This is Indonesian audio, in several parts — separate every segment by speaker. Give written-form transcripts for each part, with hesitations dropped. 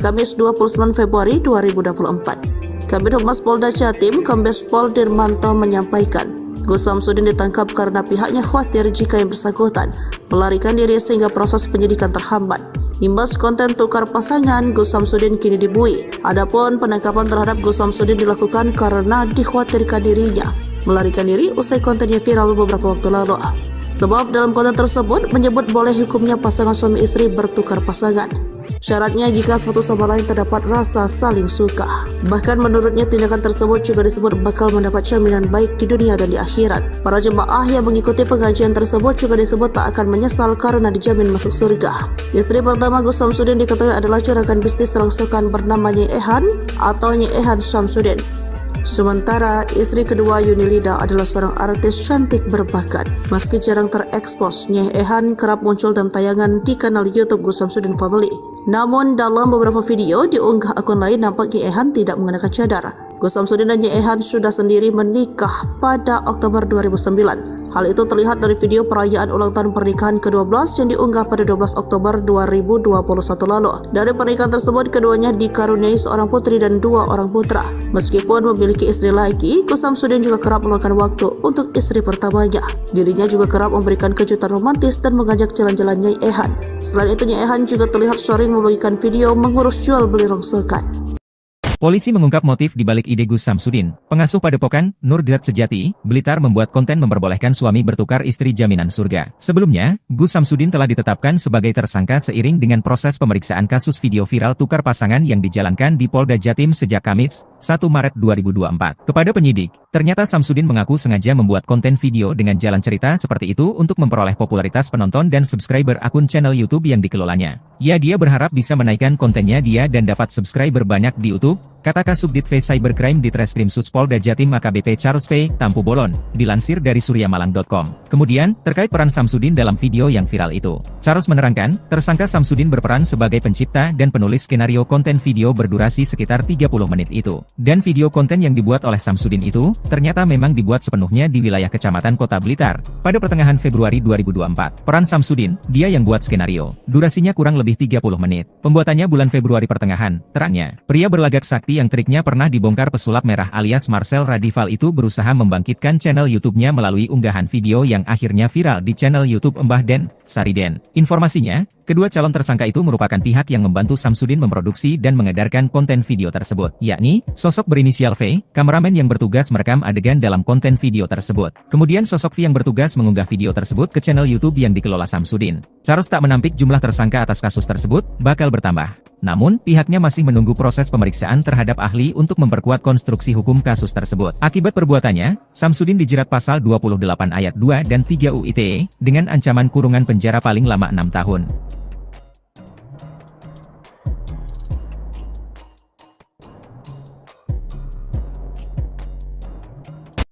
Speaker 1: Kamis 29 Februari 2024. Kabid Humas Polda Jatim, Kombes Pol Dirmanto menyampaikan, Gus Samsudin ditangkap karena pihaknya khawatir jika yang bersangkutan melarikan diri sehingga proses penyidikan terhambat. Imbas konten tukar pasangan, Gus Samsudin kini dibui. Adapun penangkapan terhadap Gus Samsudin dilakukan karena dikhawatirkan dirinya melarikan diri usai kontennya viral beberapa waktu lalu. Sebab dalam konten tersebut menyebut boleh hukumnya pasangan suami istri bertukar pasangan. Syaratnya jika satu sama lain terdapat rasa saling suka. Bahkan menurutnya tindakan tersebut juga disebut bakal mendapat jaminan baik di dunia dan di akhirat. Para jemaah yang mengikuti pengajian tersebut juga disebut tak akan menyesal karena dijamin masuk surga. Istri pertama Gus Samsudin diketahui adalah juragan bisnis rongsokan bernama Nyi Ehan atau Nyi Ehan Samsudin. Sementara istri kedua Yunilida adalah seorang artis cantik berbakat. Meski jarang terekspos, Nyi Ehan kerap muncul dalam tayangan di kanal YouTube Gus Samsudin Family. Namun dalam beberapa video diunggah akun lain nampak Nyi Ehan tidak mengenakan cadar. Gus Samsudin dan Nyi Ehan sudah sendiri menikah pada Oktober 2009. Hal itu terlihat dari video perayaan ulang tahun pernikahan ke-12 yang diunggah pada 12 Oktober 2021 lalu. Dari pernikahan tersebut, keduanya dikaruniai seorang putri dan 2 orang putra. Meskipun memiliki istri lagi, Gus Samsudin juga kerap meluangkan waktu untuk istri pertamanya. Dirinya juga kerap memberikan kejutan romantis dan mengajak jalan-jalan Nyi Ehan. Selain itu, Nyi Ehan juga terlihat sering membagikan video mengurus jual beli rongsokan.
Speaker 2: Polisi mengungkap motif di balik ide Gus Samsudin. Pengasuh Padepokan Nurdat Sejati, Blitar membuat konten memperbolehkan suami bertukar istri jaminan surga. Sebelumnya, Gus Samsudin telah ditetapkan sebagai tersangka seiring dengan proses pemeriksaan kasus video viral tukar pasangan yang dijalankan di Polda Jatim sejak Kamis, 1 Maret 2024. Kepada penyidik, ternyata Samsudin mengaku sengaja membuat konten video dengan jalan cerita seperti itu untuk memperoleh popularitas penonton dan subscriber akun channel YouTube yang dikelolanya. Dia berharap bisa menaikkan kontennya dan dapat subscriber banyak di YouTube, kata Kasubdit V Cybercrime di Treskrim Sus Polda Jatim AKBP Charles P. Tampu Bolon, dilansir dari suryamalang.com. Kemudian, terkait peran Samsudin dalam video yang viral itu, Charles menerangkan, tersangka Samsudin berperan sebagai pencipta dan penulis skenario konten video berdurasi sekitar 30 menit itu. Dan video konten yang dibuat oleh Samsudin itu, ternyata memang dibuat sepenuhnya di wilayah Kecamatan Kota Blitar, pada pertengahan Februari 2024. Peran Samsudin, dia yang buat skenario. Durasinya kurang lebih 30 menit. Pembuatannya bulan Februari pertengahan, terangnya. Pria berlagak sakti yang triknya pernah dibongkar pesulap merah alias Marcel Radival itu berusaha membangkitkan channel YouTube-nya melalui unggahan video yang akhirnya viral di channel YouTube Mbah Den, Sariden. Informasinya, kedua calon tersangka itu merupakan pihak yang membantu Samsudin memproduksi dan mengedarkan konten video tersebut, yakni sosok berinisial V, kameramen yang bertugas merekam adegan dalam konten video tersebut. Kemudian sosok V yang bertugas mengunggah video tersebut ke channel YouTube yang dikelola Samsudin. Charles tak menampik jumlah tersangka atas kasus tersebut bakal bertambah. Namun, pihaknya masih menunggu proses pemeriksaan terhadap ahli untuk memperkuat konstruksi hukum kasus tersebut. Akibat perbuatannya, Samsudin dijerat pasal 28 ayat 2 dan 3 UU ITE dengan ancaman kurungan penjara paling lama 6 tahun.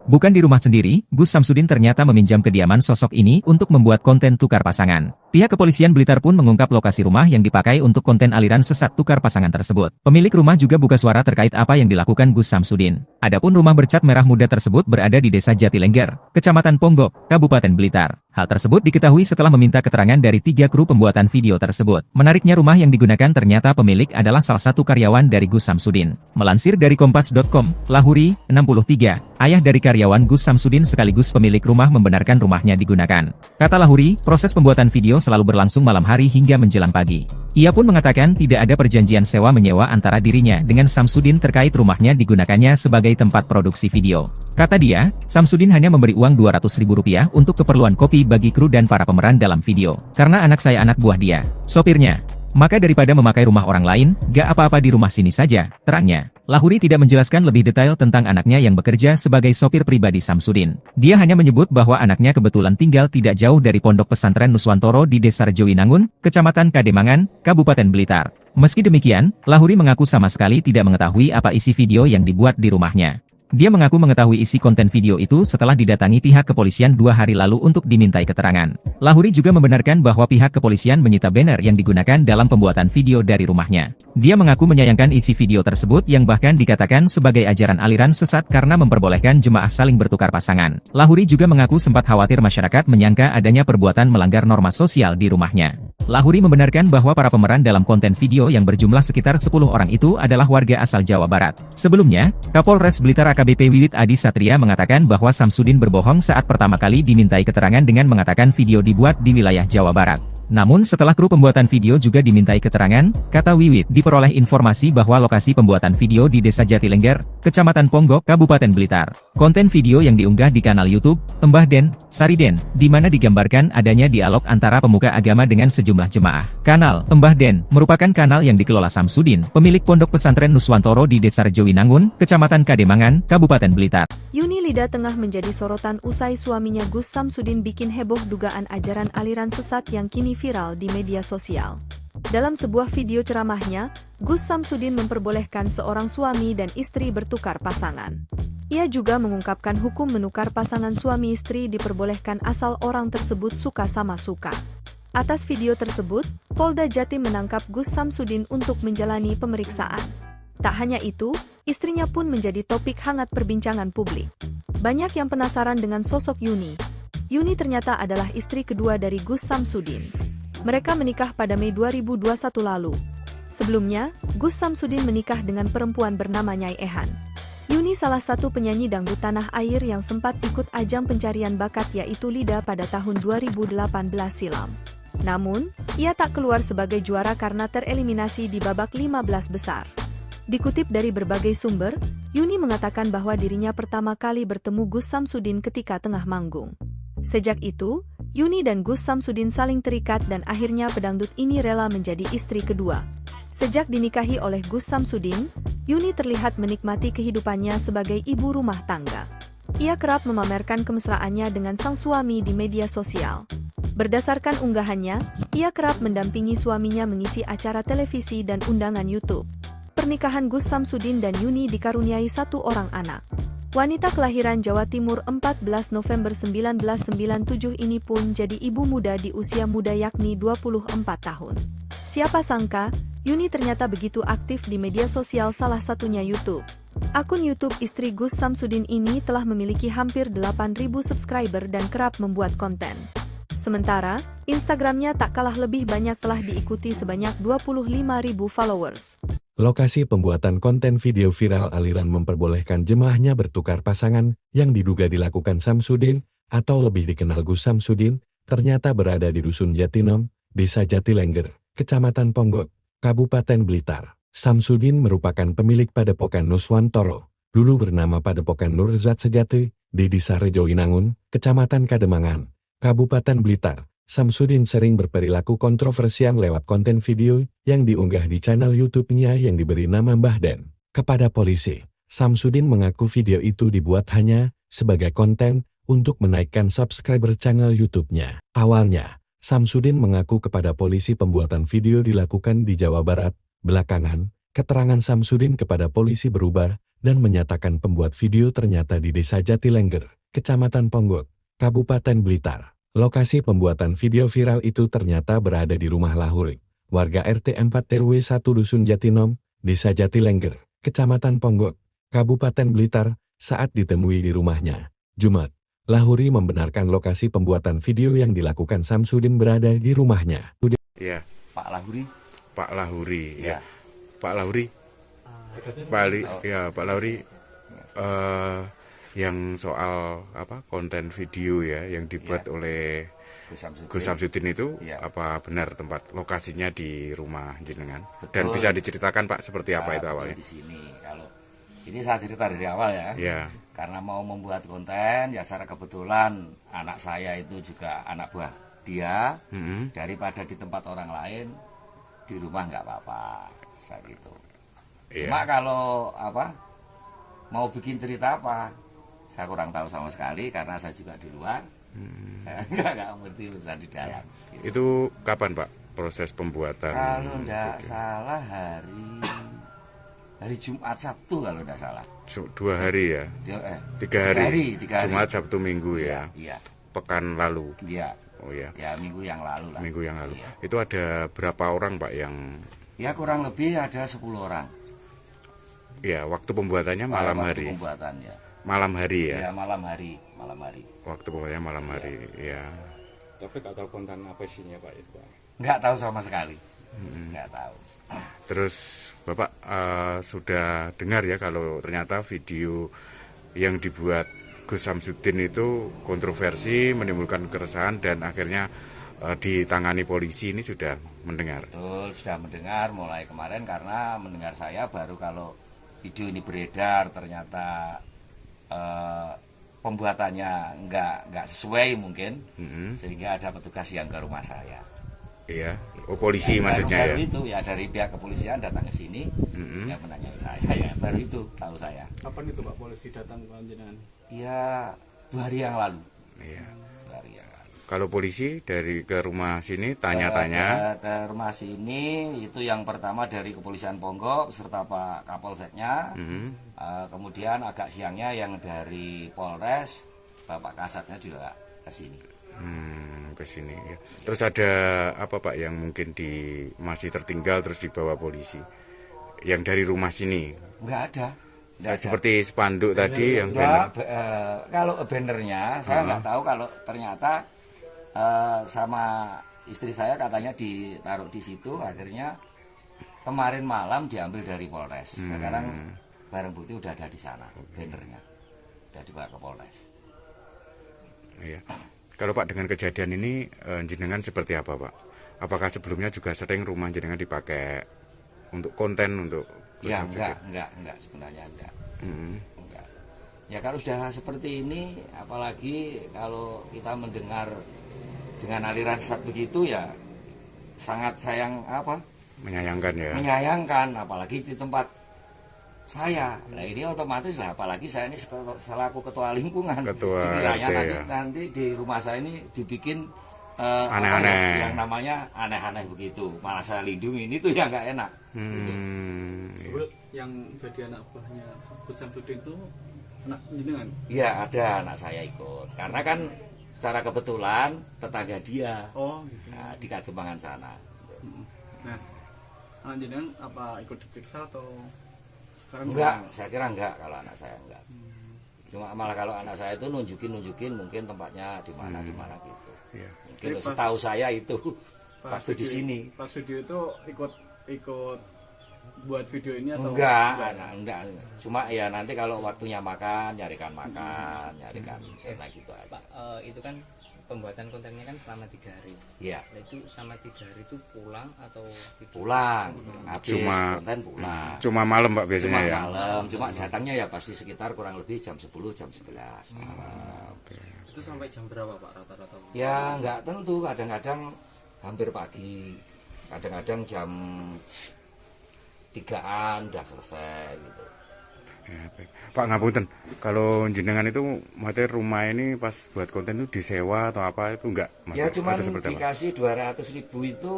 Speaker 2: Bukan di rumah sendiri, Gus Samsudin ternyata meminjam kediaman sosok ini untuk membuat konten tukar pasangan. Pihak kepolisian Blitar pun mengungkap lokasi rumah yang dipakai untuk konten aliran sesat tukar pasangan tersebut. Pemilik rumah juga buka suara terkait apa yang dilakukan Gus Samsudin. Adapun rumah bercat merah muda tersebut berada di Desa Jatilengger, Kecamatan Ponggok, Kabupaten Blitar. Hal tersebut diketahui setelah meminta keterangan dari 3 kru pembuatan video tersebut. Menariknya rumah yang digunakan ternyata pemilik adalah salah satu karyawan dari Gus Samsudin. Melansir dari Kompas.com, Lahuri, 63, ayah dari karyawan Gus Samsudin sekaligus pemilik rumah membenarkan rumahnya digunakan. Kata Lahuri, proses pembuatan video selalu berlangsung malam hari hingga menjelang pagi. Ia pun mengatakan tidak ada perjanjian sewa-menyewa antara dirinya dengan Samsudin terkait rumahnya digunakannya sebagai tempat produksi video. Kata dia, Samsudin hanya memberi uang Rp200.000 untuk keperluan kopi bagi kru dan para pemeran dalam video. Karena anak saya anak buah dia, sopirnya. Maka daripada memakai rumah orang lain, gak apa-apa di rumah sini saja, terangnya. Lahuri tidak menjelaskan lebih detail tentang anaknya yang bekerja sebagai sopir pribadi Samsudin. Dia hanya menyebut bahwa anaknya kebetulan tinggal tidak jauh dari Pondok Pesantren Nuswantoro di Desa Rejowinangun, Kecamatan Kademangan, Kabupaten Blitar. Meski demikian, Lahuri mengaku sama sekali tidak mengetahui apa isi video yang dibuat di rumahnya. Dia mengaku mengetahui isi konten video itu setelah didatangi pihak kepolisian 2 hari lalu untuk dimintai keterangan. Lahuri juga membenarkan bahwa pihak kepolisian menyita banner yang digunakan dalam pembuatan video dari rumahnya. Dia mengaku menyayangkan isi video tersebut yang bahkan dikatakan sebagai ajaran aliran sesat karena memperbolehkan jemaah saling bertukar pasangan. Lahuri juga mengaku sempat khawatir masyarakat menyangka adanya perbuatan melanggar norma sosial di rumahnya. Lahuri membenarkan bahwa para pemeran dalam konten video yang berjumlah sekitar 10 orang itu adalah warga asal Jawa Barat. Sebelumnya, Kapolres Blitar AKBP Wiwit Adi Satria mengatakan bahwa Samsudin berbohong saat pertama kali dimintai keterangan dengan mengatakan video dibuat di wilayah Jawa Barat. Namun setelah kru pembuatan video juga dimintai keterangan, kata Wiwit, diperoleh informasi bahwa lokasi pembuatan video di Desa Jatilengger, Kecamatan Ponggok, Kabupaten Blitar. Konten video yang diunggah di kanal YouTube, Mbah Den, Sariden, di mana digambarkan adanya dialog antara pemuka agama dengan sejumlah jemaah. Kanal Mbah Den merupakan kanal yang dikelola Samsudin, pemilik pondok pesantren Nuswantoro di Desa Rejowinangun, Kecamatan Kademangan, Kabupaten Blitar.
Speaker 3: Yuni Lida tengah menjadi sorotan usai suaminya Gus Samsudin bikin heboh dugaan ajaran aliran sesat yang kini viral di media sosial. Dalam sebuah video ceramahnya, Gus Samsudin memperbolehkan seorang suami dan istri bertukar pasangan. Ia juga mengungkapkan hukum menukar pasangan suami istri diperbolehkan asal orang tersebut suka sama suka. Atas video tersebut, Polda Jatim menangkap Gus Samsudin untuk menjalani pemeriksaan. Tak hanya itu, istrinya pun menjadi topik hangat perbincangan publik. Banyak yang penasaran dengan sosok Yuni. Yuni ternyata adalah istri kedua dari Gus Samsudin. Mereka menikah pada Mei 2021 lalu. Sebelumnya, Gus Samsudin menikah dengan perempuan bernama Nyai Ehan. Yuni salah satu penyanyi dangdut tanah air yang sempat ikut ajang pencarian bakat yaitu Lida pada tahun 2018 silam. Namun, ia tak keluar sebagai juara karena tereliminasi di babak 15 besar. Dikutip dari berbagai sumber, Yuni mengatakan bahwa dirinya pertama kali bertemu Gus Samsudin ketika tengah manggung. Sejak itu, Yuni dan Gus Samsudin saling terikat dan akhirnya pedangdut ini rela menjadi istri kedua. Sejak dinikahi oleh Gus Samsudin, Yuni terlihat menikmati kehidupannya sebagai ibu rumah tangga. Ia kerap memamerkan kemesraannya dengan sang suami di media sosial. Berdasarkan unggahannya, ia kerap mendampingi suaminya mengisi acara televisi dan undangan YouTube. Pernikahan Gus Samsudin dan Yuni dikaruniai satu orang anak. Wanita kelahiran Jawa Timur 14 November 1997 ini pun jadi ibu muda di usia muda yakni 24 tahun. Siapa sangka, Yuni ternyata begitu aktif di media sosial salah satunya YouTube. Akun YouTube istri Gus Samsudin ini telah memiliki hampir 8.000 subscriber dan kerap membuat konten. Sementara, Instagramnya tak kalah lebih banyak telah diikuti sebanyak 25.000 followers.
Speaker 4: Lokasi pembuatan konten video viral aliran memperbolehkan jemaahnya bertukar pasangan yang diduga dilakukan Samsudin, atau lebih dikenal Gus Samsudin, ternyata berada di Dusun Jatinom, Desa Jatilengger, Kecamatan Ponggok, Kabupaten Blitar. Samsudin merupakan pemilik Padepokan Nuswantoro, dulu bernama Padepokan Nurzat Sejati, di Desa Rejowinangun, Kecamatan Kademangan, Kabupaten Blitar. Samsudin sering berperilaku kontroversial lewat konten video yang diunggah di channel YouTube-nya yang diberi nama Mbah Den. Kepada polisi, Samsudin mengaku video itu dibuat hanya sebagai konten untuk menaikkan subscriber channel YouTube-nya. Awalnya, Samsudin mengaku kepada polisi pembuatan video dilakukan di Jawa Barat. Belakangan, keterangan Samsudin kepada polisi berubah dan menyatakan pembuat video ternyata di Desa Jatilengger, Kecamatan Ponggok, Kabupaten Blitar. Lokasi pembuatan video viral itu ternyata berada di rumah Lahuri, warga RT 4 RW 1 Dusun Jatinom, Desa Jatilengger, Kecamatan Ponggok, Kabupaten Blitar, saat ditemui di rumahnya. Jumat, Lahuri membenarkan lokasi pembuatan video yang dilakukan Samsudin berada di rumahnya.
Speaker 5: Ya,
Speaker 6: Pak Lahuri.
Speaker 5: Pak Lahuri.
Speaker 6: Ya.
Speaker 5: Pak Lahuri. Pak Lahuri. Yang soal konten video ya yang dibuat oleh Gus Samsudin itu apa benar tempat lokasinya di rumah jenengan?
Speaker 6: Betul.
Speaker 5: Dan bisa diceritakan Pak seperti apa itu awalnya?
Speaker 6: Di sini kalau ini saya cerita dari awal ya.
Speaker 5: Ya.
Speaker 6: Karena mau membuat konten ya secara kebetulan anak saya itu juga anak buah dia. Daripada di tempat orang lain di rumah nggak apa-apa saya gitu. Cuma kalau mau bikin cerita apa? Saya kurang tahu sama sekali karena saya juga di luar. Saya nggak ngerti urusan di dalam. Gitu.
Speaker 5: Itu kapan Pak proses pembuatan?
Speaker 6: Kalau tidak salah hari Jumat Sabtu kalau tidak salah.
Speaker 5: 2 hari ya? 3 hari. 3 hari. Jumat Sabtu Minggu ya?
Speaker 6: Iya.
Speaker 5: Pekan lalu?
Speaker 6: Iya.
Speaker 5: Oh ya.
Speaker 6: Ya minggu yang lalu lah.
Speaker 5: Minggu yang lalu.
Speaker 6: Iya.
Speaker 5: Itu ada berapa orang Pak yang?
Speaker 6: Ya kurang lebih ada 10 orang.
Speaker 5: Ya waktu pembuatannya malam hari.
Speaker 6: Pembuatannya.
Speaker 5: Malam hari ya?
Speaker 6: Ya malam hari.
Speaker 5: Waktu pokoknya malam hari, ya.
Speaker 7: Tapi gak tahu konten apa isinya Pak itu Pak?
Speaker 6: Nggak tahu sama sekali. Nggak tahu.
Speaker 5: Terus Bapak sudah dengar ya kalau ternyata video yang dibuat Gus Samsudin itu kontroversi, menimbulkan keresahan dan akhirnya ditangani polisi, ini sudah mendengar?
Speaker 6: Betul, sudah mendengar mulai kemarin, karena mendengar saya baru kalau video ini beredar ternyata pembuatannya nggak sesuai mungkin, sehingga ada petugas yang ke rumah saya.
Speaker 5: Iya, polisi maksudnya
Speaker 6: baru
Speaker 5: ya?
Speaker 6: Itu ya dari pihak kepolisian datang ke sini, ya menanyai saya, ya baru itu tahu saya.
Speaker 7: Kapan itu Pak polisi datang ke jenengan?
Speaker 6: Ya 2 hari yang lalu.
Speaker 5: Iya.
Speaker 6: 2 hari yang lalu.
Speaker 5: Kalau polisi dari ke rumah sini tanya-tanya?
Speaker 6: Ke rumah sini itu yang pertama dari Kepolisian Ponggok beserta Pak Kapolseknya, kemudian agak siangnya yang dari Polres, Bapak Kasatnya juga ke sini.
Speaker 5: Ke sini ya. Terus ada apa Pak yang mungkin masih tertinggal terus dibawa polisi? Yang dari rumah sini?
Speaker 6: Nggak ada.
Speaker 5: Seperti spanduk tadi yang
Speaker 6: banner. Kalau bannernya saya nggak tahu, kalau ternyata sama istri saya katanya ditaruh di situ, akhirnya kemarin malam diambil dari Polres. Sekarang barang bukti udah ada di sana, bannernya udah dibawa ke Polres.
Speaker 5: Iya. Kalau Pak dengan kejadian ini jenengan seperti apa Pak? Apakah sebelumnya juga sering rumah jenengan dipakai untuk konten untuk?
Speaker 6: Ya enggak sebenarnya enggak. Enggak. Ya kalau sudah seperti ini, apalagi kalau kita mendengar dengan aliran sesat begitu, ya sangat
Speaker 5: menyayangkan ya.
Speaker 6: Menyayangkan, apalagi di tempat saya. Nah ini otomatis lah, apalagi saya ini selaku ketua lingkungan. Dikiranya nanti di rumah saya ini dibikin
Speaker 5: aneh-aneh,
Speaker 6: yang namanya aneh-aneh begitu. Malah saya lindungi, ini tuh yang nggak enak.
Speaker 7: Gitu. Yang jadi anak buahnya Gus Samsudin itu anak jenengan?
Speaker 6: Iya, ada anak saya ikut. Karena kan secara kebetulan tetangga dia.
Speaker 7: Oh, gitu.
Speaker 6: Nah, di Kademangan sana.
Speaker 7: Nah, anak jenengan apa ikut diperiksa atau sekarang?
Speaker 6: Enggak, saya kira enggak kalau anak saya enggak. Cuma malah kalau anak saya itu nunjukin mungkin tempatnya di mana gitu.
Speaker 5: Iya.
Speaker 6: Mungkin setahu saya itu waktu di sini.
Speaker 7: Pas video itu ikut buat video ini atau
Speaker 6: enggak. Cuma ya nanti kalau waktunya makan, nyarikan sana gitu aja.
Speaker 8: Pak, itu kan pembuatan kontennya kan selama 3 hari.
Speaker 6: Iya.
Speaker 8: Nah, itu selama 3 hari itu pulang atau
Speaker 6: pulang? Habis konten pulang.
Speaker 5: Cuma malam Pak biasanya ya.
Speaker 6: Malam. Cuma datangnya ya pasti sekitar kurang lebih jam 10, jam 11 malam.
Speaker 8: Itu sampai jam berapa Pak rata-rata?
Speaker 6: Ya nggak tentu, kadang-kadang hampir pagi, kadang-kadang jam 3-an udah selesai gitu.
Speaker 5: Ya, baik. Pak ngapunten, kalau jenengan itu materi rumah ini pas buat konten itu disewa atau apa itu enggak?
Speaker 6: Ya cuma dikasih 200.000 itu,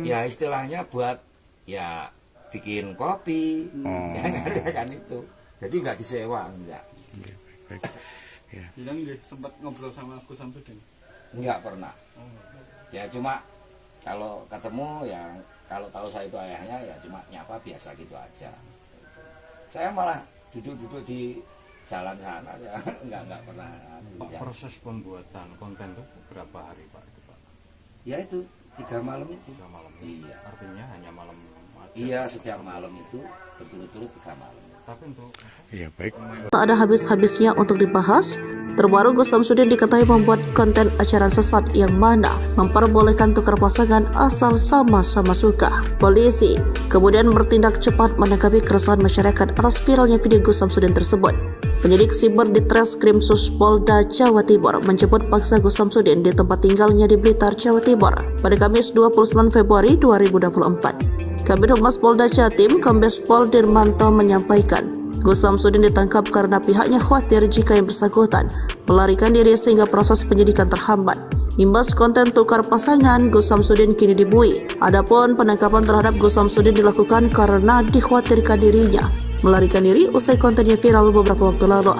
Speaker 6: ya istilahnya buat ya bikin kopi, kan itu. Jadi nggak disewa, enggak.
Speaker 5: Ya, baik. Ya.
Speaker 7: Jadi sempat ngobrol sama Gus Samsudin?
Speaker 6: Enggak pernah. Ya cuma kalau ketemu ya, kalau tahu saya itu ayahnya ya cuma nyapa biasa gitu aja. Saya malah duduk-duduk di jalan sana, ya enggak pernah.
Speaker 9: Pak, proses pembuatan konten itu berapa hari Pak itu Pak?
Speaker 6: Ya itu 3 malam itu.
Speaker 9: 3 malam.
Speaker 6: Iya.
Speaker 9: Artinya hanya malam aja.
Speaker 6: Iya, setiap malam itu berturut-turut 3 malam.
Speaker 9: Tapi untuk
Speaker 5: Iya baik.
Speaker 1: Tak ada habis-habisnya untuk dibahas. Terbaru Gus Samsudin diketahui membuat konten acara sesat yang mana memperbolehkan tukar pasangan asal sama-sama suka. Polisi kemudian bertindak cepat menanggapi keresahan masyarakat atas viralnya video Gus Samsudin tersebut. Penyidik siber di Treskrimsus Polda Jawa Timur menjemput paksa Gus Samsudin di tempat tinggalnya di Blitar, Jawa Timur pada Kamis 29 Februari 2024. Kabid Humas Polda Jatim, Kombes Pol Dirmanto menyampaikan, Gus Samsudin ditangkap karena pihaknya khawatir jika yang bersangkutan melarikan diri sehingga proses penyidikan terhambat. Imbas konten tukar pasangan, Gus Samsudin kini dibui. Adapun penangkapan terhadap Gus Samsudin dilakukan karena dikhawatirkan dirinya melarikan diri usai kontennya viral beberapa waktu lalu.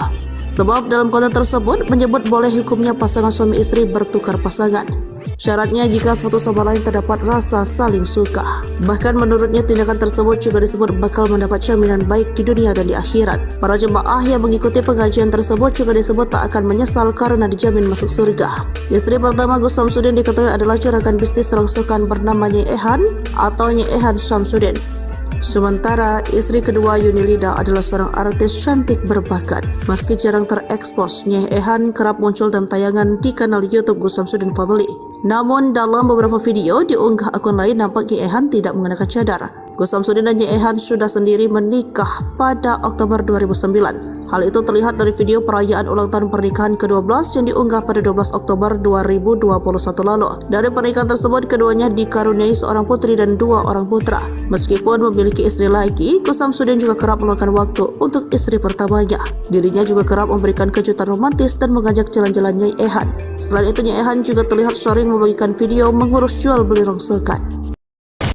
Speaker 1: Sebab dalam konten tersebut menyebut boleh hukumnya pasangan suami istri bertukar pasangan. Syaratnya jika satu sama lain terdapat rasa saling suka. Bahkan menurutnya tindakan tersebut juga disebut bakal mendapat jaminan baik di dunia dan di akhirat. Para jemaah yang mengikuti pengajian tersebut juga disebut tak akan menyesal karena dijamin masuk surga. Istri pertama Gus Samsudin diketahui adalah juragan bisnis rongsokan bernama Nyai Ehan atau Nyai Ehan Samsudin. Sementara istri kedua Yunilida adalah seorang artis cantik berbakat. Meski jarang terekspos, Nyai Ehan kerap muncul dalam tayangan di kanal YouTube Gus Samsudin Family. Namun dalam beberapa video diunggah akun lain nampak Nyai Ehan tidak mengenakan cadar. Gus Samsudin dan Nyai Ehan sudah sendiri menikah pada Oktober 2009. Hal itu terlihat dari video perayaan ulang tahun pernikahan ke-12 yang diunggah pada 12 Oktober 2021 lalu. Dari pernikahan tersebut, keduanya dikaruniai seorang putri dan 2 orang putra. Meskipun memiliki istri lagi, Gus Samsudin juga kerap meluangkan waktu untuk istri pertamanya. Dirinya juga kerap memberikan kejutan romantis dan mengajak jalan-jalan Nyai Ehan. Selain itu, Nyai Ehan juga terlihat sering membagikan video mengurus jual beli rongsokan.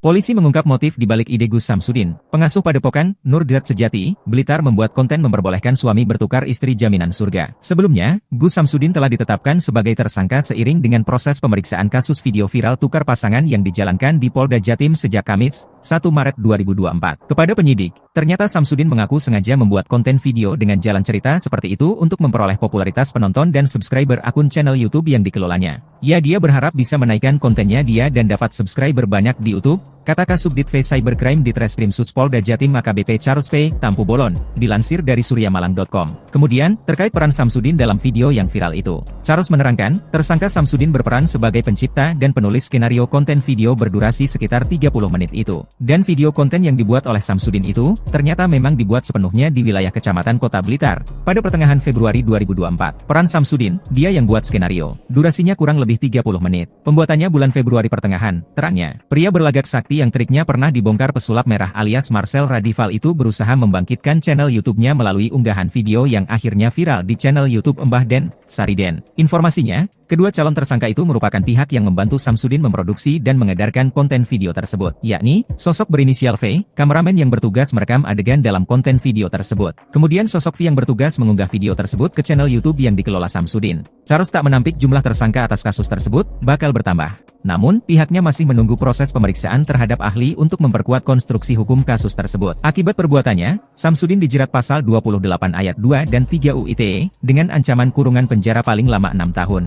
Speaker 2: Polisi mengungkap motif di balik ide Gus Samsudin. Pengasuh Padepokan, Nurgat Sejati, Blitar membuat konten memperbolehkan suami bertukar istri jaminan surga. Sebelumnya, Gus Samsudin telah ditetapkan sebagai tersangka seiring dengan proses pemeriksaan kasus video viral tukar pasangan yang dijalankan di Polda Jatim sejak Kamis, 1 Maret 2024. Kepada penyidik, ternyata Samsudin mengaku sengaja membuat konten video dengan jalan cerita seperti itu untuk memperoleh popularitas penonton dan subscriber akun channel YouTube yang dikelolanya. Dia berharap bisa menaikkan kontennya dan dapat subscriber banyak di YouTube, kata Kasubdit V Cybercrime di Treskrim Sus Polda Jatim AKBP Charles P. Tampu Bolon, dilansir dari suryamalang.com. Kemudian, terkait peran Samsudin dalam video yang viral itu, Charles menerangkan, tersangka Samsudin berperan sebagai pencipta dan penulis skenario konten video berdurasi sekitar 30 menit itu. Dan video konten yang dibuat oleh Samsudin itu, ternyata memang dibuat sepenuhnya di wilayah Kecamatan Kota Blitar, pada pertengahan Februari 2024. Peran Samsudin, dia yang buat skenario. Durasinya kurang lebih 30 menit. Pembuatannya bulan Februari pertengahan, terangnya. Pria berlagak sakti yang triknya pernah dibongkar pesulap merah alias Marcel Radival itu berusaha membangkitkan channel YouTube-nya melalui unggahan video yang akhirnya viral di channel YouTube Mbah Den, Sariden. Informasinya, kedua calon tersangka itu merupakan pihak yang membantu Samsudin memproduksi dan mengedarkan konten video tersebut, yakni sosok berinisial V, kameramen yang bertugas merekam adegan dalam konten video tersebut. Kemudian sosok V yang bertugas mengunggah video tersebut ke channel YouTube yang dikelola Samsudin. Charles tak menampik jumlah tersangka atas kasus tersebut bakal bertambah. Namun, pihaknya masih menunggu proses pemeriksaan terhadap ahli untuk memperkuat konstruksi hukum kasus tersebut. Akibat perbuatannya, Samsudin dijerat pasal 28 ayat 2 dan 3 UU ITE dengan ancaman kurungan penjara paling lama 6 tahun.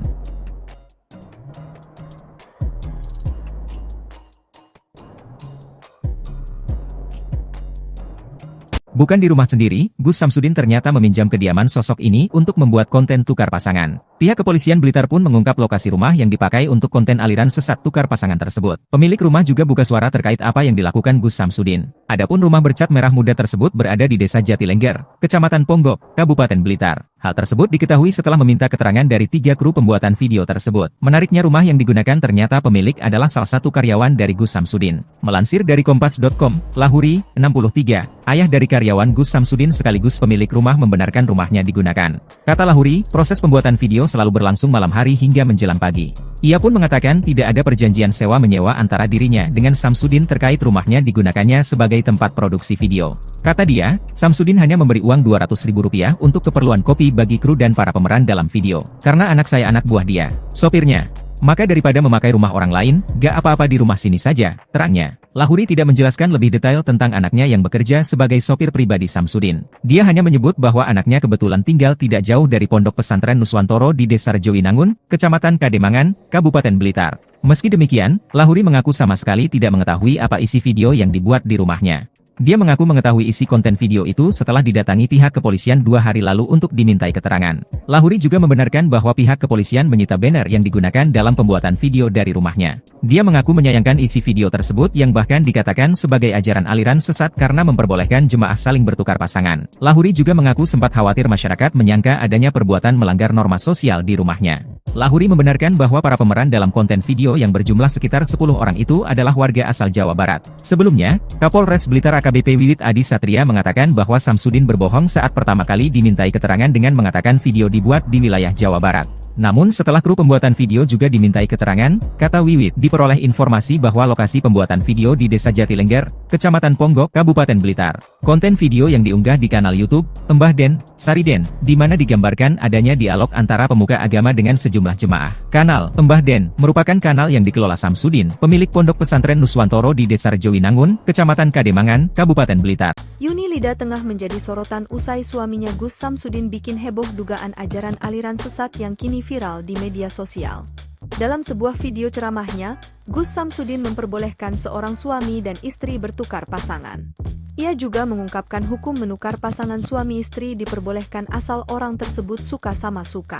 Speaker 2: Bukan di rumah sendiri, Gus Samsudin ternyata meminjam kediaman sosok ini untuk membuat konten tukar pasangan. Pihak kepolisian Blitar pun mengungkap lokasi rumah yang dipakai untuk konten aliran sesat tukar pasangan tersebut. Pemilik rumah juga buka suara terkait apa yang dilakukan Gus Samsudin. Adapun rumah bercat merah muda tersebut berada di Desa Jatilengger, Kecamatan Ponggok, Kabupaten Blitar. Hal tersebut diketahui setelah meminta keterangan dari 3 kru pembuatan video tersebut. Menariknya rumah yang digunakan ternyata pemilik adalah salah satu karyawan dari Gus Samsudin. Melansir dari Kompas.com, Lahuri, 63, ayah dari karyawan Gus Samsudin sekaligus pemilik rumah membenarkan rumahnya digunakan. Kata Lahuri, proses pembuatan video selalu berlangsung malam hari hingga menjelang pagi. Ia pun mengatakan tidak ada perjanjian sewa-menyewa antara dirinya dengan Samsudin terkait rumahnya digunakannya sebagai tempat produksi video. Kata dia, Samsudin hanya memberi uang Rp200.000 untuk keperluan kopi bagi kru dan para pemeran dalam video. Karena anak saya anak buah dia, sopirnya. Maka daripada memakai rumah orang lain, gak apa-apa di rumah sini saja, terangnya. Lahuri tidak menjelaskan lebih detail tentang anaknya yang bekerja sebagai sopir pribadi Samsudin. Dia hanya menyebut bahwa anaknya kebetulan tinggal tidak jauh dari Pondok Pesantren Nuswantoro di Desa Rejowinangun, Kecamatan Kademangan, Kabupaten Blitar. Meski demikian, Lahuri mengaku sama sekali tidak mengetahui apa isi video yang dibuat di rumahnya. Dia mengaku mengetahui isi konten video itu setelah didatangi pihak kepolisian 2 hari lalu untuk dimintai keterangan. Lahuri juga membenarkan bahwa pihak kepolisian menyita banner yang digunakan dalam pembuatan video dari rumahnya. Dia mengaku menyayangkan isi video tersebut yang bahkan dikatakan sebagai ajaran aliran sesat karena memperbolehkan jemaah saling bertukar pasangan. Lahuri juga mengaku sempat khawatir masyarakat menyangka adanya perbuatan melanggar norma sosial di rumahnya. Lahuri membenarkan bahwa para pemeran dalam konten video yang berjumlah sekitar 10 orang itu adalah warga asal Jawa Barat. Sebelumnya, Kapolres Blitar AKBP Wiwit Adi Satria mengatakan bahwa Samsudin berbohong saat pertama kali dimintai keterangan dengan mengatakan video dibuat di wilayah Jawa Barat. Namun setelah kru pembuatan video juga dimintai keterangan, kata Wiwit, diperoleh informasi bahwa lokasi pembuatan video di Desa Jatilengger, Kecamatan Ponggok, Kabupaten Blitar. Konten video yang diunggah di kanal YouTube Mbah Den, Sariden, di mana digambarkan adanya dialog antara pemuka agama dengan sejumlah jemaah. Kanal Mbah Den merupakan kanal yang dikelola Samsudin, pemilik Pondok Pesantren Nuswantoro di Desa Rejowinangun, Kecamatan Kademangan, Kabupaten Blitar.
Speaker 3: Yuni Lida tengah menjadi sorotan usai suaminya Gus Samsudin bikin heboh dugaan ajaran aliran sesat yang kini viral di media sosial. Dalam sebuah video ceramahnya, Gus Samsudin memperbolehkan seorang suami dan istri bertukar pasangan. Ia juga mengungkapkan hukum menukar pasangan suami istri diperbolehkan asal orang tersebut suka sama suka.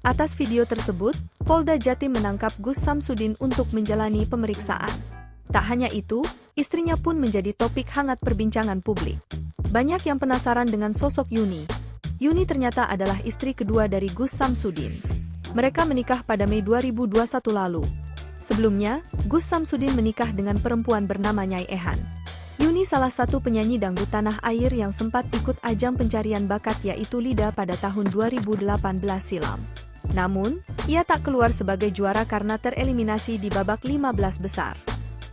Speaker 3: Atas video tersebut, Polda Jatim menangkap Gus Samsudin untuk menjalani pemeriksaan. Tak hanya itu, istrinya pun menjadi topik hangat perbincangan publik. Banyak yang penasaran dengan sosok Yuni. Yuni ternyata adalah istri kedua dari Gus Samsudin. Mereka menikah pada Mei 2021 lalu. Sebelumnya, Gus Samsudin menikah dengan perempuan bernama Nyai Ehan. Yuni salah satu penyanyi dangdut tanah air yang sempat ikut ajang pencarian bakat yaitu Lida pada tahun 2018 silam. Namun, ia tak keluar sebagai juara karena tereliminasi di babak 15 besar.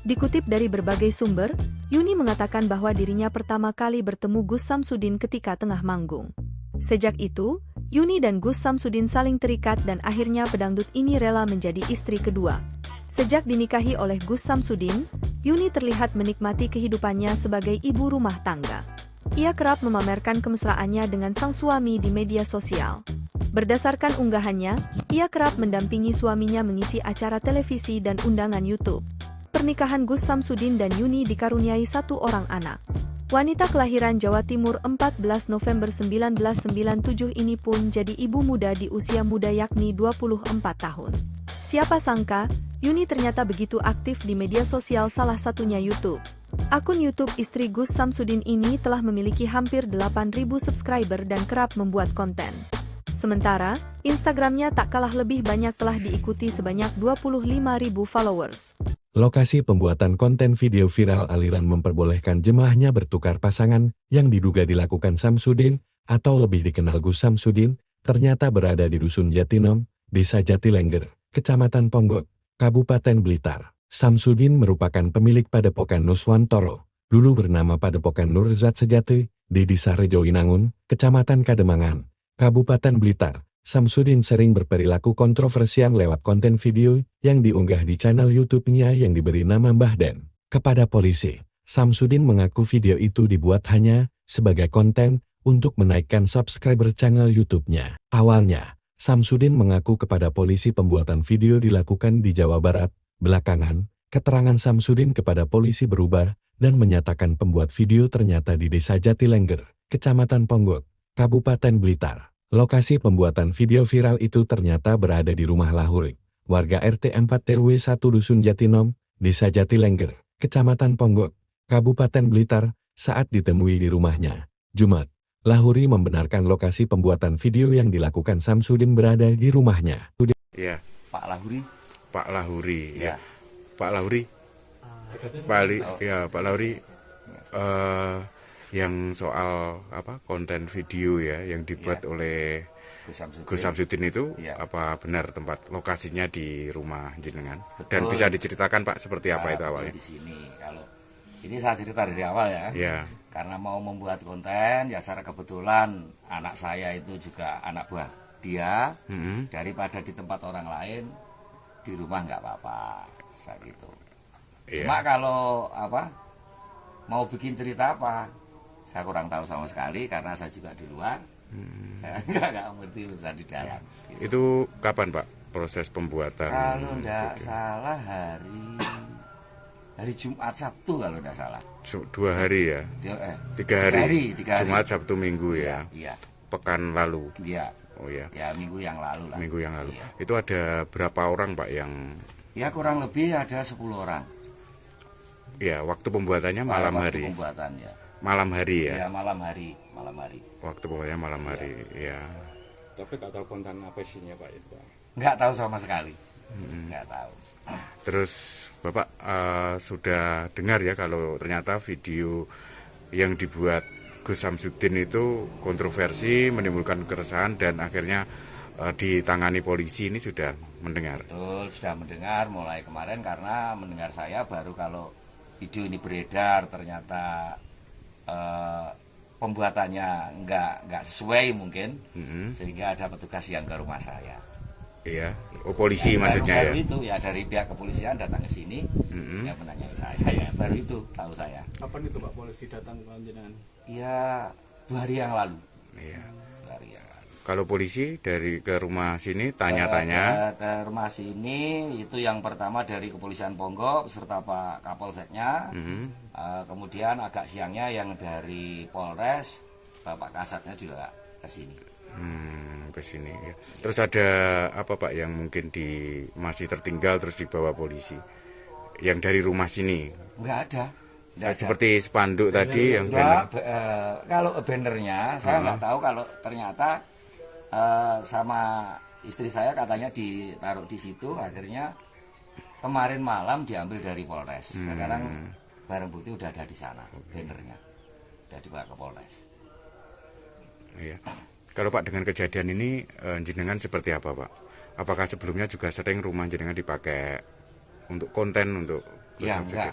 Speaker 3: Dikutip dari berbagai sumber, Yuni mengatakan bahwa dirinya pertama kali bertemu Gus Samsudin ketika tengah manggung. Sejak itu, Yuni dan Gus Samsudin saling terikat dan akhirnya pedangdut ini rela menjadi istri kedua. Sejak dinikahi oleh Gus Samsudin, Yuni terlihat menikmati kehidupannya sebagai ibu rumah tangga. Ia kerap memamerkan kemesraannya dengan sang suami di media sosial. Berdasarkan unggahannya, ia kerap mendampingi suaminya mengisi acara televisi dan undangan YouTube. Pernikahan Gus Samsudin dan Yuni dikaruniai satu orang anak. Wanita kelahiran Jawa Timur 14 November 1997 ini pun jadi ibu muda di usia muda yakni 24 tahun. Siapa sangka, Yuni ternyata begitu aktif di media sosial salah satunya YouTube. Akun YouTube istri Gus Samsudin ini telah memiliki hampir 8.000 subscriber dan kerap membuat konten. Sementara, Instagramnya tak kalah lebih banyak telah diikuti sebanyak 25.000 followers.
Speaker 4: Lokasi pembuatan konten video viral aliran memperbolehkan jemaahnya bertukar pasangan yang diduga dilakukan Samsudin atau lebih dikenal Gus Samsudin, ternyata berada di Dusun Jatinom, Desa Jatilengger, Kecamatan Ponggok, Kabupaten Blitar. Samsudin merupakan pemilik Padepokan Nuswantoro, dulu bernama Padepokan Nurzat Sejati, di Desa Rejowinangun, Kecamatan Kademangan, Kabupaten Blitar. Samsudin sering berperilaku kontroversial lewat konten video yang diunggah di channel YouTube-nya yang diberi nama Mbah Den. Kepada polisi, Samsudin mengaku video itu dibuat hanya sebagai konten untuk menaikkan subscriber channel YouTube-nya. Awalnya, Samsudin mengaku kepada polisi pembuatan video dilakukan di Jawa Barat. Belakangan, keterangan Samsudin kepada polisi berubah dan menyatakan pembuat video ternyata di Desa Jatilengger, Kecamatan Ponggok, Kabupaten Blitar. Lokasi pembuatan video viral itu ternyata berada di rumah Lahuri, warga RT 4 RW 1 Dusun Jatinom, Desa Jatilengger, Kecamatan Ponggok, Kabupaten Blitar, saat ditemui di rumahnya. Jumat, Lahuri membenarkan lokasi pembuatan video yang dilakukan Samsudin berada di rumahnya.
Speaker 5: Ya,
Speaker 6: Pak Lahuri.
Speaker 5: Pak Lahuri,
Speaker 6: Ya.
Speaker 5: Pak Lahuri, Pak Lahuri, yang soal konten video ya yang dibuat oleh Gus Samsudin itu apa benar tempat lokasinya di rumah jenengan?
Speaker 6: Betul.
Speaker 5: Dan bisa diceritakan Pak seperti apa itu awalnya?
Speaker 6: Di sini kalau ini saya cerita dari awal ya.
Speaker 5: Ya.
Speaker 6: Karena mau membuat konten ya secara kebetulan anak saya itu juga anak buah dia. Daripada di tempat orang lain di rumah nggak apa-apa saya gitu. Cuma kalau mau bikin cerita apa saya kurang tahu sama sekali karena saya juga di luar. Saya nggak ngerti urusan di dalam. Gitu.
Speaker 5: Itu kapan Pak proses pembuatan?
Speaker 6: Kalau nggak salah hari Jumat Sabtu kalau nggak salah.
Speaker 5: 2 hari ya? 3 hari. Jumat Sabtu Minggu ya?
Speaker 6: Iya.
Speaker 5: Pekan lalu?
Speaker 6: Iya.
Speaker 5: Oh ya.
Speaker 6: Ya minggu yang lalu lah.
Speaker 5: Minggu yang lalu.
Speaker 6: Iya.
Speaker 5: Itu ada berapa orang Pak yang?
Speaker 6: Ya kurang lebih ada 10 orang.
Speaker 5: Ya waktu pembuatannya malam hari.
Speaker 6: Pembuatannya.
Speaker 5: Malam hari ya?
Speaker 6: Ya malam hari.
Speaker 5: Waktu pokoknya malam hari, ya.
Speaker 9: Tapi nggak tahu konten apa isinya Pak itu Pak?
Speaker 6: Nggak tahu sama sekali. Nggak tahu.
Speaker 5: Terus Bapak sudah dengar ya kalau ternyata video yang dibuat Gus Samsudin itu kontroversi, menimbulkan keresahan dan akhirnya ditangani polisi ini sudah mendengar.
Speaker 6: Betul, sudah mendengar mulai kemarin, karena mendengar saya baru kalau video ini beredar ternyata pembuatannya nggak sesuai mungkin, sehingga ada petugas yang ke rumah saya.
Speaker 5: Iya, polisi maksudnya
Speaker 6: baru
Speaker 5: ya.
Speaker 6: Itu ya dari pihak kepolisian datang ke sini, ya menanyai saya, ya baru itu tahu saya.
Speaker 7: Kapan itu Pak polisi datang ke jenengan?
Speaker 6: Ya 2 hari yang lalu.
Speaker 5: Iya.
Speaker 6: 2 hari yang lalu.
Speaker 5: Kalau polisi dari ke rumah sini tanya-tanya.
Speaker 6: Ke rumah sini itu yang pertama dari Kepolisian Ponggok beserta Pak Kapolseknya. Kemudian agak siangnya yang dari Polres, Bapak Kasatnya juga ke sini.
Speaker 5: Ke sini ya. Terus ada apa Pak yang mungkin masih tertinggal terus dibawa polisi? Yang dari rumah sini?
Speaker 6: Enggak ada.
Speaker 5: Seperti spanduk tadi yang
Speaker 6: kalau bannernya saya nggak tahu, kalau ternyata sama istri saya katanya ditaruh di situ, akhirnya kemarin malam diambil dari Polres. Sekarang barang bukti udah ada di sana, bannernya udah dibawa ke Polres.
Speaker 5: Iya. Kalau Pak dengan kejadian ini jenengan seperti apa Pak? Apakah sebelumnya juga sering rumah jenengan dipakai untuk konten untuk?
Speaker 6: Ya enggak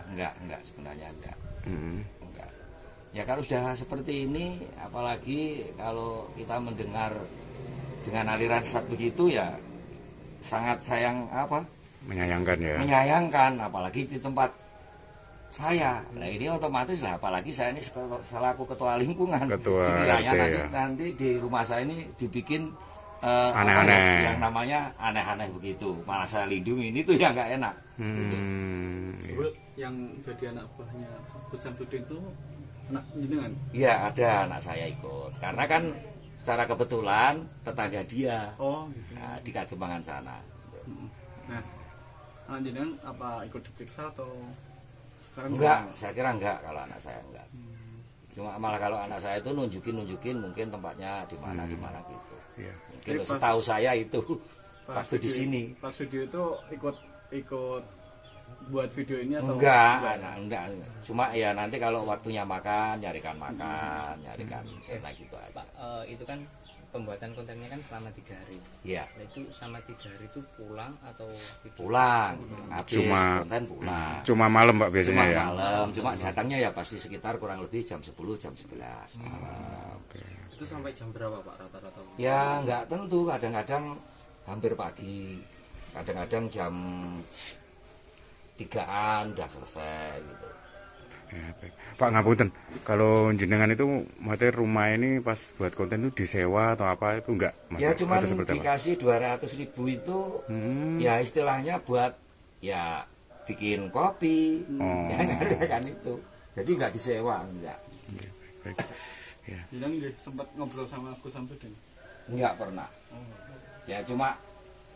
Speaker 6: sebenarnya enggak. Enggak. Ya kalau sudah seperti ini, apalagi kalau kita mendengar dengan aliran sesat begitu, ya sangat menyayangkan ya. Menyayangkan, apalagi di tempat saya. Nah ini otomatis lah, apalagi saya ini selaku ketua lingkungan. Dikiranya nanti di rumah saya ini dibikin aneh-aneh, yang namanya aneh-aneh begitu, malah saya lindungi, ini tuh yang nggak enak. Gitu.
Speaker 7: Yang jadi anak buahnya Gus Samsudin itu anak jenengan?
Speaker 6: Iya, ada anak saya ikut, karena kan secara kebetulan tetangga dia.
Speaker 7: Gitu.
Speaker 6: Nah, di Kademangan sana.
Speaker 7: Nah, anak jenengan apa ikut diperiksa atau sekarang?
Speaker 6: Enggak, saya kira enggak kalau anak saya enggak. Cuma malah kalau anak saya itu nunjukin mungkin tempatnya di mana gitu.
Speaker 5: Iya.
Speaker 6: Mungkin setahu saya itu waktu di sini.
Speaker 7: Pas video itu ikut buat video ini atau
Speaker 6: enggak. Cuma ya nanti kalau waktunya makan, nyarikan cena gitu aja.
Speaker 8: Pak, itu kan pembuatan kontennya kan selama 3 hari.
Speaker 6: Iya.
Speaker 8: Nah, itu selama 3 hari itu pulang atau
Speaker 6: pulang? Habis konten pulang.
Speaker 5: Cuma malam Pak biasanya ya.
Speaker 6: Malam. Cuma datangnya ya pasti sekitar kurang lebih jam 10, jam 11 malam.
Speaker 8: Itu sampai jam berapa Pak rata-rata?
Speaker 6: Ya nggak tentu, kadang-kadang hampir pagi, kadang-kadang jam 3-an udah selesai gitu.
Speaker 5: Ya, baik. Pak ngapunten, kalau jenengan itu materi rumah ini pas buat konten itu disewa atau apa itu enggak?
Speaker 6: Ya cuma dikasih 200.000 itu ya istilahnya buat ya bikin kopi, kan itu. Jadi nggak disewa, enggak.
Speaker 5: Ya, baik. Ya.
Speaker 7: Jadi sempat ngobrol sama Gus Samsudin?
Speaker 6: Enggak pernah. Ya cuma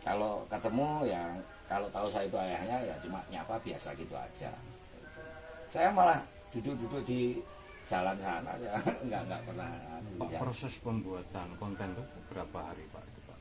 Speaker 6: kalau ketemu ya, kalau tahu saya itu ayahnya ya cuma nyapa biasa gitu aja. Saya malah duduk-duduk di jalan sana, ya enggak pernah.
Speaker 9: Pak, proses pembuatan konten itu berapa hari Pak? Itu, Pak?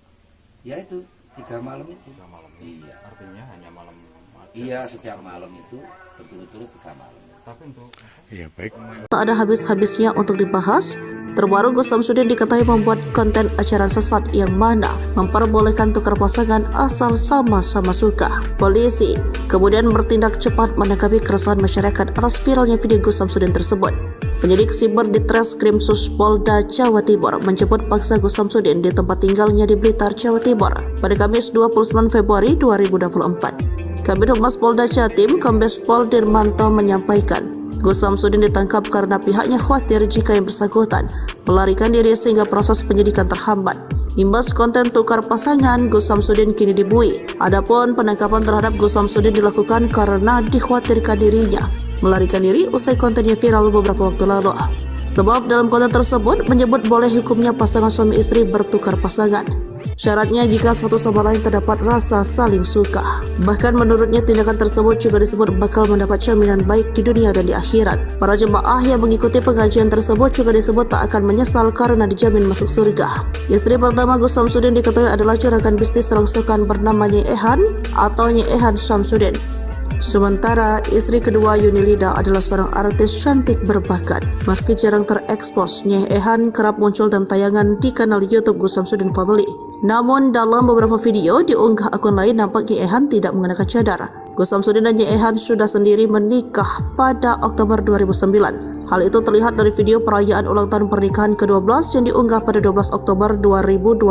Speaker 6: Ya itu 3 malam itu.
Speaker 9: 3 malam.
Speaker 6: Iya.
Speaker 9: Artinya hanya malam aja.
Speaker 6: Iya, setiap malam itu berturut-turut 3 malam.
Speaker 9: Tapi untuk
Speaker 5: Iya baik.
Speaker 1: Tak ada habis-habisnya untuk dibahas. Terbaru Gus Samsudin diketahui membuat konten acara sesat yang mana memperbolehkan tukar pasangan asal sama-sama suka. Polisi kemudian bertindak cepat menanggapi keresahan masyarakat atas viralnya video Gus Samsudin tersebut. Penyidik siber di Treskrimsus Polda Jawa Timur menjemput paksa Gus Samsudin di tempat tinggalnya di Blitar, Jawa Timur pada Kamis 29 Februari 2024. Kabid Humas Polda Jatim, Kombes Pol Dirmanto menyampaikan, Gus Samsudin ditangkap karena pihaknya khawatir jika yang bersangkutan melarikan diri sehingga proses penyidikan terhambat. Imbas konten tukar pasangan, Gus Samsudin kini dibui. Adapun penangkapan terhadap Gus Samsudin dilakukan karena dikhawatirkan dirinya melarikan diri usai kontennya viral beberapa waktu lalu. Sebab dalam konten tersebut menyebut boleh hukumnya pasangan suami istri bertukar pasangan. Syaratnya jika satu sama lain terdapat rasa saling suka. Bahkan menurutnya tindakan tersebut juga disebut bakal mendapat jaminan baik di dunia dan di akhirat. Para jemaah yang mengikuti pengajian tersebut juga disebut tak akan menyesal karena dijamin masuk surga. Istri pertama Gus Samsudin diketahui adalah juragan bisnis rongsokan bernama Nyai Ehan atau Nyai Ehan Samsudin. Sementara istri kedua Yunilida adalah seorang artis cantik berbakat. Meski jarang terekspos, Nyai Ehan kerap muncul dalam tayangan di kanal YouTube Gus Samsudin Family. Namun dalam beberapa video diunggah akun lain nampak Ye Ehan tidak mengenakan cadar. Gus Samsudin dan Ye Ehan sudah sendiri menikah pada Oktober 2009. Hal itu terlihat dari video perayaan ulang tahun pernikahan ke-12 yang diunggah pada 12 Oktober 2021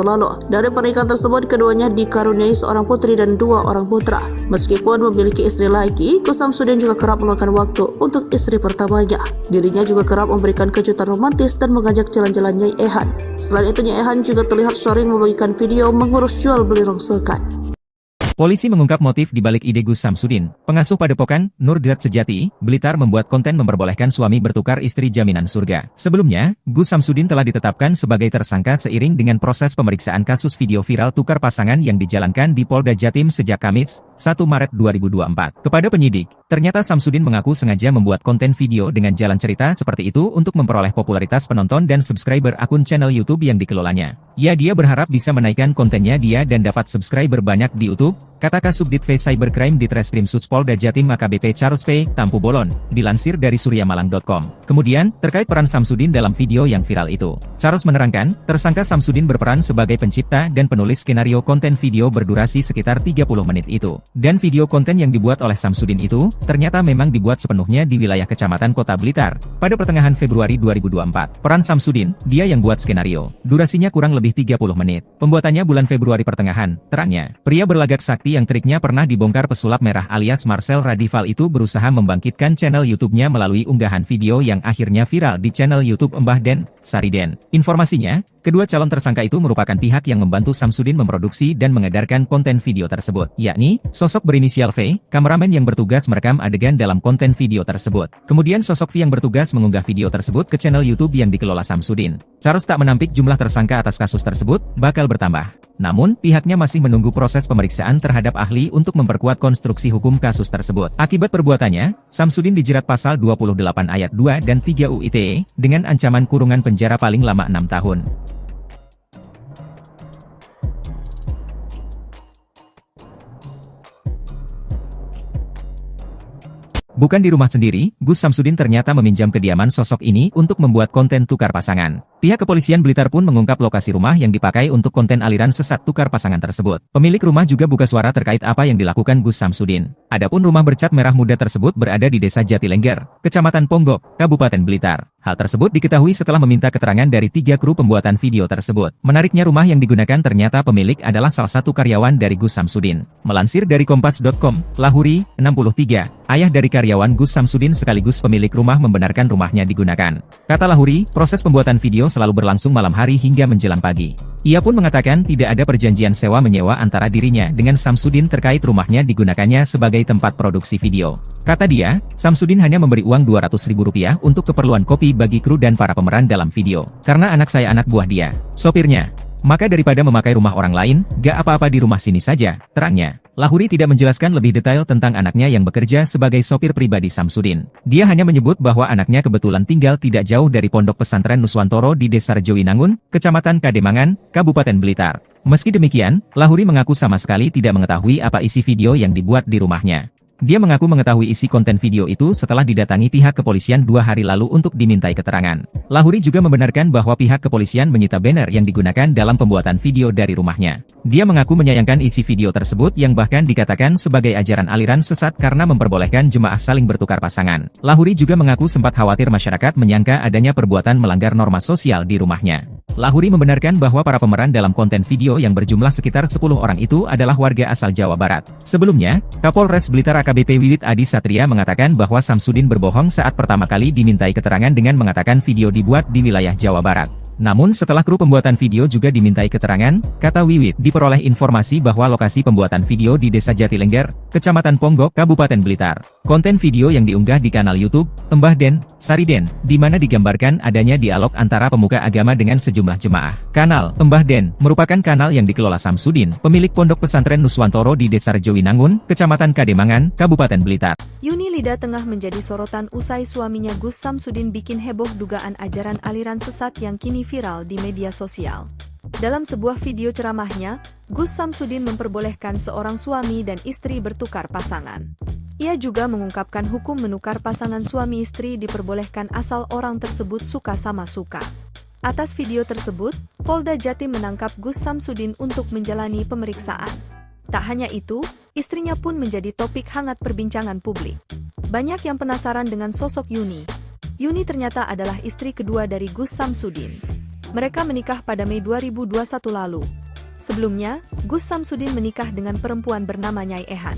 Speaker 1: lalu. Dari pernikahan tersebut, keduanya dikaruniai seorang putri dan 2 orang putra. Meskipun memiliki istri lagi, Gus Samsudin juga kerap meluangkan waktu untuk istri pertamanya. Dirinya juga kerap memberikan kejutan romantis dan mengajak jalan-jalan Ye Ehan. Selain itu, Ye Ehan juga terlihat sering membagikan video mengurus jual beli rongsokan.
Speaker 2: Polisi mengungkap motif di balik ide Gus Samsudin. Pengasuh Padepokan, Nurgat Sejati, Blitar membuat konten memperbolehkan suami bertukar istri jaminan surga. Sebelumnya, Gus Samsudin telah ditetapkan sebagai tersangka seiring dengan proses pemeriksaan kasus video viral tukar pasangan yang dijalankan di Polda Jatim sejak Kamis, 1 Maret 2024. Kepada penyidik, ternyata Samsudin mengaku sengaja membuat konten video dengan jalan cerita seperti itu untuk memperoleh popularitas penonton dan subscriber akun channel YouTube yang dikelolanya. Dia berharap bisa menaikkan kontennya dan dapat subscriber banyak di YouTube, kata Kasubdit V Cybercrime di Treskrim Sus Polda Jatim AKBP Charles P. Tampu Bolon, dilansir dari suryamalang.com. Kemudian, terkait peran Samsudin dalam video yang viral itu, Charles menerangkan, tersangka Samsudin berperan sebagai pencipta dan penulis skenario konten video berdurasi sekitar 30 menit itu. Dan video konten yang dibuat oleh Samsudin itu, ternyata memang dibuat sepenuhnya di wilayah Kecamatan Kota Blitar, pada pertengahan Februari 2024. Peran Samsudin, dia yang buat skenario. Durasinya kurang lebih 30 menit. Pembuatannya bulan Februari pertengahan, terangnya. Pria berlagak sakti yang triknya pernah dibongkar pesulap merah alias Marcel Radival itu berusaha membangkitkan channel YouTube-nya melalui unggahan video yang akhirnya viral di channel YouTube Mbah Den, Sariden. Informasinya, kedua calon tersangka itu merupakan pihak yang membantu Samsudin memproduksi dan mengedarkan konten video tersebut, yakni sosok berinisial V, kameramen yang bertugas merekam adegan dalam konten video tersebut. Kemudian sosok V yang bertugas mengunggah video tersebut ke channel YouTube yang dikelola Samsudin. Charles tak menampik jumlah tersangka atas kasus tersebut bakal bertambah. Namun, pihaknya masih menunggu proses pemeriksaan terhadap ahli untuk memperkuat konstruksi hukum kasus tersebut. Akibat perbuatannya, Samsudin dijerat pasal 28 ayat 2 dan 3 UU ITE dengan ancaman kurungan penjara paling lama 6 tahun. Bukan di rumah sendiri, Gus Samsudin ternyata meminjam kediaman sosok ini untuk membuat konten tukar pasangan. Pihak kepolisian Blitar pun mengungkap lokasi rumah yang dipakai untuk konten aliran sesat tukar pasangan tersebut. Pemilik rumah juga buka suara terkait apa yang dilakukan Gus Samsudin. Adapun rumah bercat merah muda tersebut berada di Desa Jatilengger, Kecamatan Ponggok, Kabupaten Blitar. Hal tersebut diketahui setelah meminta keterangan dari 3 kru pembuatan video tersebut. Menariknya rumah yang digunakan ternyata pemilik adalah salah satu karyawan dari Gus Samsudin. Melansir dari Kompas.com, Lahuri, 63, ayah dari karyawan Gus Samsudin sekaligus pemilik rumah membenarkan rumahnya digunakan. Kata Lahuri, proses pembuatan video selalu berlangsung malam hari hingga menjelang pagi. Ia pun mengatakan tidak ada perjanjian sewa-menyewa antara dirinya dengan Samsudin terkait rumahnya digunakannya sebagai tempat produksi video. Kata dia, Samsudin hanya memberi uang Rp200.000 untuk keperluan kopi bagi kru dan para pemeran dalam video. Karena anak saya anak buah dia, sopirnya. Maka daripada memakai rumah orang lain, gak apa-apa di rumah sini saja, terangnya. Lahuri tidak menjelaskan lebih detail tentang anaknya yang bekerja sebagai sopir pribadi Samsudin. Dia hanya menyebut bahwa anaknya kebetulan tinggal tidak jauh dari Pondok Pesantren Nuswantoro di Desa Rejowinangun, Kecamatan Kademangan, Kabupaten Blitar. Meski demikian, Lahuri mengaku sama sekali tidak mengetahui apa isi video yang dibuat di rumahnya. Dia mengaku mengetahui isi konten video itu setelah didatangi pihak kepolisian 2 hari lalu untuk dimintai keterangan. Lahuri juga membenarkan bahwa pihak kepolisian menyita banner yang digunakan dalam pembuatan video dari rumahnya. Dia mengaku menyayangkan isi video tersebut yang bahkan dikatakan sebagai ajaran aliran sesat karena memperbolehkan jemaah saling bertukar pasangan. Lahuri juga mengaku sempat khawatir masyarakat menyangka adanya perbuatan melanggar norma sosial di rumahnya. Lahuri membenarkan bahwa para pemeran dalam konten video yang berjumlah sekitar 10 orang itu adalah warga asal Jawa Barat. Sebelumnya, Kapolres Blitar AKBP Wiwit Adi Satria mengatakan bahwa Samsudin berbohong saat pertama kali dimintai keterangan dengan mengatakan video dibuat di wilayah Jawa Barat. Namun setelah kru pembuatan video juga dimintai keterangan, kata Wiwit, diperoleh informasi bahwa lokasi pembuatan video di Desa Jatilengger, Kecamatan Ponggok, Kabupaten Blitar. Konten video yang diunggah di kanal YouTube, Mbah Den, Sariden, di mana digambarkan adanya dialog antara pemuka agama dengan sejumlah jemaah. Kanal Mbah Den merupakan kanal yang dikelola Samsudin, pemilik Pondok Pesantren Nuswantoro di Desa Rejowinangun, Kecamatan Kademangan, Kabupaten Blitar.
Speaker 3: Yuni Lida tengah menjadi sorotan usai suaminya Gus Samsudin bikin heboh dugaan ajaran aliran sesat yang kini viral di media sosial. Dalam sebuah video ceramahnya, Gus Samsudin memperbolehkan seorang suami dan istri bertukar pasangan. Ia juga mengungkapkan hukum menukar pasangan suami istri diperbolehkan asal orang tersebut suka sama suka. Atas video tersebut, Polda Jatim menangkap Gus Samsudin untuk menjalani pemeriksaan. Tak hanya itu, istrinya pun menjadi topik hangat perbincangan publik. Banyak yang penasaran dengan sosok Yuni. Yuni ternyata adalah istri kedua dari Gus Samsudin. Mereka menikah pada Mei 2021 lalu. Sebelumnya, Gus Samsudin menikah dengan perempuan bernama Nyai Ehan.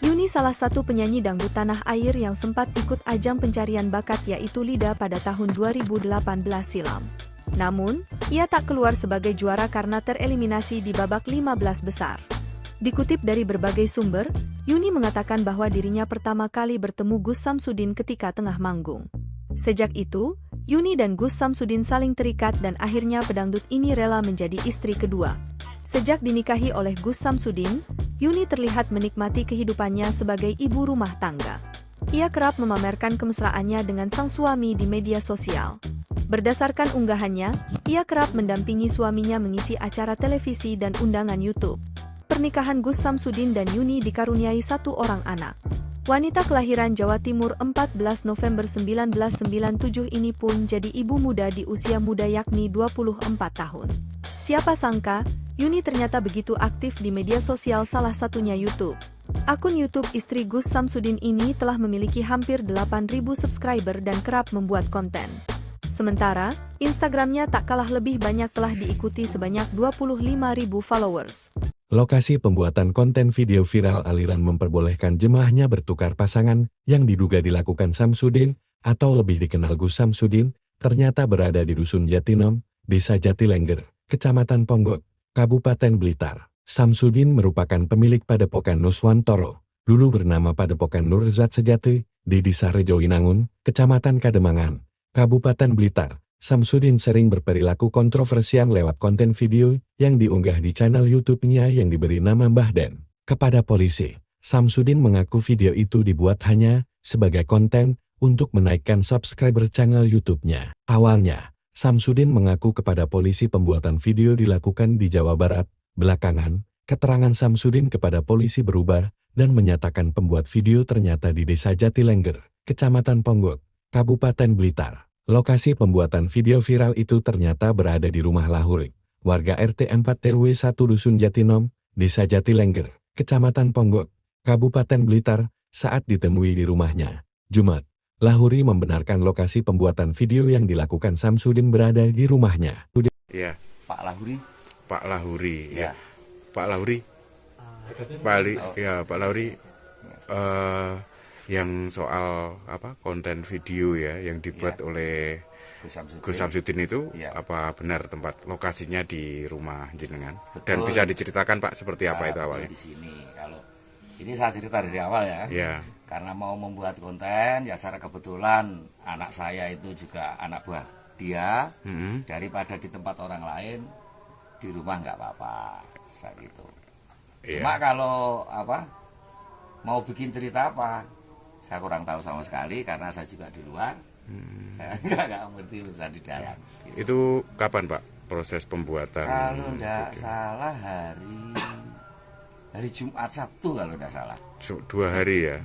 Speaker 3: Yuni salah satu penyanyi dangdut tanah air yang sempat ikut ajang pencarian bakat yaitu Lida pada tahun 2018 silam. Namun, ia tak keluar sebagai juara karena tereliminasi di babak 15 besar. Dikutip dari berbagai sumber, Yuni mengatakan bahwa dirinya pertama kali bertemu Gus Samsudin ketika tengah manggung. Sejak itu, Yuni dan Gus Samsudin saling terikat dan akhirnya pedangdut ini rela menjadi istri kedua. Sejak dinikahi oleh Gus Samsudin, Yuni terlihat menikmati kehidupannya sebagai ibu rumah tangga. Ia kerap memamerkan kemesraannya dengan sang suami di media sosial. Berdasarkan unggahannya, ia kerap mendampingi suaminya mengisi acara televisi dan undangan YouTube. Pernikahan Gus Samsudin dan Yuni dikaruniai satu orang anak. Wanita kelahiran Jawa Timur 14 November 1997 ini pun jadi ibu muda di usia muda yakni 24 tahun. Siapa sangka, Yuni ternyata begitu aktif di media sosial salah satunya YouTube. Akun YouTube istri Gus Samsudin ini telah memiliki hampir 8.000 subscriber dan kerap membuat konten. Sementara, Instagramnya tak kalah lebih banyak telah diikuti sebanyak 25.000 followers.
Speaker 4: Lokasi pembuatan konten video viral aliran memperbolehkan jemaahnya bertukar pasangan yang diduga dilakukan Samsudin atau lebih dikenal Gus Samsudin, ternyata berada di Dusun Jatinom, Desa Jatilengger, Kecamatan Ponggok, Kabupaten Blitar. Samsudin merupakan pemilik Padepokan Nuswantoro, dulu bernama Padepokan Nurzat Sejati, di Desa Rejowinangun, Kecamatan Kademangan, Kabupaten Blitar. Samsudin sering berperilaku kontroversial lewat konten video yang diunggah di channel YouTube-nya yang diberi nama Mbah Den. Kepada polisi, Samsudin mengaku video itu dibuat hanya sebagai konten untuk menaikkan subscriber channel YouTube-nya. Awalnya, Samsudin mengaku kepada polisi pembuatan video dilakukan di Jawa Barat. Belakangan, keterangan Samsudin kepada polisi berubah dan menyatakan pembuat video ternyata di Desa Jatilengger, Kecamatan Ponggok, Kabupaten Blitar. Lokasi pembuatan video viral itu ternyata berada di rumah Lahurik, warga RT 4 RW 1 Dusun Jatinom, Desa Jatilengger, Kecamatan Ponggok, Kabupaten Blitar, saat ditemui di rumahnya. Jumat, Lahuri membenarkan lokasi pembuatan video yang dilakukan Samsudin berada di rumahnya.
Speaker 5: Ya,
Speaker 6: Pak Lahuri.
Speaker 5: Pak Lahuri,
Speaker 6: Ya.
Speaker 5: Pak Lahuri, Pak Lahuri, yang soal konten video ya yang dibuat oleh Gus Samsudin itu apa benar tempat lokasinya di rumah jenengan?
Speaker 6: Betul.
Speaker 5: Dan bisa diceritakan Pak seperti apa itu awalnya?
Speaker 6: Di sini kalau ini saya cerita dari awal ya.
Speaker 5: Ya.
Speaker 6: Karena mau membuat konten ya secara kebetulan anak saya itu juga anak buah dia. Daripada di tempat orang lain di rumah nggak apa-apa saya gitu. Cuma kalau mau bikin cerita apa saya kurang tahu sama sekali karena saya juga di luar. Saya nggak ngerti urusan di dalam. Gitu.
Speaker 5: Itu kapan Pak proses pembuatan?
Speaker 6: Kalau nggak salah hari Jumat Sabtu kalau nggak salah.
Speaker 5: 2 hari ya?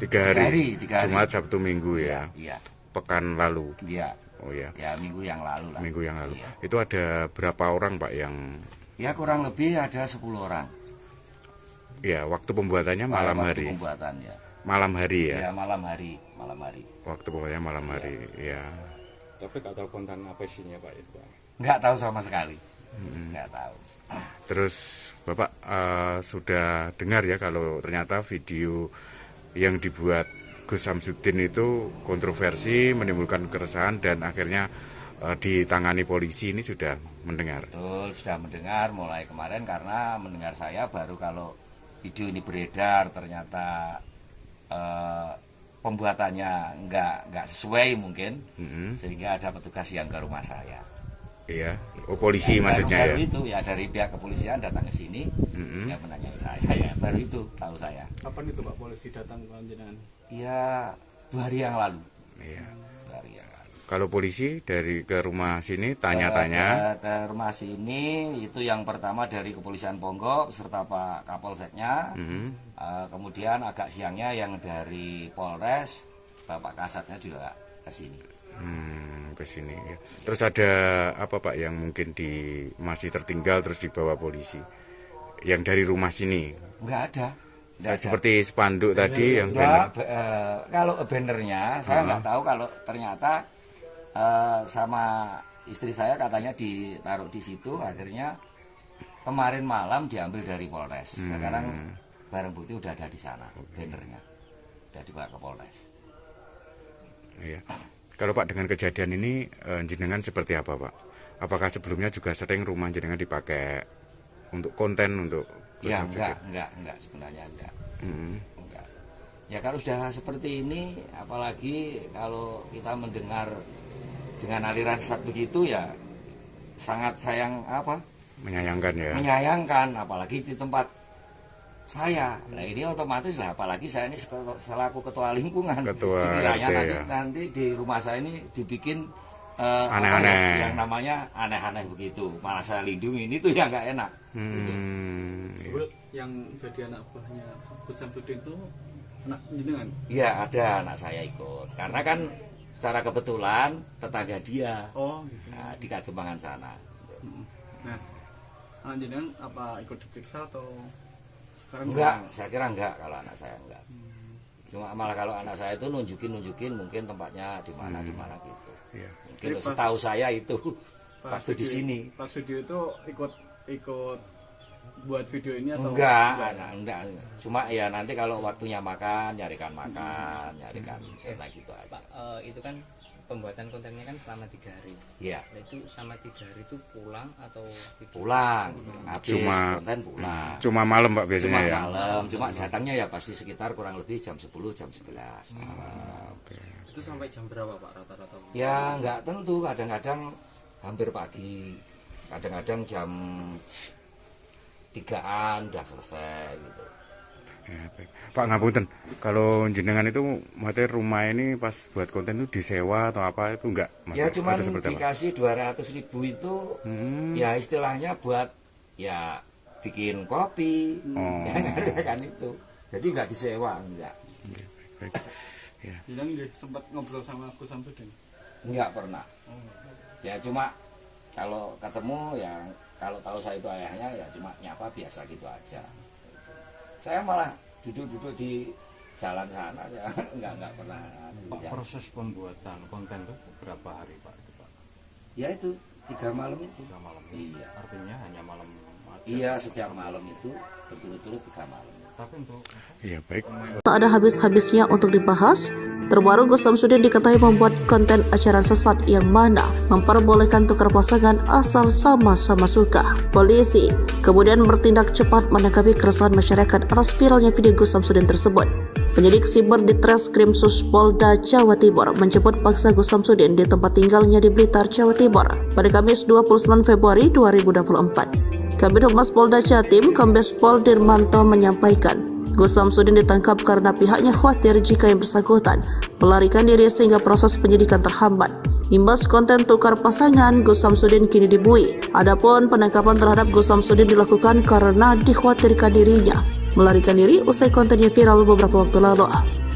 Speaker 5: 3 hari. Jumat Sabtu Minggu ya?
Speaker 6: Iya.
Speaker 5: Pekan lalu?
Speaker 6: Iya.
Speaker 5: Oh ya.
Speaker 6: Ya minggu yang lalu lah.
Speaker 5: Minggu yang lalu.
Speaker 6: Iya.
Speaker 5: Itu ada berapa orang Pak yang?
Speaker 6: Ya kurang lebih ada 10 orang.
Speaker 5: Ya waktu pembuatannya malam hari.
Speaker 6: Waktu pembuatannya.
Speaker 5: Malam hari ya?
Speaker 6: Ya malam hari.
Speaker 5: Waktu pembuatannya malam hari. Ya.
Speaker 9: Tapi nggak tahu konten apa isinya Pak itu Pak?
Speaker 6: Nggak tahu sama sekali. Nggak tahu.
Speaker 5: Terus Bapak sudah dengar ya kalau ternyata video yang dibuat Gus Samsudin itu kontroversi, menimbulkan keresahan dan akhirnya ditangani polisi, ini sudah mendengar?
Speaker 6: Betul, sudah mendengar mulai kemarin karena mendengar saya baru kalau video ini beredar ternyata pembuatannya nggak sesuai mungkin, sehingga ada petugas yang ke rumah saya.
Speaker 5: Iya, polisi maksudnya
Speaker 6: baru itu ya dari pihak kepolisian datang ke sini, ya menanyai saya ya baru itu tahu saya.
Speaker 7: Kapan itu Pak polisi datang ke jenengan?
Speaker 6: Ya 2 hari yang lalu.
Speaker 5: Iya.
Speaker 6: 2 hari yang lalu.
Speaker 5: Kalau polisi dari ke rumah sini tanya-tanya?
Speaker 6: Ke rumah sini itu yang pertama dari Kepolisian Ponggok serta Pak Kapolseknya. Kemudian agak siangnya yang dari Polres, Bapak Kasatnya juga ke sini.
Speaker 5: Ke sini ya. Terus ada apa Pak yang mungkin masih tertinggal terus dibawa polisi? Yang dari rumah sini?
Speaker 6: Nggak ada.
Speaker 5: Seperti spanduk tadi yang
Speaker 6: banner. Kalau bannernya saya nggak tahu, kalau ternyata sama istri saya katanya ditaruh di situ, akhirnya kemarin malam diambil dari Polres. Sekarang barang bukti udah ada di sana, bannernya udah dibawa ke Polres.
Speaker 5: Iya. Kalau Pak dengan kejadian ini jenengan seperti apa Pak? Apakah sebelumnya juga sering rumah jenengan dipakai untuk konten untuk?
Speaker 6: Ya enggak sebenarnya enggak. Enggak. Ya kalau sudah seperti ini, apalagi kalau kita mendengar dengan aliran sesat begitu, ya sangat
Speaker 5: menyayangkan ya.
Speaker 6: Menyayangkan, apalagi di tempat saya. Nah ini otomatis lah, apalagi saya ini selaku ketua lingkungan. Dikiranya nanti di rumah saya ini dibikin
Speaker 5: aneh-aneh,
Speaker 6: yang namanya aneh-aneh begitu, malah saya lindungi, ini tuh yang nggak enak.
Speaker 7: Gitu. Yang jadi anak buahnya Gus Samsudin itu anak jenengan?
Speaker 6: Iya, ada anak saya ikut, karena kan secara kebetulan tetangga dia.
Speaker 7: Gitu.
Speaker 6: Nah, di Kademangan sana.
Speaker 7: Nah, anak jenengan apa ikut diperiksa atau sekarang?
Speaker 6: Enggak, saya kira enggak kalau anak saya enggak. Cuma malah kalau anak saya itu nunjukin mungkin tempatnya di mana gitu.
Speaker 5: Iya.
Speaker 6: Mungkin setahu saya itu waktu di sini.
Speaker 7: Pas video itu ikut buat video ini atau
Speaker 6: enggak. Cuma ya nanti kalau waktunya makan, nyarikan sana gitu aja.
Speaker 8: Pak, itu kan pembuatan kontennya kan selama 3 hari.
Speaker 6: Iya.
Speaker 8: Nah, itu selama 3 hari itu pulang atau
Speaker 6: pulang? Habis konten pulang.
Speaker 5: Cuma malam Pak biasanya ya.
Speaker 6: Malam. Cuma datangnya ya pasti sekitar kurang lebih jam 10, jam 11 malam.
Speaker 8: Itu sampai jam berapa Pak rata-rata?
Speaker 6: Ya nggak tentu, kadang-kadang hampir pagi, kadang-kadang jam 3-an udah selesai gitu.
Speaker 5: Ya, baik. Pak ngapunten, kalau jenengan itu materi rumah ini pas buat konten itu disewa atau apa itu enggak?
Speaker 6: Ya cuma dikasih 200.000 itu ya istilahnya buat ya bikin kopi, kan itu. Jadi nggak disewa, enggak.
Speaker 5: Baik. Ya.
Speaker 7: Jadi sempat ngobrol sama Gus Samsudin?
Speaker 6: Enggak pernah. Ya cuma kalau ketemu ya kalau tahu saya itu ayahnya ya cuma nyapa biasa gitu aja. Saya malah duduk-duduk di jalan sana, saya enggak pernah.
Speaker 9: Pak, proses pembuatan konten itu berapa hari Pak? Itu, Pak?
Speaker 6: Ya itu 3 malam itu.
Speaker 9: 3 malam.
Speaker 6: Iya.
Speaker 9: Artinya hanya malam aja.
Speaker 6: Iya, setiap malam itu berturut-turut 3 malam.
Speaker 9: Tapi untuk
Speaker 5: Iya baik.
Speaker 1: Tak ada habis-habisnya untuk dibahas. Terbaru Gus Samsudin diketahui membuat konten ajaran sesat yang mana memperbolehkan tukar pasangan asal sama-sama suka. Polisi kemudian bertindak cepat menanggapi keresahan masyarakat atas viralnya video Gus Samsudin tersebut. Penyidik siber di Treskrim Polda Jawa Timur menjemput paksa Gus Samsudin di tempat tinggalnya di Blitar, Jawa Timur pada Kamis 29 Februari 2024. Kabid Humas Polda Jatim, Kombes Pol Dirmanto menyampaikan, Gus Samsudin ditangkap karena pihaknya khawatir jika yang bersangkutan melarikan diri sehingga proses penyidikan terhambat. Imbas konten tukar pasangan, Gus Samsudin kini dibui. Adapun penangkapan terhadap Gus Samsudin dilakukan karena dikhawatirkan dirinya melarikan diri usai kontennya viral beberapa waktu lalu.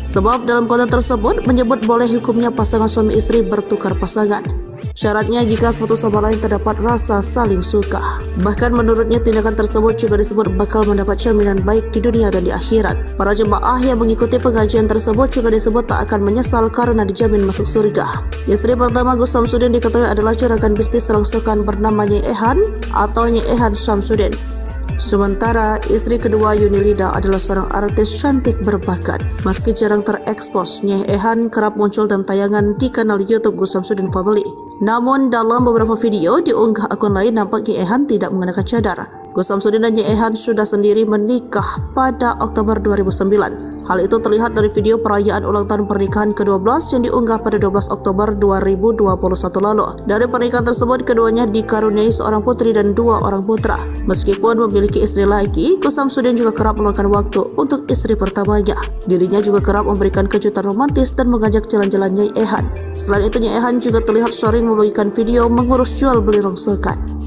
Speaker 1: Sebab dalam konten tersebut menyebut boleh hukumnya pasangan suami istri bertukar pasangan. Syaratnya jika satu sama lain terdapat rasa saling suka. Bahkan menurutnya tindakan tersebut juga disebut bakal mendapat jaminan baik di dunia dan di akhirat. Para jemaah yang mengikuti pengajian tersebut juga disebut tak akan menyesal karena dijamin masuk surga. Istri pertama Gus Samsudin diketahui adalah juragan bisnis rongsokan bernama Nyai Ehan atau Nyai Ehan Samsudin. Sementara istri kedua Yunilida adalah seorang artis cantik berbakat. Meski jarang terekspos, Nyai Ehan kerap muncul dalam tayangan di kanal YouTube Gus Samsudin Family. Namun dalam beberapa video diunggah akun lain nampak Nyai Ehan tidak mengenakan cadar. Gus Samsudin dan Nyai Ehan sudah sendiri menikah pada Oktober 2009. Hal itu terlihat dari video perayaan ulang tahun pernikahan ke-12 yang diunggah pada 12 Oktober 2021 lalu. Dari pernikahan tersebut, keduanya dikaruniai seorang putri dan 2 orang putra. Meskipun memiliki istri lagi, Gus Samsudin juga kerap meluangkan waktu untuk istri pertamanya. Dirinya juga kerap memberikan kejutan romantis dan mengajak jalan-jalan Nyai Ehan. Selain itu, Nyai Ehan juga terlihat sering membagikan video mengurus jual beli rongsokan.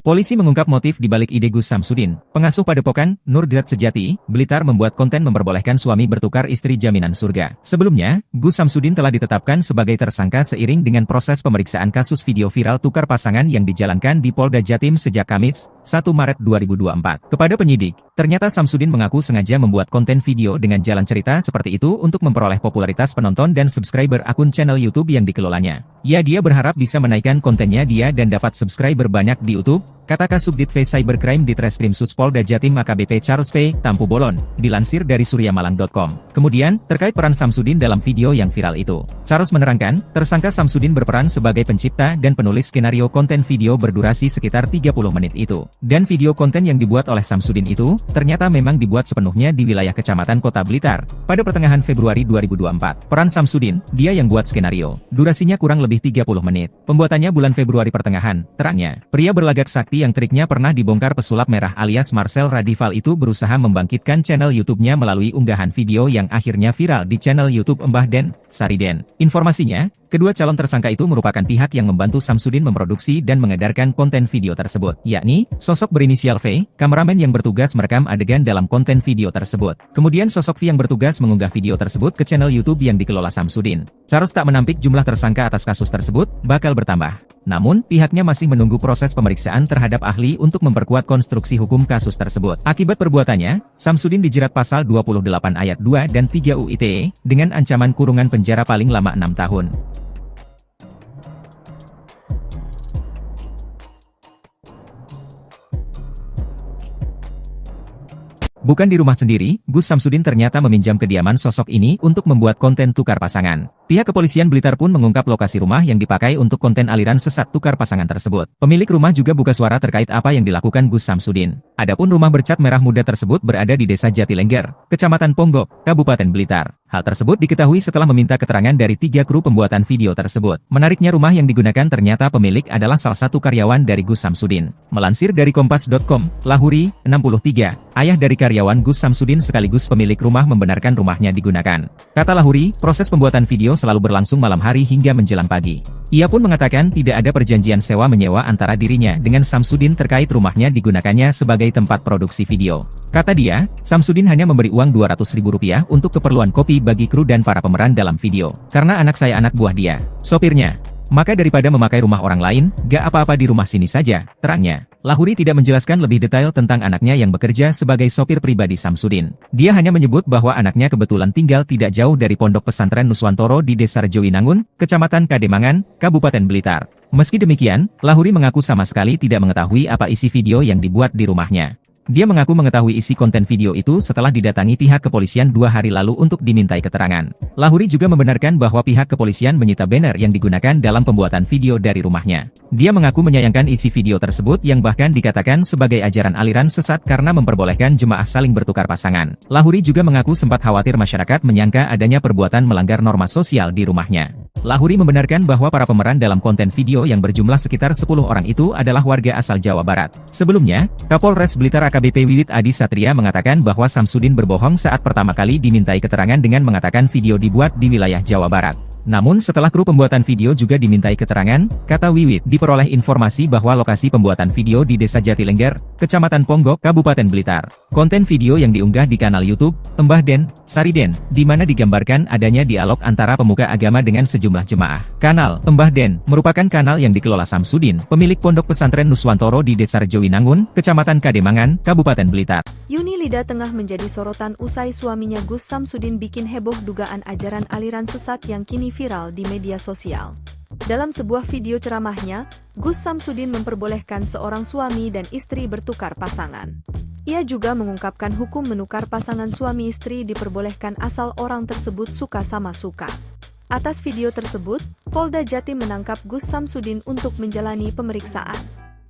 Speaker 2: Polisi mengungkap motif di balik ide Gus Samsudin, pengasuh padepokan Nurgat Sejati, Blitar membuat konten memperbolehkan suami bertukar istri jaminan surga. Sebelumnya, Gus Samsudin telah ditetapkan sebagai tersangka seiring dengan proses pemeriksaan kasus video viral tukar pasangan yang dijalankan di Polda Jatim sejak Kamis, 1 Maret 2024. Kepada penyidik, ternyata Samsudin mengaku sengaja membuat konten video dengan jalan cerita seperti itu untuk memperoleh popularitas penonton dan subscriber akun channel YouTube yang dikelolanya. Dia berharap bisa menaikkan kontennya dan dapat subscriber banyak di YouTube, kata Kasubdit V Cybercrime di Treskrim Sus Polda Jatim AKBP Charles P. Tampu Bolon, dilansir dari suryamalang.com. Kemudian, terkait peran Samsudin dalam video yang viral itu, Charles menerangkan, tersangka Samsudin berperan sebagai pencipta dan penulis skenario konten video berdurasi sekitar 30 menit itu. Dan video konten yang dibuat oleh Samsudin itu, ternyata memang dibuat sepenuhnya di wilayah Kecamatan Kota Blitar, pada pertengahan Februari 2024. Peran Samsudin, dia yang buat skenario, durasinya kurang lebih 30 menit. Pembuatannya bulan Februari pertengahan, terangnya. Pria berlagak sakti yang triknya pernah dibongkar pesulap merah alias Marcel Radival itu berusaha membangkitkan channel YouTube-nya melalui unggahan video yang akhirnya viral di channel YouTube Mbah Den, Sariden. Informasinya, kedua calon tersangka itu merupakan pihak yang membantu Samsudin memproduksi dan mengedarkan konten video tersebut, yakni sosok berinisial V, kameramen yang bertugas merekam adegan dalam konten video tersebut. Kemudian sosok V yang bertugas mengunggah video tersebut ke channel YouTube yang dikelola Samsudin. Charles tak menampik jumlah tersangka atas kasus tersebut bakal bertambah. Namun, pihaknya masih menunggu proses pemeriksaan terhadap ahli untuk memperkuat konstruksi hukum kasus tersebut. Akibat perbuatannya, Samsudin dijerat pasal 28 ayat 2 dan 3 UU ITE dengan ancaman kurungan penjara paling lama 6 tahun. Bukan di rumah sendiri, Gus Samsudin ternyata meminjam kediaman sosok ini untuk membuat konten tukar pasangan. Pihak kepolisian Blitar pun mengungkap lokasi rumah yang dipakai untuk konten aliran sesat tukar pasangan tersebut. Pemilik rumah juga buka suara terkait apa yang dilakukan Gus Samsudin. Adapun rumah bercat merah muda tersebut berada di Desa Jatilengger, Kecamatan Ponggok, Kabupaten Blitar. Hal tersebut diketahui setelah meminta keterangan dari 3 kru pembuatan video tersebut. Menariknya rumah yang digunakan ternyata pemilik adalah salah satu karyawan dari Gus Samsudin. Melansir dari Kompas.com, Lahuri, 63, ayah dari karyawan Gus Samsudin sekaligus pemilik rumah membenarkan rumahnya digunakan. Kata Lahuri, proses pembuatan video selalu berlangsung malam hari hingga menjelang pagi. Ia pun mengatakan tidak ada perjanjian sewa-menyewa antara dirinya dengan Samsudin terkait rumahnya digunakannya sebagai tempat produksi video. Kata dia, Samsudin hanya memberi uang Rp200.000 untuk keperluan kopi bagi kru dan para pemeran dalam video. Karena anak saya anak buah dia, sopirnya. Maka daripada memakai rumah orang lain, gak apa-apa di rumah sini saja, terangnya. Lahuri tidak menjelaskan lebih detail tentang anaknya yang bekerja sebagai sopir pribadi Samsudin. Dia hanya menyebut bahwa anaknya kebetulan tinggal tidak jauh dari Pondok Pesantren Nuswantoro di Desa Rejowinangun, Kecamatan Kademangan, Kabupaten Blitar. Meski demikian, Lahuri mengaku sama sekali tidak mengetahui apa isi video yang dibuat di rumahnya. Dia mengaku mengetahui isi konten video itu setelah didatangi pihak kepolisian 2 hari lalu untuk dimintai keterangan. Lahuri juga membenarkan bahwa pihak kepolisian menyita banner yang digunakan dalam pembuatan video dari rumahnya. Dia mengaku menyayangkan isi video tersebut yang bahkan dikatakan sebagai ajaran aliran sesat karena memperbolehkan jemaah saling bertukar pasangan. Lahuri juga mengaku sempat khawatir masyarakat menyangka adanya perbuatan melanggar norma sosial di rumahnya. Lahuri membenarkan bahwa para pemeran dalam konten video yang berjumlah sekitar 10 orang itu adalah warga asal Jawa Barat. Sebelumnya, Kapolres Blitar AKBP Wiwit Adi Satria mengatakan bahwa Samsudin berbohong saat pertama kali dimintai keterangan dengan mengatakan video dibuat di wilayah Jawa Barat. Namun setelah kru pembuatan video juga dimintai keterangan, kata Wiwit, diperoleh informasi bahwa lokasi pembuatan video di Desa Jatilengger, Kecamatan Ponggok, Kabupaten Blitar. Konten video yang diunggah di kanal YouTube Mbah Den, Sariden, di mana digambarkan adanya dialog antara pemuka agama dengan sejumlah jemaah. Kanal Mbah Den merupakan kanal yang dikelola Samsudin, pemilik Pondok Pesantren Nuswantoro di Desa Rejowinangun, Kecamatan Kademangan, Kabupaten Blitar.
Speaker 3: Yuni Lida tengah menjadi sorotan usai suaminya Gus Samsudin bikin heboh dugaan ajaran aliran sesat yang kini viral di media sosial. Dalam sebuah video ceramahnya, Gus Samsudin memperbolehkan seorang suami dan istri bertukar pasangan. Ia juga mengungkapkan hukum menukar pasangan suami istri diperbolehkan asal orang tersebut suka sama suka. Atas video tersebut, Polda Jatim menangkap Gus Samsudin untuk menjalani pemeriksaan.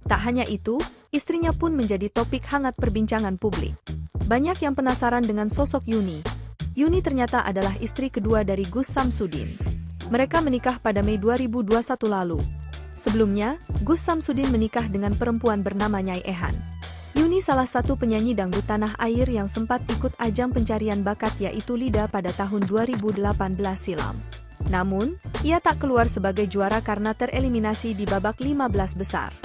Speaker 3: Tak hanya itu, istrinya pun menjadi topik hangat perbincangan publik. Banyak yang penasaran dengan sosok Yuni. Yuni ternyata adalah istri kedua dari Gus Samsudin. Mereka menikah pada Mei 2021 lalu. Sebelumnya, Gus Samsudin menikah dengan perempuan bernama Nyai Ehan. Yuni salah satu penyanyi dangdut tanah air yang sempat ikut ajang pencarian bakat yaitu Lida pada tahun 2018 silam. Namun, ia tak keluar sebagai juara karena tereliminasi di babak 15 besar.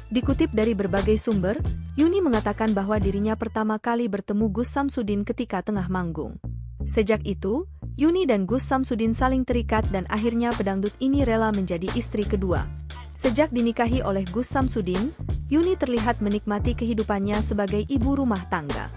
Speaker 3: Dikutip dari berbagai sumber, Yuni mengatakan bahwa dirinya pertama kali bertemu Gus Samsudin ketika tengah manggung. Sejak itu, Yuni dan Gus Samsudin saling terikat dan akhirnya pedangdut ini rela menjadi istri kedua. Sejak dinikahi oleh Gus Samsudin, Yuni terlihat menikmati kehidupannya sebagai ibu rumah tangga.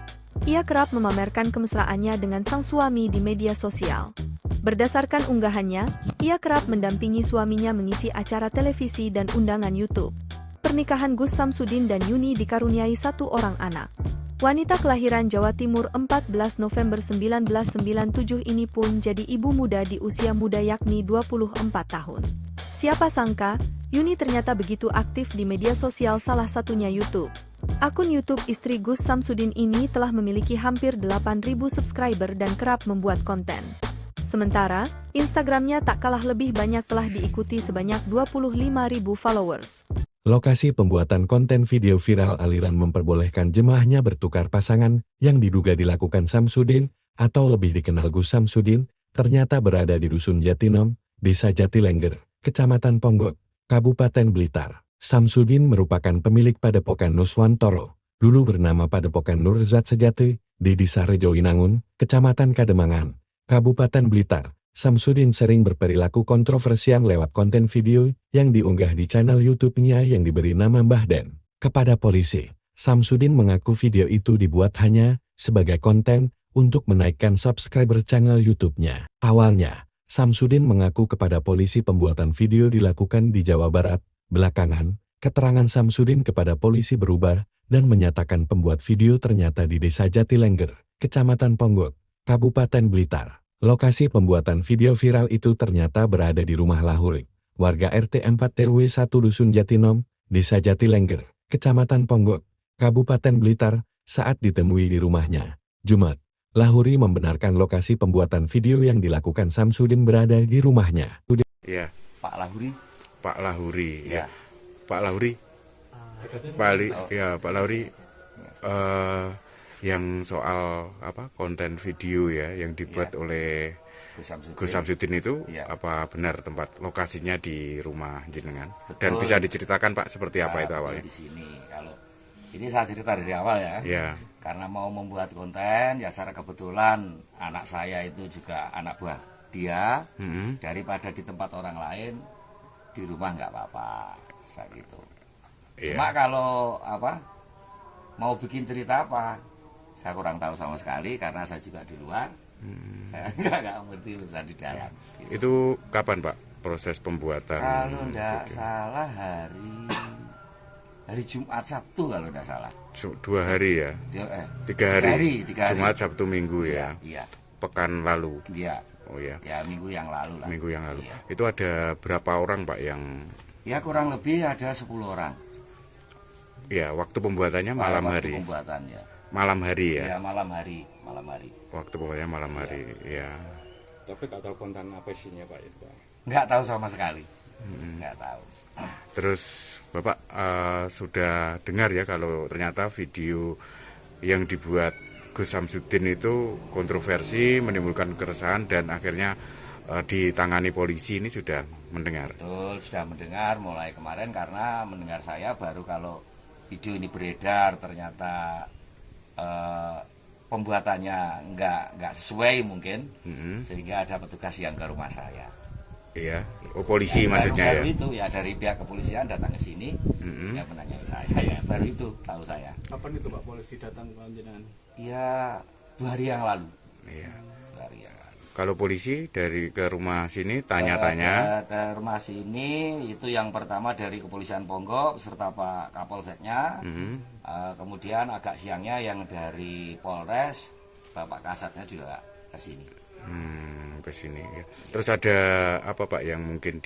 Speaker 3: Ia kerap memamerkan kemesraannya dengan sang suami di media sosial. Berdasarkan unggahannya, ia kerap mendampingi suaminya mengisi acara televisi dan undangan YouTube. Pernikahan Gus Samsudin dan Yuni dikaruniai satu orang anak. Wanita kelahiran Jawa Timur 14 November 1997 ini pun jadi ibu muda di usia muda yakni 24 tahun. Siapa sangka, Yuni ternyata begitu aktif di media sosial salah satunya YouTube. Akun YouTube istri Gus Samsudin ini telah memiliki hampir 8.000 subscriber dan kerap membuat konten. Sementara, Instagramnya tak kalah lebih banyak telah diikuti sebanyak 25.000 followers.
Speaker 4: Lokasi pembuatan konten video viral aliran memperbolehkan jemaahnya bertukar pasangan yang diduga dilakukan Samsudin atau lebih dikenal Gus Samsudin, ternyata berada di Dusun Jatinom, Desa Jatilengger, Kecamatan Ponggok, Kabupaten Blitar. Samsudin merupakan pemilik Padepokan Nuswantoro, dulu bernama Padepokan Nurzat Sejati, di Desa Rejoinangun, Kecamatan Kademangan, Kabupaten Blitar. Samsudin sering berperilaku kontroversial lewat konten video yang diunggah di channel YouTube-nya yang diberi nama Mbah Den. Kepada polisi, Samsudin mengaku video itu dibuat hanya sebagai konten untuk menaikkan subscriber channel YouTube-nya. Awalnya, Samsudin mengaku kepada polisi pembuatan video dilakukan di Jawa Barat. Belakangan, keterangan Samsudin kepada polisi berubah dan menyatakan pembuat video ternyata di Desa Jatilengger, Kecamatan Ponggok, Kabupaten Blitar. Lokasi pembuatan video viral itu ternyata berada di rumah Lahuri, warga RT 4 RW 1 Dusun Jatinom, Desa Jatilengger, Kecamatan Ponggok, Kabupaten Blitar, saat ditemui di rumahnya. Jumat, Lahuri membenarkan lokasi pembuatan video yang dilakukan Samsudin berada di rumahnya.
Speaker 5: Ya,
Speaker 6: Pak Lahuri.
Speaker 5: Pak Lahuri,
Speaker 6: Ya.
Speaker 5: Pak Lahuri, Pak Lahuri, yang soal konten video ya yang dibuat oleh Gus Samsudin itu apa benar tempat lokasinya di rumah jenengan?
Speaker 6: Betul.
Speaker 5: Dan bisa diceritakan Pak seperti apa itu awalnya?
Speaker 6: Di sini, kalau ini saya cerita dari awal ya.
Speaker 5: Ya.
Speaker 6: Karena mau membuat konten, ya secara kebetulan anak saya itu juga anak buah dia. Daripada di tempat orang lain, di rumah nggak apa-apa, saya gitu. Cuma kalau mau bikin cerita apa, saya kurang tahu sama sekali karena saya juga di luar. Saya nggak ngerti urusan di dalam. Gitu.
Speaker 5: Itu kapan Pak proses pembuatan?
Speaker 6: Kalau nggak salah hari Jumat Sabtu kalau nggak salah.
Speaker 5: 2 hari ya? 3 hari. Jumat Sabtu Minggu ya?
Speaker 6: Iya.
Speaker 5: Pekan lalu?
Speaker 6: Iya.
Speaker 5: Oh ya.
Speaker 6: Ya minggu yang lalu lah.
Speaker 5: Minggu yang lalu.
Speaker 6: Iya.
Speaker 5: Itu ada berapa orang Pak yang?
Speaker 6: Ya kurang lebih ada 10 orang.
Speaker 5: Ya, waktu pembuatannya malam
Speaker 6: waktu
Speaker 5: hari.
Speaker 6: Pembuatannya.
Speaker 5: Malam hari ya?
Speaker 6: Ya malam hari.
Speaker 5: Waktu pembuatannya malam hari, ya.
Speaker 9: Tapi nggak tahu konten apa isinya Pak itu Pak?
Speaker 6: Nggak tahu sama sekali. Nggak tahu.
Speaker 5: Terus Bapak sudah dengar ya kalau ternyata video yang dibuat Gus Samsudin itu kontroversi, menimbulkan keresahan dan akhirnya ditangani polisi, ini sudah mendengar?
Speaker 6: Betul, sudah mendengar mulai kemarin karena mendengar saya baru kalau video ini beredar ternyata pembuatannya nggak sesuai mungkin, sehingga ada petugas yang ke rumah saya.
Speaker 5: Iya, polisi maksudnya
Speaker 6: baru
Speaker 5: ya?
Speaker 6: Itu ya dari pihak kepolisian datang ke sini, yang menanyai saya ya baru itu tahu saya.
Speaker 7: Kapan itu Pak polisi datang ke jenengan?
Speaker 6: Ya 2 hari yang lalu.
Speaker 5: Iya.
Speaker 6: 2 hari yang lalu.
Speaker 5: Kalau polisi dari ke rumah sini tanya-tanya?
Speaker 6: Ke rumah sini itu yang pertama dari Kepolisian Ponggok serta Pak Kapolseknya. Kemudian agak siangnya yang dari Polres, Bapak Kasatnya juga ke sini.
Speaker 5: Ke sini ya. Terus ada apa Pak yang mungkin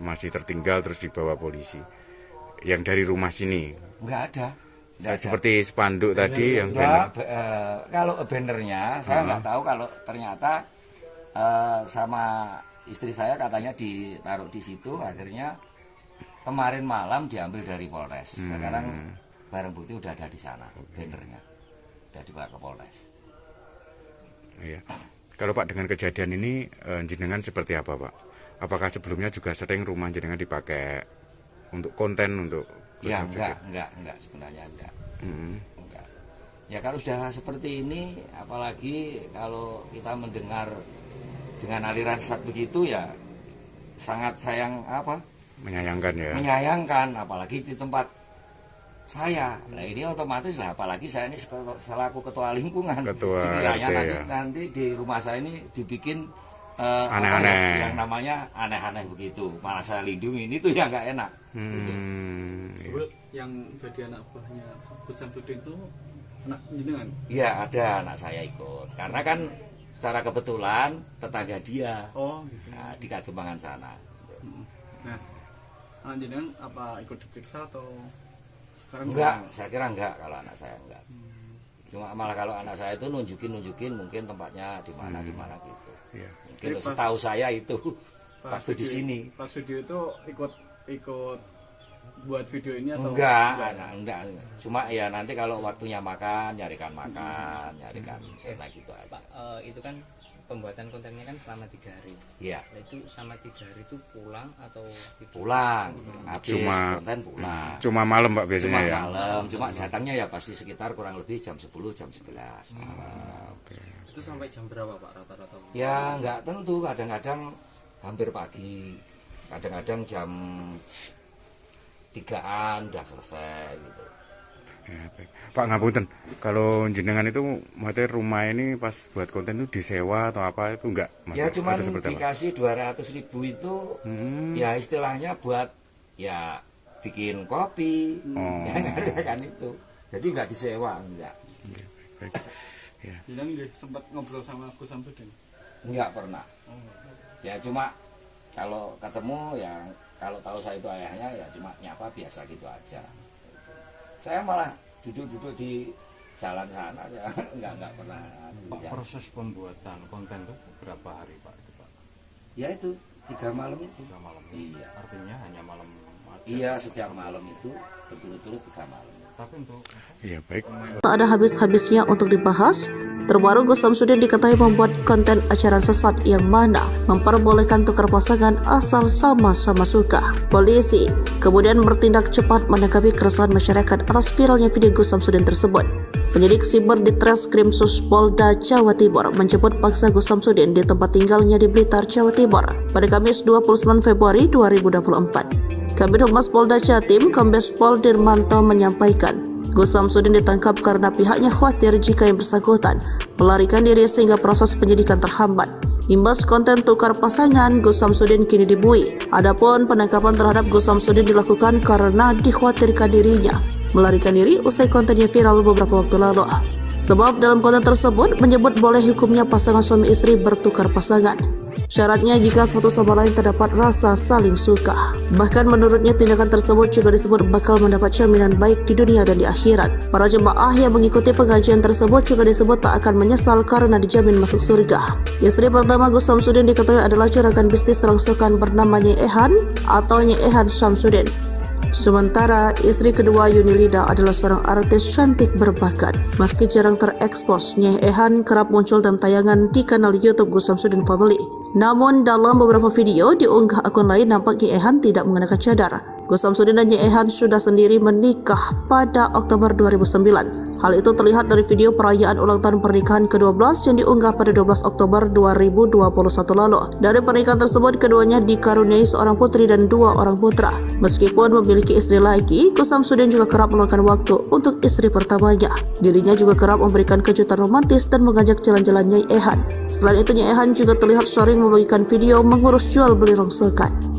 Speaker 5: masih tertinggal terus dibawa polisi? Yang dari rumah sini?
Speaker 6: Enggak ada.
Speaker 5: Seperti spanduk tadi yang
Speaker 6: banner. Kalau bannernya saya nggak tahu, kalau ternyata sama istri saya katanya ditaruh di situ, akhirnya kemarin malam diambil dari Polres. Sekarang barang bukti udah ada di sana, bannernya udah dibawa ke Polres.
Speaker 5: Iya. Kalau Pak dengan kejadian ini jenengan seperti apa Pak? Apakah sebelumnya juga sering rumah jenengan dipakai untuk konten, untuk Gus
Speaker 6: Ya
Speaker 5: Samsudin?
Speaker 6: enggak sebenarnya enggak. Enggak. Ya kalau sudah seperti ini, apalagi kalau kita mendengar dengan aliran sesat begitu ya sangat
Speaker 5: Menyayangkan ya.
Speaker 6: menyayangkan, apalagi di tempat saya. Nah ini otomatis lah, apalagi saya ini selaku ketua lingkungan.
Speaker 5: Ketua
Speaker 6: Dikiranya
Speaker 5: RT,
Speaker 6: nanti di rumah saya ini dibikin
Speaker 5: Aneh-aneh.
Speaker 6: yang namanya aneh-aneh begitu. Malah saya lindungi, ini tuh yang nggak enak. Gitu.
Speaker 5: Iya.
Speaker 7: Bu, yang jadi anak buahnya Gus Samsudin itu anak jenengan?
Speaker 6: Iya ada anak saya ikut, karena kan secara kebetulan tetangga dia
Speaker 7: Oh gitu.
Speaker 6: di Kademangan sana.
Speaker 7: Nah, anak jenengan apa ikut diperiksa atau sekarang
Speaker 6: Enggak, saya kira enggak kalau anak saya enggak. Cuma malah kalau anak saya itu nunjukin mungkin tempatnya di mana gitu.
Speaker 5: Iya.
Speaker 6: Mungkin
Speaker 7: Jadi pas-
Speaker 6: setahu saya itu
Speaker 7: pas
Speaker 6: waktu di
Speaker 7: video-
Speaker 6: sini.
Speaker 7: Pas video itu ikut buat video ini atau
Speaker 6: Enggak. Cuma ya nanti kalau waktunya makan, nyarikan cena gitu aja.
Speaker 8: Pak, itu kan pembuatan kontennya kan selama 3 hari.
Speaker 6: Iya,
Speaker 8: Nah, itu selama 3 hari itu pulang atau tidak?
Speaker 6: pulang. Habis
Speaker 5: Cuma-
Speaker 6: konten pulang.
Speaker 5: Cuma malam Pak
Speaker 6: Cuma
Speaker 5: biasanya ya.
Speaker 6: malam, cuma datangnya ya pasti sekitar kurang lebih jam 10, jam 11 malam.
Speaker 9: Itu sampai jam berapa Pak rata-rata?
Speaker 6: Ya nggak tentu, kadang-kadang hampir pagi, kadang-kadang jam 3-an udah selesai gitu.
Speaker 5: Ya, baik. Pak ngapunten, kalau jenengan itu maksudnya rumah ini pas buat konten itu disewa atau apa itu enggak? Mas?
Speaker 6: Ya cuman
Speaker 5: Atau seperti apa?
Speaker 6: dikasih 200.000 itu ya istilahnya buat ya bikin kopi, kan itu. Jadi nggak disewa, enggak.
Speaker 5: Baik. Ya.
Speaker 7: jenengan nggih sempat ngobrol sama Gus Samsudin?
Speaker 6: Enggak pernah. Ya cuma kalau ketemu ya kalau tahu saya itu ayahnya ya cuma nyapa biasa gitu aja. Saya malah duduk-duduk di jalan sana ya enggak pernah.
Speaker 9: Pak,
Speaker 6: Ya,
Speaker 9: proses pembuatan konten itu berapa hari Pak itu Pak?
Speaker 6: ya itu 3 malam itu.
Speaker 9: 3 malam.
Speaker 6: Iya.
Speaker 9: Artinya hanya malam aja.
Speaker 6: Iya setiap malam itu berturut-turut 3 malam.
Speaker 9: Tapi untuk
Speaker 5: Iya, baik.
Speaker 1: Tak ada habis-habisnya untuk dibahas. Terbaru Gus Samsudin diketahui membuat konten ajaran sesat yang mana memperbolehkan tukar pasangan asal sama-sama suka. Polisi kemudian bertindak cepat menanggapi keresahan masyarakat atas viralnya video Gus Samsudin tersebut. Penyidik siber di Treskrim Polda Jawa Timur menjemput paksa Gus Samsudin di tempat tinggalnya di Blitar, Jawa Timur pada Kamis 29 Februari 2024. Kabid Humas Polda Jatim, Kombes Pol Dirmanto menyampaikan, Gus Samsudin ditangkap karena pihaknya khawatir jika yang bersangkutan melarikan diri sehingga proses penyidikan terhambat. Imbas konten tukar pasangan, Gus Samsudin kini dibui. Adapun penangkapan terhadap Gus Samsudin dilakukan karena dikhawatirkan dirinya melarikan diri usai kontennya viral beberapa waktu lalu. Sebab dalam konten tersebut menyebut boleh hukumnya pasangan suami istri bertukar pasangan. Syaratnya jika satu sama lain terdapat rasa saling suka. Bahkan menurutnya tindakan tersebut juga disebut bakal mendapat jaminan baik di dunia dan di akhirat. Para jemaah yang mengikuti pengajian tersebut juga disebut tak akan menyesal karena dijamin masuk surga. Istri pertama Gus Samsudin diketahui adalah juragan bisnis rongsokan bernama Nyai Ehan atau Nyai Ehan Samsudin. Sementara istri kedua Yunilida adalah seorang artis cantik berbakat. Meski jarang terekspos, Nyai Ehan kerap muncul dalam tayangan di kanal YouTube Gus Samsudin Family. Namun dalam beberapa video diunggah akun lain nampak Nyai Ehan tidak mengenakan cadar. Gus Samsudin dan Nyai Ehan sudah sendiri menikah pada Oktober 2009. Hal itu terlihat dari video perayaan ulang tahun pernikahan ke-12 yang diunggah pada 12 Oktober 2021 lalu. Dari pernikahan tersebut, keduanya dikaruniai seorang putri dan 2 orang putra. Meskipun memiliki istri lagi, Gus Samsudin juga kerap meluangkan waktu untuk istri pertamanya. Dirinya juga kerap memberikan kejutan romantis dan mengajak jalan-jalan Nyai Ehan. Selain itu, Nyai Ehan juga terlihat sering membagikan video mengurus jual beli rongsokan.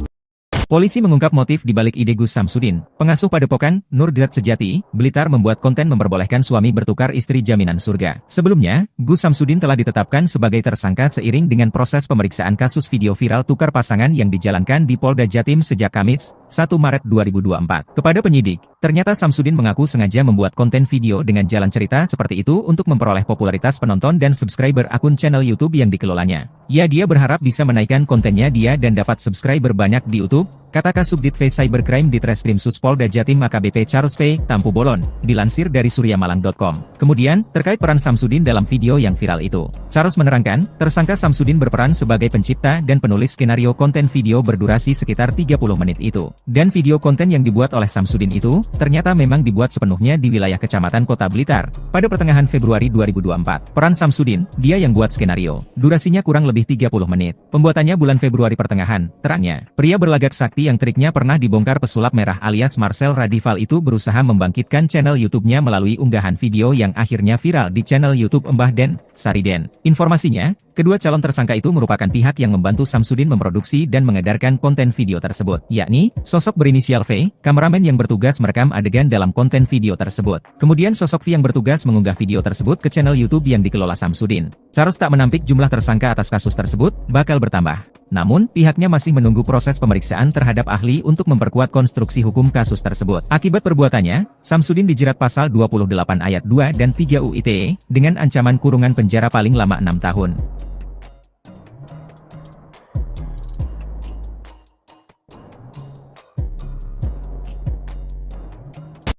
Speaker 2: Polisi mengungkap motif di balik ide Gus Samsudin. Pengasuh Padepokan, Nurgat Sejati, Blitar membuat konten memperbolehkan suami bertukar istri jaminan surga. Sebelumnya, Gus Samsudin telah ditetapkan sebagai tersangka seiring dengan proses pemeriksaan kasus video viral tukar pasangan yang dijalankan di Polda Jatim sejak Kamis, 1 Maret 2024. Kepada penyidik, ternyata Samsudin mengaku sengaja membuat konten video dengan jalan cerita seperti itu untuk memperoleh popularitas penonton dan subscriber akun channel YouTube yang dikelolanya. Dia berharap bisa menaikkan kontennya dia dan dapat subscriber banyak di YouTube, kata Kasubdit V Cybercrime di Treskrim Suspolda Jatim AKBP Charles P. Tampu Bolon, dilansir dari suryamalang.com. Kemudian, terkait peran Samsudin dalam video yang viral itu. Charles menerangkan, tersangka Samsudin berperan sebagai pencipta dan penulis skenario konten video berdurasi sekitar 30 menit itu. Dan video konten yang dibuat oleh Samsudin itu, ternyata memang dibuat sepenuhnya di wilayah Kecamatan Kota Blitar, pada pertengahan Februari 2024. Peran Samsudin, dia yang buat skenario. Durasinya kurang lebih 30 menit. Pembuatannya bulan Februari pertengahan, terangnya. Pria berlagak sakti yang triknya pernah dibongkar pesulap merah alias Marcel Radival itu berusaha membangkitkan channel YouTube-nya melalui unggahan video yang akhirnya viral di channel YouTube Mbah Den, Sariden. Informasinya, kedua calon tersangka itu merupakan pihak yang membantu Samsudin memproduksi dan mengedarkan konten video tersebut, yakni sosok berinisial V, kameramen yang bertugas merekam adegan dalam konten video tersebut. Kemudian sosok V yang bertugas mengunggah video tersebut ke channel YouTube yang dikelola Samsudin. Charles tak menampik jumlah tersangka atas kasus tersebut bakal bertambah. Namun, pihaknya masih menunggu proses pemeriksaan terhadap ahli untuk memperkuat konstruksi hukum kasus tersebut. Akibat perbuatannya, Samsudin dijerat pasal 28 ayat 2 dan 3 UU ITE dengan ancaman kurungan penjara paling lama 6 tahun.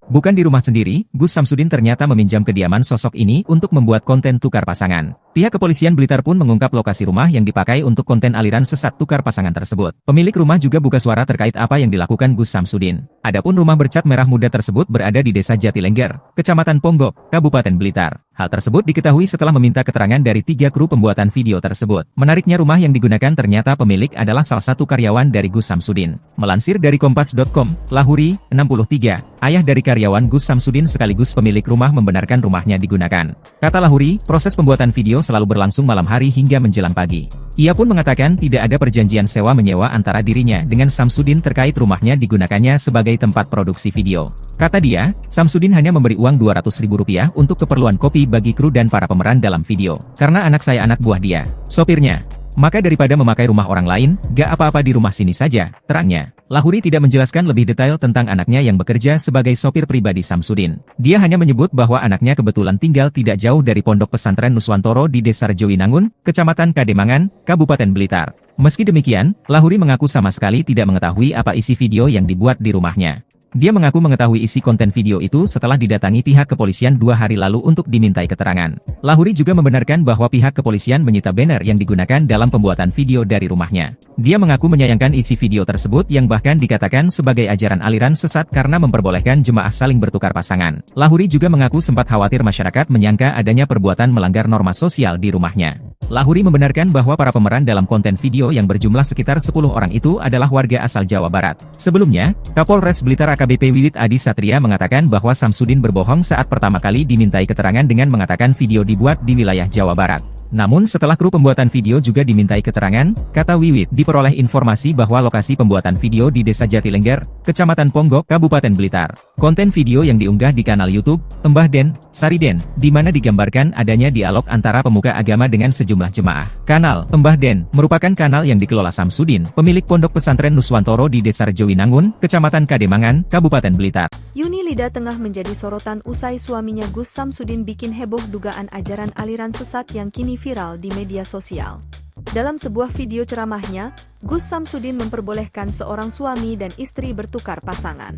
Speaker 2: Bukan di rumah sendiri, Gus Samsudin ternyata meminjam kediaman sosok ini untuk membuat konten tukar pasangan. Pihak kepolisian Blitar pun mengungkap lokasi rumah yang dipakai untuk konten aliran sesat tukar pasangan tersebut. Pemilik rumah juga buka suara terkait apa yang dilakukan Gus Samsudin. Adapun rumah bercat merah muda tersebut berada di Desa Jatilengger, Kecamatan Ponggok, Kabupaten Blitar. Hal tersebut diketahui setelah meminta keterangan dari 3 kru pembuatan video tersebut. Menariknya rumah yang digunakan ternyata pemilik adalah salah satu karyawan dari Gus Samsudin. Melansir dari Kompas.com, Lahuri, 63, ayah dari karyawan Gus Samsudin sekaligus pemilik rumah membenarkan rumahnya digunakan. Kata Lahuri, proses pembuatan video selalu berlangsung malam hari hingga menjelang pagi. Ia pun mengatakan tidak ada perjanjian sewa-menyewa antara dirinya dengan Samsudin terkait rumahnya digunakannya sebagai tempat produksi video. Kata dia, Samsudin hanya memberi uang Rp200.000 untuk keperluan kopi bagi kru dan para pemeran dalam video. Karena anak saya anak buah dia, sopirnya. Maka daripada memakai rumah orang lain, gak apa-apa di rumah sini saja, terangnya. Lahuri tidak menjelaskan lebih detail tentang anaknya yang bekerja sebagai sopir pribadi Samsudin. Dia hanya menyebut bahwa anaknya kebetulan tinggal tidak jauh dari Pondok Pesantren Nuswantoro di Desa Rejowinangun, Kecamatan Kademangan, Kabupaten Blitar. Meski demikian, Lahuri mengaku sama sekali tidak mengetahui apa isi video yang dibuat di rumahnya. Dia mengaku mengetahui isi konten video itu setelah didatangi pihak kepolisian 2 hari lalu untuk dimintai keterangan. Lahuri juga membenarkan bahwa pihak kepolisian menyita banner yang digunakan dalam pembuatan video dari rumahnya. Dia mengaku menyayangkan isi video tersebut yang bahkan dikatakan sebagai ajaran aliran sesat karena memperbolehkan jemaah saling bertukar pasangan. Lahuri juga mengaku sempat khawatir masyarakat menyangka adanya perbuatan melanggar norma sosial di rumahnya. Lahuri membenarkan bahwa para pemeran dalam konten video yang berjumlah sekitar 10 orang itu adalah warga asal Jawa Barat. Sebelumnya, Kapolres Blitar AKBP Wiwit Adi Satria mengatakan bahwa Samsudin berbohong saat pertama kali dimintai keterangan dengan mengatakan video dibuat di wilayah Jawa Barat. Namun setelah kru pembuatan video juga dimintai keterangan, kata Wiwit, diperoleh informasi bahwa lokasi pembuatan video di Desa Jatilengger, Kecamatan Ponggok, Kabupaten Blitar. Konten video yang diunggah di kanal YouTube Mbah Den, Sariden, di mana digambarkan adanya dialog antara pemuka agama dengan sejumlah jemaah. Kanal Mbah Den merupakan kanal yang dikelola Samsudin, pemilik Pondok Pesantren Nuswantoro di Desa Rejowinangun, Kecamatan Kademangan, Kabupaten Blitar.
Speaker 3: Yuni Lida tengah menjadi sorotan usai suaminya Gus Samsudin bikin heboh dugaan ajaran aliran sesat yang kini viral di media sosial. Dalam sebuah video ceramahnya, Gus Samsudin memperbolehkan seorang suami dan istri bertukar pasangan.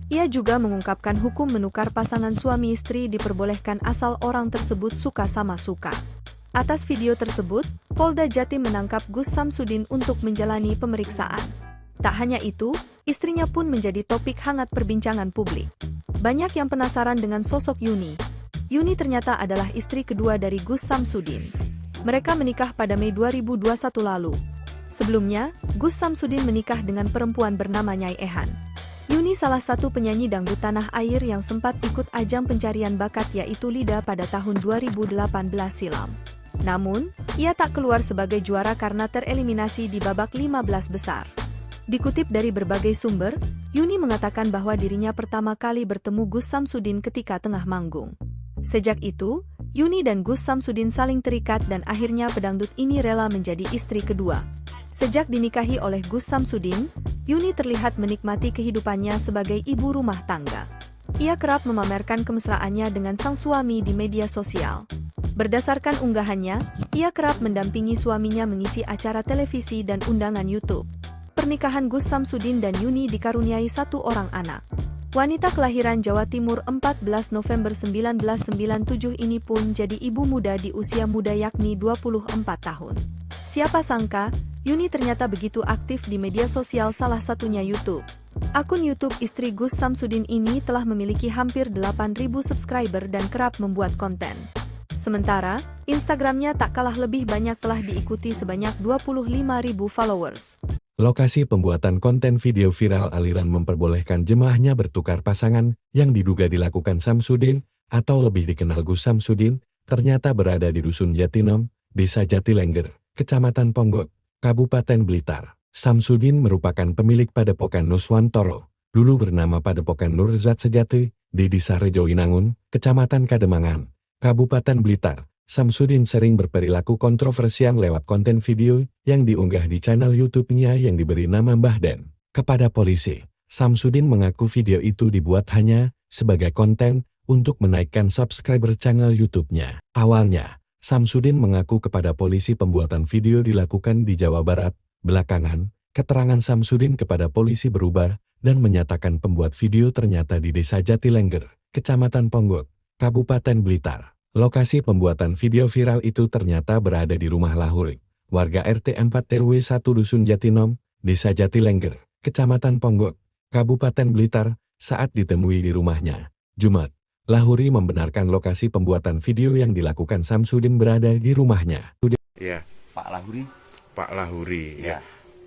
Speaker 3: Ia juga mengungkapkan hukum menukar pasangan suami istri diperbolehkan asal orang tersebut suka sama suka. Atas video tersebut, Polda Jatim menangkap Gus Samsudin untuk menjalani pemeriksaan. Tak hanya itu, istrinya pun menjadi topik hangat perbincangan publik. Banyak yang penasaran dengan sosok Yuni. Yuni ternyata adalah istri kedua dari Gus Samsudin. Mereka menikah pada Mei 2021 lalu. Sebelumnya, Gus Samsudin menikah dengan perempuan bernama Nyai Ehan. Yuni salah satu penyanyi dangdut tanah air yang sempat ikut ajang pencarian bakat yaitu Lida pada tahun 2018 silam. Namun, ia tak keluar sebagai juara karena tereliminasi di babak 15 besar. Dikutip dari berbagai sumber, Yuni mengatakan bahwa dirinya pertama kali bertemu Gus Samsudin ketika tengah manggung. Sejak itu, Yuni dan Gus Samsudin saling terikat dan akhirnya pedangdut ini rela menjadi istri kedua. Sejak dinikahi oleh Gus Samsudin, Yuni terlihat menikmati kehidupannya sebagai ibu rumah tangga. Ia kerap memamerkan kemesraannya dengan sang suami di media sosial. Berdasarkan unggahannya, ia kerap mendampingi suaminya mengisi acara televisi dan undangan YouTube. pernikahan Gus Samsudin dan Yuni dikaruniai satu orang anak. Wanita kelahiran Jawa Timur 14 November 1997 ini pun jadi ibu muda di usia muda yakni 24 tahun. Siapa sangka, Yuni ternyata begitu aktif di media sosial salah satunya YouTube. Akun YouTube istri Gus Samsudin ini telah memiliki hampir 8.000 subscriber dan kerap membuat konten. Sementara, Instagramnya tak kalah lebih banyak telah diikuti sebanyak 25.000 followers.
Speaker 4: Lokasi pembuatan konten video viral aliran memperbolehkan jemaahnya bertukar pasangan yang diduga dilakukan Samsudin atau lebih dikenal Gus Samsudin, ternyata berada di Dusun Jatinom, Desa Jatilengger, Kecamatan Ponggok, Kabupaten Blitar. Samsudin merupakan pemilik Padepokan Nuswantoro, dulu bernama Padepokan Nurzat Sejati, di Desa Rejoinangun, Kecamatan Kademangan, Kabupaten Blitar. Samsudin sering berperilaku kontroversial lewat konten video yang diunggah di channel YouTube-nya yang diberi nama Mbah Den. Kepada polisi, Samsudin mengaku video itu dibuat hanya sebagai konten untuk menaikkan subscriber channel YouTube-nya. Awalnya, Samsudin mengaku kepada polisi pembuatan video dilakukan di Jawa Barat. Belakangan, keterangan Samsudin kepada polisi berubah dan menyatakan pembuat video ternyata di Desa Jatilengger, Kecamatan Ponggok, Kabupaten Blitar. Lokasi pembuatan video viral itu ternyata berada di rumah Lahurik, warga RT 4 RW 1 Dusun Jatinom, Desa Jatilengger, Kecamatan Ponggok, Kabupaten Blitar, saat ditemui di rumahnya. Jumat, Lahuri membenarkan lokasi pembuatan video yang dilakukan Samsudin berada di rumahnya.
Speaker 5: Ya,
Speaker 6: Pak Lahuri.
Speaker 5: Pak Lahuri,
Speaker 6: Ya.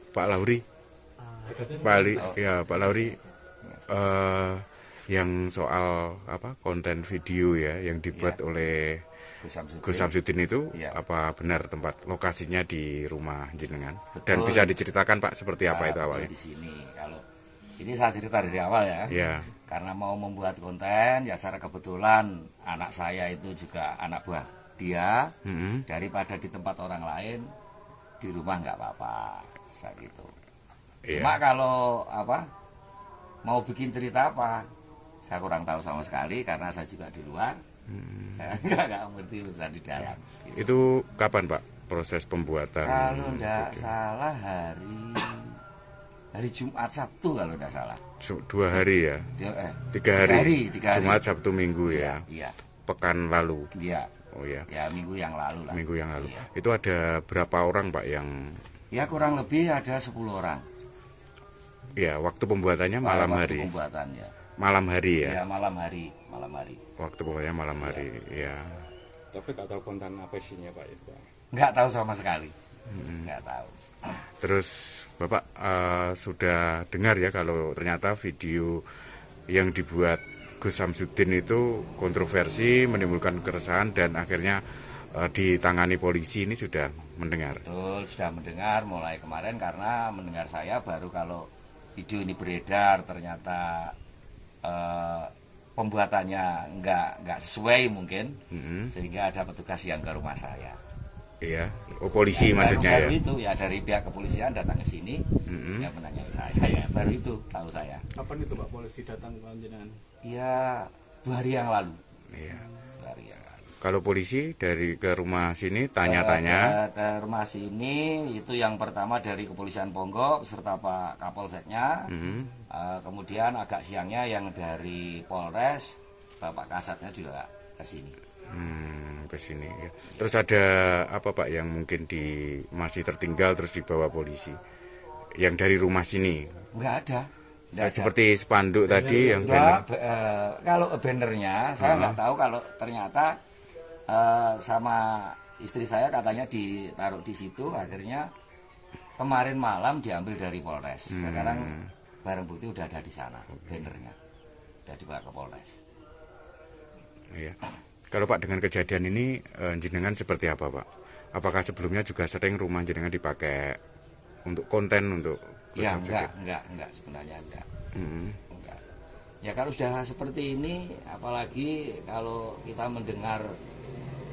Speaker 5: Pak Lahuri, Pak Lahuri, yang soal konten video ya yang dibuat oleh Gus Samsudin itu apa benar tempat lokasinya di rumah jenengan? Dan bisa diceritakan Pak seperti apa itu awalnya?
Speaker 6: Di sini kalau ini saya cerita dari awal ya.
Speaker 5: Ya.
Speaker 6: Karena mau membuat konten ya secara kebetulan anak saya itu juga anak buah dia. Daripada di tempat orang lain di rumah nggak apa-apa saya gitu. Cuma kalau mau bikin cerita apa? Saya kurang tahu sama sekali karena saya juga di luar. Saya nggak ngerti urusan di dalam. Gitu.
Speaker 5: Itu kapan Pak proses pembuatan?
Speaker 6: Kalau nggak salah hari Jumat Sabtu kalau nggak salah.
Speaker 5: 2 hari ya? 3 hari. Jumat Sabtu Minggu ya?
Speaker 6: Iya.
Speaker 5: Pekan lalu?
Speaker 6: Iya.
Speaker 5: Oh ya.
Speaker 6: Ya minggu yang lalu lah.
Speaker 5: Minggu yang lalu.
Speaker 6: Iya.
Speaker 5: Itu ada berapa orang Pak yang?
Speaker 6: Ya kurang lebih ada 10 orang.
Speaker 5: Ya waktu pembuatannya malam hari.
Speaker 6: Pembuatannya.
Speaker 5: Malam hari ya?
Speaker 6: Ya malam hari.
Speaker 5: Waktu pokoknya malam hari, ya.
Speaker 9: Tapi nggak tahu konten apa isinya Pak itu Pak?
Speaker 6: Nggak tahu sama sekali. Nggak tahu.
Speaker 5: Terus Bapak sudah dengar ya kalau ternyata video yang dibuat Gus Samsudin itu kontroversi, menimbulkan keresahan dan akhirnya ditangani polisi, ini sudah mendengar?
Speaker 6: Betul, sudah mendengar mulai kemarin karena mendengar saya baru kalau video ini beredar ternyata pembuatannya nggak sesuai mungkin, sehingga ada petugas yang ke rumah saya.
Speaker 5: Iya, polisi maksudnya
Speaker 6: baru
Speaker 5: ya?
Speaker 6: Itu ya dari pihak kepolisian datang ke sini, yang menanyai saya ya baru itu tahu saya.
Speaker 7: Kapan itu Pak polisi datang ke jenengan?
Speaker 6: Ya 2 hari yang lalu.
Speaker 5: Iya.
Speaker 6: 2 hari yang lalu.
Speaker 5: Kalau polisi dari ke rumah sini tanya-tanya?
Speaker 6: Ke rumah sini itu yang pertama dari Kepolisian Ponggok serta Pak Kapolseknya. Kemudian agak siangnya yang dari Polres, Bapak Kasatnya juga ke sini.
Speaker 5: Ke sini ya. Terus ada apa Pak yang mungkin masih tertinggal terus dibawa polisi? Yang dari rumah sini?
Speaker 6: Enggak ada.
Speaker 5: Seperti spanduk tadi yang banner.
Speaker 6: Kalau bannernya saya nggak tahu, kalau ternyata sama istri saya katanya ditaruh di situ, akhirnya kemarin malam diambil dari Polres. Sekarang barang bukti udah ada di sana, bannernya udah dibawa ke Polres.
Speaker 5: Iya. Kalau Pak dengan kejadian ini jenengan seperti apa Pak? Apakah sebelumnya juga sering rumah jenengan dipakai untuk konten untuk?
Speaker 6: Ya enggak sebenarnya enggak. Enggak. Ya kalau sudah seperti ini, apalagi kalau kita mendengar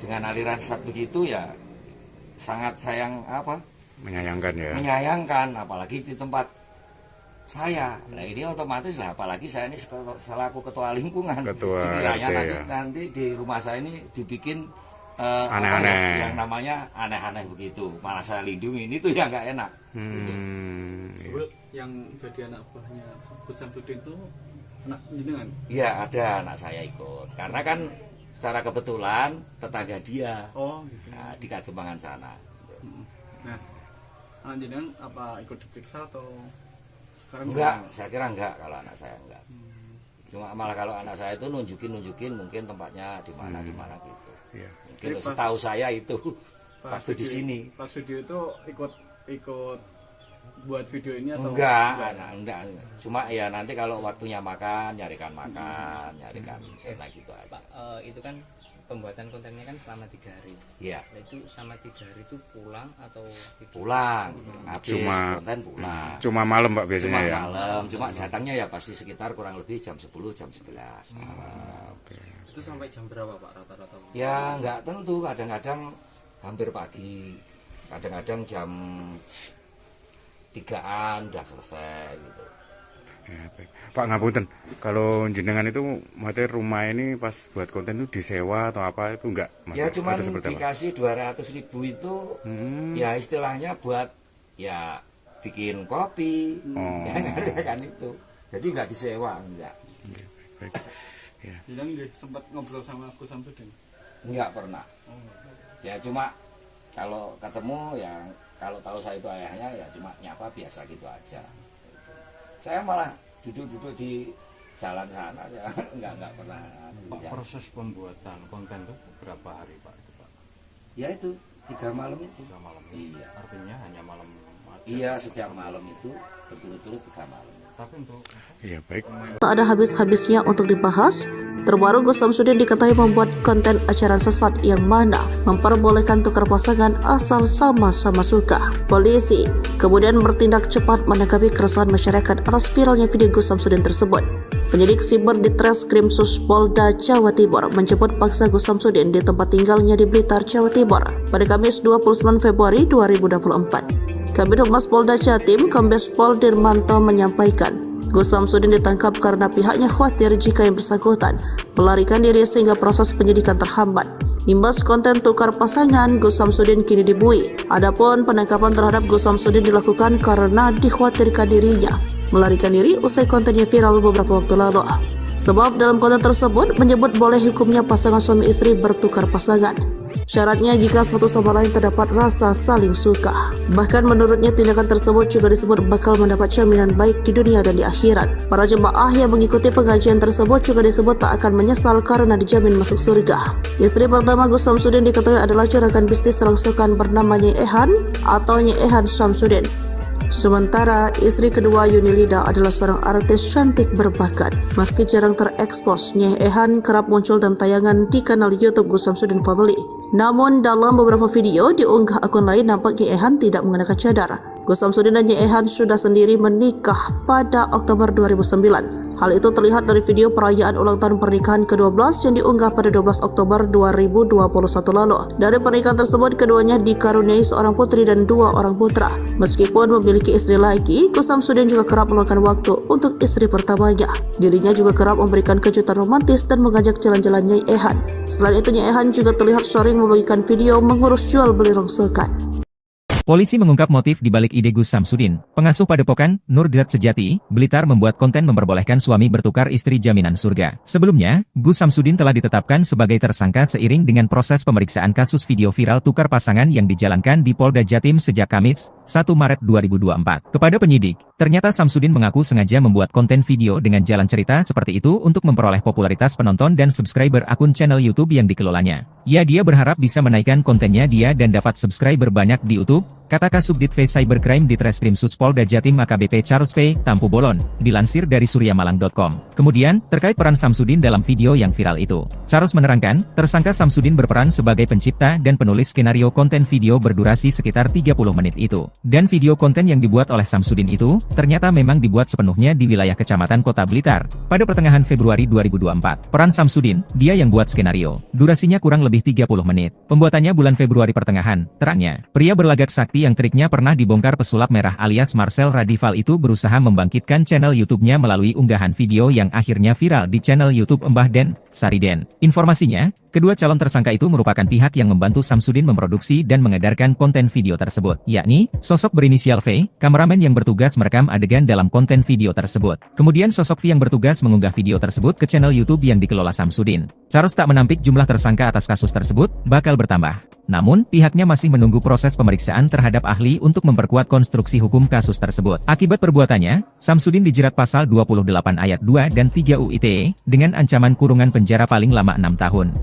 Speaker 6: dengan aliran sesat begitu ya sangat menyayangkan ya. Menyayangkan apalagi di tempat saya. Nah ini otomatis lah, apalagi saya ini selaku ketua lingkungan. Dikiranya nanti di rumah saya ini dibikin
Speaker 5: aneh-aneh.
Speaker 6: Yang namanya aneh-aneh begitu. Malah saya lindungi, ini tuh ya nggak enak. Gitu.
Speaker 7: Yang jadi anak buahnya Gus Samsudin itu anak jenengan?
Speaker 6: Iya, ada anak saya ikut. Karena kan secara kebetulan tetangga dia.
Speaker 7: Oh, gitu.
Speaker 6: Nah, di Kademangan sana.
Speaker 7: Nah, anak jenengan apa ikut diperiksa atau sekarang?
Speaker 6: Enggak, saya kira enggak kalau anak saya enggak. Cuma malah kalau anak saya itu nunjukin mungkin tempatnya di mana gitu.
Speaker 5: Iya.
Speaker 6: Mungkin setahu saya itu waktu di sini.
Speaker 7: Pas video itu ikut buat video ini atau
Speaker 6: enggak. Cuma ya nanti kalau waktunya makan, nyarikan sena gitu aja.
Speaker 8: Pak, itu kan pembuatan kontennya kan selama 3 hari.
Speaker 6: Iya.
Speaker 8: Nah, itu selama 3 hari itu pulang atau
Speaker 6: pulang? Habis konten pulang.
Speaker 5: Cuma malam Pak biasanya ya.
Speaker 6: Malam, cuma datangnya ya pasti sekitar kurang lebih jam 10, jam 11 malam.
Speaker 8: itu sampai jam berapa Pak rata-rata?
Speaker 6: Ya nggak tentu, kadang-kadang hampir pagi, kadang-kadang jam 3-an udah selesai gitu.
Speaker 5: Ya, baik. Pak ngapunten, kalau jenengan itu materi rumah ini pas buat konten itu disewa atau apa itu enggak? Mas?
Speaker 6: Ya cuma dikasih 200.000 itu ya istilahnya buat ya bikin kopi, ya kan itu. Jadi nggak disewa, enggak.
Speaker 5: Baik. Ya.
Speaker 7: Jadi sempat ngobrol sama Gus Samsudin?
Speaker 6: Enggak pernah. Ya cuma kalau ketemu ya kalau tahu saya itu ayahnya ya cuma nyapa biasa gitu aja. Saya malah duduk-duduk di jalan sana ya enggak pernah.
Speaker 9: Pak, proses pembuatan konten itu berapa hari Pak? Itu, Pak?
Speaker 6: Ya itu 3 malam itu.
Speaker 9: 3 malam.
Speaker 6: Iya.
Speaker 9: Artinya hanya malam aja.
Speaker 6: Iya, setiap malam itu berturut-turut 3 malam.
Speaker 9: Tapi untuk
Speaker 5: Iya baik.
Speaker 1: Tak ada habis-habisnya untuk dibahas. Terbaru Gus Samsudin diketahui membuat konten acara sesat yang mana memperbolehkan tukar pasangan asal sama-sama suka. Polisi kemudian bertindak cepat menanggapi keresahan masyarakat atas viralnya video Gus Samsudin tersebut. Penyidik siber di Treskrim Polda Jawa Timur menjemput paksa Gus Samsudin di tempat tinggalnya di Blitar, Jawa Timur pada Kamis 29 Februari 2024. Kabid Humas Polda Jatim, Kombes Pol Dirmanto menyampaikan, Gus Samsudin ditangkap karena pihaknya khawatir jika yang bersangkutan melarikan diri sehingga proses penyidikan terhambat. Imbas konten tukar pasangan, Gus Samsudin kini dibui. Adapun penangkapan terhadap Gus Samsudin dilakukan karena dikhawatirkan dirinya melarikan diri usai kontennya viral beberapa waktu lalu. Sebab dalam konten tersebut menyebut boleh hukumnya pasangan suami istri bertukar pasangan. Syaratnya jika satu sama lain terdapat rasa saling suka. Bahkan menurutnya tindakan tersebut juga disebut bakal mendapat jaminan baik di dunia dan di akhirat. Para jemaah yang mengikuti pengajian tersebut juga disebut tak akan menyesal karena dijamin masuk surga. Istri pertama Gus Samsudin diketahui adalah juragan bisnis rongsokan bernama Nyai Ehan atau Nyai Ehan Samsudin. Sementara istri kedua Yunilida adalah seorang artis cantik berbakat. Meski jarang terekspos, Nyai Ehan kerap muncul dalam tayangan di kanal YouTube Gus Samsudin Family. Namun dalam beberapa video diunggah akun lain nampak Nyai Ehan tidak mengenakan cadar. Gus Samsudin dan Nyai Ehan sudah sendiri menikah pada Oktober 2009. Hal itu terlihat dari video perayaan ulang tahun pernikahan ke-12 yang diunggah pada 12 Oktober 2021 lalu. Dari pernikahan tersebut, keduanya dikaruniai seorang putri dan 2 orang putra. Meskipun memiliki istri lagi, Gus Samsudin juga kerap meluangkan waktu untuk istri pertamanya. Dirinya juga kerap memberikan kejutan romantis dan mengajak jalan-jalan Nyai Ehan. Selain itu, Nyai Ehan juga terlihat sering membagikan video mengurus jual beli rongsokan.
Speaker 2: Polisi mengungkap motif di balik ide Gus Samsudin. Pengasuh Padepokan, Nurgat Sejati, Blitar membuat konten memperbolehkan suami bertukar istri jaminan surga. Sebelumnya, Gus Samsudin telah ditetapkan sebagai tersangka seiring dengan proses pemeriksaan kasus video viral tukar pasangan yang dijalankan di Polda Jatim sejak Kamis, 1 Maret 2024. Kepada penyidik, ternyata Samsudin mengaku sengaja membuat konten video dengan jalan cerita seperti itu untuk memperoleh popularitas penonton dan subscriber akun channel YouTube yang dikelolanya. Dia berharap bisa menaikkan kontennya dan dapat subscriber banyak di YouTube, kata Kasubdit V Cybercrime di Treskrim Polda Jatim AKBP Charles P. Tampu Bolon, dilansir dari suryamalang.com. Kemudian, terkait peran Samsudin dalam video yang viral itu, Charles menerangkan, tersangka Samsudin berperan sebagai pencipta dan penulis skenario konten video berdurasi sekitar 30 menit itu. Dan video konten yang dibuat oleh Samsudin itu, ternyata memang dibuat sepenuhnya di wilayah Kecamatan Kota Blitar, pada pertengahan Februari 2024. Peran Samsudin, dia yang buat skenario. Durasinya kurang lebih 30 menit. Pembuatannya bulan Februari pertengahan, terangnya. Pria berlagak sakti yang triknya pernah dibongkar pesulap merah alias Marcel Radival itu berusaha membangkitkan channel YouTube-nya melalui unggahan video yang akhirnya viral di channel YouTube Mbah Den, Sariden. Informasinya, Kedua calon tersangka itu merupakan pihak yang membantu Samsudin memproduksi dan mengedarkan konten video tersebut, yakni sosok berinisial V, kameramen yang bertugas merekam adegan dalam konten video tersebut. Kemudian sosok V yang bertugas mengunggah video tersebut ke channel YouTube yang dikelola Samsudin. Charles tak menampik jumlah tersangka atas kasus tersebut bakal bertambah. Namun, pihaknya masih menunggu proses pemeriksaan terhadap ahli untuk memperkuat konstruksi hukum kasus tersebut. Akibat perbuatannya, Samsudin dijerat pasal 28 ayat 2 dan 3 UU ITE dengan ancaman kurungan penjara paling lama 6 tahun.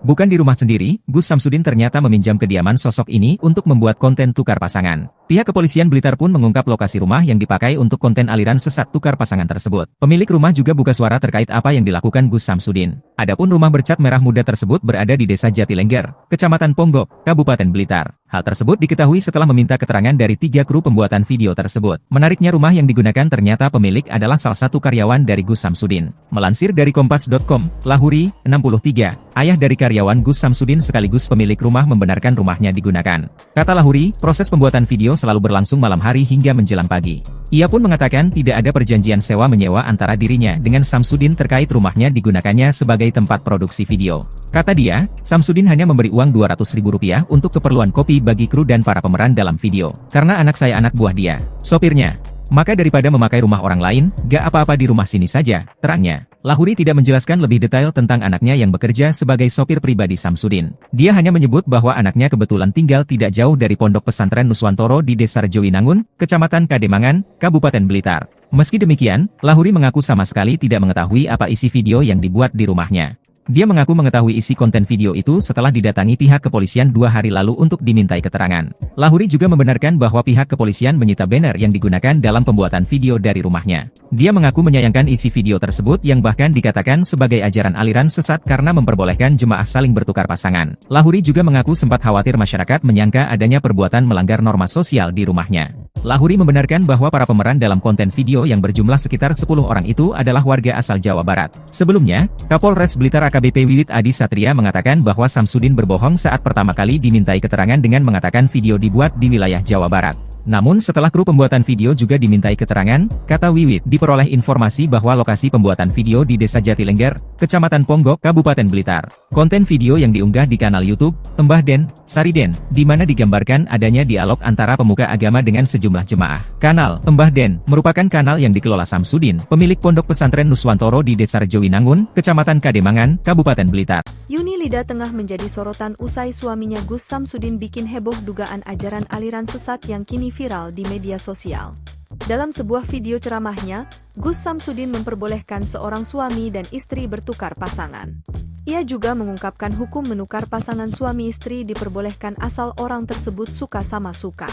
Speaker 2: Bukan di rumah sendiri, Gus Samsudin ternyata meminjam kediaman sosok ini untuk membuat konten tukar pasangan. Pihak kepolisian Blitar pun mengungkap lokasi rumah yang dipakai untuk konten aliran sesat tukar pasangan tersebut. Pemilik rumah juga buka suara terkait apa yang dilakukan Gus Samsudin. Adapun rumah bercat merah muda tersebut berada di Desa Jatilengger, Kecamatan Ponggok, Kabupaten Blitar. Hal tersebut diketahui setelah meminta keterangan dari 3 kru pembuatan video tersebut. Menariknya rumah yang digunakan ternyata pemilik adalah salah satu karyawan dari Gus Samsudin. Melansir dari Kompas.com, Lahuri, 63, ayah dari karyawan Gus Samsudin sekaligus pemilik rumah membenarkan rumahnya digunakan. Kata Lahuri, proses pembuatan video selalu berlangsung malam hari hingga menjelang pagi. Ia pun mengatakan tidak ada perjanjian sewa-menyewa antara dirinya dengan Samsudin terkait rumahnya digunakannya sebagai tempat produksi video. Kata dia, Samsudin hanya memberi uang Rp200.000 untuk keperluan kopi bagi kru dan para pemeran dalam video. Karena anak saya anak buah dia, sopirnya. Maka daripada memakai rumah orang lain, gak apa-apa di rumah sini saja, terangnya. Lahuri tidak menjelaskan lebih detail tentang anaknya yang bekerja sebagai sopir pribadi Samsudin. Dia hanya menyebut bahwa anaknya kebetulan tinggal tidak jauh dari Pondok Pesantren Nuswantoro di Desa Rejowinangun, Kecamatan Kademangan, Kabupaten Blitar. Meski demikian, Lahuri mengaku sama sekali tidak mengetahui apa isi video yang dibuat di rumahnya. Dia mengaku mengetahui isi konten video itu setelah didatangi pihak kepolisian 2 hari lalu untuk dimintai keterangan. Lahuri juga membenarkan bahwa pihak kepolisian menyita banner yang digunakan dalam pembuatan video dari rumahnya. Dia mengaku menyayangkan isi video tersebut yang bahkan dikatakan sebagai ajaran aliran sesat karena memperbolehkan jemaah saling bertukar pasangan. Lahuri juga mengaku sempat khawatir masyarakat menyangka adanya perbuatan melanggar norma sosial di rumahnya. Lahuri membenarkan bahwa para pemeran dalam konten video yang berjumlah sekitar 10 orang itu adalah warga asal Jawa Barat. Sebelumnya, Kapolres Blitar AKBP Wiwit Adi Satria mengatakan bahwa Samsudin berbohong saat pertama kali dimintai keterangan dengan mengatakan video dibuat di wilayah Jawa Barat. Namun setelah kru pembuatan video juga dimintai keterangan, kata Wiwit, diperoleh informasi bahwa lokasi pembuatan video di Desa Jatilengger, Kecamatan Ponggok, Kabupaten Blitar. Konten video yang diunggah di kanal YouTube, Mbah Den, Sariden, di mana digambarkan adanya dialog antara pemuka agama dengan sejumlah jemaah. Kanal Mbah Den merupakan kanal yang dikelola Samsudin, pemilik Pondok Pesantren Nuswantoro di Desa Rejowinangun, Kecamatan Kademangan, Kabupaten Blitar.
Speaker 3: Yuni Lida tengah menjadi sorotan usai suaminya Gus Samsudin bikin heboh dugaan ajaran aliran sesat yang kini viral di media sosial. Dalam sebuah video ceramahnya, Gus Samsudin memperbolehkan seorang suami dan istri bertukar pasangan. Ia juga mengungkapkan hukum menukar pasangan suami istri diperbolehkan asal orang tersebut suka sama suka.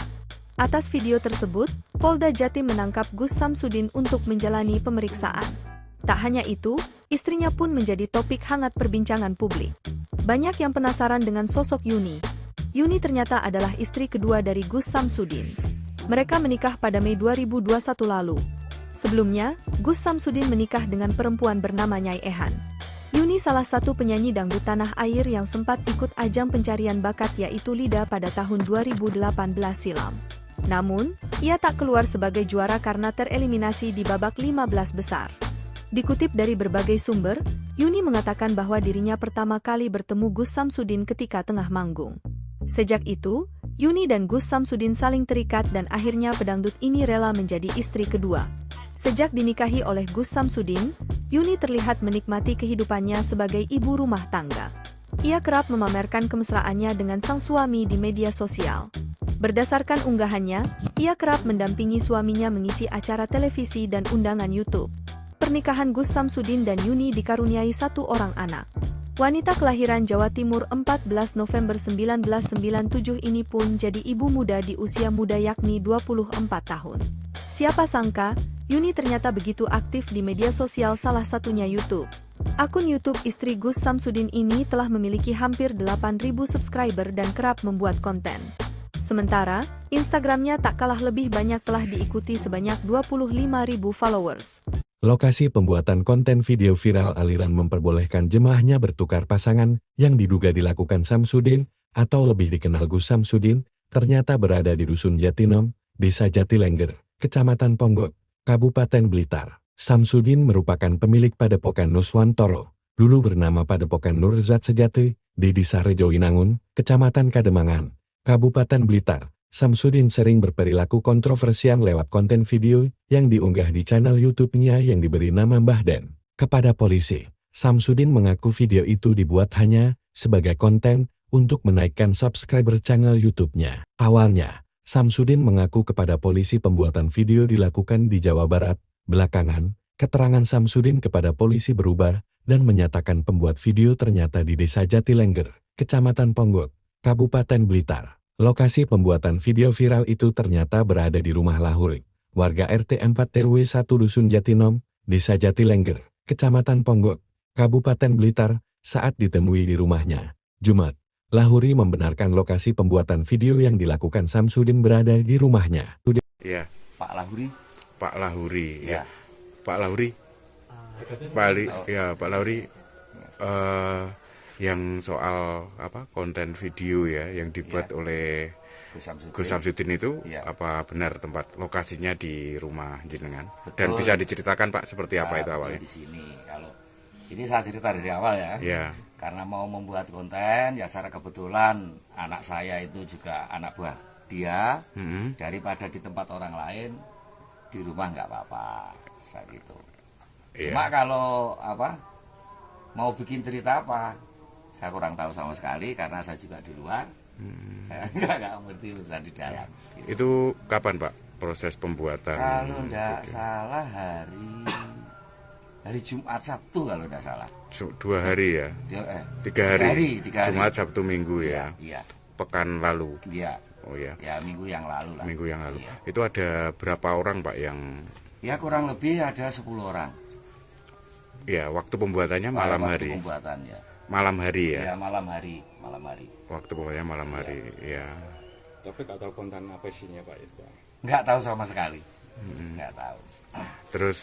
Speaker 3: Atas video tersebut, Polda Jatim menangkap Gus Samsudin untuk menjalani pemeriksaan. Tak hanya itu, istrinya pun menjadi topik hangat perbincangan publik. Banyak yang penasaran dengan sosok Yuni. Yuni ternyata adalah istri kedua dari Gus Samsudin. Mereka menikah pada Mei 2021 lalu. Sebelumnya, Gus Samsudin menikah dengan perempuan bernama Nyai Ehan. Yuni salah satu penyanyi dangdut tanah air yang sempat ikut ajang pencarian bakat yaitu Lida pada tahun 2018 silam. Namun, ia tak keluar sebagai juara karena tereliminasi di babak 15 besar. Dikutip dari berbagai sumber, Yuni mengatakan bahwa dirinya pertama kali bertemu Gus Samsudin ketika tengah manggung. Sejak itu, Yuni dan Gus Samsudin saling terikat dan akhirnya pedangdut ini rela menjadi istri kedua. Sejak dinikahi oleh Gus Samsudin, Yuni terlihat menikmati kehidupannya sebagai ibu rumah tangga. Ia kerap memamerkan kemesraannya dengan sang suami di media sosial. Berdasarkan unggahannya, ia kerap mendampingi suaminya mengisi acara televisi dan undangan YouTube. Pernikahan Gus Samsudin dan Yuni dikaruniai 1 orang anak. Wanita kelahiran Jawa Timur 14 November 1997 ini pun jadi ibu muda di usia muda yakni 24 tahun. Siapa sangka, Yuni ternyata begitu aktif di media sosial salah satunya YouTube. Akun YouTube istri Gus Samsudin ini telah memiliki hampir 8.000 subscriber dan kerap membuat konten. Sementara, Instagramnya tak kalah lebih banyak telah diikuti sebanyak 25.000 followers.
Speaker 4: Lokasi pembuatan konten video viral aliran memperbolehkan jemaahnya bertukar pasangan yang diduga dilakukan Samsudin, atau lebih dikenal Gus Samsudin, ternyata berada di Dusun Jatinom, Desa Jatilengger, Kecamatan Ponggok, Kabupaten Blitar. Samsudin merupakan pemilik Padepokan Nuswantoro, dulu bernama Padepokan Nurzat Sejati, di Desa Rejowinangun, Kecamatan Kademangan, Kabupaten Blitar. Samsudin sering berperilaku kontroversial lewat konten video yang diunggah di channel YouTube-nya yang diberi nama Mbah Den. Kepada polisi, Samsudin mengaku video itu dibuat hanya sebagai konten untuk menaikkan subscriber channel YouTube-nya. Awalnya, Samsudin mengaku kepada polisi pembuatan video dilakukan di Jawa Barat. Belakangan, keterangan Samsudin kepada polisi berubah dan menyatakan pembuat video ternyata di Desa Jatilengger, Kecamatan Ponggok, Kabupaten Blitar. Lokasi pembuatan video viral itu ternyata berada di rumah Lahurik, warga RT 4 RW 1 Dusun Jatinom, Desa Jatilengger, Kecamatan Ponggok, Kabupaten Blitar, saat ditemui di rumahnya. Jumat, Lahuri membenarkan lokasi pembuatan video yang dilakukan Samsudin berada di rumahnya.
Speaker 5: Ya,
Speaker 6: Pak Lahuri.
Speaker 5: Pak Lahuri,
Speaker 6: Ya.
Speaker 5: Pak Lahuri, Pak Lahuri, yang soal konten video ya yang dibuat oleh Gus Samsudin itu apa benar tempat lokasinya di rumah jenengan?
Speaker 6: Betul.
Speaker 5: Dan bisa diceritakan Pak seperti apa itu awalnya?
Speaker 6: Di sini kalau ini saya cerita dari awal ya.
Speaker 5: Ya.
Speaker 6: Karena mau membuat konten ya secara kebetulan anak saya itu juga anak buah dia. Daripada di tempat orang lain di rumah nggak apa-apa saya gitu. Cuma kalau mau bikin cerita apa saya kurang tahu sama sekali karena saya juga di luar. Saya nggak ngerti urusan di dalam. Gitu.
Speaker 5: Itu kapan Pak proses pembuatan?
Speaker 6: Kalau tidak salah hari Jumat Sabtu kalau tidak salah.
Speaker 5: 2 hari ya? 3 hari. Jumat Sabtu Minggu ya?
Speaker 6: Iya.
Speaker 5: Pekan lalu?
Speaker 6: Iya.
Speaker 5: Oh ya.
Speaker 6: Ya minggu yang lalu lah.
Speaker 5: Minggu yang lalu.
Speaker 6: Iya.
Speaker 5: Itu ada berapa orang Pak yang?
Speaker 6: Ya kurang lebih ada 10 orang.
Speaker 5: Ya waktu pembuatannya malam hari.
Speaker 6: Pembuatannya.
Speaker 5: Malam hari ya?
Speaker 6: Ya malam hari.
Speaker 5: Waktu pembuatannya malam hari ya.
Speaker 9: Tapi nggak tahu konten apa isinya Pak itu Pak?
Speaker 6: Nggak tahu sama sekali. Nggak tahu.
Speaker 5: Terus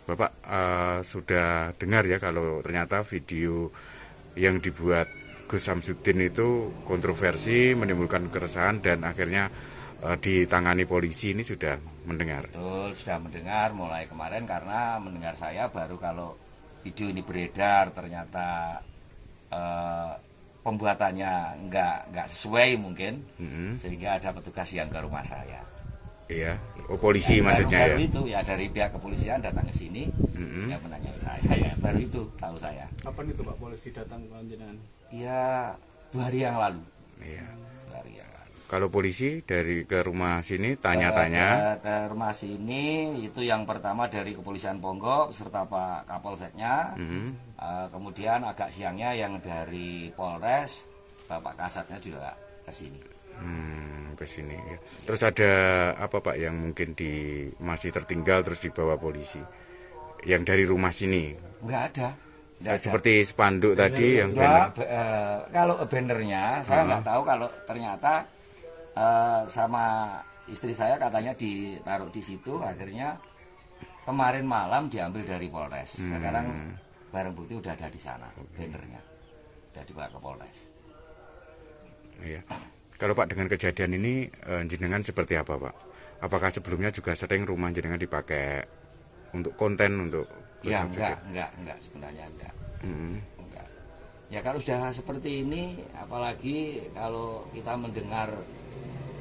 Speaker 5: Bapak sudah dengar ya kalau ternyata video yang dibuat Gus Samsudin itu kontroversi, menimbulkan keresahan dan akhirnya ditangani polisi, ini sudah mendengar?
Speaker 6: Betul, sudah mendengar mulai kemarin karena mendengar saya baru kalau video ini beredar ternyata pembuatannya nggak sesuai mungkin, sehingga ada petugas yang ke rumah saya.
Speaker 5: Iya, polisi maksudnya
Speaker 6: baru itu ya dari pihak kepolisian datang ke sini, ya menanyai saya ya baru itu tahu saya.
Speaker 7: Kapan itu Pak polisi datang ke jenengan?
Speaker 6: Ya 2 hari yang lalu.
Speaker 5: Iya.
Speaker 6: 2 hari yang lalu.
Speaker 5: Kalau polisi dari ke rumah sini tanya-tanya?
Speaker 6: Ke rumah sini itu yang pertama dari Kepolisian Ponggok serta Pak Kapolseknya. Kemudian agak siangnya yang dari Polres, Bapak Kasatnya juga ke sini.
Speaker 5: Ke sini ya. Terus ada apa Pak yang mungkin masih tertinggal terus dibawa polisi? Yang dari rumah sini?
Speaker 6: Enggak ada.
Speaker 5: Seperti spanduk tadi yang
Speaker 6: kalau bannernya saya nggak tahu kalau ternyata sama istri saya katanya ditaruh di situ, akhirnya kemarin malam diambil dari Polres. Sekarang barang bukti udah ada di sana, bannernya udah dibawa ke Polres.
Speaker 5: Iya. Kalau Pak dengan kejadian ini jenengan seperti apa Pak? Apakah sebelumnya juga sering rumah jenengan dipakai untuk konten untuk?
Speaker 6: Ya enggak sebenarnya enggak. Enggak. Ya kalau sudah seperti ini, apalagi kalau kita mendengar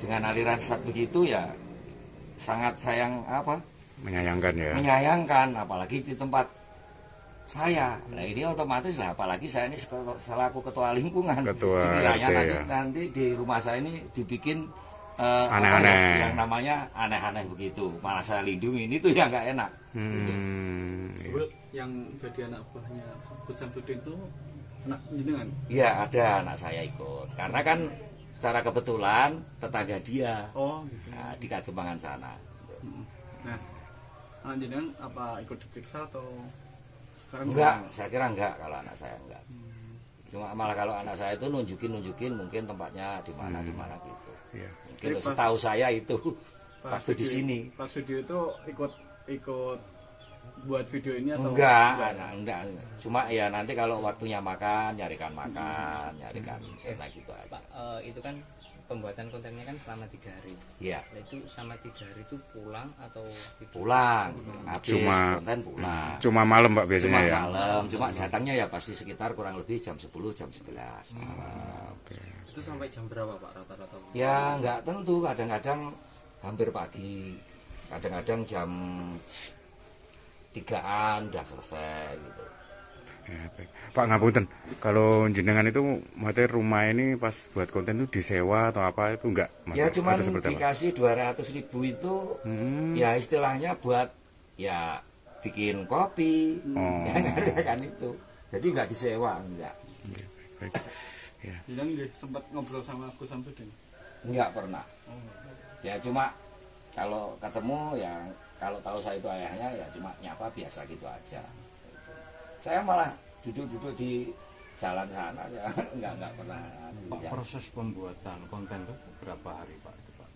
Speaker 6: dengan aliran sesat begitu ya sangat menyayangkan ya. Menyayangkan apalagi di tempat saya. Nah ini otomatis lah apalagi saya ini selaku ketua lingkungan. Dikiranya nanti di rumah saya ini dibikin aneh-aneh yang namanya aneh-aneh begitu, malah saya lindungi ini tuh yang nggak enak. Gitu.
Speaker 7: Yang jadi anak buahnya Gus Samsudin itu anak jenengan?
Speaker 6: Iya ada anak saya ikut karena kan secara kebetulan tetangga dia
Speaker 7: gitu.
Speaker 6: Nah, di Kademangan sana.
Speaker 7: Nah anak jenengan apa ikut diperiksa atau sekarang?
Speaker 6: Enggak, saya kira enggak kalau anak saya enggak. Cuma malah kalau anak saya itu nunjukin mungkin tempatnya di mana gitu. Iya. Mungkin setahu saya itu waktu di sini.
Speaker 7: Pas video itu ikut buat video ini atau
Speaker 6: enggak. Cuma ya nanti kalau waktunya makan, nyarikan snack gitu aja.
Speaker 8: Pak, itu kan pembuatan kontennya kan selama 3 hari.
Speaker 6: Iya.
Speaker 8: Nah, itu selama 3 hari itu pulang atau
Speaker 6: pulang? Habis konten pulang.
Speaker 5: Cuma malam Pak biasanya
Speaker 6: cuma
Speaker 5: ya.
Speaker 6: Malam. Cuma datangnya ya pasti sekitar kurang lebih jam 10, jam 11 malam.
Speaker 9: Itu sampai jam berapa Pak rata-rata?
Speaker 6: Ya nggak tentu, kadang-kadang hampir pagi, kadang-kadang jam 3-an udah selesai gitu.
Speaker 5: Ya, baik. Pak ngapunten, kalau jenengan itu materi rumah ini pas buat konten itu disewa atau apa itu enggak?
Speaker 6: Ya cuma dikasih 200.000 itu ya istilahnya buat ya bikin kopi, ya kan itu. Jadi nggak disewa, enggak.
Speaker 5: Baik. Ya.
Speaker 7: Jadi sempat ngobrol sama Gus Samsudin?
Speaker 6: Enggak pernah. Ya cuma kalau ketemu ya kalau tahu saya itu ayahnya ya cuma nyapa biasa gitu aja. Saya malah duduk-duduk di jalan sana ya enggak pernah.
Speaker 9: Pak, proses pembuatan konten itu berapa hari Pak itu Pak?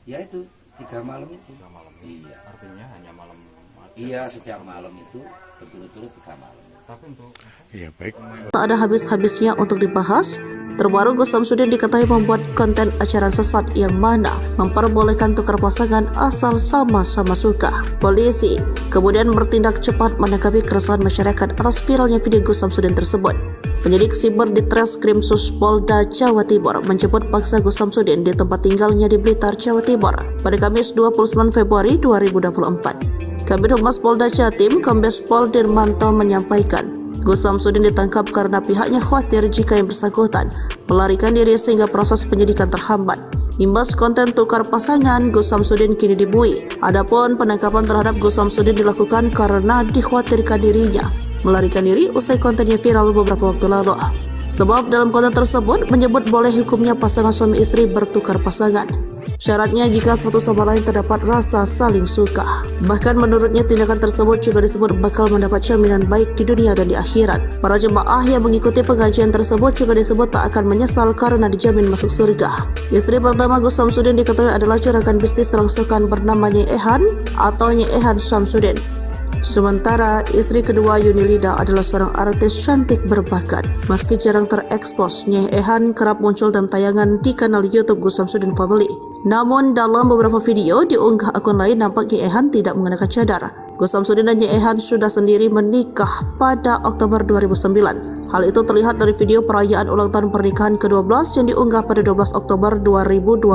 Speaker 6: Ya itu 3 malam itu.
Speaker 9: 3 malam.
Speaker 6: Iya.
Speaker 9: Artinya hanya malam aja.
Speaker 6: Iya, setiap malam itu berturut-turut 3 malam.
Speaker 9: Tapi untuk
Speaker 5: Iya baik.
Speaker 1: Tak ada habis-habisnya untuk dibahas. Terbaru Gus Samsudin diketahui membuat konten acara sesat yang mana memperbolehkan tukar pasangan asal sama-sama suka. Polisi kemudian bertindak cepat menanggapi keresahan masyarakat atas viralnya video Gus Samsudin tersebut. Penyidik siber di Treskrim Polda Jawa Timur menjemput paksa Gus Samsudin di tempat tinggalnya di Blitar, Jawa Timur pada Kamis 29 Februari 2024. Kabid Humas Polda Jatim, Kombes Pol Dirmanto menyampaikan, Gus Samsudin ditangkap karena pihaknya khawatir jika yang bersangkutan melarikan diri sehingga proses penyidikan terhambat. Imbas konten tukar pasangan, Gus Samsudin kini dibui. Adapun penangkapan terhadap Gus Samsudin dilakukan karena dikhawatirkan dirinya melarikan diri usai kontennya viral beberapa waktu lalu. Sebab dalam konten tersebut menyebut boleh hukumnya pasangan suami istri bertukar pasangan. Syaratnya jika satu sama lain terdapat rasa saling suka. Bahkan menurutnya tindakan tersebut juga disebut bakal mendapat jaminan baik di dunia dan di akhirat. Para jemaah yang mengikuti pengajian tersebut juga disebut tak akan menyesal karena dijamin masuk surga. Istri pertama Gus Samsudin diketahui adalah juragan bisnis rongsokan bernama Nyai Ehan atau Nyai Ehan Samsudin. Sementara istri kedua Yunilida adalah seorang artis cantik berbakat. Meski jarang terekspos, Nyai Ehan kerap muncul dalam tayangan di kanal YouTube Gus Samsudin Family. Namun dalam beberapa video diunggah akun lain nampak Nyai Ehan tidak mengenakan cadar. Gus Samsudin dan Nyai Ehan sudah sendiri menikah pada Oktober 2009. Hal itu terlihat dari video perayaan ulang tahun pernikahan ke-12 yang diunggah pada 12 Oktober 2021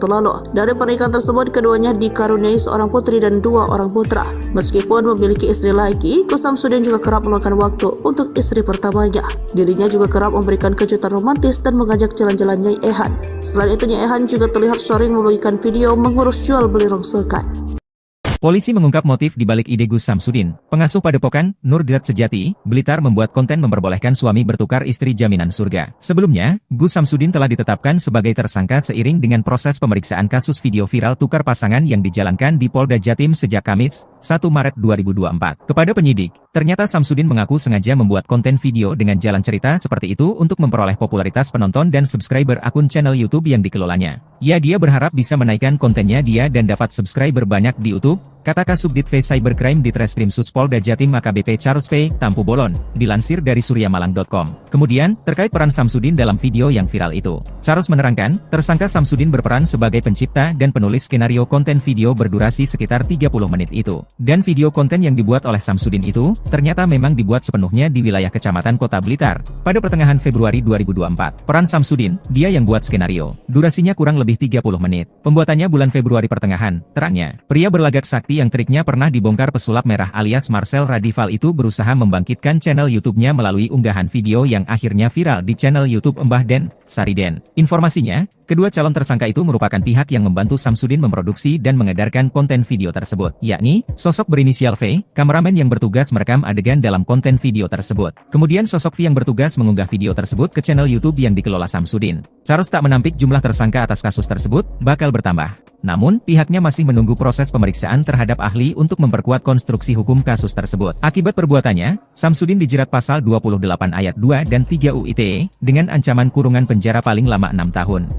Speaker 1: lalu. Dari pernikahan tersebut, keduanya dikaruniai seorang putri dan 2 orang putra. Meskipun memiliki istri lagi, Gus Samsudin juga kerap meluangkan waktu untuk istri pertamanya. Dirinya juga kerap memberikan kejutan romantis dan mengajak jalan-jalan Nyai Ehan. Selain itu, Nyai Ehan juga terlihat sering membagikan video mengurus jual beli rongsokan.
Speaker 2: Polisi mengungkap motif di balik ide Gus Samsudin. Pengasuh Padepokan, Nurgat Sejati, Blitar membuat konten memperbolehkan suami bertukar istri jaminan surga. Sebelumnya, Gus Samsudin telah ditetapkan sebagai tersangka seiring dengan proses pemeriksaan kasus video viral tukar pasangan yang dijalankan di Polda Jatim sejak Kamis, 1 Maret 2024. Kepada penyidik, ternyata Samsudin mengaku sengaja membuat konten video dengan jalan cerita seperti itu untuk memperoleh popularitas penonton dan subscriber akun channel YouTube yang dikelolanya. Dia berharap bisa menaikkan kontennya dan dapat subscriber banyak di YouTube, kata Kasubdit V Cybercrime di Treskrim Polda Jatim AKBP Charles P. Tampu Bolon, dilansir dari suryamalang.com. Kemudian, terkait peran Samsudin dalam video yang viral itu, Charles menerangkan, tersangka Samsudin berperan sebagai pencipta dan penulis skenario konten video berdurasi sekitar 30 menit itu. Dan video konten yang dibuat oleh Samsudin itu, ternyata memang dibuat sepenuhnya di wilayah Kecamatan Kota Blitar, pada pertengahan Februari 2024. Peran Samsudin, dia yang buat skenario. Durasinya kurang lebih 30 menit. Pembuatannya bulan Februari pertengahan, terangnya. Pria berlagak sakti yang triknya pernah dibongkar pesulap merah alias Marcel Radival itu berusaha membangkitkan channel YouTube-nya melalui unggahan video yang akhirnya viral di channel YouTube Mbah Den, Sariden. Informasinya, kedua calon tersangka itu merupakan pihak yang membantu Samsudin memproduksi dan mengedarkan konten video tersebut, yakni sosok berinisial V, kameramen yang bertugas merekam adegan dalam konten video tersebut. Kemudian sosok V yang bertugas mengunggah video tersebut ke channel YouTube yang dikelola Samsudin. Charles tak menampik jumlah tersangka atas kasus tersebut bakal bertambah. Namun, pihaknya masih menunggu proses pemeriksaan terhadap ahli untuk memperkuat konstruksi hukum kasus tersebut. Akibat perbuatannya, Samsudin dijerat pasal 28 ayat 2 dan 3 UU ITE dengan ancaman kurungan penjara paling lama 6 tahun.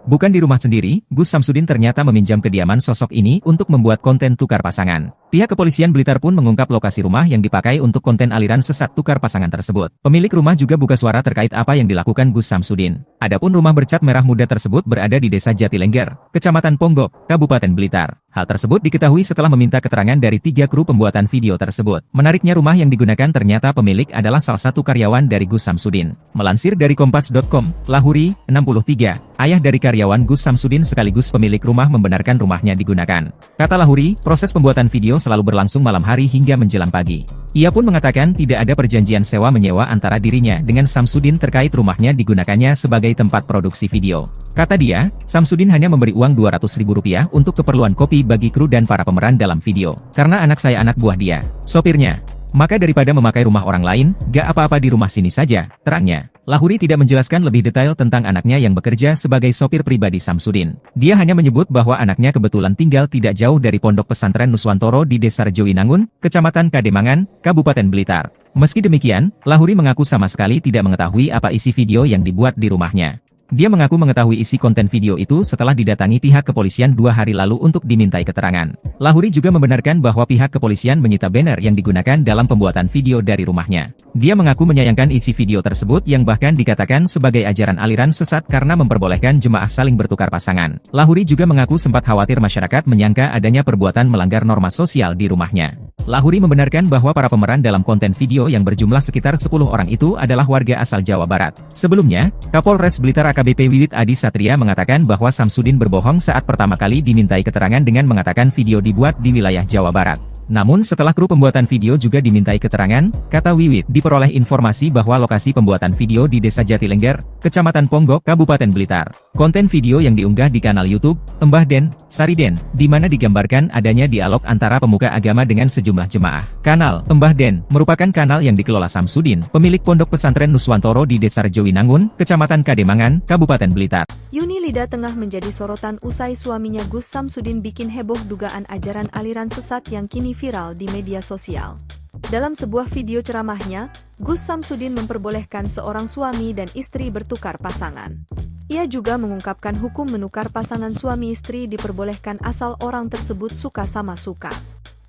Speaker 2: Bukan di rumah sendiri, Gus Samsudin ternyata meminjam kediaman sosok ini untuk membuat konten tukar pasangan. Pihak kepolisian Blitar pun mengungkap lokasi rumah yang dipakai untuk konten aliran sesat tukar pasangan tersebut. Pemilik rumah juga buka suara terkait apa yang dilakukan Gus Samsudin. Adapun rumah bercat merah muda tersebut berada di Desa Jatilengger, Kecamatan Ponggok, Kabupaten Blitar. Hal tersebut diketahui setelah meminta keterangan dari 3 kru pembuatan video tersebut. Menariknya rumah yang digunakan ternyata pemilik adalah salah satu karyawan dari Gus Samsudin. Melansir dari Kompas.com, Lahuri, 63, ayah dari karyawan Gus Samsudin sekaligus pemilik rumah membenarkan rumahnya digunakan. Kata Lahuri, proses pembuatan video selalu berlangsung malam hari hingga menjelang pagi. Ia pun mengatakan tidak ada perjanjian sewa-menyewa antara dirinya dengan Samsudin terkait rumahnya digunakannya sebagai tempat produksi video. Kata dia, Samsudin hanya memberi uang Rp200.000 untuk keperluan kopi bagi kru dan para pemeran dalam video. Karena anak saya anak buah dia, sopirnya. Maka daripada memakai rumah orang lain, gak apa-apa di rumah sini saja, terangnya. Lahuri tidak menjelaskan lebih detail tentang anaknya yang bekerja sebagai sopir pribadi Samsudin. Dia hanya menyebut bahwa anaknya kebetulan tinggal tidak jauh dari Pondok Pesantren Nuswantoro di Desa Rejowinangun, Kecamatan Kademangan, Kabupaten Blitar. Meski demikian, Lahuri mengaku sama sekali tidak mengetahui apa isi video yang dibuat di rumahnya. Dia mengaku mengetahui isi konten video itu setelah didatangi pihak kepolisian 2 hari lalu untuk dimintai keterangan. Lahuri juga membenarkan bahwa pihak kepolisian menyita banner yang digunakan dalam pembuatan video dari rumahnya. Dia mengaku menyayangkan isi video tersebut yang bahkan dikatakan sebagai ajaran aliran sesat karena memperbolehkan jemaah saling bertukar pasangan. Lahuri juga mengaku sempat khawatir masyarakat menyangka adanya perbuatan melanggar norma sosial di rumahnya. Lahuri membenarkan bahwa para pemeran dalam konten video yang berjumlah sekitar 10 orang itu adalah warga asal Jawa Barat. Sebelumnya, Kapolres Blitar AKBP Wiwit Adi Satria mengatakan bahwa Samsudin berbohong saat pertama kali dimintai keterangan dengan mengatakan video dibuat di wilayah Jawa Barat. Namun setelah kru pembuatan video juga dimintai keterangan, kata Wiwit, diperoleh informasi bahwa lokasi pembuatan video di Desa Jatilengger, Kecamatan Ponggok, Kabupaten Blitar. Konten video yang diunggah di kanal YouTube, Mbah Den, Sariden, di mana digambarkan adanya dialog antara pemuka agama dengan sejumlah jemaah. Kanal Mbah Den merupakan kanal yang dikelola Samsudin, pemilik Pondok Pesantren Nuswantoro di Desa Rejowinangun, Kecamatan Kademangan, Kabupaten Blitar.
Speaker 3: Yuni Lida tengah menjadi sorotan usai suaminya Gus Samsudin bikin heboh dugaan ajaran aliran sesat yang kini viral di media sosial. Dalam sebuah video ceramahnya, Gus Samsudin memperbolehkan seorang suami dan istri bertukar pasangan. Ia juga mengungkapkan hukum menukar pasangan suami istri diperbolehkan asal orang tersebut suka sama suka.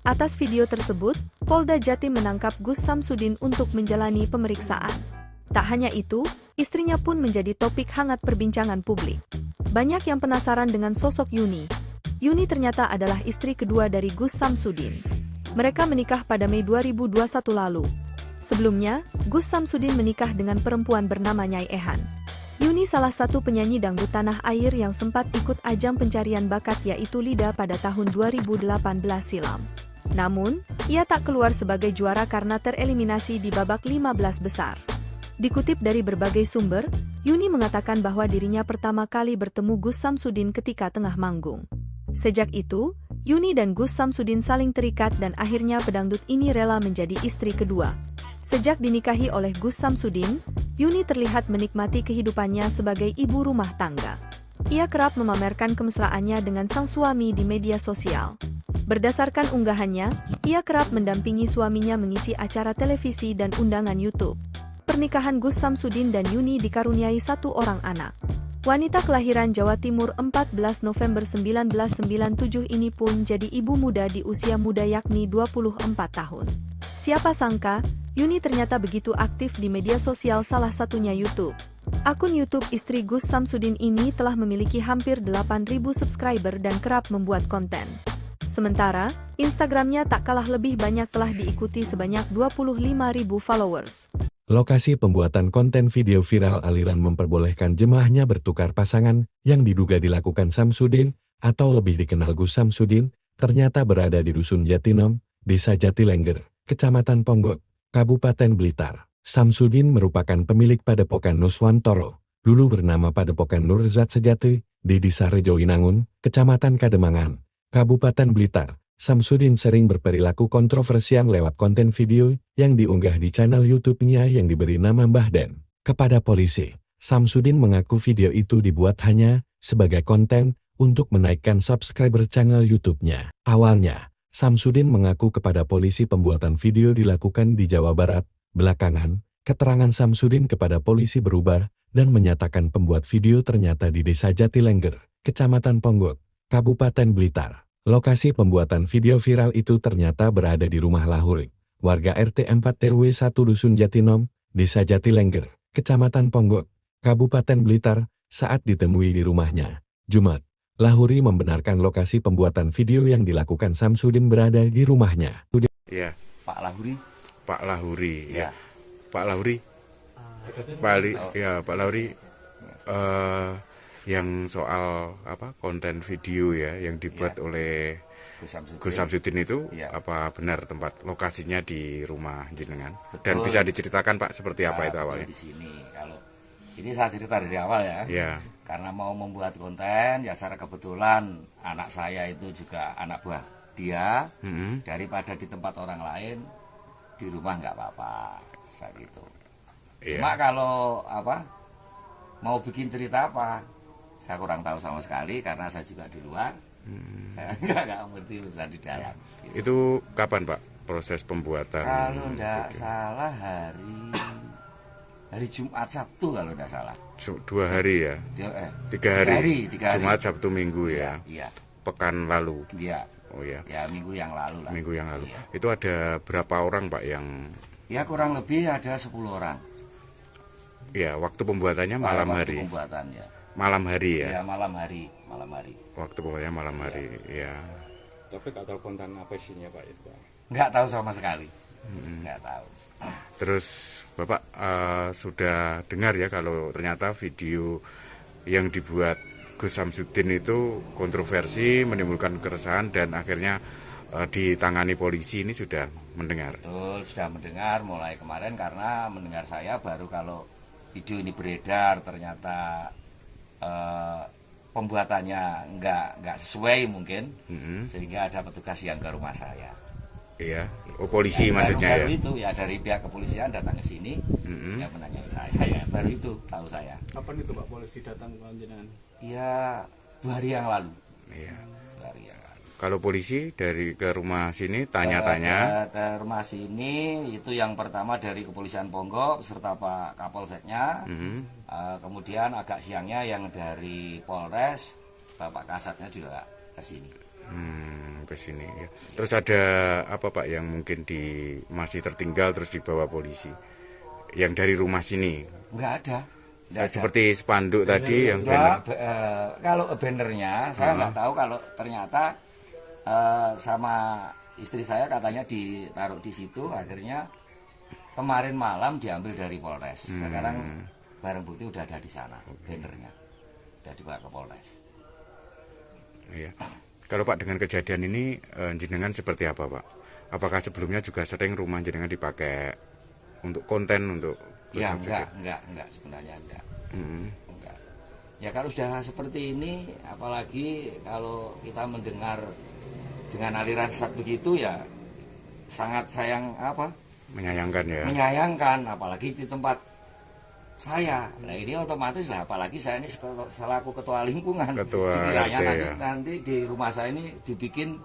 Speaker 3: Atas video tersebut, Polda Jatim menangkap Gus Samsudin untuk menjalani pemeriksaan. Tak hanya itu, istrinya pun menjadi topik hangat perbincangan publik. Banyak yang penasaran dengan sosok Yuni. Yuni ternyata adalah istri kedua dari Gus Samsudin. Mereka menikah pada Mei 2021 lalu. Sebelumnya, Gus Samsudin menikah dengan perempuan bernama Nyai Ehan. Yuni salah satu penyanyi dangdut tanah air yang sempat ikut ajang pencarian bakat yaitu Lida pada tahun 2018 silam. Namun, ia tak keluar sebagai juara karena tereliminasi di babak 15 besar. Dikutip dari berbagai sumber, Yuni mengatakan bahwa dirinya pertama kali bertemu Gus Samsudin ketika tengah manggung. Sejak itu, Yuni dan Gus Samsudin saling terikat dan akhirnya pedangdut ini rela menjadi istri kedua. Sejak dinikahi oleh Gus Samsudin, Yuni terlihat menikmati kehidupannya sebagai ibu rumah tangga. Ia kerap memamerkan kemesraannya dengan sang suami di media sosial. Berdasarkan unggahannya, ia kerap mendampingi suaminya mengisi acara televisi dan undangan YouTube. Pernikahan Gus Samsudin dan Yuni dikaruniai 1 orang anak. Wanita kelahiran Jawa Timur 14 November 1997 ini pun jadi ibu muda di usia muda yakni 24 tahun. Siapa sangka, Yuni ternyata begitu aktif di media sosial salah satunya YouTube. Akun YouTube istri Gus Samsudin ini telah memiliki hampir 8.000 subscriber dan kerap membuat konten. Sementara, Instagramnya tak kalah lebih banyak telah diikuti sebanyak 25.000 followers.
Speaker 4: Lokasi pembuatan konten video viral aliran memperbolehkan jemaahnya bertukar pasangan yang diduga dilakukan Samsudin atau lebih dikenal Gus Samsudin ternyata berada di Dusun Jatinom, Desa Jatilengger, Kecamatan Ponggok, Kabupaten Blitar. Samsudin merupakan pemilik Padepokan Nuswantoro, dulu bernama Padepokan Nurzat Sejati, di Desa Rejowinangun, Kecamatan Kademangan, Kabupaten Blitar. Samsudin sering berperilaku kontroversial lewat konten video yang diunggah di channel YouTube-nya yang diberi nama Mbah Den. Kepada polisi, Samsudin mengaku video itu dibuat hanya sebagai konten untuk menaikkan subscriber channel YouTube-nya. Awalnya, Samsudin mengaku kepada polisi pembuatan video dilakukan di Jawa Barat. Belakangan, keterangan Samsudin kepada polisi berubah dan menyatakan pembuat video ternyata di Desa Jatilengger, Kecamatan Ponggok, Kabupaten Blitar. Lokasi pembuatan video viral itu ternyata berada di rumah Lahuri, warga RT 4 RW 1 Dusun Jatinom, Desa Jatilengger, Kecamatan Ponggok, Kabupaten Blitar, saat ditemui di rumahnya, Jumat. Lahuri membenarkan lokasi pembuatan video yang dilakukan Samsudin berada di rumahnya.
Speaker 5: Ya,
Speaker 6: Pak Lahuri.
Speaker 5: Pak Lahuri.
Speaker 6: Ya.
Speaker 5: Pak Lahuri. Pak Lahuri. Yang soal konten video ya yang dibuat oleh Gus Samsudin itu apa benar tempat lokasinya di rumah jenengan?
Speaker 6: Betul.
Speaker 5: Dan bisa diceritakan Pak seperti apa itu awalnya?
Speaker 6: Di sini kalau ini saya cerita dari awal ya.
Speaker 5: Ya.
Speaker 6: Karena mau membuat konten ya secara kebetulan anak saya itu juga anak buah dia. Daripada di tempat orang lain di rumah nggak apa-apa saya gitu. Cuma kalau mau bikin cerita apa saya kurang tahu sama sekali karena saya juga di luar. Saya nggak ngerti urusan di dalam. Gitu.
Speaker 5: Itu kapan Pak proses pembuatan?
Speaker 6: Kalau tidak salah hari Jumat Sabtu kalau tidak salah.
Speaker 5: 2 hari ya? 3 hari. Jumat Sabtu Minggu ya?
Speaker 6: Iya.
Speaker 5: Pekan lalu?
Speaker 6: Iya.
Speaker 5: Oh ya.
Speaker 6: Ya minggu yang lalu lah.
Speaker 5: Minggu yang lalu.
Speaker 6: Iya.
Speaker 5: Itu ada berapa orang Pak yang?
Speaker 6: Ya kurang lebih ada 10 orang.
Speaker 5: Ya waktu pembuatannya malam hari.
Speaker 6: Waktu pembuatannya.
Speaker 5: Malam hari ya?
Speaker 6: Ya malam hari.
Speaker 5: Waktu pembuatannya malam hari ya.
Speaker 9: Tapi nggak tahu konten apa isinya Pak itu Pak?
Speaker 6: Nggak tahu sama sekali. Nggak tahu.
Speaker 5: Terus Bapak sudah dengar ya kalau ternyata video yang dibuat Gus Samsudin itu kontroversi, menimbulkan keresahan dan akhirnya ditangani polisi, ini sudah mendengar?
Speaker 6: Betul, sudah mendengar mulai kemarin karena mendengar saya baru kalau video ini beredar ternyata pembuatannya nggak sesuai mungkin, sehingga ada petugas yang ke rumah saya.
Speaker 5: Iya, polisi maksudnya
Speaker 6: baru itu ya dari pihak kepolisian datang ke sini, ya menanyai saya ya baru itu tahu saya.
Speaker 7: Kapan itu Pak polisi datang ke jenengan?
Speaker 6: Ya 2 hari yang lalu.
Speaker 5: Iya.
Speaker 6: 2 hari yang lalu.
Speaker 5: Kalau polisi dari ke rumah sini tanya-tanya?
Speaker 6: Ke rumah sini itu yang pertama dari kepolisian Ponggok serta Pak Kapolseknya, kemudian agak siangnya yang dari Polres, Bapak Kasatnya juga ke sini.
Speaker 5: Ke sini ya. Terus ada apa Pak yang mungkin masih tertinggal terus dibawa polisi? Yang dari rumah sini?
Speaker 6: Enggak ada.
Speaker 5: Seperti spanduk tadi yang
Speaker 6: kalau bannernya saya nggak tahu kalau ternyata sama istri saya katanya ditaruh di situ, akhirnya kemarin malam diambil dari Polres. Sekarang barang bukti udah ada di sana, bannernya udah dibawa ke Polres.
Speaker 5: Iya. Kalau Pak dengan kejadian ini jenengan seperti apa Pak? Apakah sebelumnya juga sering rumah jenengan dipakai untuk konten untuk?
Speaker 6: Ya enggak sebenarnya enggak. Enggak. Ya kalau sudah seperti ini, apalagi kalau kita mendengar dengan aliran sesat begitu ya sangat menyayangkan ya. Menyayangkan apalagi di tempat saya. Nah ini otomatis lah apalagi saya ini selaku ketua lingkungan. Dikiranya nanti di rumah saya ini dibikin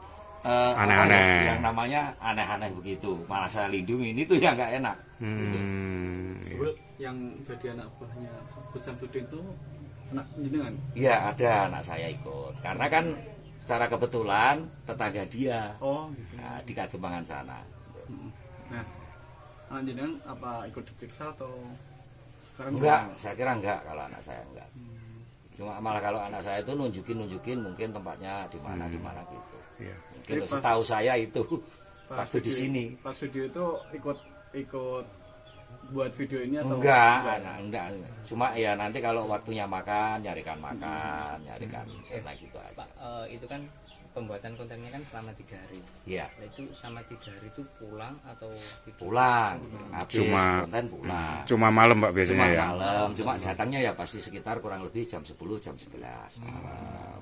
Speaker 6: aneh-aneh. Yang namanya aneh-aneh begitu. Malah saya lindungi ini tuh yang nggak enak. Gitu.
Speaker 7: Yang jadi anak buahnya Gus Samsudin itu anak jenengan?
Speaker 6: Iya ada anak saya ikut. Karena kan secara kebetulan tetangga dia.
Speaker 7: Oh gitu.
Speaker 6: Nah, di Kademangan sana.
Speaker 7: Nah anak jenengan apa ikut diperiksa atau?
Speaker 6: Enggak, saya kira enggak kalau anak saya enggak. Cuma malah kalau anak saya itu nunjukin mungkin tempatnya di mana gitu. Iya. Mungkin setahu saya itu waktu di sini.
Speaker 7: Pas video itu ikut buat video ini atau
Speaker 6: enggak. Cuma ya nanti kalau waktunya makan, nyarikan sana gitu aja.
Speaker 8: Pak, itu kan pembuatan kontennya kan selama 3 hari.
Speaker 6: Iya.
Speaker 8: Nah, itu selama 3 hari itu pulang atau
Speaker 6: pulang? Habis konten pulang.
Speaker 5: Cuma malam Pak biasanya ya.
Speaker 6: Malam. Cuma datangnya ya pasti sekitar kurang lebih jam 10 jam 11 malam.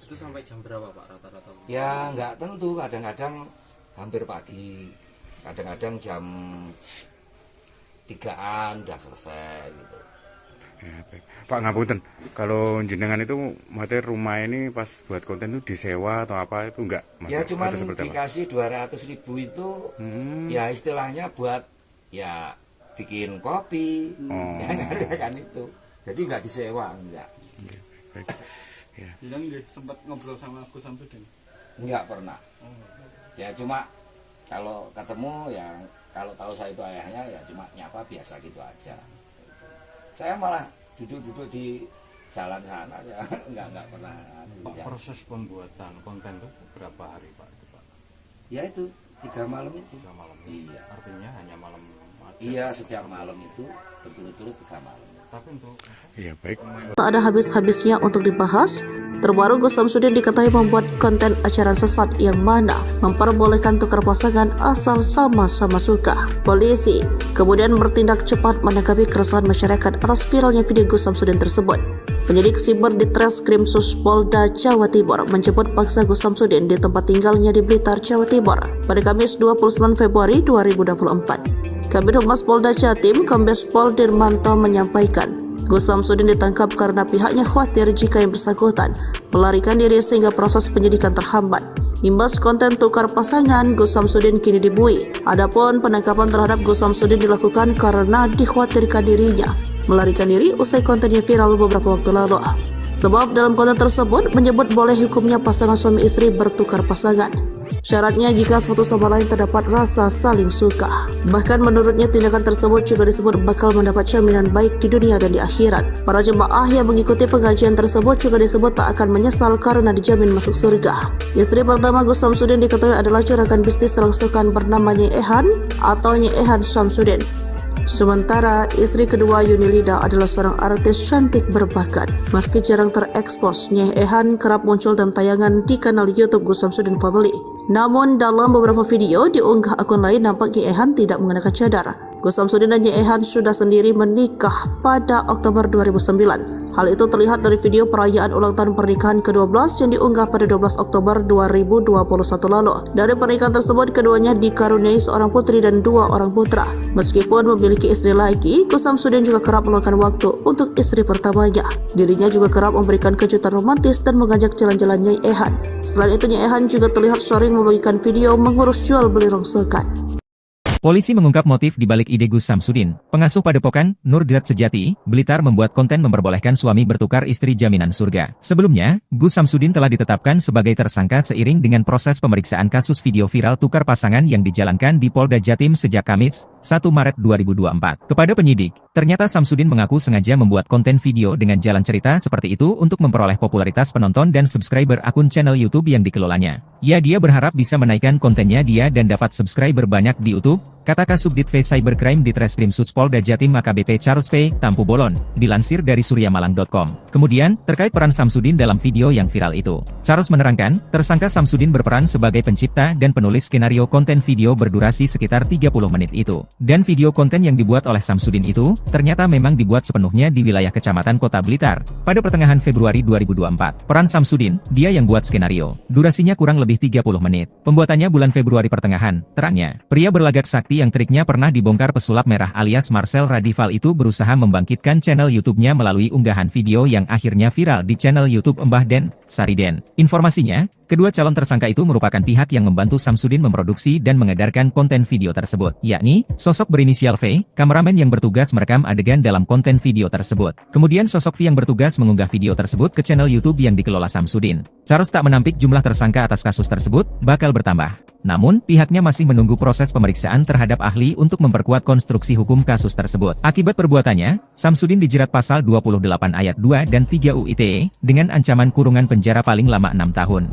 Speaker 8: Itu sampai jam berapa Pak rata-rata?
Speaker 6: Ya nggak tentu, kadang-kadang hampir pagi, kadang-kadang jam 3-an udah selesai gitu.
Speaker 5: Ya, Pak ngapunten, kalau jenengan itu materi rumah ini pas buat konten itu disewa atau apa itu enggak?
Speaker 6: Ya cuma dikasih 200.000 itu ya istilahnya buat ya bikin kopi, kan itu. Jadi nggak disewa, enggak.
Speaker 5: Baik. Ya.
Speaker 7: Bilang nggak sempat ngobrol sama Gus Samsudin?
Speaker 6: Enggak pernah. Ya cuma kalau ketemu ya kalau tahu saya itu ayahnya ya cuma nyapa biasa gitu aja. Saya malah duduk-duduk di jalan sana ya enggak pernah.
Speaker 9: Pak,
Speaker 6: Ya.
Speaker 9: proses pembuatan konten itu berapa hari Pak? Itu, Pak?
Speaker 6: Ya itu 3 malam itu.
Speaker 9: 3 malam.
Speaker 6: Iya.
Speaker 9: Artinya hanya malam aja.
Speaker 6: Iya, setiap malam itu berturut-turut 3 malam.
Speaker 9: Tapi untuk
Speaker 5: Ya, baik.
Speaker 1: Tak ada habis-habisnya untuk dibahas. Terbaru Gus Samsudin diketahui membuat konten acara sesat yang mana memperbolehkan tukar pasangan asal sama-sama suka. Polisi kemudian bertindak cepat menanggapi keresahan masyarakat atas viralnya video Gus Samsudin tersebut. Penyidik siber di Treskrim Polda Jawa Timur menjemput paksa Gus Samsudin di tempat tinggalnya di Blitar, Jawa Timur pada Kamis 29 Februari 2024. Kabid Humas Polda Jatim, Kombes Pol Dirmanto menyampaikan, Gus Samsudin ditangkap karena pihaknya khawatir jika yang bersangkutan melarikan diri sehingga proses penyidikan terhambat. Imbas konten tukar pasangan, Gus Samsudin kini dibui. Adapun penangkapan terhadap Gus Samsudin dilakukan karena dikhawatirkan dirinya melarikan diri usai kontennya viral beberapa waktu lalu. Sebab dalam konten tersebut menyebut boleh hukumnya pasangan suami istri bertukar pasangan. Syaratnya jika satu sama lain terdapat rasa saling suka. Bahkan menurutnya tindakan tersebut juga disebut bakal mendapat jaminan baik di dunia dan di akhirat. Para jemaah yang mengikuti pengajian tersebut juga disebut tak akan menyesal karena dijamin masuk surga. Istri pertama Gus Samsudin diketahui adalah juragan bisnis rongsokan bernama Nyai Ehan atau Nyai Ehan Samsudin. Sementara istri kedua Yunilida adalah seorang artis cantik berbakat. Meski jarang terekspos, Nyai Ehan kerap muncul dalam tayangan di kanal YouTube Gus Samsudin Family. Namun dalam beberapa video diunggah akun lain nampak Nyai Ehan tidak mengenakan cadar. Gus Samsudin dan Nyai Ehan sudah sendiri menikah pada Oktober 2009. Hal itu terlihat dari video perayaan ulang tahun pernikahan ke-12 yang diunggah pada 12 Oktober 2021 lalu. Dari pernikahan tersebut, keduanya dikaruniai seorang putri dan 2 orang putra. Meskipun memiliki istri lagi, Gus Samsudin juga kerap meluangkan waktu untuk istri pertamanya. Dirinya juga kerap memberikan kejutan romantis dan mengajak jalan-jalan Nyai Ehan. Selain itu, Nyai Ehan juga terlihat sering membagikan video mengurus jual beli rongsokan.
Speaker 2: Polisi mengungkap motif di balik ide Gus Samsudin. Pengasuh Padepokan, Nurgat Sejati, Blitar membuat konten memperbolehkan suami bertukar istri jaminan surga. Sebelumnya, Gus Samsudin telah ditetapkan sebagai tersangka seiring dengan proses pemeriksaan kasus video viral tukar pasangan yang dijalankan di Polda Jatim sejak Kamis, 1 Maret 2024. Kepada penyidik, ternyata Samsudin mengaku sengaja membuat konten video dengan jalan cerita seperti itu untuk memperoleh popularitas penonton dan subscriber akun channel YouTube yang dikelolanya. Dia berharap bisa menaikkan kontennya dan dapat subscriber banyak di YouTube, kata Kasubdit V Cybercrime di Treskrim Polda Jatim AKBP Charles P. Tampu Bolon, dilansir dari suryamalang.com. Kemudian, terkait peran Samsudin dalam video yang viral itu, Charles menerangkan, tersangka Samsudin berperan sebagai pencipta dan penulis skenario konten video berdurasi sekitar 30 menit itu. Dan video konten yang dibuat oleh Samsudin itu, ternyata memang dibuat sepenuhnya di wilayah Kecamatan Kota Blitar, pada pertengahan Februari 2024. Peran Samsudin, dia yang buat skenario. Durasinya kurang lebih 30 menit. Pembuatannya bulan Februari pertengahan, terangnya. Pria berlagak sakti yang triknya pernah dibongkar pesulap merah alias Marcel Radival itu berusaha membangkitkan channel YouTube-nya melalui unggahan video yang akhirnya viral di channel YouTube Mbah Den, Sariden. Informasinya, kedua calon tersangka itu merupakan pihak yang membantu Samsudin memproduksi dan mengedarkan konten video tersebut, yakni sosok berinisial V, kameramen yang bertugas merekam adegan dalam konten video tersebut. Kemudian sosok V yang bertugas mengunggah video tersebut ke channel YouTube yang dikelola Samsudin. Charles tak menampik jumlah tersangka atas kasus tersebut bakal bertambah. Namun, pihaknya masih menunggu proses pemeriksaan terhadap ahli untuk memperkuat konstruksi hukum kasus tersebut. Akibat perbuatannya, Samsudin dijerat pasal 28 ayat 2 dan 3 UU ITE dengan ancaman kurungan penjara paling lama 6 tahun.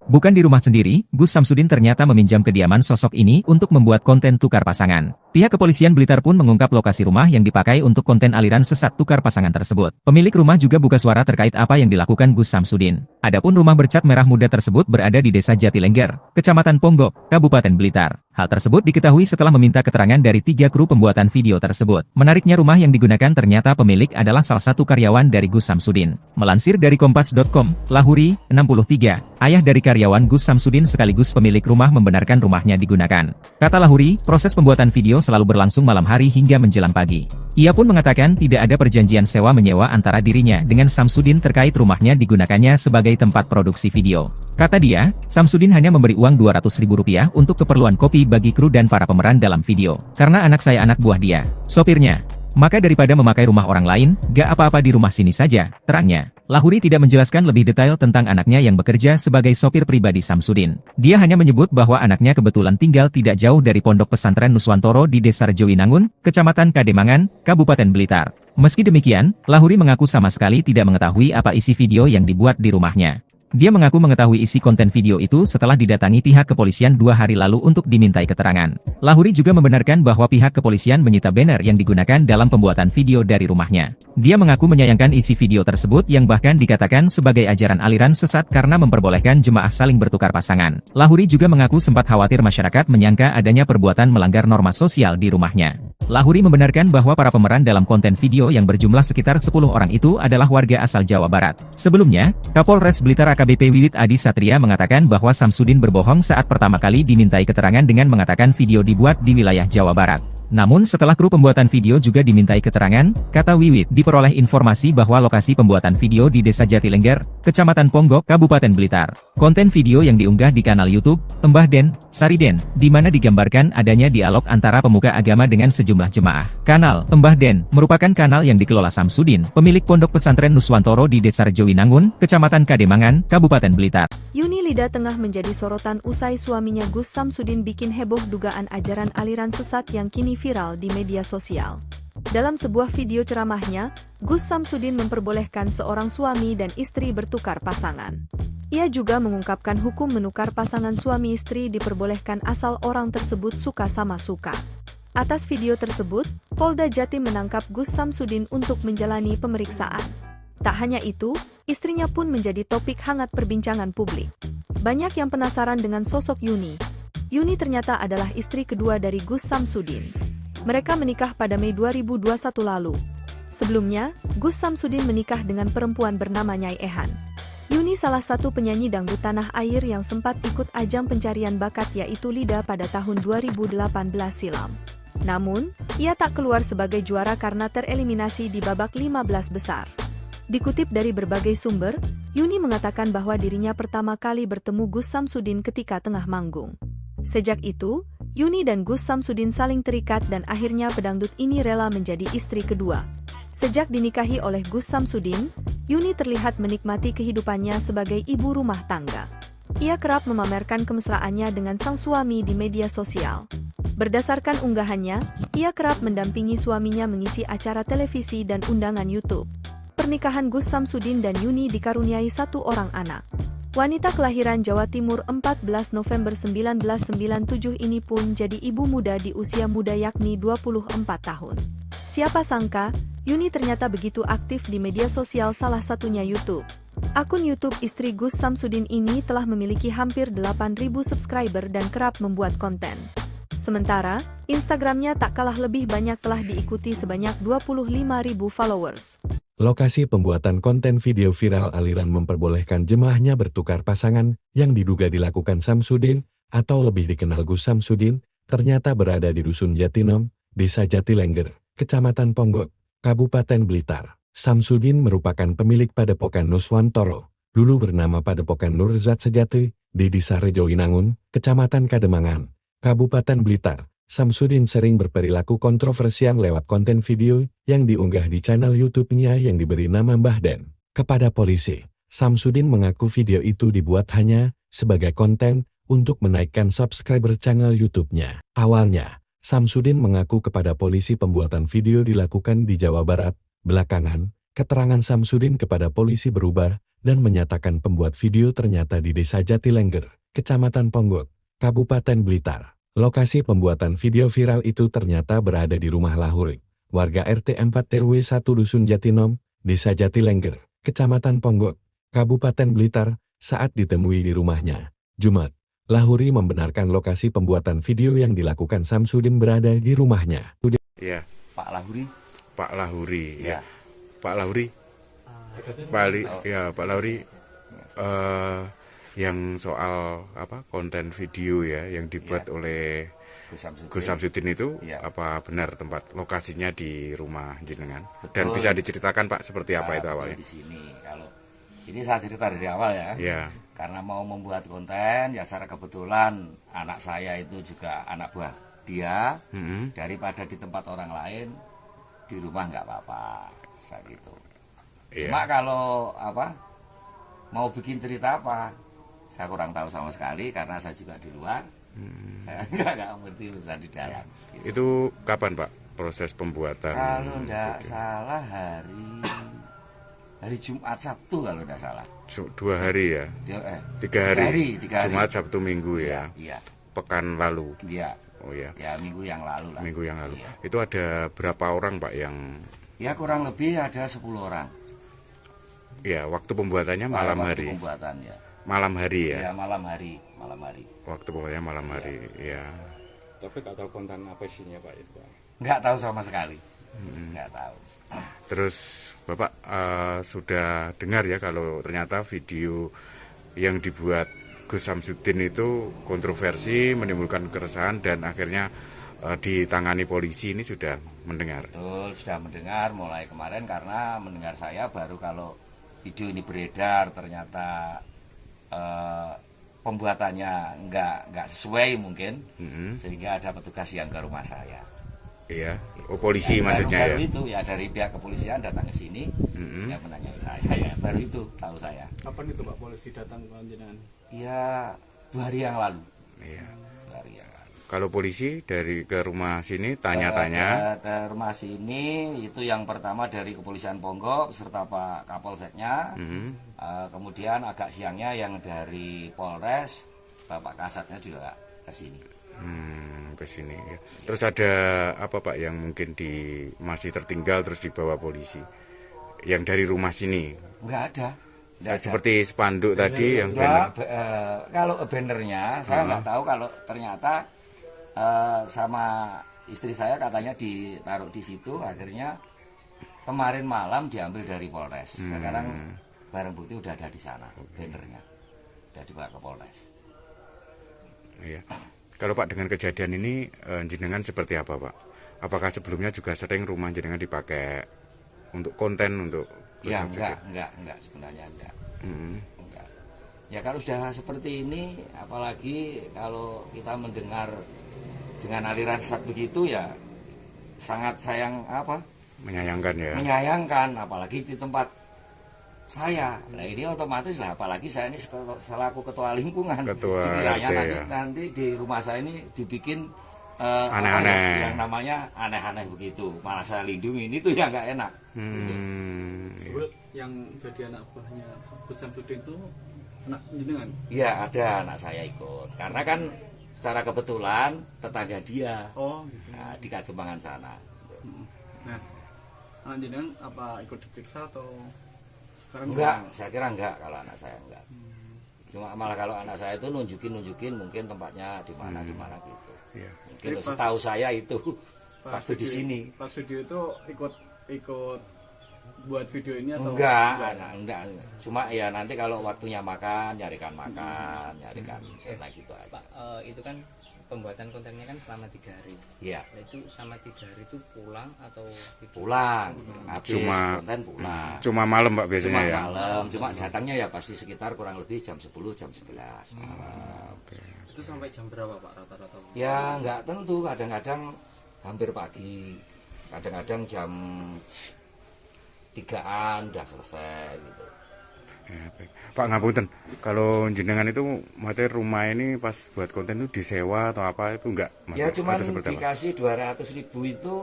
Speaker 2: Bukan di rumah sendiri, Gus Samsudin ternyata meminjam kediaman sosok ini untuk membuat konten tukar pasangan. Pihak kepolisian Blitar pun mengungkap lokasi rumah yang dipakai untuk konten aliran sesat tukar pasangan tersebut. Pemilik rumah juga buka suara terkait apa yang dilakukan Gus Samsudin. Adapun rumah bercat merah muda tersebut berada di Desa Jatilengger, Kecamatan Ponggok, Kabupaten Blitar. Hal tersebut diketahui setelah meminta keterangan dari 3 kru pembuatan video tersebut. Menariknya rumah yang digunakan ternyata pemilik adalah salah satu karyawan dari Gus Samsudin. Melansir dari Kompas.com, Lahuri, 63, ayah dari karyawan Gus Samsudin sekaligus pemilik rumah membenarkan rumahnya digunakan. Kata Lahuri, proses pembuatan video selalu berlangsung malam hari hingga menjelang pagi. Ia pun mengatakan tidak ada perjanjian sewa-menyewa antara dirinya dengan Samsudin terkait rumahnya digunakannya sebagai tempat produksi video. Kata dia, Samsudin hanya memberi uang Rp200.000 untuk keperluan kopi bagi kru dan para pemeran dalam video. Karena anak saya anak buah dia, sopirnya. Maka daripada memakai rumah orang lain, gak apa-apa di rumah sini saja, terangnya. Lahuri tidak menjelaskan lebih detail tentang anaknya yang bekerja sebagai sopir pribadi Samsudin. Dia hanya menyebut bahwa anaknya kebetulan tinggal tidak jauh dari Pondok Pesantren Nuswantoro di Desa Rejowinangun, Kecamatan Kademangan, Kabupaten Blitar. Meski demikian, Lahuri mengaku sama sekali tidak mengetahui apa isi video yang dibuat di rumahnya. Dia mengaku mengetahui isi konten video itu setelah didatangi pihak kepolisian 2 hari lalu untuk dimintai keterangan. Lahuri juga membenarkan bahwa pihak kepolisian menyita banner yang digunakan dalam pembuatan video dari rumahnya. Dia mengaku menyayangkan isi video tersebut yang bahkan dikatakan sebagai ajaran aliran sesat karena memperbolehkan jemaah saling bertukar pasangan. Lahuri juga mengaku sempat khawatir masyarakat menyangka adanya perbuatan melanggar norma sosial di rumahnya. Lahuri membenarkan bahwa para pemeran dalam konten video yang berjumlah sekitar 10 orang itu adalah warga asal Jawa Barat. Sebelumnya, Kapolres Blitar AKBP Wiwit Adi Satria mengatakan bahwa Samsudin berbohong saat pertama kali dimintai keterangan dengan mengatakan video dibuat di wilayah Jawa Barat. Namun setelah kru pembuatan video juga dimintai keterangan, kata Wiwit, diperoleh informasi bahwa lokasi pembuatan video di Desa Jatilengger, Kecamatan Ponggok, Kabupaten Blitar. Konten video yang diunggah di kanal YouTube, Mbah Den, Sariden, di mana digambarkan adanya dialog antara pemuka agama dengan sejumlah jemaah. Kanal Mbah Den merupakan kanal yang dikelola Samsudin, pemilik Pondok Pesantren Nuswantoro di Desa Rejowinangun, Kecamatan Kademangan, Kabupaten Blitar.
Speaker 3: Yuni Lida tengah menjadi sorotan usai suaminya Gus Samsudin bikin heboh dugaan ajaran aliran sesat yang kini viral di media sosial. Dalam sebuah video ceramahnya, Gus Samsudin memperbolehkan seorang suami dan istri bertukar pasangan. Ia juga mengungkapkan hukum menukar pasangan suami istri diperbolehkan asal orang tersebut suka sama suka. Atas video tersebut, Polda Jatim menangkap Gus Samsudin untuk menjalani pemeriksaan. Tak hanya itu, istrinya pun menjadi topik hangat perbincangan publik. Banyak yang penasaran dengan sosok Yuni. Yuni ternyata adalah istri kedua dari Gus Samsudin. Mereka menikah pada Mei 2021 lalu. Sebelumnya, Gus Samsudin menikah dengan perempuan bernama Nyai Ehan. Yuni salah satu penyanyi dangdut tanah air yang sempat ikut ajang pencarian bakat yaitu Lida pada tahun 2018 silam. Namun, ia tak keluar sebagai juara karena tereliminasi di babak 15 besar. Dikutip dari berbagai sumber, Yuni mengatakan bahwa dirinya pertama kali bertemu Gus Samsudin ketika tengah manggung. Sejak itu, Yuni dan Gus Samsudin saling terikat dan akhirnya pedangdut ini rela menjadi istri kedua. Sejak dinikahi oleh Gus Samsudin, Yuni terlihat menikmati kehidupannya sebagai ibu rumah tangga. Ia kerap memamerkan kemesraannya dengan sang suami di media sosial. Berdasarkan unggahannya, ia kerap mendampingi suaminya mengisi acara televisi dan undangan YouTube. Pernikahan Gus Samsudin dan Yuni dikaruniai 1 orang anak. Wanita kelahiran Jawa Timur 14 November 1997 ini pun jadi ibu muda di usia muda yakni 24 tahun. Siapa sangka, Yuni ternyata begitu aktif di media sosial salah satunya YouTube. Akun YouTube istri Gus Samsudin ini telah memiliki hampir 8.000 subscriber dan kerap membuat konten. Sementara, Instagramnya tak kalah lebih banyak telah diikuti sebanyak 25.000 followers.
Speaker 4: Lokasi pembuatan konten video viral aliran memperbolehkan jemaahnya bertukar pasangan yang diduga dilakukan Samsudin, atau lebih dikenal Gus Samsudin, ternyata berada di Dusun Jatinom, Desa Jatilengger, Kecamatan Ponggok, Kabupaten Blitar. Samsudin merupakan pemilik Padepokan Nuswantoro, dulu bernama Padepokan Nurzat Sejati, di Desa Rejowinangun, Kecamatan Kademangan, Kabupaten Blitar. Samsudin sering berperilaku kontroversial lewat konten video yang diunggah di channel YouTube-nya yang diberi nama Mbah Den. Kepada polisi, Samsudin mengaku video itu dibuat hanya sebagai konten untuk menaikkan subscriber channel YouTube-nya. Awalnya, Samsudin mengaku kepada polisi pembuatan video dilakukan di Jawa Barat. Belakangan, keterangan Samsudin kepada polisi berubah dan menyatakan pembuat video ternyata di Desa Jatilengger, Kecamatan Ponggok, Kabupaten Blitar. Lokasi pembuatan video viral itu ternyata berada di rumah Lahuri, warga RT 4 RW 1 Dusun Jatinom, Desa Jatilengger, Kecamatan Ponggok, Kabupaten Blitar, saat ditemui di rumahnya. Jumat, Lahuri membenarkan lokasi pembuatan video yang dilakukan Samsudin berada di rumahnya.
Speaker 5: Ya,
Speaker 6: Pak Lahuri.
Speaker 5: Pak Lahuri.
Speaker 6: Ya.
Speaker 5: Pak Lahuri. Pak Lahuri. Yang soal konten video ya yang dibuat oleh Gus Samsudin itu apa benar tempat lokasinya di rumah jenengan?
Speaker 6: Betul.
Speaker 5: Dan bisa diceritakan Pak seperti apa itu awalnya?
Speaker 6: Di sini kalau ini saya cerita dari awal ya.
Speaker 5: Ya.
Speaker 6: karena mau membuat konten, ya secara kebetulan anak saya itu juga anak buah dia, daripada di tempat orang lain, di rumah nggak apa-apa, saya gitu. Cuma kalau mau bikin cerita apa, saya kurang tahu sama sekali karena saya juga di luar, saya nggak ngerti urusan di dalam. Gitu.
Speaker 5: Itu kapan Pak proses pembuatan?
Speaker 6: Kalau nggak salah hari Jumat Sabtu kalau nggak salah.
Speaker 5: 2 hari ya? 3 hari. Jumat Sabtu Minggu ya?
Speaker 6: Iya.
Speaker 5: Pekan lalu?
Speaker 6: Iya.
Speaker 5: Oh ya.
Speaker 6: Ya minggu yang lalu lah.
Speaker 5: Minggu yang lalu.
Speaker 6: Iya.
Speaker 5: Itu ada berapa orang Pak yang?
Speaker 6: Ya kurang lebih ada 10 orang.
Speaker 5: Ya, waktu pembuatannya malam hari.
Speaker 6: Waktu pembuatannya.
Speaker 5: Malam hari ya?
Speaker 6: Ya malam hari.
Speaker 5: Waktu pembuatannya malam hari, ya.
Speaker 9: Tapi nggak tahu konten apa isinya Pak itu Pak?
Speaker 6: Nggak tahu sama sekali. Nggak tahu.
Speaker 5: Terus Bapak sudah dengar ya kalau ternyata video yang dibuat Gus Samsudin itu kontroversi, menimbulkan keresahan dan akhirnya ditangani polisi, ini sudah mendengar?
Speaker 6: Betul, sudah mendengar mulai kemarin karena mendengar saya baru kalau video ini beredar ternyata pembuatannya nggak sesuai mungkin, sehingga ada petugas yang ke rumah saya.
Speaker 5: Iya, polisi maksudnya
Speaker 6: baru itu ya dari pihak kepolisian datang ke sini, ya menanyai saya, ya baru itu tahu saya.
Speaker 7: Kapan itu Pak polisi datang ke jenengan?
Speaker 6: Ya 2 hari yang lalu.
Speaker 5: Iya.
Speaker 6: 2 hari yang lalu.
Speaker 5: Kalau polisi dari ke rumah sini tanya-tanya?
Speaker 6: Ke rumah sini itu yang pertama dari Kepolisian Ponggok serta Pak Kapolseknya, kemudian agak siangnya yang dari Polres, Bapak Kasatnya juga ke sini.
Speaker 5: Ke sini ya. Terus ada apa Pak yang mungkin masih tertinggal terus dibawa polisi? Yang dari rumah sini?
Speaker 6: Enggak ada.
Speaker 5: Seperti spanduk tadi yang
Speaker 6: kalau bannernya saya nggak tahu, kalau ternyata sama istri saya katanya ditaruh di situ, akhirnya kemarin malam diambil dari Polres. Sekarang barang bukti udah ada di sana, bannernya udah dibawa ke Polres.
Speaker 5: Iya. Kalau Pak dengan kejadian ini jenengan seperti apa Pak? Apakah sebelumnya juga sering rumah jenengan dipakai untuk konten untuk?
Speaker 6: Ya enggak sebenarnya enggak. Enggak. Ya kalau sudah seperti ini, apalagi kalau kita mendengar dengan aliran sesat begitu, ya sangat menyayangkan ya. Menyayangkan, apalagi di tempat saya. Nah ini otomatis lah, apalagi saya ini selaku ketua lingkungan. Dikiranya nanti di rumah saya ini dibikin aneh-aneh, yang namanya aneh-aneh begitu. Malah saya lindungi, ini tuh yang nggak enak. Gitu.
Speaker 7: Yang jadi anak buahnya Gus Samsudin itu anak jenengan?
Speaker 6: Iya, ada anak saya ikut. Karena kan secara kebetulan tetangga dia.
Speaker 7: Oh, gitu.
Speaker 6: Nah, di Kagembangan sana.
Speaker 7: Nah, anak jenengan apa ikut diperiksa atau sekarang?
Speaker 6: Enggak, saya kira enggak kalau anak saya enggak. Cuma malah kalau anak saya itu nunjukin mungkin tempatnya di mana gitu. Iya. Mungkin setahu saya itu waktu di sini.
Speaker 7: Pas video itu ikut buat video ini atau
Speaker 6: enggak. Cuma ya nanti kalau waktunya makan, nyarikan sana gitu aja.
Speaker 8: Pak, itu kan pembuatan kontennya kan selama 3 hari.
Speaker 6: Iya.
Speaker 8: Nah, itu selama 3 hari itu pulang atau
Speaker 6: pulang? Konten pulang.
Speaker 5: Cuma malam Pak biasanya ya.
Speaker 6: Malam. Cuma datangnya ya pasti sekitar kurang lebih jam 10, jam 11 malam.
Speaker 8: Itu sampai jam berapa Pak rata-rata?
Speaker 6: Ya nggak tentu, kadang-kadang hampir pagi, kadang-kadang jam 3-an udah selesai gitu.
Speaker 5: Ya, baik. Pak ngapunten, kalau jenengan itu materi rumah ini pas buat konten itu disewa atau apa itu enggak?
Speaker 6: Ya cuma dikasih 200.000 itu,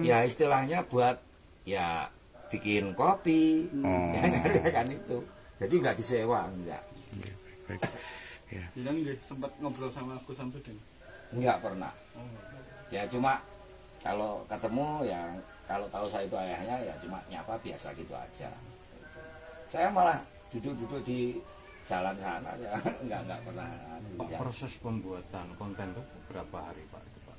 Speaker 6: ya istilahnya buat ya bikin kopi, kan itu. Jadi nggak disewa, enggak.
Speaker 5: Ya, baik.
Speaker 7: Ya. Jadi sempat ngobrol sama Gus Samsudin?
Speaker 6: Enggak pernah. Ya cuma kalau ketemu ya kalau tahu saya itu ayahnya ya cuma nyapa biasa gitu aja. Saya malah duduk-duduk di jalan sana ya enggak pernah.
Speaker 9: Pak, proses pembuatan konten itu berapa hari Pak itu Pak?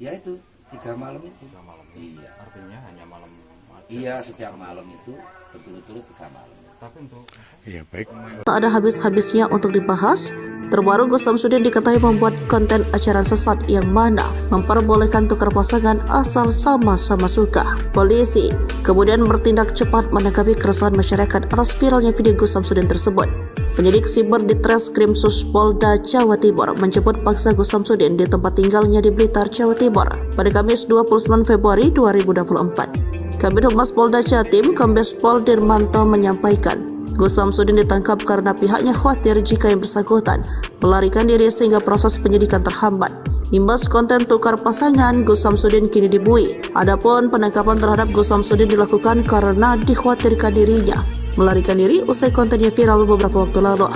Speaker 6: Ya itu 3 malam itu.
Speaker 9: 3 malam.
Speaker 6: Iya.
Speaker 9: Artinya hanya malam aja.
Speaker 6: Iya, setiap malam itu berturut-turut 3 malam.
Speaker 9: Tapi untuk
Speaker 5: iya baik.
Speaker 1: Tak ada habis-habisnya untuk dibahas. Terbaru Gus Samsudin diketahui membuat konten acara sesat yang mana memperbolehkan tukar pasangan asal sama-sama suka. Polisi kemudian bertindak cepat menanggapi keresahan masyarakat atas viralnya video Gus Samsudin tersebut. Penyidik Siber di Treskrim Polda Jawa Timur menjemput paksa Gus Samsudin di tempat tinggalnya di Blitar, Jawa Timur pada Kamis 29 Februari 2024. Kabid Humas Polda Jatim, Kombes Pol Dirmanto menyampaikan, Gus Samsudin ditangkap karena pihaknya khawatir jika yang bersangkutan melarikan diri sehingga proses penyidikan terhambat. Imbas konten tukar pasangan, Gus Samsudin kini dibui. Adapun penangkapan terhadap Gus Samsudin dilakukan karena dikhawatirkan dirinya melarikan diri usai kontennya viral beberapa waktu lalu.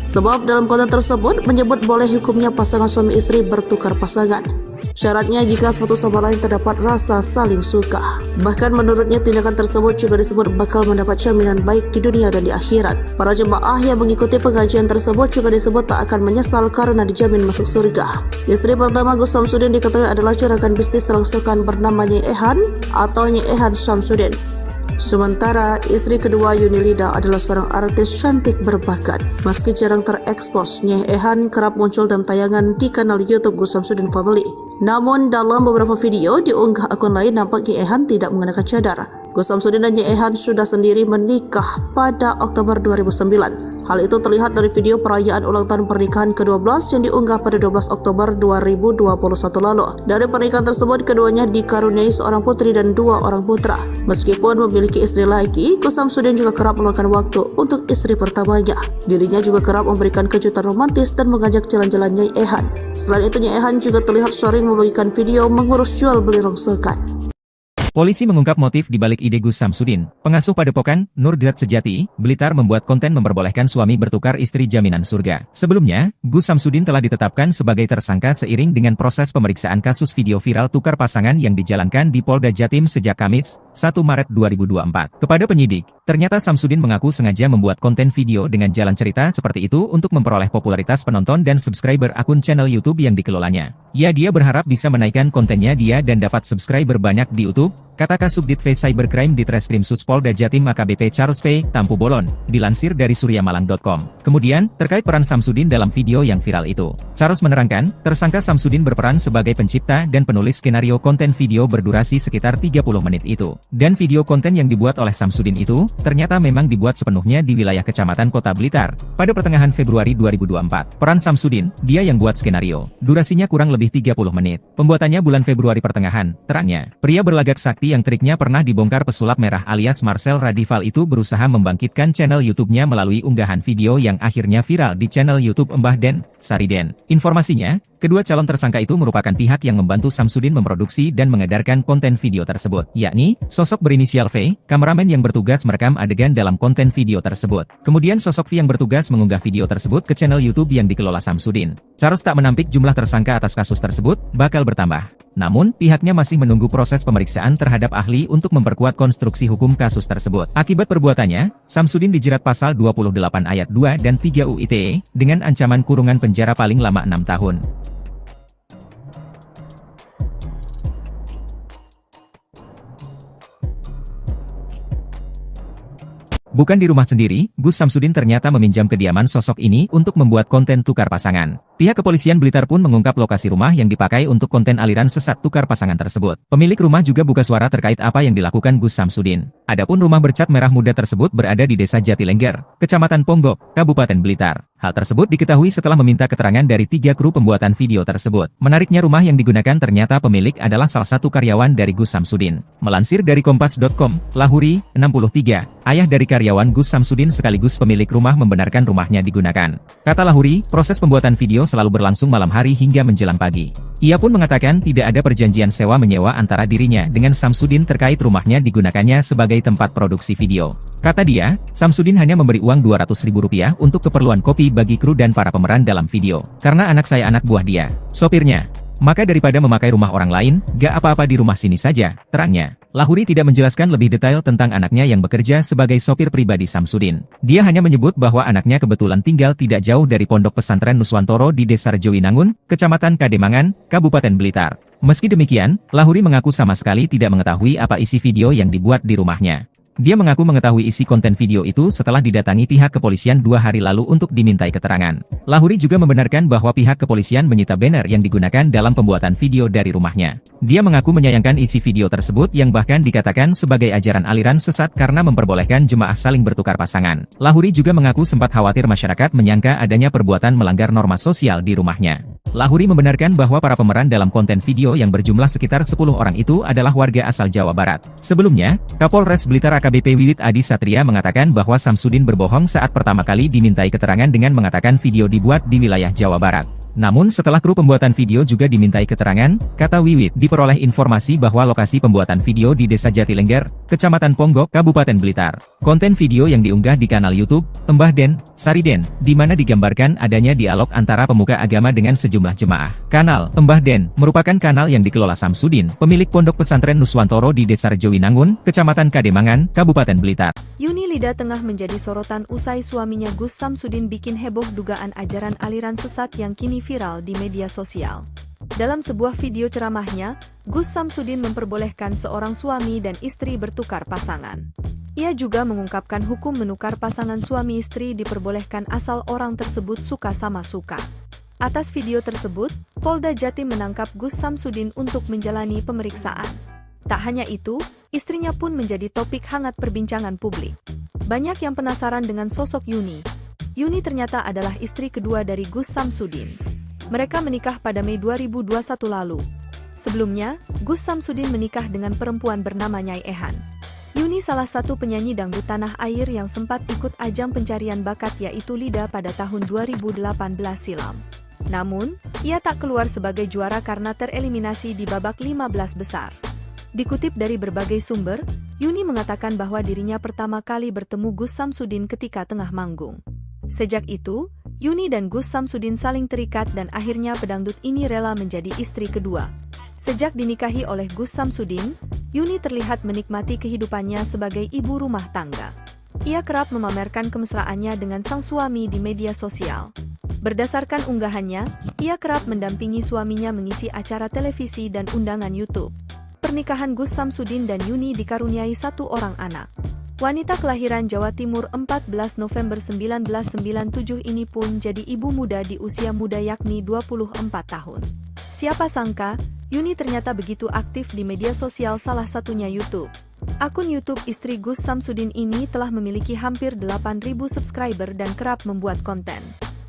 Speaker 1: Sebab dalam konten tersebut menyebut boleh hukumnya pasangan suami istri bertukar pasangan. Syaratnya jika satu sama lain terdapat rasa saling suka. Bahkan menurutnya tindakan tersebut juga disebut bakal mendapat jaminan baik di dunia dan di akhirat. Para jemaah yang mengikuti pengajian tersebut juga disebut tak akan menyesal karena dijamin masuk surga. Istri pertama Gus Samsudin diketahui adalah juragan bisnis rongsokan bernama Nyai Ehan atau Nyai Ehan Samsudin. Sementara istri kedua Yunilida adalah seorang artis cantik berbakat. Meski jarang terekspos, Nyai Ehan kerap muncul dalam tayangan di kanal YouTube Gus Samsudin Family. Namun dalam beberapa video diunggah akun lain nampak Nyai Ehan tidak mengenakan cadar. Gus Samsudin dan Nyai Ehan sudah sendiri menikah pada Oktober 2009. Hal itu terlihat dari video perayaan ulang tahun pernikahan ke-12 yang diunggah pada 12 Oktober 2021 lalu. Dari pernikahan tersebut, keduanya dikaruniai seorang putri dan 2 orang putra. Meskipun memiliki istri lagi, Gus Samsudin juga kerap meluangkan waktu untuk istri pertamanya. Dirinya juga kerap memberikan kejutan romantis dan mengajak jalan-jalan Nyai Ehan. Selain itu, Nyai Ehan juga terlihat sering membagikan video mengurus jual beli rongsokan.
Speaker 2: Polisi mengungkap motif di balik ide Gus Samsudin. Pengasuh Padepokan, Nurgat Sejati, Blitar membuat konten memperbolehkan suami bertukar istri jaminan surga. Sebelumnya, Gus Samsudin telah ditetapkan sebagai tersangka seiring dengan proses pemeriksaan kasus video viral tukar pasangan yang dijalankan di Polda Jatim sejak Kamis, 1 Maret 2024. Kepada penyidik, ternyata Samsudin mengaku sengaja membuat konten video dengan jalan cerita seperti itu untuk memperoleh popularitas penonton dan subscriber akun channel YouTube yang dikelolanya. Dia berharap bisa menaikkan kontennya dan dapat subscriber banyak di YouTube, kata Kasubdit V Cybercrime di Treskrim Polda Jatim AKBP Charles P. Tampu Bolon, dilansir dari suryamalang.com. Kemudian, terkait peran Samsudin dalam video yang viral itu, Charles menerangkan, tersangka Samsudin berperan sebagai pencipta dan penulis skenario konten video berdurasi sekitar 30 menit itu. Dan video konten yang dibuat oleh Samsudin itu, ternyata memang dibuat sepenuhnya di wilayah Kecamatan Kota Blitar, pada pertengahan Februari 2024. Peran Samsudin, dia yang buat skenario. Durasinya kurang lebih 30 menit. Pembuatannya bulan Februari pertengahan, terangnya. Pria berlagak sakti yang triknya pernah dibongkar pesulap merah alias Marcel Radival itu berusaha membangkitkan channel YouTube-nya melalui unggahan video yang akhirnya viral di channel YouTube Mbah Den, Sariden. Informasinya, kedua calon tersangka itu merupakan pihak yang membantu Samsudin memproduksi dan mengedarkan konten video tersebut, yakni sosok berinisial V, kameramen yang bertugas merekam adegan dalam konten video tersebut. Kemudian sosok V yang bertugas mengunggah video tersebut ke channel YouTube yang dikelola Samsudin. Charles tak menampik jumlah tersangka atas kasus tersebut bakal bertambah. Namun, pihaknya masih menunggu proses pemeriksaan terhadap ahli untuk memperkuat konstruksi hukum kasus tersebut. Akibat perbuatannya, Samsudin dijerat pasal 28 ayat 2 dan 3 UU ITE dengan ancaman kurungan penjara paling lama 6 tahun. Bukan di rumah sendiri, Gus Samsudin ternyata meminjam kediaman sosok ini untuk membuat konten tukar pasangan. Pihak kepolisian Blitar pun mengungkap lokasi rumah yang dipakai untuk konten aliran sesat tukar pasangan tersebut. Pemilik rumah juga buka suara terkait apa yang dilakukan Gus Samsudin. Adapun rumah bercat merah muda tersebut berada di Desa Jatilengger, Kecamatan Ponggok, Kabupaten Blitar. Hal tersebut diketahui setelah meminta keterangan dari 3 kru pembuatan video tersebut. Menariknya rumah yang digunakan ternyata pemilik adalah salah satu karyawan dari Gus Samsudin. Melansir dari Kompas.com, Lahuri, 63, ayah dari karyawan Gus Samsudin sekaligus pemilik rumah membenarkan rumahnya digunakan. Kata Lahuri, proses pembuatan video selalu berlangsung malam hari hingga menjelang pagi. Ia pun mengatakan tidak ada perjanjian sewa-menyewa antara dirinya dengan Samsudin terkait rumahnya digunakannya sebagai tempat produksi video. Kata dia, Samsudin hanya memberi uang Rp200.000 untuk keperluan kopi bagi kru dan para pemeran dalam video. Karena anak saya anak buah dia, sopirnya. Maka daripada memakai rumah orang lain, gak apa-apa di rumah sini saja, terangnya. Lahuri tidak menjelaskan lebih detail tentang anaknya yang bekerja sebagai sopir pribadi Samsudin. Dia hanya menyebut bahwa anaknya kebetulan tinggal tidak jauh dari Pondok Pesantren Nuswantoro di Desa Rejowinangun, Kecamatan Kademangan, Kabupaten Blitar. Meski demikian, Lahuri mengaku sama sekali tidak mengetahui apa isi video yang dibuat di rumahnya. Dia mengaku mengetahui isi konten video itu setelah didatangi pihak kepolisian 2 hari lalu untuk dimintai keterangan. Lahuri juga membenarkan bahwa pihak kepolisian menyita banner yang digunakan dalam pembuatan video dari rumahnya. Dia mengaku menyayangkan isi video tersebut yang bahkan dikatakan sebagai ajaran aliran sesat karena memperbolehkan jemaah saling bertukar pasangan. Lahuri juga mengaku sempat khawatir masyarakat menyangka adanya perbuatan melanggar norma sosial di rumahnya. Lahuri membenarkan bahwa para pemeran dalam konten video yang berjumlah sekitar 10 orang itu adalah warga asal Jawa Barat. Sebelumnya, Kapolres Blitar AKBP Wiwit Adi Satria mengatakan bahwa Samsudin berbohong saat pertama kali dimintai keterangan dengan mengatakan video dibuat di wilayah Jawa Barat. Namun setelah kru pembuatan video juga dimintai keterangan, kata Wiwit, diperoleh informasi bahwa lokasi pembuatan video di Desa Jatilengger, Kecamatan Ponggok, Kabupaten Blitar. Konten video yang diunggah di kanal YouTube, Mbah Den, Sariden, di mana digambarkan adanya dialog antara pemuka agama dengan sejumlah jemaah. Kanal Mbah Den merupakan kanal yang dikelola Samsudin, pemilik pondok pesantren Nuswantoro di Desa Rejowinangun, Kecamatan Kademangan, Kabupaten Blitar.
Speaker 3: Yuni Lida tengah menjadi sorotan usai suaminya Gus Samsudin bikin heboh dugaan ajaran aliran sesat yang kini viral di media sosial. Dalam sebuah video ceramahnya, Gus Samsudin memperbolehkan seorang suami dan istri bertukar pasangan. Ia juga mengungkapkan hukum menukar pasangan suami istri diperbolehkan asal orang tersebut suka sama suka. Atas video tersebut, Polda Jatim menangkap Gus Samsudin untuk menjalani pemeriksaan. Tak hanya itu, istrinya pun menjadi topik hangat perbincangan publik. Banyak yang penasaran dengan sosok Yuni. Yuni ternyata adalah istri kedua dari Gus Samsudin. Mereka menikah pada Mei 2021 lalu. Sebelumnya, Gus Samsudin menikah dengan perempuan bernama Nyai Ehan. Yuni salah satu penyanyi dangdut tanah air yang sempat ikut ajang pencarian bakat yaitu Lida pada tahun 2018 silam. Namun, ia tak keluar sebagai juara karena tereliminasi di babak 15 besar. Dikutip dari berbagai sumber, Yuni mengatakan bahwa dirinya pertama kali bertemu Gus Samsudin ketika tengah manggung. Sejak itu, Yuni dan Gus Samsudin saling terikat dan akhirnya pedangdut ini rela menjadi istri kedua. Sejak dinikahi oleh Gus Samsudin, Yuni terlihat menikmati kehidupannya sebagai ibu rumah tangga. Ia kerap memamerkan kemesraannya dengan sang suami di media sosial. Berdasarkan unggahannya, ia kerap mendampingi suaminya mengisi acara televisi dan undangan YouTube. Pernikahan Gus Samsudin dan Yuni dikaruniai satu orang anak. Wanita kelahiran Jawa Timur 14 November 1997 ini pun jadi ibu muda di usia muda yakni 24 tahun. Siapa sangka, Yuni ternyata begitu aktif di media sosial salah satunya YouTube. Akun YouTube istri Gus Samsudin ini telah memiliki hampir 8.000 subscriber dan kerap membuat konten.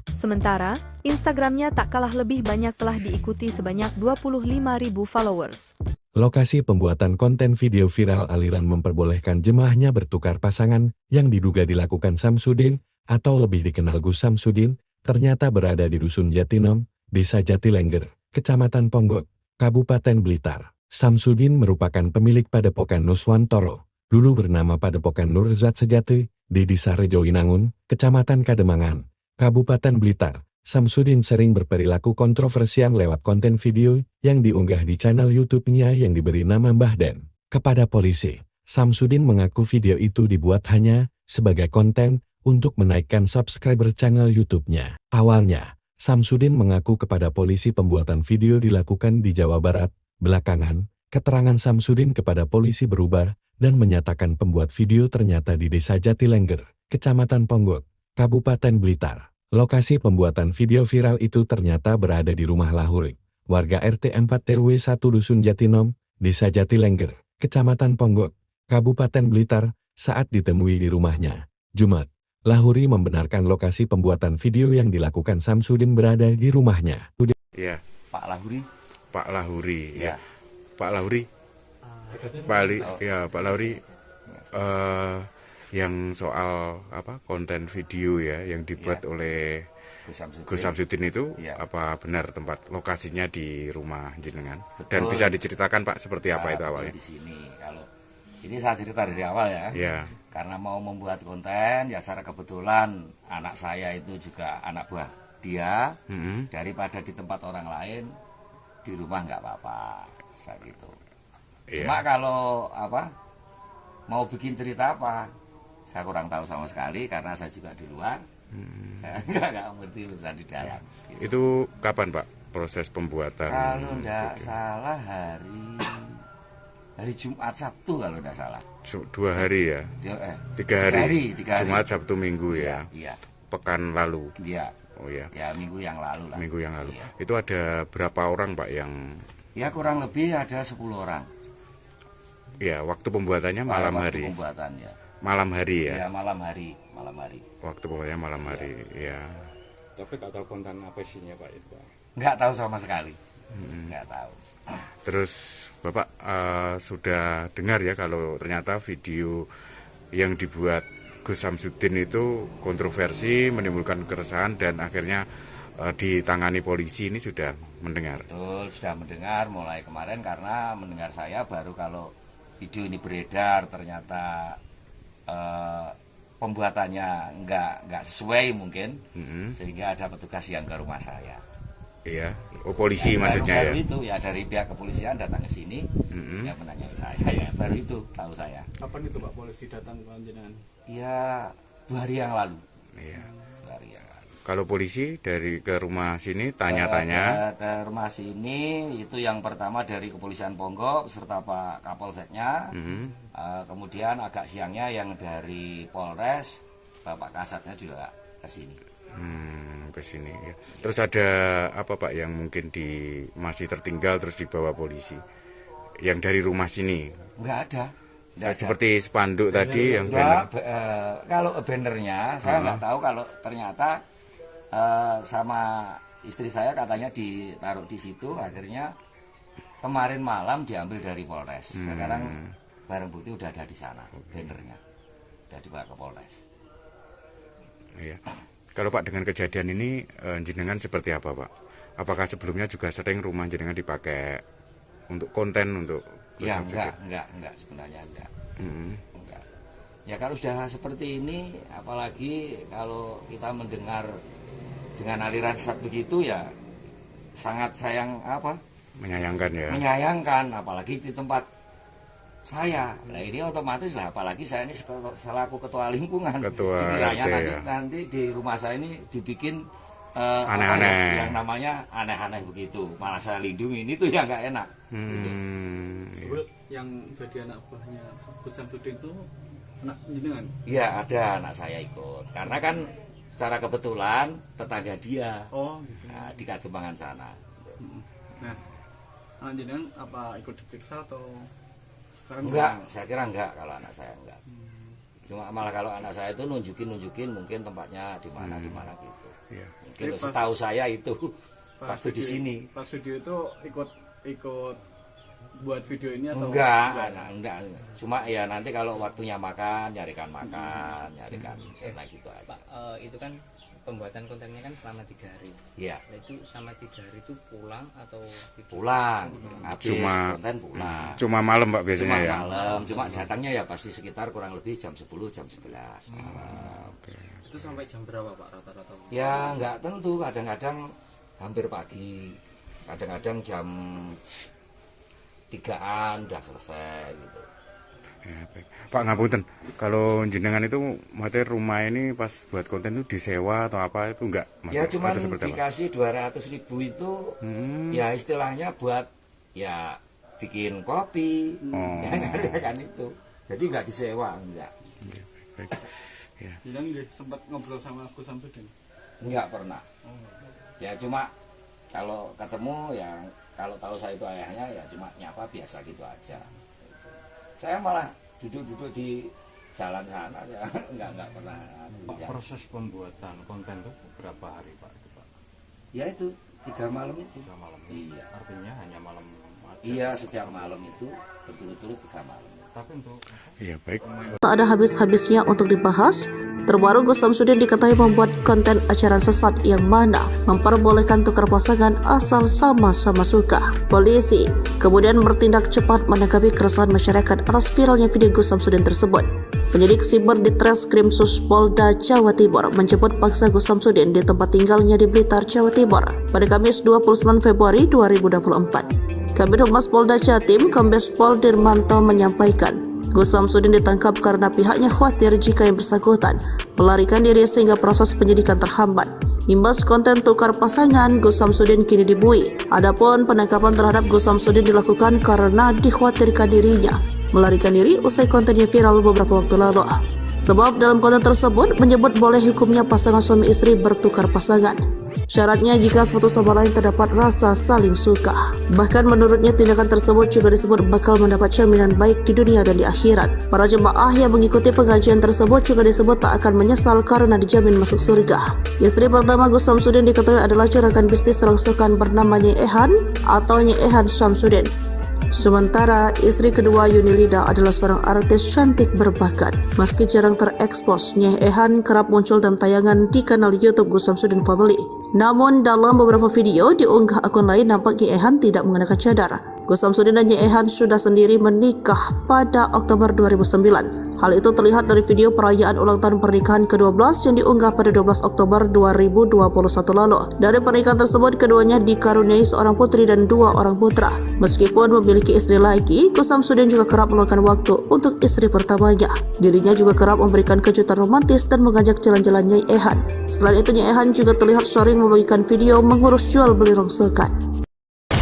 Speaker 3: Sementara, Instagramnya tak kalah lebih banyak telah diikuti sebanyak 25.000 followers.
Speaker 4: Lokasi pembuatan konten video viral aliran memperbolehkan jemaahnya bertukar pasangan yang diduga dilakukan Samsudin atau lebih dikenal Gus Samsudin ternyata berada di Dusun Jatinom, Desa Jatilengger, Kecamatan Ponggok, Kabupaten Blitar. Samsudin merupakan pemilik Padepokan Nuswantoro, dulu bernama Padepokan Nurzat Sejati, di Desa Rejowinangun, Kecamatan Kademangan, Kabupaten Blitar. Samsudin sering berperilaku kontroversial lewat konten video yang diunggah di channel YouTube-nya yang diberi nama Mbah Den. Kepada polisi, Samsudin mengaku video itu dibuat hanya sebagai konten untuk menaikkan subscriber channel YouTube-nya. Awalnya, Samsudin mengaku kepada polisi pembuatan video dilakukan di Jawa Barat. Belakangan, keterangan Samsudin kepada polisi berubah dan menyatakan pembuat video ternyata di Desa Jatilengger, Kecamatan Ponggok, Kabupaten Blitar. Lokasi pembuatan video viral itu ternyata berada di rumah Lahuri, warga RT 4 RW 1 Dusun Jatinom, Desa Jatilengger, Kecamatan Ponggok, Kabupaten Blitar, saat ditemui di rumahnya. Jumat, Lahuri membenarkan lokasi pembuatan video yang dilakukan Samsudin berada di rumahnya.
Speaker 5: Ya,
Speaker 6: Pak Lahuri.
Speaker 5: Pak Lahuri.
Speaker 6: Ya.
Speaker 5: Pak Lahuri. Pak Lahuri. Yang soal konten video ya yang dibuat oleh Gus Samsudin itu apa benar tempat lokasinya di rumah jenengan?
Speaker 6: Betul.
Speaker 5: Dan bisa diceritakan Pak seperti apa itu awalnya?
Speaker 6: Di sini kalau ini saya cerita dari awal ya.
Speaker 5: Ya.
Speaker 6: Karena mau membuat konten ya secara kebetulan anak saya itu juga anak buah dia. Daripada di tempat orang lain di rumah nggak apa-apa saya gitu. Cuma kalau mau bikin cerita apa? Saya kurang tahu sama sekali karena saya juga di luar. Saya nggak ngerti urusan di dalam. Gitu.
Speaker 5: Itu kapan Pak proses pembuatan?
Speaker 6: Kalau nggak salah hari hari Jumat Sabtu kalau tidak salah.
Speaker 5: 2 hari ya? 3 hari. Jumat, Sabtu, Minggu ya?
Speaker 6: Iya.
Speaker 5: Pekan lalu?
Speaker 6: Iya.
Speaker 5: Oh ya?
Speaker 6: Ya minggu yang lalu lah.
Speaker 5: Minggu yang lalu.
Speaker 6: Iya.
Speaker 5: Itu ada berapa orang Pak yang...
Speaker 6: Ya kurang lebih ada 10 orang.
Speaker 5: Ya, waktu pembuatannya malam
Speaker 6: waktu
Speaker 5: hari?
Speaker 6: Pembuatannya.
Speaker 5: Malam hari ya?
Speaker 6: Ya malam hari.
Speaker 5: Waktu pembuatannya malam hari, ya.
Speaker 9: Tapi nggak tahu konten apa isinya Pak itu Pak?
Speaker 6: Nggak tahu sama sekali. Nggak tahu.
Speaker 5: Terus Bapak sudah dengar ya kalau ternyata video yang dibuat Gus Samsudin itu kontroversi, menimbulkan keresahan dan akhirnya ditangani polisi, ini sudah mendengar?
Speaker 6: Betul, sudah mendengar mulai kemarin karena mendengar saya baru kalau video ini beredar ternyata pembuatannya nggak sesuai mungkin, sehingga ada petugas yang ke rumah saya.
Speaker 5: Iya, polisi maksudnya
Speaker 6: baru
Speaker 5: ya?
Speaker 6: Itu ya dari pihak kepolisian datang ke sini, ya menanyai saya, ya baru itu tahu saya.
Speaker 7: Kapan itu Pak polisi datang ke Panjenengan?
Speaker 6: Ya 2 hari yang lalu.
Speaker 5: Iya.
Speaker 6: 2 hari yang lalu.
Speaker 5: Kalau polisi dari ke rumah sini tanya-tanya?
Speaker 6: Ke rumah sini itu yang pertama dari Kepolisian Ponggok serta Pak Kapolseknya, kemudian agak siangnya yang dari Polres, Bapak Kasatnya juga ke sini.
Speaker 5: Ke sini ya. Terus ada apa Pak yang mungkin masih tertinggal terus dibawa polisi? Yang dari rumah sini?
Speaker 6: Enggak ada.
Speaker 5: Seperti spanduk tadi yang
Speaker 6: banner. Kalau bannernya saya nggak tahu, kalau ternyata sama istri saya katanya ditaruh di situ, akhirnya kemarin malam diambil dari Polres. Sekarang barang bukti udah ada di sana, bannernya udah dibawa ke Polres.
Speaker 5: Iya. Kalau Pak dengan kejadian ini jenengan seperti apa Pak? Apakah sebelumnya juga sering rumah jenengan dipakai untuk konten untuk?
Speaker 6: Ya enggak sebenarnya enggak. Enggak. Ya kalau sudah seperti ini, apalagi kalau kita mendengar dengan aliran sesat begitu, ya sangat menyayangkan ya. Menyayangkan, apalagi di tempat saya. Nah ini otomatis lah, apalagi saya ini selaku ketua lingkungan. Dikiranya nanti di rumah saya ini dibikin aneh-aneh, yang namanya aneh-aneh begitu. Malah saya lindungi, ini tuh ya nggak enak. Gitu.
Speaker 7: Yang jadi anak buahnya Gus Samsudin itu anak jenengan?
Speaker 6: Iya, ada anak saya ikut. Karena kan secara kebetulan tetangga dia.
Speaker 7: Oh, gitu.
Speaker 6: Nah, di Kademangan sana.
Speaker 7: Nah, anak jenengan apa ikut diperiksa atau sekarang?
Speaker 6: Enggak, saya kira enggak kalau anak saya enggak. Cuma malah kalau anak saya itu nunjukin mungkin tempatnya di mana gitu. Iya. Mungkin setahu saya itu waktu di sini.
Speaker 7: Pas video itu ikut buat video ini atau
Speaker 6: enggak. Cuma ya nanti kalau waktunya makan, nyarikan sana gitu aja.
Speaker 8: Pak, itu kan pembuatan kontennya kan selama 3 hari.
Speaker 6: Iya.
Speaker 8: Nah, itu selama 3 hari itu pulang atau
Speaker 6: pulang? Konten pulang.
Speaker 5: Cuma malam Pak biasanya ya.
Speaker 6: Malam. Cuma datangnya ya pasti sekitar kurang lebih jam 10, jam 11 malam.
Speaker 8: Itu sampai jam berapa Pak rata-rata?
Speaker 6: Ya nggak tentu, kadang-kadang hampir pagi, kadang-kadang jam 3-an udah selesai gitu.
Speaker 5: Ya, baik. Pak ngapunten, kalau jenengan itu materi rumah ini pas buat konten itu disewa atau apa itu enggak?
Speaker 6: Ya cuma dikasih 200.000 itu, ya istilahnya buat ya bikin kopi, kan itu. Jadi nggak disewa, enggak.
Speaker 5: Ya, baik.
Speaker 7: Ya. Jadi sempat ngobrol sama Gus Samsudin?
Speaker 6: Enggak pernah. Ya cuma kalau ketemu ya, kalau tahu saya itu ayahnya ya cuma nyapa biasa gitu aja. Saya malah duduk-duduk di jalan sana, ya enggak pernah.
Speaker 9: Pak, proses pembuatan konten itu berapa hari Pak itu Pak?
Speaker 6: Ya itu 3 malam itu.
Speaker 9: 3 malam.
Speaker 6: Iya.
Speaker 9: Artinya hanya malam aja.
Speaker 6: Iya, setiap malam itu berturut-turut 3 malam.
Speaker 9: Tapi untuk
Speaker 5: iya baik.
Speaker 1: Tak ada habis-habisnya untuk dibahas. Terbaru Gus Samsudin diketahui membuat konten ajaran sesat yang mana memperbolehkan tukar pasangan asal sama-sama suka. Polisi kemudian bertindak cepat menanggapi keresahan masyarakat atas viralnya video Gus Samsudin tersebut. Penyidik siber di Treskrim Polda Jawa Timur menjemput paksa Gus Samsudin di tempat tinggalnya di Blitar, Jawa Timur pada Kamis 29 Februari 2024. Kabid Humas Polda Jatim, Kombes Pol Dirmanto menyampaikan, Gus Samsudin ditangkap karena pihaknya khawatir jika yang bersangkutan melarikan diri sehingga proses penyidikan terhambat. Imbas konten tukar pasangan, Gus Samsudin kini dibui. Adapun penangkapan terhadap Gus Samsudin dilakukan karena dikhawatirkan dirinya melarikan diri usai kontennya viral beberapa waktu lalu. Sebab dalam konten tersebut menyebut boleh hukumnya pasangan suami istri bertukar pasangan. Syaratnya jika satu sama lain terdapat rasa saling suka. Bahkan menurutnya tindakan tersebut juga disebut bakal mendapat jaminan baik di dunia dan di akhirat. Para jemaah yang mengikuti pengajian tersebut juga disebut tak akan menyesal karena dijamin masuk surga. Istri pertama Gus Samsudin diketahui adalah juragan bisnis rongsokan bernama Nyai Ehan atau Nyai Ehan Samsudin. Sementara istri kedua Yunilida adalah seorang artis cantik berbakat. Meski jarang terekspos, Nyai Ehan kerap muncul dalam tayangan di kanal YouTube Gus Samsudin Family. Namun dalam beberapa video diunggah akun lain nampak Nyai Ehan tidak mengenakan cadar. Gus Samsudin dan Nyai Ehan sudah sendiri menikah pada Oktober 2009. Hal itu terlihat dari video perayaan ulang tahun pernikahan ke-12 yang diunggah pada 12 Oktober 2021 lalu. Dari pernikahan tersebut, keduanya dikaruniai seorang putri dan 2 orang putra. Meskipun memiliki istri lagi, Gus Samsudin juga kerap meluangkan waktu untuk istri pertamanya. Dirinya juga kerap memberikan kejutan romantis dan mengajak jalan-jalan Nyai Ehan. Selain itu, Nyai Ehan juga terlihat sering membagikan video mengurus jual beli rongsokan.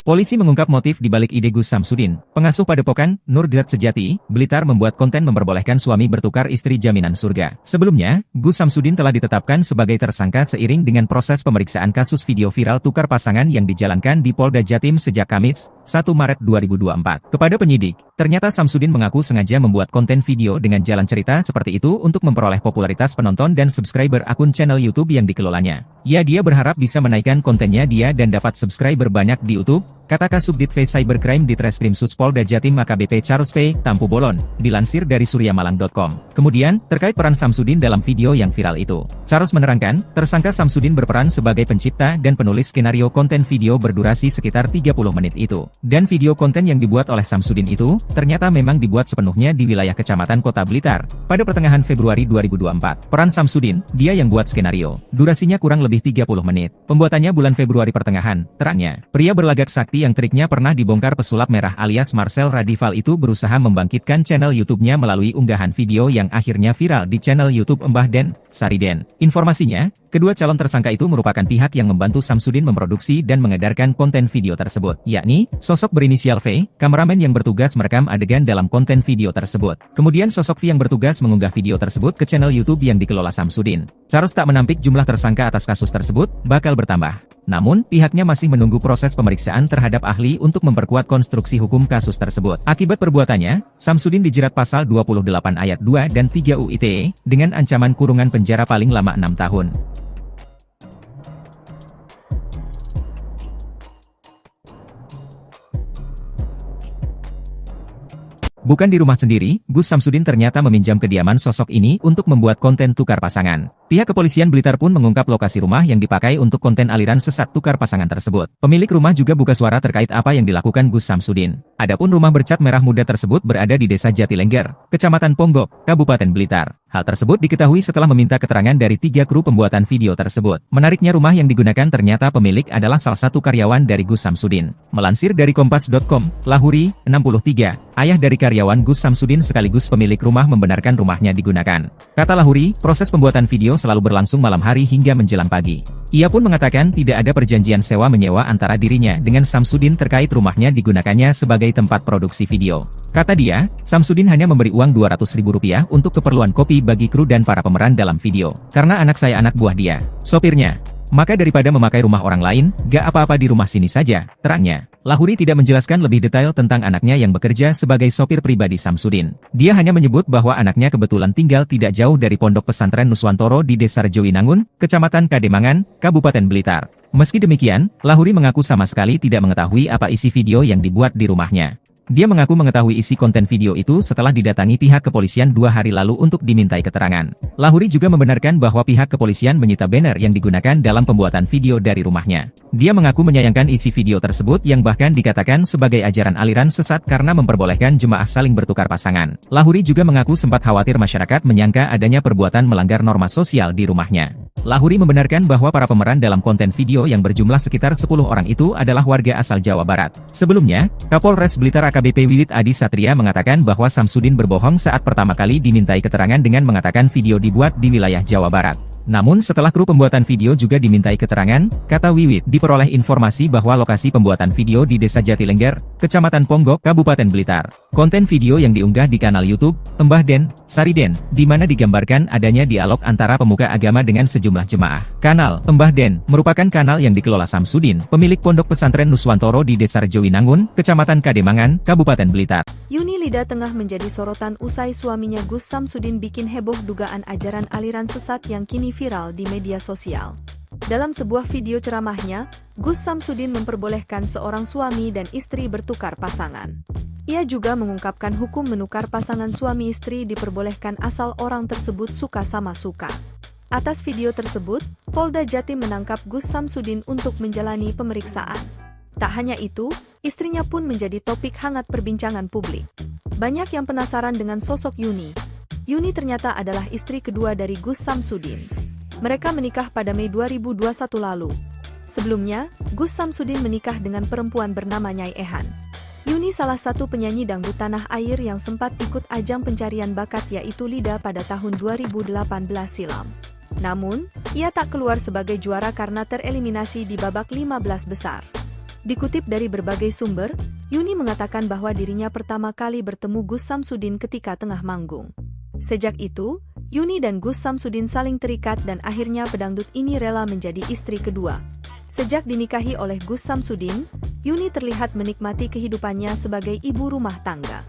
Speaker 2: Polisi mengungkap motif di balik ide Gus Samsudin. Pengasuh Padepokan Nurgat Sejati, Blitar membuat konten memperbolehkan suami bertukar istri jaminan surga. Sebelumnya, Gus Samsudin telah ditetapkan sebagai tersangka seiring dengan proses pemeriksaan kasus video viral tukar pasangan yang dijalankan di Polda Jatim sejak Kamis, 1 Maret 2024. Kepada penyidik, ternyata Samsudin mengaku sengaja membuat konten video dengan jalan cerita seperti itu untuk memperoleh popularitas penonton dan subscriber akun channel YouTube yang dikelolanya. Dia berharap bisa menaikkan kontennya dan dapat subscriber banyak di YouTube, kata Kasubdit V Cybercrime di Treskrim Sus Polda Jatim AKBP Charles P. Tampu Bolon, dilansir dari suryamalang.com. Kemudian, terkait peran Samsudin dalam video yang viral itu, Charles menerangkan, tersangka Samsudin berperan sebagai pencipta dan penulis skenario konten video berdurasi sekitar 30 menit itu. Dan video konten yang dibuat oleh Samsudin itu, ternyata memang dibuat sepenuhnya di wilayah Kecamatan Kota Blitar, pada pertengahan Februari 2024. Peran Samsudin, dia yang buat skenario. Durasinya kurang lebih 30 menit. Pembuatannya bulan Februari pertengahan, terangnya. Pria berlagak sakti yang triknya pernah dibongkar pesulap merah alias Marcel Radival itu berusaha membangkitkan channel YouTube-nya melalui unggahan video yang akhirnya viral di channel YouTube Mbah Den, Sariden. Informasinya, kedua calon tersangka itu merupakan pihak yang membantu Samsudin memproduksi dan mengedarkan konten video tersebut, yakni sosok berinisial V, kameramen yang bertugas merekam adegan dalam konten video tersebut. Kemudian sosok V yang bertugas mengunggah video tersebut ke channel YouTube yang dikelola Samsudin. Charles tak menampik jumlah tersangka atas kasus tersebut bakal bertambah. Namun, pihaknya masih menunggu proses pemeriksaan terhadap ahli untuk memperkuat konstruksi hukum kasus tersebut. Akibat perbuatannya, Samsudin dijerat pasal 28 ayat 2 dan 3 UU ITE dengan ancaman kurungan penjara paling lama 6 tahun. Bukan di rumah sendiri, Gus Samsudin ternyata meminjam kediaman sosok ini untuk membuat konten tukar pasangan. Pihak kepolisian Blitar pun mengungkap lokasi rumah yang dipakai untuk konten aliran sesat tukar pasangan tersebut. Pemilik rumah juga buka suara terkait apa yang dilakukan Gus Samsudin. Adapun rumah bercat merah muda tersebut berada di Desa Jatilengger, Kecamatan Ponggok, Kabupaten Blitar. Hal tersebut diketahui setelah meminta keterangan dari 3 kru pembuatan video tersebut. Menariknya rumah yang digunakan ternyata pemilik adalah salah satu karyawan dari Gus Samsudin. Melansir dari Kompas.com, Lahuri, 63, ayah dari karyawan Gus Samsudin sekaligus pemilik rumah membenarkan rumahnya digunakan. Kata Lahuri, proses pembuatan video selalu berlangsung malam hari hingga menjelang pagi. Ia pun mengatakan tidak ada perjanjian sewa-menyewa antara dirinya dengan Samsudin terkait rumahnya digunakannya sebagai tempat produksi video. Kata dia, Samsudin hanya memberi uang Rp200.000 untuk keperluan kopi bagi kru dan para pemeran dalam video. Karena anak saya anak buah dia, sopirnya. Maka daripada memakai rumah orang lain, gak apa-apa di rumah sini saja, terangnya. Lahuri tidak menjelaskan lebih detail tentang anaknya yang bekerja sebagai sopir pribadi Samsudin. Dia hanya menyebut bahwa anaknya kebetulan tinggal tidak jauh dari Pondok Pesantren Nuswantoro di Desa Rejowinangun, Kecamatan Kademangan, Kabupaten Blitar. Meski demikian, Lahuri mengaku sama sekali tidak mengetahui apa isi video yang dibuat di rumahnya. Dia mengaku mengetahui isi konten video itu setelah didatangi pihak kepolisian 2 hari lalu untuk dimintai keterangan. Lahuri juga membenarkan bahwa pihak kepolisian menyita banner yang digunakan dalam pembuatan video dari rumahnya. Dia mengaku menyayangkan isi video tersebut yang bahkan dikatakan sebagai ajaran aliran sesat karena memperbolehkan jemaah saling bertukar pasangan. Lahuri juga mengaku sempat khawatir masyarakat menyangka adanya perbuatan melanggar norma sosial di rumahnya. Lahuri membenarkan bahwa para pemeran dalam konten video yang berjumlah sekitar 10 orang itu adalah warga asal Jawa Barat. Sebelumnya, Kapolres Blitar AKBP Wiwit Adi Satria mengatakan bahwa Samsudin berbohong saat pertama kali dimintai keterangan dengan mengatakan video dibuat di wilayah Jawa Barat. Namun setelah kru pembuatan video juga dimintai keterangan, kata Wiwit, diperoleh informasi bahwa lokasi pembuatan video di Desa Jatilengger, Kecamatan Ponggok, Kabupaten Blitar. Konten video yang diunggah di kanal YouTube Mbah Den, Sariden, di mana digambarkan adanya dialog antara pemuka agama dengan sejumlah jemaah. Kanal Mbah Den merupakan kanal yang dikelola Samsudin, pemilik Pondok Pesantren Nuswantoro di Desa Rejowinangun, Kecamatan Kademangan, Kabupaten Blitar.
Speaker 3: Yuni Lida tengah menjadi sorotan usai suaminya Gus Samsudin bikin heboh dugaan ajaran aliran sesat yang kini viral di media sosial. Dalam sebuah video ceramahnya, Gus Samsudin memperbolehkan seorang suami dan istri bertukar pasangan. Ia juga mengungkapkan hukum menukar pasangan suami istri diperbolehkan asal orang tersebut suka sama suka. Atas video tersebut, Polda Jatim menangkap Gus Samsudin untuk menjalani pemeriksaan. Tak hanya itu, istrinya pun menjadi topik hangat perbincangan publik. Banyak yang penasaran dengan sosok Yuni. Yuni ternyata adalah istri kedua dari Gus Samsudin. Mereka menikah pada Mei 2021 lalu. Sebelumnya, Gus Samsudin menikah dengan perempuan bernama Nyai Ehan. Yuni salah satu penyanyi dangdut tanah air yang sempat ikut ajang pencarian bakat yaitu Lida pada tahun 2018 silam. Namun, ia tak keluar sebagai juara karena tereliminasi di babak 15 besar. Dikutip dari berbagai sumber, Yuni mengatakan bahwa dirinya pertama kali bertemu Gus Samsudin ketika tengah manggung. Sejak itu, Yuni dan Gus Samsudin saling terikat dan akhirnya pedangdut ini rela menjadi istri kedua. Sejak dinikahi oleh Gus Samsudin, Yuni terlihat menikmati kehidupannya sebagai ibu rumah tangga.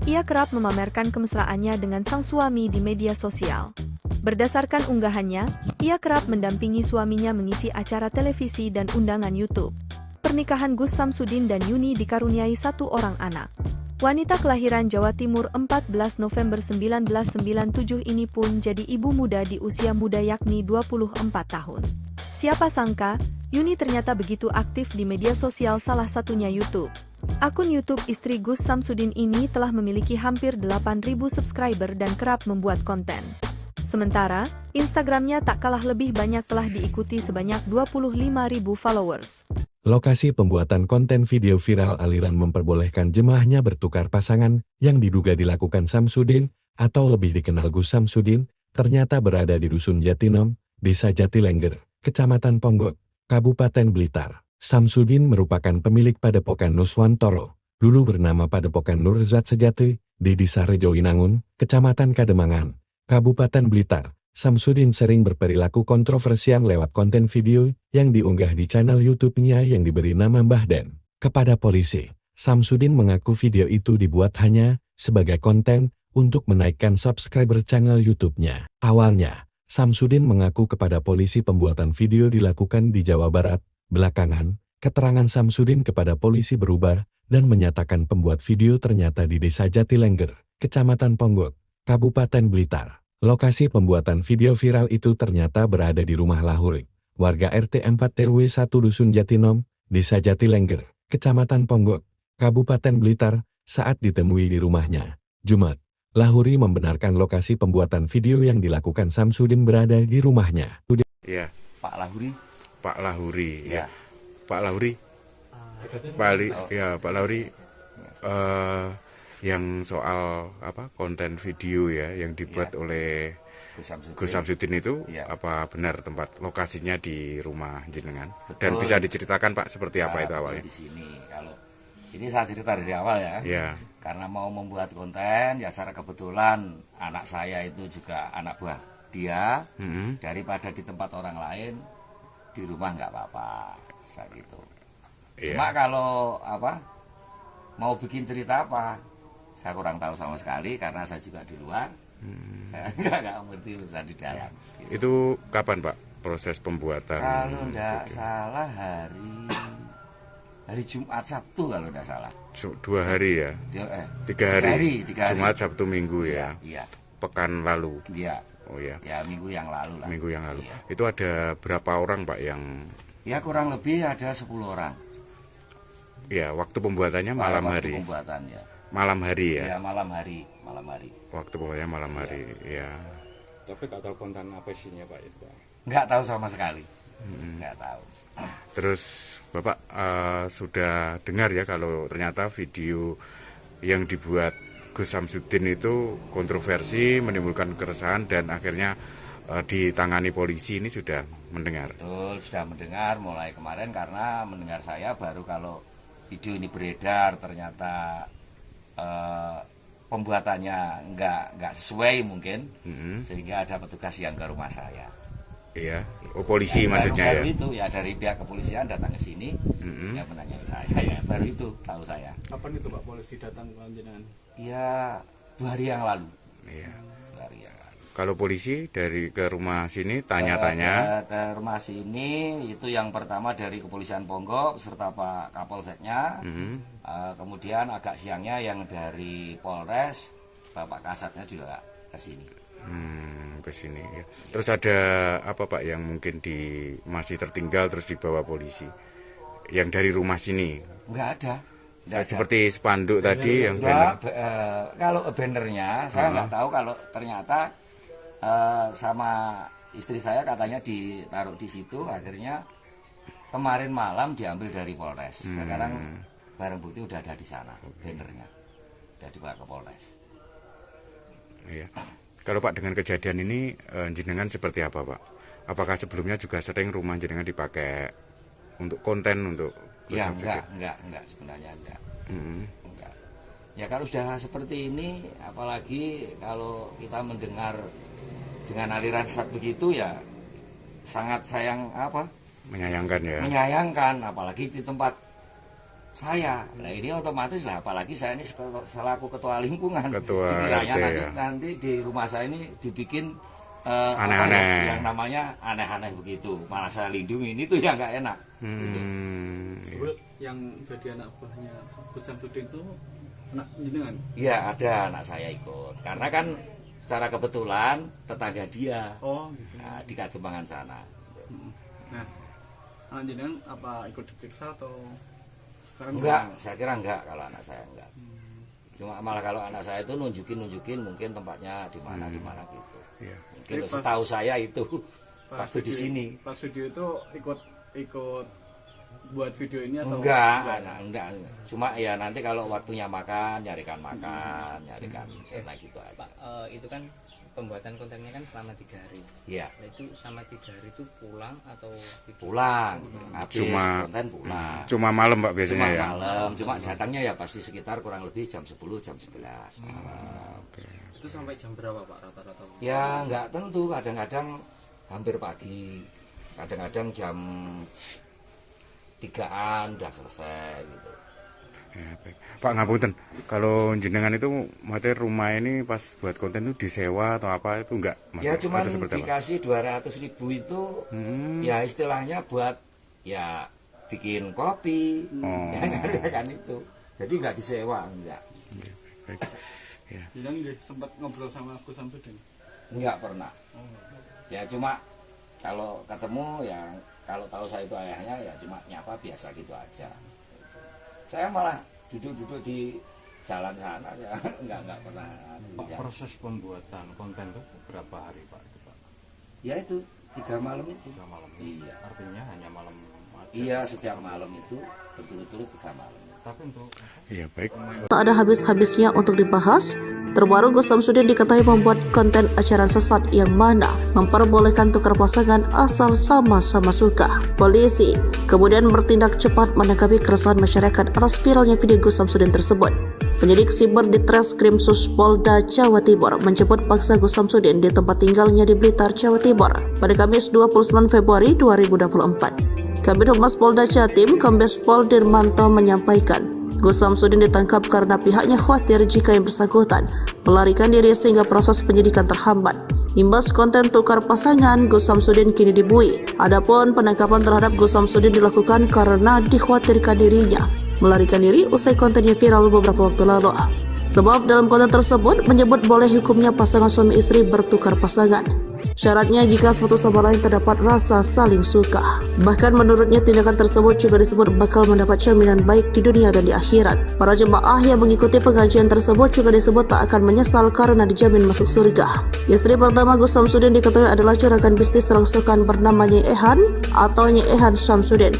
Speaker 3: Ia kerap memamerkan kemesraannya dengan sang suami di media sosial. Berdasarkan unggahannya, ia kerap mendampingi suaminya mengisi acara televisi dan undangan YouTube. Pernikahan Gus Samsudin dan Yuni dikaruniai satu orang anak. Wanita kelahiran Jawa Timur 14 November 1997 ini pun jadi ibu muda di usia muda yakni 24 tahun. Siapa sangka, Yuni ternyata begitu aktif di media sosial salah satunya YouTube. Akun YouTube istri Gus Samsudin ini telah memiliki hampir 8.000 subscriber dan kerap membuat konten. Sementara, Instagramnya tak kalah lebih banyak telah diikuti sebanyak 25.000 followers.
Speaker 4: Lokasi pembuatan konten video viral aliran memperbolehkan jemaahnya bertukar pasangan yang diduga dilakukan Samsudin, atau lebih dikenal Gus Samsudin, ternyata berada di Dusun Jatinom, Desa Jatilengger, Kecamatan Ponggok, Kabupaten Blitar. Samsudin merupakan pemilik Padepokan Nuswantoro, dulu bernama Padepokan Nurzat Sejati, di Desa Rejowinangun, Kecamatan Kademangan, Kabupaten Blitar. Samsudin sering berperilaku kontroversial lewat konten video yang diunggah di channel YouTube-nya yang diberi nama Mbah Den. Kepada polisi, Samsudin mengaku video itu dibuat hanya sebagai konten untuk menaikkan subscriber channel YouTube-nya. Awalnya, Samsudin mengaku kepada polisi pembuatan video dilakukan di Jawa Barat. Belakangan, keterangan Samsudin kepada polisi berubah dan menyatakan pembuat video ternyata di Desa Jatilengger, Kecamatan Ponggok, Kabupaten Blitar. Lokasi pembuatan video viral itu ternyata berada di rumah Lahurik, warga RT 4 RW 1 Dusun Jatinom, Desa Jatilengger, Kecamatan Ponggok, Kabupaten Blitar, saat ditemui di rumahnya. Jumat, Lahuri membenarkan lokasi pembuatan video yang dilakukan Samsudin berada di rumahnya.
Speaker 5: Ya,
Speaker 6: Pak Lahuri.
Speaker 5: Pak Lahuri,
Speaker 6: Ya.
Speaker 5: Pak Lahuri. Pak Lahuri. Yang soal konten video ya yang dibuat oleh Gus Samsudin itu apa benar tempat lokasinya di rumah jenengan? Dan bisa diceritakan Pak seperti apa itu awalnya?
Speaker 6: Di sini kalau ini saya cerita dari awal ya. Karena mau membuat konten ya secara kebetulan anak saya itu juga anak buah dia, daripada di tempat orang lain di rumah nggak apa-apa saya gitu. Cuma kalau mau bikin cerita apa? Saya kurang tahu sama sekali karena saya juga di luar. Saya nggak ngerti urusan di dalam.
Speaker 5: Itu kapan Pak proses pembuatan?
Speaker 6: Kalau nggak salah hari Jumat Sabtu kalau nggak salah.
Speaker 5: 2 hari ya? 3 hari. Jumat Sabtu Minggu ya?
Speaker 6: Iya.
Speaker 5: Pekan lalu?
Speaker 6: Iya.
Speaker 5: Oh ya.
Speaker 6: Ya minggu yang lalu lah.
Speaker 5: Minggu yang lalu.
Speaker 6: Iya.
Speaker 5: Itu ada berapa orang Pak yang?
Speaker 6: Ya kurang lebih ada 10 orang.
Speaker 5: Ya waktu pembuatannya malam hari.
Speaker 6: Pembuatannya.
Speaker 5: Malam hari ya?
Speaker 6: Ya malam hari.
Speaker 5: Waktu pokoknya malam hari, ya.
Speaker 9: Tapi nggak tahu konten apa isinya Pak itu Pak?
Speaker 6: Nggak tahu sama sekali. Nggak tahu.
Speaker 5: Terus Bapak sudah dengar ya kalau ternyata video yang dibuat Gus Samsudin itu kontroversi, menimbulkan keresahan dan akhirnya ditangani polisi ini sudah mendengar.
Speaker 6: Betul, sudah mendengar mulai kemarin, karena mendengar saya baru kalau video ini beredar ternyata pembuatannya nggak sesuai mungkin, sehingga ada petugas yang ke rumah saya.
Speaker 5: Iya, polisi maksudnya
Speaker 6: baru
Speaker 5: ya.
Speaker 6: Itu ya dari pihak kepolisian datang ke sini, yang menanyai saya, ya baru itu tahu saya.
Speaker 7: Kapan itu Pak polisi datang ke jenengan?
Speaker 6: Ya 2 hari yang lalu.
Speaker 5: Iya.
Speaker 6: 2 hari yang lalu.
Speaker 5: Kalau polisi dari ke rumah sini tanya-tanya.
Speaker 6: Ke rumah sini itu yang pertama dari Kepolisian Ponggok serta Pak Kapolseknya. Kemudian agak siangnya yang dari Polres, Bapak Kasatnya juga ke sini.
Speaker 5: Ke sini ya. Terus ada apa Pak yang mungkin masih tertinggal terus dibawa polisi? Yang dari rumah sini?
Speaker 6: Enggak ada.
Speaker 5: Seperti spanduk tadi yang
Speaker 6: banner. Kalau bannernya saya nggak tahu, kalau ternyata sama istri saya katanya ditaruh di situ, akhirnya kemarin malam diambil dari Polres. Sekarang barang bukti udah ada di sana, bannernya udah dibawa ke Polres.
Speaker 5: Iya. Kalau Pak dengan kejadian ini jenengan seperti apa Pak? Apakah sebelumnya juga sering rumah jenengan dipakai untuk konten untuk?
Speaker 6: Ya enggak sebenarnya enggak. Enggak. Ya kalau sudah seperti ini, apalagi kalau kita mendengar dengan aliran sesat begitu, ya sangat menyayangkan ya. Menyayangkan, apalagi di tempat saya. Nah ini otomatis lah, apalagi saya ini selaku ketua lingkungan. Dikiranya nanti di rumah saya ini dibikin aneh-aneh, yang namanya aneh-aneh begitu. Malah saya lindungi, ini tuh yang nggak enak. Gitu.
Speaker 7: Yang jadi anak buahnya Gus Samsudin itu anak jenengan?
Speaker 6: Iya, ada anak saya ikut. Karena kan secara kebetulan tetangga dia.
Speaker 7: Oh, gitu.
Speaker 6: Nah, di Kademangan sana.
Speaker 7: Nah, anak jenengan apa ikut diperiksa atau sekarang?
Speaker 6: Enggak, saya kira enggak kalau anak saya enggak. Cuma malah kalau anak saya itu nunjukin mungkin tempatnya di mana gitu.
Speaker 5: Iya.
Speaker 6: Mungkin setahu saya itu waktu di sini.
Speaker 7: Pas video itu ikut buat video ini atau
Speaker 6: enggak. Cuma ya nanti kalau waktunya nyarikan sana gitu aja.
Speaker 8: Pak, itu kan pembuatan kontennya kan selama 3 hari.
Speaker 6: Iya.
Speaker 8: Nah, itu selama 3 hari itu pulang atau
Speaker 6: pulang? Habis konten pulang.
Speaker 5: Cuma malam Pak biasanya ya.
Speaker 6: Malam. Cuma datangnya ya pasti sekitar kurang lebih jam 10 jam 11 malam.
Speaker 8: Itu sampai jam berapa Pak rata-rata?
Speaker 6: Ya nggak tentu, kadang-kadang hampir pagi, kadang-kadang jam 3-an udah selesai gitu.
Speaker 5: Ya, baik. Pak ngapunten, kalau jenengan itu materi rumah ini pas buat konten itu disewa atau apa itu enggak?
Speaker 6: Ya cuma dikasih 200.000 itu ya istilahnya buat ya bikin kopi, kan itu. Jadi nggak disewa, enggak.
Speaker 5: Baik. Ya.
Speaker 7: Jadi sempat ngobrol sama Gus Samsudin?
Speaker 6: Enggak pernah. Ya cuma kalau ketemu ya, kalau tahu saya itu ayahnya ya cuma nyapa biasa gitu aja. Saya malah duduk-duduk di jalan sana ya, enggak pernah.
Speaker 9: Pak, proses pembuatan konten itu berapa hari Pak? Itu, Pak?
Speaker 6: Ya itu 3 malam itu.
Speaker 9: 3 malam.
Speaker 6: Iya.
Speaker 9: Artinya hanya malam aja.
Speaker 6: Iya, setiap malam itu betul-betul 3 malam.
Speaker 9: Tapi untuk
Speaker 5: Iya baik.
Speaker 1: Tak ada habis-habisnya untuk dibahas. Terbaru Gus Samsudin diketahui membuat konten acara sesat yang mana memperbolehkan tukar pasangan asal sama-sama suka. Polisi kemudian bertindak cepat menanggapi keresahan masyarakat atas viralnya video Gus Samsudin tersebut. Penyidik siber di Treskrim Polda Jawa Timur menjemput paksa Gus Samsudin di tempat tinggalnya di Blitar, Jawa Timur pada Kamis 29 Februari 2024. Kabid Humas Polda Jatim, Kombes Pol Dirmanto menyampaikan, Gus Samsudin ditangkap karena pihaknya khawatir jika yang bersangkutan melarikan diri sehingga proses penyidikan terhambat. Imbas konten tukar pasangan, Gus Samsudin kini dibui. Adapun penangkapan terhadap Gus Samsudin dilakukan karena dikhawatirkan dirinya melarikan diri usai kontennya viral beberapa waktu lalu. Sebab dalam konten tersebut menyebut boleh hukumnya pasangan suami istri bertukar pasangan. Syaratnya jika satu sama lain terdapat rasa saling suka. Bahkan menurutnya tindakan tersebut juga disebut bakal mendapat jaminan baik di dunia dan di akhirat. Para jemaah yang mengikuti pengajian tersebut juga disebut tak akan menyesal karena dijamin masuk surga. Istri pertama Gus Samsudin diketahui adalah juragan bisnis rongsokan bernama Nyai Ehan atau Nyai Ehan Samsudin.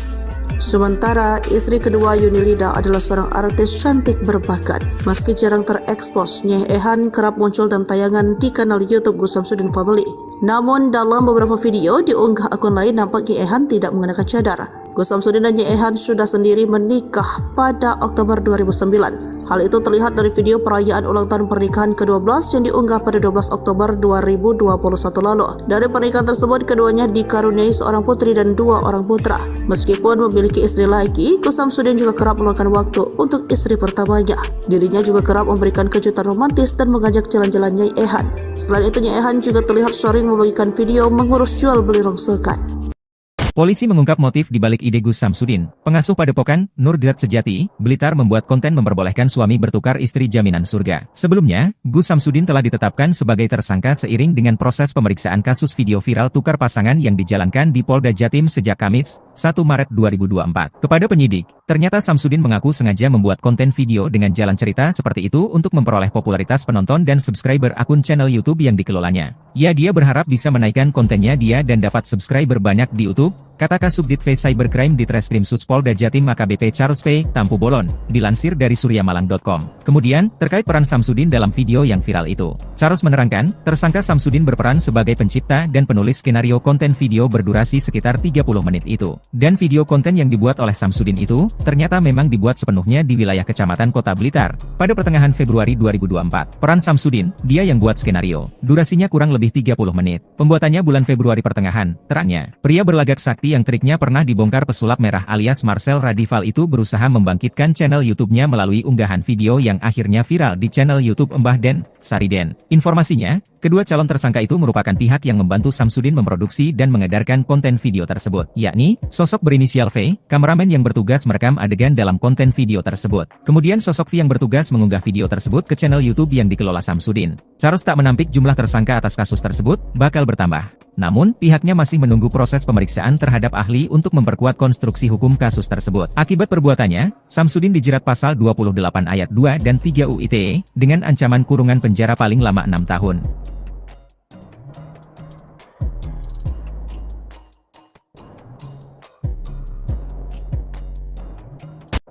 Speaker 1: Sementara istri kedua Yunilida adalah seorang artis cantik berbakat. Meski jarang terekspos, Nyai Ehan kerap muncul dalam tayangan di kanal YouTube Gus Samsudin Family. Namun dalam beberapa video diunggah akun lain nampaknya Ehan tidak mengenakan cadar. Gus Samsudin dan Ehan sudah sendiri menikah pada Oktober 2009. Hal itu terlihat dari video perayaan ulang tahun pernikahan ke-12 yang diunggah pada 12 Oktober 2021 lalu. Dari pernikahan tersebut, keduanya dikaruniai seorang putri dan 2 orang putra. Meskipun memiliki istri lagi, Gus Samsudin juga kerap meluangkan waktu untuk istri pertamanya. Dirinya juga kerap memberikan kejutan romantis dan mengajak jalan-jalan Nyai Ehan. Selain itu, Nyai Ehan juga terlihat sering membagikan video mengurus jual beli rongsokan.
Speaker 2: Polisi mengungkap motif di balik ide Gus Samsudin. Pengasuh Padepokan Nurgat Sejati, Blitar membuat konten memperbolehkan suami bertukar istri jaminan surga. Sebelumnya, Gus Samsudin telah ditetapkan sebagai tersangka seiring dengan proses pemeriksaan kasus video viral tukar pasangan yang dijalankan di Polda Jatim sejak Kamis, 1 Maret 2024. Kepada penyidik, ternyata Samsudin mengaku sengaja membuat konten video dengan jalan cerita seperti itu untuk memperoleh popularitas penonton dan subscriber akun channel YouTube yang dikelolanya. Dia berharap bisa menaikkan kontennya dan dapat subscriber banyak di YouTube, kata Kasubdit V Cybercrime di Treskrim Sus Polda Jatim AKBP Charles P. Tampu Bolon, dilansir dari suryamalang.com. Kemudian, terkait peran Samsudin dalam video yang viral itu, Charles menerangkan, tersangka Samsudin berperan sebagai pencipta dan penulis skenario konten video berdurasi sekitar 30 menit itu. Dan video konten yang dibuat oleh Samsudin itu, ternyata memang dibuat sepenuhnya di wilayah Kecamatan Kota Blitar, pada pertengahan Februari 2024. Peran Samsudin, dia yang buat skenario. Durasinya kurang lebih 30 menit. Pembuatannya bulan Februari pertengahan, terangnya. Pria berlagak sakti yang triknya pernah dibongkar pesulap merah alias Marcel Radival itu berusaha membangkitkan channel YouTube-nya melalui unggahan video yang akhirnya viral di channel YouTube Mbah Den, Sariden. Informasinya, kedua calon tersangka itu merupakan pihak yang membantu Samsudin memproduksi dan mengedarkan konten video tersebut, yakni sosok berinisial V, kameramen yang bertugas merekam adegan dalam konten video tersebut. Kemudian sosok V yang bertugas mengunggah video tersebut ke channel YouTube yang dikelola Samsudin. Charles tak menampik jumlah tersangka atas kasus tersebut bakal bertambah. Namun, pihaknya masih menunggu proses pemeriksaan terhadap ahli untuk memperkuat konstruksi hukum kasus tersebut. Akibat perbuatannya, Samsudin dijerat pasal 28 ayat 2 dan 3 UU ITE dengan ancaman kurungan penjara paling lama 6 tahun.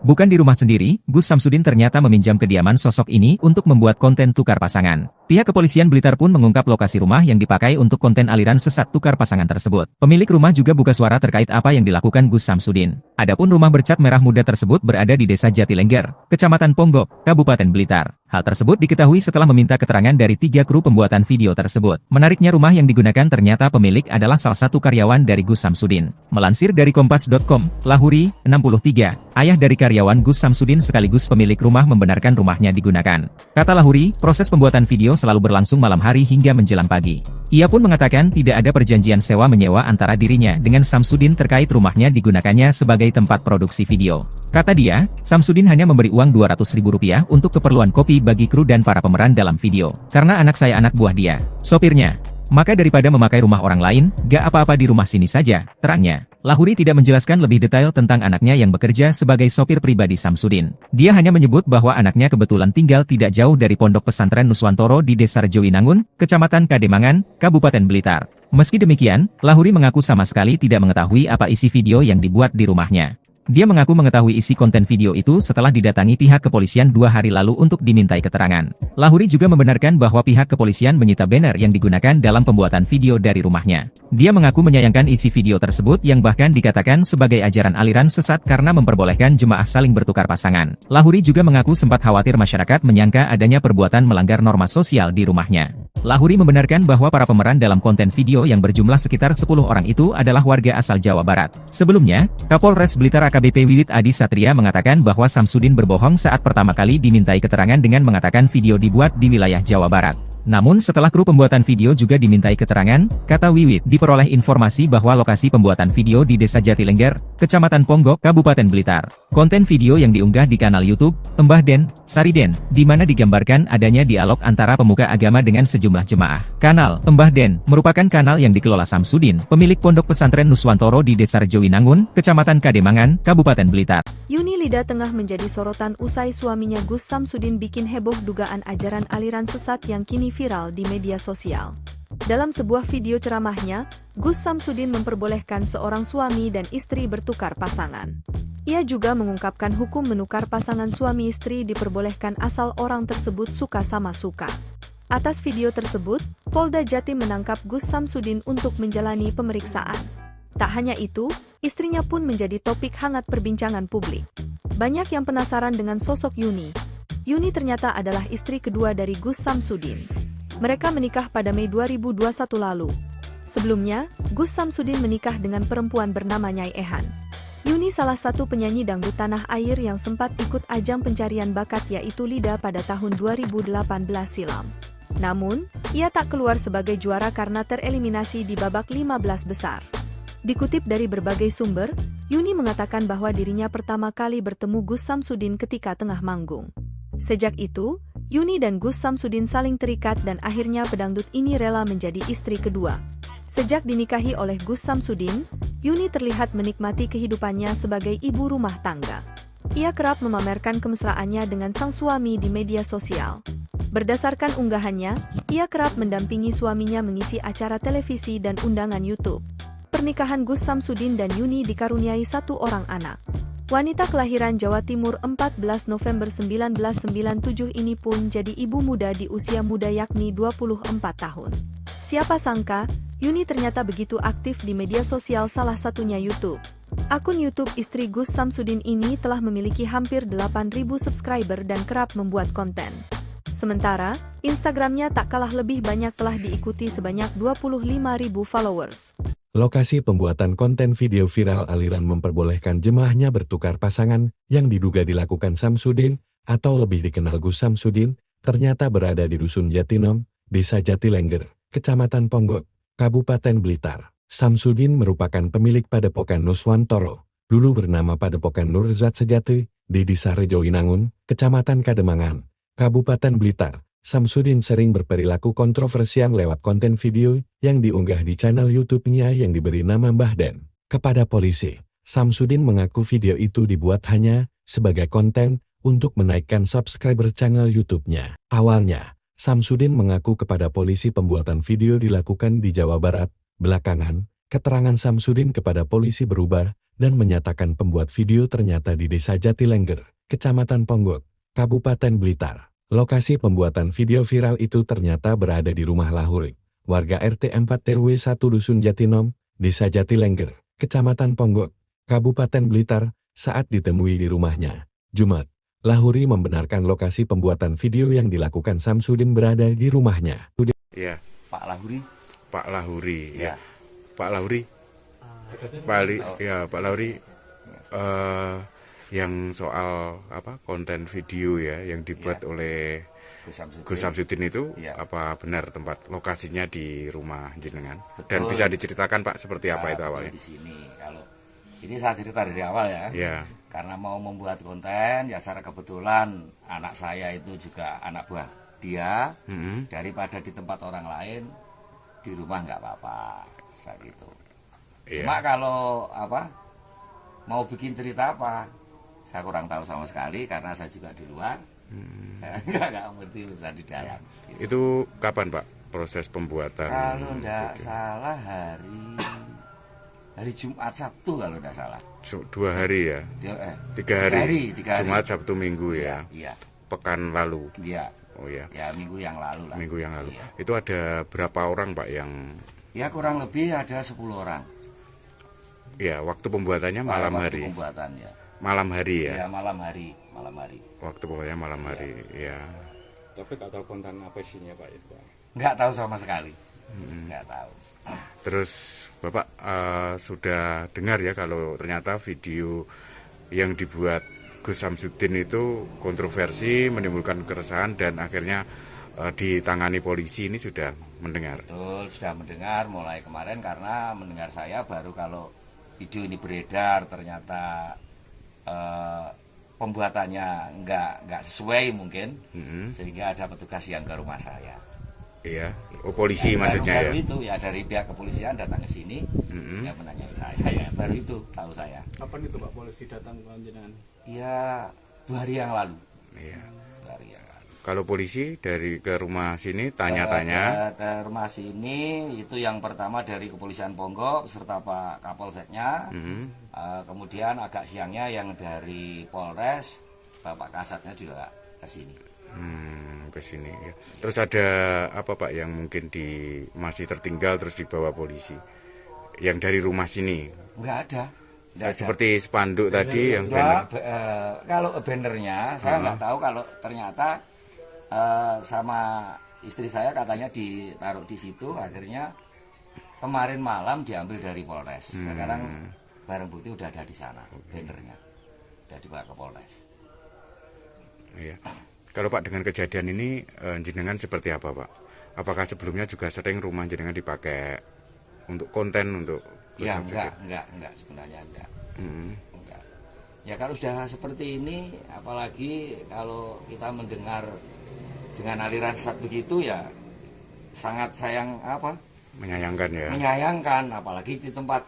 Speaker 2: Bukan di rumah sendiri, Gus Samsudin ternyata meminjam kediaman sosok ini untuk membuat konten tukar pasangan. Pihak kepolisian Blitar pun mengungkap lokasi rumah yang dipakai untuk konten aliran sesat tukar pasangan tersebut. Pemilik rumah juga buka suara terkait apa yang dilakukan Gus Samsudin. Adapun rumah bercat merah muda tersebut berada di Desa Jatilengger, Kecamatan Ponggok, Kabupaten Blitar. Hal tersebut diketahui setelah meminta keterangan dari 3 kru pembuatan video tersebut. Menariknya rumah yang digunakan ternyata pemilik adalah salah satu karyawan dari Gus Samsudin. Melansir dari Kompas.com, Lahuri, 63, ayah dari karyawan Gus Samsudin sekaligus pemilik rumah membenarkan rumahnya digunakan. Kata Lahuri, proses pembuatan video selalu berlangsung malam hari hingga menjelang pagi. Ia pun mengatakan tidak ada perjanjian sewa-menyewa antara dirinya dengan Samsudin terkait rumahnya digunakannya sebagai tempat produksi video. Kata dia, Samsudin hanya memberi uang Rp200.000 untuk keperluan kopi bagi kru dan para pemeran dalam video. Karena anak saya anak buah dia, sopirnya. Maka daripada memakai rumah orang lain, gak apa-apa di rumah sini saja, terangnya. Lahuri tidak menjelaskan lebih detail tentang anaknya yang bekerja sebagai sopir pribadi Samsudin. Dia hanya menyebut bahwa anaknya kebetulan tinggal tidak jauh dari Pondok Pesantren Nuswantoro di Desa Rejowinangun, Kecamatan Kademangan, Kabupaten Blitar. Meski demikian, Lahuri mengaku sama sekali tidak mengetahui apa isi video yang dibuat di rumahnya. Dia mengaku mengetahui isi konten video itu setelah didatangi pihak kepolisian 2 hari lalu untuk dimintai keterangan. Lahuri juga membenarkan bahwa pihak kepolisian menyita banner yang digunakan dalam pembuatan video dari rumahnya. Dia mengaku menyayangkan isi video tersebut yang bahkan dikatakan sebagai ajaran aliran sesat karena memperbolehkan jemaah saling bertukar pasangan. Lahuri juga mengaku sempat khawatir masyarakat menyangka adanya perbuatan melanggar norma sosial di rumahnya. Lahuri membenarkan bahwa para pemeran dalam konten video yang berjumlah sekitar 10 orang itu adalah warga asal Jawa Barat. Sebelumnya, Kapolres Blitar AKBP Wiwit Adi Satria mengatakan bahwa Samsudin berbohong saat pertama kali dimintai keterangan dengan mengatakan video dibuat di wilayah Jawa Barat. Namun setelah kru pembuatan video juga dimintai keterangan, kata Wiwit, diperoleh informasi bahwa lokasi pembuatan video di Desa Jatilengger, Kecamatan Ponggok, Kabupaten Blitar. Konten video yang diunggah di kanal YouTube Mbah Den, Sariden, di mana digambarkan adanya dialog antara pemuka agama dengan sejumlah jemaah. Kanal Mbah Den merupakan kanal yang dikelola Samsudin, pemilik Pondok Pesantren Nuswantoro di Desa Rejowinangun, Kecamatan Kademangan, Kabupaten Blitar.
Speaker 3: Yuni Lida tengah menjadi sorotan usai suaminya Gus Samsudin bikin heboh dugaan ajaran aliran sesat yang kini viral di media sosial. Dalam sebuah video ceramahnya, Gus Samsudin memperbolehkan seorang suami dan istri bertukar pasangan. Ia juga mengungkapkan hukum menukar pasangan suami istri diperbolehkan asal orang tersebut suka sama suka. Atas video tersebut, Polda Jatim menangkap Gus Samsudin untuk menjalani pemeriksaan. Tak hanya itu, istrinya pun menjadi topik hangat perbincangan publik. Banyak yang penasaran dengan sosok Yuni. Yuni ternyata adalah istri kedua dari Gus Samsudin. Mereka menikah pada Mei 2021 lalu. Sebelumnya, Gus Samsudin menikah dengan perempuan bernama Nyai Ehan. Yuni salah satu penyanyi dangdut tanah air yang sempat ikut ajang pencarian bakat yaitu Lida pada tahun 2018 silam. Namun, ia tak keluar sebagai juara karena tereliminasi di babak 15 besar. Dikutip dari berbagai sumber, Yuni mengatakan bahwa dirinya pertama kali bertemu Gus Samsudin ketika tengah manggung. Sejak itu, Yuni dan Gus Samsudin saling terikat dan akhirnya pedangdut ini rela menjadi istri kedua. Sejak dinikahi oleh Gus Samsudin, Yuni terlihat menikmati kehidupannya sebagai ibu rumah tangga. Ia kerap memamerkan kemesraannya dengan sang suami di media sosial. Berdasarkan unggahannya, ia kerap mendampingi suaminya mengisi acara televisi dan undangan YouTube. Pernikahan Gus Samsudin dan Yuni dikaruniai satu orang anak. Wanita kelahiran Jawa Timur 14 November 1997 ini pun jadi ibu muda di usia muda yakni 24 tahun. Siapa sangka, Yuni ternyata begitu aktif di media sosial salah satunya YouTube. Akun YouTube istri Gus Samsudin ini telah memiliki hampir 8.000 subscriber dan kerap membuat konten. Sementara, Instagramnya tak kalah lebih banyak telah diikuti sebanyak 25.000 followers.
Speaker 4: Lokasi pembuatan konten video viral aliran memperbolehkan jemaahnya bertukar pasangan yang diduga dilakukan Samsudin, atau lebih dikenal Gus Samsudin, ternyata berada di Dusun Jatinom, Desa Jatilengger, Kecamatan Ponggok, Kabupaten Blitar. Samsudin merupakan pemilik Padepokan Nuswantoro, dulu bernama Padepokan Nurzat Sejati, di Desa Rejoinangun, Kecamatan Kademangan, Kabupaten Blitar. Samsudin sering berperilaku kontroversial lewat konten video yang diunggah di channel YouTube-nya yang diberi nama Mbah Den. Kepada polisi, Samsudin mengaku video itu dibuat hanya sebagai konten untuk menaikkan subscriber channel YouTube-nya. Awalnya, Samsudin mengaku kepada polisi pembuatan video dilakukan di Jawa Barat. Belakangan, keterangan Samsudin kepada polisi berubah dan menyatakan pembuat video ternyata di Desa Jatilengger, Kecamatan Ponggok, Kabupaten Blitar. Lokasi pembuatan video viral itu ternyata berada di rumah Lahurik, warga RT 4 RW 1 Dusun Jatinom, Desa Jatilengger, Kecamatan Ponggok, Kabupaten Blitar, saat ditemui di rumahnya. Jumat, Lahuri membenarkan lokasi pembuatan video yang dilakukan Samsudin berada di rumahnya.
Speaker 5: Ya,
Speaker 6: Pak Lahuri.
Speaker 5: Pak Lahuri,
Speaker 6: Ya.
Speaker 5: Pak Lahuri, Pak Lahuri, yang soal konten video ya yang dibuat oleh Gus Samsudin itu apa benar tempat lokasinya di rumah jenengan?
Speaker 6: Betul.
Speaker 5: Dan bisa diceritakan Pak seperti apa itu awalnya?
Speaker 6: Di sini kalau ini saya cerita dari awal ya.
Speaker 5: Ya.
Speaker 6: Karena mau membuat konten ya secara kebetulan anak saya itu juga anak buah dia. Daripada di tempat orang lain di rumah nggak apa-apa saya gitu. Cuma kalau mau bikin cerita apa? Saya kurang tahu sama sekali karena saya juga di luar. Saya nggak ngerti urusan di dalam. Gitu.
Speaker 5: Itu kapan Pak proses pembuatan?
Speaker 6: Kalau nggak salah hari Jumat Sabtu kalau nggak salah.
Speaker 5: 2 hari ya? 3 hari. Jumat Sabtu Minggu ya?
Speaker 6: Iya.
Speaker 5: Pekan lalu?
Speaker 6: Iya.
Speaker 5: Oh ya.
Speaker 6: Ya minggu yang lalu lah.
Speaker 5: Minggu yang lalu.
Speaker 6: Iya.
Speaker 5: Itu ada berapa orang Pak yang?
Speaker 6: Ya kurang lebih ada 10 orang.
Speaker 5: Ya waktu pembuatannya malam hari.
Speaker 6: Pembuatannya.
Speaker 5: Malam hari ya?
Speaker 6: Ya malam hari.
Speaker 5: Waktu pokoknya malam hari, ya.
Speaker 9: Tapi nggak tahu konten apa isinya Pak itu Pak?
Speaker 6: Nggak tahu sama sekali. Nggak tahu.
Speaker 5: Terus Bapak sudah dengar ya kalau ternyata video yang dibuat Gus Samsudin itu kontroversi, menimbulkan keresahan dan akhirnya ditangani polisi, ini sudah mendengar?
Speaker 6: Betul, sudah mendengar mulai kemarin karena mendengar saya baru kalau video ini beredar ternyata pembuatannya nggak sesuai mungkin, sehingga ada petugas yang ke rumah saya.
Speaker 5: Iya, polisi maksudnya
Speaker 6: baru
Speaker 5: ya?
Speaker 6: Itu ya dari pihak kepolisian datang ke sini, yang menanyai saya ya baru itu tahu saya.
Speaker 7: Kapan itu Pak polisi datang ke jenengan?
Speaker 6: Ya 2 hari yang lalu.
Speaker 5: Iya.
Speaker 6: 2 hari yang lalu.
Speaker 5: Kalau polisi dari ke rumah sini tanya-tanya?
Speaker 6: Ke rumah sini itu yang pertama dari Kepolisian Ponggok serta Pak Kapolseknya. Kemudian agak siangnya yang dari Polres, Bapak Kasatnya juga ke sini.
Speaker 5: Ke sini ya. Terus ada apa Pak yang mungkin masih tertinggal terus dibawa polisi? Yang dari rumah sini?
Speaker 6: Nggak ada.
Speaker 5: Seperti spanduk tadi yang
Speaker 6: banner. Kalau bannernya saya nggak tahu, kalau ternyata sama istri saya katanya ditaruh di situ, akhirnya kemarin malam diambil dari Polres. Sekarang barang bukti udah ada di sana, bannernya udah dibawa ke Polres.
Speaker 5: Iya. Kalau Pak dengan kejadian ini jenengan seperti apa Pak? Apakah sebelumnya juga sering rumah jenengan dipakai untuk konten untuk
Speaker 6: ya enggak sebenarnya enggak. Enggak. Ya kalau sudah seperti ini, apalagi kalau kita mendengar dengan aliran sesat begitu, ya sangat menyayangkan ya. Menyayangkan, apalagi di tempat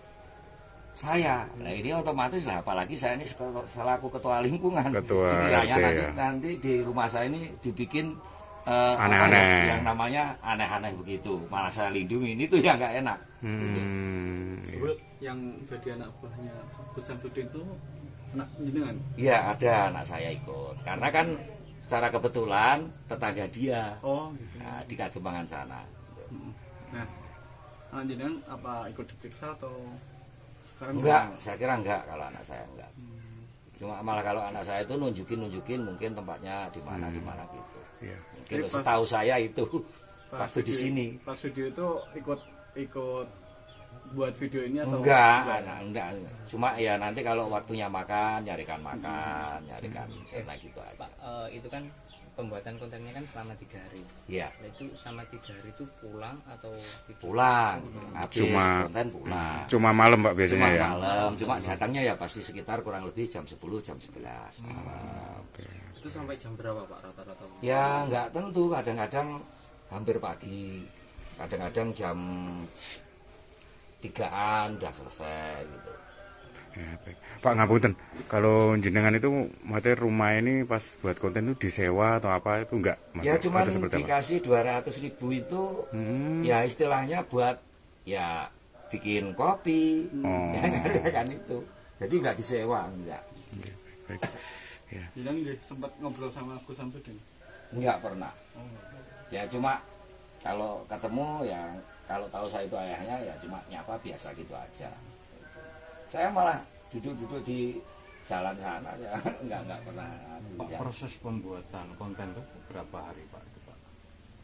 Speaker 6: saya. Nah ini otomatis lah, apalagi saya ini selaku ketua lingkungan. Dikiranya nanti di rumah saya ini dibikin aneh-aneh, yang namanya aneh-aneh begitu, malah saya lindungi, ini tuh yang nggak enak.
Speaker 7: Yang jadi anak buahnya Gus Samsudin itu anak jenengan?
Speaker 6: Iya, ada anak saya ikut, karena kan secara kebetulan tetangga dia.
Speaker 7: Gitu.
Speaker 6: Nah, di Kademangan sana.
Speaker 7: Nah, anak jenengan apa ikut diperiksa atau sekarang?
Speaker 6: Enggak, saya kira enggak kalau anak saya enggak. Cuma malah kalau anak saya itu nunjukin mungkin tempatnya di mana gitu.
Speaker 5: Iya.
Speaker 6: Mungkin setahu saya itu waktu di sini.
Speaker 7: Pas video itu ikut buat video ini atau
Speaker 6: enggak. Cuma ya nanti kalau waktunya makan, nyarikan sana gitu aja.
Speaker 8: Pak, itu kan pembuatan kontennya kan selama 3 hari.
Speaker 6: Iya.
Speaker 8: Nah, itu selama 3 hari itu pulang atau
Speaker 6: pulang? Habis konten pulang.
Speaker 5: Cuma malam Pak biasanya ya.
Speaker 6: Malam. Cuma datangnya ya pasti sekitar kurang lebih jam 10, jam 11 malam.
Speaker 8: Itu sampai jam berapa Pak rata-rata?
Speaker 6: Ya nggak tentu, kadang-kadang hampir pagi, kadang-kadang jam 3-an udah selesai gitu.
Speaker 5: Ya, baik. Pak ngapunten, kalau jenengan itu materi rumah ini pas buat konten itu disewa atau apa itu enggak?
Speaker 6: Ya cuma dikasih 200.000 itu ya istilahnya buat ya bikin kopi, kan itu. Jadi nggak disewa, enggak.
Speaker 5: Baik. Ya.
Speaker 7: Jadi sempat ngobrol sama Gus Samsudin?
Speaker 6: Enggak pernah. Ya cuma kalau ketemu ya, kalau tahu saya itu ayahnya ya cuma nyapa biasa gitu aja. Saya malah duduk-duduk di jalan sana ya, enggak pernah.
Speaker 9: Pak, proses pembuatan konten itu berapa hari Pak?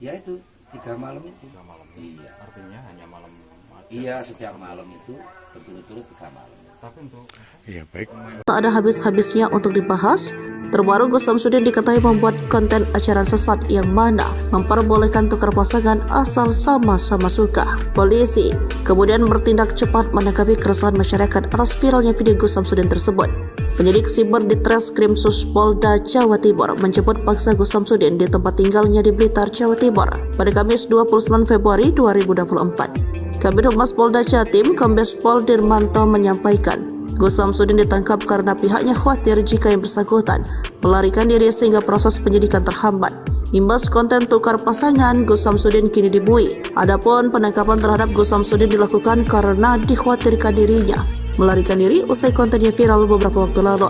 Speaker 6: Ya itu 3 malam itu.
Speaker 9: 3 malam.
Speaker 6: Iya.
Speaker 9: Artinya hanya malam aja.
Speaker 6: Iya, setiap malam itu berturut-turut 3 malam.
Speaker 9: Tapi untuk
Speaker 5: Iya, baik.
Speaker 1: Tak ada habis-habisnya untuk dibahas. Terbaru Gus Samsudin diketahui membuat konten ajaran sesat yang mana memperbolehkan tukar pasangan asal sama-sama suka. Polisi kemudian bertindak cepat menanggapi keresahan masyarakat atas viralnya video Gus Samsudin tersebut. Penyidik siber di Treskrim Polda Jawa Timur menjemput paksa Gus Samsudin di tempat tinggalnya di Blitar, Jawa Timur pada Kamis 29 Februari 2024. Kabid Humas Polda Jatim, Kombes Pol Dirmanto menyampaikan, Gus Samsudin ditangkap karena pihaknya khawatir jika yang bersangkutan melarikan diri sehingga proses penyidikan terhambat. Imbas konten tukar pasangan, Gus Samsudin kini dibui. Adapun penangkapan terhadap Gus Samsudin dilakukan karena dikhawatirkan dirinya melarikan diri usai kontennya viral beberapa waktu lalu.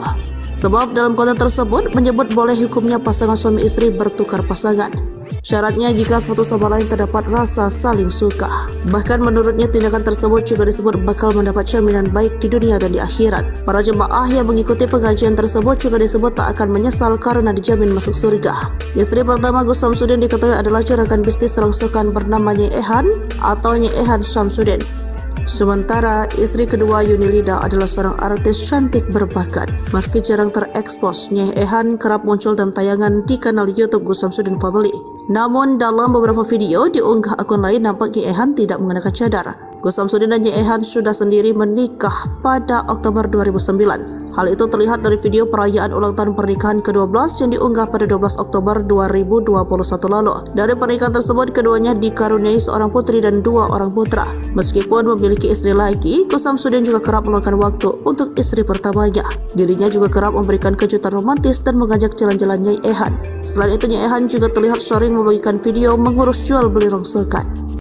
Speaker 1: Sebab dalam konten tersebut menyebut boleh hukumnya pasangan suami istri bertukar pasangan. Syaratnya jika satu sama lain terdapat rasa saling suka. Bahkan menurutnya tindakan tersebut juga disebut bakal mendapat jaminan baik di dunia dan di akhirat. Para jemaah yang mengikuti pengajian tersebut juga disebut tak akan menyesal karena dijamin masuk surga. Istri pertama Gus Samsudin diketahui adalah juragan bisnis rongsokan bernama Nyai Ehan atau Nyai Ehan Samsudin. Sementara istri kedua Yunilida adalah seorang artis cantik berbakat. Meski jarang terekspos, Nyai Ehan kerap muncul dalam tayangan di kanal YouTube Gus Samsudin Family. Namun dalam beberapa video diunggah akun lain nampak Nyai Ehan tidak mengenakan cadar. Gus Samsudin dan Nyai Ehan sudah sendiri menikah pada Oktober 2009. Hal itu terlihat dari video perayaan ulang tahun pernikahan ke-12 yang diunggah pada 12 Oktober 2021 lalu. Dari pernikahan tersebut, keduanya dikaruniai seorang putri dan 2 orang putra. Meskipun memiliki istri lagi, Gus Samsudin juga kerap meluangkan waktu untuk istri pertamanya. Dirinya juga kerap memberikan kejutan romantis dan mengajak jalan-jalan Nyai Ehan. Selain itu, Nyai Ehan juga terlihat sering membagikan video mengurus jual beli rongsokan.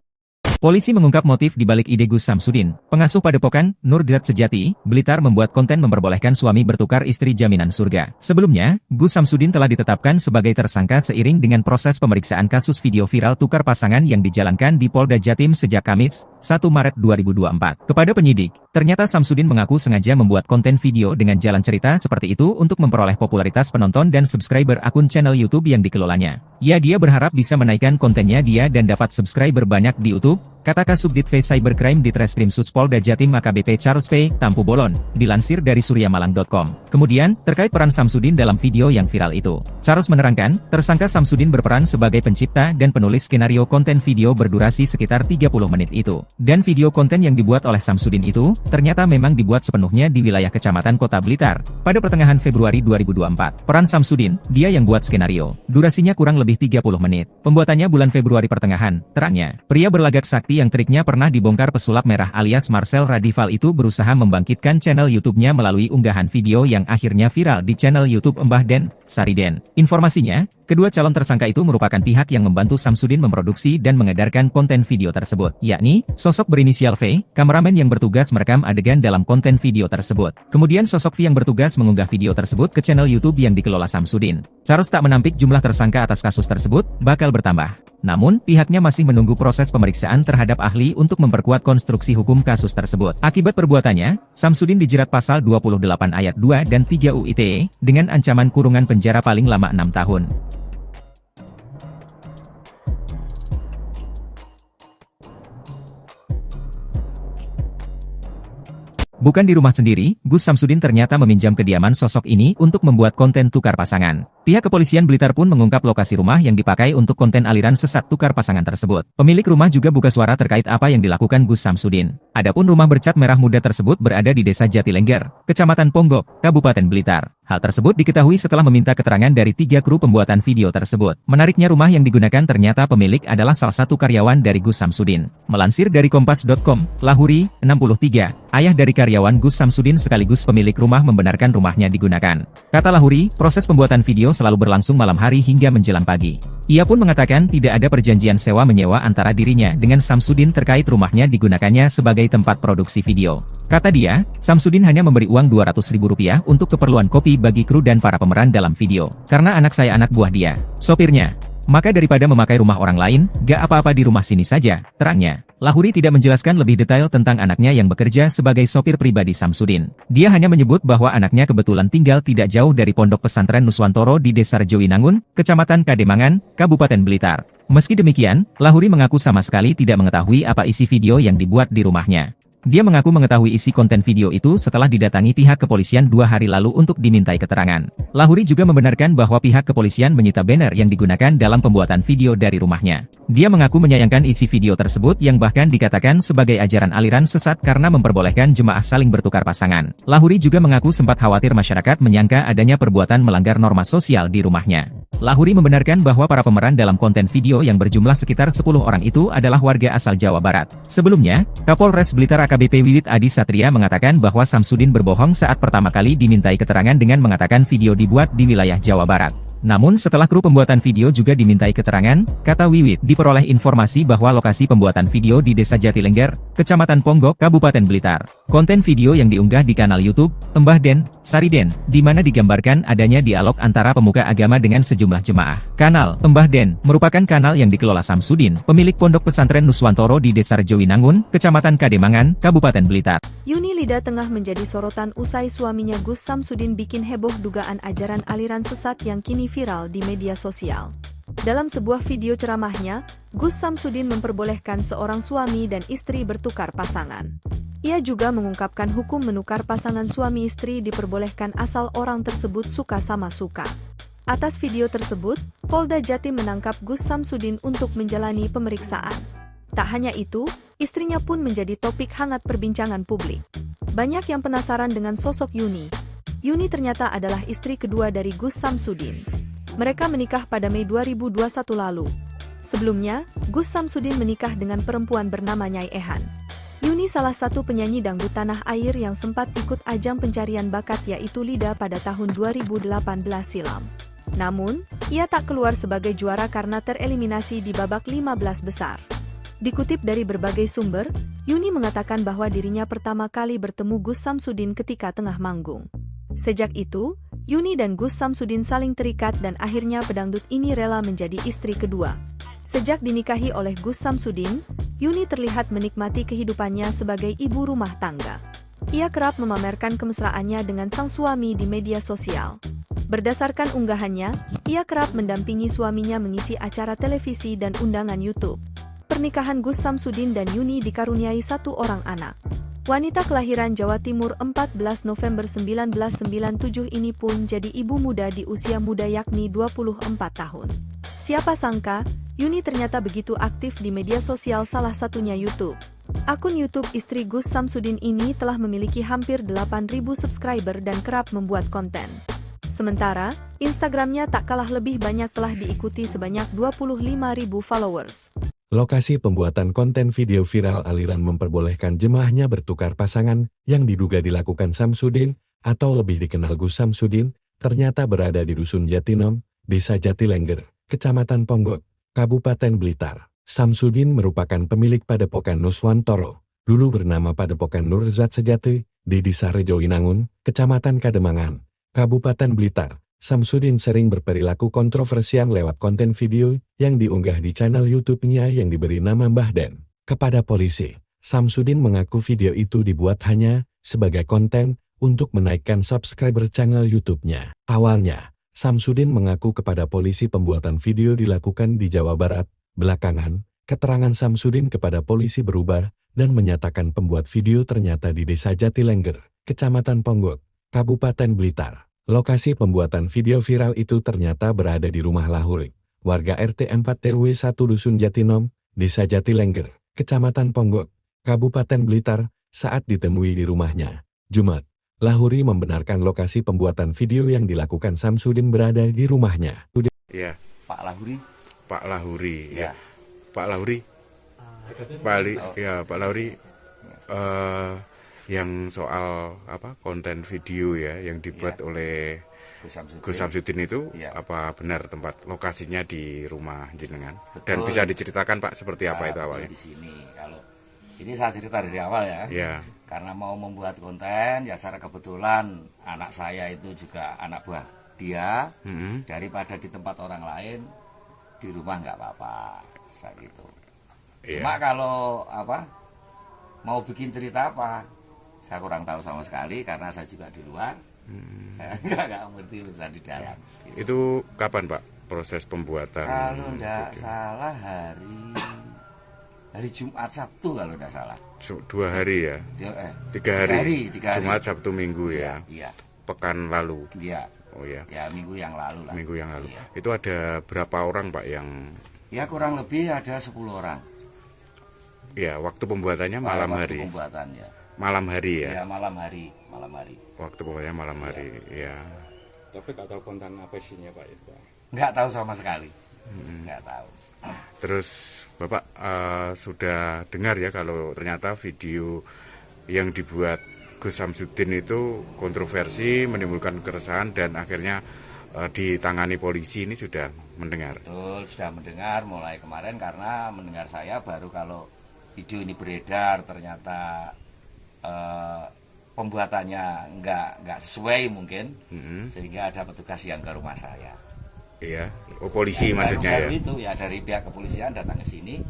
Speaker 2: Polisi mengungkap motif di balik ide Gus Samsudin, pengasuh padepokan Nurgat Sejati, Blitar membuat konten memperbolehkan suami bertukar istri jaminan surga. Sebelumnya, Gus Samsudin telah ditetapkan sebagai tersangka seiring dengan proses pemeriksaan kasus video viral tukar pasangan yang dijalankan di Polda Jatim sejak Kamis, 1 Maret 2024. Kepada penyidik, ternyata Samsudin mengaku sengaja membuat konten video dengan jalan cerita seperti itu untuk memperoleh popularitas penonton dan subscriber akun channel YouTube yang dikelolanya. Dia berharap bisa menaikkan kontennya dan dapat subscriber banyak di YouTube, kata Kasubdit V Cybercrime di Treskrim Sus Polda Jatim AKBP Charles P. Tampu Bolon, dilansir dari suryamalang.com. Kemudian, terkait peran Samsudin dalam video yang viral itu, Charles menerangkan, tersangka Samsudin berperan sebagai pencipta dan penulis skenario konten video berdurasi sekitar 30 menit itu. Dan video konten yang dibuat oleh Samsudin itu, ternyata memang dibuat sepenuhnya di wilayah Kecamatan Kota Blitar, pada pertengahan Februari 2024. Peran Samsudin, dia yang buat skenario, durasinya kurang lebih 30 menit. Pembuatannya bulan Februari pertengahan, terangnya. Pria berlagak sakti yang triknya pernah dibongkar pesulap merah alias Marcel Radival itu berusaha membangkitkan channel YouTube-nya melalui unggahan video yang akhirnya viral di channel YouTube Mbah Den, Sariden. Informasinya, kedua calon tersangka itu merupakan pihak yang membantu Samsudin memproduksi dan mengedarkan konten video tersebut, yakni sosok berinisial V, kameramen yang bertugas merekam adegan dalam konten video tersebut. Kemudian sosok V yang bertugas mengunggah video tersebut ke channel YouTube yang dikelola Samsudin. Charles tak menampik jumlah tersangka atas kasus tersebut bakal bertambah. Namun, pihaknya masih menunggu proses pemeriksaan terhadap ahli untuk memperkuat konstruksi hukum kasus tersebut. Akibat perbuatannya, Samsudin dijerat pasal 28 ayat 2 dan 3 UU ITE dengan ancaman kurungan penjara paling lama 6 tahun. Bukan di rumah sendiri, Gus Samsudin ternyata meminjam kediaman sosok ini untuk membuat konten tukar pasangan. Pihak kepolisian Blitar pun mengungkap lokasi rumah yang dipakai untuk konten aliran sesat tukar pasangan tersebut. Pemilik rumah juga buka suara terkait apa yang dilakukan Gus Samsudin. Adapun rumah bercat merah muda tersebut berada di Desa Jatilengger, Kecamatan Ponggok, Kabupaten Blitar. Hal tersebut diketahui setelah meminta keterangan dari 3 kru pembuatan video tersebut. Menariknya rumah yang digunakan ternyata pemilik adalah salah satu karyawan dari Gus Samsudin. Melansir dari Kompas.com, Lahuri, 63, ayah dari karyawan Gus Samsudin sekaligus pemilik rumah membenarkan rumahnya digunakan. Kata Lahuri, proses pembuatan video selalu berlangsung malam hari hingga menjelang pagi. Ia pun mengatakan tidak ada perjanjian sewa-menyewa antara dirinya dengan Samsudin terkait rumahnya digunakannya sebagai tempat produksi video. Kata dia, Samsudin hanya memberi uang Rp200.000 untuk keperluan kopi bagi kru dan para pemeran dalam video. Karena anak saya anak buah dia, sopirnya. Maka daripada memakai rumah orang lain, gak apa-apa di rumah sini saja, terangnya. Lahuri tidak menjelaskan lebih detail tentang anaknya yang bekerja sebagai sopir pribadi Samsudin. Dia hanya menyebut bahwa anaknya kebetulan tinggal tidak jauh dari Pondok Pesantren Nuswantoro di Desa Rejowinangun, Kecamatan Kademangan, Kabupaten Blitar. Meski demikian, Lahuri mengaku sama sekali tidak mengetahui apa isi video yang dibuat di rumahnya. Dia mengaku mengetahui isi konten video itu setelah didatangi pihak kepolisian 2 hari lalu untuk dimintai keterangan. Lahuri juga membenarkan bahwa pihak kepolisian menyita banner yang digunakan dalam pembuatan video dari rumahnya. Dia mengaku menyayangkan isi video tersebut yang bahkan dikatakan sebagai ajaran aliran sesat karena memperbolehkan jemaah saling bertukar pasangan. Lahuri juga mengaku sempat khawatir masyarakat menyangka adanya perbuatan melanggar norma sosial di rumahnya. Lahuri membenarkan bahwa para pemeran dalam konten video yang berjumlah sekitar 10 orang itu adalah warga asal Jawa Barat. Sebelumnya, Kapolres Blitar AKBP Wiwit Adi Satria mengatakan bahwa Samsudin berbohong saat pertama kali dimintai keterangan dengan mengatakan video dibuat di wilayah Jawa Barat. Namun setelah kru pembuatan video juga dimintai keterangan, kata Wiwit, diperoleh informasi bahwa lokasi pembuatan video di Desa Jatilengger, Kecamatan Ponggok, Kabupaten Blitar. Konten video yang diunggah di kanal YouTube Mbah Den, Sariden, di mana digambarkan adanya dialog antara pemuka agama dengan sejumlah jemaah. Kanal Mbah Den merupakan kanal yang dikelola Samsudin, pemilik Pondok Pesantren Nuswantoro di Desa Rejowinangun, Kecamatan Kademangan, Kabupaten Blitar.
Speaker 3: Yuni Lida tengah menjadi sorotan usai suaminya Gus Samsudin bikin heboh dugaan ajaran aliran sesat yang kini viral di media sosial. Dalam sebuah video ceramahnya, Gus Samsudin memperbolehkan seorang suami dan istri bertukar pasangan. Ia juga mengungkapkan hukum menukar pasangan suami istri diperbolehkan asal orang tersebut suka sama suka. Atas video tersebut, Polda Jatim menangkap Gus Samsudin untuk menjalani pemeriksaan. Tak hanya itu, istrinya pun menjadi topik hangat perbincangan publik. Banyak yang penasaran dengan sosok Yuni. Yuni ternyata adalah istri kedua dari Gus Samsudin. Mereka menikah pada Mei 2021 lalu. Sebelumnya, Gus Samsudin menikah dengan perempuan bernama Nyai Ehan. Yuni salah satu penyanyi dangdut tanah air yang sempat ikut ajang pencarian bakat yaitu Lida pada tahun 2018 silam. Namun, ia tak keluar sebagai juara karena tereliminasi di babak 15 besar. Dikutip dari berbagai sumber, Yuni mengatakan bahwa dirinya pertama kali bertemu Gus Samsudin ketika tengah manggung. Sejak itu, Yuni dan Gus Samsudin saling terikat dan akhirnya pedangdut ini rela menjadi istri kedua. Sejak dinikahi oleh Gus Samsudin, Yuni terlihat menikmati kehidupannya sebagai ibu rumah tangga. Ia kerap memamerkan kemesraannya dengan sang suami di media sosial. Berdasarkan unggahannya, ia kerap mendampingi suaminya mengisi acara televisi dan undangan YouTube. Pernikahan Gus Samsudin dan Yuni dikaruniai satu orang anak. Wanita kelahiran Jawa Timur 14 November 1997 ini pun jadi ibu muda di usia muda yakni 24 tahun. Siapa sangka, Yuni ternyata begitu aktif di media sosial salah satunya YouTube. Akun YouTube istri Gus Samsudin ini telah memiliki hampir 8.000 subscriber dan kerap membuat konten. Sementara, Instagramnya tak kalah lebih banyak telah diikuti sebanyak 25.000 followers.
Speaker 4: Lokasi pembuatan konten video viral aliran memperbolehkan jemaahnya bertukar pasangan yang diduga dilakukan Samsudin atau lebih dikenal Gus Samsudin, ternyata berada di Dusun Jatinom, Desa Jatilengger, Kecamatan Ponggok, Kabupaten Blitar. Samsudin merupakan pemilik Padepokan Nuswantoro, dulu bernama Padepokan Nurzat Sejati, di Desa Rejoinangun, Kecamatan Kademangan, Kabupaten Blitar. Samsudin sering berperilaku kontroversial lewat konten video yang diunggah di channel YouTube-nya yang diberi nama Mbah Den. Kepada polisi, Samsudin mengaku video itu dibuat hanya sebagai konten untuk menaikkan subscriber channel YouTube-nya. Awalnya, Samsudin mengaku kepada polisi pembuatan video dilakukan di Jawa Barat. Belakangan, keterangan Samsudin kepada polisi berubah dan menyatakan pembuat video ternyata di Desa Jatilengger, Kecamatan Ponggok, Kabupaten Blitar. Lokasi pembuatan video viral itu ternyata berada di rumah Lahuri, warga RT 4 RW 1 Dusun Jatinom, Desa Jatilengger, Kecamatan Ponggok, Kabupaten Blitar, saat ditemui di rumahnya. Jumat, Lahuri membenarkan lokasi pembuatan video yang dilakukan Samsudin berada di rumahnya.
Speaker 5: Ya,
Speaker 6: Pak Lahuri.
Speaker 5: Pak Lahuri,
Speaker 6: Ya.
Speaker 5: Pak Lahuri, Pak Lahuri, yang soal konten video ya yang dibuat oleh Gus Samsudin itu apa benar tempat lokasinya di rumah jenengan?
Speaker 6: Betul.
Speaker 5: Dan bisa diceritakan Pak seperti apa itu awalnya?
Speaker 6: Di sini, kalau ini saya cerita dari awal ya.
Speaker 5: Ya.
Speaker 6: Karena mau membuat konten, ya secara kebetulan anak saya itu juga anak buah dia. Daripada di tempat orang lain, di rumah nggak apa-apa, saya gitu. Cuma kalau mau bikin cerita apa, saya kurang tahu sama sekali karena saya juga di luar. Saya nggak ngerti urusan di dalam. Gitu.
Speaker 5: Itu kapan Pak proses pembuatan?
Speaker 6: Kalau nggak salah hari Jumat Sabtu kalau nggak salah.
Speaker 5: 2 hari ya? 3 hari. Jumat Sabtu Minggu ya?
Speaker 6: Iya.
Speaker 5: Pekan lalu?
Speaker 6: Iya.
Speaker 5: Oh ya.
Speaker 6: Ya minggu yang lalu lah.
Speaker 5: Minggu yang lalu.
Speaker 6: Iya.
Speaker 5: Itu ada berapa orang Pak yang?
Speaker 6: Ya kurang lebih ada 10 orang.
Speaker 5: Ya, waktu pembuatannya malam
Speaker 6: waktu
Speaker 5: hari.
Speaker 6: Pembuatannya.
Speaker 5: Malam hari ya?
Speaker 6: Ya malam hari.
Speaker 5: Waktu pembuatannya malam hari, ya.
Speaker 9: Tapi nggak tahu konten apa isinya Pak itu Pak?
Speaker 6: Nggak tahu sama sekali. Nggak tahu.
Speaker 5: Terus Bapak sudah dengar ya kalau ternyata video yang dibuat Gus Samsudin itu kontroversi, menimbulkan keresahan dan akhirnya ditangani polisi, ini sudah mendengar?
Speaker 6: Betul, sudah mendengar mulai kemarin karena mendengar saya baru kalau video ini beredar ternyata pembuatannya nggak sesuai mungkin, sehingga ada petugas yang ke rumah saya.
Speaker 5: Iya, polisi maksudnya
Speaker 6: baru
Speaker 5: ya?
Speaker 6: Itu ya dari pihak kepolisian datang ke sini,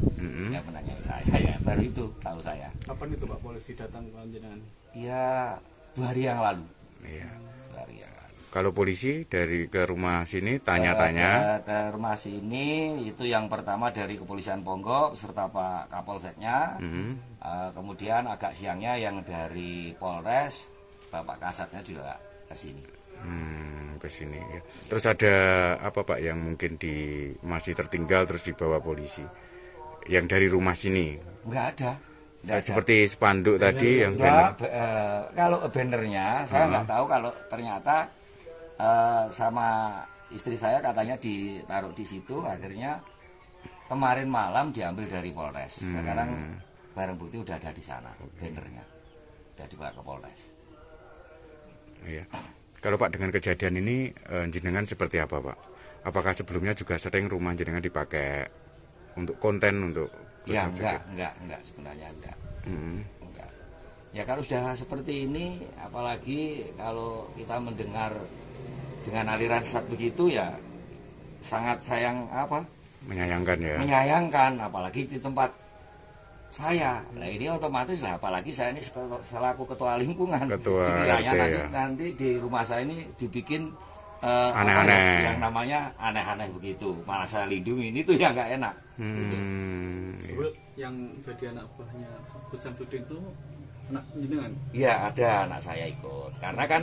Speaker 6: yang menanyai saya ya, baru itu tahu saya.
Speaker 7: Kapan itu Pak polisi datang ke jenengan?
Speaker 6: Ya 2 hari yang lalu.
Speaker 5: Iya.
Speaker 6: 2 hari yang lalu.
Speaker 5: Kalau polisi dari ke rumah sini tanya-tanya?
Speaker 6: Ke rumah sini itu yang pertama dari Kepolisian Ponggok serta Pak Kapolseknya. Kemudian agak siangnya yang dari Polres, Bapak Kasatnya juga ke sini.
Speaker 5: Ke sini ya. Terus ada apa Pak yang mungkin masih tertinggal terus dibawa polisi? Yang dari rumah sini?
Speaker 6: Enggak ada.
Speaker 5: Seperti spanduk tadi yang
Speaker 6: banner. Kalau bannernya saya nggak tahu, kalau ternyata sama istri saya katanya ditaruh di situ, akhirnya kemarin malam diambil dari Polres. Sekarang barang bukti udah ada di sana, bannernya udah dibawa ke Polres.
Speaker 5: Iya. Kalau Pak dengan kejadian ini jenengan seperti apa Pak? Apakah sebelumnya juga sering rumah jenengan dipakai untuk konten, untuk
Speaker 6: Ya enggak sebenarnya enggak. Enggak. Ya kalau sudah seperti ini, apalagi kalau kita mendengar dengan aliran sesat begitu ya sangat
Speaker 5: menyayangkan ya.
Speaker 6: Menyayangkan, apalagi di tempat saya. Nah ini otomatis lah, apalagi saya ini selaku ketua lingkungan. Dikiranya nanti di rumah saya ini dibikin
Speaker 5: aneh-aneh,
Speaker 6: yang namanya aneh-aneh begitu. Malah saya lindungi, ini tuh yang nggak enak. Gitu.
Speaker 7: Yang jadi anak buahnya Gus Samsudin itu anak jenengan?
Speaker 6: Iya, ada anak saya ikut. Karena kan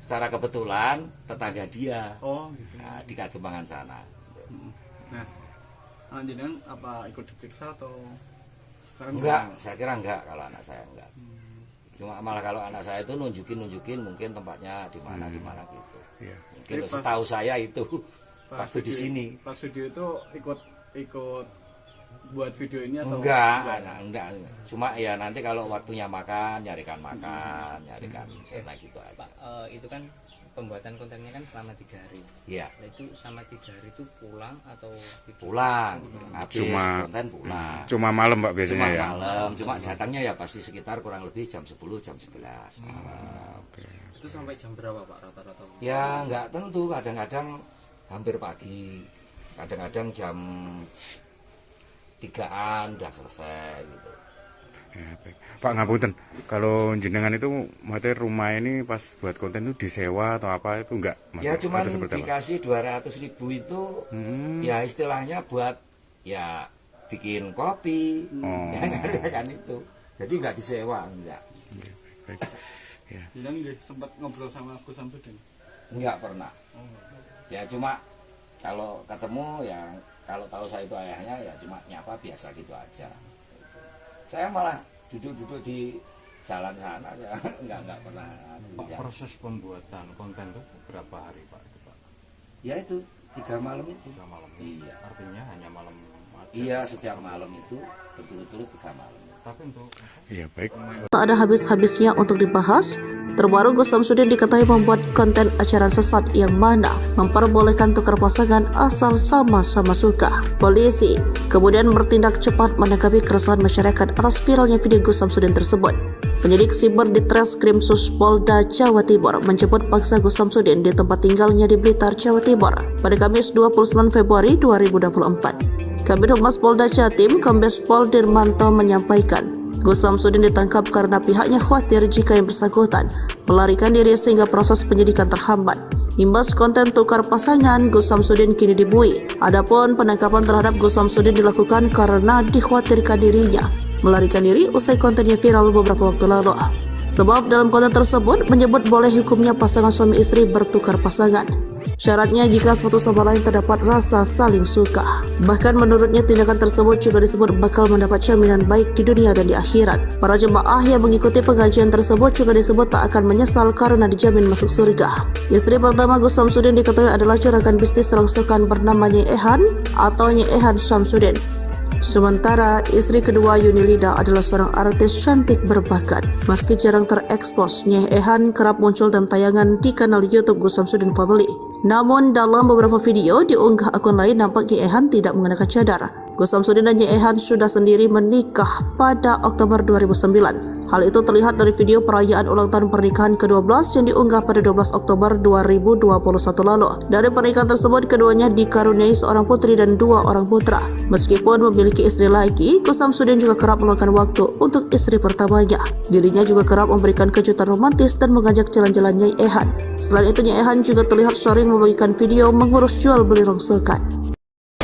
Speaker 6: secara kebetulan tetangga dia.
Speaker 7: Oh, gitu.
Speaker 6: Nah, di Kademangan sana.
Speaker 7: Nah, anak jenengan apa ikut diperiksa atau sekarang?
Speaker 6: Enggak, saya kira enggak kalau anak saya enggak. Cuma malah kalau anak saya itu nunjukin mungkin tempatnya di mana gitu.
Speaker 5: Iya.
Speaker 6: Mungkin setahu saya itu waktu di sini.
Speaker 7: Pas video itu ikut buat video ini atau
Speaker 6: enggak. Cuma ya nanti kalau waktunya nyarikan sena gitu aja.
Speaker 8: Pak, itu kan pembuatan kontennya kan selama 3 hari.
Speaker 6: Iya.
Speaker 8: Nah, itu selama 3 hari itu pulang atau
Speaker 6: pulang? Habis konten pulang.
Speaker 5: Cuma malam Pak biasanya ya.
Speaker 6: Malam. Cuma datangnya ya pasti sekitar kurang lebih jam 10 jam 11 malam.
Speaker 8: Itu sampai jam berapa Pak rata-rata?
Speaker 6: Ya nggak tentu, kadang-kadang hampir pagi, kadang-kadang jam 3-an udah selesai gitu.
Speaker 5: Ya, baik. Pak ngapunten, kalau jenengan itu maksudnya rumah ini pas buat konten itu disewa atau apa itu enggak?
Speaker 6: Ya cuma dikasih 200.000 itu ya istilahnya buat ya bikin kopi, kan itu. Jadi nggak disewa, enggak.
Speaker 5: Baik. Ya.
Speaker 7: Jadi sempat ngobrol sama Gus Samsudin?
Speaker 6: Enggak pernah. Ya cuma kalau ketemu ya kalau tahu saya itu ayahnya ya cuma nyapa biasa gitu aja. Saya malah duduk-duduk di jalan sana ya enggak pernah.
Speaker 9: Pak, proses pembuatan konten itu berapa hari Pak itu Pak?
Speaker 6: Ya itu 3 malam itu.
Speaker 9: 3 malam.
Speaker 6: Iya.
Speaker 9: Artinya hanya malam aja.
Speaker 6: Iya, setiap malam itu berturut-turut 3 malam.
Speaker 9: Tapi untuk
Speaker 5: Iya baik.
Speaker 1: Tak ada habis-habisnya untuk dibahas. Terbaru Gus Samsudin diketahui membuat konten ajaran sesat yang mana memperbolehkan tukar pasangan asal sama-sama suka. Polisi kemudian bertindak cepat menanggapi keresahan masyarakat atas viralnya video Gus Samsudin tersebut. Penyidik siber di Treskrim Polda Jawa Timur menjemput paksa Gus Samsudin di tempat tinggalnya di Blitar, Jawa Timur pada Kamis 29 Februari 2024. Kabid Humas Polda Jatim, Kombes Pol Dirmanto menyampaikan, Gus Samsudin ditangkap karena pihaknya khawatir jika yang bersangkutan melarikan diri sehingga proses penyidikan terhambat. Imbas konten tukar pasangan, Gus Samsudin kini dibui. Adapun penangkapan terhadap Gus Samsudin dilakukan karena dikhawatirkan dirinya melarikan diri usai kontennya viral beberapa waktu lalu. Sebab dalam konten tersebut menyebut boleh hukumnya pasangan suami istri bertukar pasangan. Syaratnya jika satu sama lain terdapat rasa saling suka. Bahkan menurutnya tindakan tersebut juga disebut bakal mendapat jaminan baik di dunia dan di akhirat. Para jemaah yang mengikuti pengajian tersebut juga disebut tak akan menyesal karena dijamin masuk surga. Istri pertama Gus Samsudin diketahui adalah juragan bisnis rongsokan bernama Nyai Ehan atau Nyai Ehan Samsudin. Sementara istri kedua Yunilida adalah seorang artis cantik berbakat. Meski jarang terekspos, Nyai Ehan kerap muncul dalam tayangan di kanal YouTube Gus Samsudin Family. Namun dalam beberapa video diunggah akun lain nampak Nyai Ehan tidak mengenakan cadar. Gus Samsudin dan Nyai Ehan sudah sendiri menikah pada Oktober 2009. Hal itu terlihat dari video perayaan ulang tahun pernikahan ke-12 yang diunggah pada 12 Oktober 2021 lalu. Dari pernikahan tersebut, keduanya dikaruniai seorang putri dan 2 orang putra. Meskipun memiliki istri lagi, Gus Samsudin juga kerap meluangkan waktu untuk istri pertamanya. Dirinya juga kerap memberikan kejutan romantis dan mengajak jalan-jalan Nyai Ehan. Selain itu, Nyai Ehan juga terlihat sering membagikan video mengurus jual beli rongsokan.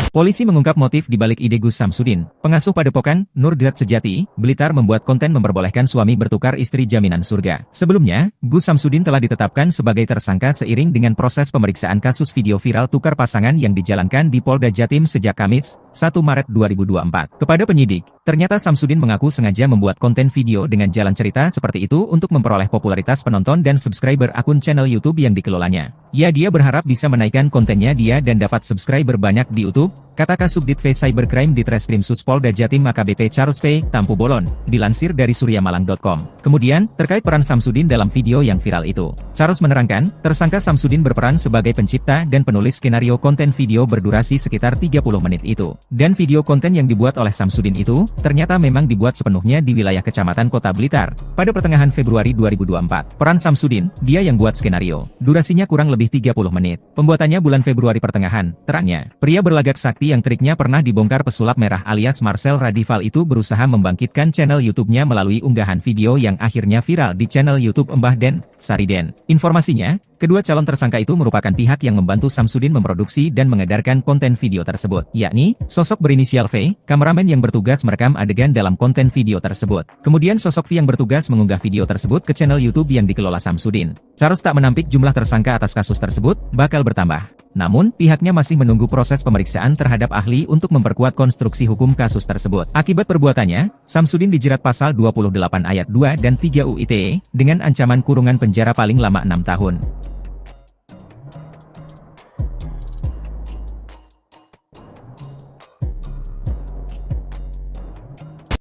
Speaker 2: Polisi mengungkap motif di balik ide Gus Samsudin. Pengasuh Padepokan, Nurdiat Sejati, Blitar membuat konten memperbolehkan suami bertukar istri jaminan surga. Sebelumnya, Gus Samsudin telah ditetapkan sebagai tersangka seiring dengan proses pemeriksaan kasus video viral tukar pasangan yang dijalankan di Polda Jatim sejak Kamis, 1 Maret 2024. Kepada penyidik, ternyata Samsudin mengaku sengaja membuat konten video dengan jalan cerita seperti itu untuk memperoleh popularitas penonton dan subscriber akun channel YouTube yang dikelolanya. Dia berharap bisa menaikkan kontennya dia dan dapat subscriber banyak di YouTube, kata Kasubdit V Cybercrime di Treskrim Suspolda Jatim AKBP Charles P. Tampu Bolon, dilansir dari suryamalang.com. Kemudian, terkait peran Samsudin dalam video yang viral itu. Charles menerangkan, tersangka Samsudin berperan sebagai pencipta dan penulis skenario konten video berdurasi sekitar 30 menit itu. Dan video konten yang dibuat oleh Samsudin itu, ternyata memang dibuat sepenuhnya di wilayah Kecamatan Kota Blitar, pada pertengahan Februari 2024. Peran Samsudin, dia yang buat skenario. Durasinya kurang lebih 30 menit. Pembuatannya bulan Februari pertengahan, terangnya. Pria berlagak sakti yang triknya pernah dibongkar pesulap merah alias Marcel Radival itu berusaha membangkitkan channel YouTube-nya melalui unggahan video yang akhirnya viral di channel YouTube Mbah Den, Sariden. Informasinya, kedua calon tersangka itu merupakan pihak yang membantu Samsudin memproduksi dan mengedarkan konten video tersebut, yakni sosok berinisial V, kameramen yang bertugas merekam adegan dalam konten video tersebut. Kemudian sosok V yang bertugas mengunggah video tersebut ke channel YouTube yang dikelola Samsudin. Charles tak menampik jumlah tersangka atas kasus tersebut bakal bertambah. Namun, pihaknya masih menunggu proses pemeriksaan terhadap ahli untuk memperkuat konstruksi hukum kasus tersebut. Akibat perbuatannya, Samsudin dijerat pasal 28 ayat 2 dan 3 UU ITE dengan ancaman kurungan penjara paling lama 6 tahun.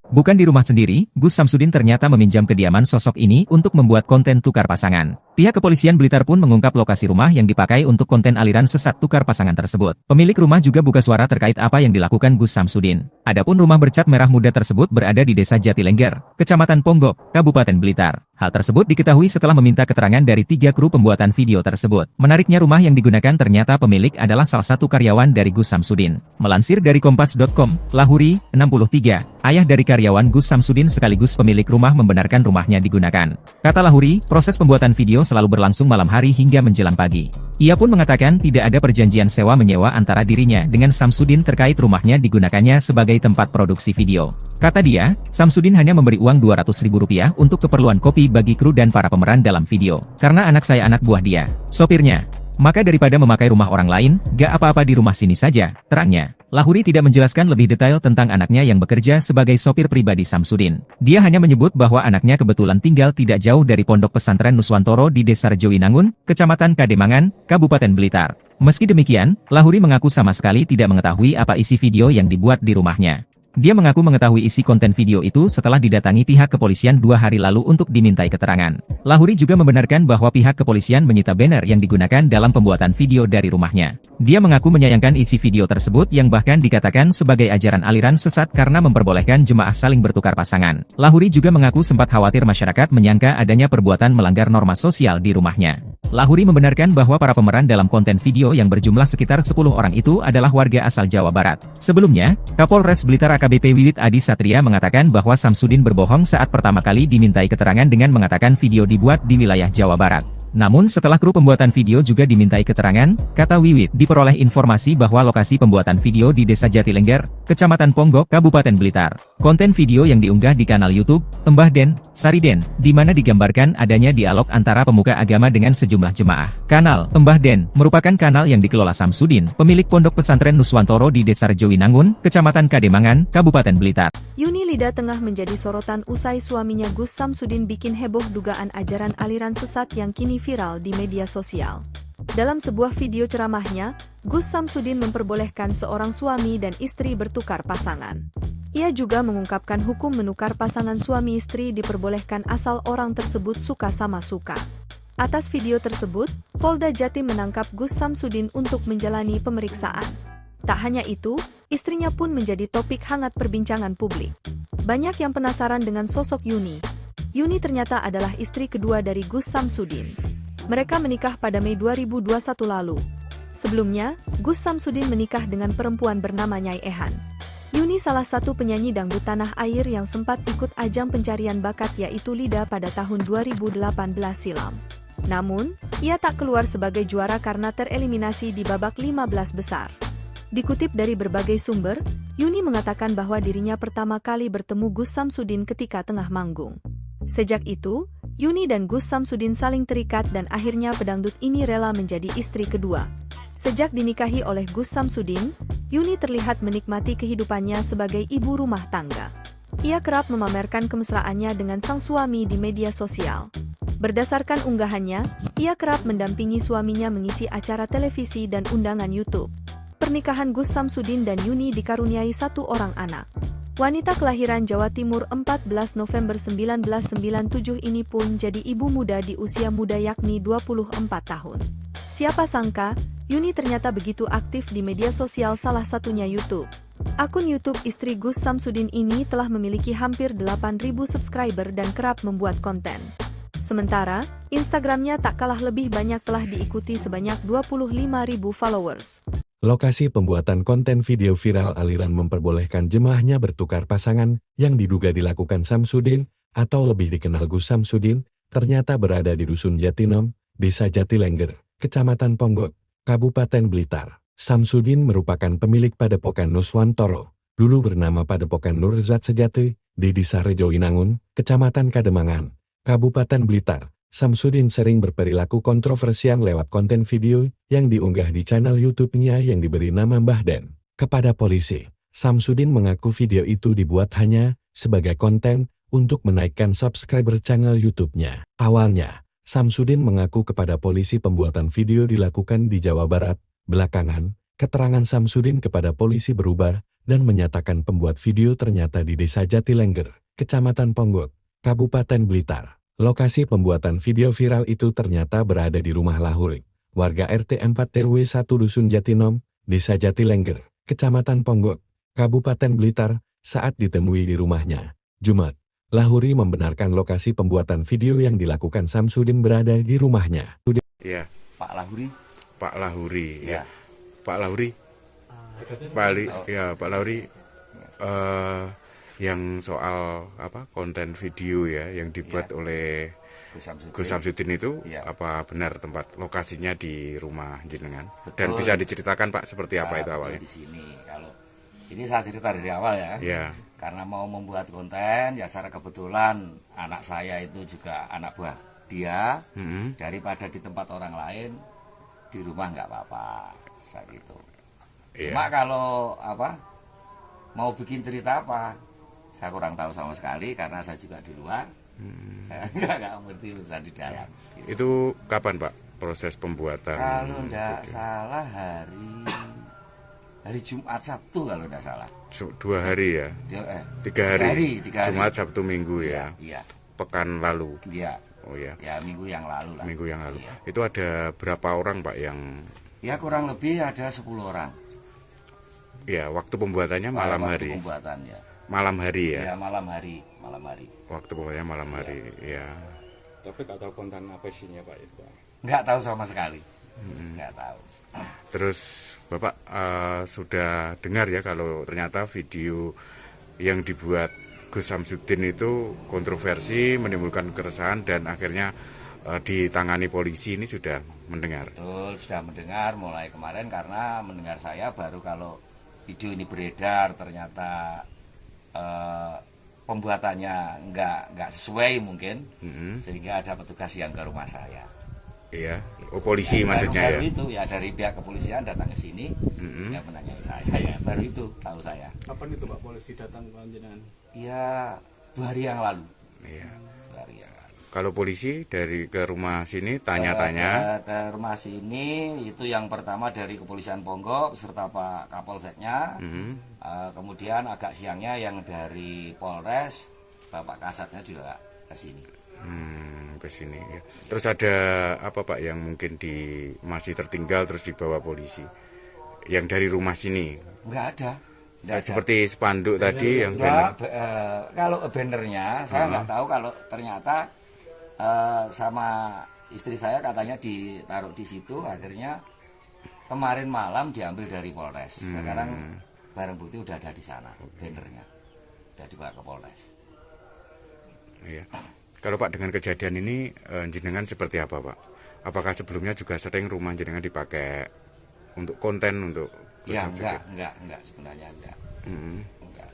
Speaker 2: Bukan di rumah sendiri, Gus Samsudin ternyata meminjam kediaman sosok ini untuk membuat konten tukar pasangan. Pihak kepolisian Blitar pun mengungkap lokasi rumah yang dipakai untuk konten aliran sesat tukar pasangan tersebut. Pemilik rumah juga buka suara terkait apa yang dilakukan Gus Samsudin. Adapun rumah bercat merah muda tersebut berada di Desa Jatilengger, Kecamatan Ponggok, Kabupaten Blitar. Hal tersebut diketahui setelah meminta keterangan dari 3 kru pembuatan video tersebut. Menariknya rumah yang digunakan ternyata pemilik adalah salah satu karyawan dari Gus Samsudin. Melansir dari Kompas.com, Lahuri, 63, ayah dari karyawan Gus Samsudin sekaligus pemilik rumah membenarkan rumahnya digunakan. Kata Lahuri, proses pembuatan video selalu berlangsung malam hari hingga menjelang pagi. Ia pun mengatakan tidak ada perjanjian sewa-menyewa antara dirinya dengan Samsudin terkait rumahnya digunakannya sebagai tempat produksi video. Kata dia, Samsudin hanya memberi uang Rp200.000 untuk keperluan kopi bagi kru dan para pemeran dalam video. Karena anak saya anak buah dia, sopirnya. Maka daripada memakai rumah orang lain, gak apa-apa di rumah sini saja, terangnya. Lahuri tidak menjelaskan lebih detail tentang anaknya yang bekerja sebagai sopir pribadi Samsudin. Dia hanya menyebut bahwa anaknya kebetulan tinggal tidak jauh dari Pondok Pesantren Nuswantoro di Desa Rejowinangun, Kecamatan Kademangan, Kabupaten Blitar. Meski demikian, Lahuri mengaku sama sekali tidak mengetahui apa isi video yang dibuat di rumahnya. Dia mengaku mengetahui isi konten video itu setelah didatangi pihak kepolisian 2 hari lalu untuk dimintai keterangan. Lahuri juga membenarkan bahwa pihak kepolisian menyita banner yang digunakan dalam pembuatan video dari rumahnya. Dia mengaku menyayangkan isi video tersebut yang bahkan dikatakan sebagai ajaran aliran sesat karena memperbolehkan jemaah saling bertukar pasangan. Lahuri juga mengaku sempat khawatir masyarakat menyangka adanya perbuatan melanggar norma sosial di rumahnya. Lahuri membenarkan bahwa para pemeran dalam konten video yang berjumlah sekitar 10 orang itu adalah warga asal Jawa Barat. Sebelumnya, Kapolres Blitar AKBP Wiwit Adi Satria mengatakan bahwa Samsudin berbohong saat pertama kali dimintai keterangan dengan mengatakan video dibuat di wilayah Jawa Barat. Namun setelah kru pembuatan video juga dimintai keterangan, kata Wiwit, diperoleh informasi bahwa lokasi pembuatan video di Desa Jatilengger, Kecamatan Ponggok, Kabupaten Blitar. Konten video yang diunggah di kanal YouTube Mbah Den, Sariden, di mana digambarkan adanya dialog antara pemuka agama dengan sejumlah jemaah. Kanal Mbah Den merupakan kanal yang dikelola Samsudin, pemilik Pondok Pesantren Nuswantoro di Desa Rejowinangun, Kecamatan Kademangan, Kabupaten Blitar.
Speaker 3: Yuni Lida tengah menjadi sorotan usai suaminya Gus Samsudin bikin heboh dugaan ajaran aliran sesat yang kini viral di media sosial. Dalam sebuah video ceramahnya, Gus Samsudin memperbolehkan seorang suami dan istri bertukar pasangan. Ia juga mengungkapkan hukum menukar pasangan suami istri diperbolehkan asal orang tersebut suka sama suka. Atas video tersebut, Polda Jatim menangkap Gus Samsudin untuk menjalani pemeriksaan. Tak hanya itu, istrinya pun menjadi topik hangat perbincangan publik. Banyak yang penasaran dengan sosok Yuni. Yuni ternyata adalah istri kedua dari Gus Samsudin. Mereka menikah pada Mei 2021 lalu. Sebelumnya, Gus Samsudin menikah dengan perempuan bernama Nyai Ehan. Yuni salah satu penyanyi dangdut tanah air yang sempat ikut ajang pencarian bakat yaitu Lida pada tahun 2018 silam. Namun, ia tak keluar sebagai juara karena tereliminasi di babak 15 besar. Dikutip dari berbagai sumber, Yuni mengatakan bahwa dirinya pertama kali bertemu Gus Samsudin ketika tengah manggung. Sejak itu, Yuni dan Gus Samsudin saling terikat dan akhirnya pedangdut ini rela menjadi istri kedua. Sejak dinikahi oleh Gus Samsudin, Yuni terlihat menikmati kehidupannya sebagai ibu rumah tangga. Ia kerap memamerkan kemesraannya dengan sang suami di media sosial. Berdasarkan unggahannya, ia kerap mendampingi suaminya mengisi acara televisi dan undangan YouTube. pernikahan Gus Samsudin dan Yuni dikaruniai satu orang anak. Wanita kelahiran Jawa Timur 14 November 1997 ini pun jadi ibu muda di usia muda yakni 24 tahun. Siapa sangka, Yuni ternyata begitu aktif di media sosial salah satunya YouTube. Akun YouTube istri Gus Samsudin ini telah memiliki hampir 8.000 subscriber dan kerap membuat konten. Sementara, Instagramnya tak kalah lebih banyak telah diikuti sebanyak 25.000 followers.
Speaker 4: Lokasi pembuatan konten video viral aliran memperbolehkan jemaahnya bertukar pasangan yang diduga dilakukan Samsudin atau lebih dikenal Gus Samsudin, ternyata berada di Dusun Jatinom, Desa Jatilengger, Kecamatan Ponggok, Kabupaten Blitar. Samsudin merupakan pemilik Padepokan Nuswantoro, dulu bernama Padepokan Nurzat Sejati, di Desa Rejoinangun, Kecamatan Kademangan, Kabupaten Blitar. Samsudin sering berperilaku kontroversial lewat konten video yang diunggah di channel YouTube-nya yang diberi nama Mbah Den. Kepada polisi, Samsudin mengaku video itu dibuat hanya sebagai konten untuk menaikkan subscriber channel YouTube-nya. Awalnya, Samsudin mengaku kepada polisi pembuatan video dilakukan di Jawa Barat. Belakangan, keterangan Samsudin kepada polisi berubah dan menyatakan pembuat video ternyata di Desa Jatilengger, Kecamatan Ponggok, Kabupaten Blitar. Lokasi pembuatan video viral itu ternyata berada di rumah Lahuri, warga RT 4 RW 1 Dusun Jatinom, Desa Jatilengger, Kecamatan Ponggok, Kabupaten Blitar, saat ditemui di rumahnya. Jumat, Lahuri membenarkan lokasi pembuatan video yang dilakukan Samsudin berada di rumahnya.
Speaker 5: Ya,
Speaker 6: Pak Lahuri.
Speaker 5: Pak Lahuri,
Speaker 6: Ya.
Speaker 5: Pak Lahuri, Pak Lahuri, yang soal konten video ya yang dibuat oleh Gus Samsudin itu apa benar tempat lokasinya di rumah jenengan?
Speaker 6: Betul.
Speaker 5: Dan bisa diceritakan Pak seperti apa itu awalnya?
Speaker 6: Di sini, kalau ini saya cerita dari awal ya.
Speaker 5: Ya.
Speaker 6: Karena mau membuat konten, ya secara kebetulan anak saya itu juga anak buah dia. Daripada di tempat orang lain, di rumah nggak apa-apa, saya gitu. Cuma kalau mau bikin cerita apa? Saya kurang tahu sama sekali karena saya juga di luar. Saya nggak ngerti urusan di dalam.
Speaker 5: Itu kapan Pak proses pembuatan?
Speaker 6: Kalau tidak salah hari Jumat Sabtu kalau tidak salah.
Speaker 5: 2 hari ya? 3 hari. Jumat Sabtu Minggu ya?
Speaker 6: Iya.
Speaker 5: Pekan lalu?
Speaker 6: Iya.
Speaker 5: Oh ya.
Speaker 6: Ya minggu yang lalu lah.
Speaker 5: Minggu yang lalu.
Speaker 6: Iya.
Speaker 5: Itu ada berapa orang Pak yang?
Speaker 6: Ya kurang lebih ada 10 orang.
Speaker 5: Ya waktu pembuatannya malam hari.
Speaker 6: Pembuatannya.
Speaker 5: Malam hari ya?
Speaker 6: Ya malam hari.
Speaker 5: Waktu pokoknya malam hari, ya.
Speaker 9: Tapi nggak tahu konten apa isinya Pak itu Pak?
Speaker 6: Nggak tahu sama sekali. Nggak tahu.
Speaker 5: Terus Bapak sudah dengar ya kalau ternyata video yang dibuat Gus Samsudin itu kontroversi, menimbulkan keresahan dan akhirnya ditangani polisi, ini sudah mendengar?
Speaker 6: Betul, sudah mendengar mulai kemarin karena mendengar saya baru kalau video ini beredar ternyata pembuatannya nggak sesuai mungkin, sehingga ada petugas yang ke rumah saya.
Speaker 5: Iya, polisi ya, maksudnya
Speaker 6: baru
Speaker 5: ya?
Speaker 6: Itu ya dari pihak kepolisian datang ke sini, yang menanyai saya ya baru itu tahu saya.
Speaker 7: Kapan itu Pak polisi datang ke jenengan?
Speaker 6: Ya 2 hari yang lalu.
Speaker 5: Iya.
Speaker 6: 2 hari yang lalu.
Speaker 5: Kalau polisi dari ke rumah sini tanya-tanya?
Speaker 6: Ke rumah sini itu yang pertama dari Kepolisian Ponggok serta Pak Kapolseknya. Kemudian agak siangnya yang dari Polres, Bapak Kasatnya juga ke sini.
Speaker 5: Ke sini ya. Terus ada apa Pak yang mungkin masih tertinggal terus dibawa polisi? Yang dari rumah sini?
Speaker 6: Enggak ada.
Speaker 5: Seperti spanduk tadi yang
Speaker 6: banner. Kalau bannernya saya nggak tahu, kalau ternyata sama istri saya katanya ditaruh di situ, akhirnya kemarin malam diambil dari Polres. Sekarang barang bukti udah ada di sana, bannernya udah dibawa ke Polres.
Speaker 5: Iya. Kalau Pak dengan kejadian ini jenengan seperti apa Pak? Apakah sebelumnya juga sering rumah jenengan dipakai untuk konten untuk?
Speaker 6: Ya enggak sebenarnya enggak. Enggak.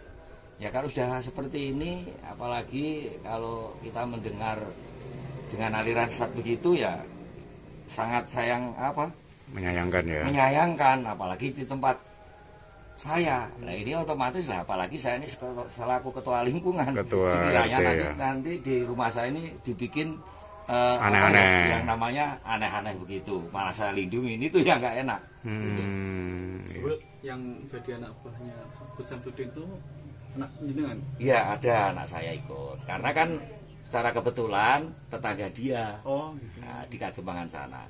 Speaker 6: Ya kalau sudah seperti ini, apalagi kalau kita mendengar dengan aliran sesat begitu ya sangat menyayangkan ya. Menyayangkan apalagi di tempat saya. Nah ini otomatis lah, apalagi saya ini selaku ketua lingkungan. Dikiranya nanti di rumah saya ini dibikin
Speaker 5: Aneh-aneh.
Speaker 6: Yang namanya aneh-aneh begitu. Malah saya lindungi itu yang nggak enak.
Speaker 7: Bu, yang jadi anak buahnya Gus Samsudin itu anak jenengan?
Speaker 6: Iya, ada anak saya ikut. Karena kan secara kebetulan tetangga dia.
Speaker 7: Oh, gitu.
Speaker 6: Nah, di Kadembangan sana.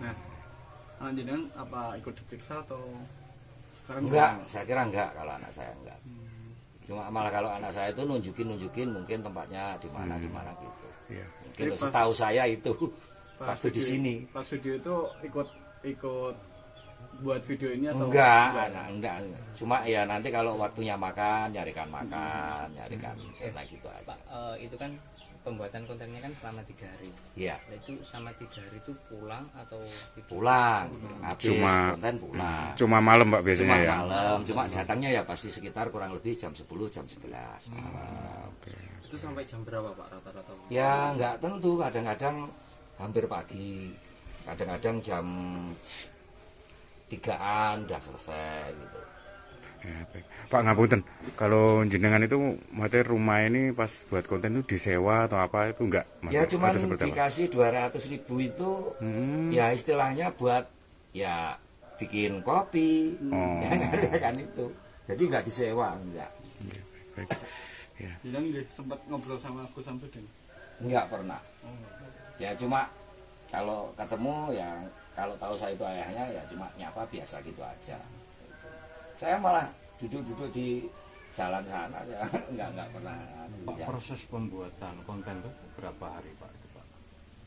Speaker 7: Nah, anak jenengan apa ikut diperiksa atau sekarang?
Speaker 6: Enggak, saya kira enggak kalau anak saya enggak. Cuma malah kalau anak saya itu nunjukin mungkin tempatnya di mana gitu.
Speaker 5: Iya.
Speaker 6: Mungkin setahu saya itu waktu di sini.
Speaker 7: Pas video itu ikut buat video ini atau
Speaker 6: enggak. Cuma ya nanti kalau waktunya makan, nyarikan enak gitu aja.
Speaker 8: Pak, itu kan pembuatan kontennya kan selama 3 hari.
Speaker 6: Iya.
Speaker 8: Nah, itu selama 3 hari itu pulang atau
Speaker 6: Pulang. Habis konten pulang.
Speaker 5: Cuma malam Pak biasanya ya.
Speaker 6: Malam. Cuma datangnya ya pasti sekitar kurang lebih jam 10, jam 11 malam.
Speaker 8: itu sampai jam berapa Pak rata-rata?
Speaker 6: Ya nggak tentu, kadang-kadang hampir pagi, kadang-kadang jam 3-an udah selesai gitu.
Speaker 5: Ya, baik. Pak ngapunten, kalau jenengan itu materi rumah ini pas buat konten itu disewa atau apa itu enggak?
Speaker 6: Ya cuma dikasih 200.000 itu ya istilahnya buat ya bikin kopi, kan itu. Jadi nggak disewa, enggak.
Speaker 5: Baik. Ya.
Speaker 7: Bilang sempat ngobrol sama Gus Samsudin?
Speaker 6: Enggak pernah. Ya cuma kalau ketemu ya kalau tahu saya itu ayahnya ya cuma nyapa biasa gitu aja. Saya malah duduk-duduk di jalan sana ya enggak pernah.
Speaker 9: Pak, proses pembuatan konten itu berapa hari Pak? Itu, Pak?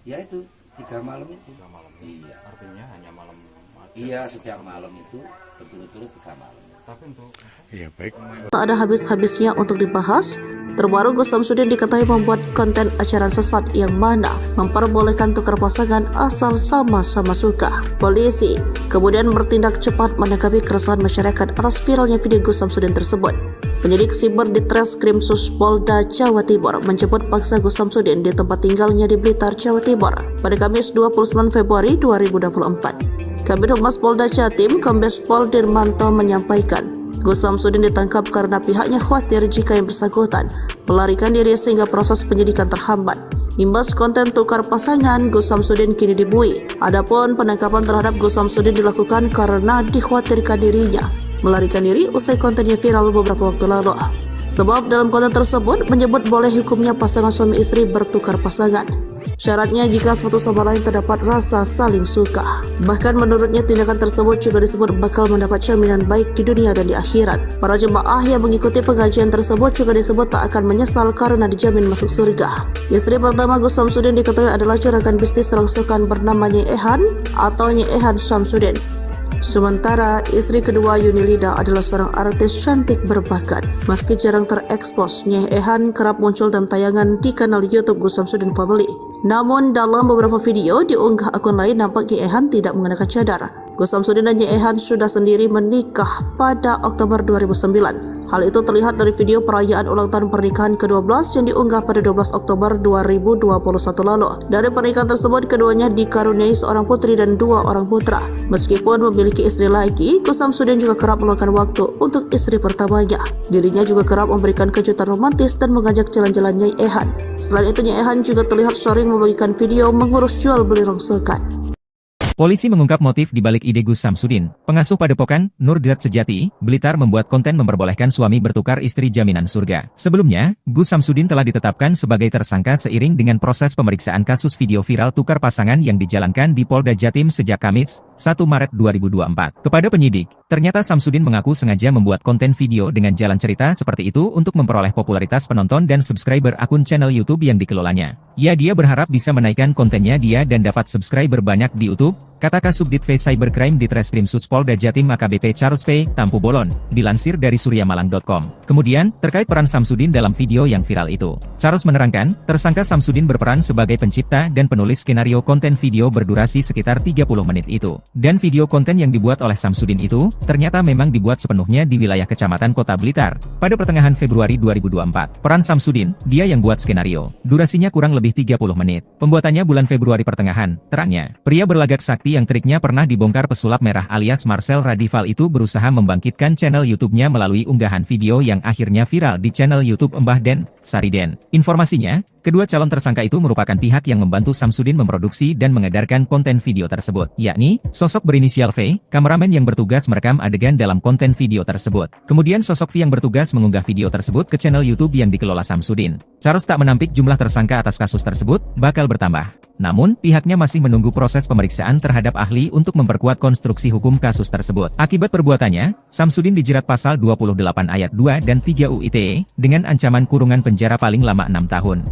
Speaker 6: Ya itu 3 malam itu.
Speaker 9: 3 malam.
Speaker 6: Iya.
Speaker 9: Artinya hanya malam aja.
Speaker 6: Iya, setiap malam itu betul-betul 3 malam.
Speaker 9: Tapi untuk
Speaker 5: Iya baik.
Speaker 1: Tak ada habis-habisnya untuk dibahas. Terbaru Gus Samsudin diketahui membuat konten ajaran sesat yang mana memperbolehkan tukar pasangan asal sama-sama suka. Polisi kemudian bertindak cepat menanggapi keresahan masyarakat atas viralnya video Gus Samsudin tersebut. Penyidik siber di Treskrim Polda Jawa Timur menjemput paksa Gus Samsudin di tempat tinggalnya di Blitar, Jawa Timur pada Kamis 29 Februari 2024. Kabid Humas Polda Jatim, Kombes Pol Dirmanto menyampaikan, Gus Samsudin ditangkap karena pihaknya khawatir jika yang bersangkutan melarikan diri sehingga proses penyidikan terhambat. Imbas konten tukar pasangan, Gus Samsudin kini dibui. Adapun penangkapan terhadap Gus Samsudin dilakukan karena dikhawatirkan dirinya melarikan diri usai kontennya viral beberapa waktu lalu. Sebab dalam konten tersebut menyebut boleh hukumnya pasangan suami istri bertukar pasangan. Syaratnya jika satu sama lain terdapat rasa saling suka. Bahkan menurutnya tindakan tersebut juga disebut bakal mendapat jaminan baik di dunia dan di akhirat. Para jemaah yang mengikuti pengajian tersebut juga disebut tak akan menyesal karena dijamin masuk surga. Istri pertama Gus Samsudin diketahui adalah juragan bisnis rongsokan bernama Nyai Ehan atau Nyai Ehan Samsudin. Sementara istri kedua Yunilida adalah seorang artis cantik berbakat. Meski jarang terekspos, Nyai Ehan kerap muncul dalam tayangan di kanal YouTube Gus Samsudin Family. Namun dalam beberapa video diunggah akun lain nampak Nyai Ehan tidak mengenakan cadar. Gus Samsudin dan Nyai Ehan sudah sendiri menikah pada Oktober 2009. Hal itu terlihat dari video perayaan ulang tahun pernikahan ke-12 yang diunggah pada 12 Oktober 2021 lalu. Dari pernikahan tersebut, keduanya dikaruniai seorang putri dan 2 orang putra. Meskipun memiliki istri lagi, Gus Samsudin juga kerap meluangkan waktu untuk istri pertamanya. Dirinya juga kerap memberikan kejutan romantis dan mengajak jalan-jalan Nyai Ehan. Selain itu, Nyai Ehan juga terlihat sering membagikan video mengurus jual beli rongsokan.
Speaker 2: Polisi mengungkap motif di balik ide Gus Samsudin. Pengasuh Padepokan, Nurdiat Sejati, Blitar membuat konten memperbolehkan suami bertukar istri jaminan surga. Sebelumnya, Gus Samsudin telah ditetapkan sebagai tersangka seiring dengan proses pemeriksaan kasus video viral tukar pasangan yang dijalankan di Polda Jatim sejak Kamis, 1 Maret 2024. Kepada penyidik, ternyata Samsudin mengaku sengaja membuat konten video dengan jalan cerita seperti itu untuk memperoleh popularitas penonton dan subscriber akun channel YouTube yang dikelolanya. Dia berharap bisa menaikkan kontennya dan dapat subscriber banyak di YouTube, kata Kasubdit V Cybercrime di Treskrim Polda Jatim AKBP Charles P. Tampu Bolon, dilansir dari suryamalang.com. Kemudian, terkait peran Samsudin dalam video yang viral itu, Charles menerangkan, tersangka Samsudin berperan sebagai pencipta dan penulis skenario konten video berdurasi sekitar 30 menit itu. Dan video konten yang dibuat oleh Samsudin itu, ternyata memang dibuat sepenuhnya di wilayah Kecamatan Kota Blitar, pada pertengahan Februari 2024. Peran Samsudin, dia yang buat skenario. Durasinya kurang lebih 30 menit. Pembuatannya bulan Februari pertengahan, terangnya. Pria berlagak sakti yang triknya pernah dibongkar pesulap merah alias Marcel Radival itu berusaha membangkitkan channel YouTube-nya melalui unggahan video yang akhirnya viral di channel YouTube Mbah Den, Sariden. Informasinya, Kedua calon tersangka itu merupakan pihak yang membantu Samsudin memproduksi dan mengedarkan konten video tersebut, yakni sosok berinisial V, kameramen yang bertugas merekam adegan dalam konten video tersebut. Kemudian sosok V yang bertugas mengunggah video tersebut ke channel YouTube yang dikelola Samsudin. Charles tak menampik jumlah tersangka atas kasus tersebut bakal bertambah. Namun, pihaknya masih menunggu proses pemeriksaan terhadap ahli untuk memperkuat konstruksi hukum kasus tersebut. Akibat perbuatannya, Samsudin dijerat pasal 28 ayat 2 dan 3 UU ITE dengan ancaman kurungan penjara paling lama 6 tahun.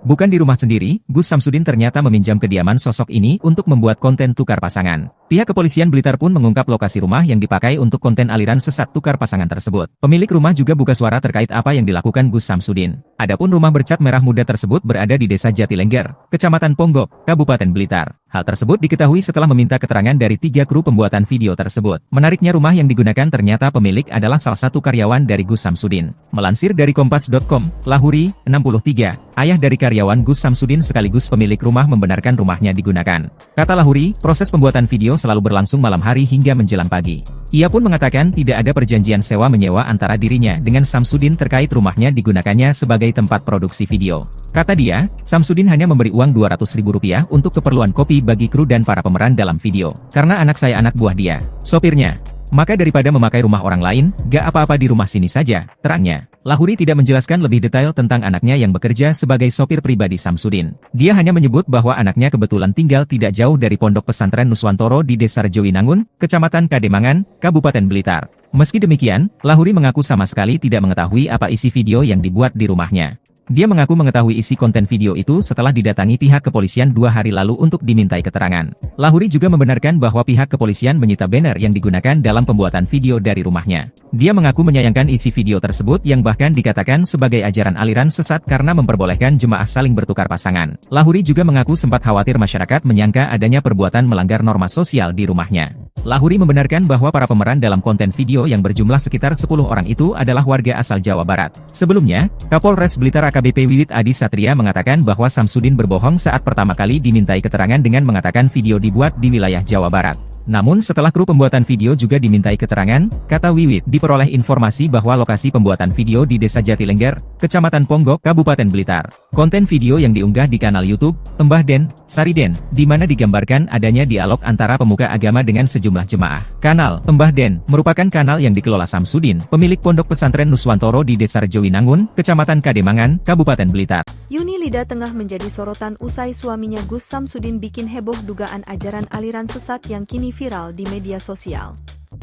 Speaker 2: Bukan di rumah sendiri, Gus Samsudin ternyata meminjam kediaman sosok ini untuk membuat konten tukar pasangan. Pihak kepolisian Blitar pun mengungkap lokasi rumah yang dipakai untuk konten aliran sesat tukar pasangan tersebut. Pemilik rumah juga buka suara terkait apa yang dilakukan Gus Samsudin. Adapun rumah bercat merah muda tersebut berada di Desa Jatilengger, Kecamatan Ponggok, Kabupaten Blitar. Hal tersebut diketahui setelah meminta keterangan dari 3 kru pembuatan video tersebut. Menariknya rumah yang digunakan ternyata pemilik adalah salah satu karyawan dari Gus Samsudin. Melansir dari Kompas.com, Lahuri, 63, ayah dari karyawan Gus Samsudin sekaligus pemilik rumah membenarkan rumahnya digunakan. Kata Lahuri, proses pembuatan video selalu berlangsung malam hari hingga menjelang pagi. Ia pun mengatakan tidak ada perjanjian sewa-menyewa antara dirinya dengan Samsudin terkait rumahnya digunakannya sebagai tempat produksi video. Kata dia, Samsudin hanya memberi uang Rp200.000 untuk keperluan kopi bagi kru dan para pemeran dalam video. Karena anak saya anak buah dia, sopirnya. Maka daripada memakai rumah orang lain, gak apa-apa di rumah sini saja, terangnya. Lahuri tidak menjelaskan lebih detail tentang anaknya yang bekerja sebagai sopir pribadi Samsudin. Dia hanya menyebut bahwa anaknya kebetulan tinggal tidak jauh dari Pondok Pesantren Nuswantoro di Desa Rejowinangun, Kecamatan Kademangan, Kabupaten Blitar. Meski demikian, Lahuri mengaku sama sekali tidak mengetahui apa isi video yang dibuat di rumahnya. Dia mengaku mengetahui isi konten video itu setelah didatangi pihak kepolisian 2 hari lalu untuk dimintai keterangan. Lahuri juga membenarkan bahwa pihak kepolisian menyita banner yang digunakan dalam pembuatan video dari rumahnya. Dia mengaku menyayangkan isi video tersebut yang bahkan dikatakan sebagai ajaran aliran sesat karena memperbolehkan jemaah saling bertukar pasangan. Lahuri juga mengaku sempat khawatir masyarakat menyangka adanya perbuatan melanggar norma sosial di rumahnya. Lahuri membenarkan bahwa para pemeran dalam konten video yang berjumlah sekitar 10 orang itu adalah warga asal Jawa Barat. Sebelumnya, Kapolres Blitar AKBP Wiwit Adi Satria mengatakan bahwa Samsudin berbohong saat pertama kali dimintai keterangan dengan mengatakan video dibuat di wilayah Jawa Barat. Namun setelah kru pembuatan video juga dimintai keterangan, kata Wiwit, diperoleh informasi bahwa lokasi pembuatan video di Desa Jatilengger, Kecamatan Ponggok, Kabupaten Blitar. Konten video yang diunggah di kanal YouTube, Mbah Den, Sariden, di mana digambarkan adanya dialog antara pemuka agama dengan sejumlah jemaah. Kanal Mbah Den merupakan kanal yang dikelola Samsudin, pemilik Pondok Pesantren Nuswantoro di Desa Rejowinangun, Kecamatan Kademangan, Kabupaten Blitar.
Speaker 3: Yuni Lida tengah menjadi sorotan usai suaminya Gus Samsudin bikin heboh dugaan ajaran aliran sesat yang kini viral di media sosial.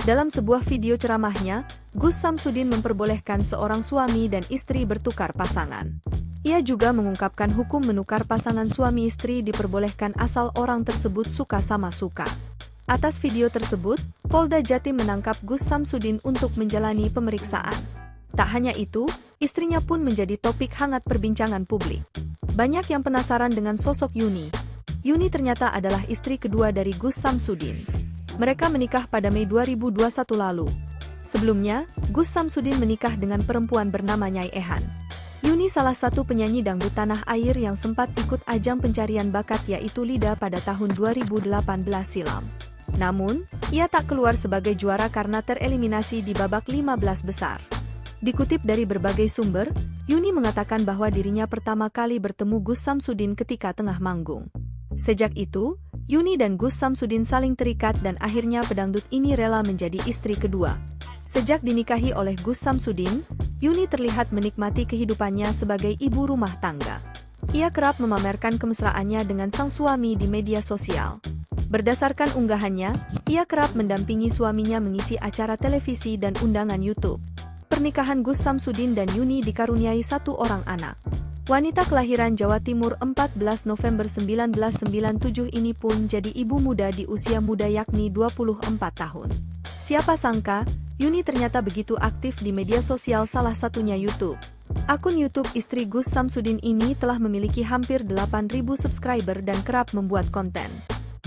Speaker 3: Dalam sebuah video ceramahnya, Gus Samsudin memperbolehkan seorang suami dan istri bertukar pasangan. Ia juga mengungkapkan hukum menukar pasangan suami istri diperbolehkan asal orang tersebut suka sama suka. Atas video tersebut, Polda Jatim menangkap Gus Samsudin untuk menjalani pemeriksaan. Tak hanya itu, istrinya pun menjadi topik hangat perbincangan publik. Banyak yang penasaran dengan sosok Yuni. Yuni ternyata adalah istri kedua dari Gus Samsudin. Mereka menikah pada Mei 2021 lalu. Sebelumnya, Gus Samsudin menikah dengan perempuan bernama Nyai Ehan. Yuni salah satu penyanyi dangdut tanah air yang sempat ikut ajang pencarian bakat yaitu Lida pada tahun 2018 silam. Namun, ia tak keluar sebagai juara karena tereliminasi di babak 15 besar. Dikutip dari berbagai sumber, Yuni mengatakan bahwa dirinya pertama kali bertemu Gus Samsudin ketika tengah manggung. Sejak itu, Yuni dan Gus Samsudin saling terikat dan akhirnya pedangdut ini rela menjadi istri kedua. Sejak dinikahi oleh Gus Samsudin, Yuni terlihat menikmati kehidupannya sebagai ibu rumah tangga. Ia kerap memamerkan kemesraannya dengan sang suami di media sosial. Berdasarkan unggahannya, ia kerap mendampingi suaminya mengisi acara televisi dan undangan YouTube. Pernikahan Gus Samsudin dan Yuni dikaruniai 1 orang anak. Wanita kelahiran Jawa Timur 14 November 1997 ini pun jadi ibu muda di usia muda yakni 24 tahun. Siapa sangka, Yuni ternyata begitu aktif di media sosial salah satunya YouTube. Akun YouTube istri Gus Samsudin ini telah memiliki hampir 8.000 subscriber dan kerap membuat konten.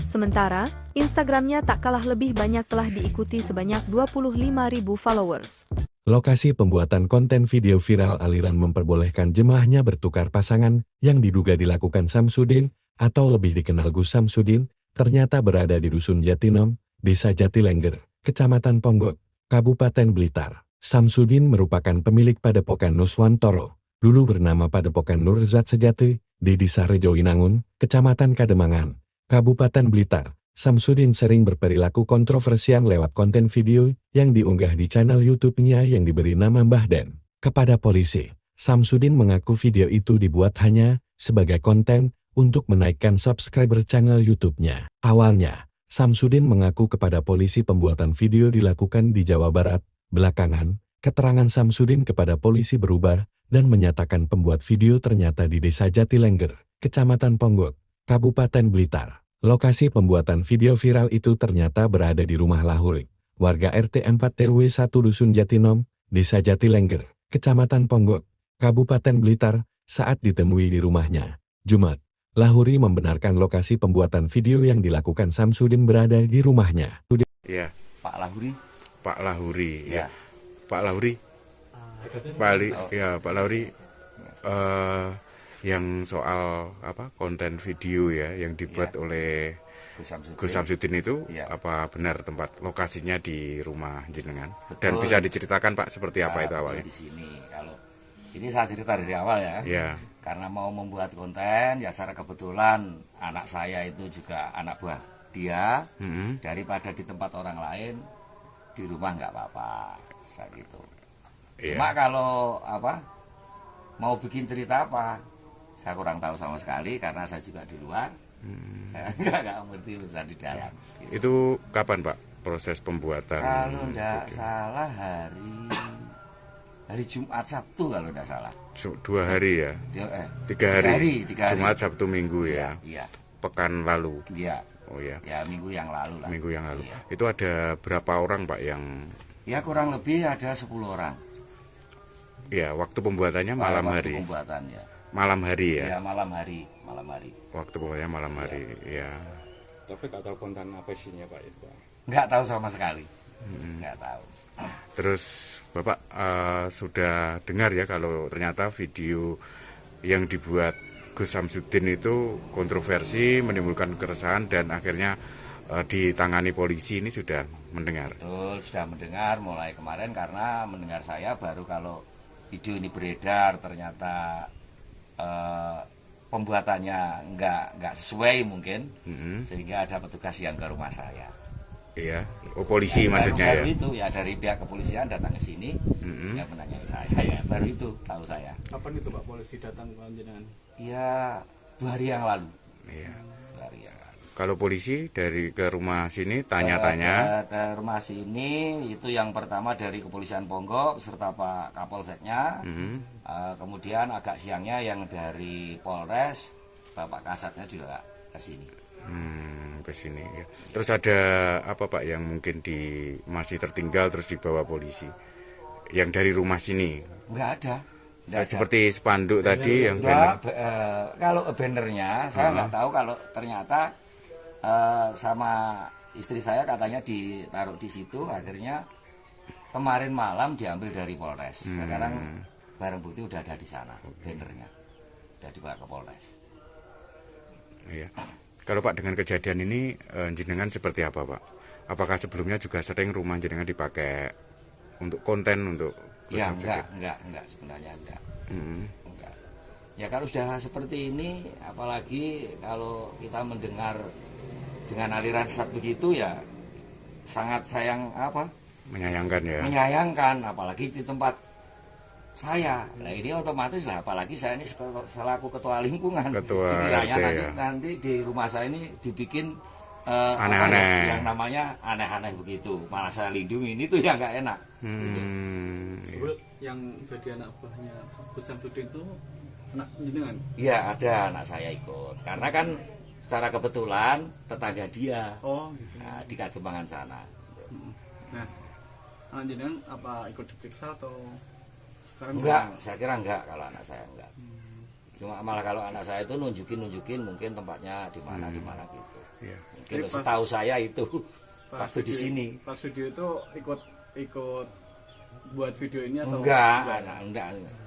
Speaker 3: Sementara, Instagramnya tak kalah lebih banyak telah diikuti sebanyak 25.000 followers.
Speaker 4: Lokasi pembuatan konten video viral aliran memperbolehkan jemaahnya bertukar pasangan yang diduga dilakukan Samsudin, atau lebih dikenal Gus Samsudin, ternyata berada di Dusun Jatinom, Desa Jatilengger, Kecamatan Ponggok, Kabupaten Blitar. Samsudin merupakan pemilik Padepokan Nuswantoro, dulu bernama Padepokan Nurzat Sejati, di Desa Rejoinangun, Kecamatan Kademangan, Kabupaten Blitar. Samsudin sering berperilaku kontroversial lewat konten video yang diunggah di channel YouTube-nya yang diberi nama Mbah Den. Kepada polisi, Samsudin mengaku video itu dibuat hanya sebagai konten untuk menaikkan subscriber channel YouTube-nya. Awalnya, Samsudin mengaku kepada polisi pembuatan video dilakukan di Jawa Barat. Belakangan, keterangan Samsudin kepada polisi berubah dan menyatakan pembuat video ternyata di Desa Jatilengger, Kecamatan Ponggok, Kabupaten Blitar. Lokasi pembuatan video viral itu ternyata berada di rumah Lahuri, warga RT 4 RW 1 Dusun Jatinom, Desa Jatilengger, Kecamatan Ponggok, Kabupaten Blitar, saat ditemui di rumahnya, Jumat. Lahuri membenarkan lokasi pembuatan video yang dilakukan Samsudin berada di rumahnya.
Speaker 5: Ya,
Speaker 6: Pak Lahuri.
Speaker 5: Pak Lahuri,
Speaker 6: Ya.
Speaker 5: Pak Lahuri, Pak Lahuri, yang soal konten video ya yang dibuat oleh Gus Samsudin itu apa benar tempat lokasinya di rumah jenengan? Dan bisa diceritakan Pak seperti apa itu awalnya?
Speaker 6: Di sini, kalau ini saya cerita dari awal ya.
Speaker 5: Ya.
Speaker 6: Karena mau membuat konten, ya secara kebetulan anak saya itu juga anak buah dia. Daripada di tempat orang lain, di rumah nggak apa-apa, saya gitu. Cuma kalau mau bikin cerita apa, saya kurang tahu sama sekali karena saya juga di luar. Saya nggak ngerti urusan di dalam. Gitu.
Speaker 5: Itu kapan Pak proses pembuatan?
Speaker 6: Kalau nggak salah hari Jumat Sabtu kalau nggak salah.
Speaker 5: 2 hari ya? 3 hari. Jumat Sabtu Minggu ya?
Speaker 6: Iya.
Speaker 5: Pekan lalu?
Speaker 6: Iya.
Speaker 5: Oh ya.
Speaker 6: Ya minggu yang lalu lah.
Speaker 5: Minggu yang lalu.
Speaker 6: Iya.
Speaker 5: Itu ada berapa orang Pak yang?
Speaker 6: Ya kurang lebih ada 10 orang.
Speaker 5: Ya, waktu pembuatannya malam hari.
Speaker 6: Pembuatannya.
Speaker 5: Malam hari ya?
Speaker 6: Ya malam hari.
Speaker 5: Waktu pembuatannya malam hari, ya.
Speaker 9: Tapi nggak tahu konten apa isinya Pak itu Pak?
Speaker 6: Nggak tahu sama sekali. Nggak tahu.
Speaker 5: Terus Bapak sudah dengar ya kalau ternyata video yang dibuat Gus Samsudin itu kontroversi, menimbulkan keresahan dan akhirnya ditangani polisi, ini sudah mendengar?
Speaker 6: Betul, sudah mendengar mulai kemarin karena mendengar saya baru kalau video ini beredar ternyata pembuatannya nggak sesuai mungkin, sehingga ada petugas yang ke rumah saya.
Speaker 5: Iya, polisi ya, maksudnya
Speaker 6: baru
Speaker 5: ya?
Speaker 6: Itu ya dari pihak kepolisian datang ke sini, yang menanyai saya ya baru itu tahu saya.
Speaker 7: Kapan itu Pak polisi datang ke jenengan?
Speaker 6: Ya 2 hari yang lalu.
Speaker 5: Iya.
Speaker 6: 2 hari yang lalu.
Speaker 5: Kalau polisi dari ke rumah sini tanya-tanya?
Speaker 6: Ke rumah sini itu yang pertama dari Kepolisian Ponggok serta Pak Kapolseknya. Kemudian agak siangnya yang dari Polres, Bapak Kasatnya juga ke sini.
Speaker 5: Ke sini ya. Terus ada apa Pak yang mungkin masih tertinggal terus dibawa polisi? Yang dari rumah sini?
Speaker 6: Enggak ada.
Speaker 5: Seperti spanduk tadi yang
Speaker 6: banner. Kalau bannernya saya nggak tahu, kalau ternyata sama istri saya katanya ditaruh di situ, akhirnya kemarin malam diambil dari Polres. Sekarang barang bukti udah ada di sana, bannernya udah dibawa ke Polres.
Speaker 5: Iya. Kalau Pak dengan kejadian ini jenengan seperti apa Pak? Apakah sebelumnya juga sering rumah jenengan dipakai untuk konten untuk?
Speaker 6: Ya enggak sebenarnya enggak. Enggak. Ya kalau sudah seperti ini, apalagi kalau kita mendengar dengan aliran sesat begitu ya sangat menyayangkan ya. Menyayangkan apalagi di tempat saya. Nah ini otomatis lah, apalagi saya ini selaku ketua lingkungan. Dikiranya nanti di rumah saya ini dibikin aneh-aneh. Yang namanya aneh-aneh begitu. Malah saya lindungi, ini tuh yang nggak enak. Gitu.
Speaker 7: Yang jadi anak buahnya Gus Samsudin itu anak jenengan?
Speaker 6: Iya, ada anak saya ikut. Karena kan secara kebetulan tetangga dia.
Speaker 7: Oh, gitu.
Speaker 6: Nah, di Kademangan sana.
Speaker 7: Nah, anak jenengan apa ikut diperiksa atau sekarang?
Speaker 6: Enggak, saya kira enggak kalau anak saya enggak. Cuma malah kalau anak saya itu nunjukin mungkin tempatnya di mana gitu.
Speaker 5: Iya.
Speaker 6: Mungkin setahu saya itu waktu di sini.
Speaker 7: Pas video itu ikut buat video ini atau
Speaker 6: enggak.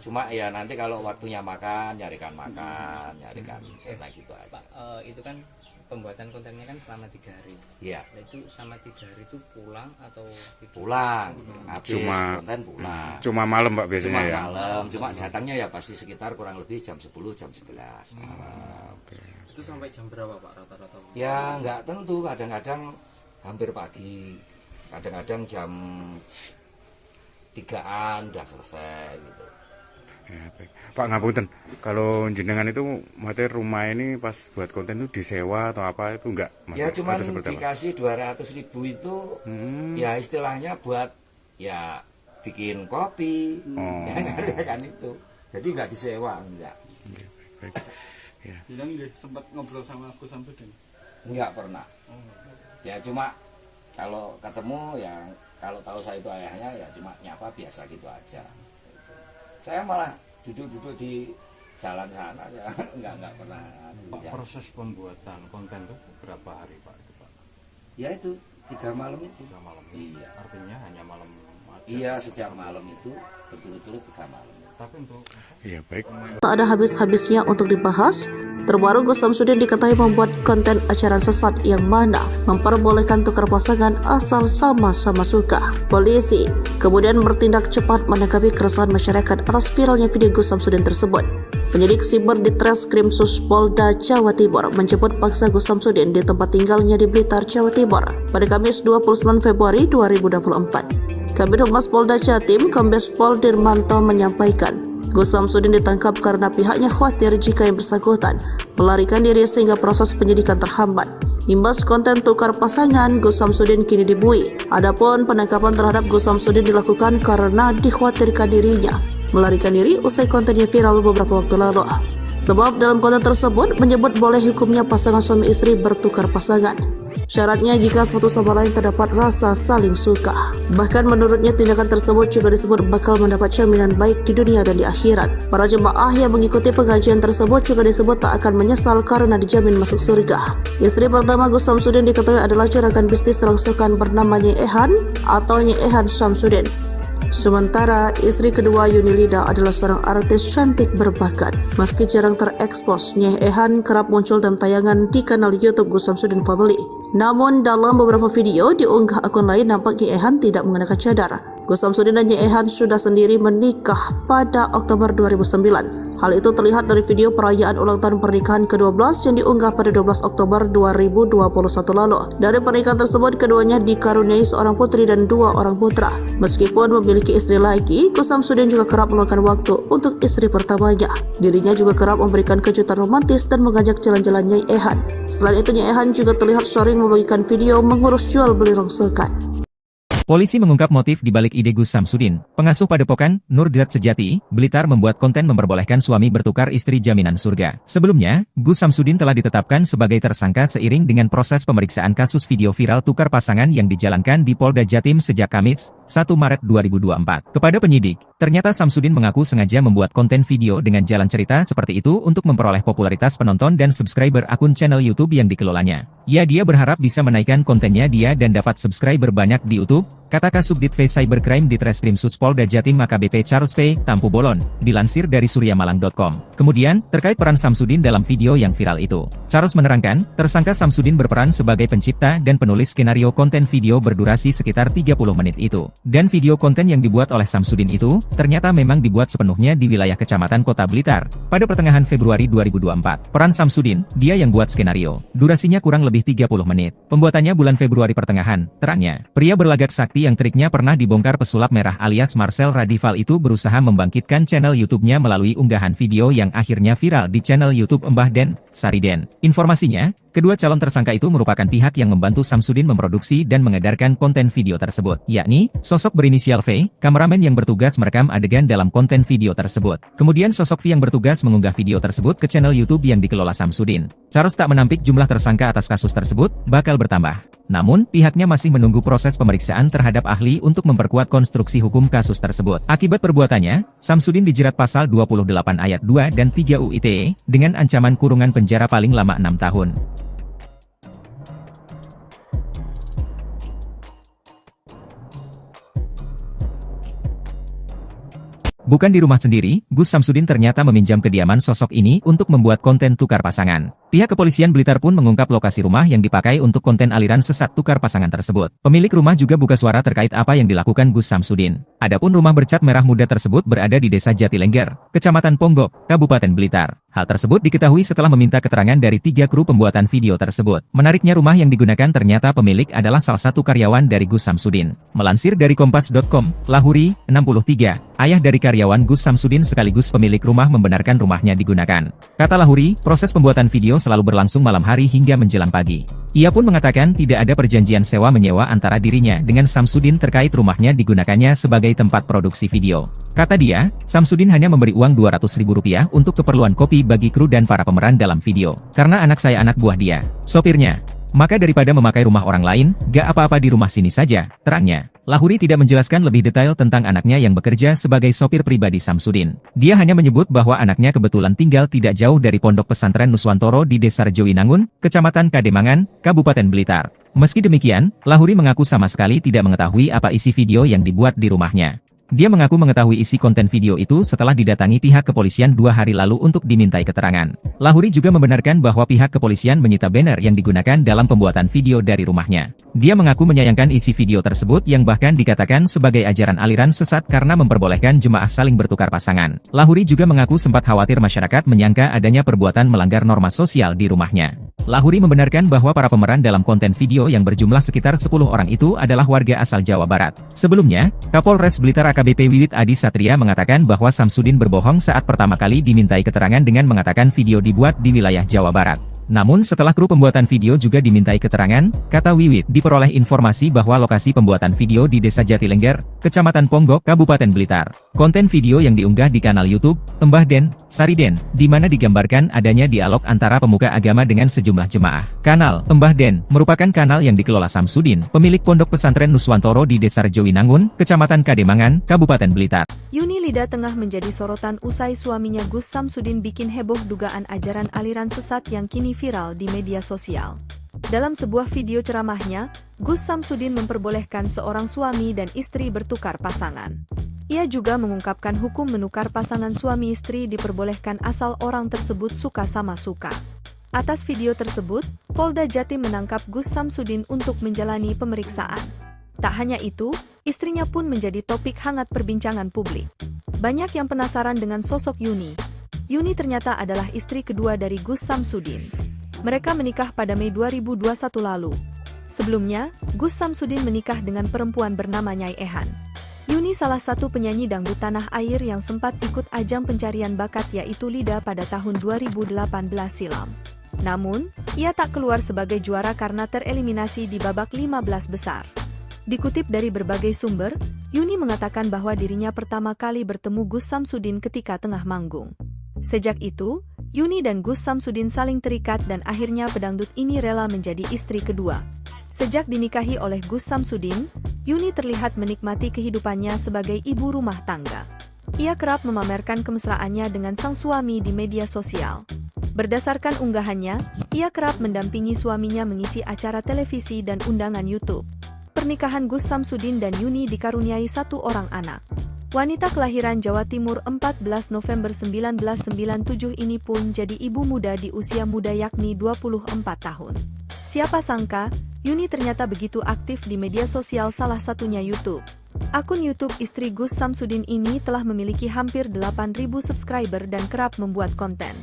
Speaker 6: Cuma ya nanti kalau waktunya makan, nyarikan enak gitu aja.
Speaker 8: Pak, itu kan pembuatan kontennya kan selama 3 hari.
Speaker 6: Iya.
Speaker 8: Nah, itu selama 3 hari itu pulang atau
Speaker 6: pulang? Habis konten pulang.
Speaker 5: Cuma malam Pak biasanya ya.
Speaker 6: Malam. Cuma datangnya ya pasti sekitar kurang lebih jam 10, jam 11 malam.
Speaker 9: Itu sampai jam berapa Pak rata-rata?
Speaker 6: Ya nggak tentu, kadang-kadang hampir pagi, kadang-kadang jam 3-an udah selesai gitu.
Speaker 5: Ya, baik. Pak ngapunten, kalau jenengan itu materi rumah ini pas buat konten itu disewa atau apa itu enggak?
Speaker 6: Ya cuma dikasih 200.000 itu ya istilahnya buat ya bikin kopi, kan itu. Jadi nggak disewa, enggak.
Speaker 5: Baik. Ya.
Speaker 7: Bilang sempat ngobrol sama Gus Samsudin?
Speaker 6: Enggak pernah. Ya cuma kalau ketemu ya kalau tahu saya itu ayahnya ya cuma nyapa biasa gitu aja. Saya malah duduk-duduk di jalan sana ya enggak pernah.
Speaker 9: Pak, proses pembuatan konten itu berapa hari Pak itu Pak?
Speaker 6: Ya itu 3 malam itu.
Speaker 9: 3 malam.
Speaker 6: Iya.
Speaker 9: Artinya hanya malam aja.
Speaker 6: Iya, setiap malam itu betul-betul 3 malam.
Speaker 9: Tapi untuk
Speaker 5: Iya baik.
Speaker 1: Tak ada habis-habisnya untuk dibahas. Terbaru Gus Samsudin diketahui membuat konten acara sesat yang mana memperbolehkan tukar pasangan asal sama-sama suka. Polisi kemudian bertindak cepat menanggapi keresahan masyarakat atas viralnya video Gus Samsudin tersebut. Penyidik siber di Treskrim Polda Jawa Timur menjemput paksa Gus Samsudin di tempat tinggalnya di Blitar, Jawa Timur pada Kamis 29 Februari 2024. Kabid Humas Polda Jatim, Kombes Pol Dirmanto menyampaikan, Gus Samsudin ditangkap karena pihaknya khawatir jika yang bersangkutan melarikan diri sehingga proses penyidikan terhambat. Imbas konten tukar pasangan, Gus Samsudin kini dibui. Adapun penangkapan terhadap Gus Samsudin dilakukan karena dikhawatirkan dirinya melarikan diri usai kontennya viral beberapa waktu lalu. Sebab dalam konten tersebut menyebut boleh hukumnya pasangan suami istri bertukar pasangan. Syaratnya jika satu sama lain terdapat rasa saling suka. Bahkan menurutnya tindakan tersebut juga disebut bakal mendapat jaminan baik di dunia dan di akhirat. Para jemaah yang mengikuti pengajian tersebut juga disebut tak akan menyesal karena dijamin masuk surga. Istri pertama Gus Samsudin diketahui adalah juragan bisnis rongsokan bernama Nyai Ehan atau Nyai Ehan Samsudin. Sementara istri kedua Yunilida adalah seorang artis cantik berbakat. Meski jarang terekspos, Nyai Ehan kerap muncul dalam tayangan di kanal YouTube Gus Samsudin Family. Namun dalam beberapa video diunggah akun lain nampak Nyai Ehan tidak mengenakan cadar. Gus Samsudin dan Nyai Ehan sudah sendiri menikah pada Oktober 2009. Hal itu terlihat dari video perayaan ulang tahun pernikahan ke-12 yang diunggah pada 12 Oktober 2021 lalu. Dari pernikahan tersebut, keduanya dikaruniai seorang putri dan 2 orang putra. Meskipun memiliki istri lagi, Gus Samsudin juga kerap meluangkan waktu untuk istri pertamanya. Dirinya juga kerap memberikan kejutan romantis dan mengajak jalan-jalan Nyai Ehan. Selain itu, Nyai Ehan juga terlihat sering membagikan video mengurus jual beli rongsokan.
Speaker 2: Polisi mengungkap motif di balik ide Gus Samsudin. Pengasuh padepokan Nurgat Sejati, Blitar membuat konten memperbolehkan suami bertukar istri jaminan surga. Sebelumnya, Gus Samsudin telah ditetapkan sebagai tersangka seiring dengan proses pemeriksaan kasus video viral tukar pasangan yang dijalankan di Polda Jatim sejak Kamis, 1 Maret 2024. Kepada penyidik, ternyata Samsudin mengaku sengaja membuat konten video dengan jalan cerita seperti itu untuk memperoleh popularitas penonton dan subscriber akun channel YouTube yang dikelolanya. Dia berharap bisa menaikkan kontennya dan dapat subscriber banyak di YouTube, kata Kasubdit V Cybercrime di Treskrim Polda Jatim AKBP Charles P. Tampu Bolon, dilansir dari suryamalang.com. Kemudian, terkait peran Samsudin dalam video yang viral itu, Charles menerangkan, tersangka Samsudin berperan sebagai pencipta dan penulis skenario konten video berdurasi sekitar 30 menit itu. Dan video konten yang dibuat oleh Samsudin itu, ternyata memang dibuat sepenuhnya di wilayah Kecamatan Kota Blitar, pada pertengahan Februari 2024. Peran Samsudin, dia yang buat skenario. Durasinya kurang lebih 30 menit. Pembuatannya bulan Februari pertengahan, terangnya. Pria berlagak sakti yang triknya pernah dibongkar pesulap merah alias Marcel Radival itu berusaha membangkitkan channel YouTube-nya melalui unggahan video yang akhirnya viral di channel YouTube Mbah Den, Sariden. Informasinya, kedua calon tersangka itu merupakan pihak yang membantu Samsudin memproduksi dan mengedarkan konten video tersebut, yakni sosok berinisial V, kameramen yang bertugas merekam adegan dalam konten video tersebut. Kemudian sosok V yang bertugas mengunggah video tersebut ke channel YouTube yang dikelola Samsudin. Charles tak menampik jumlah tersangka atas kasus tersebut bakal bertambah. Namun, pihaknya masih menunggu proses pemeriksaan terhadap ahli untuk memperkuat konstruksi hukum kasus tersebut. Akibat perbuatannya, Samsudin dijerat pasal 28 ayat 2 dan 3 UU ITE dengan ancaman kurungan penjara paling lama 6 tahun. Bukan di rumah sendiri, Gus Samsudin ternyata meminjam kediaman sosok ini untuk membuat konten tukar pasangan. Pihak kepolisian Blitar pun mengungkap lokasi rumah yang dipakai untuk konten aliran sesat tukar pasangan tersebut. Pemilik rumah juga buka suara terkait apa yang dilakukan Gus Samsudin. Adapun rumah bercat merah muda tersebut berada di Desa Jatilengger, Kecamatan Ponggok, Kabupaten Blitar. Hal tersebut diketahui setelah meminta keterangan dari 3 kru pembuatan video tersebut. Menariknya rumah yang digunakan ternyata pemilik adalah salah satu karyawan dari Gus Samsudin. Melansir dari Kompas.com, Lahuri, 63, ayah dari karyawan Gus Samsudin sekaligus pemilik rumah membenarkan rumahnya digunakan. Kata Lahuri, proses pembuatan video selalu berlangsung malam hari hingga menjelang pagi. Ia pun mengatakan tidak ada perjanjian sewa-menyewa antara dirinya dengan Samsudin terkait rumahnya digunakannya sebagai tempat produksi video. Kata dia, Samsudin hanya memberi uang Rp200.000 untuk keperluan kopi bagi kru dan para pemeran dalam video. Karena anak saya anak buah dia, sopirnya. Maka daripada memakai rumah orang lain, gak apa-apa di rumah sini saja, terangnya. Lahuri tidak menjelaskan lebih detail tentang anaknya yang bekerja sebagai sopir pribadi Samsudin. Dia hanya menyebut bahwa anaknya kebetulan tinggal tidak jauh dari Pondok Pesantren Nuswantoro di Desa Rejowinangun, Kecamatan Kademangan, Kabupaten Blitar. Meski demikian, Lahuri mengaku sama sekali tidak mengetahui apa isi video yang dibuat di rumahnya. Dia mengaku mengetahui isi konten video itu setelah didatangi pihak kepolisian 2 hari lalu untuk dimintai keterangan. Lahuri juga membenarkan bahwa pihak kepolisian menyita banner yang digunakan dalam pembuatan video dari rumahnya. Dia mengaku menyayangkan isi video tersebut yang bahkan dikatakan sebagai ajaran aliran sesat karena memperbolehkan jemaah saling bertukar pasangan. Lahuri juga mengaku sempat khawatir masyarakat menyangka adanya perbuatan melanggar norma sosial di rumahnya. Lahuri membenarkan bahwa para pemeran dalam konten video yang berjumlah sekitar 10 orang itu adalah warga asal Jawa Barat. Sebelumnya, Kapolres Blitar AKBP Wiwit Adi Satria mengatakan bahwa Samsudin berbohong saat pertama kali dimintai keterangan dengan mengatakan video dibuat di wilayah Jawa Barat. Namun setelah kru pembuatan video juga dimintai keterangan, kata Wiwit, diperoleh informasi bahwa lokasi pembuatan video di Desa Jatilengger, Kecamatan Ponggok, Kabupaten Blitar. Konten video yang diunggah di kanal YouTube, Mbah Den, Sariden, di mana digambarkan adanya dialog antara pemuka agama dengan sejumlah jemaah. Kanal Mbah Den merupakan kanal yang dikelola Samsudin, pemilik Pondok Pesantren Nuswantoro di Desa Rejowinangun, Kecamatan Kademangan, Kabupaten Blitar.
Speaker 3: Yuni Lida tengah menjadi sorotan usai suaminya Gus Samsudin bikin heboh dugaan ajaran aliran sesat yang kini viral di media sosial. Dalam sebuah video ceramahnya, Gus Samsudin memperbolehkan seorang suami dan istri bertukar pasangan. Ia juga mengungkapkan hukum menukar pasangan suami istri diperbolehkan asal orang tersebut suka sama suka. Atas video tersebut, Polda Jatim menangkap Gus Samsudin untuk menjalani pemeriksaan. Tak hanya itu, istrinya pun menjadi topik hangat perbincangan publik. Banyak yang penasaran dengan sosok Yuni. Yuni ternyata adalah istri kedua dari Gus Samsudin. Mereka menikah pada Mei 2021 lalu. Sebelumnya, Gus Samsudin menikah dengan perempuan bernama Nyai Ehan. Yuni salah satu penyanyi dangdut tanah air yang sempat ikut ajang pencarian bakat yaitu Lida pada tahun 2018 silam. Namun, ia tak keluar sebagai juara karena tereliminasi di babak 15 besar. Dikutip dari berbagai sumber, Yuni mengatakan bahwa dirinya pertama kali bertemu Gus Samsudin ketika tengah manggung. Sejak itu, Yuni dan Gus Samsudin saling terikat dan akhirnya pedangdut ini rela menjadi istri kedua. Sejak dinikahi oleh Gus Samsudin, Yuni terlihat menikmati kehidupannya sebagai ibu rumah tangga. Ia kerap memamerkan kemesraannya dengan sang suami di media sosial. Berdasarkan unggahannya, ia kerap mendampingi suaminya mengisi acara televisi dan undangan YouTube. Pernikahan Gus Samsudin dan Yuni dikaruniai 1 orang anak. Wanita kelahiran Jawa Timur 14 November 1997 ini pun jadi ibu muda di usia muda yakni 24 tahun. Siapa sangka, Yuni ternyata begitu aktif di media sosial salah satunya YouTube. Akun YouTube istri Gus Samsudin ini telah memiliki hampir 8.000 subscriber dan kerap membuat konten.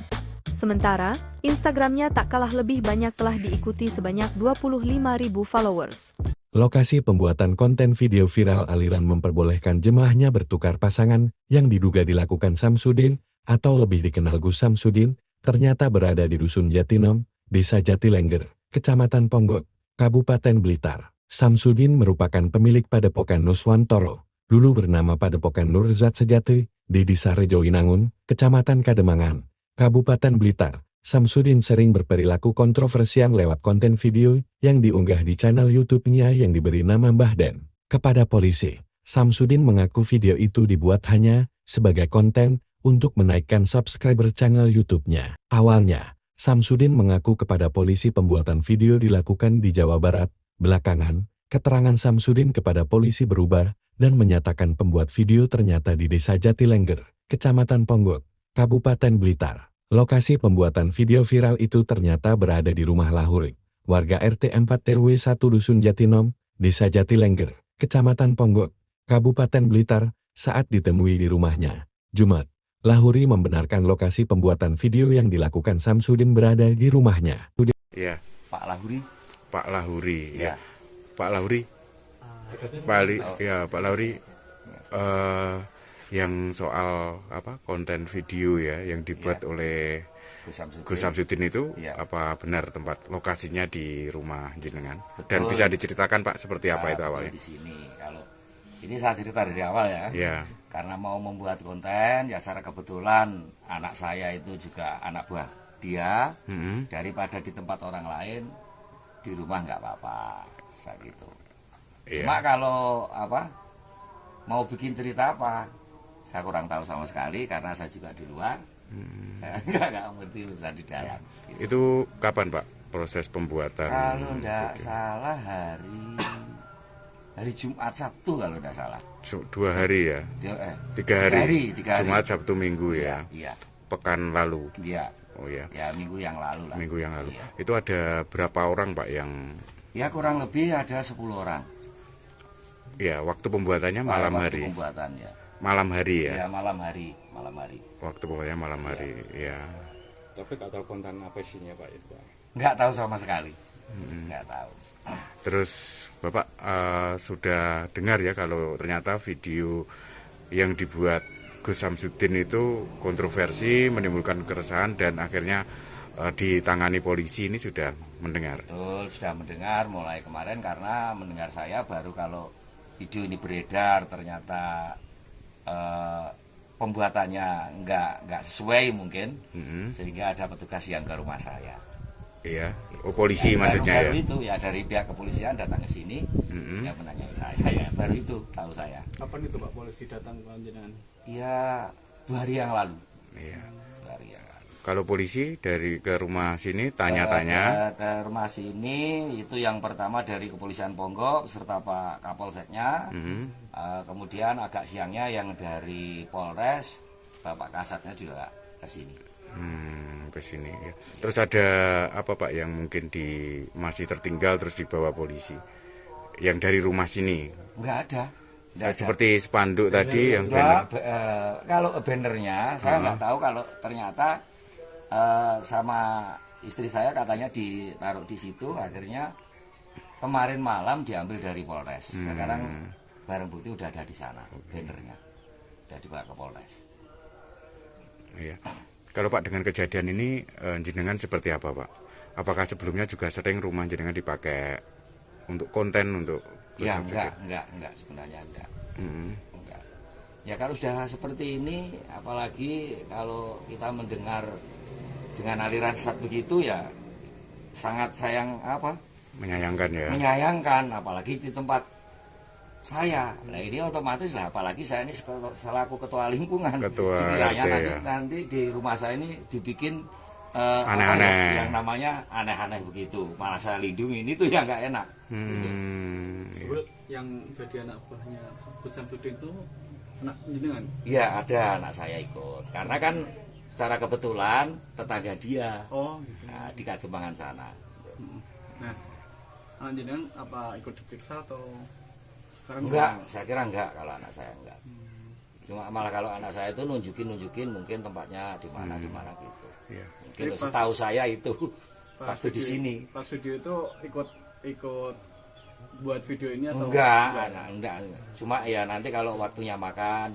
Speaker 3: Sementara, Instagramnya tak kalah lebih banyak telah diikuti sebanyak 25.000 followers.
Speaker 4: Lokasi pembuatan konten video viral aliran memperbolehkan jemaahnya bertukar pasangan yang diduga dilakukan Samsudin, atau lebih dikenal Gus Samsudin, ternyata berada di Dusun Jatinom, Desa Jatilengger, Kecamatan Ponggok, Kabupaten Blitar. Samsudin merupakan pemilik Padepokan Nuswantoro, dulu bernama Padepokan Nurzat Sejati, di Desa Rejowinangun, Kecamatan Kademangan, Kabupaten Blitar. Samsudin sering berperilaku kontroversial lewat konten video yang diunggah di channel YouTube-nya yang diberi nama Mbah Den. Kepada polisi, Samsudin mengaku video itu dibuat hanya sebagai konten untuk menaikkan subscriber channel YouTube-nya. Awalnya, Samsudin mengaku kepada polisi pembuatan video dilakukan di Jawa Barat. Belakangan, Keterangan Samsudin kepada polisi berubah dan menyatakan pembuat video ternyata di Desa Jatilengger, Kecamatan Ponggok, Kabupaten Blitar. Lokasi pembuatan video viral itu ternyata berada di rumah Lahuri, warga RT 4 RW 1 Dusun Jatinom, Desa Jatilengger, Kecamatan Ponggok, Kabupaten Blitar, saat ditemui di rumahnya, Jumat. Lahuri membenarkan lokasi pembuatan video yang dilakukan Samsudin berada di rumahnya.
Speaker 5: Ya,
Speaker 6: Pak Lahuri.
Speaker 5: Pak Lahuri.
Speaker 6: Ya.
Speaker 5: Pak Lahuri. Pak Lahuri. Yang soal konten video ya yang dibuat oleh Gus Samsudin itu apa benar tempat lokasinya di rumah jenengan?
Speaker 6: Betul.
Speaker 5: Dan bisa diceritakan Pak seperti apa itu awalnya?
Speaker 6: Di sini kalau ini saya cerita dari awal ya.
Speaker 5: Ya.
Speaker 6: Karena mau membuat konten, ya secara kebetulan anak saya itu juga anak buah dia. Daripada di tempat orang lain, di rumah nggak apa-apa, saya gitu. Cuma kalau mau bikin cerita apa, saya kurang tahu sama sekali karena saya juga di luar. Saya nggak ngerti urusan di dalam. Gitu.
Speaker 5: Itu kapan Pak proses pembuatan?
Speaker 6: Kalau nggak salah hari Jumat Sabtu kalau tidak salah.
Speaker 5: 2 hari ya? 3 hari. Jumat Sabtu Minggu ya?
Speaker 6: Iya.
Speaker 5: Pekan lalu?
Speaker 6: Iya.
Speaker 5: Oh ya.
Speaker 6: Ya minggu yang lalu lah.
Speaker 5: Minggu yang lalu.
Speaker 6: Iya.
Speaker 5: Itu ada berapa orang Pak yang?
Speaker 6: Ya kurang lebih ada 10 orang.
Speaker 5: Ya waktu pembuatannya malam hari.
Speaker 6: Pembuatannya.
Speaker 5: Malam hari ya?
Speaker 6: Ya malam hari.
Speaker 5: Waktu pembuatannya malam hari ya.
Speaker 9: Tapi nggak tahu konten apa isinya Pak itu Pak?
Speaker 6: Nggak tahu sama sekali. Nggak tahu.
Speaker 5: Terus Bapak sudah dengar ya kalau ternyata video yang dibuat Gus Samsudin itu kontroversi, menimbulkan keresahan dan akhirnya ditangani polisi, ini sudah mendengar?
Speaker 6: Betul, sudah mendengar mulai kemarin karena mendengar saya baru kalau video ini beredar ternyata pembuatannya nggak sesuai mungkin, sehingga ada petugas yang ke rumah saya.
Speaker 5: Iya, polisi maksudnya
Speaker 6: baru
Speaker 5: ya?
Speaker 6: Itu ya dari pihak kepolisian datang ke sini, yang menanyai saya ya baru itu tahu saya.
Speaker 7: Kapan itu Pak polisi datang ke jenengan?
Speaker 6: Ya 2 hari yang lalu.
Speaker 5: Iya.
Speaker 6: 2 hari yang lalu.
Speaker 5: Kalau polisi dari ke rumah sini tanya-tanya?
Speaker 6: Ke rumah sini itu yang pertama dari Kepolisian Ponggok serta Pak Kapolseknya. Kemudian agak siangnya yang dari Polres, Bapak Kasatnya juga ke sini.
Speaker 5: Ke sini ya. Terus ada apa Pak yang mungkin masih tertinggal terus dibawa polisi? Yang dari rumah sini?
Speaker 6: Enggak ada.
Speaker 5: Seperti spanduk tadi yang
Speaker 6: banner. Kalau bannernya saya nggak tahu, kalau ternyata sama istri saya katanya ditaruh di situ, akhirnya kemarin malam diambil dari Polres. Sekarang barang bukti udah ada di sana, bannernya udah dibawa ke Polres.
Speaker 5: Iya. Kalau Pak dengan kejadian ini jenengan seperti apa Pak? Apakah sebelumnya juga sering rumah jenengan dipakai untuk konten untuk?
Speaker 6: Ya enggak sebenarnya enggak. Enggak. Ya kalau sudah seperti ini, apalagi kalau kita mendengar dengan aliran sesat begitu ya sangat menyayangkan ya. Menyayangkan apalagi di tempat saya. Nah ini otomatis lah, apalagi saya ini selaku ketua lingkungan. Dikiranya nanti di rumah saya ini dibikin aneh-aneh, yang namanya aneh-aneh begitu. Malah saya lindungi, ini tuh yang nggak enak.
Speaker 7: Yang jadi anak buahnya Gus Samsudin itu anak jenengan?
Speaker 6: Iya, ada anak saya ikut. Karena kan secara kebetulan tetangga dia.
Speaker 7: Oh, gitu.
Speaker 6: Nah, di Kademangan sana.
Speaker 7: Nah, anak jenengan apa ikut diperiksa atau sekarang?
Speaker 6: Enggak, saya kira enggak kalau anak saya enggak. Cuma malah kalau anak saya itu nunjukin mungkin tempatnya di mana gitu.
Speaker 5: Iya.
Speaker 6: Mungkin setahu saya itu waktu di sini.
Speaker 7: Pas video itu ikut buat video ini atau
Speaker 6: enggak. Cuma ya nanti kalau waktunya nyarikan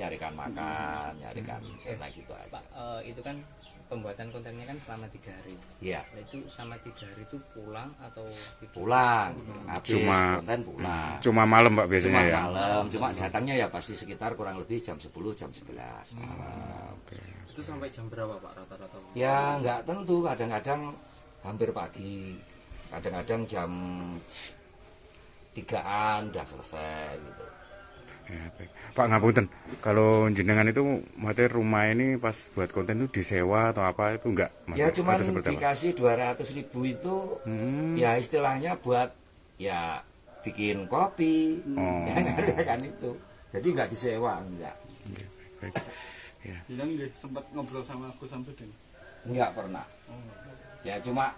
Speaker 6: sana gitu aja.
Speaker 8: Pak, itu kan pembuatan kontennya kan selama 3 hari.
Speaker 6: Iya.
Speaker 8: Nah, itu selama 3 hari itu pulang atau
Speaker 6: pulang? Habis konten pulang.
Speaker 5: Cuma malam Pak biasanya ya?
Speaker 6: Malam. Cuma datangnya ya pasti sekitar kurang lebih jam 10, jam 11 malam.
Speaker 8: Itu sampai jam berapa Pak rata-rata?
Speaker 6: Ya nggak tentu, kadang-kadang hampir pagi, kadang-kadang jam 3-an udah selesai gitu.
Speaker 5: Ya, baik. Pak ngapunten, kalau jenengan itu materi rumah ini pas buat konten itu disewa atau apa itu enggak?
Speaker 6: Ya cuma dikasih 200.000 itu ya istilahnya buat ya bikin kopi, kan itu. Jadi nggak disewa, enggak.
Speaker 7: Bilang sempat ngobrol sama Gus Samsudin?
Speaker 6: Enggak pernah. Ya cuma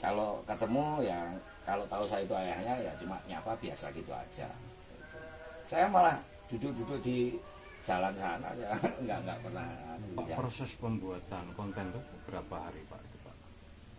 Speaker 6: kalau ketemu ya, kalau tahu saya itu ayahnya ya cuma nyapa biasa gitu aja. Saya malah duduk-duduk di jalan sana ya, enggak pernah.
Speaker 9: Pak, proses pembuatan konten itu berapa hari Pak? Itu, Pak?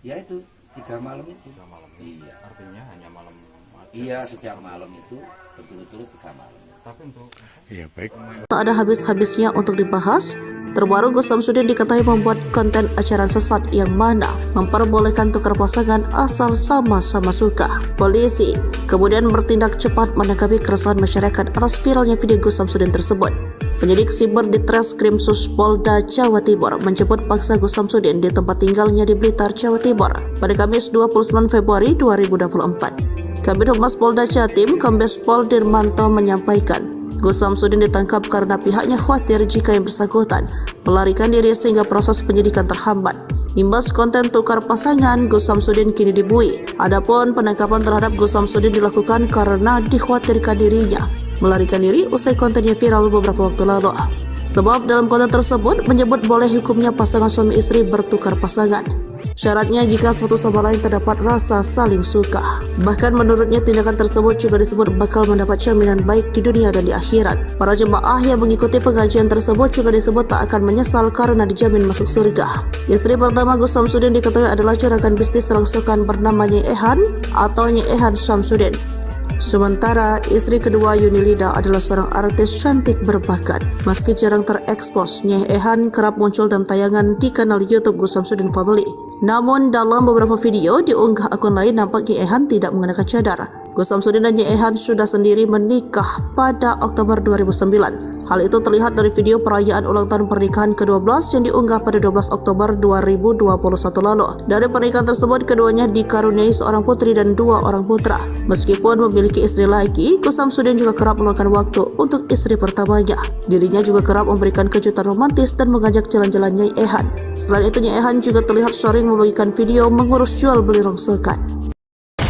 Speaker 6: Ya itu 3 malam itu.
Speaker 9: 3 malam.
Speaker 6: Iya.
Speaker 9: Artinya hanya malam aja.
Speaker 6: Iya, setiap malam itu berturut-turut 3 malam.
Speaker 9: Tapi untuk
Speaker 5: Iya, baik.
Speaker 1: Tak ada habis-habisnya untuk dibahas. Terbaru Gus Samsudin diketahui membuat konten acara sesat yang mana memperbolehkan tukar pasangan asal sama-sama suka. Polisi kemudian bertindak cepat menanggapi keresahan masyarakat atas viralnya video Gus Samsudin tersebut. Penyidik siber di Treskrim Polda Jawa Timur menjemput paksa Gus Samsudin di tempat tinggalnya di Blitar, Jawa Timur pada Kamis 29 Februari 2024. Kabid Humas Polda Jatim, Kombes Pol Dirmanto menyampaikan, Gus Samsudin ditangkap karena pihaknya khawatir jika yang bersangkutan melarikan diri sehingga proses penyidikan terhambat. Imbas konten tukar pasangan, Gus Samsudin kini dibui. Adapun penangkapan terhadap Gus Samsudin dilakukan karena dikhawatirkan dirinya melarikan diri usai kontennya viral beberapa waktu lalu. Sebab dalam konten tersebut menyebut boleh hukumnya pasangan suami istri bertukar pasangan. Syaratnya jika satu sama lain terdapat rasa saling suka. Bahkan menurutnya tindakan tersebut juga disebut bakal mendapat jaminan baik di dunia dan di akhirat. Para jemaah yang mengikuti pengajian tersebut juga disebut tak akan menyesal karena dijamin masuk surga. Istri pertama Gus Samsudin diketahui adalah juragan bisnis rongsokan bernama Nyai Ehan atau Nyai Ehan Samsudin. Sementara istri kedua Yunilida adalah seorang artis cantik berbakat. Meski jarang terekspos, Nyai Ehan kerap muncul dalam tayangan di kanal YouTube Gus Samsudin Family. Namun dalam beberapa video diunggah akun lain nampak Nyai Ehan tidak mengenakan cadar. Gus Samsudin dan Nyai Ehan sudah sendiri menikah pada Oktober 2009. Hal itu terlihat dari video perayaan ulang tahun pernikahan ke-12 yang diunggah pada 12 Oktober 2021 lalu. Dari pernikahan tersebut, keduanya dikaruniai seorang putri dan 2 orang putra. Meskipun memiliki istri lagi, Gus Samsudin juga kerap meluangkan waktu untuk istri pertamanya. Dirinya juga kerap memberikan kejutan romantis dan mengajak jalan-jalan Nyai Ehan. Selain itu, Nyai Ehan juga terlihat sering membagikan video mengurus jual beli rongsokan.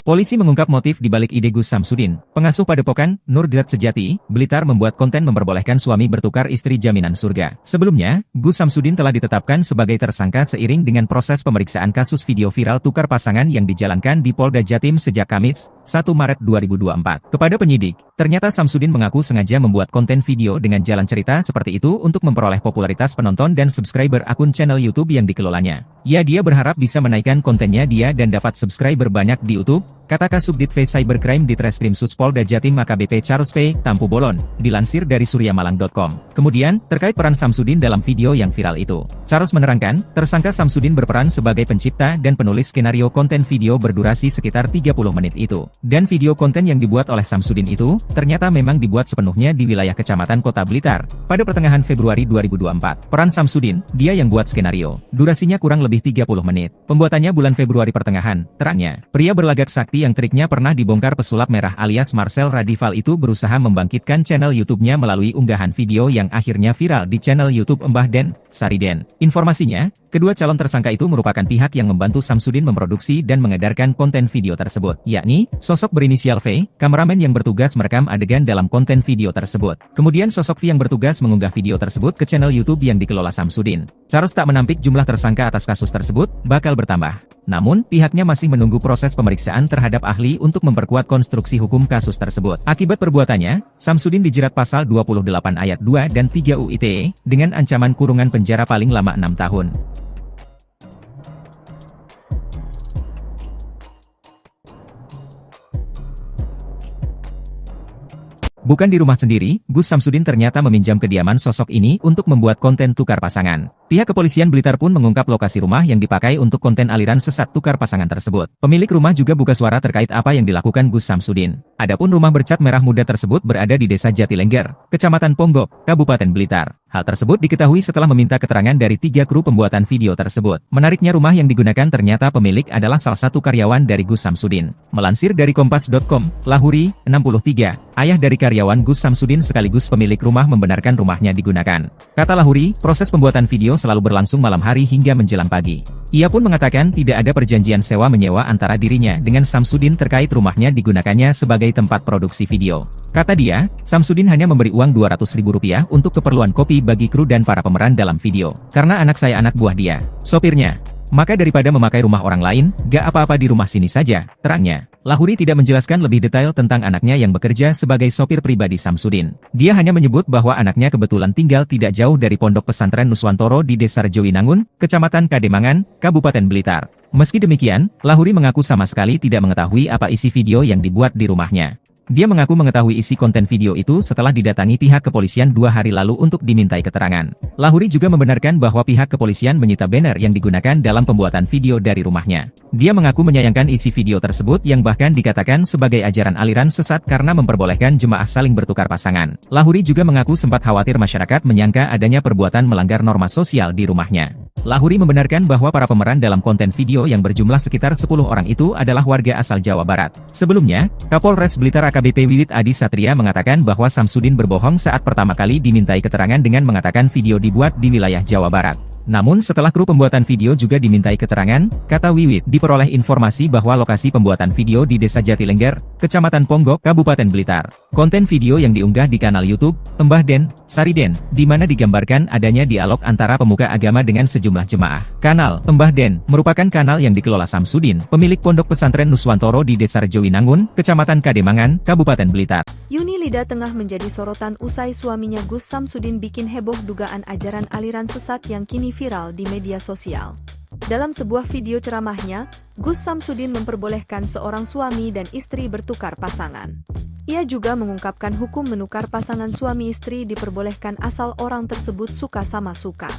Speaker 2: Polisi mengungkap motif di balik ide Gus Samsudin. Pengasuh padepokan Nurgat Sejati, Blitar membuat konten memperbolehkan suami bertukar istri jaminan surga. Sebelumnya, Gus Samsudin telah ditetapkan sebagai tersangka seiring dengan proses pemeriksaan kasus video viral tukar pasangan yang dijalankan di Polda Jatim sejak Kamis, 1 Maret 2024. Kepada penyidik, ternyata Samsudin mengaku sengaja membuat konten video dengan jalan cerita seperti itu untuk memperoleh popularitas penonton dan subscriber akun channel YouTube yang dikelolanya. Dia berharap bisa menaikkan kontennya dan dapat subscriber banyak di YouTube, kata Kasubdit V Cybercrime di Treskrim Polda Jatim AKBP Charles P. Tampu Bolon, dilansir dari suryamalang.com. Kemudian, terkait peran Samsudin dalam video yang viral itu, Charles menerangkan, tersangka Samsudin berperan sebagai pencipta dan penulis skenario konten video berdurasi sekitar 30 menit itu. Dan video konten yang dibuat oleh Samsudin itu, ternyata memang dibuat sepenuhnya di wilayah Kecamatan Kota Blitar, pada pertengahan Februari 2024. Peran Samsudin, dia yang buat skenario. Durasinya kurang lebih 30 menit. Pembuatannya bulan Februari pertengahan, terangnya. Pria berlagak sakti yang triknya pernah dibongkar pesulap merah alias Marcel Radival itu berusaha membangkitkan channel YouTube-nya melalui unggahan video yang akhirnya viral di channel YouTube Mbah Den, Sariden. Informasinya, kedua calon tersangka itu merupakan pihak yang membantu Samsudin memproduksi dan mengedarkan konten video tersebut, yakni sosok berinisial V, kameramen yang bertugas merekam adegan dalam konten video tersebut. Kemudian sosok V yang bertugas mengunggah video tersebut ke channel YouTube yang dikelola Samsudin. Charles tak menampik jumlah tersangka atas kasus tersebut bakal bertambah. Namun, pihaknya masih menunggu proses pemeriksaan terhadap ahli untuk memperkuat konstruksi hukum kasus tersebut. Akibat perbuatannya, Samsudin dijerat pasal 28 ayat 2 dan 3 UU ITE dengan ancaman kurungan penjara paling lama 6 tahun. Bukan di rumah sendiri, Gus Samsudin ternyata meminjam kediaman sosok ini untuk membuat konten tukar pasangan. Pihak kepolisian Blitar pun mengungkap lokasi rumah yang dipakai untuk konten aliran sesat tukar pasangan tersebut. Pemilik rumah juga buka suara terkait apa yang dilakukan Gus Samsudin. Adapun rumah bercat merah muda tersebut berada di Desa Jatilengger, Kecamatan Ponggok, Kabupaten Blitar. Hal tersebut diketahui setelah meminta keterangan dari 3 kru pembuatan video tersebut. Menariknya rumah yang digunakan ternyata pemilik adalah salah satu karyawan dari Gus Samsudin. Melansir dari Kompas.com, Lahuri, 63, ayah dari karyawan Gus Samsudin sekaligus pemilik rumah membenarkan rumahnya digunakan. Kata Lahuri, proses pembuatan video selalu berlangsung malam hari hingga menjelang pagi. Ia pun mengatakan tidak ada perjanjian sewa-menyewa antara dirinya dengan Samsudin terkait rumahnya digunakannya sebagai tempat produksi video. Kata dia, Samsudin hanya memberi uang Rp200.000 untuk keperluan kopi bagi kru dan para pemeran dalam video. Karena anak saya anak buah dia, sopirnya. Maka daripada memakai rumah orang lain, gak apa-apa di rumah sini saja, terangnya. Lahuri tidak menjelaskan lebih detail tentang anaknya yang bekerja sebagai sopir pribadi Samsudin. Dia hanya menyebut bahwa anaknya kebetulan tinggal tidak jauh dari pondok pesantren Nuswantoro di Desa Rejowinangun, Kecamatan Kademangan, Kabupaten Blitar. Meski demikian, Lahuri mengaku sama sekali tidak mengetahui apa isi video yang dibuat di rumahnya. Dia mengaku mengetahui isi konten video itu setelah didatangi pihak kepolisian 2 hari lalu untuk dimintai keterangan. Lahuri juga membenarkan bahwa pihak kepolisian menyita banner yang digunakan dalam pembuatan video dari rumahnya. Dia mengaku menyayangkan isi video tersebut yang bahkan dikatakan sebagai ajaran aliran sesat karena memperbolehkan jemaah saling bertukar pasangan. Lahuri juga mengaku sempat khawatir masyarakat menyangka adanya perbuatan melanggar norma sosial di rumahnya. Lahuri membenarkan bahwa para pemeran dalam konten video yang berjumlah sekitar 10 orang itu adalah warga asal Jawa Barat. Sebelumnya, Kapolres Blitar AKBP Wiwit Adi Satria mengatakan bahwa Samsudin berbohong saat pertama kali dimintai keterangan dengan mengatakan video dibuat di wilayah Jawa Barat. Namun setelah kru pembuatan video juga dimintai keterangan, kata Wiwit, diperoleh informasi bahwa lokasi pembuatan video di Desa Jatilengger, Kecamatan Ponggok, Kabupaten Blitar. Konten video yang diunggah di kanal YouTube, Mbah Den, Sariden, di mana digambarkan adanya dialog antara pemuka agama dengan sejumlah jemaah. Kanal Mbah Den merupakan kanal yang dikelola Samsudin, pemilik pondok pesantren Nuswantoro di Desa Rejowinangun, Kecamatan Kademangan, Kabupaten Blitar.
Speaker 3: Yuni Lida tengah menjadi sorotan usai suaminya Gus Samsudin bikin heboh dugaan ajaran aliran sesat yang kini viral di media sosial. Dalam sebuah video ceramahnya, Gus Samsudin memperbolehkan seorang suami dan istri bertukar pasangan. Ia juga mengungkapkan hukum menukar pasangan suami istri diperbolehkan asal orang tersebut suka sama suka.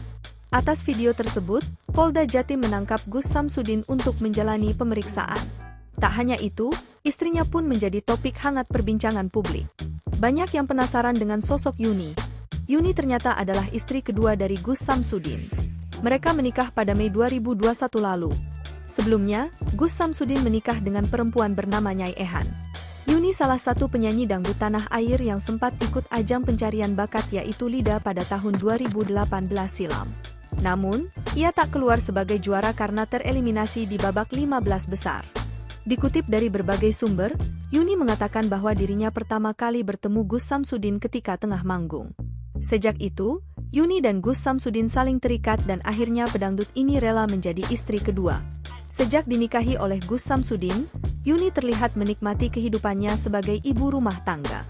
Speaker 3: Atas video tersebut, Polda Jatim menangkap Gus Samsudin untuk menjalani pemeriksaan. Tak hanya itu, istrinya pun menjadi topik hangat perbincangan publik. Banyak yang penasaran dengan sosok Yuni. Yuni ternyata adalah istri kedua dari Gus Samsudin. Mereka menikah pada Mei 2021 lalu. Sebelumnya, Gus Samsudin menikah dengan perempuan bernama Nyai Ehan. Yuni salah satu penyanyi dangdut tanah air yang sempat ikut ajang pencarian bakat yaitu Lida pada tahun 2018 silam. Namun, ia tak keluar sebagai juara karena tereliminasi di babak 15 besar. Dikutip dari berbagai sumber, Yuni mengatakan bahwa dirinya pertama kali bertemu Gus Samsudin ketika tengah manggung. Sejak itu, Yuni dan Gus Samsudin saling terikat dan akhirnya pedangdut ini rela menjadi istri kedua. Sejak dinikahi oleh Gus Samsudin, Yuni terlihat menikmati kehidupannya sebagai ibu rumah tangga.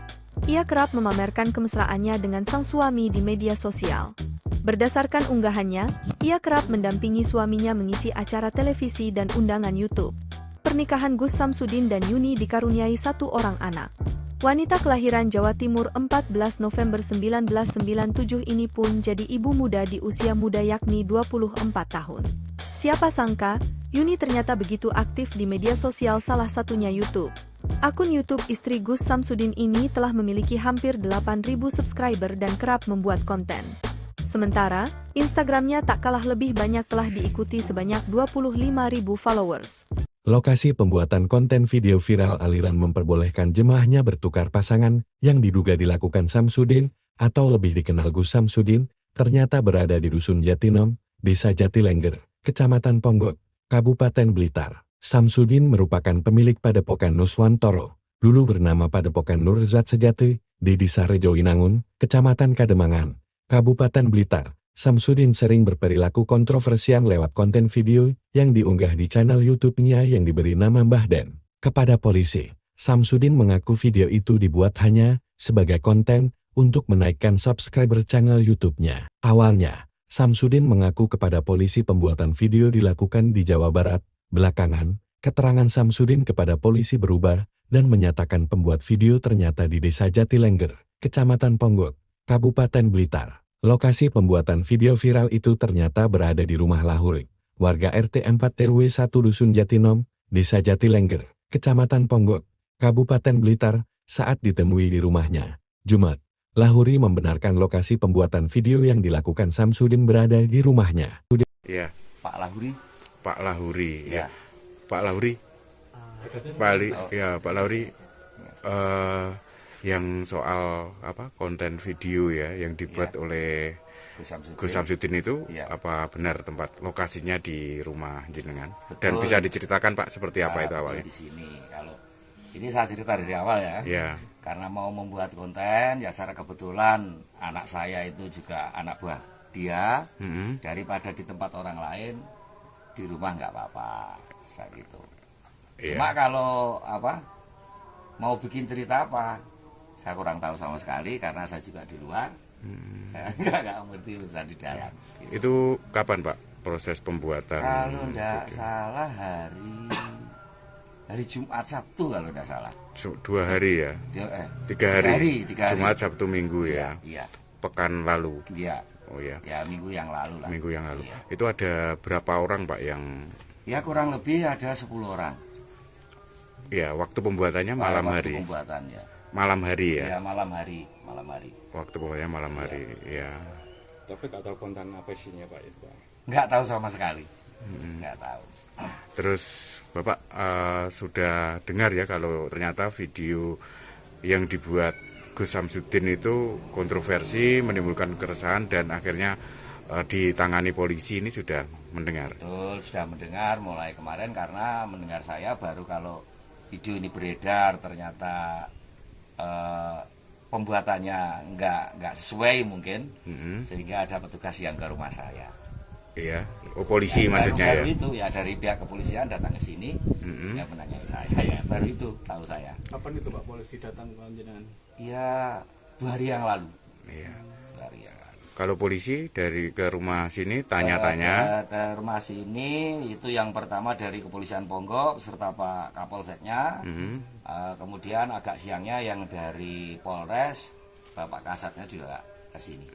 Speaker 3: Ia kerap memamerkan kemesraannya dengan sang suami di media sosial. Berdasarkan unggahannya, ia kerap mendampingi suaminya mengisi acara televisi dan undangan YouTube. Pernikahan Gus Samsudin dan Yuni dikaruniai 1 orang anak. Wanita kelahiran Jawa Timur 14 November 1997 ini pun jadi ibu muda di usia muda yakni 24 tahun. Siapa sangka, Yuni ternyata begitu aktif di media sosial salah satunya YouTube. Akun YouTube istri Gus Samsudin ini telah memiliki hampir 8.000 subscriber dan kerap membuat konten. Sementara, Instagramnya tak kalah lebih banyak telah diikuti sebanyak 25.000 followers.
Speaker 4: Lokasi pembuatan konten video viral aliran memperbolehkan jemaahnya bertukar pasangan yang diduga dilakukan Samsudin, atau lebih dikenal Gus Samsudin, ternyata berada di Dusun Jatinom, Desa Jatilengger, Kecamatan Ponggok, Kabupaten Blitar. Samsudin merupakan pemilik Padepokan Nuswantoro, dulu bernama Padepokan Nurzat Sejati, di Desa Rejowinangun, Kecamatan Kademangan, Kabupaten Blitar. Samsudin sering berperilaku kontroversial lewat konten video yang diunggah di channel YouTube-nya yang diberi nama Mbah Den. Kepada polisi, Samsudin mengaku video itu dibuat hanya sebagai konten untuk menaikkan subscriber channel YouTube-nya. Awalnya, Samsudin mengaku kepada polisi pembuatan video dilakukan di Jawa Barat. Belakangan, keterangan Samsudin kepada polisi berubah dan menyatakan pembuat video ternyata di Desa Jatilengger, Kecamatan Ponggok, Kabupaten Blitar. Lokasi pembuatan video viral itu ternyata berada di rumah Lahuri, warga RT 4 RW 1 Dusun Jatinom, Desa Jatilengger, Kecamatan Ponggok, Kabupaten Blitar, saat ditemui di rumahnya. Jumat, Lahuri membenarkan lokasi pembuatan video yang dilakukan Samsudin berada di rumahnya.
Speaker 5: Ya,
Speaker 6: Pak Lahuri.
Speaker 5: Pak Lahuri,
Speaker 6: Ya.
Speaker 5: Pak Lahuri, Pak Lahuri, yang soal konten video ya yang dibuat oleh Gus Samsudin itu
Speaker 6: Iya.
Speaker 5: apa benar tempat lokasinya di rumah jenengan? Dan
Speaker 6: Betul.
Speaker 5: bisa diceritakan Pak seperti apa itu
Speaker 6: betul
Speaker 5: awalnya?
Speaker 6: di sini. Kalau ini saya cerita dari awal ya.
Speaker 5: Ya,
Speaker 6: Karena mau membuat konten, ya secara kebetulan anak saya itu juga anak buah dia. Daripada di tempat orang lain, di rumah nggak apa-apa, saya gitu.
Speaker 5: iya.
Speaker 6: Cuma kalau apa mau bikin cerita apa, saya kurang tahu sama sekali karena saya juga di luar. Saya nggak ngerti urusan di dalam. Gitu.
Speaker 5: Itu kapan Pak proses pembuatan?
Speaker 6: Kalau nggak salah hari Jumat Sabtu kalau nggak salah.
Speaker 5: 2 hari ya? 3 hari.
Speaker 6: 3 hari.
Speaker 5: Jumat, Sabtu, Minggu ya?
Speaker 6: Iya,
Speaker 5: Pekan lalu?
Speaker 6: iya,
Speaker 5: Oh ya,
Speaker 6: ya minggu yang lalu lah.
Speaker 5: minggu yang lalu.
Speaker 6: Iya.
Speaker 5: Itu ada berapa orang Pak yang...
Speaker 6: Ya kurang lebih ada 10 orang.
Speaker 5: Ya, waktu pembuatannya malam
Speaker 6: Waktu
Speaker 5: hari?
Speaker 6: Pembuatannya.
Speaker 5: Malam hari ya?
Speaker 6: Ya malam hari.
Speaker 5: Waktu pembuatannya malam hari, ya.
Speaker 9: Tapi nggak tahu konten apa isinya Pak itu Pak.
Speaker 6: Nggak tahu sama sekali. Nggak tahu.
Speaker 5: Terus Bapak sudah dengar ya kalau ternyata video yang dibuat Gus Samsudin itu kontroversi, menimbulkan keresahan dan akhirnya ditangani polisi, ini sudah mendengar?
Speaker 6: Betul, sudah mendengar mulai kemarin karena mendengar saya baru kalau video ini beredar ternyata pembuatannya nggak sesuai mungkin, sehingga ada petugas yang ke rumah saya.
Speaker 5: Iya, polisi maksudnya
Speaker 6: Baru
Speaker 5: ya?
Speaker 6: itu ya dari pihak kepolisian datang ke sini, yang menanyai saya ya baru itu tahu saya.
Speaker 7: Kapan itu Pak polisi datang ke jenengan?
Speaker 6: Ya 2 hari yang lalu.
Speaker 5: Iya.
Speaker 6: 2 hari yang lalu.
Speaker 5: Kalau polisi dari ke rumah sini tanya-tanya,
Speaker 6: Ke rumah sini itu yang pertama dari kepolisian Ponggok serta Pak Kapolseknya. Kemudian agak siangnya yang dari Polres, Bapak Kasatnya juga ke sini.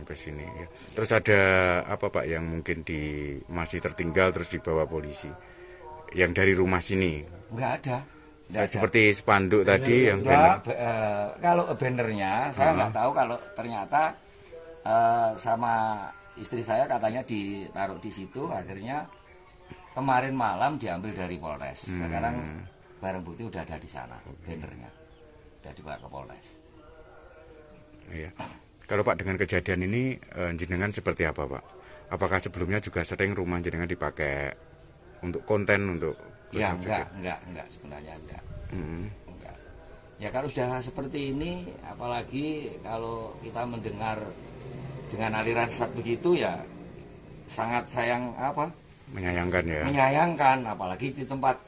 Speaker 5: ke sini ya. Terus ada apa Pak yang mungkin masih tertinggal terus dibawa polisi? Yang dari rumah sini?
Speaker 6: Nggak ada. Nggak ada.
Speaker 5: Seperti spanduk tadi yang
Speaker 6: Enggak,
Speaker 5: banner.
Speaker 6: kalau bannernya saya nggak tahu kalau ternyata sama istri saya katanya ditaruh di situ, akhirnya kemarin malam diambil dari Polres. Sekarang barang bukti udah ada di sana, bannernya udah dibawa ke Polres.
Speaker 5: Iya. Kalau Pak dengan kejadian ini jenengan seperti apa Pak? Apakah sebelumnya juga sering rumah jenengan dipakai untuk konten untuk
Speaker 6: Ya enggak sebenarnya enggak. Enggak. Ya kalau sudah seperti ini, apalagi kalau kita mendengar dengan aliran sesat begitu ya sangat
Speaker 5: menyayangkan ya?
Speaker 6: Menyayangkan, apalagi di tempat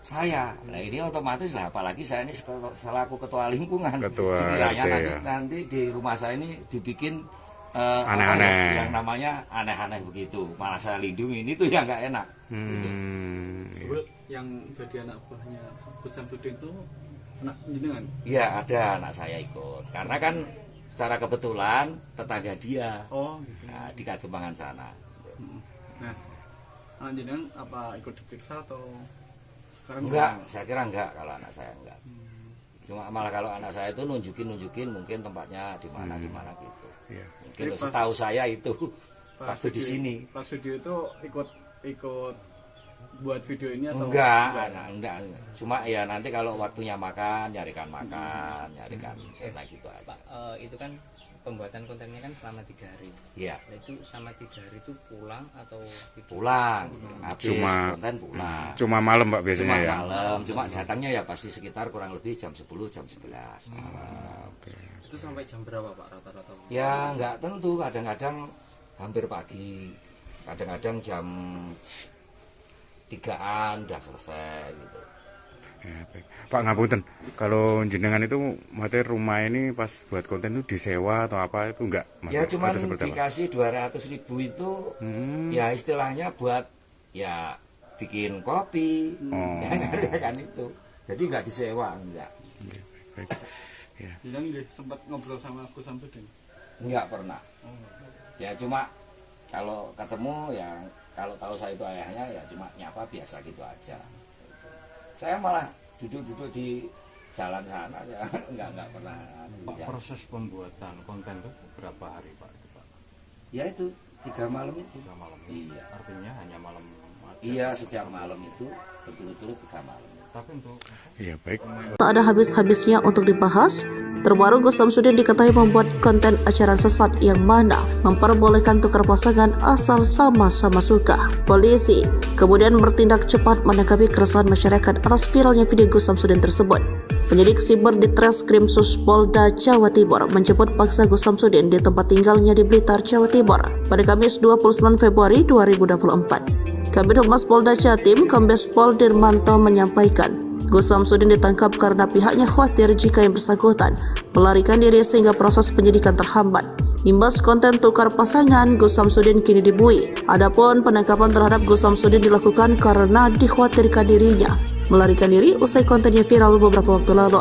Speaker 6: saya. Nah ini otomatis lah, apalagi saya ini selaku ketua lingkungan. Dikiranya
Speaker 5: RT,
Speaker 6: nanti di rumah saya ini dibikin
Speaker 5: aneh-aneh.
Speaker 6: Yang namanya aneh-aneh begitu. Malah saya lindungi, ini tuh yang nggak enak. Gitu.
Speaker 7: Yang jadi anak buahnya Gus Samsudin itu anak jenengan?
Speaker 6: Iya ada anak saya ikut. Karena kan secara kebetulan tetangga dia.
Speaker 7: Oh gitu.
Speaker 6: Nah, di Kadembangan sana.
Speaker 7: Nah, anak jenengan apa ikut diperiksa atau sekarang?
Speaker 6: Enggak, saya kira enggak kalau anak saya enggak. Cuma malah kalau anak saya itu nunjukin mungkin tempatnya di mana gitu.
Speaker 5: Iya.
Speaker 6: Mungkin setahu saya itu waktu di sini.
Speaker 7: Pas video itu ikut buat video ini atau
Speaker 6: enggak. Cuma ya nanti kalau waktunya makan, nyarikan sena gitu aja.
Speaker 8: Pak, itu kan pembuatan kontennya kan selama 3 hari.
Speaker 6: Iya.
Speaker 8: Nah, itu selama 3 hari itu pulang atau
Speaker 6: pulang. Habis
Speaker 5: Cuma
Speaker 6: konten pulang.
Speaker 5: Cuma malam Pak biasanya ya?
Speaker 6: Malam, cuma datangnya ya pasti sekitar kurang lebih jam 10, jam 11 malam.
Speaker 8: itu sampai jam berapa Pak rata-rata?
Speaker 6: Ya nggak tentu, kadang-kadang hampir pagi, kadang-kadang jam 3-an udah selesai gitu.
Speaker 5: Ya, baik. Pak ngapunten, kalau jenengan itu materi rumah ini pas buat konten itu disewa atau apa itu enggak?
Speaker 6: Ya cuma dikasih 200.000 itu ya istilahnya buat ya bikin kopi, kan itu. Jadi nggak disewa, enggak.
Speaker 5: Baik. Ya.
Speaker 7: Jadi sempat ngobrol sama Gus Samsudin?
Speaker 6: Enggak pernah. Ya cuma kalau ketemu ya kalau tahu saya itu ayahnya ya cuma nyapa biasa gitu aja. Saya malah duduk-duduk di jalan sana ya enggak pernah.
Speaker 9: Pak, proses pembuatan konten itu berapa hari Pak? Itu, Pak?
Speaker 6: Ya itu 3 malam itu.
Speaker 9: 3 malam.
Speaker 6: Iya.
Speaker 9: Artinya hanya malam aja.
Speaker 6: Iya, setiap malam itu berturut-turut 3 malam.
Speaker 9: Tapi untuk
Speaker 5: Iya, baik.
Speaker 1: Tak ada habis-habisnya untuk dibahas. Terbaru Gus Samsudin diketahui membuat konten acara sesat yang mana memperbolehkan tukar pasangan asal sama-sama suka. Polisi kemudian bertindak cepat menanggapi keresahan masyarakat atas viralnya video Gus Samsudin tersebut. Penyidik siber di Treskrim Polda Jawa Timur menjemput paksa Gus Samsudin di tempat tinggalnya di Blitar, Jawa Timur pada Kamis 29 Februari 2024. Kabid Humas Polda Jatim, Kombes Pol Dirmanto menyampaikan, Gus Samsudin ditangkap karena pihaknya khawatir jika yang bersangkutan melarikan diri sehingga proses penyidikan terhambat. Imbas konten tukar pasangan, Gus Samsudin kini dibui. Adapun penangkapan terhadap Gus Samsudin dilakukan karena dikhawatirkan dirinya melarikan diri usai kontennya viral beberapa waktu lalu.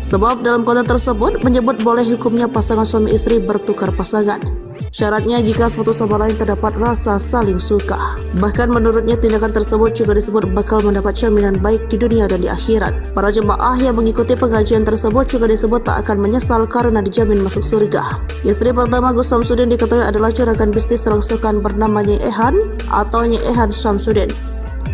Speaker 1: Sebab dalam konten tersebut menyebut boleh hukumnya pasangan suami istri bertukar pasangan. Syaratnya jika satu sama lain terdapat rasa saling suka. Bahkan menurutnya tindakan tersebut juga disebut bakal mendapat jaminan baik di dunia dan di akhirat. Para jemaah yang mengikuti pengajian tersebut juga disebut tak akan menyesal karena dijamin masuk surga. Istri pertama Gus Samsudin diketahui adalah juragan bisnis rongsokan bernama Nyai Ehan atau Nyai Ehan Samsudin.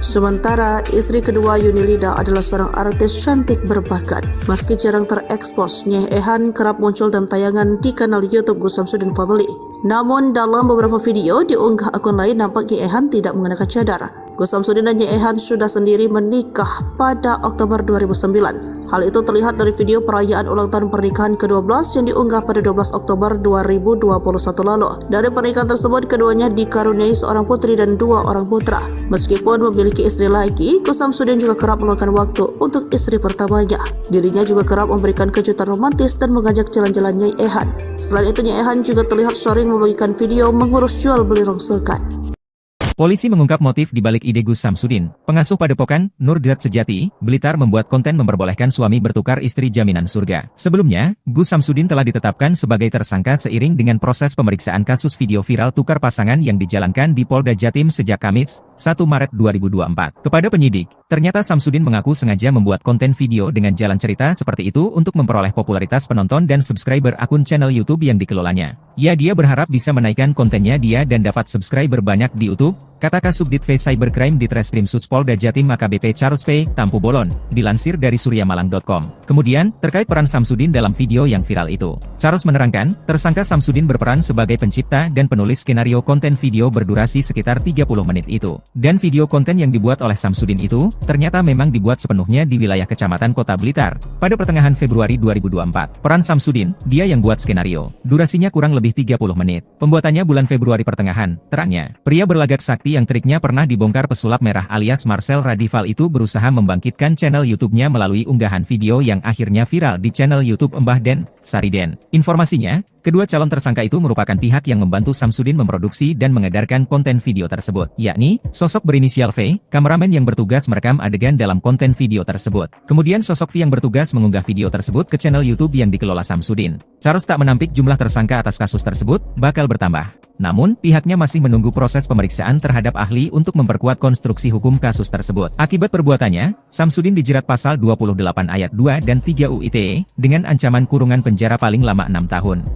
Speaker 1: Sementara istri kedua Yunilida adalah seorang artis cantik berbakat. Meski jarang terekspos, Nyai Ehan kerap muncul dalam tayangan di kanal YouTube Gus Samsudin Family. Namun dalam beberapa video diunggah akun lain nampak Nyai Ehan tidak mengenakan cadar. Gus Samsudin dan Nyai Ehan sudah sendiri menikah pada Oktober 2009. Hal itu terlihat dari video perayaan ulang tahun pernikahan ke-12 yang diunggah pada 12 Oktober 2021 lalu. Dari pernikahan tersebut, keduanya dikaruniai seorang putri dan 2 orang putra. Meskipun memiliki istri lagi, Gus Samsudin juga kerap meluangkan waktu untuk istri pertamanya. Dirinya juga kerap memberikan kejutan romantis dan mengajak jalan-jalan Nyai Ehan. Selain itu, Nyai Ehan juga terlihat sering membagikan video mengurus jual beli rongsokan.
Speaker 2: Polisi mengungkap motif di balik ide Gus Samsudin. Pengasuh padepokan Nurgat Sejati, Blitar membuat konten memperbolehkan suami bertukar istri jaminan surga. Sebelumnya, Gus Samsudin telah ditetapkan sebagai tersangka seiring dengan proses pemeriksaan kasus video viral tukar pasangan yang dijalankan di Polda Jatim sejak Kamis, 1 Maret 2024. Kepada penyidik, ternyata Samsudin mengaku sengaja membuat konten video dengan jalan cerita seperti itu untuk memperoleh popularitas penonton dan subscriber akun channel YouTube yang dikelolanya. Dia berharap bisa menaikkan kontennya dan dapat subscriber banyak di YouTube, kata Kasubdit V Cybercrime di Treskrim Polda Jatim AKBP Charles P. Tampu Bolon, dilansir dari suryamalang.com. Kemudian, terkait peran Samsudin dalam video yang viral itu, Charles menerangkan, tersangka Samsudin berperan sebagai pencipta dan penulis skenario konten video berdurasi sekitar 30 menit itu. Dan video konten yang dibuat oleh Samsudin itu, ternyata memang dibuat sepenuhnya di wilayah Kecamatan Kota Blitar, pada pertengahan Februari 2024. Peran Samsudin, dia yang buat skenario. Durasinya kurang lebih 30 menit. Pembuatannya bulan Februari pertengahan, terangnya. Pria berlagak sakti yang triknya pernah dibongkar pesulap merah alias Marcel Radival itu berusaha membangkitkan channel YouTube-nya melalui unggahan video yang akhirnya viral di channel YouTube Mbah Den, Sariden. Informasinya, kedua calon tersangka itu merupakan pihak yang membantu Samsudin memproduksi dan mengedarkan konten video tersebut, yakni sosok berinisial V, kameramen yang bertugas merekam adegan dalam konten video tersebut. Kemudian sosok V yang bertugas mengunggah video tersebut ke channel YouTube yang dikelola Samsudin. Charles tak menampik jumlah tersangka atas kasus tersebut bakal bertambah. Namun, pihaknya masih menunggu proses pemeriksaan terhadap ahli untuk memperkuat konstruksi hukum kasus tersebut. Akibat perbuatannya, Samsudin dijerat pasal 28 ayat 2 dan 3 UU ITE dengan ancaman kurungan penjara paling lama 6 tahun.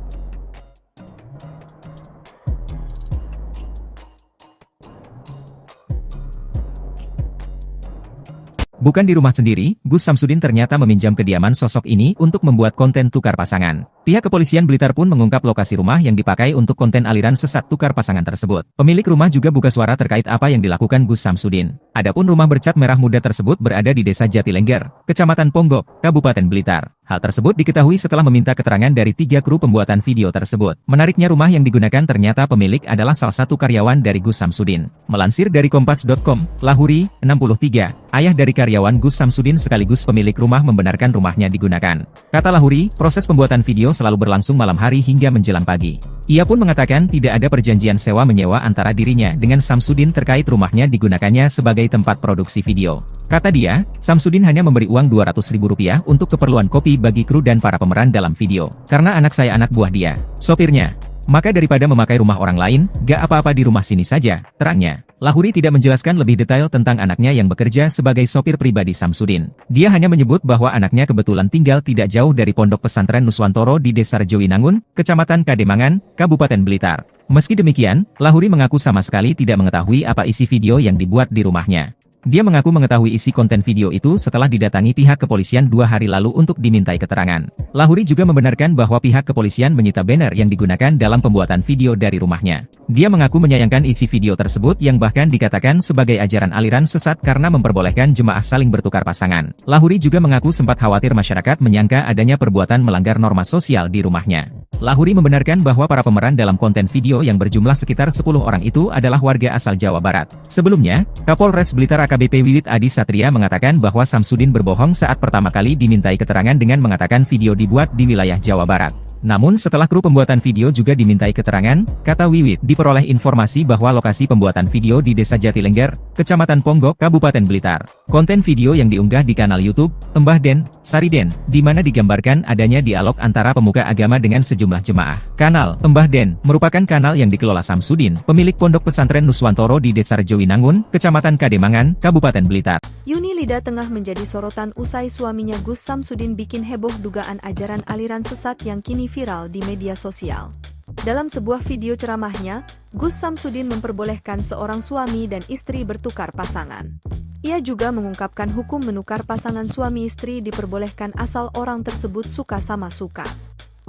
Speaker 2: Bukan di rumah sendiri, Gus Samsudin ternyata meminjam kediaman sosok ini untuk membuat konten tukar pasangan. Pihak kepolisian Blitar pun mengungkap lokasi rumah yang dipakai untuk konten aliran sesat tukar pasangan tersebut. Pemilik rumah juga buka suara terkait apa yang dilakukan Gus Samsudin. Adapun rumah bercat merah muda tersebut berada di Desa Jatilengger, Kecamatan Ponggok, Kabupaten Blitar. Hal tersebut diketahui setelah meminta keterangan dari 3 kru pembuatan video tersebut. Menariknya rumah yang digunakan ternyata pemilik adalah salah satu karyawan dari Gus Samsudin. Melansir dari Kompas.com, Lahuri, 63, ayah dari karyawan Gus Samsudin sekaligus pemilik rumah membenarkan rumahnya digunakan. Kata Lahuri, proses pembuatan video selalu berlangsung malam hari hingga menjelang pagi. Ia pun mengatakan tidak ada perjanjian sewa-menyewa antara dirinya dengan Samsudin terkait rumahnya digunakannya sebagai tempat produksi video. Kata dia, Samsudin hanya memberi uang Rp200.000 untuk keperluan kopi bagi kru dan para pemeran dalam video. Karena anak saya anak buah dia, sopirnya. Maka daripada memakai rumah orang lain, gak apa-apa di rumah sini saja, terangnya. Lahuri tidak menjelaskan lebih detail tentang anaknya yang bekerja sebagai sopir pribadi Samsudin. Dia hanya menyebut bahwa anaknya kebetulan tinggal tidak jauh dari Pondok Pesantren Nuswantoro di Desa Rejowinangun, Kecamatan Kademangan, Kabupaten Blitar. Meski demikian, Lahuri mengaku sama sekali tidak mengetahui apa isi video yang dibuat di rumahnya. Dia mengaku mengetahui isi konten video itu setelah didatangi pihak kepolisian 2 hari lalu untuk dimintai keterangan. Lahuri juga membenarkan bahwa pihak kepolisian menyita banner yang digunakan dalam pembuatan video dari rumahnya. Dia mengaku menyayangkan isi video tersebut yang bahkan dikatakan sebagai ajaran aliran sesat karena memperbolehkan jemaah saling bertukar pasangan. Lahuri juga mengaku sempat khawatir masyarakat menyangka adanya perbuatan melanggar norma sosial di rumahnya. Lahuri membenarkan bahwa para pemeran dalam konten video yang berjumlah sekitar 10 orang itu adalah warga asal Jawa Barat. Sebelumnya, Kapolres Blitar AKBP Wiwit Adi Satria mengatakan bahwa Samsudin berbohong saat pertama kali dimintai keterangan dengan mengatakan video dibuat di wilayah Jawa Barat. Namun setelah kru pembuatan video juga dimintai keterangan, kata Wiwit, diperoleh informasi bahwa lokasi pembuatan video di Desa Jatilengger, Kecamatan Ponggok, Kabupaten Blitar. Konten video yang diunggah di kanal YouTube Mbah Den, Sariden, di mana digambarkan adanya dialog antara pemuka agama dengan sejumlah jemaah. Kanal Mbah Den merupakan kanal yang dikelola Samsudin, pemilik Pondok Pesantren Nuswantoro di Desa Rejowinangun, Kecamatan Kademangan, Kabupaten Blitar.
Speaker 3: Yuni Lida tengah menjadi sorotan usai suaminya Gus Samsudin bikin heboh dugaan ajaran aliran sesat yang kini viral di media sosial. Dalam sebuah video ceramahnya, Gus Samsudin memperbolehkan seorang suami dan istri bertukar pasangan. Ia juga mengungkapkan hukum menukar pasangan suami istri diperbolehkan asal orang tersebut suka sama suka.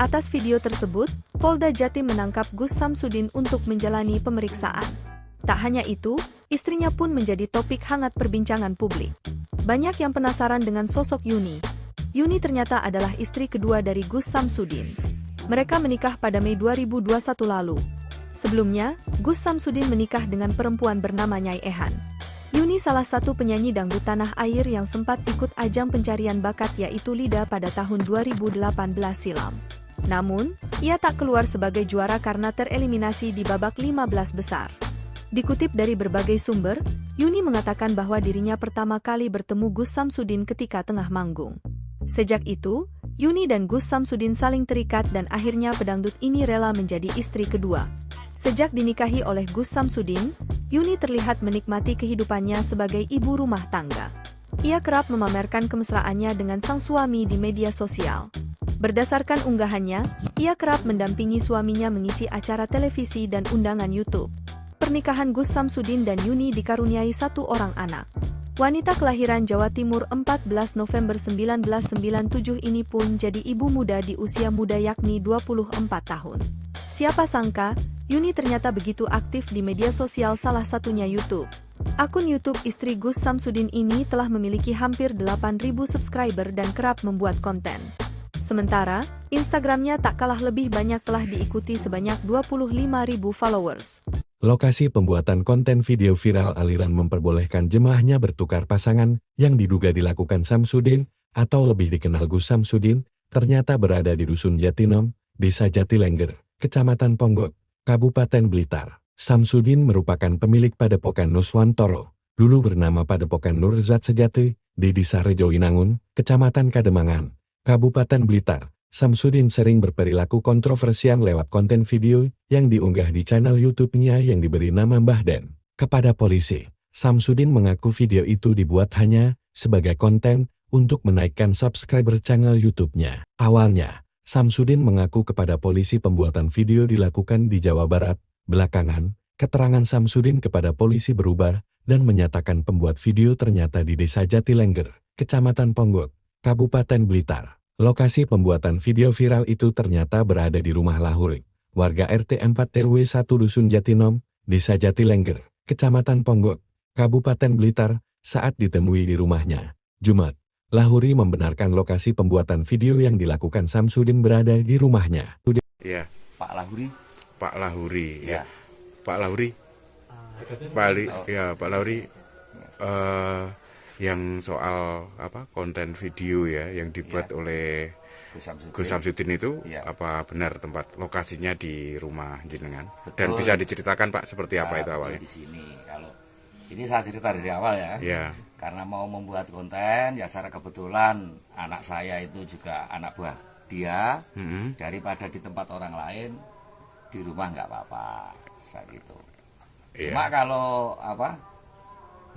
Speaker 3: Atas video tersebut, Polda Jatim menangkap Gus Samsudin untuk menjalani pemeriksaan. Tak hanya itu, istrinya pun menjadi topik hangat perbincangan publik. Banyak yang penasaran dengan sosok Yuni. Yuni ternyata adalah istri kedua dari Gus Samsudin. Mereka menikah pada Mei 2021 lalu. Sebelumnya, Gus Samsudin menikah dengan perempuan bernama Nyai Ehan. Yuni salah satu penyanyi dangdut tanah air yang sempat ikut ajang pencarian bakat yaitu Lida pada tahun 2018 silam. Namun, ia tak keluar sebagai juara karena tereliminasi di babak 15 besar. Dikutip dari berbagai sumber, Yuni mengatakan bahwa dirinya pertama kali bertemu Gus Samsudin ketika tengah manggung. Sejak itu, Yuni dan Gus Samsudin saling terikat dan akhirnya pedangdut ini rela menjadi istri kedua. Sejak dinikahi oleh Gus Samsudin, Yuni terlihat menikmati kehidupannya sebagai ibu rumah tangga. Ia kerap memamerkan kemesraannya dengan sang suami di media sosial. Berdasarkan unggahannya, ia kerap mendampingi suaminya mengisi acara televisi dan undangan YouTube. Pernikahan Gus Samsudin dan Yuni dikaruniai 1 orang anak. Wanita kelahiran Jawa Timur 14 November 1997 ini pun jadi ibu muda di usia muda yakni 24 tahun. Siapa sangka, Yuni ternyata begitu aktif di media sosial salah satunya YouTube. Akun YouTube istri Gus Samsudin ini telah memiliki hampir 8.000 subscriber dan kerap membuat konten. Sementara, Instagramnya tak kalah lebih banyak telah diikuti sebanyak 25.000 followers.
Speaker 4: Lokasi pembuatan konten video viral aliran memperbolehkan jemaahnya bertukar pasangan yang diduga dilakukan Samsudin, atau lebih dikenal Gus Samsudin, ternyata berada di Dusun Jatinom, Desa Jatilengger, Kecamatan Ponggok, Kabupaten Blitar. Samsudin merupakan pemilik Padepokan Nuswantoro, dulu bernama Padepokan Nurzat Sejati, di Desa Rejowinangun, Kecamatan Kademangan, Kabupaten Blitar. Samsudin sering berperilaku kontroversial lewat konten video yang diunggah di channel YouTube-nya yang diberi nama Mbah Den. Kepada polisi, Samsudin mengaku video itu dibuat hanya sebagai konten untuk menaikkan subscriber channel YouTube-nya. Awalnya, Samsudin mengaku kepada polisi pembuatan video dilakukan di Jawa Barat. Belakangan, keterangan Samsudin kepada polisi berubah dan menyatakan pembuat video ternyata di Desa Jatilengger, Kecamatan Ponggok, Kabupaten Blitar. Lokasi pembuatan video viral itu ternyata berada di rumah Lahuri, warga RT 4 RW 1 Dusun Jatinom, Desa Jatilengger, Kecamatan Ponggok, Kabupaten Blitar, saat ditemui di rumahnya. Jumat, Lahuri membenarkan lokasi pembuatan video yang dilakukan Samsudin berada di rumahnya.
Speaker 5: Ya,
Speaker 6: Pak Lahuri.
Speaker 5: Pak Lahuri,
Speaker 6: Ya.
Speaker 5: Pak Lahuri, Pak Lahuri, yang soal konten video ya yang dibuat oleh Gus Samsudin itu apa benar tempat lokasinya di rumah jenengan?
Speaker 6: Betul.
Speaker 5: Dan bisa diceritakan Pak seperti apa itu awalnya?
Speaker 6: Di sini kalau ini saya cerita dari awal ya.
Speaker 5: Ya.
Speaker 6: Karena mau membuat konten ya secara kebetulan anak saya itu juga anak buah dia. Daripada di tempat orang lain, di rumah nggak apa-apa, saya gitu. Cuma kalau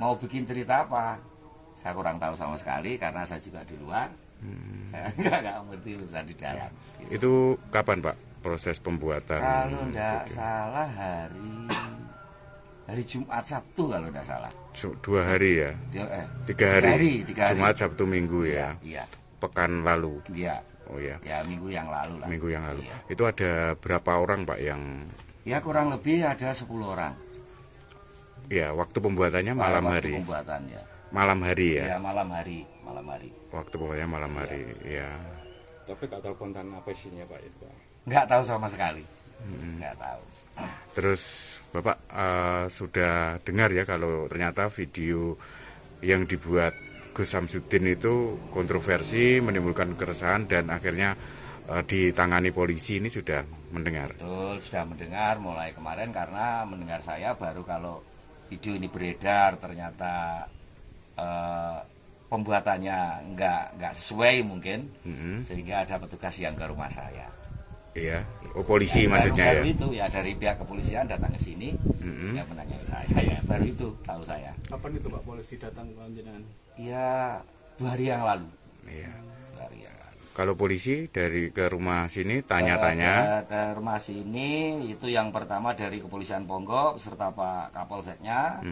Speaker 6: mau bikin cerita apa, saya kurang tahu sama sekali karena saya juga di luar. Saya nggak ngerti urusan di dalam.
Speaker 5: Itu kapan Pak proses pembuatan?
Speaker 6: Kalau tidak salah hari Jumat Sabtu kalau tidak salah.
Speaker 5: 2 hari ya? 3 hari.
Speaker 6: 3 hari.
Speaker 5: Jumat Sabtu Minggu ya?
Speaker 6: Iya.
Speaker 5: Pekan lalu?
Speaker 6: Iya.
Speaker 5: Oh ya.
Speaker 6: Ya minggu yang lalu lah.
Speaker 5: Minggu yang lalu.
Speaker 6: Iya.
Speaker 5: Itu ada berapa orang Pak yang?
Speaker 6: Ya kurang lebih ada 10 orang.
Speaker 5: Ya, waktu pembuatannya malam hari.
Speaker 6: Pembuatannya.
Speaker 5: Malam hari ya?
Speaker 6: Ya malam hari.
Speaker 5: Waktu pembuatannya malam hari, ya.
Speaker 9: Tapi nggak tahu konten apa isinya Pak itu Pak?
Speaker 6: Nggak tahu sama sekali. Nggak tahu.
Speaker 5: Terus Bapak sudah dengar ya kalau ternyata video yang dibuat Gus Samsudin itu kontroversi, menimbulkan keresahan dan akhirnya ditangani polisi, ini sudah mendengar?
Speaker 6: Betul, sudah mendengar mulai kemarin karena mendengar saya baru kalau video ini beredar ternyata pembuatannya nggak sesuai mungkin, sehingga ada petugas yang ke rumah saya.
Speaker 5: Iya, polisi maksudnya
Speaker 6: baru
Speaker 5: ya?
Speaker 6: Itu ya dari pihak kepolisian datang ke sini, yang menanyai saya ya baru itu tahu saya.
Speaker 7: Kapan itu Pak polisi datang ke jenengan?
Speaker 6: Ya 2 hari yang lalu.
Speaker 5: Iya.
Speaker 6: 2 hari yang lalu.
Speaker 5: Kalau polisi dari ke rumah sini tanya-tanya?
Speaker 6: Ke rumah sini itu yang pertama dari Kepolisian Ponggok beserta Pak Kapolseknya.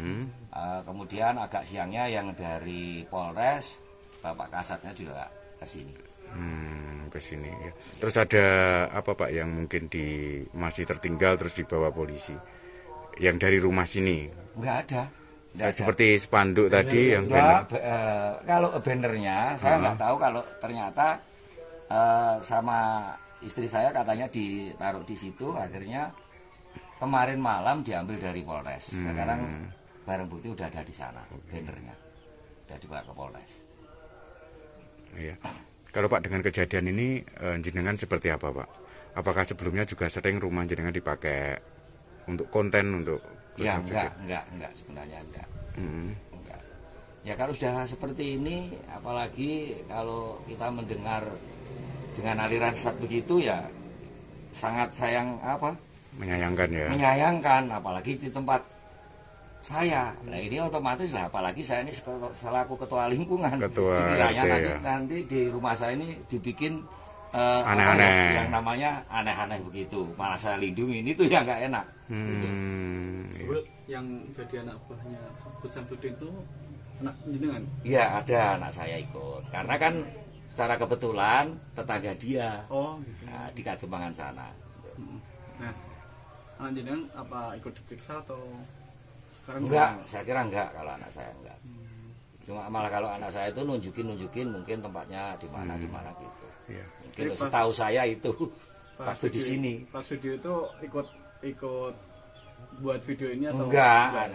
Speaker 6: Kemudian agak siangnya yang dari Polres, Bapak Kasatnya juga ke sini.
Speaker 5: Ke sini ya. Terus ada apa Pak yang mungkin masih tertinggal terus dibawa polisi? Yang dari rumah sini?
Speaker 6: Enggak ada.
Speaker 5: Seperti spanduk tadi yang
Speaker 6: kalau bannernya saya nggak tahu, kalau ternyata sama istri saya katanya ditaruh di situ, akhirnya kemarin malam diambil dari Polres. Sekarang barang bukti udah ada di sana, bannernya udah dibawa ke Polres.
Speaker 5: Iya. Kalau Pak dengan kejadian ini jenengan seperti apa Pak? Apakah sebelumnya juga sering rumah jenengan dipakai untuk konten untuk?
Speaker 6: Ya enggak sebenarnya enggak. Enggak. Ya kalau sudah seperti ini, apalagi kalau kita mendengar dengan aliran sesat begitu ya sangat menyayangkan ya. Menyayangkan, apalagi di tempat saya. Nah ini otomatis lah, apalagi saya ini selaku ketua lingkungan. Dikiranya nanti di rumah saya ini dibikin aneh-aneh, yang namanya aneh-aneh begitu. Malah saya lindungi, ini tuh yang nggak enak.
Speaker 7: Yang jadi anak buahnya Gus Samsudin itu anak jenengan?
Speaker 6: Iya, ada anak saya ikut. Karena kan secara kebetulan tetangga dia.
Speaker 7: Oh, gitu.
Speaker 6: Nah, di Kademangan sana.
Speaker 7: Nah, anak jenengan apa ikut diperiksa atau sekarang?
Speaker 6: Enggak, saya kira enggak kalau anak saya enggak. Cuma malah kalau anak saya itu nunjukin mungkin tempatnya di mana gitu.
Speaker 5: Iya.
Speaker 6: Mungkin setahu saya itu waktu di sini.
Speaker 7: Pas video itu ikut buat video ini atau
Speaker 6: enggak.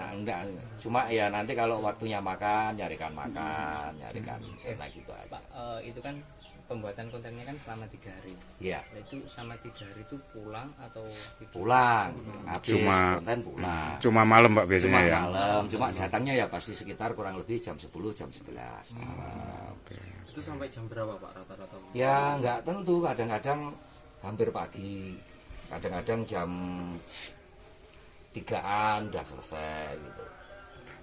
Speaker 6: Cuma ya nanti kalau waktunya nyarikan enak gitu aja.
Speaker 8: Pak, itu kan pembuatan kontennya kan selama 3 hari.
Speaker 6: Iya.
Speaker 8: Nah, itu selama 3 hari itu pulang atau
Speaker 6: pulang? Habis konten pulang.
Speaker 5: Cuma malam Pak biasanya ya?
Speaker 6: Malam. Cuma datangnya ya pasti sekitar kurang lebih jam 10, jam 11 malam.
Speaker 8: Itu sampai jam berapa Pak rata-rata?
Speaker 6: Ya nggak tentu, kadang-kadang hampir pagi, kadang-kadang jam 3-an udah selesai gitu.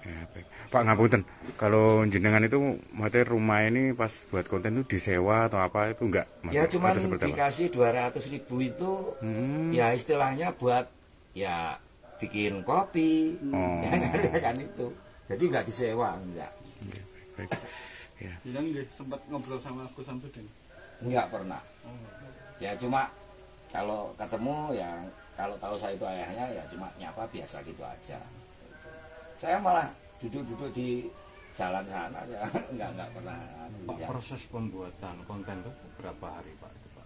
Speaker 5: Ya, baik. Pak ngapunten, kalau jenengan itu materi rumah ini pas buat konten itu disewa atau apa itu enggak?
Speaker 6: Ya cuma dikasih 200.000 itu ya istilahnya buat ya bikin kopi, kan itu. Jadi nggak disewa, enggak.
Speaker 5: Baik. Ya.
Speaker 7: Jadi sempat ngobrol sama Gus Samsudin?
Speaker 6: Enggak pernah. Ya cuma kalau ketemu ya kalau tahu saya itu ayahnya ya cuma nyapa biasa gitu aja. Saya malah duduk-duduk di jalan sana ya enggak pernah.
Speaker 9: Pak, proses pembuatan konten itu berapa hari Pak itu Pak?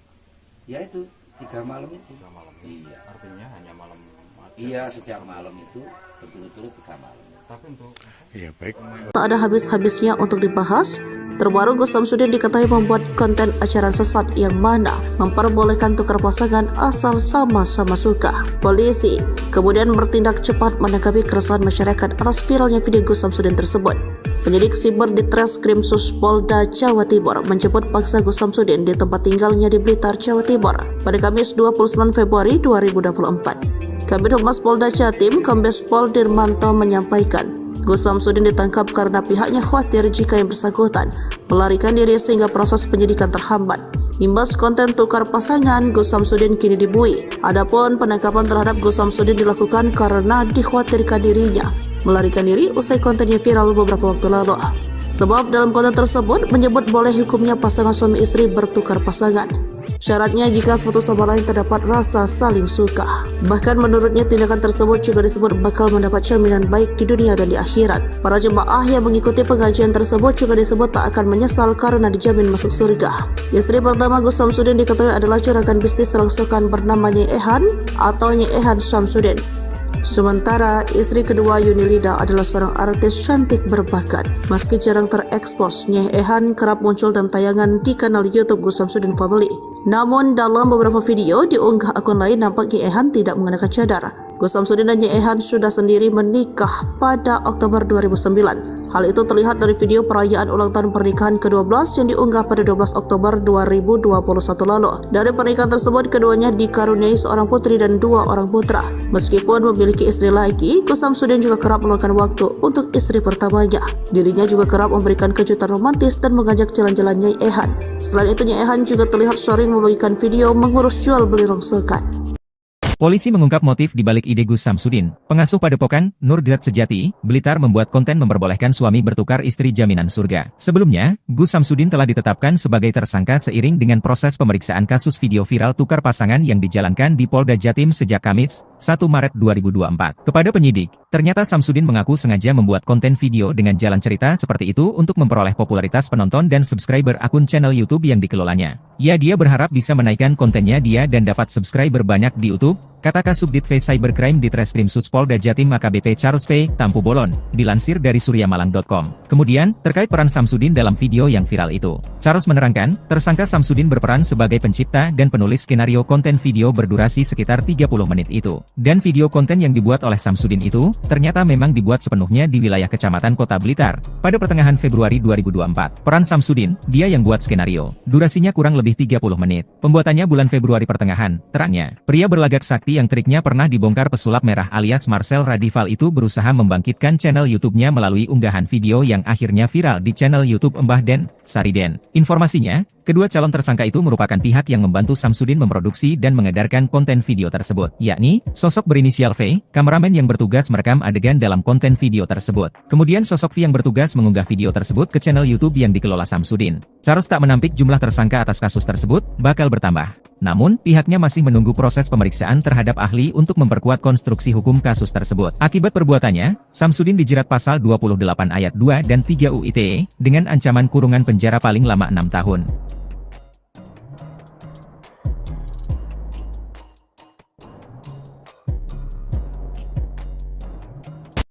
Speaker 6: Ya itu 3 malam itu.
Speaker 9: 3 malam.
Speaker 6: Iya.
Speaker 9: Artinya hanya malam aja.
Speaker 6: Iya, setiap malam itu berturut-turut 3 malam.
Speaker 9: Tapi untuk
Speaker 5: Iya, baik.
Speaker 1: Tak ada habis-habisnya untuk dibahas. Terbaru Gus Samsudin diketahui membuat konten ajaran sesat yang mana memperbolehkan tukar pasangan asal sama-sama suka. Polisi kemudian bertindak cepat menanggapi keresahan masyarakat atas viralnya video Gus Samsudin tersebut. Penyidik siber di Treskrim Polda Jawa Timur menjemput paksa Gus Samsudin di tempat tinggalnya di Blitar, Jawa Timur pada Kamis 29 Februari 2024. Kabid Humas Polda Jatim, Kombes Pol Dirmanto menyampaikan, Gus Samsudin ditangkap karena pihaknya khawatir jika yang bersangkutan melarikan diri sehingga proses penyidikan terhambat. Imbas konten tukar pasangan, Gus Samsudin kini dibui. Adapun penangkapan terhadap Gus Samsudin dilakukan karena dikhawatirkan dirinya melarikan diri usai kontennya viral beberapa waktu lalu. Sebab dalam konten tersebut menyebut boleh hukumnya pasangan suami istri bertukar pasangan. Syaratnya jika satu sama lain terdapat rasa saling suka. Bahkan menurutnya tindakan tersebut juga disebut bakal mendapat jaminan baik di dunia dan di akhirat. Para jemaah yang mengikuti pengajian tersebut juga disebut tak akan menyesal karena dijamin masuk surga. Istri pertama Gus Samsudin diketahui adalah juragan bisnis rongsokan bernama Nyai Ehan atau Nyai Ehan Samsudin. Sementara istri kedua Yunilida adalah seorang artis cantik berbakat. Meski jarang terekspos, Nyai Ehan kerap muncul dalam tayangan di kanal YouTube Gus Samsudin Family. Namun dalam beberapa video diunggah akun lain nampak Nyai Ehan tidak mengenakan cadar. Gus Samsudin dan Nyai Ehan sudah sendiri menikah pada Oktober 2009. Hal itu terlihat dari video perayaan ulang tahun pernikahan ke-12 yang diunggah pada 12 Oktober 2021 lalu. Dari pernikahan tersebut, keduanya dikaruniai seorang putri dan 2 orang putra. Meskipun memiliki istri lagi, Gus Samsudin juga kerap meluangkan waktu untuk istri pertamanya. Dirinya juga kerap memberikan kejutan romantis dan mengajak jalan-jalan Nyai Ehan. Selain itu, Nyai Ehan juga terlihat sering membagikan video mengurus jual beli rongsokan.
Speaker 2: Polisi mengungkap motif di balik ide Gus Samsudin. Pengasuh padepokan Nurgat Sejati, Blitar membuat konten memperbolehkan suami bertukar istri jaminan surga. Sebelumnya, Gus Samsudin telah ditetapkan sebagai tersangka seiring dengan proses pemeriksaan kasus video viral tukar pasangan yang dijalankan di Polda Jatim sejak Kamis, 1 Maret 2024. Kepada penyidik, ternyata Samsudin mengaku sengaja membuat konten video dengan jalan cerita seperti itu untuk memperoleh popularitas penonton dan subscriber akun channel YouTube yang dikelolanya. Dia berharap bisa menaikkan kontennya dan dapat subscriber banyak di YouTube, kata Kasubdit V Cybercrime di Treskrim Sus Polda Jatim AKBP Charles P. Tampu Bolon, dilansir dari suryamalang.com. Kemudian, terkait peran Samsudin dalam video yang viral itu, Charles menerangkan, tersangka Samsudin berperan sebagai pencipta dan penulis skenario konten video berdurasi sekitar 30 menit itu. Dan video konten yang dibuat oleh Samsudin itu, ternyata memang dibuat sepenuhnya di wilayah Kecamatan Kota Blitar, pada pertengahan Februari 2024. Peran Samsudin, dia yang buat skenario. Durasinya kurang lebih 30 menit. Pembuatannya bulan Februari pertengahan, terangnya. Pria berlagak sakti yang triknya pernah dibongkar pesulap merah alias Marcel Radival itu berusaha membangkitkan channel YouTube-nya melalui unggahan video yang akhirnya viral di channel YouTube Mbah Den, Sariden. Informasinya, kedua calon tersangka itu merupakan pihak yang membantu Samsudin memproduksi dan mengedarkan konten video tersebut, yakni sosok berinisial V, kameramen yang bertugas merekam adegan dalam konten video tersebut. Kemudian sosok V yang bertugas mengunggah video tersebut ke channel YouTube yang dikelola Samsudin. Charles tak menampik jumlah tersangka atas kasus tersebut bakal bertambah. Namun, pihaknya masih menunggu proses pemeriksaan terhadap ahli untuk memperkuat konstruksi hukum kasus tersebut. Akibat perbuatannya, Samsudin dijerat pasal 28 ayat 2 dan 3 UU ITE dengan ancaman kurungan penjara paling lama 6 tahun.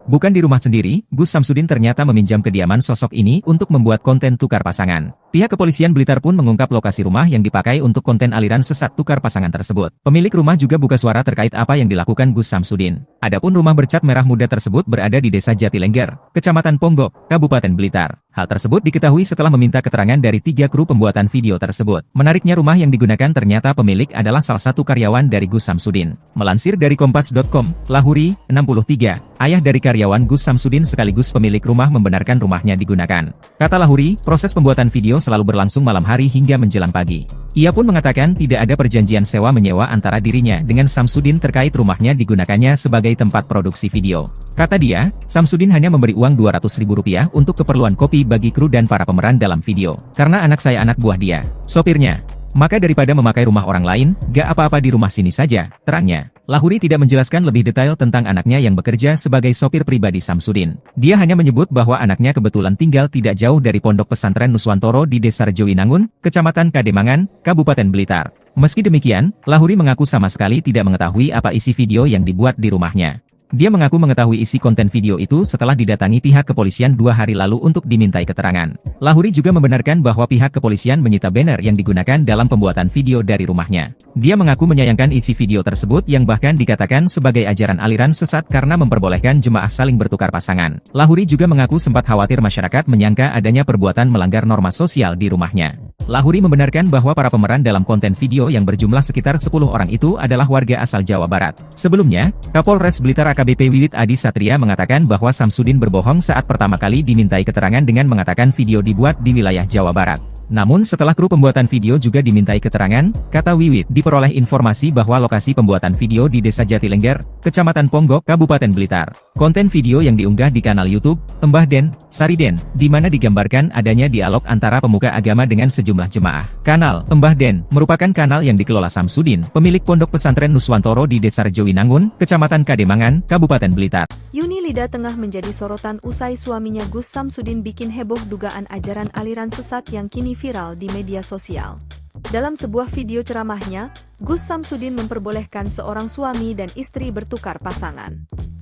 Speaker 2: Bukan di rumah sendiri, Gus Samsudin ternyata meminjam kediaman sosok ini untuk membuat konten tukar pasangan. Pihak kepolisian Blitar pun mengungkap lokasi rumah yang dipakai untuk konten aliran sesat tukar pasangan tersebut. Pemilik rumah juga buka suara terkait apa yang dilakukan Gus Samsudin. Adapun rumah bercat merah muda tersebut berada di Desa Jatilengger, Kecamatan Ponggok, Kabupaten Blitar. Hal tersebut diketahui setelah meminta keterangan dari 3 kru pembuatan video tersebut. Menariknya rumah yang digunakan ternyata pemilik adalah salah satu karyawan dari Gus Samsudin. Melansir dari Kompas.com, Lahuri, 63, ayah dari karyawan Gus Samsudin sekaligus pemilik rumah membenarkan rumahnya digunakan. Kata Lahuri, proses pembuatan video selalu berlangsung malam hari hingga menjelang pagi. Ia pun mengatakan tidak ada perjanjian sewa-menyewa antara dirinya dengan Samsudin terkait rumahnya digunakannya sebagai tempat produksi video. Kata dia, Samsudin hanya memberi uang Rp200.000 untuk keperluan kopi bagi kru dan para pemeran dalam video. Karena anak saya anak buah dia, sopirnya. Maka daripada memakai rumah orang lain, gak apa-apa di rumah sini saja, terangnya. Lahuri tidak menjelaskan lebih detail tentang anaknya yang bekerja sebagai sopir pribadi Samsudin. Dia hanya menyebut bahwa anaknya kebetulan tinggal tidak jauh dari Pondok Pesantren Nuswantoro di Desa Rejowinangun, Kecamatan Kademangan, Kabupaten Blitar. Meski demikian, Lahuri mengaku sama sekali tidak mengetahui apa isi video yang dibuat di rumahnya. Dia mengaku mengetahui isi konten video itu setelah didatangi pihak kepolisian 2 hari lalu untuk dimintai keterangan. Lahuri juga membenarkan bahwa pihak kepolisian menyita banner yang digunakan dalam pembuatan video dari rumahnya. Dia mengaku menyayangkan isi video tersebut yang bahkan dikatakan sebagai ajaran aliran sesat karena memperbolehkan jemaah saling bertukar pasangan. Lahuri juga mengaku sempat khawatir masyarakat menyangka adanya perbuatan melanggar norma sosial di rumahnya. Lahuri membenarkan bahwa para pemeran dalam konten video yang berjumlah sekitar 10 orang itu adalah warga asal Jawa Barat. Sebelumnya, Kapolres Blitar AKBP Wiwit Adi Satria mengatakan bahwa Samsudin berbohong saat pertama kali dimintai keterangan dengan mengatakan video dibuat di wilayah Jawa Barat. Namun setelah kru pembuatan video juga dimintai keterangan, kata Wiwit, diperoleh informasi bahwa lokasi pembuatan video di Desa Jatilengger, Kecamatan Ponggok, Kabupaten Blitar. Konten video yang diunggah di kanal YouTube, Mbah Den, Sariden, di mana digambarkan adanya dialog antara pemuka agama dengan sejumlah jemaah. Kanal Mbah Den merupakan kanal yang dikelola Samsudin, pemilik pondok pesantren Nuswantoro di Desa Rejowinangun, Kecamatan Kademangan, Kabupaten Blitar.
Speaker 3: Yuni Lida tengah menjadi sorotan usai suaminya Gus Samsudin bikin heboh dugaan ajaran aliran sesat yang kini viral di media sosial. Dalam sebuah video ceramahnya, Gus Samsudin memperbolehkan seorang suami dan istri bertukar pasangan.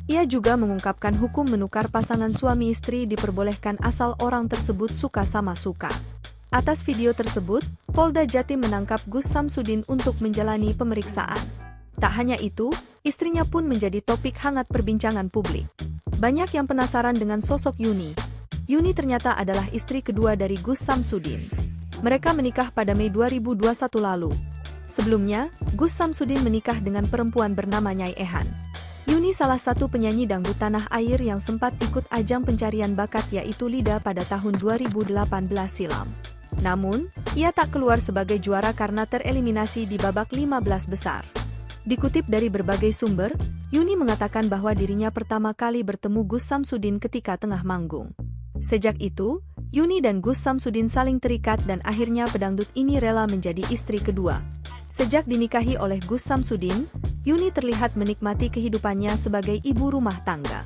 Speaker 3: Ia juga mengungkapkan hukum menukar pasangan suami istri diperbolehkan asal orang tersebut suka sama suka. Atas video tersebut, Polda Jatim menangkap Gus Samsudin untuk menjalani pemeriksaan. Tak hanya itu, istrinya pun menjadi topik hangat perbincangan publik. Banyak yang penasaran dengan sosok Yuni. Yuni ternyata adalah istri kedua dari Gus Samsudin. Mereka menikah pada Mei 2021 lalu. Sebelumnya, Gus Samsudin menikah dengan perempuan bernama Nyai Ehan. Yuni salah satu penyanyi dangdut tanah air yang sempat ikut ajang pencarian bakat yaitu Lida pada tahun 2018 silam. Namun, ia tak keluar sebagai juara karena tereliminasi di babak 15 besar. Dikutip dari berbagai sumber, Yuni mengatakan bahwa dirinya pertama kali bertemu Gus Samsudin ketika tengah manggung. Sejak itu, Yuni dan Gus Samsudin saling terikat dan akhirnya pedangdut ini rela menjadi istri kedua. Sejak dinikahi oleh Gus Samsudin, Yuni terlihat menikmati kehidupannya sebagai ibu rumah tangga.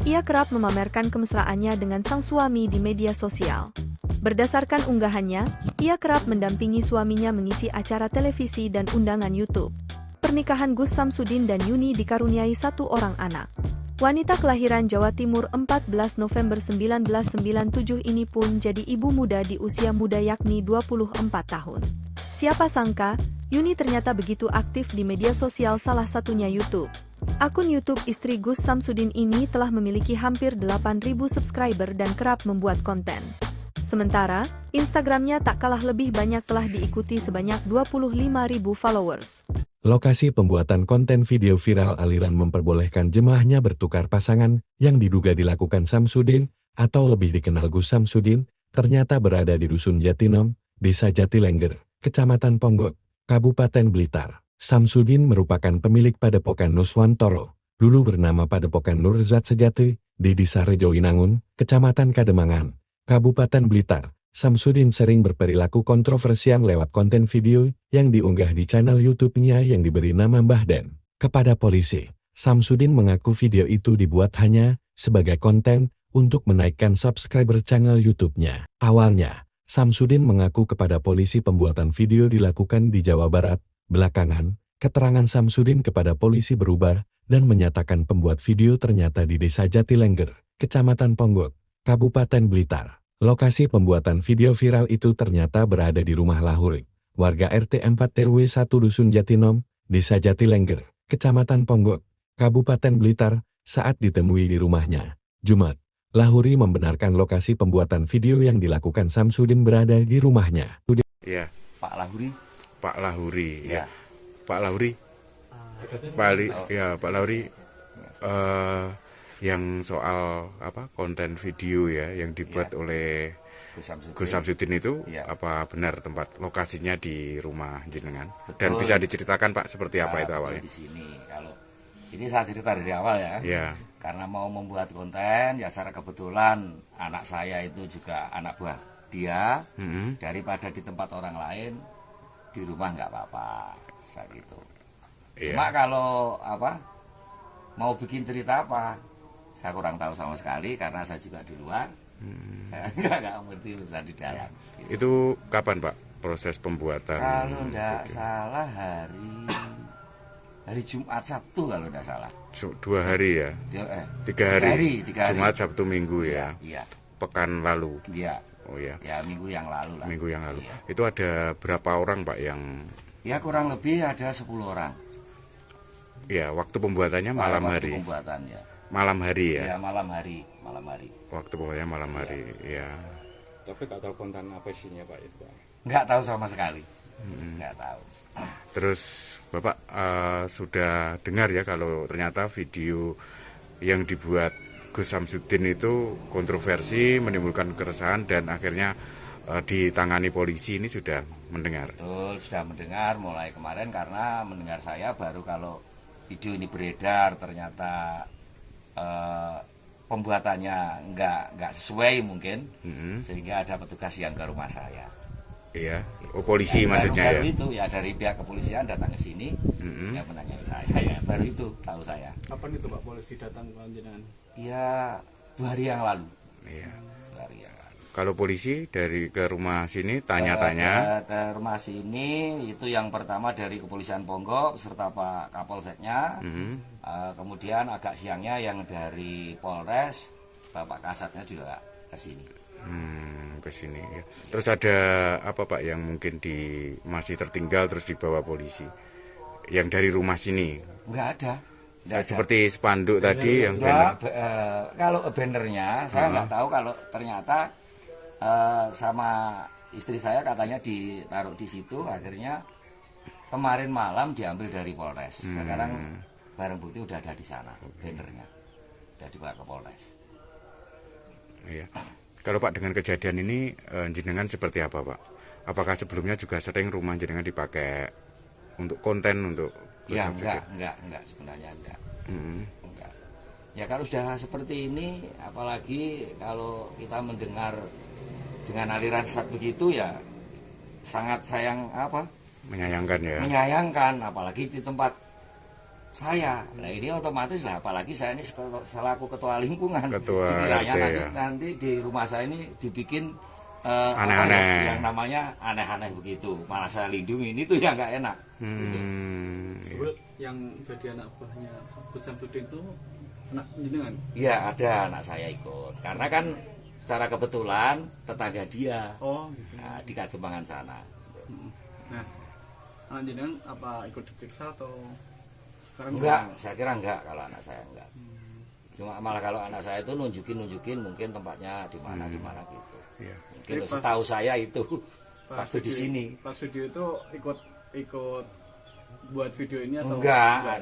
Speaker 3: Ia kerap memamerkan kemesraannya dengan sang suami di media sosial. Berdasarkan unggahannya, ia kerap mendampingi suaminya mengisi acara televisi dan undangan YouTube. Pernikahan Gus Samsudin dan Yuni dikaruniai satu orang anak. Wanita kelahiran Jawa Timur 14 November 1997 ini pun jadi ibu muda di usia muda yakni 24 tahun. Siapa sangka, Yuni ternyata begitu aktif di media sosial salah satunya YouTube. Akun YouTube istri Gus Samsudin ini telah memiliki hampir 8.000 subscriber dan kerap membuat konten. Sementara, Instagramnya tak kalah lebih banyak telah diikuti sebanyak 25.000 followers.
Speaker 4: Lokasi pembuatan konten video viral aliran memperbolehkan jemaahnya bertukar pasangan yang diduga dilakukan Samsudin, atau lebih dikenal Gus Samsudin, ternyata berada di Dusun Jatinom, Desa Jatilengger, Kecamatan Ponggok, Kabupaten Blitar. Samsudin merupakan pemilik Padepokan Nuswantoro, dulu bernama Padepokan Nurzat Sejati, di Desa Rejowinangun, Kecamatan Kademangan, Kabupaten Blitar. Samsudin sering berperilaku kontroversial lewat konten video yang diunggah di channel YouTube-nya yang diberi nama Mbah Den. Kepada polisi, Samsudin mengaku video itu dibuat hanya sebagai konten untuk menaikkan subscriber channel YouTube-nya. Awalnya, Samsudin mengaku kepada polisi pembuatan video dilakukan di Jawa Barat. Belakangan, keterangan Samsudin kepada polisi berubah dan menyatakan pembuat video ternyata di Desa Jatilengger, Kecamatan Ponggok, Kabupaten Blitar. Lokasi pembuatan video viral itu ternyata berada di rumah Lahuri, warga RT 4 RW 1 Dusun Jatinom, Desa Jatilengger, Kecamatan Ponggok, Kabupaten Blitar, saat ditemui di rumahnya. Jumat, Lahuri membenarkan lokasi pembuatan video yang dilakukan Samsudin berada di rumahnya.
Speaker 5: Ya,
Speaker 6: Pak Lahuri.
Speaker 5: Pak Lahuri,
Speaker 6: Ya.
Speaker 5: Pak Lahuri. Pak Lahuri. Yang soal konten video ya yang dibuat oleh Gus Samsudin itu apa benar tempat lokasinya di rumah jenengan? Dan bisa diceritakan Pak seperti apa itu awalnya?
Speaker 6: Di sini kalau ini saya cerita dari awal ya.
Speaker 5: Ya.
Speaker 6: Karena mau membuat konten ya secara kebetulan anak saya itu juga anak buah dia. Daripada di tempat orang lain di rumah nggak apa-apa saya gitu. Cuma kalau mau bikin cerita apa? Saya kurang tahu sama sekali karena saya juga di luar. Saya nggak ngerti urusan di dalam.
Speaker 5: Itu kapan Pak proses pembuatan?
Speaker 6: Kalau nggak salah hari Jumat Sabtu kalau nggak salah.
Speaker 5: 2 hari ya? 3 hari. Jumat Sabtu Minggu ya?
Speaker 6: Iya.
Speaker 5: Pekan lalu?
Speaker 6: Iya.
Speaker 5: Oh ya.
Speaker 6: Ya minggu yang lalu lah.
Speaker 5: Minggu yang lalu.
Speaker 6: Iya.
Speaker 5: Itu ada berapa orang Pak yang?
Speaker 6: Ya kurang lebih ada 10 orang.
Speaker 5: Ya waktu pembuatannya malam hari.
Speaker 6: Pembuatannya.
Speaker 5: Malam hari ya?
Speaker 6: Ya malam hari.
Speaker 5: Waktu pokoknya malam hari, ya.
Speaker 9: Tapi gak tahu konten apa isinya Pak itu Pak?
Speaker 6: Nggak tahu sama sekali. Nggak tahu.
Speaker 5: Terus Bapak sudah dengar ya kalau ternyata video yang dibuat Gus Samsudin itu kontroversi, menimbulkan keresahan dan akhirnya ditangani polisi, ini sudah mendengar?
Speaker 6: Betul, sudah mendengar mulai kemarin karena mendengar saya baru kalau video ini beredar ternyata pembuatannya nggak sesuai mungkin, sehingga ada petugas yang ke rumah saya.
Speaker 5: Iya, polisi maksudnya
Speaker 6: baru
Speaker 5: ya?
Speaker 6: Itu ya dari pihak kepolisian datang ke sini, yang menanyai saya ya, baru itu tahu saya.
Speaker 7: Kapan itu Pak polisi datang ke jenengan?
Speaker 6: Ya 2 hari yang lalu.
Speaker 5: Iya.
Speaker 6: 2 hari yang lalu.
Speaker 5: Kalau polisi dari ke rumah sini tanya-tanya?
Speaker 6: Ke rumah sini itu yang pertama dari Kepolisian Ponggok serta Pak Kapolseknya. Kemudian agak siangnya yang dari Polres, Bapak Kasatnya juga ke sini.
Speaker 5: Ke sini ya. Terus ada apa Pak yang mungkin masih tertinggal terus dibawa polisi? Yang dari rumah sini?
Speaker 6: Enggak ada.
Speaker 5: Seperti spanduk tadi yang
Speaker 6: banner. Kalau bannernya saya nggak tahu, kalau ternyata sama istri saya katanya ditaruh di situ, akhirnya kemarin malam diambil dari Polres. Sekarang barang bukti udah ada di sana, bannernya udah dibawa ke Polres.
Speaker 5: Iya. Kalau Pak dengan kejadian ini jenengan seperti apa Pak? Apakah sebelumnya juga sering rumah jenengan dipakai untuk konten untuk?
Speaker 6: Ya enggak sebenarnya enggak. Enggak. Ya kalau sudah seperti ini, apalagi kalau kita mendengar dengan aliran sesat begitu ya sangat
Speaker 5: menyayangkan ya.
Speaker 6: Menyayangkan, apalagi di tempat saya. Nah ini otomatis lah, apalagi saya ini selaku ketua lingkungan. Dikiranya nanti di rumah saya ini dibikin
Speaker 5: aneh-aneh,
Speaker 6: yang namanya aneh-aneh begitu, malah saya lindungi, ini tuh yang nggak enak.
Speaker 7: Gitu. Yang jadi anak buahnya Gus Samsudin itu anak jenengan?
Speaker 6: Iya, ada anak saya ikut, karena kan secara kebetulan tetangga dia.
Speaker 7: Gitu.
Speaker 6: Nah, di Kademangan sana.
Speaker 7: Nah, anak jenengan apa ikut diperiksa atau sekarang?
Speaker 6: Enggak, saya kira enggak kalau anak saya enggak. Cuma malah kalau anak saya itu nunjukin mungkin tempatnya di mana gitu.
Speaker 5: Iya.
Speaker 6: Mungkin setahu saya itu waktu di sini.
Speaker 7: Pas video itu ikut buat video ini atau
Speaker 6: enggak.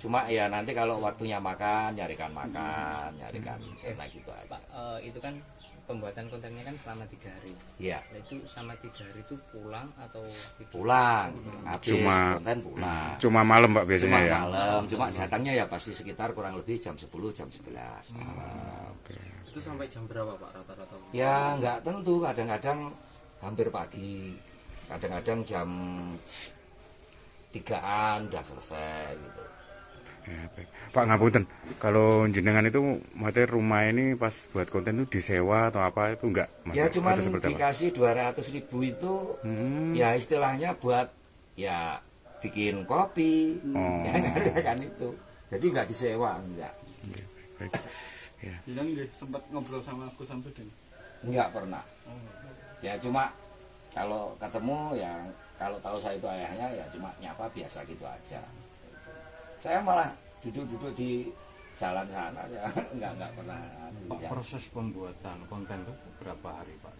Speaker 6: Cuma ya nanti kalau waktunya nyarikan sena gitu aja.
Speaker 8: Pak, itu kan pembuatan kontennya kan selama 3 hari.
Speaker 6: Iya.
Speaker 8: Nah, itu selama 3 hari itu pulang atau
Speaker 6: pulang? Habis konten pulang.
Speaker 5: Cuma malam Pak biasanya ya.
Speaker 6: Malam. Cuma datangnya ya pasti sekitar kurang lebih jam 10 jam 11 malam.
Speaker 8: Itu sampai jam berapa Pak rata-rata?
Speaker 6: Ya nggak tentu, kadang-kadang hampir pagi, kadang-kadang jam 3-an udah selesai gitu.
Speaker 5: Ya, baik. Pak ngapunten, kalau jenengan itu materi rumah ini pas buat konten itu disewa atau apa itu enggak?
Speaker 6: Ya cuma dikasih 200.000 itu ya istilahnya buat ya bikin kopi, ya kan itu. Jadi nggak disewa, enggak.
Speaker 5: Baik. Ya.
Speaker 7: Jadi sempat ngobrol sama Gus Samsudin?
Speaker 6: Enggak pernah. Ya cuma kalau ketemu ya kalau tahu saya itu ayahnya ya cuma nyapa biasa gitu aja. Saya malah duduk-duduk di jalan sana ya enggak pernah.
Speaker 9: Pak, proses pembuatan konten itu berapa hari Pak?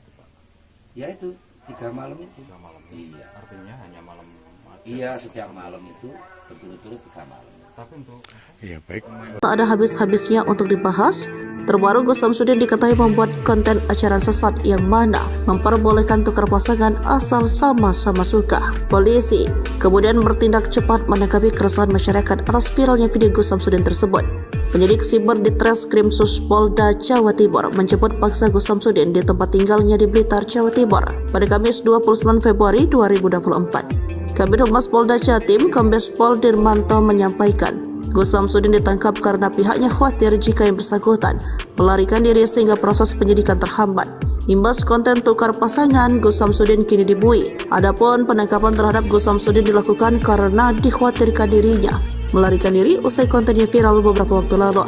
Speaker 6: Ya itu 3 malam itu.
Speaker 9: 3 malam.
Speaker 6: Iya.
Speaker 9: Artinya hanya malam aja.
Speaker 6: Iya, setiap malam itu berturut-turut 3 malam.
Speaker 9: Tapi untuk
Speaker 5: Iya, baik.
Speaker 1: Tak ada habis-habisnya untuk dibahas. Terbaru Gus Samsudin diketahui membuat konten acara sesat yang mana memperbolehkan tukar pasangan asal sama-sama suka. Polisi kemudian bertindak cepat menanggapi keresahan masyarakat atas viralnya video Gus Samsudin tersebut. Penyidik siber di Treskrim Polda Jawa Timur menjemput paksa Gus Samsudin di tempat tinggalnya di Blitar, Jawa Timur pada Kamis 29 Februari 2024. Kabid Humas Polda Jatim, Kombes Pol Dirmanto menyampaikan, Gus Samsudin ditangkap karena pihaknya khawatir jika yang bersangkutan melarikan diri sehingga proses penyidikan terhambat. Imbas konten tukar pasangan, Gus Samsudin kini dibui. Adapun penangkapan terhadap Gus Samsudin dilakukan karena dikhawatirkan dirinya melarikan diri usai kontennya viral beberapa waktu lalu.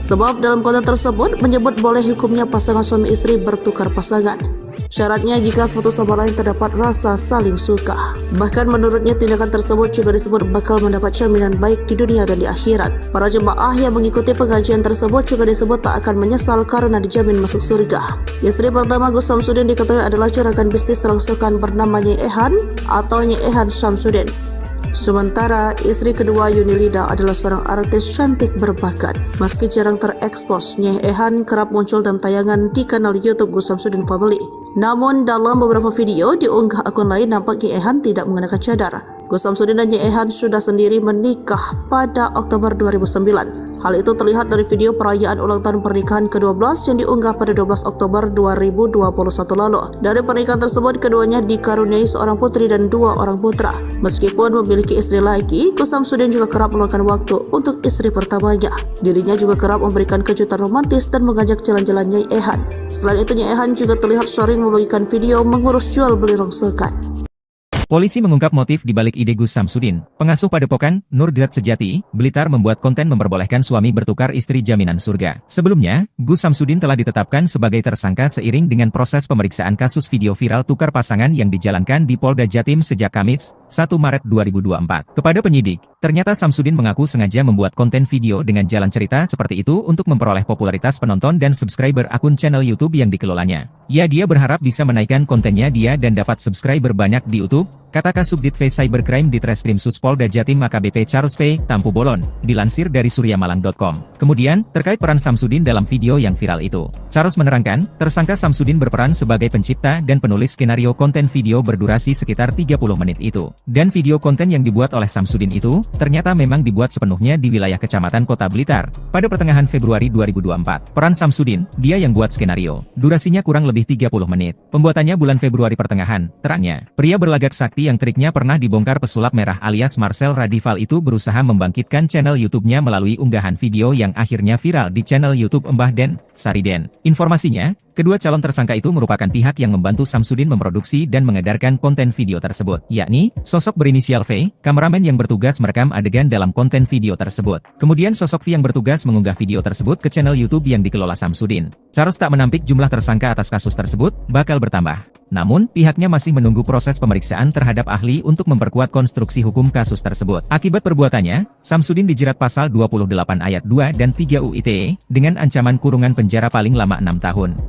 Speaker 1: Sebab dalam konten tersebut menyebut boleh hukumnya pasangan suami istri bertukar pasangan. Syaratnya jika satu sama lain terdapat rasa saling suka. Bahkan menurutnya tindakan tersebut juga disebut bakal mendapat jaminan baik di dunia dan di akhirat. Para jemaah yang mengikuti pengajian tersebut juga disebut tak akan menyesal karena dijamin masuk surga. Istri pertama Gus Samsudin diketahui adalah juragan bisnis rongsokan bernama Nyai Ehan atau Nyai Ehan Samsudin. Sementara istri kedua Yunilida adalah seorang artis cantik berbakat. Meski jarang terekspos, Nyai Ehan kerap muncul dalam tayangan di kanal YouTube Gus Samsudin Family. Namun dalam beberapa video diunggah akun lain nampak Nyai Ehan tidak mengenakan cadar. Gus Samsudin dan Nyai Ehan sudah sendiri menikah pada Oktober 2009. Hal itu terlihat dari video perayaan ulang tahun pernikahan ke-12 yang diunggah pada 12 Oktober 2021 lalu. Dari pernikahan tersebut, keduanya dikaruniai seorang putri dan 2 orang putra. Meskipun memiliki istri lagi, Gus Samsudin juga kerap meluangkan waktu untuk istri pertamanya. Dirinya juga kerap memberikan kejutan romantis dan mengajak jalan-jalan Nyai Ehan. Selain itu, Nyai Ehan juga terlihat sering membagikan video mengurus jual beli rongsokan.
Speaker 2: Polisi mengungkap motif di balik ide Gus Samsudin. Pengasuh Padepokan Nurgat Sejati, Blitar membuat konten memperbolehkan suami bertukar istri jaminan surga. Sebelumnya, Gus Samsudin telah ditetapkan sebagai tersangka seiring dengan proses pemeriksaan kasus video viral tukar pasangan yang dijalankan di Polda Jatim sejak Kamis, 1 Maret 2024. Kepada penyidik, ternyata Samsudin mengaku sengaja membuat konten video dengan jalan cerita seperti itu untuk memperoleh popularitas penonton dan subscriber akun channel YouTube yang dikelolanya. Dia berharap bisa menaikkan kontennya dan dapat subscriber banyak di YouTube, kata Kasubdit V Cybercrime di Treskrim Sus Polda Jatim AKBP Charles P. Tampu Bolon, dilansir dari suryamalang.com. Kemudian, terkait peran Samsudin dalam video yang viral itu, Charles menerangkan, tersangka Samsudin berperan sebagai pencipta dan penulis skenario konten video berdurasi sekitar 30 menit itu. Dan video konten yang dibuat oleh Samsudin itu, ternyata memang dibuat sepenuhnya di wilayah Kecamatan Kota Blitar, pada pertengahan Februari 2024. Peran Samsudin, dia yang buat skenario. Durasinya kurang lebih 30 menit. Pembuatannya bulan Februari pertengahan, terangnya. Pria berlagak sakti yang triknya pernah dibongkar pesulap merah alias Marcel Radival itu berusaha membangkitkan channel YouTube-nya melalui unggahan video yang akhirnya viral di channel YouTube Mbah Den, Sariden. Informasinya, kedua calon tersangka itu merupakan pihak yang membantu Samsudin memproduksi dan mengedarkan konten video tersebut, yakni sosok berinisial V, kameramen yang bertugas merekam adegan dalam konten video tersebut. Kemudian sosok V yang bertugas mengunggah video tersebut ke channel YouTube yang dikelola Samsudin. Charles tak menampik jumlah tersangka atas kasus tersebut bakal bertambah. Namun, pihaknya masih menunggu proses pemeriksaan terhadap ahli untuk memperkuat konstruksi hukum kasus tersebut. Akibat perbuatannya, Samsudin dijerat pasal 28 ayat 2 dan 3 UU ITE dengan ancaman kurungan penjara paling lama 6 tahun.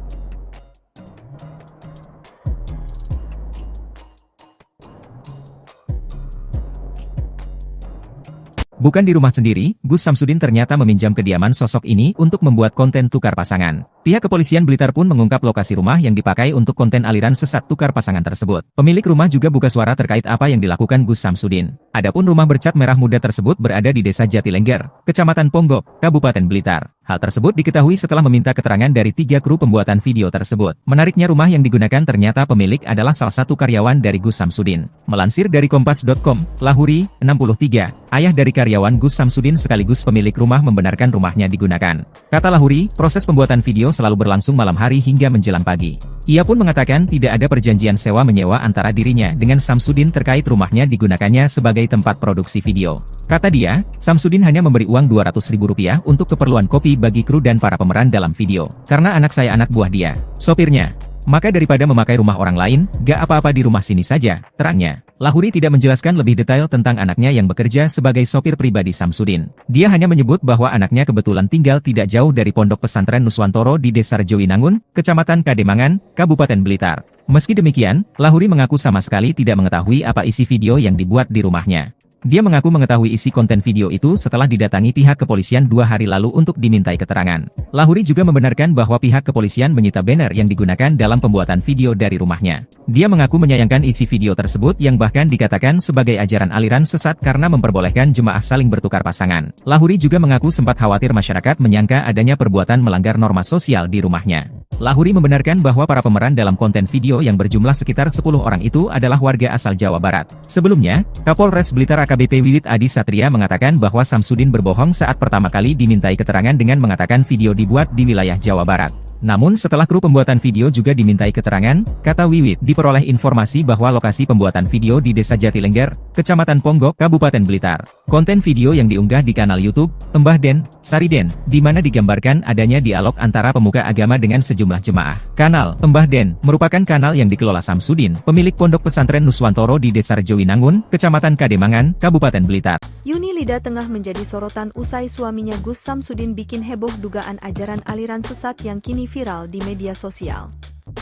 Speaker 2: Bukan di rumah sendiri, Gus Samsudin ternyata meminjam kediaman sosok ini untuk membuat konten tukar pasangan. Pihak kepolisian Blitar pun mengungkap lokasi rumah yang dipakai untuk konten aliran sesat tukar pasangan tersebut. Pemilik rumah juga buka suara terkait apa yang dilakukan Gus Samsudin. Adapun rumah bercat merah muda tersebut berada di Desa Jatilengger, Kecamatan Ponggok, Kabupaten Blitar. Hal tersebut diketahui setelah meminta keterangan dari 3 kru pembuatan video tersebut. Menariknya rumah yang digunakan ternyata pemilik adalah salah satu karyawan dari Gus Samsudin. Melansir dari Kompas.com, Lahuri, 63, ayah dari karyawan Gus Samsudin sekaligus pemilik rumah membenarkan rumahnya digunakan. Kata Lahuri, proses pembuatan video selalu berlangsung malam hari hingga menjelang pagi. Ia pun mengatakan tidak ada perjanjian sewa-menyewa antara dirinya dengan Samsudin terkait rumahnya digunakannya sebagai tempat produksi video. Kata dia, Samsudin hanya memberi uang Rp200.000 untuk keperluan kopi bagi kru dan para pemeran dalam video. Karena anak saya anak buah dia, sopirnya. Maka daripada memakai rumah orang lain, gak apa-apa di rumah sini saja, terangnya. Lahuri tidak menjelaskan lebih detail tentang anaknya yang bekerja sebagai sopir pribadi Samsudin. Dia hanya menyebut bahwa anaknya kebetulan tinggal tidak jauh dari Pondok Pesantren Nuswantoro di Desa Rejowinangun, Kecamatan Kademangan, Kabupaten Blitar. Meski demikian, Lahuri mengaku sama sekali tidak mengetahui apa isi video yang dibuat di rumahnya. Dia mengaku mengetahui isi konten video itu setelah didatangi pihak kepolisian 2 hari lalu untuk dimintai keterangan. Lahuri juga membenarkan bahwa pihak kepolisian menyita banner yang digunakan dalam pembuatan video dari rumahnya. Dia mengaku menyayangkan isi video tersebut yang bahkan dikatakan sebagai ajaran aliran sesat karena memperbolehkan jemaah saling bertukar pasangan. Lahuri juga mengaku sempat khawatir masyarakat menyangka adanya perbuatan melanggar norma sosial di rumahnya. Lahuri membenarkan bahwa para pemeran dalam konten video yang berjumlah sekitar 10 orang itu adalah warga asal Jawa Barat. Sebelumnya, Kapolres Blitar AKBP Wiwit Adi Satria mengatakan bahwa Samsudin berbohong saat pertama kali dimintai keterangan dengan mengatakan video dibuat di wilayah Jawa Barat. Namun setelah kru pembuatan video juga dimintai keterangan, kata Wiwit, diperoleh informasi bahwa lokasi pembuatan video di Desa Jatilengger, Kecamatan Ponggok, Kabupaten Blitar. Konten video yang diunggah di kanal YouTube Mbah Den, Sariden, di mana digambarkan adanya dialog antara pemuka agama dengan sejumlah jemaah. Kanal Mbah Den merupakan kanal yang dikelola Samsudin, pemilik Pondok Pesantren Nuswantoro di Desa Rejowinangun, Kecamatan Kademangan, Kabupaten Blitar.
Speaker 3: Yuni Lida tengah menjadi sorotan usai suaminya Gus Samsudin bikin heboh dugaan ajaran aliran sesat yang kini viral di media sosial.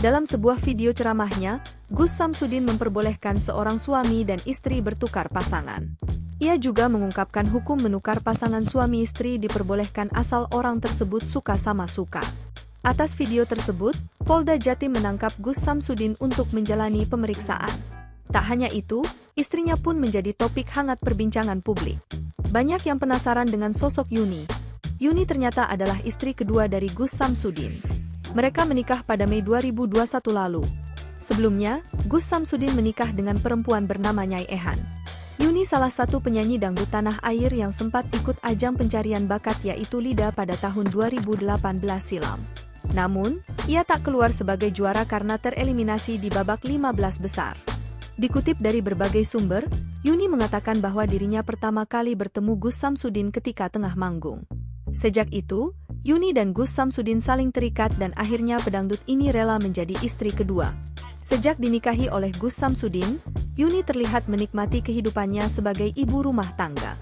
Speaker 3: Dalam sebuah video ceramahnya, Gus Samsudin memperbolehkan seorang suami dan istri bertukar pasangan. Ia juga mengungkapkan hukum menukar pasangan suami istri diperbolehkan asal orang tersebut suka sama suka. Atas video tersebut, Polda Jatim menangkap Gus Samsudin untuk menjalani pemeriksaan. Tak hanya itu, istrinya pun menjadi topik hangat perbincangan publik. Banyak yang penasaran dengan sosok Yuni. Yuni ternyata adalah istri kedua dari Gus Samsudin. Mereka menikah pada Mei 2021 lalu. Sebelumnya, Gus Samsudin menikah dengan perempuan bernama Nyai Ehan. Yuni salah satu penyanyi dangdut tanah air yang sempat ikut ajang pencarian bakat yaitu Lida pada tahun 2018 silam. Namun, ia tak keluar sebagai juara karena tereliminasi di babak 15 besar. Dikutip dari berbagai sumber, Yuni mengatakan bahwa dirinya pertama kali bertemu Gus Samsudin ketika tengah manggung. Sejak itu, Yuni dan Gus Samsudin saling terikat dan akhirnya pedangdut ini rela menjadi istri kedua. Sejak dinikahi oleh Gus Samsudin, Yuni terlihat menikmati kehidupannya sebagai ibu rumah tangga.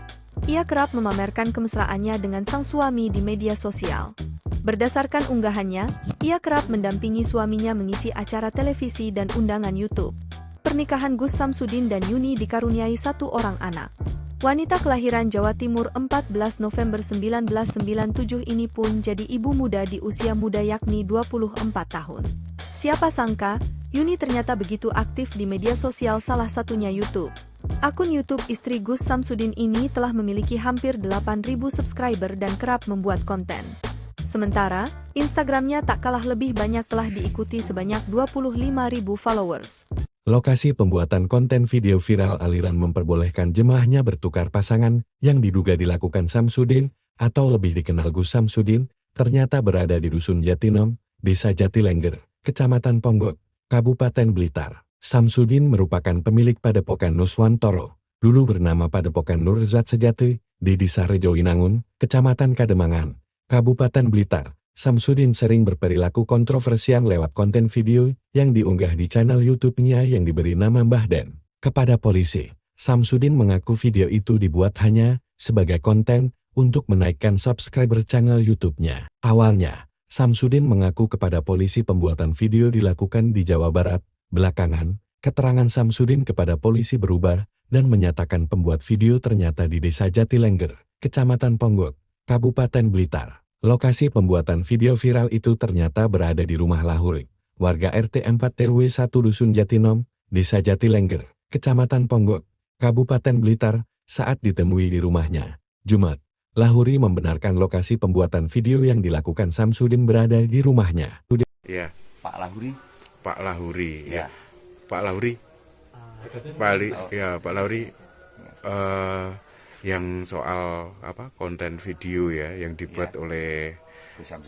Speaker 3: Ia kerap memamerkan kemesraannya dengan sang suami di media sosial. Berdasarkan unggahannya, ia kerap mendampingi suaminya mengisi acara televisi dan undangan YouTube. Pernikahan Gus Samsudin dan Yuni dikaruniai satu orang anak. Wanita kelahiran Jawa Timur 14 November 1997 ini pun jadi ibu muda di usia muda yakni 24 tahun. Siapa sangka, Yuni ternyata begitu aktif di media sosial salah satunya YouTube. Akun YouTube istri Gus Samsudin ini telah memiliki hampir 8.000 subscriber dan kerap membuat konten. Sementara, Instagramnya tak kalah lebih banyak telah diikuti sebanyak 25.000 followers.
Speaker 4: Lokasi pembuatan konten video viral aliran memperbolehkan jemaahnya bertukar pasangan yang diduga dilakukan Samsudin, atau lebih dikenal Gus Samsudin, ternyata berada di Dusun Jatinom, Desa Jatilengger, Kecamatan Ponggok, Kabupaten Blitar. Samsudin merupakan pemilik Padepokan Nuswantoro, dulu bernama Padepokan Nurzat Sejati, di Desa Rejowinangun, Kecamatan Kademangan, Kabupaten Blitar. Samsudin sering berperilaku kontroversial lewat konten video yang diunggah di channel YouTube-nya yang diberi nama Mbah Den. Kepada polisi, Samsudin mengaku video itu dibuat hanya sebagai konten untuk menaikkan subscriber channel YouTube-nya. Awalnya, Samsudin mengaku kepada polisi pembuatan video dilakukan di Jawa Barat. Belakangan, keterangan Samsudin kepada polisi berubah dan menyatakan pembuat video ternyata di Desa Jatilengger, Kecamatan Ponggok, Kabupaten Blitar. Lokasi pembuatan video viral itu ternyata berada di rumah Lahuri, warga RT 4 RW 1 Dusun Jatinom, Desa Jatilengger, Kecamatan Ponggok, Kabupaten Blitar, saat ditemui di rumahnya. Jumat, Lahuri membenarkan lokasi pembuatan video yang dilakukan Samsudin berada di rumahnya.
Speaker 5: Ya,
Speaker 6: Pak Lahuri.
Speaker 5: Pak Lahuri,
Speaker 6: Ya.
Speaker 5: Pak Lahuri, Pak Lahuri, yang soal konten video ya yang dibuat oleh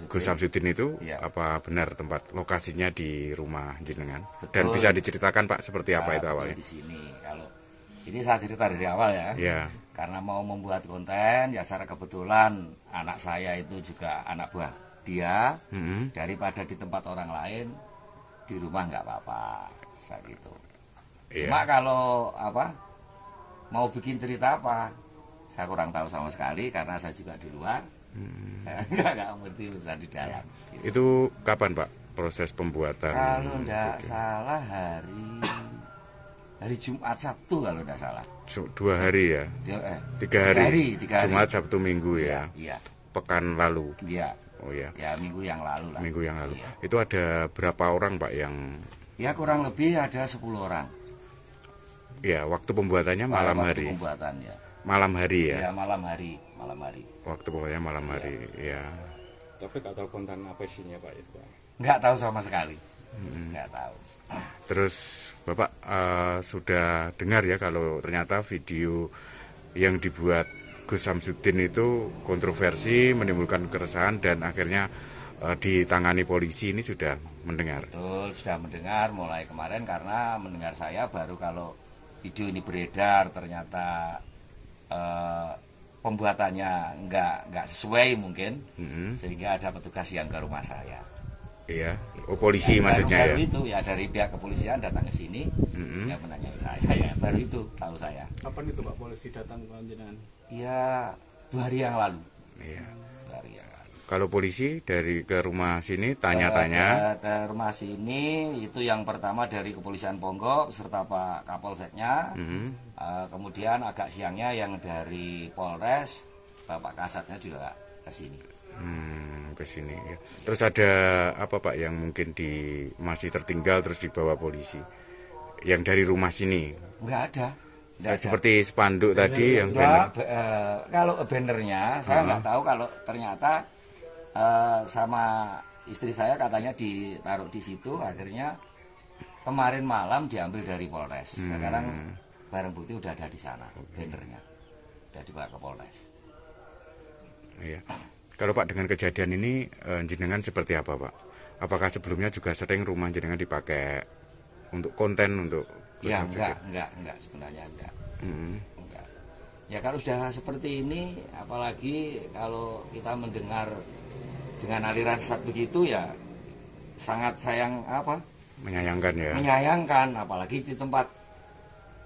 Speaker 5: Gus Samsudin itu apa benar tempat lokasinya di rumah jenengan? Dan bisa diceritakan Pak seperti apa itu awalnya?
Speaker 6: Di sini kalau ini saya cerita dari awal ya.
Speaker 5: Ya.
Speaker 6: Karena mau membuat konten ya secara kebetulan anak saya itu juga anak buah dia. Daripada di tempat orang lain di rumah nggak apa-apa saya gitu. Cuma kalau mau bikin cerita apa? Saya kurang tahu sama sekali karena saya juga di luar. Saya nggak ngerti urusan di dalam. Gitu.
Speaker 5: Itu kapan Pak proses pembuatan?
Speaker 6: Kalau nggak salah hari Jumat Sabtu kalau nggak salah.
Speaker 5: 2 hari ya? 3 hari. Jumat Sabtu Minggu ya?
Speaker 6: Iya.
Speaker 5: Pekan lalu?
Speaker 6: Iya.
Speaker 5: Oh ya.
Speaker 6: Ya minggu yang lalu lah.
Speaker 5: Minggu yang lalu.
Speaker 6: Iya.
Speaker 5: Itu ada berapa orang Pak yang?
Speaker 6: Ya kurang lebih ada 10 orang.
Speaker 5: Ya waktu pembuatannya malam hari.
Speaker 6: Pembuatannya.
Speaker 5: Malam hari ya?
Speaker 6: Ya malam hari.
Speaker 5: Waktu pokoknya malam hari, ya.
Speaker 9: Tapi nggak tahu konten apa isinya Pak itu Pak?
Speaker 6: Nggak tahu sama sekali. Nggak tahu.
Speaker 5: Terus Bapak sudah dengar ya kalau ternyata video yang dibuat Gus Samsudin itu kontroversi, menimbulkan keresahan dan akhirnya ditangani polisi ini sudah mendengar.
Speaker 6: Betul, sudah mendengar mulai kemarin, karena mendengar saya baru kalau video ini beredar ternyata pembuatannya nggak sesuai mungkin, sehingga ada petugas yang ke rumah saya.
Speaker 5: Iya, polisi maksudnya
Speaker 6: baru
Speaker 5: ya.
Speaker 6: Itu ya dari pihak kepolisian datang ke sini, yang menanyai saya, ya baru itu tahu saya.
Speaker 7: Kapan itu Pak polisi datang ke jenengan?
Speaker 6: Ya 2 hari yang lalu.
Speaker 5: Iya.
Speaker 6: 2 hari yang lalu.
Speaker 5: Kalau polisi dari ke rumah sini tanya-tanya.
Speaker 6: Ke rumah sini itu yang pertama dari Kepolisian Ponggok serta Pak Kapolseknya. Kemudian agak siangnya yang dari Polres, Bapak Kasatnya juga ke sini.
Speaker 5: Ke sini ya. Terus ada apa Pak yang mungkin masih tertinggal terus dibawa polisi? Yang dari rumah sini?
Speaker 6: Enggak ada.
Speaker 5: Seperti spanduk tadi yang
Speaker 6: banner. Kalau bannernya saya nggak tahu, kalau ternyata sama istri saya katanya ditaruh di situ, akhirnya kemarin malam diambil dari Polres. Sekarang barang bukti udah ada di sana, bannernya udah dibawa ke Polres.
Speaker 5: Iya. Kalau Pak dengan kejadian ini jenengan seperti apa Pak? Apakah sebelumnya juga sering rumah jenengan dipakai untuk konten untuk?
Speaker 6: Ya enggak sebenarnya enggak. Enggak. Ya kalau sudah seperti ini, apalagi kalau kita mendengar dengan aliran sesat begitu, ya sangat
Speaker 5: menyayangkan ya.
Speaker 6: Menyayangkan, apalagi di tempat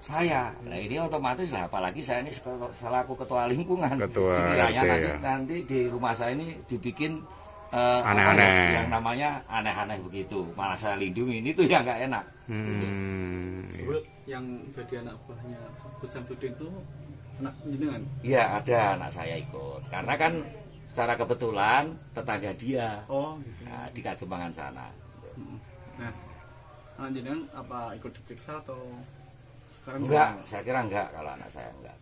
Speaker 6: saya. Nah ini otomatis lah, apalagi saya ini selaku ketua lingkungan. Dikiranya nanti di rumah saya ini dibikin
Speaker 5: aneh-aneh,
Speaker 6: yang namanya aneh-aneh begitu, malah saya lindungi, ini tuh yang nggak enak.
Speaker 7: Yang jadi anak buahnya Gus Samsudin itu anak jenengan?
Speaker 6: Iya, ada anak saya ikut, karena kan secara kebetulan tetangga dia.
Speaker 7: Gitu.
Speaker 6: Nah, di Kademangan sana.
Speaker 7: Nah, anak jenengan apa ikut diperiksa atau sekarang?
Speaker 6: Enggak, saya kira enggak kalau anak saya enggak.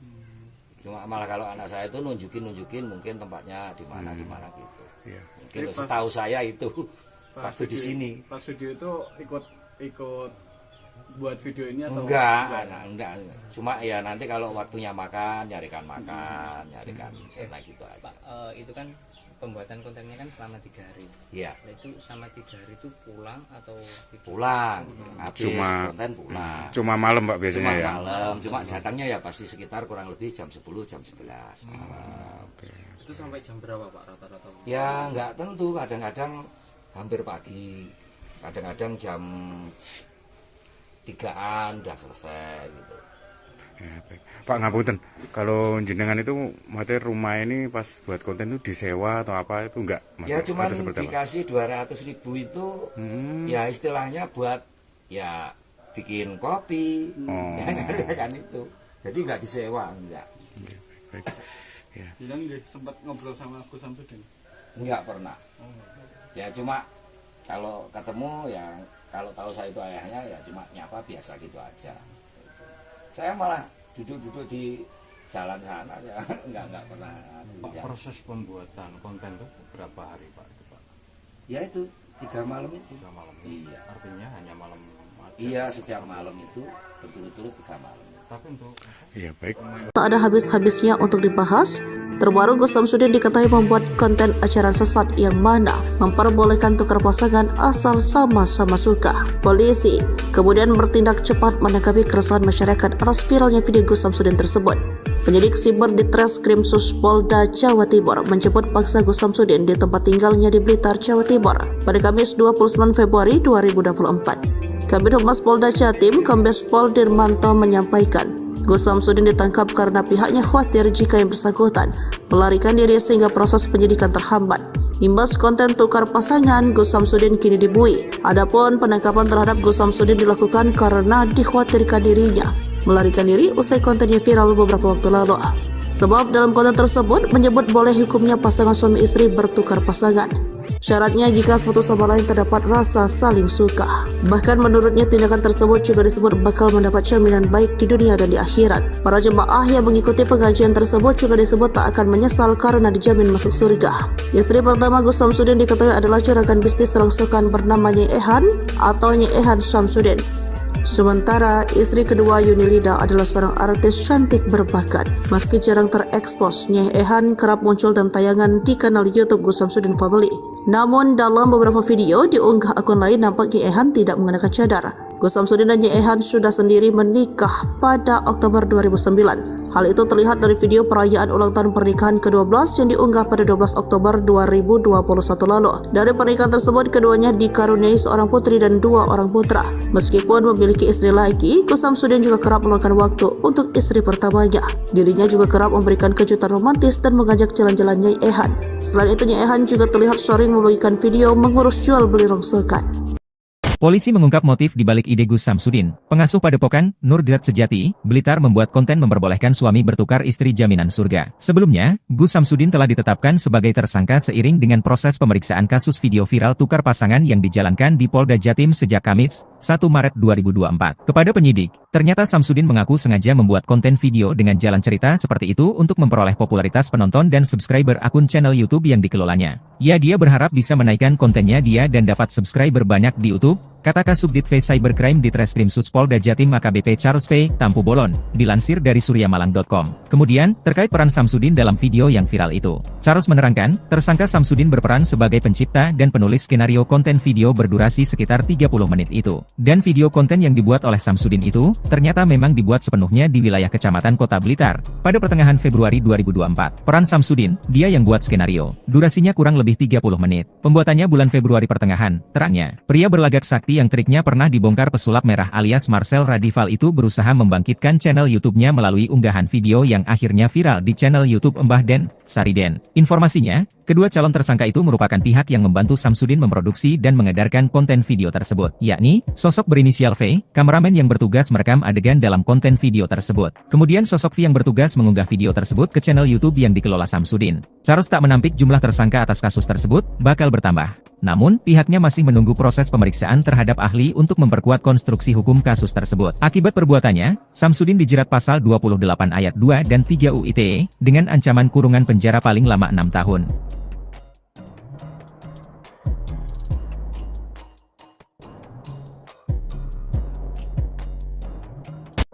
Speaker 6: Cuma malah kalau anak saya itu nunjukin mungkin tempatnya di mana gitu.
Speaker 5: Iya.
Speaker 6: Mungkin setahu saya itu waktu di sini.
Speaker 7: Pas video itu ikut buat video ini atau
Speaker 6: enggak. Cuma ya nanti kalau waktunya nyarikan sena gitu aja.
Speaker 8: Pak, itu kan pembuatan kontennya kan selama 3 hari.
Speaker 6: Iya.
Speaker 8: Nah, itu selama 3 hari itu pulang atau
Speaker 6: pulang? Habis konten pulang.
Speaker 5: Cuma malam Pak biasanya ya.
Speaker 6: Malam. Cuma datangnya ya pasti sekitar kurang lebih jam 10 jam 11 malam.
Speaker 8: Itu sampai jam berapa Pak rata-rata?
Speaker 6: Ya nggak tentu, kadang-kadang hampir pagi, kadang-kadang jam 3-an udah selesai gitu.
Speaker 5: Ya, baik. Pak ngapunten, kalau jenengan itu materi rumah ini pas buat konten itu disewa atau apa itu enggak?
Speaker 6: Ya cuma dikasih 200.000 itu, ya istilahnya buat ya bikin kopi, kan itu. Jadi nggak disewa, enggak.
Speaker 5: Baik. Ya.
Speaker 7: Jadi sempat ngobrol sama Gus Samsudin?
Speaker 6: Enggak pernah. Ya cuma kalau ketemu ya, kalau tahu saya itu ayahnya ya cuma nyapa biasa gitu aja. Saya malah duduk-duduk di jalan sana ya, enggak pernah.
Speaker 9: Pak, proses pembuatan konten itu berapa hari Pak?
Speaker 6: Ya itu 3 malam itu.
Speaker 9: 3 malam.
Speaker 6: Iya.
Speaker 9: Artinya hanya malam aja.
Speaker 6: Iya, setiap malam itu berturut-turut 3 malam.
Speaker 9: Tapi untuk
Speaker 5: Iya, baik.
Speaker 1: Tak ada habis-habisnya untuk dibahas. Terbaru Gus Samsudin diketahui membuat konten acara sesat yang mana memperbolehkan tukar pasangan asal sama-sama suka. Polisi kemudian bertindak cepat menanggapi keresahan masyarakat atas viralnya video Gus Samsudin tersebut. Penyidik siber di Treskrim Polda Jawa Timur menjemput paksa Gus Samsudin di tempat tinggalnya di Blitar, Jawa Timur pada Kamis 29 Februari 2024. Kabid Humas Polda Jatim, Kombes Pol Dirmanto menyampaikan, Gus Samsudin ditangkap karena pihaknya khawatir jika yang bersangkutan melarikan diri sehingga proses penyidikan terhambat. Imbas konten tukar pasangan, Gus Samsudin kini dibui. Adapun penangkapan terhadap Gus Samsudin dilakukan karena dikhawatirkan dirinya melarikan diri usai kontennya viral beberapa waktu lalu. Sebab dalam konten tersebut menyebut boleh hukumnya pasangan suami istri bertukar pasangan. Syaratnya jika satu sama lain terdapat rasa saling suka. Bahkan menurutnya tindakan tersebut juga disebut bakal mendapat jaminan baik di dunia dan di akhirat. Para jemaah yang mengikuti pengajian tersebut juga disebut tak akan menyesal karena dijamin masuk surga. Istri pertama Gus Samsudin diketahui adalah juragan bisnis rongsokan bernama Nyai Ehan atau Nyai Ehan Samsudin. Sementara istri kedua Yunilida adalah seorang artis cantik berbakat. Meski jarang terekspos, Nyai Ehan kerap muncul dalam tayangan di kanal YouTube Gus Samsudin Family. Namun dalam beberapa video diunggah akun lain nampak Ye Ehan tidak mengenakan cadar. Gus Samsudin dan Ye Ehan sudah sendiri menikah pada Oktober 2009. Hal itu terlihat dari video perayaan ulang tahun pernikahan ke-12 yang diunggah pada 12 Oktober 2021 lalu. Dari pernikahan tersebut, keduanya dikaruniai seorang putri dan 2 orang putra. Meskipun memiliki istri lagi, Gus Samsudin juga kerap meluangkan waktu untuk istri pertamanya. Dirinya juga kerap memberikan kejutan romantis dan mengajak jalan-jalan Ye Ehan. Selain itu, Ye Ehan juga terlihat sering membagikan video mengurus jual beli rongsokan.
Speaker 2: Polisi mengungkap motif di balik ide Gus Samsudin. Pengasuh Padepokan Nurgat Sejati, Blitar membuat konten memperbolehkan suami bertukar istri jaminan surga. Sebelumnya, Gus Samsudin telah ditetapkan sebagai tersangka seiring dengan proses pemeriksaan kasus video viral tukar pasangan yang dijalankan di Polda Jatim sejak Kamis, 1 Maret 2024. Kepada penyidik, ternyata Samsudin mengaku sengaja membuat konten video dengan jalan cerita seperti itu untuk memperoleh popularitas penonton dan subscriber akun channel YouTube yang dikelolanya. Dia berharap bisa menaikkan kontennya dan dapat subscriber banyak di YouTube, kata Kasubdit V Cybercrime di Treskrim Sus Polda Jatim AKBP Charles P. Tampu Bolon, dilansir dari suryamalang.com. Kemudian, terkait peran Samsudin dalam video yang viral itu, Charles menerangkan, tersangka Samsudin berperan sebagai pencipta dan penulis skenario konten video berdurasi sekitar 30 menit itu. Dan video konten yang dibuat oleh Samsudin itu, ternyata memang dibuat sepenuhnya di wilayah Kecamatan Kota Blitar, pada pertengahan Februari 2024. Peran Samsudin, dia yang buat skenario. Durasinya kurang lebih 30 menit. Pembuatannya bulan Februari pertengahan, terangnya. Pria berlagak sakti yang triknya pernah dibongkar pesulap merah alias Marcel Radival itu berusaha membangkitkan channel YouTube-nya melalui unggahan video yang akhirnya viral di channel YouTube Mbah Den, Sariden. Informasinya, kedua calon tersangka itu merupakan pihak yang membantu Samsudin memproduksi dan mengedarkan konten video tersebut, yakni sosok berinisial V, kameramen yang bertugas merekam adegan dalam konten video tersebut. Kemudian sosok V yang bertugas mengunggah video tersebut ke channel YouTube yang dikelola Samsudin. Charles tak menampik jumlah tersangka atas kasus tersebut bakal bertambah. Namun, pihaknya masih menunggu proses pemeriksaan terhadap ahli untuk memperkuat konstruksi hukum kasus tersebut. Akibat perbuatannya, Samsudin dijerat pasal 28 ayat 2 dan 3 UU ITE dengan ancaman kurungan penjara paling lama 6 tahun.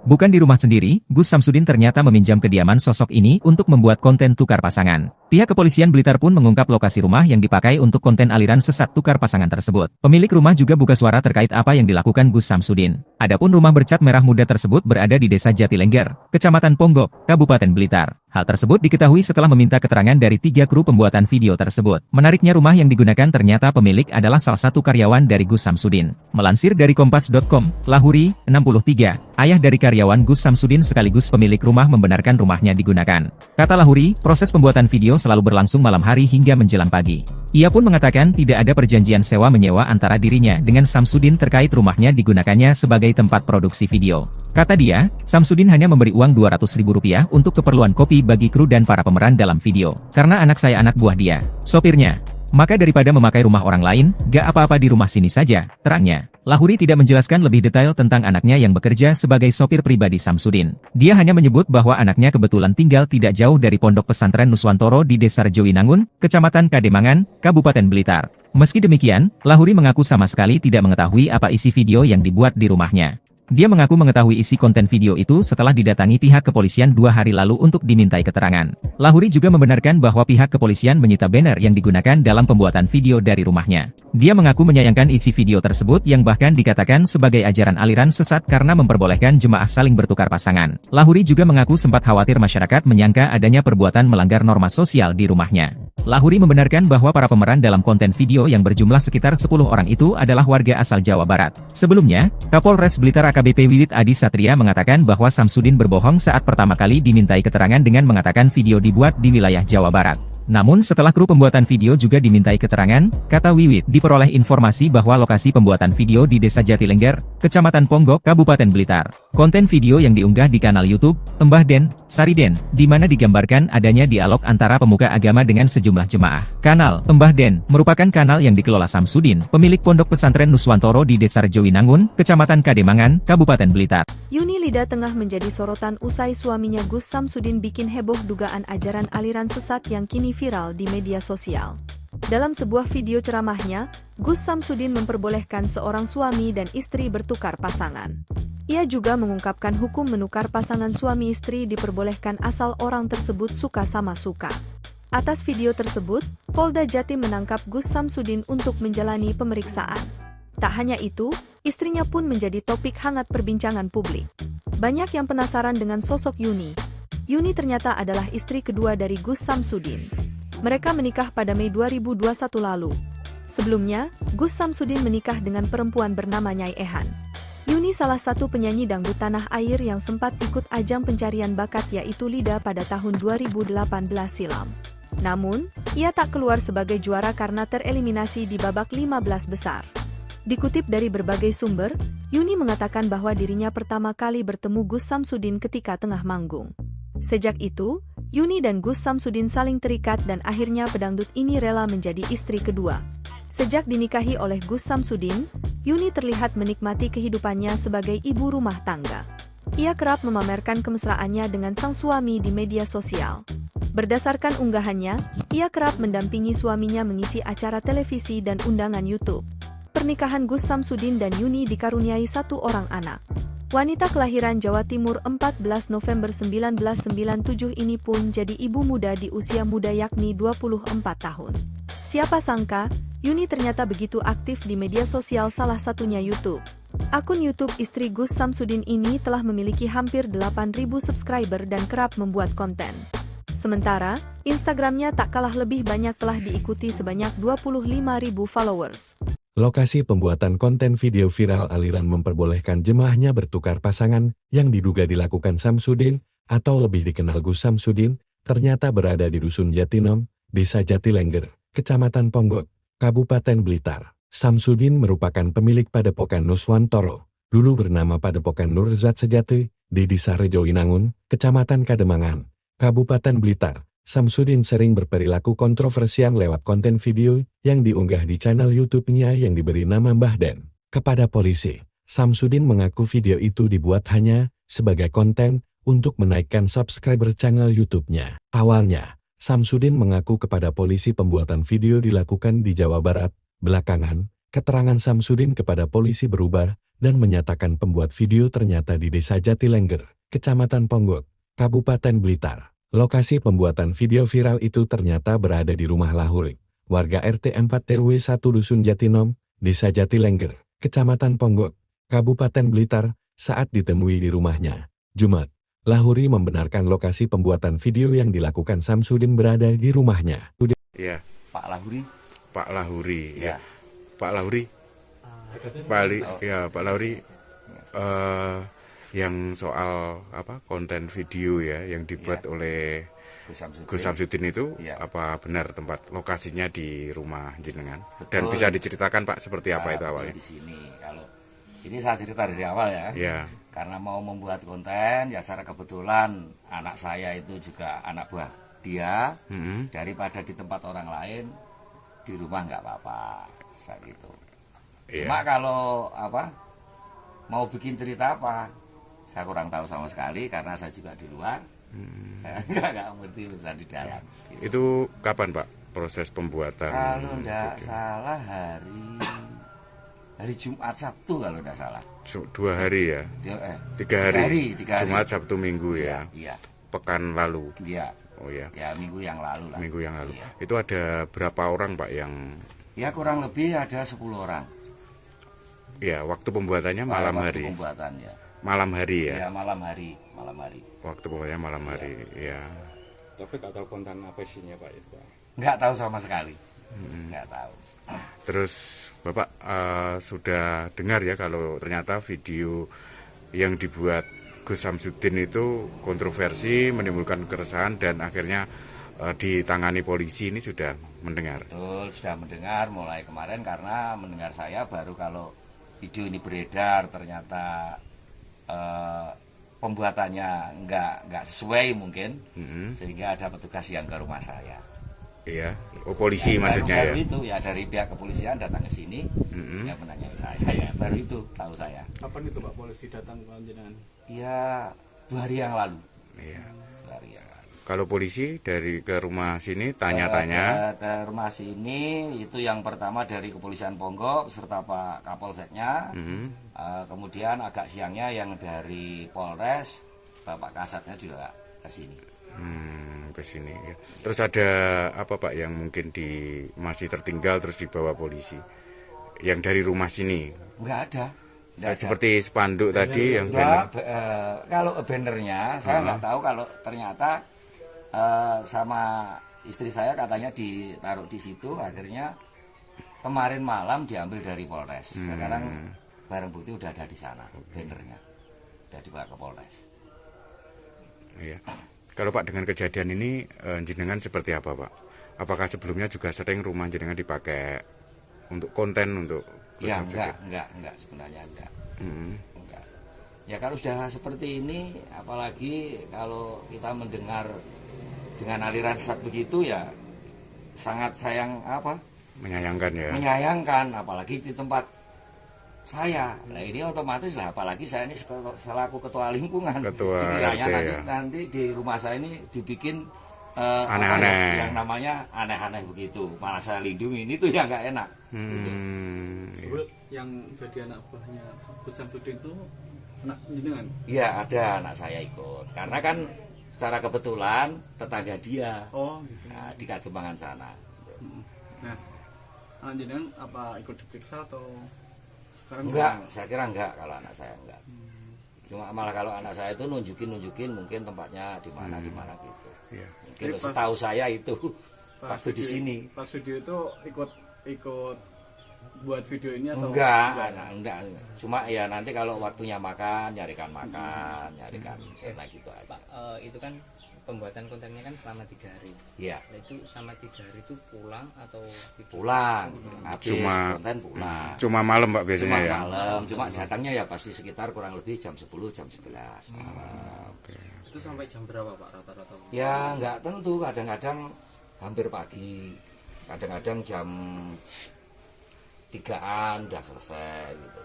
Speaker 2: Bukan di rumah sendiri, Gus Samsudin ternyata meminjam kediaman sosok ini untuk membuat konten tukar pasangan. Pihak kepolisian Blitar pun mengungkap lokasi rumah yang dipakai untuk konten aliran sesat tukar pasangan tersebut. Pemilik rumah juga buka suara terkait apa yang dilakukan Gus Samsudin. Adapun rumah bercat merah muda tersebut berada di Desa Jatilengger, Kecamatan Ponggok, Kabupaten Blitar. Hal tersebut diketahui setelah meminta keterangan dari 3 kru pembuatan video tersebut. Menariknya rumah yang digunakan ternyata pemilik adalah salah satu karyawan dari Gus Samsudin. Melansir dari Kompas.com, Lahuri, 63, ayah dari karyawan Gus Samsudin sekaligus pemilik rumah membenarkan rumahnya digunakan. Kata Lahuri, proses pembuatan video selalu berlangsung malam hari hingga menjelang pagi. Ia pun mengatakan tidak ada perjanjian sewa-menyewa antara dirinya dengan Samsudin terkait rumahnya digunakannya sebagai tempat produksi video. Kata dia, Samsudin hanya memberi uang Rp200.000 untuk keperluan kopi bagi kru dan para pemeran dalam video. Karena anak saya anak buah dia, sopirnya. Maka daripada memakai rumah orang lain, gak apa-apa di rumah sini saja, terangnya. Lahuri tidak menjelaskan lebih detail tentang anaknya yang bekerja sebagai sopir pribadi Samsudin. Dia hanya menyebut bahwa anaknya kebetulan tinggal tidak jauh dari Pondok Pesantren Nuswantoro di Desa Rejowinangun, Kecamatan Kademangan, Kabupaten Blitar. Meski demikian, Lahuri mengaku sama sekali tidak mengetahui apa isi video yang dibuat di rumahnya. Dia mengaku mengetahui isi konten video itu setelah didatangi pihak kepolisian 2 hari lalu untuk dimintai keterangan. Lahuri juga membenarkan bahwa pihak kepolisian menyita banner yang digunakan dalam pembuatan video dari rumahnya. Dia mengaku menyayangkan isi video tersebut yang bahkan dikatakan sebagai ajaran aliran sesat karena memperbolehkan jemaah saling bertukar pasangan. Lahuri juga mengaku sempat khawatir masyarakat menyangka adanya perbuatan melanggar norma sosial di rumahnya. Lahuri membenarkan bahwa para pemeran dalam konten video yang berjumlah sekitar 10 orang itu adalah warga asal Jawa Barat. Sebelumnya, Kapolres Blitar AKBP Wiwit Adi Satria mengatakan bahwa Samsudin berbohong saat pertama kali dimintai keterangan dengan mengatakan video dibuat di wilayah Jawa Barat. Namun setelah kru pembuatan video juga dimintai keterangan, kata Wiwit, diperoleh informasi bahwa lokasi pembuatan video di Desa Jatilengger, Kecamatan Ponggok, Kabupaten Blitar. Konten video yang diunggah di kanal YouTube Mbah Den, Sariden, di mana digambarkan adanya dialog antara pemuka agama dengan sejumlah jemaah. Kanal Mbah Den merupakan kanal yang dikelola Samsudin, pemilik Pondok Pesantren Nuswantoro di Desa Rejowinangun, Kecamatan Kademangan, Kabupaten Blitar.
Speaker 3: Yuni Lida tengah menjadi sorotan usai suaminya Gus Samsudin bikin heboh dugaan ajaran aliran sesat yang kini viral di media sosial. Dalam sebuah video ceramahnya, Gus Samsudin memperbolehkan seorang suami dan istri bertukar pasangan. Ia juga mengungkapkan hukum menukar pasangan suami istri diperbolehkan asal orang tersebut suka sama suka. Atas video tersebut, Polda Jatim menangkap Gus Samsudin untuk menjalani pemeriksaan. Tak hanya itu, istrinya pun menjadi topik hangat perbincangan publik. Banyak yang penasaran dengan sosok Yuni. Yuni ternyata adalah istri kedua dari Gus Samsudin. Mereka menikah pada Mei 2021 lalu. Sebelumnya, Gus Samsudin menikah dengan perempuan bernama Nyai Ehan. Yuni salah satu penyanyi dangdut tanah air yang sempat ikut ajang pencarian bakat yaitu Lida pada tahun 2018 silam. Namun, ia tak keluar sebagai juara karena tereliminasi di babak 15 besar. Dikutip dari berbagai sumber, Yuni mengatakan bahwa dirinya pertama kali bertemu Gus Samsudin ketika tengah manggung. Sejak itu, Yuni dan Gus Samsudin saling terikat dan akhirnya pedangdut ini rela menjadi istri kedua. Sejak dinikahi oleh Gus Samsudin, Yuni terlihat menikmati kehidupannya sebagai ibu rumah tangga. Ia kerap memamerkan kemesraannya dengan sang suami di media sosial. Berdasarkan unggahannya, ia kerap mendampingi suaminya mengisi acara televisi dan undangan YouTube. Pernikahan Gus Samsudin dan Yuni dikaruniai satu orang anak. Wanita kelahiran Jawa Timur 14 November 1997 ini pun jadi ibu muda di usia muda yakni 24 tahun. Siapa sangka, Yuni ternyata begitu aktif di media sosial salah satunya YouTube. Akun YouTube istri Gus Samsudin ini telah memiliki hampir 8.000 subscriber dan kerap membuat konten. Sementara, Instagramnya tak kalah lebih banyak telah diikuti sebanyak 25.000 followers.
Speaker 4: Lokasi pembuatan konten video viral aliran memperbolehkan jemaahnya bertukar pasangan yang diduga dilakukan Samsudin, atau lebih dikenal Gus Samsudin, ternyata berada di Dusun Jatinom, Desa Jatilengger, Kecamatan Ponggok, Kabupaten Blitar. Samsudin merupakan pemilik Padepokan Nuswantoro, dulu bernama Padepokan Nurzat Sejati, di Desa Rejoinangun, Kecamatan Kademangan, Kabupaten Blitar. Samsudin sering berperilaku kontroversial lewat konten video yang diunggah di channel YouTube-nya yang diberi nama Mbah Den. Kepada polisi, Samsudin mengaku video itu dibuat hanya sebagai konten untuk menaikkan subscriber channel YouTube-nya. Awalnya, Samsudin mengaku kepada polisi pembuatan video dilakukan di Jawa Barat. Belakangan, keterangan Samsudin kepada polisi berubah dan menyatakan pembuat video ternyata di Desa Jatilengger, Kecamatan Ponggok, Kabupaten Blitar. Lokasi pembuatan video viral itu ternyata berada di rumah Lahurik, warga RT 4 RW 1 Dusun Jatinom, Desa Jatilengger, Kecamatan Ponggok, Kabupaten Blitar, saat ditemui di rumahnya. Jumat, Lahuri membenarkan lokasi pembuatan video yang dilakukan Samsudin berada di rumahnya.
Speaker 5: Ya,
Speaker 6: Pak Lahuri.
Speaker 5: Pak Lahuri,
Speaker 6: Ya.
Speaker 5: Pak Lahuri, Pak Lahuri, yang soal konten video ya yang dibuat oleh Gus Samsudin itu apa benar tempat lokasinya di rumah jenengan? Dan bisa diceritakan Pak seperti apa itu awalnya?
Speaker 6: Di sini kalau ini saya cerita dari awal ya.
Speaker 5: Ya.
Speaker 6: Karena mau membuat konten ya secara kebetulan anak saya itu juga anak buah dia. Daripada di tempat orang lain di rumah nggak apa-apa saya gitu. Cuma kalau mau bikin cerita apa? Saya kurang tahu sama sekali karena saya juga di luar. Saya nggak ngerti urusan di dalam. Gitu.
Speaker 5: Itu kapan Pak proses pembuatan?
Speaker 6: Kalau nggak salah hari Jumat Sabtu kalau nggak salah.
Speaker 5: 2 hari ya? 3 hari. Jumat Sabtu Minggu ya?
Speaker 6: Iya.
Speaker 5: Pekan lalu?
Speaker 6: Iya.
Speaker 5: Oh ya.
Speaker 6: Ya minggu yang lalu lah.
Speaker 5: Minggu yang lalu.
Speaker 6: Iya.
Speaker 5: Itu ada berapa orang Pak yang?
Speaker 6: Ya kurang lebih ada 10 orang.
Speaker 5: Ya waktu pembuatannya malam hari.
Speaker 6: Pembuatannya.
Speaker 5: Malam hari ya?
Speaker 6: Ya malam hari.
Speaker 5: Waktu pokoknya malam hari, ya.
Speaker 9: Tapi nggak tahu konten apa isinya Pak itu Pak?
Speaker 6: Nggak tahu sama sekali. Nggak tahu.
Speaker 5: Terus Bapak sudah dengar ya kalau ternyata video yang dibuat Gus Samsudin itu kontroversi, menimbulkan keresahan dan akhirnya ditangani polisi, ini sudah mendengar?
Speaker 6: Betul, sudah mendengar mulai kemarin karena mendengar saya baru kalau video ini beredar ternyata pembuatannya nggak sesuai mungkin, sehingga ada petugas yang ke rumah saya.
Speaker 5: Iya, polisi maksudnya
Speaker 6: baru
Speaker 5: ya?
Speaker 6: Itu ya dari pihak kepolisian datang ke sini, yang menanyai saya ya baru itu tahu saya.
Speaker 7: Kapan itu Pak polisi datang ke jenengan?
Speaker 6: Ya 2 hari yang lalu.
Speaker 5: Iya.
Speaker 6: 2 hari yang lalu.
Speaker 5: Kalau polisi dari ke rumah sini tanya-tanya?
Speaker 6: Ke rumah sini itu yang pertama dari Kepolisian Ponggok serta Pak Kapolseknya. Kemudian agak siangnya yang dari Polres, Bapak Kasatnya juga ke sini.
Speaker 5: sampai sini ya. Terus ada apa Pak yang mungkin masih tertinggal terus dibawa polisi? Yang dari rumah sini?
Speaker 6: Nggak ada.
Speaker 5: Seperti spanduk tadi yang
Speaker 6: kalau bannernya saya nggak tahu, kalau ternyata sama istri saya katanya ditaruh di situ, akhirnya kemarin malam diambil dari Polres. Sekarang barang bukti udah ada di sana, bannernya udah dibawa ke Polres.
Speaker 5: Iya. Kalau Pak dengan kejadian ini jenengan seperti apa Pak? Apakah sebelumnya juga sering rumah jenengan dipakai untuk konten untuk
Speaker 6: ya enggak sebenarnya enggak. Enggak. Ya kalau sudah seperti ini, apalagi kalau kita mendengar dengan aliran sesat begitu, ya sangat menyayangkan ya. Menyayangkan, apalagi di tempat saya. Nah ini otomatis lah, apalagi saya ini selaku ketua lingkungan. Dikiranya nanti di rumah saya ini dibikin aneh-aneh, yang namanya aneh-aneh begitu. Malah saya lindungi, ini tuh yang nggak enak. Gitu.
Speaker 7: Yang jadi anak buahnya Gus Samsudin itu anak jenengan?
Speaker 6: Iya, ada anak saya ikut. Karena kan secara kebetulan tetangga dia.
Speaker 7: Oh, gitu.
Speaker 6: Nah, di Kademangan sana.
Speaker 7: Nah, anak jenengan apa ikut diperiksa atau sekarang?
Speaker 6: Enggak, saya kira enggak kalau anak saya enggak. Cuma malah kalau anak saya itu nunjukin mungkin tempatnya di mana gitu.
Speaker 5: Iya.
Speaker 6: Mungkin setahu saya itu waktu di sini.
Speaker 7: Pas video itu ikut buat video ini atau
Speaker 6: enggak. Cuma ya nanti kalau waktunya nyarikan sana gitu aja.
Speaker 8: Pak, itu kan pembuatan kontennya kan selama 3 hari.
Speaker 6: Iya.
Speaker 8: Nah, itu selama 3 hari itu pulang atau
Speaker 6: pulang? Habis konten pulang.
Speaker 5: Cuma malam Pak biasanya ya.
Speaker 6: Malam. Cuma datangnya ya pasti sekitar kurang lebih jam 10 jam 11 malam.
Speaker 8: Itu sampai jam berapa Pak rata-rata?
Speaker 6: Ya nggak tentu, kadang-kadang hampir pagi, kadang-kadang jam 3-an udah selesai gitu.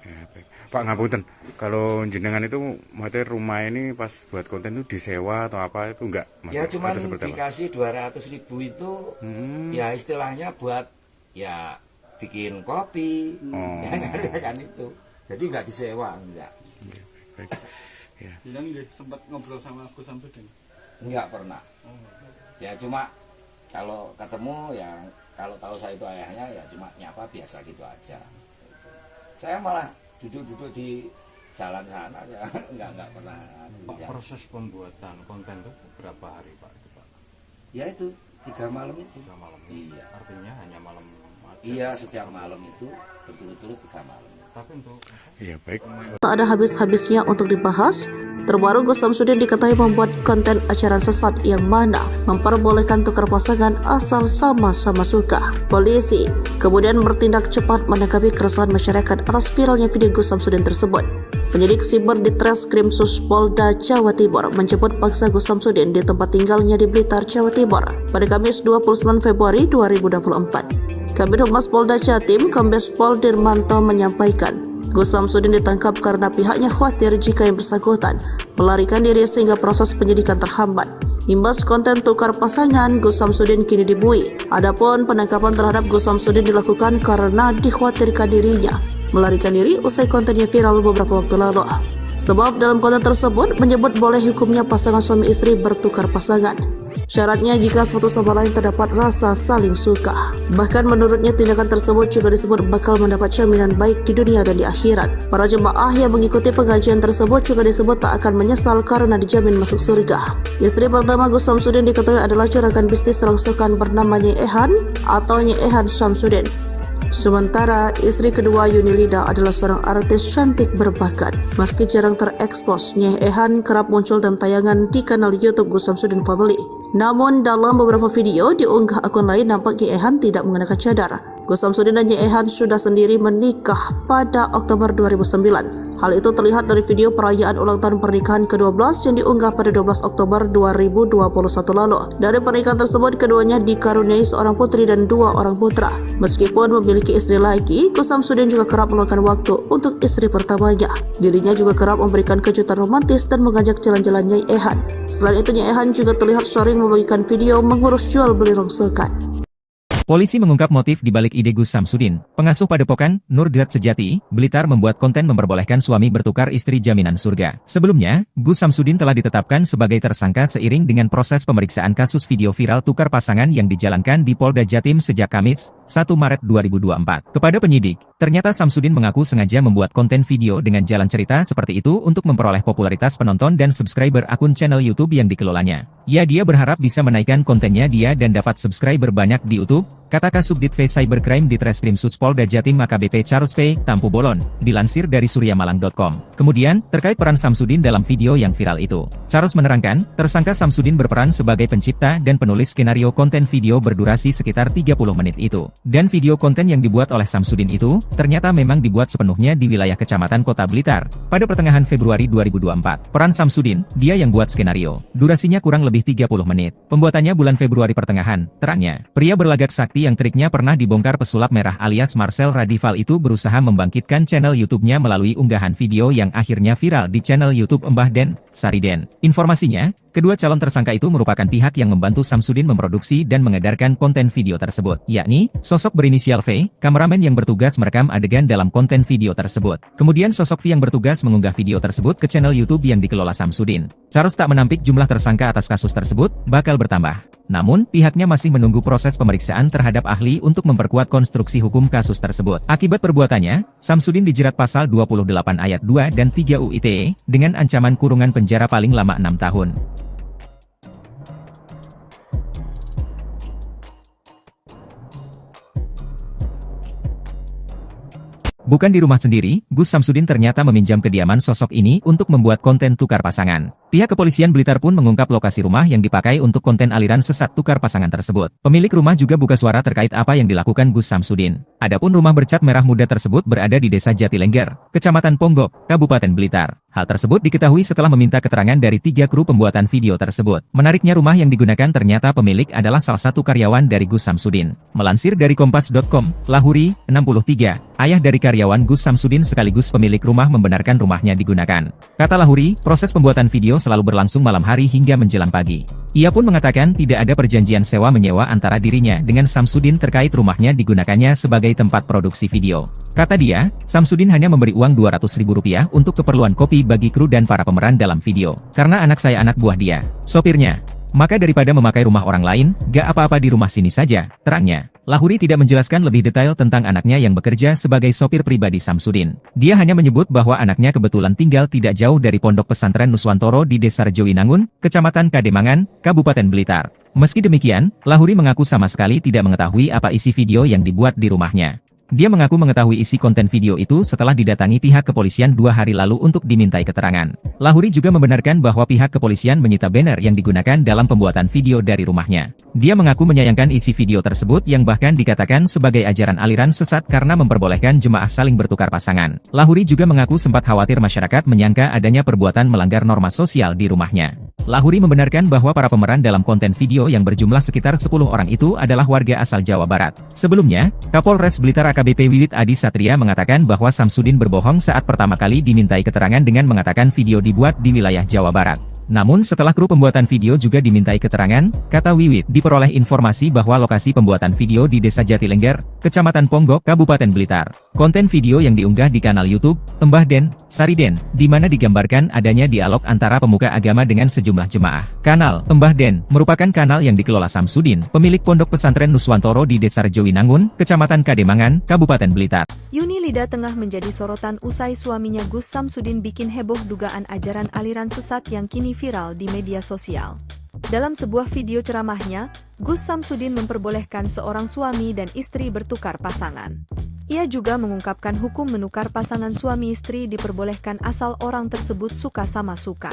Speaker 5: Ya, baik. Pak ngapunten, kalau jenengan itu maksudnya rumah ini pas buat konten itu disewa atau apa itu enggak?
Speaker 6: Ya cuma dikasih 200.000 itu ya istilahnya buat ya bikin kopi, kan itu. Jadi nggak disewa, enggak.
Speaker 5: Baik. Ya.
Speaker 7: Jadi sempat ngobrol sama Gus Samsudin?
Speaker 6: Enggak pernah. Ya cuma kalau ketemu ya kalau tahu saya itu ayahnya ya cuma nyapa biasa gitu aja. Saya malah duduk-duduk di jalan sana ya enggak pernah.
Speaker 9: Pak, proses pembuatan konten itu berapa hari Pak? Itu, Pak?
Speaker 6: Ya itu 3 malam itu.
Speaker 9: 3 malam.
Speaker 6: Iya.
Speaker 9: Artinya hanya malam aja.
Speaker 6: Iya, setiap malam itu berturut-turut 3 malam.
Speaker 9: Tapi untuk
Speaker 5: Iya, baik.
Speaker 1: Tak ada habis-habisnya untuk dibahas. Terbaru Gus Samsudin diketahui membuat konten ajaran sesat yang mana memperbolehkan tukar pasangan asal sama-sama suka. Polisi kemudian bertindak cepat menanggapi keresahan masyarakat atas viralnya video Gus Samsudin tersebut. Penyidik siber di Treskrim Polda Jawa Timur menjemput paksa Gus Samsudin di tempat tinggalnya di Blitar, Jawa Timur pada Kamis 29 Februari 2024. Kabid Humas Polda Jatim, Kombes Pol Dirmanto menyampaikan, Gus Samsudin ditangkap karena pihaknya khawatir jika yang bersangkutan melarikan diri sehingga proses penyidikan terhambat. Imbas konten tukar pasangan, Gus Samsudin kini dibui. Adapun penangkapan terhadap Gus Samsudin dilakukan karena dikhawatirkan dirinya melarikan diri usai kontennya viral beberapa waktu lalu. Sebab dalam konten tersebut menyebut boleh hukumnya pasangan suami istri bertukar pasangan. Syaratnya jika satu sama lain terdapat rasa saling suka. Bahkan menurutnya tindakan tersebut juga disebut bakal mendapat jaminan baik di dunia dan di akhirat. Para jemaah yang mengikuti pengajian tersebut juga disebut tak akan menyesal karena dijamin masuk surga. Istri pertama Gus Samsudin diketahui adalah juragan bisnis rongsokan bernama Nyai Ehan atau Nyai Ehan Samsudin. Sementara istri kedua Yunilida adalah seorang artis cantik berbakat. Meski jarang terekspos, Nyai Ehan kerap muncul dalam tayangan di kanal YouTube Gus Samsudin Family. Namun dalam beberapa video diunggah akun lain nampak Nyai Ehan tidak mengenakan cadar. Gus Samsudin dan Nyai Ehan sudah sendiri menikah pada Oktober 2009. Hal itu terlihat dari video perayaan ulang tahun pernikahan ke-12 yang diunggah pada 12 Oktober 2021 lalu. Dari pernikahan tersebut, keduanya dikaruniai seorang putri dan 2 orang putra. Meskipun memiliki istri lagi, Gus Samsudin juga kerap meluangkan waktu untuk istri pertamanya. Dirinya juga kerap memberikan kejutan romantis dan mengajak jalan-jalan Nyai Ehan. Selain itu, Nyai Ehan juga terlihat sering membagikan video mengurus jual beli rongsokan.
Speaker 2: Polisi mengungkap motif di balik ide Gus Samsudin, pengasuh padepokan Nurgat Sejati, Blitar membuat konten memperbolehkan suami bertukar istri jaminan surga. Sebelumnya, Gus Samsudin telah ditetapkan sebagai tersangka seiring dengan proses pemeriksaan kasus video viral tukar pasangan yang dijalankan di Polda Jatim sejak Kamis, 1 Maret 2024. Kepada penyidik, ternyata Samsudin mengaku sengaja membuat konten video dengan jalan cerita seperti itu untuk memperoleh popularitas penonton dan subscriber akun channel YouTube yang dikelolanya. Dia berharap bisa menaikkan kontennya dan dapat subscriber banyak di YouTube, kata Kasubdit V Cybercrime di Treskrim Sus Polda Jatim AKBP Charles P. Tampu Bolon, dilansir dari suryamalang.com. Kemudian, terkait peran Samsudin dalam video yang viral itu, Charles menerangkan, tersangka Samsudin berperan sebagai pencipta dan penulis skenario konten video berdurasi sekitar 30 menit itu. Dan video konten yang dibuat oleh Samsudin itu, ternyata memang dibuat sepenuhnya di wilayah Kecamatan Kota Blitar, pada pertengahan Februari 2024. Peran Samsudin, dia yang buat skenario. Durasinya kurang lebih 30 menit. Pembuatannya bulan Februari pertengahan, terangnya. Pria berlagak sakti yang triknya pernah dibongkar pesulap merah alias Marcel Radival itu berusaha membangkitkan channel YouTube-nya melalui unggahan video yang akhirnya viral di channel YouTube Mbah Den, Sariden. Informasinya, kedua calon tersangka itu merupakan pihak yang membantu Samsudin memproduksi dan mengedarkan konten video tersebut, yakni sosok berinisial V, kameramen yang bertugas merekam adegan dalam konten video tersebut. Kemudian sosok V yang bertugas mengunggah video tersebut ke channel YouTube yang dikelola Samsudin. Charles tak menampik jumlah tersangka atas kasus tersebut bakal bertambah. Namun, pihaknya masih menunggu proses pemeriksaan terhadap ahli untuk memperkuat konstruksi hukum kasus tersebut. Akibat perbuatannya, Samsudin dijerat pasal 28 ayat 2 dan 3 UU ITE dengan ancaman kurungan penjara paling lama 6 tahun. Bukan di rumah sendiri, Gus Samsudin ternyata meminjam kediaman sosok ini untuk membuat konten tukar pasangan. Pihak kepolisian Blitar pun mengungkap lokasi rumah yang dipakai untuk konten aliran sesat tukar pasangan tersebut. Pemilik rumah juga buka suara terkait apa yang dilakukan Gus Samsudin. Adapun rumah bercat merah muda tersebut berada di Desa Jatilengger, Kecamatan Ponggok, Kabupaten Blitar. Hal tersebut diketahui setelah meminta keterangan dari 3 kru pembuatan video tersebut. Menariknya rumah yang digunakan ternyata pemilik adalah salah satu karyawan dari Gus Samsudin. Melansir dari Kompas.com, Lahuri, 63, ayah dari karyawan Gus Samsudin sekaligus pemilik rumah membenarkan rumahnya digunakan. Kata Lahuri, proses pembuatan video selalu berlangsung malam hari hingga menjelang pagi. Ia pun mengatakan tidak ada perjanjian sewa-menyewa antara dirinya dengan Samsudin terkait rumahnya digunakannya sebagai tempat produksi video. Kata dia, Samsudin hanya memberi uang Rp200.000 untuk keperluan kopi bagi kru dan para pemeran dalam video. Karena anak saya anak buah dia, sopirnya. Maka daripada memakai rumah orang lain, gak apa-apa di rumah sini saja, terangnya. Lahuri tidak menjelaskan lebih detail tentang anaknya yang bekerja sebagai sopir pribadi Samsudin. Dia hanya menyebut bahwa anaknya kebetulan tinggal tidak jauh dari Pondok Pesantren Nuswantoro di Desa Rejowinangun, Kecamatan Kademangan, Kabupaten Blitar. Meski demikian, Lahuri mengaku sama sekali tidak mengetahui apa isi video yang dibuat di rumahnya. Dia mengaku mengetahui isi konten video itu setelah didatangi pihak kepolisian 2 hari lalu untuk dimintai keterangan. Lahuri juga membenarkan bahwa pihak kepolisian menyita banner yang digunakan dalam pembuatan video dari rumahnya. Dia mengaku menyayangkan isi video tersebut yang bahkan dikatakan sebagai ajaran aliran sesat karena memperbolehkan jemaah saling bertukar pasangan. Lahuri juga mengaku sempat khawatir masyarakat menyangka adanya perbuatan melanggar norma sosial di rumahnya. Lahuri membenarkan bahwa para pemeran dalam konten video yang berjumlah sekitar 10 orang itu adalah warga asal Jawa Barat. Sebelumnya, Kapolres Blitar AKBP Wiwit Adi Satria mengatakan bahwa Samsudin berbohong saat pertama kali dimintai keterangan dengan mengatakan video dibuat di wilayah Jawa Barat. Namun setelah kru pembuatan video juga dimintai keterangan, kata Wiwit, diperoleh informasi bahwa lokasi pembuatan video di Desa Jatilengger, Kecamatan Ponggok, Kabupaten Blitar. Konten video yang diunggah di kanal YouTube Mbah Den, Sariden, di mana digambarkan adanya dialog antara pemuka agama dengan sejumlah jemaah. Kanal Mbah Den merupakan kanal yang dikelola Samsudin, pemilik Pondok Pesantren Nuswantoro di Desa Rejowinangun, Kecamatan Kademangan, Kabupaten Blitar.
Speaker 3: Yuni Lida tengah menjadi sorotan usai suaminya Gus Samsudin bikin heboh dugaan ajaran aliran sesat yang kini viral di media sosial. Dalam sebuah video ceramahnya, Gus Samsudin memperbolehkan seorang suami dan istri bertukar pasangan. Ia juga mengungkapkan hukum menukar pasangan suami istri diperbolehkan asal orang tersebut suka sama suka.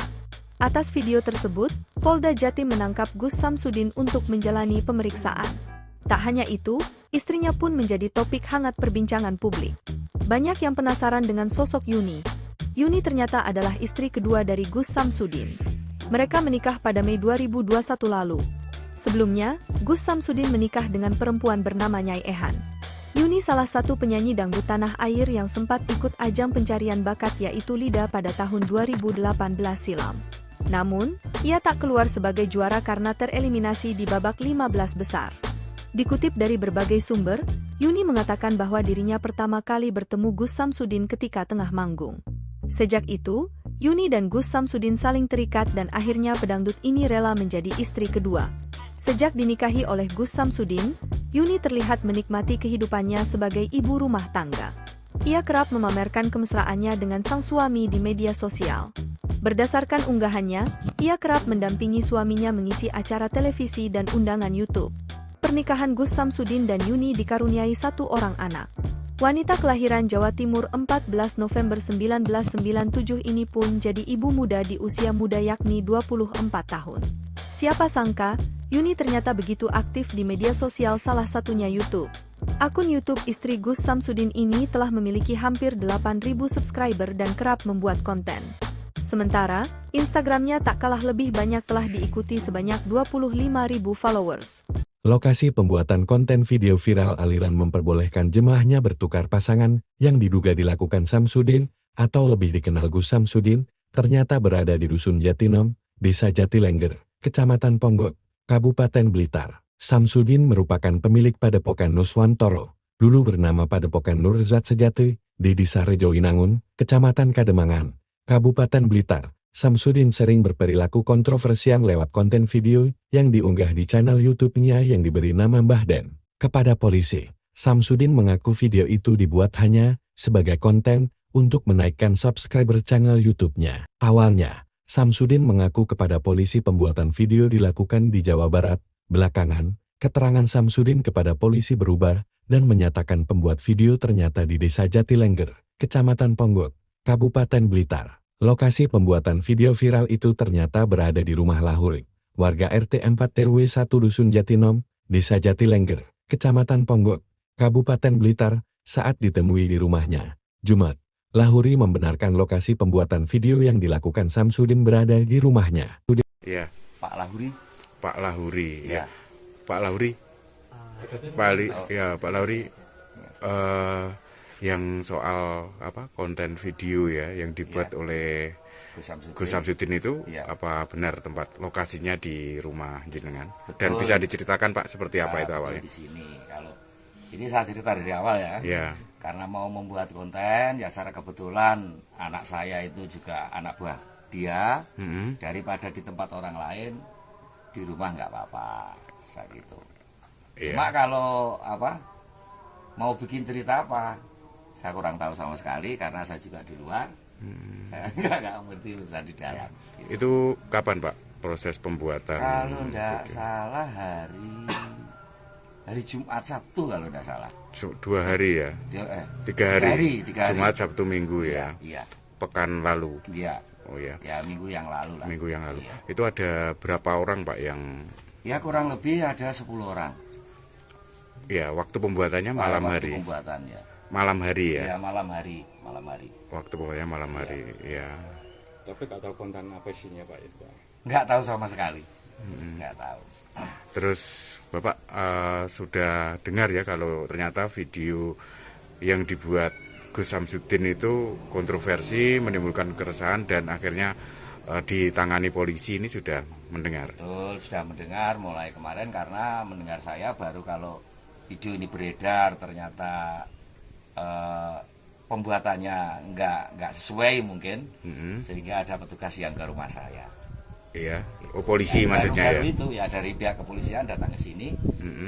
Speaker 3: Atas video tersebut, Polda Jatim menangkap Gus Samsudin untuk menjalani pemeriksaan. Tak hanya itu, istrinya pun menjadi topik hangat perbincangan publik. Banyak yang penasaran dengan sosok Yuni. Yuni ternyata adalah istri kedua dari Gus Samsudin. Mereka menikah pada Mei 2021 lalu. Sebelumnya, Gus Samsudin menikah dengan perempuan bernama Nyai Ehan. Yuni salah satu penyanyi dangdut tanah air yang sempat ikut ajang pencarian bakat yaitu Lida pada tahun 2018 silam. Namun, ia tak keluar sebagai juara karena tereliminasi di babak 15 besar. Dikutip dari berbagai sumber, Yuni mengatakan bahwa dirinya pertama kali bertemu Gus Samsudin ketika tengah manggung. Sejak itu, Yuni dan Gus Samsudin saling terikat dan akhirnya pedangdut ini rela menjadi istri kedua. Sejak dinikahi oleh Gus Samsudin, Yuni terlihat menikmati kehidupannya sebagai ibu rumah tangga. Ia kerap memamerkan kemesraannya dengan sang suami di media sosial. Berdasarkan unggahannya, ia kerap mendampingi suaminya mengisi acara televisi dan undangan YouTube. Pernikahan Gus Samsudin dan Yuni dikaruniai satu orang anak. Wanita kelahiran Jawa Timur 14 November 1997 ini pun jadi ibu muda di usia muda yakni 24 tahun. Siapa sangka, Yuni ternyata begitu aktif di media sosial salah satunya YouTube. Akun YouTube istri Gus Samsudin ini telah memiliki hampir 8.000 subscriber dan kerap membuat konten. Sementara, Instagramnya tak kalah lebih banyak telah diikuti sebanyak 25.000 followers.
Speaker 4: Lokasi pembuatan konten video viral aliran memperbolehkan jemaahnya bertukar pasangan yang diduga dilakukan Samsudin atau lebih dikenal Gus Samsudin, ternyata berada di Dusun Jatinom, Desa Jatilengger, Kecamatan Ponggok, Kabupaten Blitar. Samsudin merupakan pemilik Padepokan Nuswantoro, dulu bernama Padepokan Nurzat Sejati, di Desa Rejoinangun, Kecamatan Kademangan, Kabupaten Blitar. Samsudin sering berperilaku kontroversial lewat konten video yang diunggah di channel YouTube-nya yang diberi nama Mbah Den. Kepada polisi, Samsudin mengaku video itu dibuat hanya sebagai konten untuk menaikkan subscriber channel YouTube-nya. Awalnya, Samsudin mengaku kepada polisi pembuatan video dilakukan di Jawa Barat. Belakangan, keterangan Samsudin kepada polisi berubah dan menyatakan pembuat video ternyata di Desa Jatilengger, Kecamatan Ponggok, Kabupaten Blitar. Lokasi pembuatan video viral itu ternyata berada di rumah Lahuri, warga RT 4 RW 1 Dusun Jatinom, Desa Jatilengger, Kecamatan Ponggok, Kabupaten Blitar, saat ditemui di rumahnya. Jumat, Lahuri membenarkan lokasi pembuatan video yang dilakukan Samsudin berada di rumahnya.
Speaker 5: Ya,
Speaker 6: Pak Lahuri.
Speaker 5: Pak Lahuri,
Speaker 6: Ya.
Speaker 5: Pak Lahuri, Pak Lahuri, yang soal konten video ya yang dibuat oleh Gus Samsudin itu apa benar tempat lokasinya di rumah jenengan?
Speaker 6: Betul.
Speaker 5: Dan bisa diceritakan Pak seperti apa itu awalnya?
Speaker 6: Di sini, kalau ini saya cerita dari awal ya.
Speaker 5: Ya.
Speaker 6: Karena mau membuat konten, ya secara kebetulan anak saya itu juga anak buah dia. Daripada di tempat orang lain, di rumah nggak apa-apa, saya gitu. Cuma kalau mau bikin cerita apa? Saya kurang tahu sama sekali karena saya juga di luar. Saya nggak ngerti urusan di dalam. Gitu.
Speaker 5: Itu kapan Pak proses pembuatan?
Speaker 6: Kalau nggak salah hari Jumat Sabtu kalau nggak salah.
Speaker 5: 2 hari ya? 3 hari. Jumat Sabtu Minggu ya?
Speaker 6: Iya.
Speaker 5: Pekan lalu?
Speaker 6: Iya.
Speaker 5: Oh ya.
Speaker 6: Ya minggu yang lalu lah.
Speaker 5: Minggu yang lalu.
Speaker 6: Iya.
Speaker 5: Itu ada berapa orang Pak yang?
Speaker 6: Ya kurang lebih ada 10 orang.
Speaker 5: Ya waktu pembuatannya malam hari.
Speaker 6: Pembuatannya.
Speaker 5: Malam hari ya?
Speaker 6: Ya malam hari.
Speaker 5: Waktu pokoknya malam hari, ya.
Speaker 9: Tapi nggak tahu konten apa isinya Pak itu Pak?
Speaker 6: Nggak tahu sama sekali. Nggak tahu.
Speaker 5: Terus Bapak sudah dengar ya kalau ternyata video yang dibuat Gus Samsudin itu kontroversi, menimbulkan keresahan dan akhirnya ditangani polisi, ini sudah mendengar?
Speaker 6: Betul, sudah mendengar mulai kemarin karena mendengar saya baru kalau video ini beredar ternyata pembuatannya nggak sesuai mungkin, sehingga ada petugas yang ke rumah saya.
Speaker 5: Iya, polisi maksudnya
Speaker 6: baru
Speaker 5: ya?
Speaker 6: Itu ya dari pihak kepolisian datang ke sini,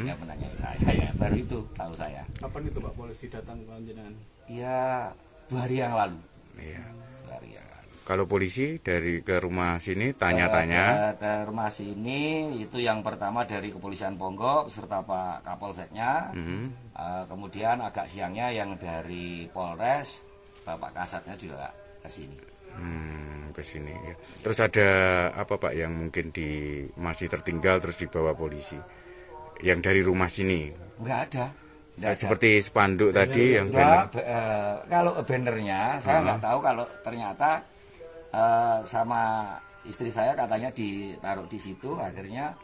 Speaker 6: yang menanyai saya, ya baru itu tahu saya.
Speaker 7: Kapan itu Pak polisi datang ke jenengan?
Speaker 6: Ya 2 hari yang lalu.
Speaker 5: Iya.
Speaker 6: 2 hari yang lalu.
Speaker 5: Kalau polisi dari ke rumah sini tanya-tanya?
Speaker 6: Ke rumah sini itu yang pertama dari Kepolisian Ponggok serta Pak Kapolseknya. Kemudian agak siangnya yang dari Polres, Bapak Kasatnya juga ke sini.
Speaker 5: Ke sini ya. Terus ada apa Pak yang mungkin masih tertinggal terus dibawa polisi? Yang dari rumah sini?
Speaker 6: Enggak ada.
Speaker 5: Seperti spanduk tadi yang
Speaker 6: banner. Kalau bannernya saya nggak tahu, kalau ternyata sama istri saya katanya ditaruh di situ, akhirnya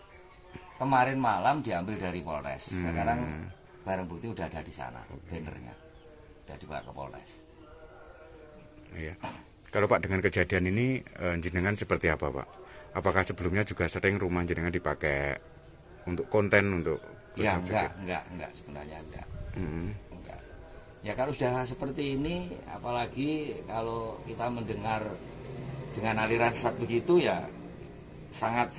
Speaker 6: kemarin malam diambil dari Polres. Sekarang barang bukti udah ada di sana, bannernya udah dibawa ke Polres.
Speaker 5: Iya. Kalau Pak dengan kejadian ini jenengan seperti apa Pak? Apakah sebelumnya juga sering rumah jenengan dipakai untuk konten, untuk
Speaker 6: Ya enggak sebenarnya enggak. Enggak. Ya kalau sudah seperti ini, apalagi kalau kita mendengar dengan aliran sesat begitu ya sangat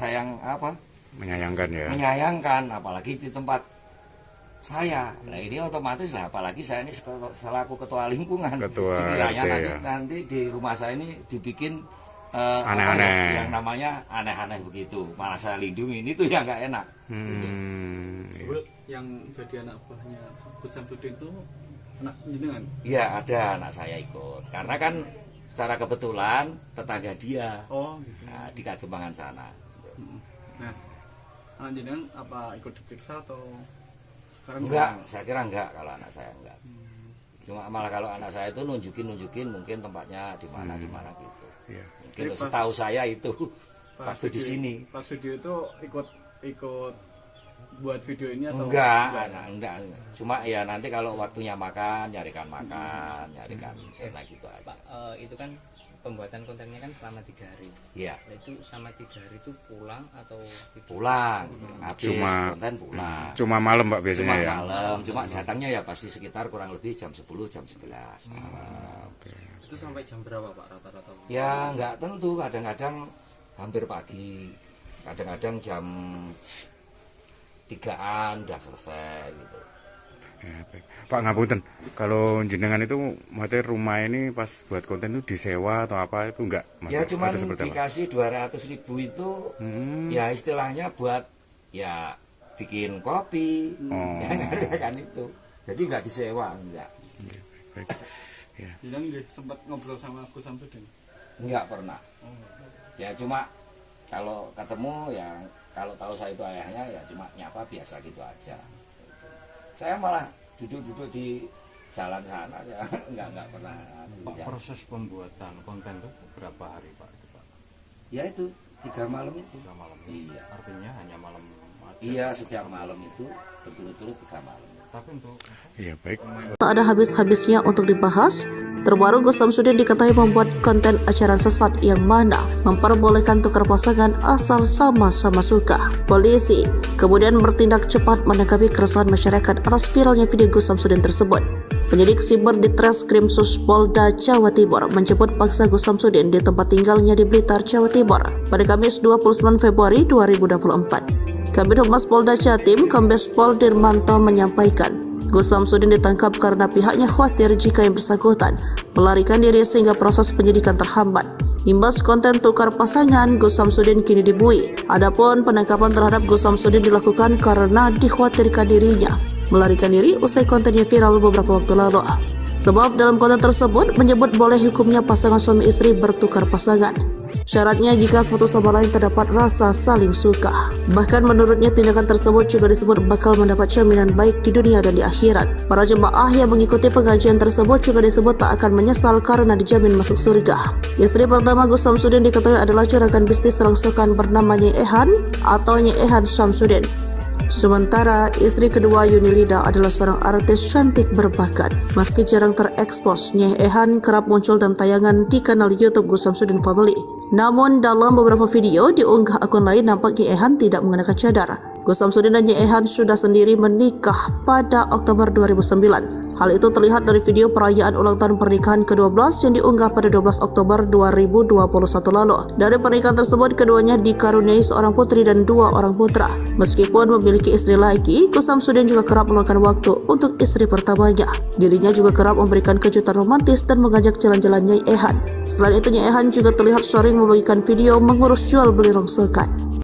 Speaker 5: menyayangkan ya.
Speaker 6: Menyayangkan, apalagi di tempat saya. Nah ini otomatis lah, apalagi saya ini selaku ketua lingkungan. Dikiranya nanti di rumah saya ini dibikin
Speaker 5: aneh-aneh,
Speaker 6: yang namanya aneh-aneh begitu. Malah saya lindungi, ini tuh yang nggak enak.
Speaker 7: Yang jadi anak buahnya Gus Samsudin itu anak jenengan?
Speaker 6: Iya, ada anak saya ikut. Karena kan secara kebetulan tetangga dia.
Speaker 7: Oh, gitu.
Speaker 6: Nah, di Kadembangan sana.
Speaker 7: Nah, anak jenengan apa ikut diperiksa atau sekarang?
Speaker 6: Enggak, saya kira enggak kalau anak saya enggak. Cuma malah kalau anak saya itu nunjukin mungkin tempatnya di mana gitu.
Speaker 5: Iya.
Speaker 6: Mungkin setahu saya itu waktu di sini.
Speaker 7: Pas video itu ikut buat video ini atau
Speaker 6: enggak. Cuma ya nanti kalau waktunya makan, nyarikan enak gitu aja.
Speaker 8: Pak, itu kan pembuatan kontennya kan selama 3 hari.
Speaker 6: Iya.
Speaker 8: Nah, itu selama 3 hari itu pulang atau
Speaker 6: pulang? Habis konten pulang.
Speaker 5: Cuma malam Pak biasanya ya.
Speaker 6: Malam. Cuma datangnya ya pasti sekitar kurang lebih jam 10, jam 11 malam.
Speaker 8: Itu sampai jam berapa Pak rata-rata?
Speaker 6: Ya nggak tentu, kadang-kadang hampir pagi, kadang-kadang jam 3-an udah selesai gitu.
Speaker 5: Ya, baik. Pak ngapunten, kalau jenengan itu maksudnya rumah ini pas buat konten itu disewa atau apa itu enggak?
Speaker 6: Ya cuma dikasih 200.000 itu ya istilahnya buat ya bikin kopi, kan itu. Jadi nggak disewa, enggak.
Speaker 5: Baik. Ya.
Speaker 7: Jadi sempat ngobrol sama Gus Samsudin?
Speaker 6: Enggak pernah. Ya cuma kalau ketemu ya kalau tahu saya itu ayahnya ya cuma nyapa biasa gitu aja. Saya malah duduk-duduk di jalan sana ya enggak pernah.
Speaker 9: Pak, proses pembuatan konten itu berapa hari Pak?
Speaker 6: Ya itu 3 malam itu.
Speaker 9: 3 malam.
Speaker 6: Iya.
Speaker 9: Artinya hanya malam aja.
Speaker 6: Iya, setiap malam itu betul-betul 3 malam.
Speaker 9: Tapi untuk
Speaker 5: baik.
Speaker 1: Tak ada habis-habisnya untuk dibahas. Terbaru Gus Samsudin diketahui membuat konten acara sesat yang mana memperbolehkan tukar pasangan asal sama-sama suka. Polisi kemudian bertindak cepat menanggapi keresahan masyarakat atas viralnya video Gus Samsudin tersebut. Penyidik Siber di Treskrimsus Polda Jawa Timur menjemput paksa Gus Samsudin di tempat tinggalnya di Blitar, Jawa Timur pada Kamis 29 Februari 2024. Kabid Humas Polda Jatim, Kombes Pol Dirmanto menyampaikan, Gus Samsudin ditangkap karena pihaknya khawatir jika yang bersangkutan melarikan diri sehingga proses penyidikan terhambat. Imbas konten tukar pasangan, Gus Samsudin kini dibui. Adapun penangkapan terhadap Gus Samsudin dilakukan karena dikhawatirkan dirinya melarikan diri usai kontennya viral beberapa waktu lalu. Sebab dalam konten tersebut menyebut boleh hukumnya pasangan suami istri bertukar pasangan. Syaratnya jika satu sama lain terdapat rasa saling suka. Bahkan menurutnya tindakan tersebut juga disebut bakal mendapat jaminan baik di dunia dan di akhirat. Para jemaah yang mengikuti pengajian tersebut juga disebut tak akan menyesal karena dijamin masuk surga. Istri pertama Gus Samsudin diketahui adalah juragan bisnis rongsokan bernama Nyai Ehan atau Nyai Ehan Samsudin. Sementara istri kedua Yunilida adalah seorang artis cantik berbakat. Meski jarang terekspos, Nyai Ehan kerap muncul dalam tayangan di kanal YouTube Gus Samsudin Family. Namun dalam beberapa video diunggah akun lain nampak Nyai Ehan tidak mengenakan cadar. Gus Samsudin dan Nyai Ehan sudah sendiri menikah pada Oktober 2009. Hal itu terlihat dari video perayaan ulang tahun pernikahan ke-12 yang diunggah pada 12 Oktober 2021 lalu. Dari pernikahan tersebut, keduanya dikaruniai seorang putri dan 2 orang putra. Meskipun memiliki istri lagi, Gus Samsudin juga kerap meluangkan waktu untuk istri pertamanya. Dirinya juga kerap memberikan kejutan romantis dan mengajak jalan-jalan Nyai Ehan. Selain itu, Nyai Ehan juga terlihat sering membagikan video mengurus jual beli rongsokan.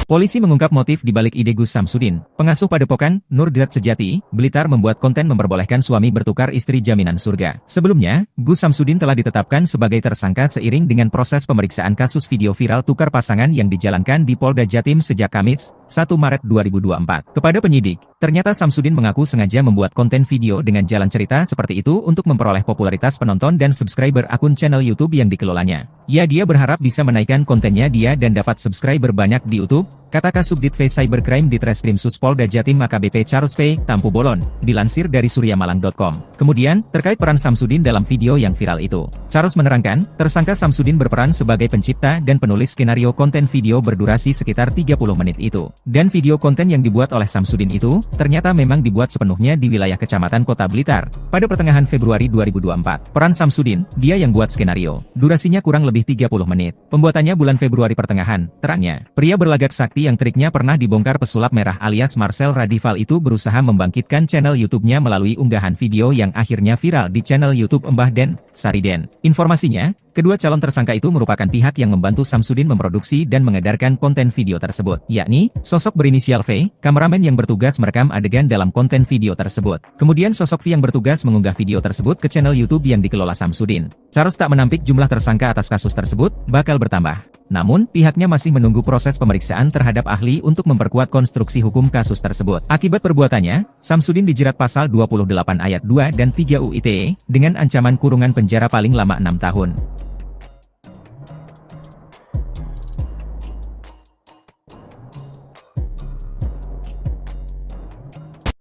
Speaker 2: Polisi mengungkap motif di balik ide Gus Samsudin. Pengasuh Padepokan, Nurdiat Sejati, Blitar membuat konten memperbolehkan suami bertukar istri jaminan surga. Sebelumnya, Gus Samsudin telah ditetapkan sebagai tersangka seiring dengan proses pemeriksaan kasus video viral tukar pasangan yang dijalankan di Polda Jatim sejak Kamis, 1 Maret 2024. Kepada penyidik, ternyata Samsudin mengaku sengaja membuat konten video dengan jalan cerita seperti itu untuk memperoleh popularitas penonton dan subscriber akun channel YouTube yang dikelolanya. Dia berharap bisa menaikkan kontennya dan dapat subscriber banyak di YouTube. kata Kasubdit V Cybercrime di Treskrim Suspolda Jatim AKBP Charles P. Tampu Bolon, dilansir dari suryamalang.com. Kemudian, terkait peran Samsudin dalam video yang viral itu. Charles menerangkan, tersangka Samsudin berperan sebagai pencipta dan penulis skenario konten video berdurasi sekitar 30 menit itu. Dan video konten yang dibuat oleh Samsudin itu, ternyata memang dibuat sepenuhnya di wilayah Kecamatan Kota Blitar, pada pertengahan Februari 2024. Peran Samsudin, dia yang buat skenario. Durasinya kurang lebih 30 menit. Pembuatannya bulan Februari pertengahan, terangnya. Pria berlagak sakti yang triknya pernah dibongkar pesulap merah alias Marcel Radival itu berusaha membangkitkan channel YouTube-nya melalui unggahan video yang akhirnya viral di channel YouTube Mbah Den, Sariden. Informasinya, kedua calon tersangka itu merupakan pihak yang membantu Samsudin memproduksi dan mengedarkan konten video tersebut, yakni sosok berinisial V, kameramen yang bertugas merekam adegan dalam konten video tersebut. Kemudian sosok V yang bertugas mengunggah video tersebut ke channel YouTube yang dikelola Samsudin. Charles tak menampik jumlah tersangka atas kasus tersebut bakal bertambah. Namun, pihaknya masih menunggu proses pemeriksaan terhadap ahli untuk memperkuat konstruksi hukum kasus tersebut. Akibat perbuatannya, Samsudin dijerat pasal 28 ayat 2 dan 3 UU ITE dengan ancaman kurungan penjara paling lama 6 tahun.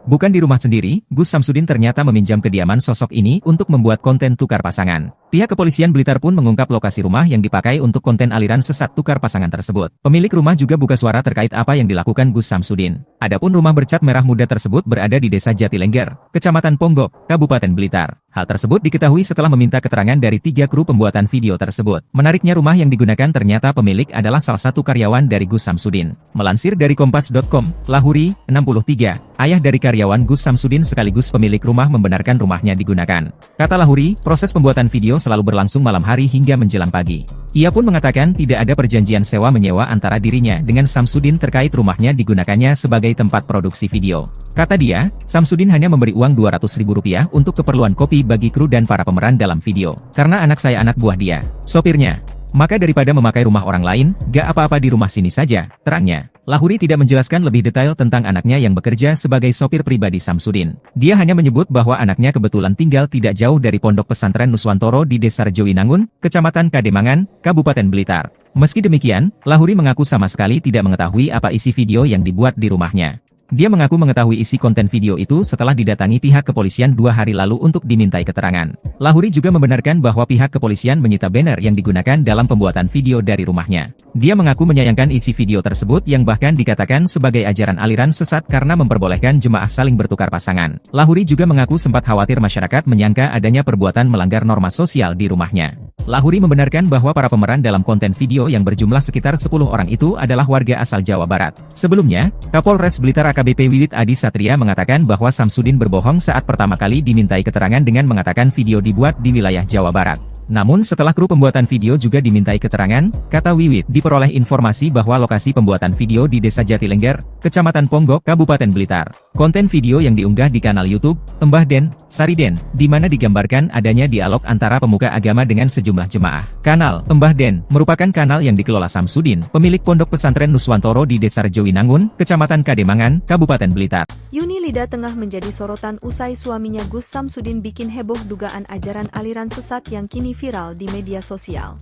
Speaker 2: Bukan di rumah sendiri, Gus Samsudin ternyata meminjam kediaman sosok ini untuk membuat konten tukar pasangan. Pihak kepolisian Blitar pun mengungkap lokasi rumah yang dipakai untuk konten aliran sesat tukar pasangan tersebut. Pemilik rumah juga buka suara terkait apa yang dilakukan Gus Samsudin. Adapun rumah bercat merah muda tersebut berada di Desa Jatilengger, Kecamatan Ponggok, Kabupaten Blitar. Hal tersebut diketahui setelah meminta keterangan dari 3 kru pembuatan video tersebut. Menariknya rumah yang digunakan ternyata pemilik adalah salah satu karyawan dari Gus Samsudin. Melansir dari Kompas.com, Lahuri, 63, ayah dari karyawan Gus Samsudin sekaligus pemilik rumah membenarkan rumahnya digunakan. Kata Lahuri, proses pembuatan video selalu berlangsung malam hari hingga menjelang pagi. Ia pun mengatakan tidak ada perjanjian sewa-menyewa antara dirinya dengan Samsudin terkait rumahnya digunakannya sebagai tempat produksi video. Kata dia, Samsudin hanya memberi uang Rp200.000 untuk keperluan kopi bagi kru dan para pemeran dalam video. Karena anak saya anak buah dia, sopirnya. Maka daripada memakai rumah orang lain, gak apa-apa di rumah sini saja, terangnya. Lahuri tidak menjelaskan lebih detail tentang anaknya yang bekerja sebagai sopir pribadi Samsudin. Dia hanya menyebut bahwa anaknya kebetulan tinggal tidak jauh dari Pondok Pesantren Nuswantoro di Desa Rejowinangun, Kecamatan Kademangan, Kabupaten Blitar. Meski demikian, Lahuri mengaku sama sekali tidak mengetahui apa isi video yang dibuat di rumahnya. Dia mengaku mengetahui isi konten video itu setelah didatangi pihak kepolisian 2 hari lalu untuk dimintai keterangan. Lahuri juga membenarkan bahwa pihak kepolisian menyita banner yang digunakan dalam pembuatan video dari rumahnya. Dia mengaku menyayangkan isi video tersebut yang bahkan dikatakan sebagai ajaran aliran sesat karena memperbolehkan jemaah saling bertukar pasangan. Lahuri juga mengaku sempat khawatir masyarakat menyangka adanya perbuatan melanggar norma sosial di rumahnya. Lahuri membenarkan bahwa para pemeran dalam konten video yang berjumlah sekitar 10 orang itu adalah warga asal Jawa Barat. Sebelumnya, Kapolres Blitar AKBP Wiwit Adi Satria mengatakan bahwa Samsudin berbohong saat pertama kali dimintai keterangan dengan mengatakan video dibuat di wilayah Jawa Barat. Namun setelah kru pembuatan video juga dimintai keterangan, kata Wiwit, diperoleh informasi bahwa lokasi pembuatan video di Desa Jatilengger, Kecamatan Ponggok, Kabupaten Blitar. Konten video yang diunggah di kanal YouTube Mbah Den, Sariden, di mana digambarkan adanya dialog antara pemuka agama dengan sejumlah jemaah. Kanal Mbah Den merupakan kanal yang dikelola Samsudin, pemilik Pondok Pesantren Nuswantoro di Desa Rejowinangun, Kecamatan Kademangan, Kabupaten Blitar.
Speaker 3: Yuni Lida tengah menjadi sorotan usai suaminya Gus Samsudin bikin heboh dugaan ajaran aliran sesat yang kini viral di media sosial.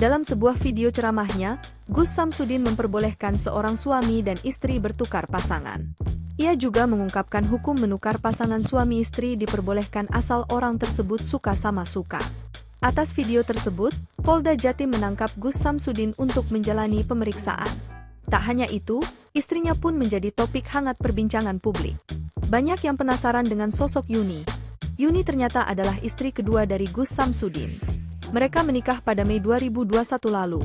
Speaker 3: Dalam sebuah video ceramahnya, Gus Samsudin memperbolehkan seorang suami dan istri bertukar pasangan. Ia juga mengungkapkan hukum menukar pasangan suami istri diperbolehkan asal orang tersebut suka sama suka. Atas video tersebut, Polda Jatim menangkap Gus Samsudin untuk menjalani pemeriksaan. Tak hanya itu, istrinya pun menjadi topik hangat perbincangan publik. Banyak yang penasaran dengan sosok Yuni. Yuni ternyata adalah istri kedua dari Gus Samsudin. Mereka menikah pada Mei 2021 lalu.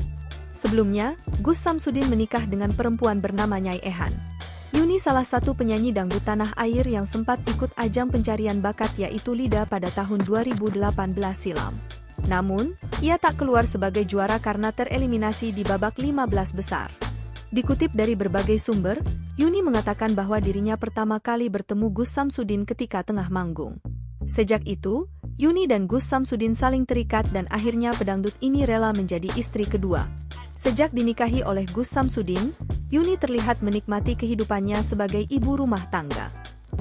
Speaker 3: Sebelumnya, Gus Samsudin menikah dengan perempuan bernama Nyai Ehan. Yuni salah satu penyanyi dangdut tanah air yang sempat ikut ajang pencarian bakat yaitu Lida pada tahun 2018 silam. Namun, ia tak keluar sebagai juara karena tereliminasi di babak 15 besar. Dikutip dari berbagai sumber, Yuni mengatakan bahwa dirinya pertama kali bertemu Gus Samsudin ketika tengah manggung. Sejak itu, Yuni dan Gus Samsudin saling terikat dan akhirnya pedangdut ini rela menjadi istri kedua. Sejak dinikahi oleh Gus Samsudin, Yuni terlihat menikmati kehidupannya sebagai ibu rumah tangga.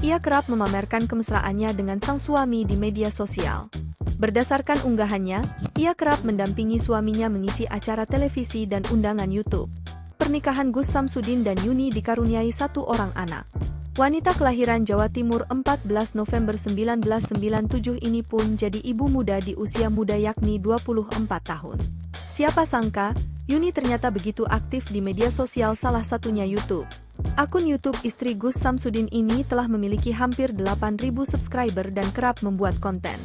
Speaker 3: Ia kerap memamerkan kemesraannya dengan sang suami di media sosial. Berdasarkan unggahannya, ia kerap mendampingi suaminya mengisi acara televisi dan undangan YouTube. pernikahan Gus Samsudin dan Yuni dikaruniai satu orang anak. Wanita kelahiran Jawa Timur 14 November 1997 ini pun jadi ibu muda di usia muda yakni 24 tahun. Siapa sangka, Yuni ternyata begitu aktif di media sosial salah satunya YouTube. Akun YouTube istri Gus Samsudin ini telah memiliki hampir 8.000 subscriber dan kerap membuat konten.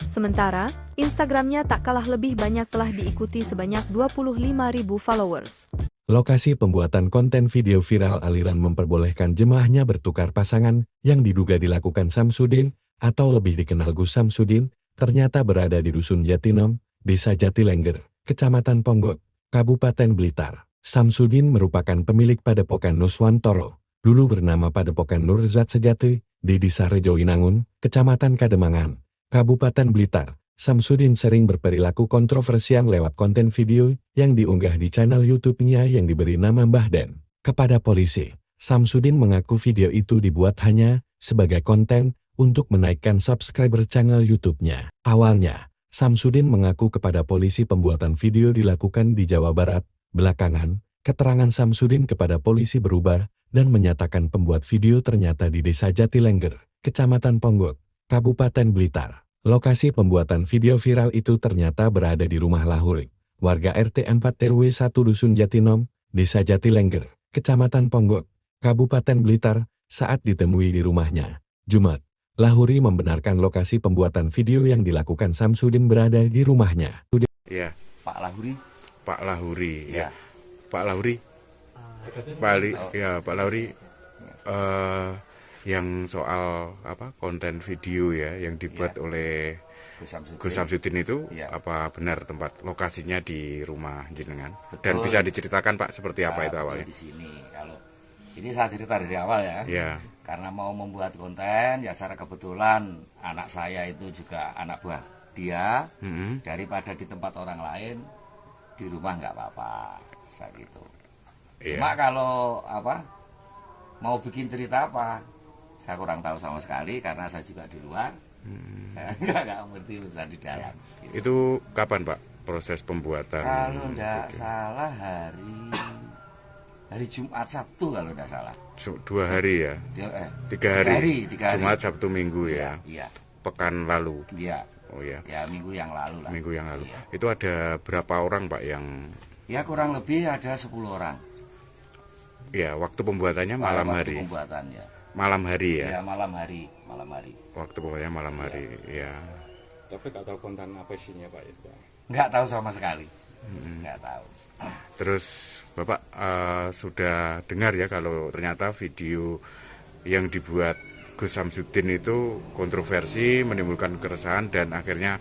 Speaker 3: Sementara, Instagramnya tak kalah lebih banyak telah diikuti sebanyak 25.000 followers.
Speaker 4: Lokasi pembuatan konten video viral aliran memperbolehkan jemaahnya bertukar pasangan yang diduga dilakukan Samsudin atau lebih dikenal Gus Samsudin, ternyata berada di Dusun Jatinom, Desa Jatilengger, Kecamatan Ponggok, Kabupaten Blitar. Samsudin merupakan pemilik Padepokan Nuswantoro, dulu bernama Padepokan Nurzat Sejati, di Desa Rejoinangun, Kecamatan Kademangan, Kabupaten Blitar. Samsudin sering berperilaku kontroversial lewat konten video yang diunggah di channel YouTube-nya yang diberi nama Mbah Den. Kepada polisi, Samsudin mengaku video itu dibuat hanya sebagai konten untuk menaikkan subscriber channel YouTube-nya. Awalnya, Samsudin mengaku kepada polisi pembuatan video dilakukan di Jawa Barat. Belakangan, keterangan Samsudin kepada polisi berubah dan menyatakan pembuat video ternyata di Desa Jatilengger, Kecamatan Ponggok, Kabupaten Blitar. Lokasi pembuatan video viral itu ternyata berada di rumah Lahuri, warga RT 4 RW 1 Dusun Jatinom, Desa Jatilengger, Kecamatan Ponggok, Kabupaten Blitar, saat ditemui di rumahnya. Jumat, Lahuri membenarkan lokasi pembuatan video yang dilakukan Samsudin berada di rumahnya.
Speaker 5: Ya,
Speaker 6: Pak Lahuri.
Speaker 5: Pak Lahuri.
Speaker 6: Ya.
Speaker 5: Pak Lahuri. Pak Lahuri. Yang soal konten video ya yang dibuat oleh Gus Samsudin itu apa benar tempat lokasinya di rumah jenengan? Betul. Dan bisa diceritakan Pak seperti apa itu awalnya?
Speaker 6: Di sini kalau ini saya cerita dari awal ya. Karena mau membuat konten ya secara kebetulan anak saya itu juga anak buah dia, daripada di tempat orang lain di rumah nggak apa-apa saya gitu. Cuma kalau mau bikin cerita apa saya kurang tahu sama sekali karena saya juga di luar. Saya nggak ngerti urusan di dalam. Gitu.
Speaker 5: Itu kapan Pak proses pembuatan?
Speaker 6: Kalau nggak salah hari Jumat Sabtu kalau nggak salah.
Speaker 5: 2 hari ya? 3 hari. Jumat Sabtu Minggu ya? Iya. Pekan lalu?
Speaker 6: Iya.
Speaker 5: Oh ya.
Speaker 6: Ya minggu yang lalu lah.
Speaker 5: Minggu yang lalu.
Speaker 6: Iya.
Speaker 5: Itu ada berapa orang Pak yang?
Speaker 6: Ya kurang lebih ada 10 orang.
Speaker 5: Ya waktu pembuatannya malam hari.
Speaker 6: Pembuatannya.
Speaker 5: Malam hari ya?
Speaker 6: Ya malam hari.
Speaker 5: Waktu pokoknya malam hari, ya.
Speaker 9: Tapi nggak tahu konten apa isinya Pak itu?
Speaker 6: Nggak tahu sama sekali, nggak tahu.
Speaker 5: Terus Bapak sudah dengar ya kalau ternyata video yang dibuat Gus Samsudin itu kontroversi, menimbulkan keresahan dan akhirnya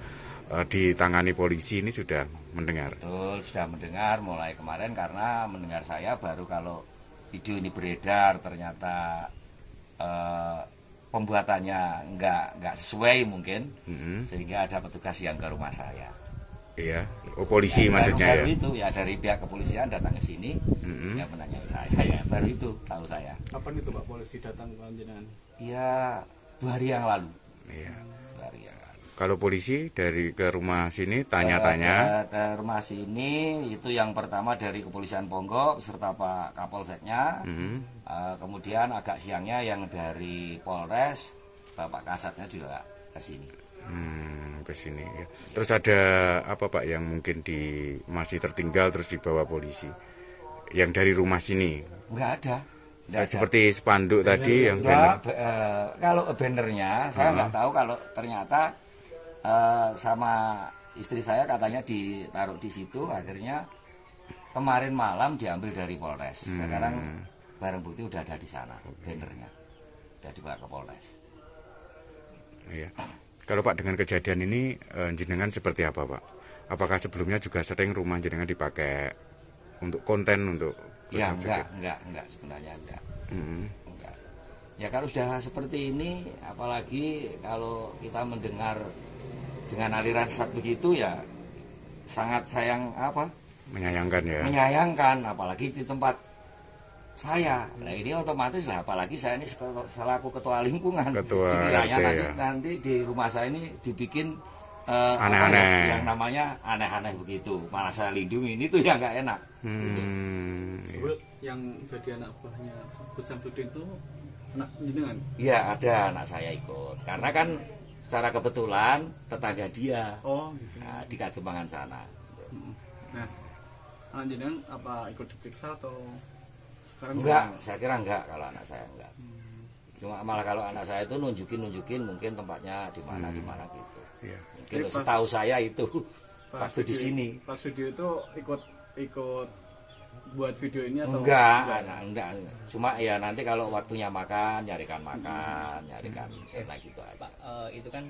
Speaker 5: ditangani polisi, ini sudah mendengar?
Speaker 6: Betul, sudah mendengar mulai kemarin karena mendengar saya baru kalau video ini beredar ternyata pembuatannya nggak sesuai mungkin, sehingga ada petugas yang ke rumah saya.
Speaker 5: Iya, polisi ya, maksudnya
Speaker 6: baru itu ya dari pihak kepolisian datang ke sini, ya menanyai saya, ya baru itu tahu saya.
Speaker 7: Kapan itu Pak polisi datang ke jenengan?
Speaker 6: Ya 2 hari yang lalu.
Speaker 5: Iya.
Speaker 6: 2 hari yang lalu.
Speaker 5: Kalau polisi dari ke rumah sini tanya-tanya?
Speaker 6: Ke rumah sini itu yang pertama dari Kepolisian Ponggok serta Pak Kapolseknya. Kemudian agak siangnya yang dari Polres, Bapak Kasatnya juga ke sini.
Speaker 5: Ke sini ya. Terus ada apa Pak yang mungkin masih tertinggal terus dibawa polisi? Yang dari rumah sini?
Speaker 6: Enggak ada.
Speaker 5: Seperti spanduk tadi yang
Speaker 6: banner. Kalau bannernya saya nggak tahu, kalau ternyata sama istri saya katanya ditaruh di situ, akhirnya kemarin malam diambil dari Polres. Sekarang barang bukti udah ada di sana, bannernya udah dibawa ke Polres.
Speaker 5: Iya. Kalau Pak dengan kejadian ini jenengan seperti apa Pak? Apakah sebelumnya juga sering rumah jenengan dipakai untuk konten untuk?
Speaker 6: Ya enggak sebenarnya enggak. Enggak. Ya kalau sudah seperti ini, apalagi kalau kita mendengar dengan aliran sesat begitu ya sangat menyayangkan ya. Menyayangkan apalagi di tempat saya. Nah ini otomatis lah, apalagi saya ini selaku ketua lingkungan. Dikiranya nanti di rumah saya ini dibikin aneh-aneh, yang namanya aneh-aneh begitu. Malah saya lindungi, ini tuh yang nggak enak. Gitu.
Speaker 7: Yang jadi anak buahnya Gus Samsudin itu anak jenengan?
Speaker 6: Iya, ada anak saya ikut. Karena kan secara kebetulan tetangga dia.
Speaker 7: Oh, gitu.
Speaker 6: Nah, di Kadembangan sana.
Speaker 7: Nah, anak jenengan apa ikut diperiksa atau sekarang?
Speaker 6: Enggak, saya kira enggak kalau anak saya enggak. Cuma malah kalau anak saya itu nunjukin mungkin tempatnya di mana gitu.
Speaker 5: Iya.
Speaker 6: Mungkin setahu saya itu waktu di sini.
Speaker 7: Pas video itu ikut buat video ini atau
Speaker 6: enggak. Cuma ya nanti kalau waktunya makan, nyarikan sana gitu aja.
Speaker 8: Pak, itu kan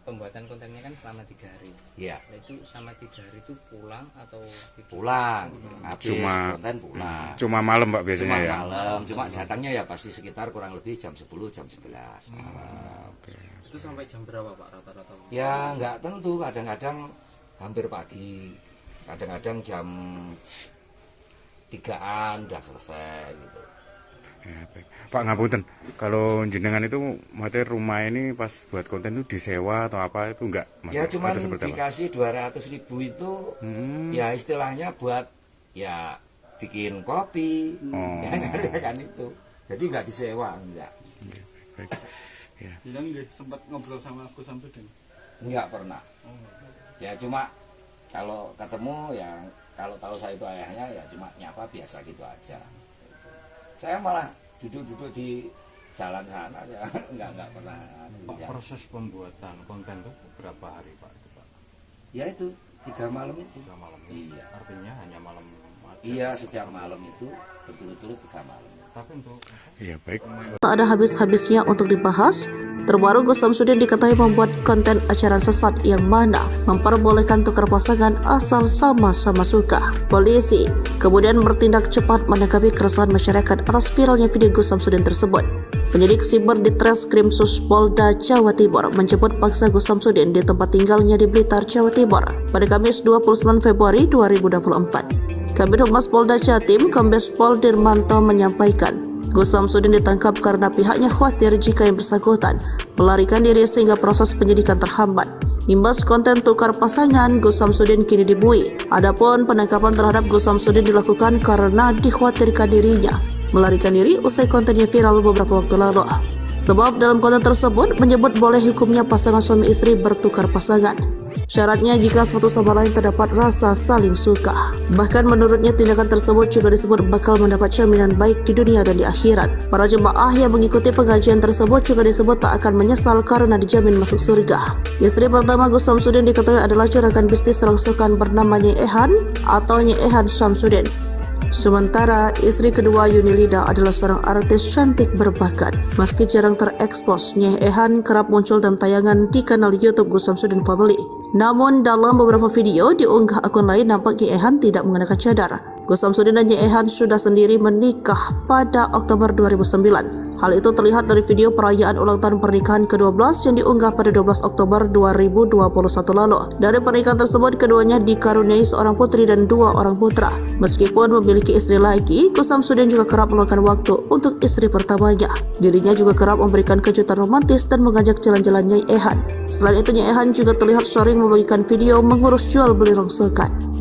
Speaker 8: pembuatan kontennya kan selama 3 hari.
Speaker 6: Iya.
Speaker 8: Nah, itu selama 3 hari itu pulang atau
Speaker 6: pulang? Habis konten pulang.
Speaker 5: Cuma malam Pak biasanya ya.
Speaker 6: Malam. Cuma datangnya ya pasti sekitar kurang lebih jam 10, jam 11 malam.
Speaker 8: itu sampai jam berapa Pak rata-rata?
Speaker 6: Ya nggak tentu, kadang-kadang hampir pagi, kadang-kadang jam 3-an udah selesai gitu.
Speaker 5: Ya, baik. Pak ngapunten, kalau jenengan itu materi rumah ini pas buat konten itu disewa atau apa itu enggak?
Speaker 6: Ya cuma dikasih 200.000 itu ya istilahnya buat ya bikin kopi, ya kan itu. Jadi nggak disewa, enggak.
Speaker 5: Baik. Ya.
Speaker 7: Jadi sempat ngobrol sama Gus Samsudin?
Speaker 6: Enggak pernah. Ya cuma kalau ketemu ya kalau tahu saya itu ayahnya ya cuma nyapa biasa gitu aja. Saya malah duduk-duduk di jalan sana ya enggak pernah.
Speaker 9: Pak, proses pembuatan konten itu berapa hari Pak?
Speaker 6: Ya itu 3 malam itu.
Speaker 9: 3 malam.
Speaker 6: Iya.
Speaker 9: Artinya hanya malam aja.
Speaker 6: Iya, setiap malam itu betul-betul 3 malam.
Speaker 9: Tapi untuk
Speaker 5: Iya baik.
Speaker 1: Tak ada habis-habisnya untuk dibahas. Terbaru Gus Samsudin diketahui membuat konten acara sesat yang mana memperbolehkan tukar pasangan asal sama-sama suka. Polisi kemudian bertindak cepat menanggapi keresahan masyarakat atas viralnya video Gus Samsudin tersebut. Penyidik siber di Treskrimsus Polda Jawa Timur menjemput paksa Gus Samsudin di tempat tinggalnya di Blitar, Jawa Timur pada Kamis 29 Februari 2024. Kabid Humas Polda Jatim, Kombes Pol Dirmanto menyampaikan, Gus Samsudin ditangkap karena pihaknya khawatir jika yang bersangkutan melarikan diri sehingga proses penyidikan terhambat. Imbas konten tukar pasangan, Gus Samsudin kini dibui. Adapun penangkapan terhadap Gus Samsudin dilakukan karena dikhawatirkan dirinya melarikan diri usai kontennya viral beberapa waktu lalu. Sebab dalam konten tersebut menyebut boleh hukumnya pasangan suami istri bertukar pasangan. Syaratnya jika satu sama lain terdapat rasa saling suka. Bahkan menurutnya tindakan tersebut juga disebut bakal mendapat jaminan baik di dunia dan di akhirat. Para jemaah yang mengikuti pengajian tersebut juga disebut tak akan menyesal karena dijamin masuk surga. Istri pertama Gus Samsudin diketahui adalah juragan bisnis rongsokan bernama Nyai Ehan atau Nyai Ehan Samsudin. Sementara istri kedua Yunilida adalah seorang artis cantik berbakat. Meski jarang terekspos, Nyai Ehan kerap muncul dalam tayangan di kanal YouTube Gus Samsudin Family. Namun dalam beberapa video diunggah akun lain nampak Nyai Ehan tidak mengenakan cadar. Gus Samsudin dan Nyai Ehan sudah sendiri menikah pada Oktober 2009. Hal itu terlihat dari video perayaan ulang tahun pernikahan ke-12 yang diunggah pada 12 Oktober 2021 lalu. Dari pernikahan tersebut, keduanya dikaruniai seorang putri dan 2 orang putra. Meskipun memiliki istri lagi, Gus Samsudin juga kerap meluangkan waktu untuk istri pertamanya. Dirinya juga kerap memberikan kejutan romantis dan mengajak jalan-jalan Nyai Ehan. Selain itu, Nyai Ehan juga terlihat sering membagikan video mengurus jual beli rongsokan.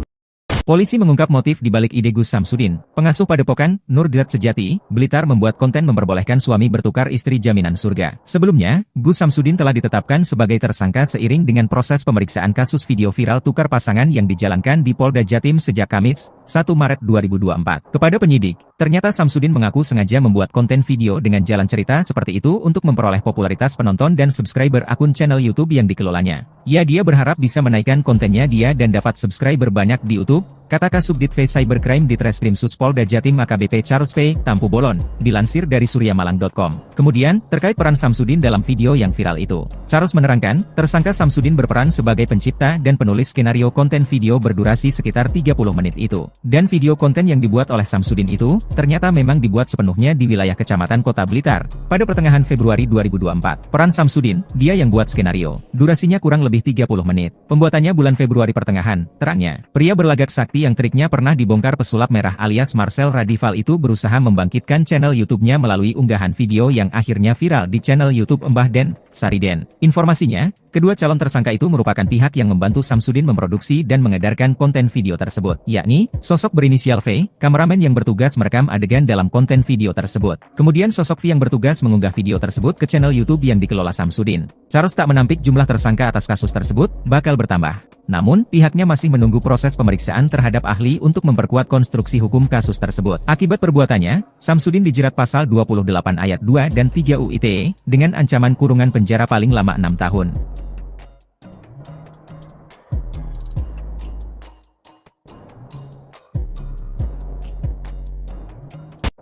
Speaker 2: Polisi mengungkap motif di balik ide Gus Samsudin. Pengasuh Padepokan, Nurdiat Sejati, Blitar membuat konten memperbolehkan suami bertukar istri jaminan surga. Sebelumnya, Gus Samsudin telah ditetapkan sebagai tersangka seiring dengan proses pemeriksaan kasus video viral tukar pasangan yang dijalankan di Polda Jatim sejak Kamis, 1 Maret 2024. Kepada penyidik, ternyata Samsudin mengaku sengaja membuat konten video dengan jalan cerita seperti itu untuk memperoleh popularitas penonton dan subscriber akun channel YouTube yang dikelolanya. Dia berharap bisa menaikkan kontennya dan dapat subscriber banyak di YouTube, kata Kasubdit V Cybercrime di Treskrimsus Polda Jatim AKBP Charles P. Tampu Bolon, dilansir dari suryamalang.com. Kemudian, terkait peran Samsudin dalam video yang viral itu, Charles menerangkan, tersangka Samsudin berperan sebagai pencipta dan penulis skenario konten video berdurasi sekitar 30 menit itu. Dan video konten yang dibuat oleh Samsudin itu, ternyata memang dibuat sepenuhnya di wilayah Kecamatan Kota Blitar, pada pertengahan Februari 2024. Peran Samsudin, dia yang buat skenario. Durasinya kurang lebih 30 menit. Pembuatannya bulan Februari pertengahan, terangnya. Pria berlagak sakti yang triknya pernah dibongkar pesulap merah alias Marcel Radival itu berusaha membangkitkan channel YouTube-nya melalui unggahan video yang akhirnya viral di channel YouTube Mbah Den, Sariden. Informasinya, Kedua calon tersangka itu merupakan pihak yang membantu Samsudin memproduksi dan mengedarkan konten video tersebut, yakni sosok berinisial V, kameramen yang bertugas merekam adegan dalam konten video tersebut. Kemudian sosok V yang bertugas mengunggah video tersebut ke channel YouTube yang dikelola Samsudin. Charles tak menampik jumlah tersangka atas kasus tersebut bakal bertambah. Namun, pihaknya masih menunggu proses pemeriksaan terhadap ahli untuk memperkuat konstruksi hukum kasus tersebut. Akibat perbuatannya, Samsudin dijerat pasal 28 ayat 2 dan 3 UU ITE dengan ancaman kurungan penjara paling lama 6 tahun.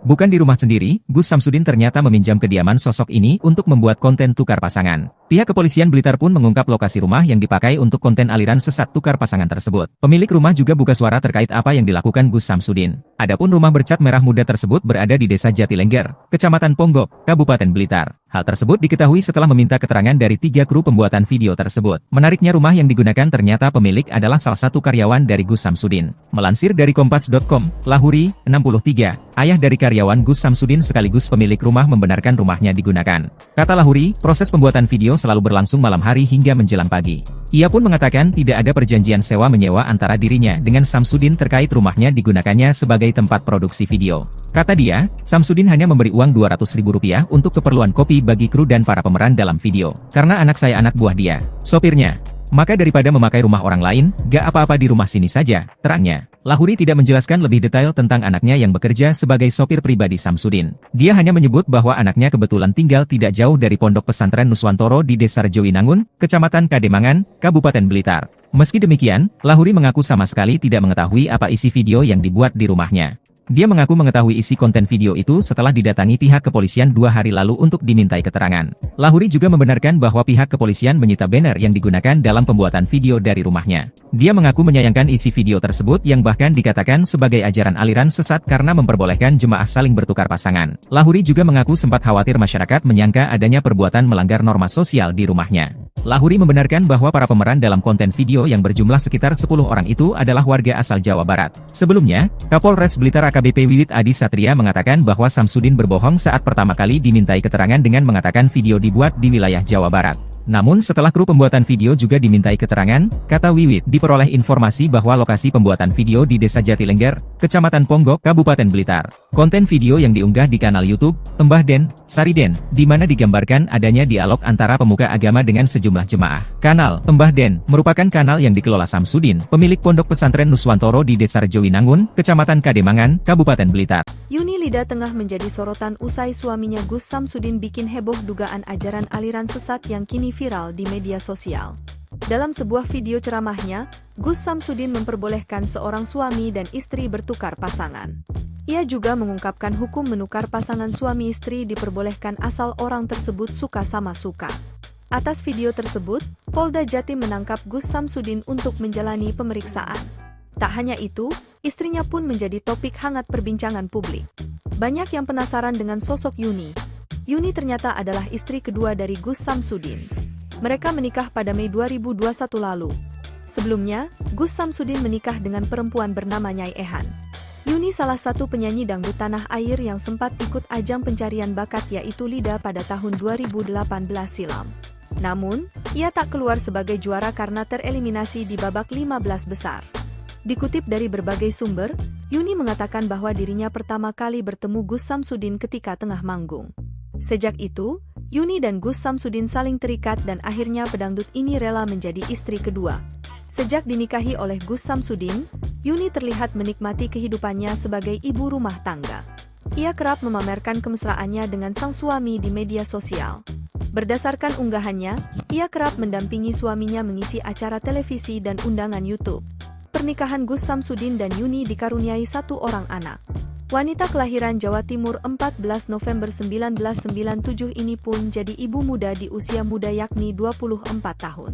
Speaker 2: Bukan di rumah sendiri, Gus Samsudin ternyata meminjam kediaman sosok ini untuk membuat konten tukar pasangan. Pihak kepolisian Blitar pun mengungkap lokasi rumah yang dipakai untuk konten aliran sesat tukar pasangan tersebut. Pemilik rumah juga buka suara terkait apa yang dilakukan Gus Samsudin. Adapun rumah bercat merah muda tersebut berada di Desa Jatilengger, Kecamatan Ponggok, Kabupaten Blitar. Hal tersebut diketahui setelah meminta keterangan dari 3 kru pembuatan video tersebut. Menariknya rumah yang digunakan ternyata pemilik adalah salah satu karyawan dari Gus Samsudin. Melansir dari Kompas.com, Lahuri, 63, ayah dari karyawan Gus Samsudin sekaligus pemilik rumah membenarkan rumahnya digunakan. Kata Lahuri, proses pembuatan video selalu berlangsung malam hari hingga menjelang pagi. Ia pun mengatakan tidak ada perjanjian sewa-menyewa antara dirinya dengan Samsudin terkait rumahnya digunakannya sebagai tempat produksi video. Kata dia, Samsudin hanya memberi uang Rp200.000 untuk keperluan kopi bagi kru dan para pemeran dalam video. Karena anak saya anak buah dia, sopirnya. Maka daripada memakai rumah orang lain, gak apa-apa di rumah sini saja, terangnya. Lahuri tidak menjelaskan lebih detail tentang anaknya yang bekerja sebagai sopir pribadi Samsudin. Dia hanya menyebut bahwa anaknya kebetulan tinggal tidak jauh dari Pondok Pesantren Nuswantoro di Desa Rejowinangun, Kecamatan Kademangan, Kabupaten Blitar. Meski demikian, Lahuri mengaku sama sekali tidak mengetahui apa isi video yang dibuat di rumahnya. Dia mengaku mengetahui isi konten video itu setelah didatangi pihak kepolisian 2 hari lalu untuk dimintai keterangan. Lahuri juga membenarkan bahwa pihak kepolisian menyita banner yang digunakan dalam pembuatan video dari rumahnya. Dia mengaku menyayangkan isi video tersebut yang bahkan dikatakan sebagai ajaran aliran sesat karena memperbolehkan jemaah saling bertukar pasangan. Lahuri juga mengaku sempat khawatir masyarakat menyangka adanya perbuatan melanggar norma sosial di rumahnya. Lahuri membenarkan bahwa para pemeran dalam konten video yang berjumlah sekitar 10 orang itu adalah warga asal Jawa Barat. Sebelumnya, Kapolres Blitar AKBP Wiwit Adi Satria mengatakan bahwa Samsudin berbohong saat pertama kali dimintai keterangan dengan mengatakan video dibuat di wilayah Jawa Barat. Namun setelah kru pembuatan video juga dimintai keterangan, kata Wiwit, diperoleh informasi bahwa lokasi pembuatan video di Desa Jatilengger, Kecamatan Ponggok, Kabupaten Blitar. Konten video yang diunggah di kanal YouTube, Mbah Den, Sariden, di mana digambarkan adanya dialog antara pemuka agama dengan sejumlah jemaah. Kanal Mbah Den merupakan kanal yang dikelola Samsudin, pemilik Pondok Pesantren Nuswantoro di Desa Rejowinangun, Kecamatan Kademangan, Kabupaten Blitar.
Speaker 3: Yuni Lida tengah menjadi sorotan usai suaminya Gus Samsudin bikin heboh dugaan ajaran aliran sesat yang kini viral di media sosial. Dalam sebuah video ceramahnya, Gus Samsudin memperbolehkan seorang suami dan istri bertukar pasangan. Ia juga mengungkapkan hukum menukar pasangan suami istri diperbolehkan asal orang tersebut suka sama suka. Atas video tersebut, Polda Jatim menangkap Gus Samsudin untuk menjalani pemeriksaan. Tak hanya itu, istrinya pun menjadi topik hangat perbincangan publik. Banyak yang penasaran dengan sosok Yuni. Yuni ternyata adalah istri kedua dari Gus Samsudin. Mereka menikah pada Mei 2021 lalu. Sebelumnya, Gus Samsudin menikah dengan perempuan bernama Nyai Ehan. Yuni salah satu penyanyi dangdut tanah air yang sempat ikut ajang pencarian bakat yaitu Lida pada tahun 2018 silam. Namun, ia tak keluar sebagai juara karena tereliminasi di babak 15 besar. Dikutip dari berbagai sumber, Yuni mengatakan bahwa dirinya pertama kali bertemu Gus Samsudin ketika tengah manggung. Sejak itu, Yuni dan Gus Samsudin saling terikat dan akhirnya pedangdut ini rela menjadi istri kedua. Sejak dinikahi oleh Gus Samsudin, Yuni terlihat menikmati kehidupannya sebagai ibu rumah tangga. Ia kerap memamerkan kemesraannya dengan sang suami di media sosial. Berdasarkan unggahannya, ia kerap mendampingi suaminya mengisi acara televisi dan undangan YouTube. Pernikahan Gus Samsudin dan Yuni dikaruniai 1 orang anak. Wanita kelahiran Jawa Timur 14 November 1997 ini pun jadi ibu muda di usia muda yakni 24 tahun.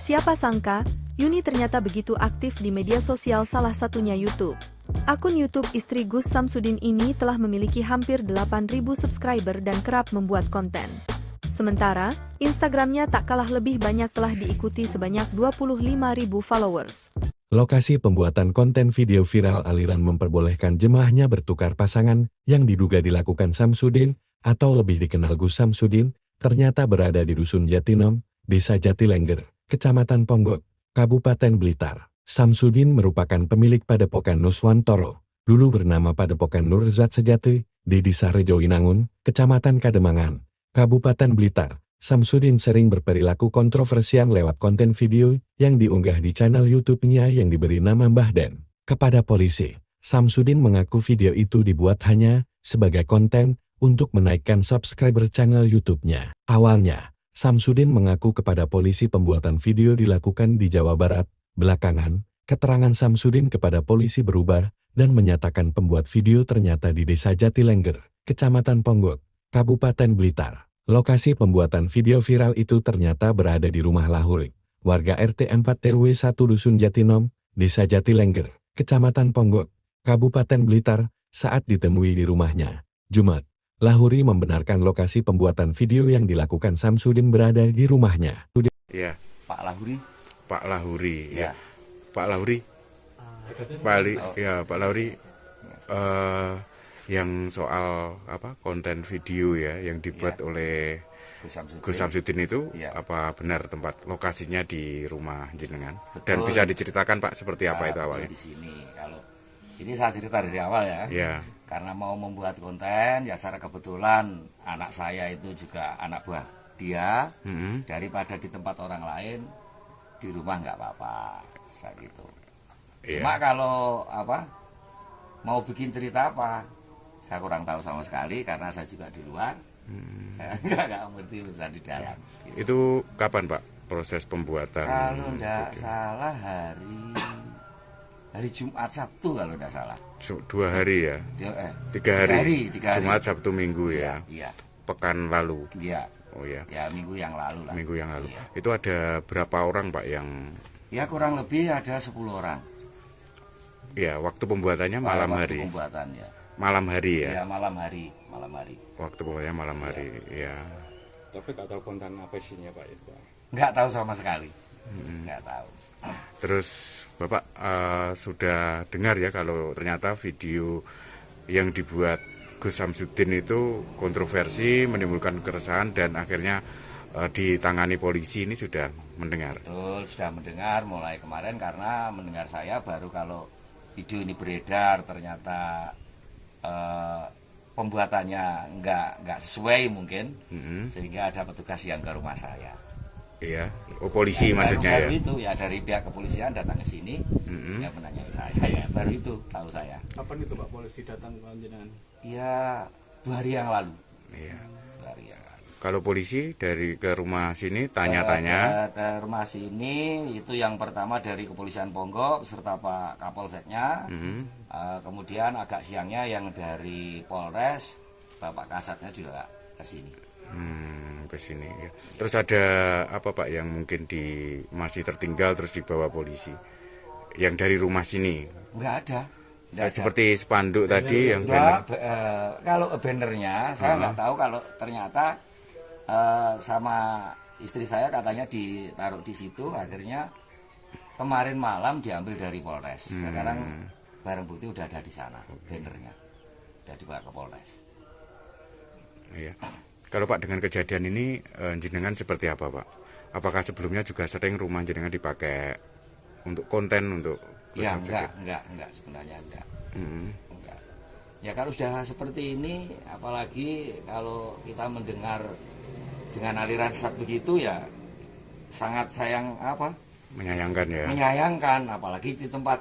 Speaker 3: Siapa sangka, Yuni ternyata begitu aktif di media sosial salah satunya YouTube. Akun YouTube istri Gus Samsudin ini telah memiliki hampir 8.000 subscriber dan kerap membuat konten. Sementara, Instagramnya tak kalah lebih banyak telah diikuti sebanyak 25.000 followers.
Speaker 4: Lokasi pembuatan konten video viral aliran memperbolehkan jemaahnya bertukar pasangan yang diduga dilakukan Samsudin, atau lebih dikenal Gus Samsudin, ternyata berada di Dusun Jatinom, Desa Jatilengger, Kecamatan Ponggok, Kabupaten Blitar. Samsudin merupakan pemilik Padepokan Nuswantoro, dulu bernama Padepokan Nurzat Sejati, di Desa Rejoinangun, Kecamatan Kademangan, Kabupaten Blitar. Samsudin sering berperilaku kontroversial lewat konten video yang diunggah di channel YouTube-nya yang diberi nama Mbah Den. Kepada polisi, Samsudin mengaku video itu dibuat hanya sebagai konten untuk menaikkan subscriber channel YouTube-nya. Awalnya, Samsudin mengaku kepada polisi pembuatan video dilakukan di Jawa Barat. Belakangan, keterangan Samsudin kepada polisi berubah dan menyatakan pembuat video ternyata di Desa Jatilengger, Kecamatan Ponggok, Kabupaten Blitar. Lokasi pembuatan video viral itu ternyata berada di rumah Lahuri, warga RT 4 RW 1 Dusun Jatinom, Desa Jatilengger, Kecamatan Ponggok, Kabupaten Blitar, saat ditemui di rumahnya. Jumat, Lahuri membenarkan lokasi pembuatan video yang dilakukan Samsudin berada di rumahnya.
Speaker 5: Ya,
Speaker 6: Pak Lahuri.
Speaker 5: Pak Lahuri,
Speaker 6: Ya.
Speaker 5: Pak Lahuri, Pak Lahuri, yang soal konten video ya yang dibuat oleh Gus Samsudin itu, apa benar tempat lokasinya di rumah jenengan?
Speaker 6: Betul.
Speaker 5: Dan bisa diceritakan Pak seperti apa itu awalnya?
Speaker 6: Di sini, kalau ini saya cerita dari awal ya.
Speaker 5: Ya.
Speaker 6: Karena mau membuat konten, ya secara kebetulan anak saya itu juga anak buah dia. Daripada di tempat orang lain, di rumah nggak apa-apa, saya gitu. Cuma kalau mau bikin cerita apa, saya kurang tahu sama sekali karena saya juga di luar. Saya nggak ngerti urusan di dalam. Gitu.
Speaker 5: Itu kapan Pak proses pembuatan?
Speaker 6: Kalau nggak salah hari Jumat Sabtu kalau nggak salah.
Speaker 5: 2 hari ya? 3 hari. Jumat Sabtu Minggu ya?
Speaker 6: Iya.
Speaker 5: Pekan lalu?
Speaker 6: Iya.
Speaker 5: Oh ya.
Speaker 6: Ya minggu yang lalu lah.
Speaker 5: Minggu yang lalu.
Speaker 6: Iya.
Speaker 5: Itu ada berapa orang Pak yang?
Speaker 6: Ya kurang lebih ada 10 orang.
Speaker 5: Ya, waktu pembuatannya malam hari.
Speaker 6: Waktu pembuatannya.
Speaker 5: Malam hari ya?
Speaker 6: Ya malam hari.
Speaker 5: Waktu pembuatannya malam hari, ya.
Speaker 9: Tapi nggak tahu konten apa isinya Pak itu Pak?
Speaker 6: Nggak tahu sama sekali. Nggak tahu.
Speaker 5: Terus Bapak sudah dengar ya kalau ternyata video yang dibuat Gus Samsudin itu kontroversi, menimbulkan keresahan dan akhirnya ditangani polisi, ini sudah mendengar?
Speaker 6: Betul, sudah mendengar mulai kemarin karena mendengar saya baru kalau video ini beredar ternyata pembuatannya nggak sesuai mungkin, sehingga ada petugas yang ke rumah saya.
Speaker 5: Iya, polisi ya, maksudnya
Speaker 6: baru itu ya dari pihak kepolisian datang ke sini, ya menanyai saya, ya baru itu tahu saya.
Speaker 7: Kapan itu Pak polisi datang ke jenengan?
Speaker 6: Ya 2 hari yang lalu.
Speaker 5: Iya.
Speaker 6: 2 hari yang lalu.
Speaker 5: Kalau polisi dari ke rumah sini tanya-tanya?
Speaker 6: Ke rumah sini itu yang pertama dari Kepolisian Ponggok serta Pak Kapolseknya. Kemudian agak siangnya yang dari Polres, Bapak Kasatnya juga ke sini.
Speaker 5: Ke sini ya. Terus ada apa Pak yang mungkin masih tertinggal terus dibawa polisi? Yang dari rumah sini?
Speaker 6: Enggak ada.
Speaker 5: Seperti spanduk tadi yang
Speaker 6: banner. Kalau bannernya saya nggak tahu, kalau ternyata sama istri saya katanya ditaruh di situ, akhirnya kemarin malam diambil dari Polres. Sekarang barang bukti udah ada di sana, bannernya udah dibawa ke Polres.
Speaker 5: Iya. Kalau Pak dengan kejadian ini jenengan seperti apa Pak? Apakah sebelumnya juga sering rumah jenengan dipakai untuk konten untuk?
Speaker 6: Ya enggak sebenarnya enggak. Enggak. Ya kalau sudah seperti ini, apalagi kalau kita mendengar dengan aliran sesat begitu, ya sangat menyayangkan ya. Menyayangkan, apalagi di tempat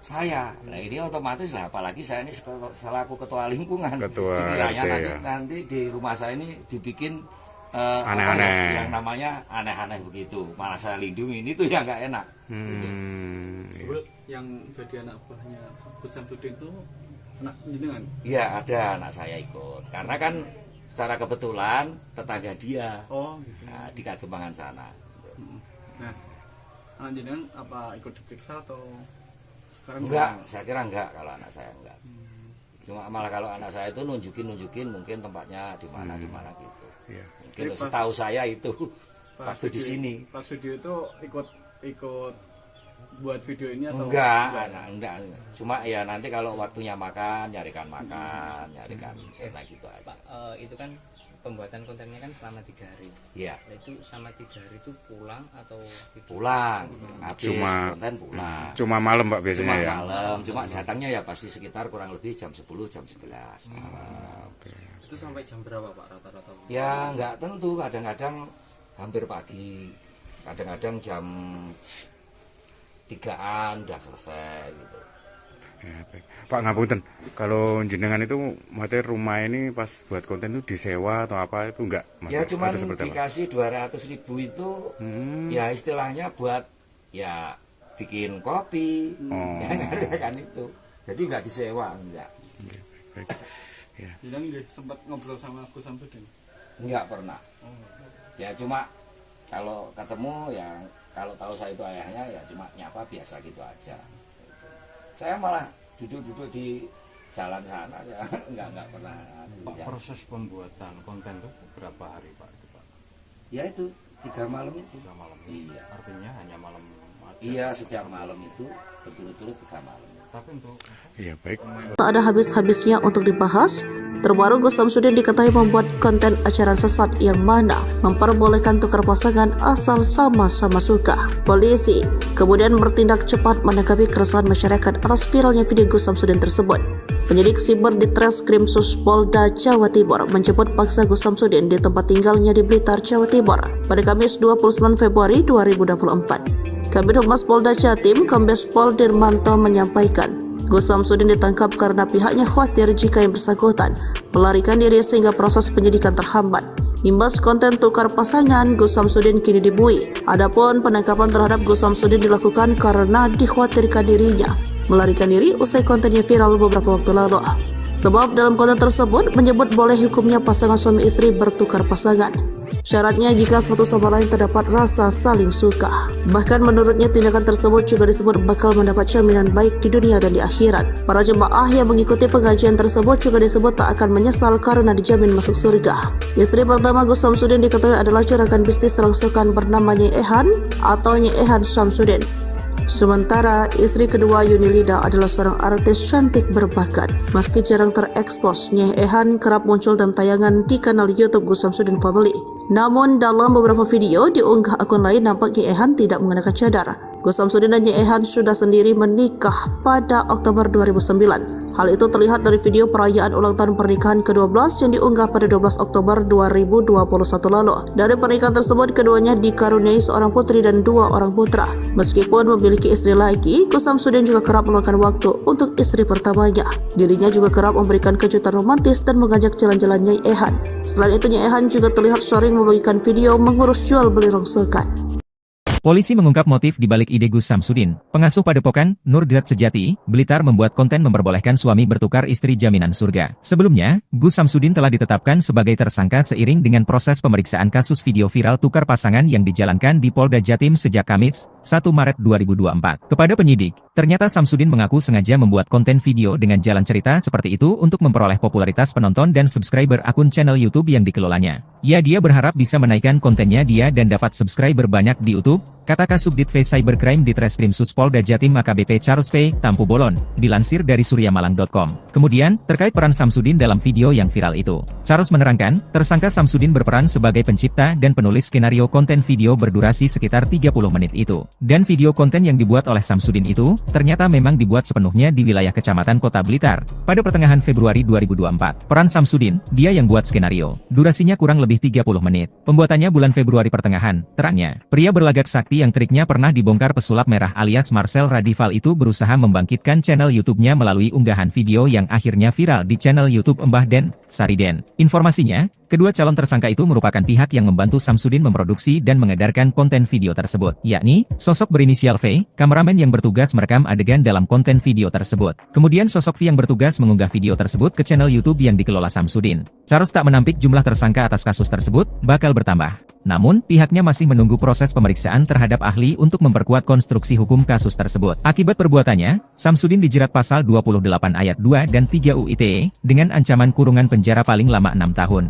Speaker 6: saya. Nah ini otomatis lah, apalagi saya ini selaku ketua lingkungan. Dikiranya nanti di rumah saya ini dibikin aneh-aneh, yang namanya aneh-aneh begitu. Malah saya lindungi, ini tuh yang nggak enak. Gitu.
Speaker 7: Yang jadi anak buahnya Gus Samsudin itu anak jenengan?
Speaker 6: Iya, ada anak saya ikut. Karena kan secara kebetulan tetangga dia.
Speaker 7: Oh, gitu.
Speaker 6: Nah, di Kademangan sana.
Speaker 7: Nah, anak jenengan apa ikut diperiksa atau sekarang?
Speaker 6: Enggak, saya kira enggak kalau anak saya enggak. Cuma malah kalau anak saya itu nunjukin mungkin tempatnya di mana gitu.
Speaker 5: Iya.
Speaker 6: Mungkin setahu saya itu waktu di sini.
Speaker 7: Pas video itu ikut buat video ini atau
Speaker 6: enggak. Cuma ya nanti kalau waktunya makan, nyarikan snack gitu aja.
Speaker 8: Pak, itu kan pembuatan kontennya kan selama 3 hari.
Speaker 6: Iya.
Speaker 8: Nah, itu selama 3 hari itu pulang atau
Speaker 6: pulang? Habis konten pulang.
Speaker 5: Cuma malam Pak biasanya ya.
Speaker 6: Malam. Cuma datangnya ya pasti sekitar kurang lebih jam 10, jam 11.
Speaker 5: Oke.
Speaker 8: itu sampai jam berapa Pak rata-rata?
Speaker 6: Ya nggak tentu, kadang-kadang hampir pagi, kadang-kadang jam 3-an udah selesai gitu.
Speaker 5: Ya, baik. Pak ngapunten, kalau jenengan itu materi rumah ini pas buat konten itu disewa atau apa itu enggak?
Speaker 6: Ya cuma dikasih 200.000 itu ya istilahnya buat ya bikin kopi, ya kan itu. Jadi nggak disewa, enggak.
Speaker 5: Baik. Ya.
Speaker 7: Jadi sempat ngobrol sama Gus Samsudin?
Speaker 6: Enggak pernah. Ya cuma kalau ketemu ya kalau tahu saya itu ayahnya ya cuma nyapa biasa gitu aja. Saya malah duduk-duduk di jalan sana ya enggak pernah.
Speaker 9: Pak, proses pembuatan konten itu berapa hari Pak itu Pak?
Speaker 6: Ya itu 3 malam itu.
Speaker 9: 3 malam.
Speaker 6: Iya.
Speaker 9: Artinya hanya malam aja.
Speaker 6: Iya, setiap malam itu berturut-turut 3 malam.
Speaker 9: Tapi untuk
Speaker 5: Iya baik.
Speaker 1: Tak ada habis-habisnya untuk dibahas. Terbaru Gus Samsudin diketahui membuat konten acara sesat yang mana memperbolehkan tukar pasangan asal sama-sama suka. Polisi kemudian bertindak cepat menanggapi keresahan masyarakat atas viralnya video Gus Samsudin tersebut. Penyidik siber di Treskrim Polda Jawa Timur menjemput paksa Gus Samsudin di tempat tinggalnya di Blitar, Jawa Timur pada Kamis 29 Februari 2024. Kabid Humas Polda Jatim, Kombes Pol Dirmanto menyampaikan, Gus Samsudin ditangkap karena pihaknya khawatir jika yang bersangkutan melarikan diri sehingga proses penyidikan terhambat. Imbas konten tukar pasangan, Gus Samsudin kini dibui. Adapun penangkapan terhadap Gus Samsudin dilakukan karena dikhawatirkan dirinya melarikan diri usai kontennya viral beberapa waktu lalu. Sebab dalam konten tersebut menyebut boleh hukumnya pasangan suami istri bertukar pasangan. Syaratnya jika satu sama lain terdapat rasa saling suka. Bahkan menurutnya tindakan tersebut juga disebut bakal mendapat jaminan baik di dunia dan di akhirat. Para jemaah yang mengikuti pengajian tersebut juga disebut tak akan menyesal karena dijamin masuk surga. Istri pertama Gus Samsudin diketahui adalah juragan bisnis rongsokan bernama Nyai Ehan atau Nyai Ehan Samsudin. Sementara istri kedua Yunilida adalah seorang artis cantik berbakat. Meski jarang terekspos, Nyai Ehan kerap muncul dalam tayangan di kanal YouTube Gus Samsudin Family. Namun dalam beberapa video diunggah akun lain nampak Nyai Ehan tidak mengenakan cadar. Gus Samsudin dan Nyai Ehan sudah sendiri menikah pada Oktober 2009. Hal itu terlihat dari video perayaan ulang tahun pernikahan ke-12 yang diunggah pada 12 Oktober 2021 lalu. Dari pernikahan tersebut, keduanya dikaruniai seorang putri dan 2 orang putra. Meskipun memiliki istri lagi, Gus Samsudin juga kerap meluangkan waktu untuk istri pertamanya. Dirinya juga kerap memberikan kejutan romantis dan mengajak jalan-jalan Nyai Ehan. Selain itu, Nyai Ehan juga terlihat sering membagikan video mengurus jual beli rongsokan.
Speaker 2: Polisi mengungkap motif di balik ide Gus Samsudin. Pengasuh Padepokan, Nurgat Sejati, Blitar membuat konten memperbolehkan suami bertukar istri jaminan surga. Sebelumnya, Gus Samsudin telah ditetapkan sebagai tersangka seiring dengan proses pemeriksaan kasus video viral tukar pasangan yang dijalankan di Polda Jatim sejak Kamis, 1 Maret 2024. Kepada penyidik, ternyata Samsudin mengaku sengaja membuat konten video dengan jalan cerita seperti itu untuk memperoleh popularitas penonton dan subscriber akun channel YouTube yang dikelolanya. Dia berharap bisa menaikkan kontennya dan dapat subscriber banyak di YouTube, kata Kasubdit V Cybercrime di Treskrim Polda Jatim AKBP Charles P. Tampu Bolon, dilansir dari suryamalang.com. Kemudian, terkait peran Samsudin dalam video yang viral itu, Charles menerangkan, tersangka Samsudin berperan sebagai pencipta dan penulis skenario konten video berdurasi sekitar 30 menit itu. Dan video konten yang dibuat oleh Samsudin itu, ternyata memang dibuat sepenuhnya di wilayah Kecamatan Kota Blitar, pada pertengahan Februari 2024. Peran Samsudin, dia yang buat skenario. Durasinya kurang lebih 30 menit. Pembuatannya bulan Februari pertengahan, terangnya. Pria berlagak sakti yang triknya pernah dibongkar pesulap merah alias Marcel Radival itu berusaha membangkitkan channel YouTube-nya melalui unggahan video yang akhirnya viral di channel YouTube Mbah Den, Sariden. Informasinya, kedua calon tersangka itu merupakan pihak yang membantu Samsudin memproduksi dan mengedarkan konten video tersebut, yakni sosok berinisial V, kameramen yang bertugas merekam adegan dalam konten video tersebut. Kemudian sosok V yang bertugas mengunggah video tersebut ke channel YouTube yang dikelola Samsudin. Charles tak menampik jumlah tersangka atas kasus tersebut bakal bertambah. Namun, pihaknya masih menunggu proses pemeriksaan terhadap ahli untuk memperkuat konstruksi hukum kasus tersebut. Akibat perbuatannya, Samsudin dijerat pasal 28 ayat 2 dan 3 UU ITE dengan ancaman kurungan penjara paling lama 6 tahun.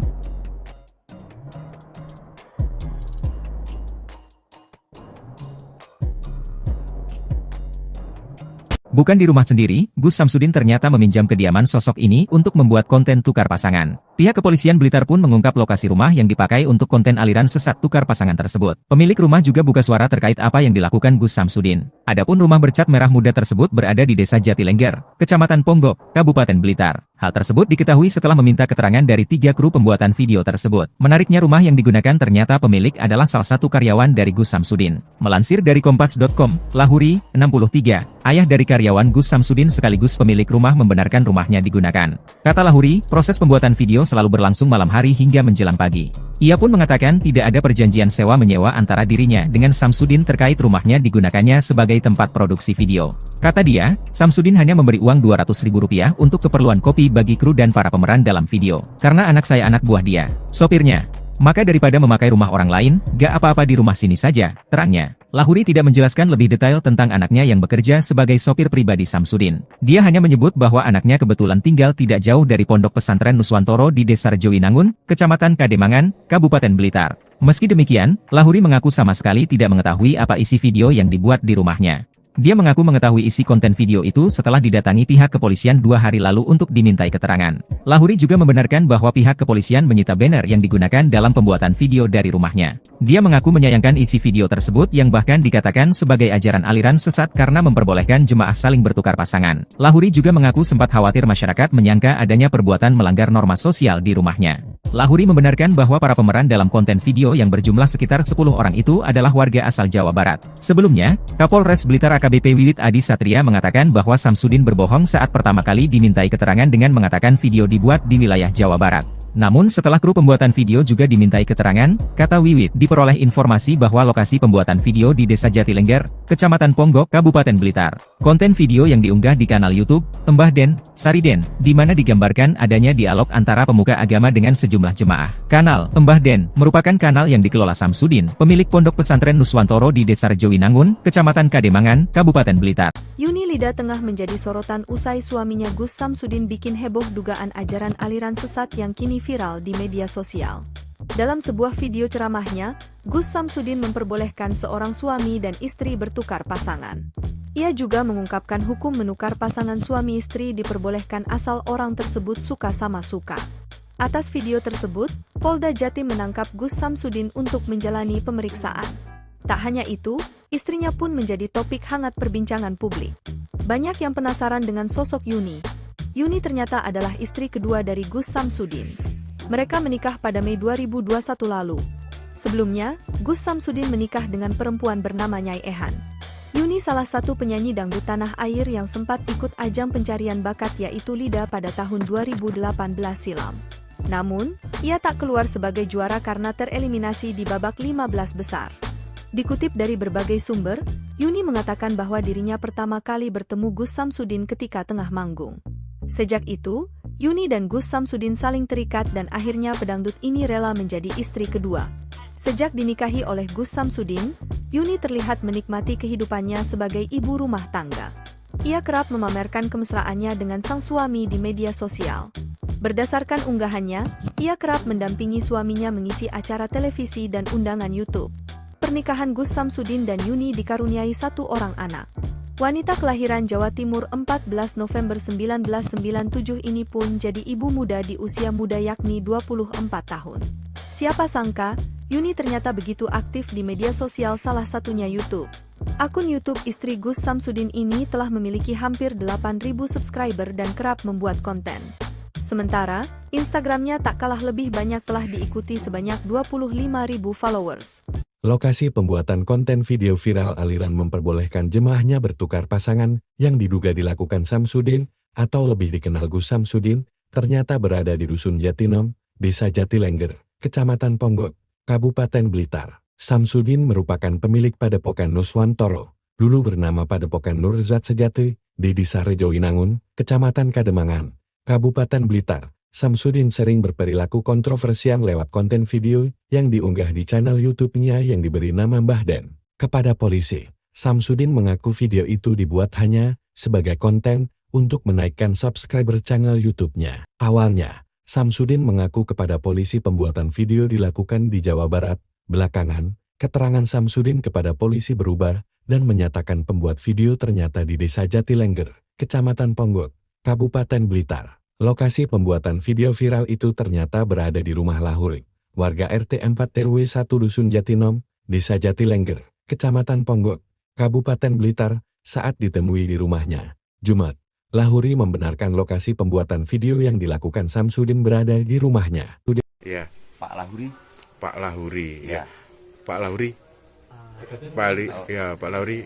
Speaker 2: Bukan di rumah sendiri, Gus Samsudin ternyata meminjam kediaman sosok ini untuk membuat konten tukar pasangan. Pihak kepolisian Blitar pun mengungkap lokasi rumah yang dipakai untuk konten aliran sesat tukar pasangan tersebut. Pemilik rumah juga buka suara terkait apa yang dilakukan Gus Samsudin. Adapun rumah bercat merah muda tersebut berada di Desa Jatilengger, Kecamatan Ponggok, Kabupaten Blitar. Hal tersebut diketahui setelah meminta keterangan dari 3 kru pembuatan video tersebut. Menariknya rumah yang digunakan ternyata pemilik adalah salah satu karyawan dari Gus Samsudin. Melansir dari Kompas.com, Lahuri, 63, ayah dari karyawan Gus Samsudin sekaligus pemilik rumah membenarkan rumahnya digunakan. Kata Lahuri, proses pembuatan video selalu berlangsung malam hari hingga menjelang pagi. Ia pun mengatakan tidak ada perjanjian sewa-menyewa antara dirinya dengan Samsudin terkait rumahnya digunakannya sebagai tempat produksi video. Kata dia, Samsudin hanya memberi uang Rp200.000 untuk keperluan kopi bagi kru dan para pemeran dalam video. Karena anak saya anak buah dia, sopirnya. Maka daripada memakai rumah orang lain, gak apa-apa di rumah sini saja, terangnya. Lahuri tidak menjelaskan lebih detail tentang anaknya yang bekerja sebagai sopir pribadi Samsudin. Dia hanya menyebut bahwa anaknya kebetulan tinggal tidak jauh dari Pondok Pesantren Nuswantoro di Desa Rejowinangun, Kecamatan Kademangan, Kabupaten Blitar. Meski demikian, Lahuri mengaku sama sekali tidak mengetahui apa isi video yang dibuat di rumahnya. Dia mengaku mengetahui isi konten video itu setelah didatangi pihak kepolisian 2 hari lalu untuk dimintai keterangan. Lahuri juga membenarkan bahwa pihak kepolisian menyita banner yang digunakan dalam pembuatan video dari rumahnya. Dia mengaku menyayangkan isi video tersebut yang bahkan dikatakan sebagai ajaran aliran sesat karena memperbolehkan jemaah saling bertukar pasangan. Lahuri juga mengaku sempat khawatir masyarakat menyangka adanya perbuatan melanggar norma sosial di rumahnya. Lahuri membenarkan bahwa para pemeran dalam konten video yang berjumlah sekitar 10 orang itu adalah warga asal Jawa Barat. Sebelumnya, Kapolres Blitar AKBP Wiwit Adi Satria mengatakan bahwa Samsudin berbohong saat pertama kali dimintai keterangan dengan mengatakan video dibuat di wilayah Jawa Barat. Namun setelah kru pembuatan video juga dimintai keterangan, kata Wiwit, diperoleh informasi bahwa lokasi pembuatan video di Desa Jatilengger, Kecamatan Ponggok, Kabupaten Blitar. Konten video yang diunggah di kanal YouTube, Mbah Den, Sariden, di mana digambarkan adanya dialog antara pemuka agama dengan sejumlah jemaah. Kanal Mbah Den merupakan kanal yang dikelola Samsudin, pemilik Pondok Pesantren Nuswantoro di Desa Rejowinangun, Kecamatan Kademangan, Kabupaten Blitar.
Speaker 3: Yuni Lida tengah menjadi sorotan usai suaminya Gus Samsudin bikin heboh dugaan ajaran aliran sesat yang kini viral di media sosial. Dalam sebuah video ceramahnya, Gus Samsudin memperbolehkan seorang suami dan istri bertukar pasangan. Ia juga mengungkapkan hukum menukar pasangan suami istri diperbolehkan asal orang tersebut suka sama suka. Atas video tersebut, Polda Jatim menangkap Gus Samsudin untuk menjalani pemeriksaan. Tak hanya itu, istrinya pun menjadi topik hangat perbincangan publik. Banyak yang penasaran dengan sosok Yuni. Yuni ternyata adalah istri kedua dari Gus Samsudin. Mereka menikah pada Mei 2021 lalu. Sebelumnya, Gus Samsudin menikah dengan perempuan bernama Nyai Ehan. Yuni salah satu penyanyi dangdut tanah air yang sempat ikut ajang pencarian bakat yaitu Lida pada tahun 2018 silam. Namun, ia tak keluar sebagai juara karena tereliminasi di babak 15 besar. Dikutip dari berbagai sumber, Yuni mengatakan bahwa dirinya pertama kali bertemu Gus Samsudin ketika tengah manggung. Sejak itu, Yuni dan Gus Samsudin saling terikat dan akhirnya pedangdut ini rela menjadi istri kedua. Sejak dinikahi oleh Gus Samsudin, Yuni terlihat menikmati kehidupannya sebagai ibu rumah tangga. Ia kerap memamerkan kemesraannya dengan sang suami di media sosial. Berdasarkan unggahannya, ia kerap mendampingi suaminya mengisi acara televisi dan undangan YouTube. Pernikahan Gus Samsudin dan Yuni dikaruniai 1 orang anak. Wanita kelahiran Jawa Timur 14 November 1997 ini pun jadi ibu muda di usia muda yakni 24 tahun. Siapa sangka, Yuni ternyata begitu aktif di media sosial salah satunya YouTube. Akun YouTube istri Gus Samsudin ini telah memiliki hampir 8.000 subscriber dan kerap membuat konten. Sementara, Instagramnya tak kalah lebih banyak telah diikuti sebanyak 25.000 followers.
Speaker 4: Lokasi pembuatan konten video viral aliran memperbolehkan jemaahnya bertukar pasangan yang diduga dilakukan Samsudin atau lebih dikenal Gus Samsudin ternyata berada di Dusun Jatinom, Desa Jatilengger, Kecamatan Ponggok, Kabupaten Blitar. Samsudin merupakan pemilik Padepokan Nuswantoro, dulu bernama Padepokan Nurzat Sejati, di Desa Rejowinangun, Kecamatan Kademangan, Kabupaten Blitar. Samsudin sering berperilaku kontroversial lewat konten video yang diunggah di channel YouTube-nya yang diberi nama Mbah Den. Kepada polisi, Samsudin mengaku video itu dibuat hanya sebagai konten untuk menaikkan subscriber channel YouTube-nya. Awalnya, Samsudin mengaku kepada polisi pembuatan video dilakukan di Jawa Barat. Belakangan, keterangan Samsudin kepada polisi berubah dan menyatakan pembuat video ternyata di Desa Jatilengger, Kecamatan Ponggok, Kabupaten Blitar. Lokasi pembuatan video viral itu ternyata berada di rumah Lahuri, warga RT 4 RW 1 Dusun Jatinom, Desa Jatilengger, Kecamatan Ponggok, Kabupaten Blitar, saat ditemui di rumahnya, Jumat. Lahuri membenarkan lokasi pembuatan video yang dilakukan Samsudin berada di rumahnya.
Speaker 5: Iya.
Speaker 6: Pak Lahuri.
Speaker 5: Pak Lahuri,
Speaker 6: Ya.
Speaker 5: Pak Lahuri. Pak Lahuri.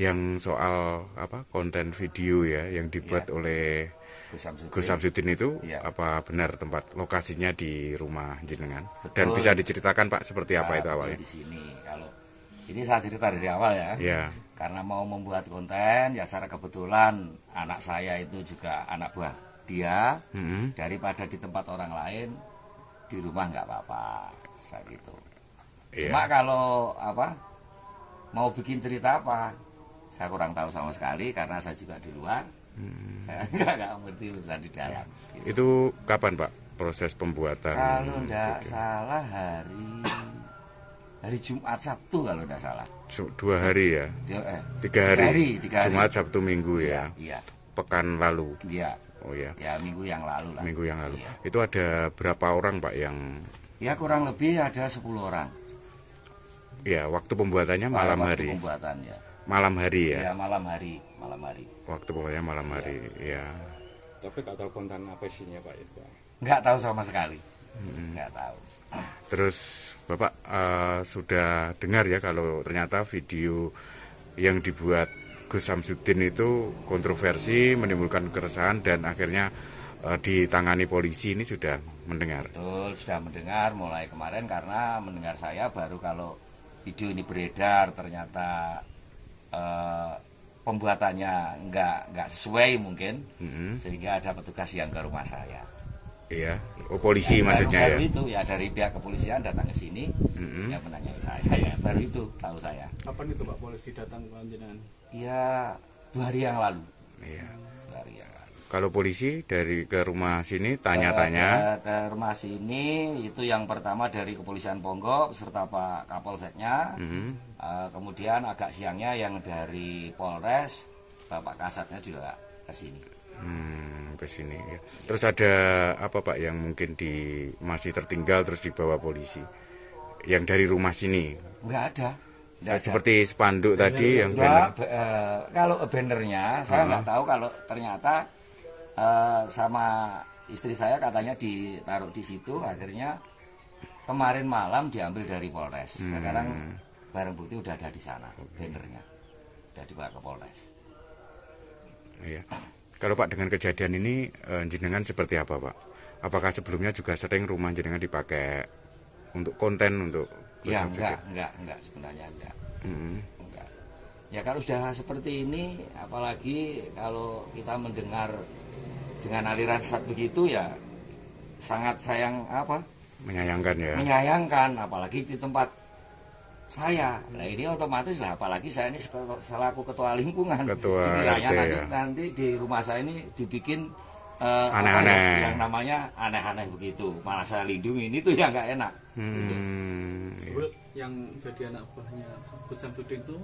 Speaker 5: Yang soal konten video ya yang dibuat oleh Gus Samsudin itu apa benar tempat lokasinya di rumah jenengan?
Speaker 6: Betul.
Speaker 5: Dan bisa diceritakan Pak seperti apa itu awalnya?
Speaker 6: Di sini kalau ini saya cerita dari awal ya.
Speaker 5: Ya.
Speaker 6: Karena mau membuat konten ya secara kebetulan anak saya itu juga anak buah dia. Daripada di tempat orang lain di rumah nggak apa-apa saya gitu. Cuma kalau mau bikin cerita apa saya kurang tahu sama sekali karena saya juga di luar. Saya nggak ngerti urusan di dalam. Gitu.
Speaker 5: Itu kapan Pak proses pembuatan?
Speaker 6: Kalau nggak salah hari Jumat Sabtu kalau nggak salah.
Speaker 5: 2 hari ya? 3 hari. Jumat Sabtu Minggu ya?
Speaker 6: Iya.
Speaker 5: Pekan lalu?
Speaker 6: Iya.
Speaker 5: Oh ya.
Speaker 6: Ya minggu yang lalu lah.
Speaker 5: Minggu yang lalu.
Speaker 6: Iya.
Speaker 5: Itu ada berapa orang Pak yang?
Speaker 6: Ya kurang lebih ada 10 orang.
Speaker 5: Ya waktu pembuatannya malam hari.
Speaker 6: Waktu pembuatannya.
Speaker 5: Malam hari ya?
Speaker 6: Ya malam hari.
Speaker 5: Waktu pembuatannya malam hari ya.
Speaker 9: Tapi nggak tahu konten apa isinya Pak itu Pak?
Speaker 6: Nggak tahu sama sekali. Nggak tahu.
Speaker 5: Terus Bapak sudah dengar ya kalau ternyata video yang dibuat Gus Samsudin itu kontroversi, menimbulkan keresahan dan akhirnya ditangani polisi, ini sudah mendengar?
Speaker 6: Betul, sudah mendengar mulai kemarin karena mendengar saya baru kalau video ini beredar ternyata pembuatannya nggak sesuai mungkin, sehingga ada petugas yang ke rumah saya.
Speaker 5: Iya, polisi ya, maksudnya
Speaker 6: baru itu ya dari pihak kepolisian datang ke sini, ya menanyai saya, ya baru itu tahu saya.
Speaker 7: Kapan itu Pak polisi datang ke jenengan?
Speaker 6: Ya 2 hari yang lalu.
Speaker 5: Iya.
Speaker 6: 2 hari yang lalu.
Speaker 5: Kalau polisi dari ke rumah sini tanya-tanya?
Speaker 6: Ke rumah sini itu yang pertama dari Kepolisian Ponggok serta Pak Kapolseknya, kemudian agak siangnya yang dari Polres, Bapak Kasatnya juga ke sini.
Speaker 5: Ke sini ya. Terus ada apa Pak yang mungkin masih tertinggal terus dibawa polisi? Yang dari rumah sini?
Speaker 6: Enggak ada.
Speaker 5: Seperti spanduk tadi yang
Speaker 6: banner. Kalau bannernya saya nggak tahu, kalau ternyata sama istri saya katanya ditaruh di situ, akhirnya kemarin malam diambil dari Polres. Sekarang barang bukti udah ada di sana, bannernya udah dibawa ke Polres.
Speaker 5: Iya. Kalau Pak dengan kejadian ini jenengan seperti apa Pak? Apakah sebelumnya juga sering rumah jenengan dipakai untuk konten untuk?
Speaker 6: Ya enggak sebenarnya enggak. Enggak. Ya kalau sudah seperti ini, apalagi kalau kita mendengar dengan aliran sesat begitu ya sangat menyayangkan ya. Menyayangkan apalagi di tempat saya. Nah ini otomatis lah, apalagi saya ini selaku ketua lingkungan. Dikiranya nanti di rumah saya ini dibikin aneh-aneh, yang namanya aneh-aneh begitu. Malah saya lindungi, ini tuh yang nggak enak. Gitu.
Speaker 7: Yang jadi anak buahnya Gus Samsudin itu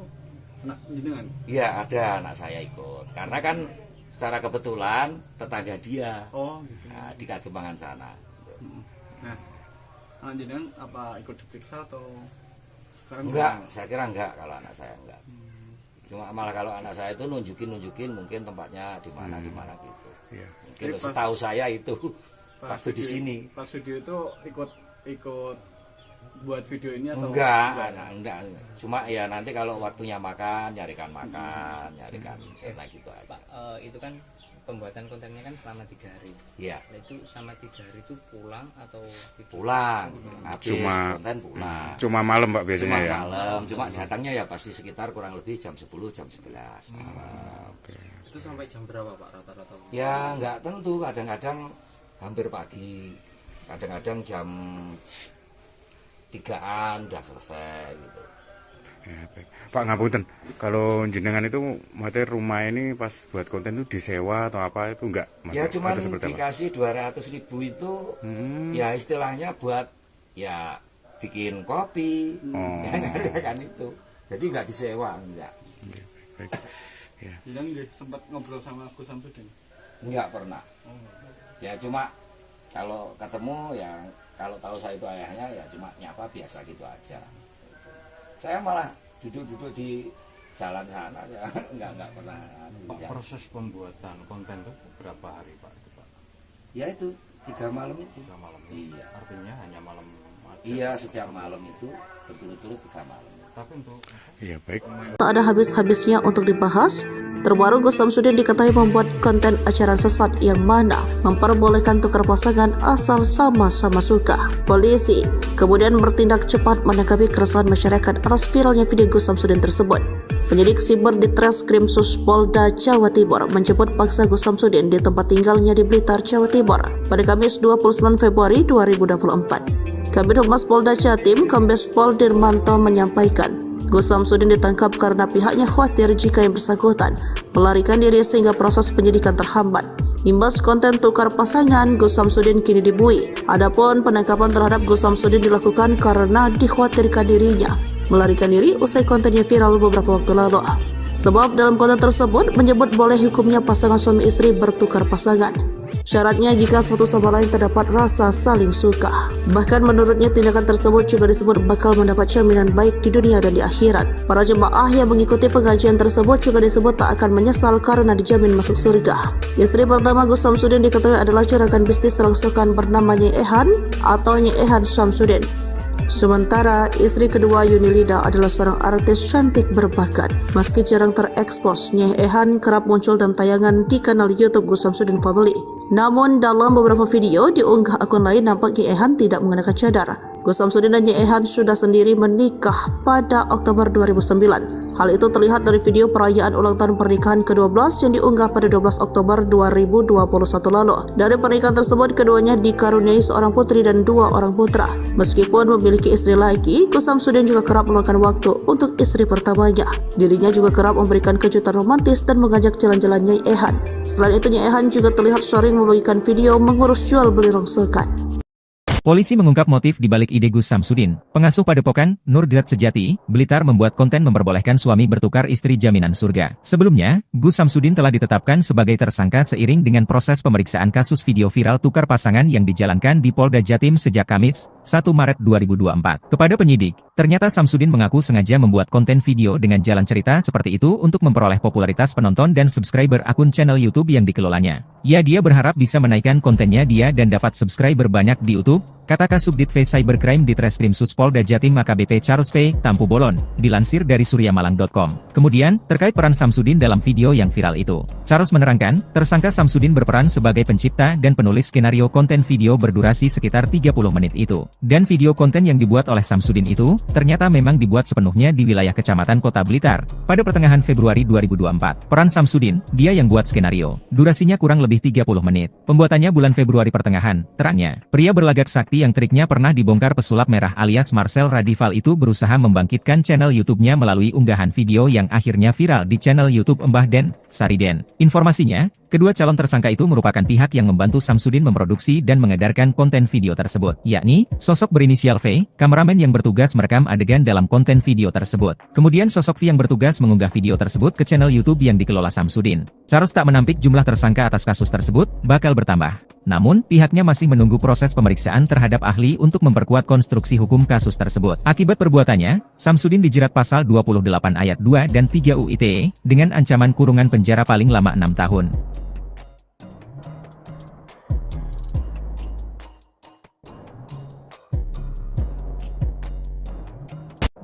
Speaker 7: anak jenengan?
Speaker 6: Iya, ada anak saya ikut. Karena kan secara kebetulan tetangga dia.
Speaker 7: Oh, gitu.
Speaker 6: Nah, di Kademangan sana.
Speaker 7: Nah, anak jenengan apa ikut diperiksa atau sekarang?
Speaker 6: Enggak, saya kira enggak kalau anak saya enggak. Cuma malah kalau anak saya itu nunjukin mungkin tempatnya di mana gitu.
Speaker 5: Iya.
Speaker 6: Mungkin setahu saya itu waktu di sini.
Speaker 7: Pas video itu ikut buat video ini atau
Speaker 6: enggak. Cuma ya nanti kalau waktunya makan, nyarikan sana gitu aja.
Speaker 8: Pak, itu kan pembuatan kontennya kan selama 3 hari.
Speaker 6: Iya.
Speaker 8: Nah, itu selama 3 hari itu pulang atau
Speaker 6: pulang? Habis konten pulang.
Speaker 5: Cuma malam Pak biasanya ya.
Speaker 6: Malam. Cuma datangnya ya pasti sekitar kurang lebih jam 10, jam 11.
Speaker 8: Itu sampai jam berapa Pak rata-rata?
Speaker 6: Ya nggak tentu, kadang-kadang hampir pagi, kadang-kadang jam 3-an udah selesai gitu.
Speaker 5: Ya, baik. Pak ngapunten, kalau jenengan itu materi rumah ini pas buat konten itu disewa atau apa itu enggak?
Speaker 6: Ya cuma dikasih 200.000 itu ya istilahnya buat ya bikin kopi, kan itu. Jadi nggak disewa, enggak.
Speaker 5: Baik. Ya.
Speaker 7: Bilang dia sempat ngobrol sama Gus Samsudin?
Speaker 6: Enggak pernah. Ya cuma kalau ketemu ya, kalau tahu saya itu ayahnya ya cuma nyapa biasa gitu aja. Saya malah duduk-duduk di jalan sana ya, enggak pernah.
Speaker 9: Pak,
Speaker 6: Ya.
Speaker 9: proses pembuatan konten itu berapa hari Pak? Itu, Pak?
Speaker 6: Ya itu 3 malam itu.
Speaker 9: 3 malam.
Speaker 6: Iya.
Speaker 9: Artinya hanya malam aja.
Speaker 6: Iya, setiap malam itu berturut-turut 3 malam.
Speaker 9: Tapi untuk
Speaker 5: Iya, baik.
Speaker 1: Tak ada habis-habisnya untuk dibahas. Terbaru Gus Samsudin diketahui membuat konten acara sesat yang mana memperbolehkan tukar pasangan asal sama-sama suka. Polisi kemudian bertindak cepat menanggapi keresahan masyarakat atas viralnya video Gus Samsudin tersebut. Penyidik siber di Treskrim Polda Jawa Timur menjemput paksa Gus Samsudin di tempat tinggalnya di Blitar, Jawa Timur pada Kamis 29 Februari 2024. Kabid Humas Polda Jatim, Kombes Pol Dirmanto menyampaikan, Gus Samsudin ditangkap karena pihaknya khawatir jika yang bersangkutan melarikan diri sehingga proses penyidikan terhambat. Imbas konten tukar pasangan, Gus Samsudin kini dibui. Adapun penangkapan terhadap Gus Samsudin dilakukan karena dikhawatirkan dirinya melarikan diri usai kontennya viral beberapa waktu lalu. Sebab dalam konten tersebut menyebut boleh hukumnya pasangan suami istri bertukar pasangan. Syaratnya jika satu sama lain terdapat rasa saling suka. Bahkan menurutnya tindakan tersebut juga disebut bakal mendapat jaminan baik di dunia dan di akhirat. Para jemaah yang mengikuti pengajian tersebut juga disebut tak akan menyesal karena dijamin masuk surga. Istri pertama Gus Samsudin diketahui adalah juragan bisnis rongsokan bernama Nyai Ehan atau Nyai Ehan Samsudin. Sementara istri kedua Yunilida adalah seorang artis cantik berbakat. Meski jarang terekspos, Nyai Ehan kerap muncul dalam tayangan di kanal YouTube Gus Samsudin Family. Namun dalam beberapa video diunggah akun lain nampak Nyai Ehan tidak mengenakan cadar. Gus Samsudin dan Nyai Ehan sudah sendiri menikah pada Oktober 2009. Hal itu terlihat dari video perayaan ulang tahun pernikahan ke-12 yang diunggah pada 12 Oktober 2021 lalu. Dari pernikahan tersebut, keduanya dikaruniai seorang putri dan 2 orang putra. Meskipun memiliki istri lagi, Gus Samsudin juga kerap meluangkan waktu untuk istri pertamanya. Dirinya juga kerap memberikan kejutan romantis dan mengajak jalan-jalan Nyai Ehan. Selain itu, Nyai Ehan juga terlihat sering membagikan video mengurus jual beli rongsokan.
Speaker 2: Polisi mengungkap motif di balik ide Gus Samsudin. Pengasuh Padepokan, Nurdiat Sejati, Blitar membuat konten memperbolehkan suami bertukar istri jaminan surga. Sebelumnya, Gus Samsudin telah ditetapkan sebagai tersangka seiring dengan proses pemeriksaan kasus video viral tukar pasangan yang dijalankan di Polda Jatim sejak Kamis, 1 Maret 2024. Kepada penyidik, ternyata Samsudin mengaku sengaja membuat konten video dengan jalan cerita seperti itu untuk memperoleh popularitas penonton dan subscriber akun channel YouTube yang dikelolanya. Dia berharap bisa menaikkan kontennya dan dapat subscriber banyak di YouTube, kata Kasubdit V Cybercrime di Treskrim Polda Jatim AKBP Charles P. Tampu Bolon, dilansir dari suryamalang.com. Kemudian, terkait peran Samsudin dalam video yang viral itu, Charles menerangkan, tersangka Samsudin berperan sebagai pencipta dan penulis skenario konten video berdurasi sekitar 30 menit itu. Dan video konten yang dibuat oleh Samsudin itu, ternyata memang dibuat sepenuhnya di wilayah Kecamatan Kota Blitar, pada pertengahan Februari 2024. Peran Samsudin, dia yang buat skenario. Durasinya kurang lebih 30 menit. Pembuatannya bulan Februari pertengahan, terangnya. Pria berlagak sakti yang triknya pernah dibongkar pesulap merah alias Marcel Radival itu berusaha membangkitkan channel YouTube-nya melalui unggahan video yang akhirnya viral di channel YouTube Mbah Den, Sariden. Informasinya, kedua calon tersangka itu merupakan pihak yang membantu Samsudin memproduksi dan mengedarkan konten video tersebut, yakni sosok berinisial V, kameramen yang bertugas merekam adegan dalam konten video tersebut. Kemudian sosok V yang bertugas mengunggah video tersebut ke channel YouTube yang dikelola Samsudin. Charles tak menampik jumlah tersangka atas kasus tersebut bakal bertambah. Namun, pihaknya masih menunggu proses pemeriksaan terhadap ahli untuk memperkuat konstruksi hukum kasus tersebut. Akibat perbuatannya, Samsudin dijerat pasal 28 ayat 2 dan 3 UU ITE dengan ancaman kurungan penjara paling lama 6 tahun.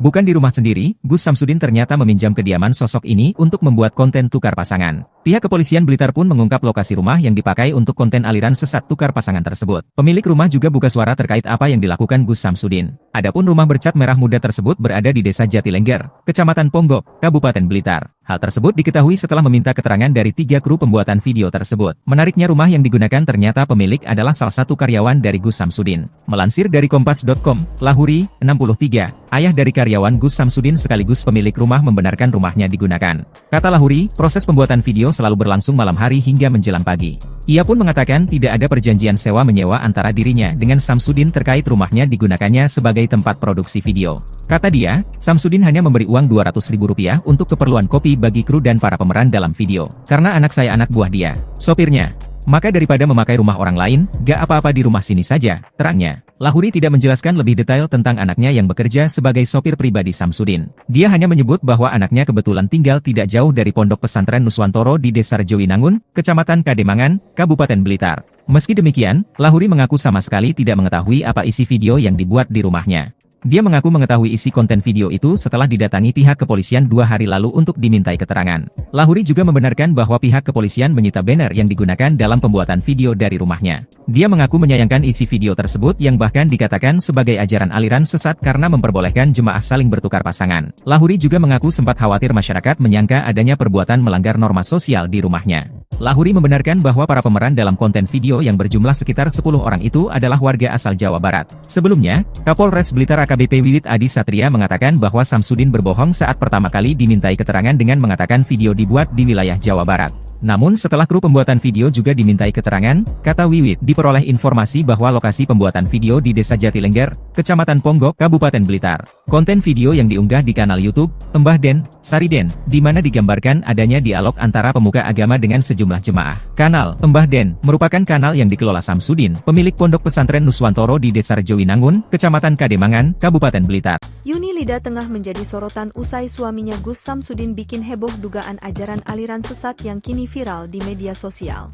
Speaker 2: Bukan di rumah sendiri, Gus Samsudin ternyata meminjam kediaman sosok ini untuk membuat konten tukar pasangan. Pihak kepolisian Blitar pun mengungkap lokasi rumah yang dipakai untuk konten aliran sesat tukar pasangan tersebut. Pemilik rumah juga buka suara terkait apa yang dilakukan Gus Samsudin. Adapun rumah bercat merah muda tersebut berada di Desa Jatilengger, Kecamatan Ponggok, Kabupaten Blitar. Hal tersebut diketahui setelah meminta keterangan dari 3 kru pembuatan video tersebut. Menariknya rumah yang digunakan ternyata pemilik adalah salah satu karyawan dari Gus Samsudin. Melansir dari Kompas.com, Lahuri, 63, ayah dari karyawan Gus Samsudin sekaligus pemilik rumah membenarkan rumahnya digunakan. Kata Lahuri, proses pembuatan video selalu berlangsung malam hari hingga menjelang pagi. Ia pun mengatakan tidak ada perjanjian sewa-menyewa antara dirinya dengan Samsudin terkait rumahnya digunakannya sebagai tempat produksi video. Kata dia, Samsudin hanya memberi uang Rp200.000 untuk keperluan kopi bagi kru dan para pemeran dalam video. Karena anak saya anak buah dia, sopirnya. Maka daripada memakai rumah orang lain, gak apa-apa di rumah sini saja, terangnya. Lahuri tidak menjelaskan lebih detail tentang anaknya yang bekerja sebagai sopir pribadi Samsudin. Dia hanya menyebut bahwa anaknya kebetulan tinggal tidak jauh dari pondok pesantren Nuswantoro di Desa Rejowinangun, Kecamatan Kademangan, Kabupaten Blitar. Meski demikian, Lahuri mengaku sama sekali tidak mengetahui apa isi video yang dibuat di rumahnya. Dia mengaku mengetahui isi konten video itu setelah didatangi pihak kepolisian 2 hari lalu untuk dimintai keterangan. Lahuri juga membenarkan bahwa pihak kepolisian menyita banner yang digunakan dalam pembuatan video dari rumahnya. Dia mengaku menyayangkan isi video tersebut yang bahkan dikatakan sebagai ajaran aliran sesat karena memperbolehkan jemaah saling bertukar pasangan. Lahuri juga mengaku sempat khawatir masyarakat menyangka adanya perbuatan melanggar norma sosial di rumahnya. Lahuri membenarkan bahwa para pemeran dalam konten video yang berjumlah sekitar 10 orang itu adalah warga asal Jawa Barat. Sebelumnya, Kapolres Blitar AKBP Wiwit Adi Satria mengatakan bahwa Samsudin berbohong saat pertama kali dimintai keterangan dengan mengatakan video dibuat di wilayah Jawa Barat. Namun setelah kru pembuatan video juga dimintai keterangan, kata Wiwit, diperoleh informasi bahwa lokasi pembuatan video di Desa Jatilengger, Kecamatan Ponggok, Kabupaten Blitar. Konten video yang diunggah di kanal YouTube, Mbah Den, Sariden, di mana digambarkan adanya dialog antara pemuka agama dengan sejumlah jemaah. Kanal Mbah Den merupakan kanal yang dikelola Samsudin, pemilik pondok pesantren Nuswantoro di Desa Rejowinangun, Kecamatan Kademangan, Kabupaten Blitar.
Speaker 3: Yuni Lida tengah menjadi sorotan usai suaminya Gus Samsudin bikin heboh dugaan ajaran aliran sesat yang kini viral di media sosial.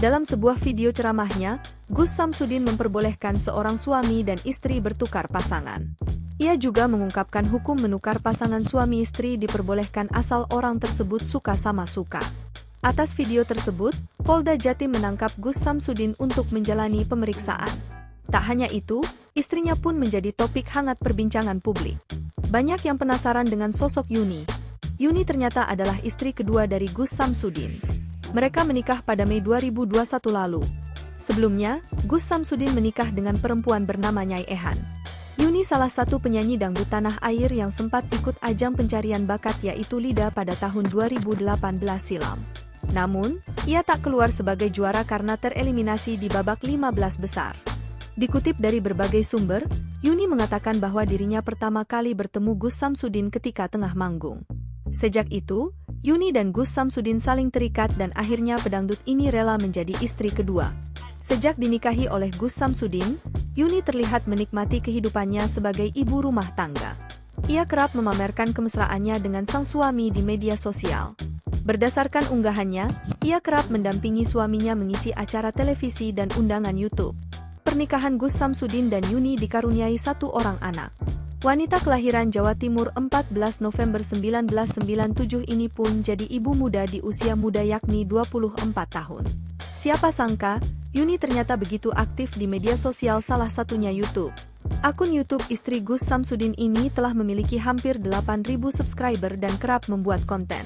Speaker 3: Dalam sebuah video ceramahnya, Gus Samsudin memperbolehkan seorang suami dan istri bertukar pasangan. Ia juga mengungkapkan hukum menukar pasangan suami istri diperbolehkan asal orang tersebut suka sama suka. Atas video tersebut, Polda Jatim menangkap Gus Samsudin untuk menjalani pemeriksaan. Tak hanya itu, istrinya pun menjadi topik hangat perbincangan publik. Banyak yang penasaran dengan sosok Yuni. Yuni ternyata adalah istri kedua dari Gus Samsudin. Mereka menikah pada Mei 2021 lalu. Sebelumnya, Gus Samsudin menikah dengan perempuan bernama Nyai Ehan. Yuni salah satu penyanyi dangdut tanah air yang sempat ikut ajang pencarian bakat yaitu Lida pada tahun 2018 silam. Namun, ia tak keluar sebagai juara karena tereliminasi di babak 15 besar. Dikutip dari berbagai sumber, Yuni mengatakan bahwa dirinya pertama kali bertemu Gus Samsudin ketika tengah manggung. Sejak itu, Yuni dan Gus Samsudin saling terikat dan akhirnya pedangdut ini rela menjadi istri kedua. Sejak dinikahi oleh Gus Samsudin, Yuni terlihat menikmati kehidupannya sebagai ibu rumah tangga. Ia kerap memamerkan kemesraannya dengan sang suami di media sosial. Berdasarkan unggahannya, ia kerap mendampingi suaminya mengisi acara televisi dan undangan YouTube. Pernikahan Gus Samsudin dan Yuni dikaruniai 1 orang anak. Wanita kelahiran Jawa Timur 14 November 1997 ini pun jadi ibu muda di usia muda yakni 24 tahun. Siapa sangka, Yuni ternyata begitu aktif di media sosial salah satunya YouTube. Akun YouTube istri Gus Samsudin ini telah memiliki hampir 8.000 subscriber dan kerap membuat konten.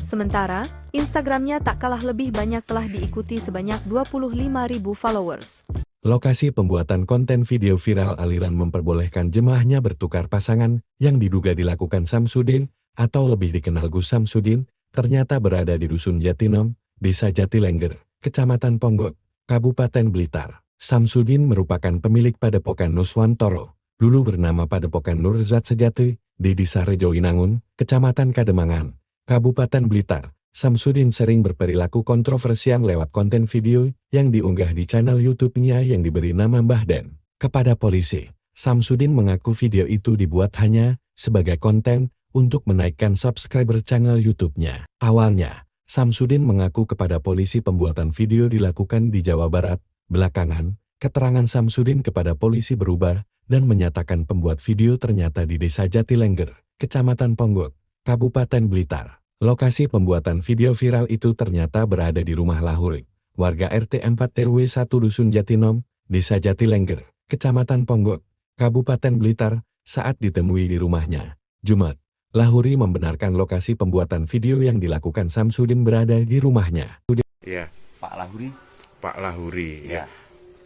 Speaker 3: Sementara, Instagramnya tak kalah lebih banyak telah diikuti sebanyak 25.000 followers.
Speaker 4: Lokasi pembuatan konten video viral aliran memperbolehkan jemaahnya bertukar pasangan yang diduga dilakukan Samsudin atau lebih dikenal Gus Samsudin, ternyata berada di Dusun Jatinom, Desa Jatilengger, Kecamatan Ponggok, Kabupaten Blitar. Samsudin merupakan pemilik Padepokan Nuswantoro, dulu bernama Padepokan Nurzat Sejati, di Desa Rejowinangun, Kecamatan Kademangan, Kabupaten Blitar. Samsudin sering berperilaku kontroversial lewat konten video yang diunggah di channel YouTube-nya yang diberi nama Mbah Den. Kepada polisi, Samsudin mengaku video itu dibuat hanya sebagai konten untuk menaikkan subscriber channel YouTube-nya. Awalnya, Samsudin mengaku kepada polisi pembuatan video dilakukan di Jawa Barat. Belakangan, keterangan Samsudin kepada polisi berubah dan menyatakan pembuat video ternyata di Desa Jatilengger, Kecamatan Ponggok, Kabupaten Blitar. Lokasi pembuatan video viral itu ternyata berada di rumah Lahuri, warga RT 4 RW 1 Dusun Jatinom, Desa Jatilengger, Kecamatan Ponggok, Kabupaten Blitar, saat ditemui di rumahnya. Jumat, Lahuri membenarkan lokasi pembuatan video yang dilakukan Samsudin berada di rumahnya.
Speaker 5: Ya,
Speaker 6: Pak Lahuri.
Speaker 5: Pak Lahuri,
Speaker 6: Ya.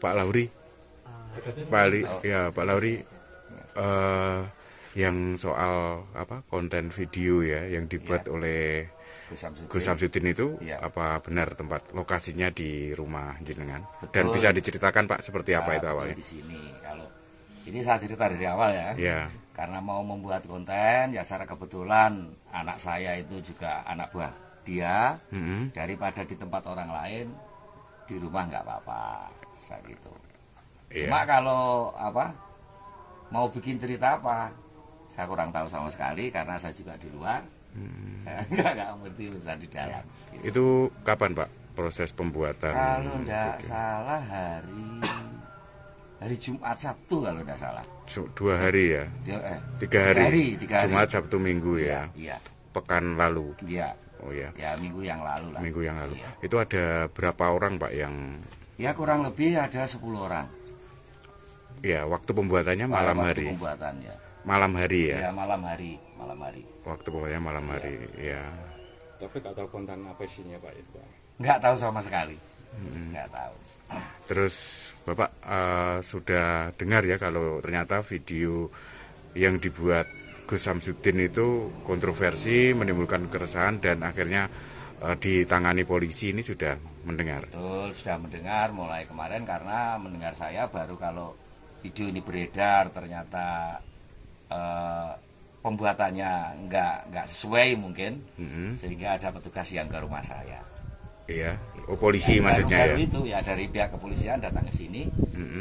Speaker 5: Pak Lahuri, Pak Lahuri, yang soal konten video ya yang dibuat oleh Gus Samsudin itu
Speaker 6: Iya.
Speaker 5: apa benar tempat lokasinya di rumah jenengan?
Speaker 6: Betul.
Speaker 5: Dan bisa diceritakan Pak seperti apa itu
Speaker 6: betul
Speaker 5: awalnya?
Speaker 6: di sini. Kalau ini saya cerita dari awal ya.
Speaker 5: Ya,
Speaker 6: Karena mau membuat konten, ya secara kebetulan anak saya itu juga anak buah dia. Daripada di tempat orang lain, di rumah nggak apa-apa, saya gitu.
Speaker 5: iya.
Speaker 6: Cuma kalau apa mau bikin cerita apa, saya kurang tahu sama sekali karena saya juga di luar. Saya nggak ngerti urusan di dalam. Gitu.
Speaker 5: Itu kapan Pak proses pembuatan?
Speaker 6: Kalau nggak salah hari Jumat Sabtu kalau nggak salah.
Speaker 5: 2 hari ya? 3 hari.
Speaker 6: Tiga hari.
Speaker 5: Jumat, Sabtu, Minggu ya?
Speaker 6: Iya,
Speaker 5: Pekan lalu?
Speaker 6: iya.
Speaker 5: Oh ya,
Speaker 6: Ya minggu yang lalu lah.
Speaker 5: minggu yang lalu.
Speaker 6: Iya.
Speaker 5: Itu ada berapa orang Pak yang...
Speaker 6: Ya kurang lebih ada 10 orang.
Speaker 5: Ya, waktu pembuatannya malam
Speaker 6: Waktu
Speaker 5: hari?
Speaker 6: Pembuatannya.
Speaker 5: Malam hari ya?
Speaker 6: Ya malam hari.
Speaker 5: Waktu pembuatannya malam hari, ya.
Speaker 9: Tapi nggak tahu konten apa isinya Pak itu Pak.
Speaker 6: Nggak tahu sama sekali. Nggak tahu.
Speaker 5: Terus Bapak sudah dengar ya kalau ternyata video yang dibuat Gus Samsudin itu kontroversi, menimbulkan keresahan dan akhirnya ditangani polisi, ini sudah mendengar?
Speaker 6: Betul, sudah mendengar mulai kemarin karena mendengar saya baru kalau video ini beredar ternyata pembuatannya nggak sesuai mungkin, sehingga ada petugas yang ke rumah saya.
Speaker 5: Iya, oh polisi maksudnya
Speaker 6: baru
Speaker 5: ya?
Speaker 6: itu ya dari pihak kepolisian datang ke sini,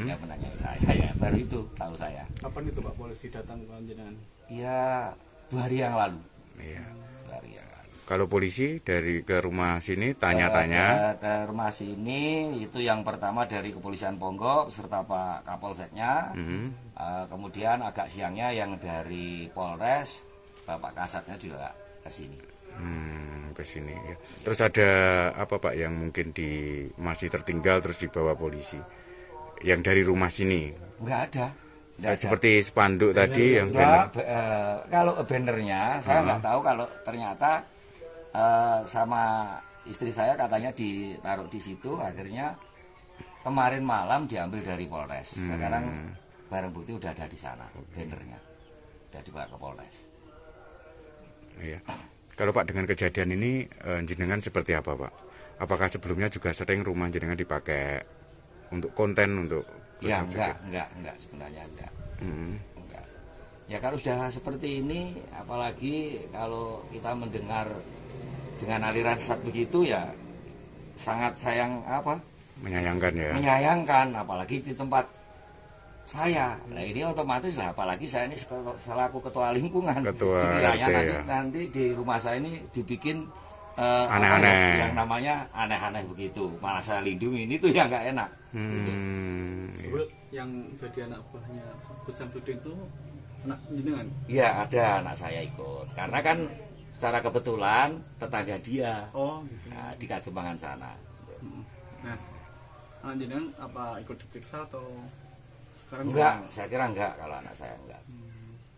Speaker 6: ya menanyai saya ya baru itu tahu saya.
Speaker 7: Kapan itu Pak polisi datang ke jenengan?
Speaker 6: Ya 2 hari yang lalu.
Speaker 5: Iya.
Speaker 6: 2 hari yang lalu.
Speaker 5: Kalau polisi dari ke rumah sini tanya-tanya?
Speaker 6: Ke rumah sini itu yang pertama dari kepolisian Ponggok beserta Pak Kapolseknya. Kemudian agak siangnya yang dari Polres, Bapak Kasatnya juga ke sini.
Speaker 5: Ke sini ya. Terus ada apa Pak yang mungkin masih tertinggal terus dibawa polisi? Yang dari rumah sini?
Speaker 6: Enggak ada. Nggak ada.
Speaker 5: Seperti spanduk tadi yang
Speaker 6: Enggak,
Speaker 5: banner?
Speaker 6: kalau bannernya saya nggak tahu kalau ternyata sama istri saya katanya ditaruh di situ, akhirnya kemarin malam diambil dari Polres. Sekarang barang bukti udah ada di sana, bannernya udah dibawa ke Polres.
Speaker 5: Iya. Kalau Pak dengan kejadian ini jenengan seperti apa Pak? Apakah sebelumnya juga sering rumah jenengan dipakai untuk konten untuk?
Speaker 6: Ya enggak sebenarnya enggak. Enggak. Ya kalau sudah seperti ini, apalagi kalau kita mendengar dengan aliran sesat begitu ya sangat
Speaker 5: menyayangkan ya.
Speaker 6: Menyayangkan, apalagi di tempat saya. Nah ini otomatis lah, apalagi saya ini selaku ketua lingkungan. Dikiranya nanti di rumah saya ini dibikin
Speaker 5: aneh-aneh.
Speaker 6: Yang namanya aneh-aneh begitu. Malah saya lindungi, ini tuh yang nggak enak. Gitu.
Speaker 7: Yang jadi anak buahnya Gus Samsudin itu anak jenengan?
Speaker 6: Iya ada anak saya ikut. Karena kan secara kebetulan tetangga dia.
Speaker 7: Oh gitu.
Speaker 6: Nah, di Kadembangan sana.
Speaker 7: Nah, anak jenengan apa ikut diperiksa atau sekarang?
Speaker 6: Enggak, saya kira enggak kalau anak saya enggak.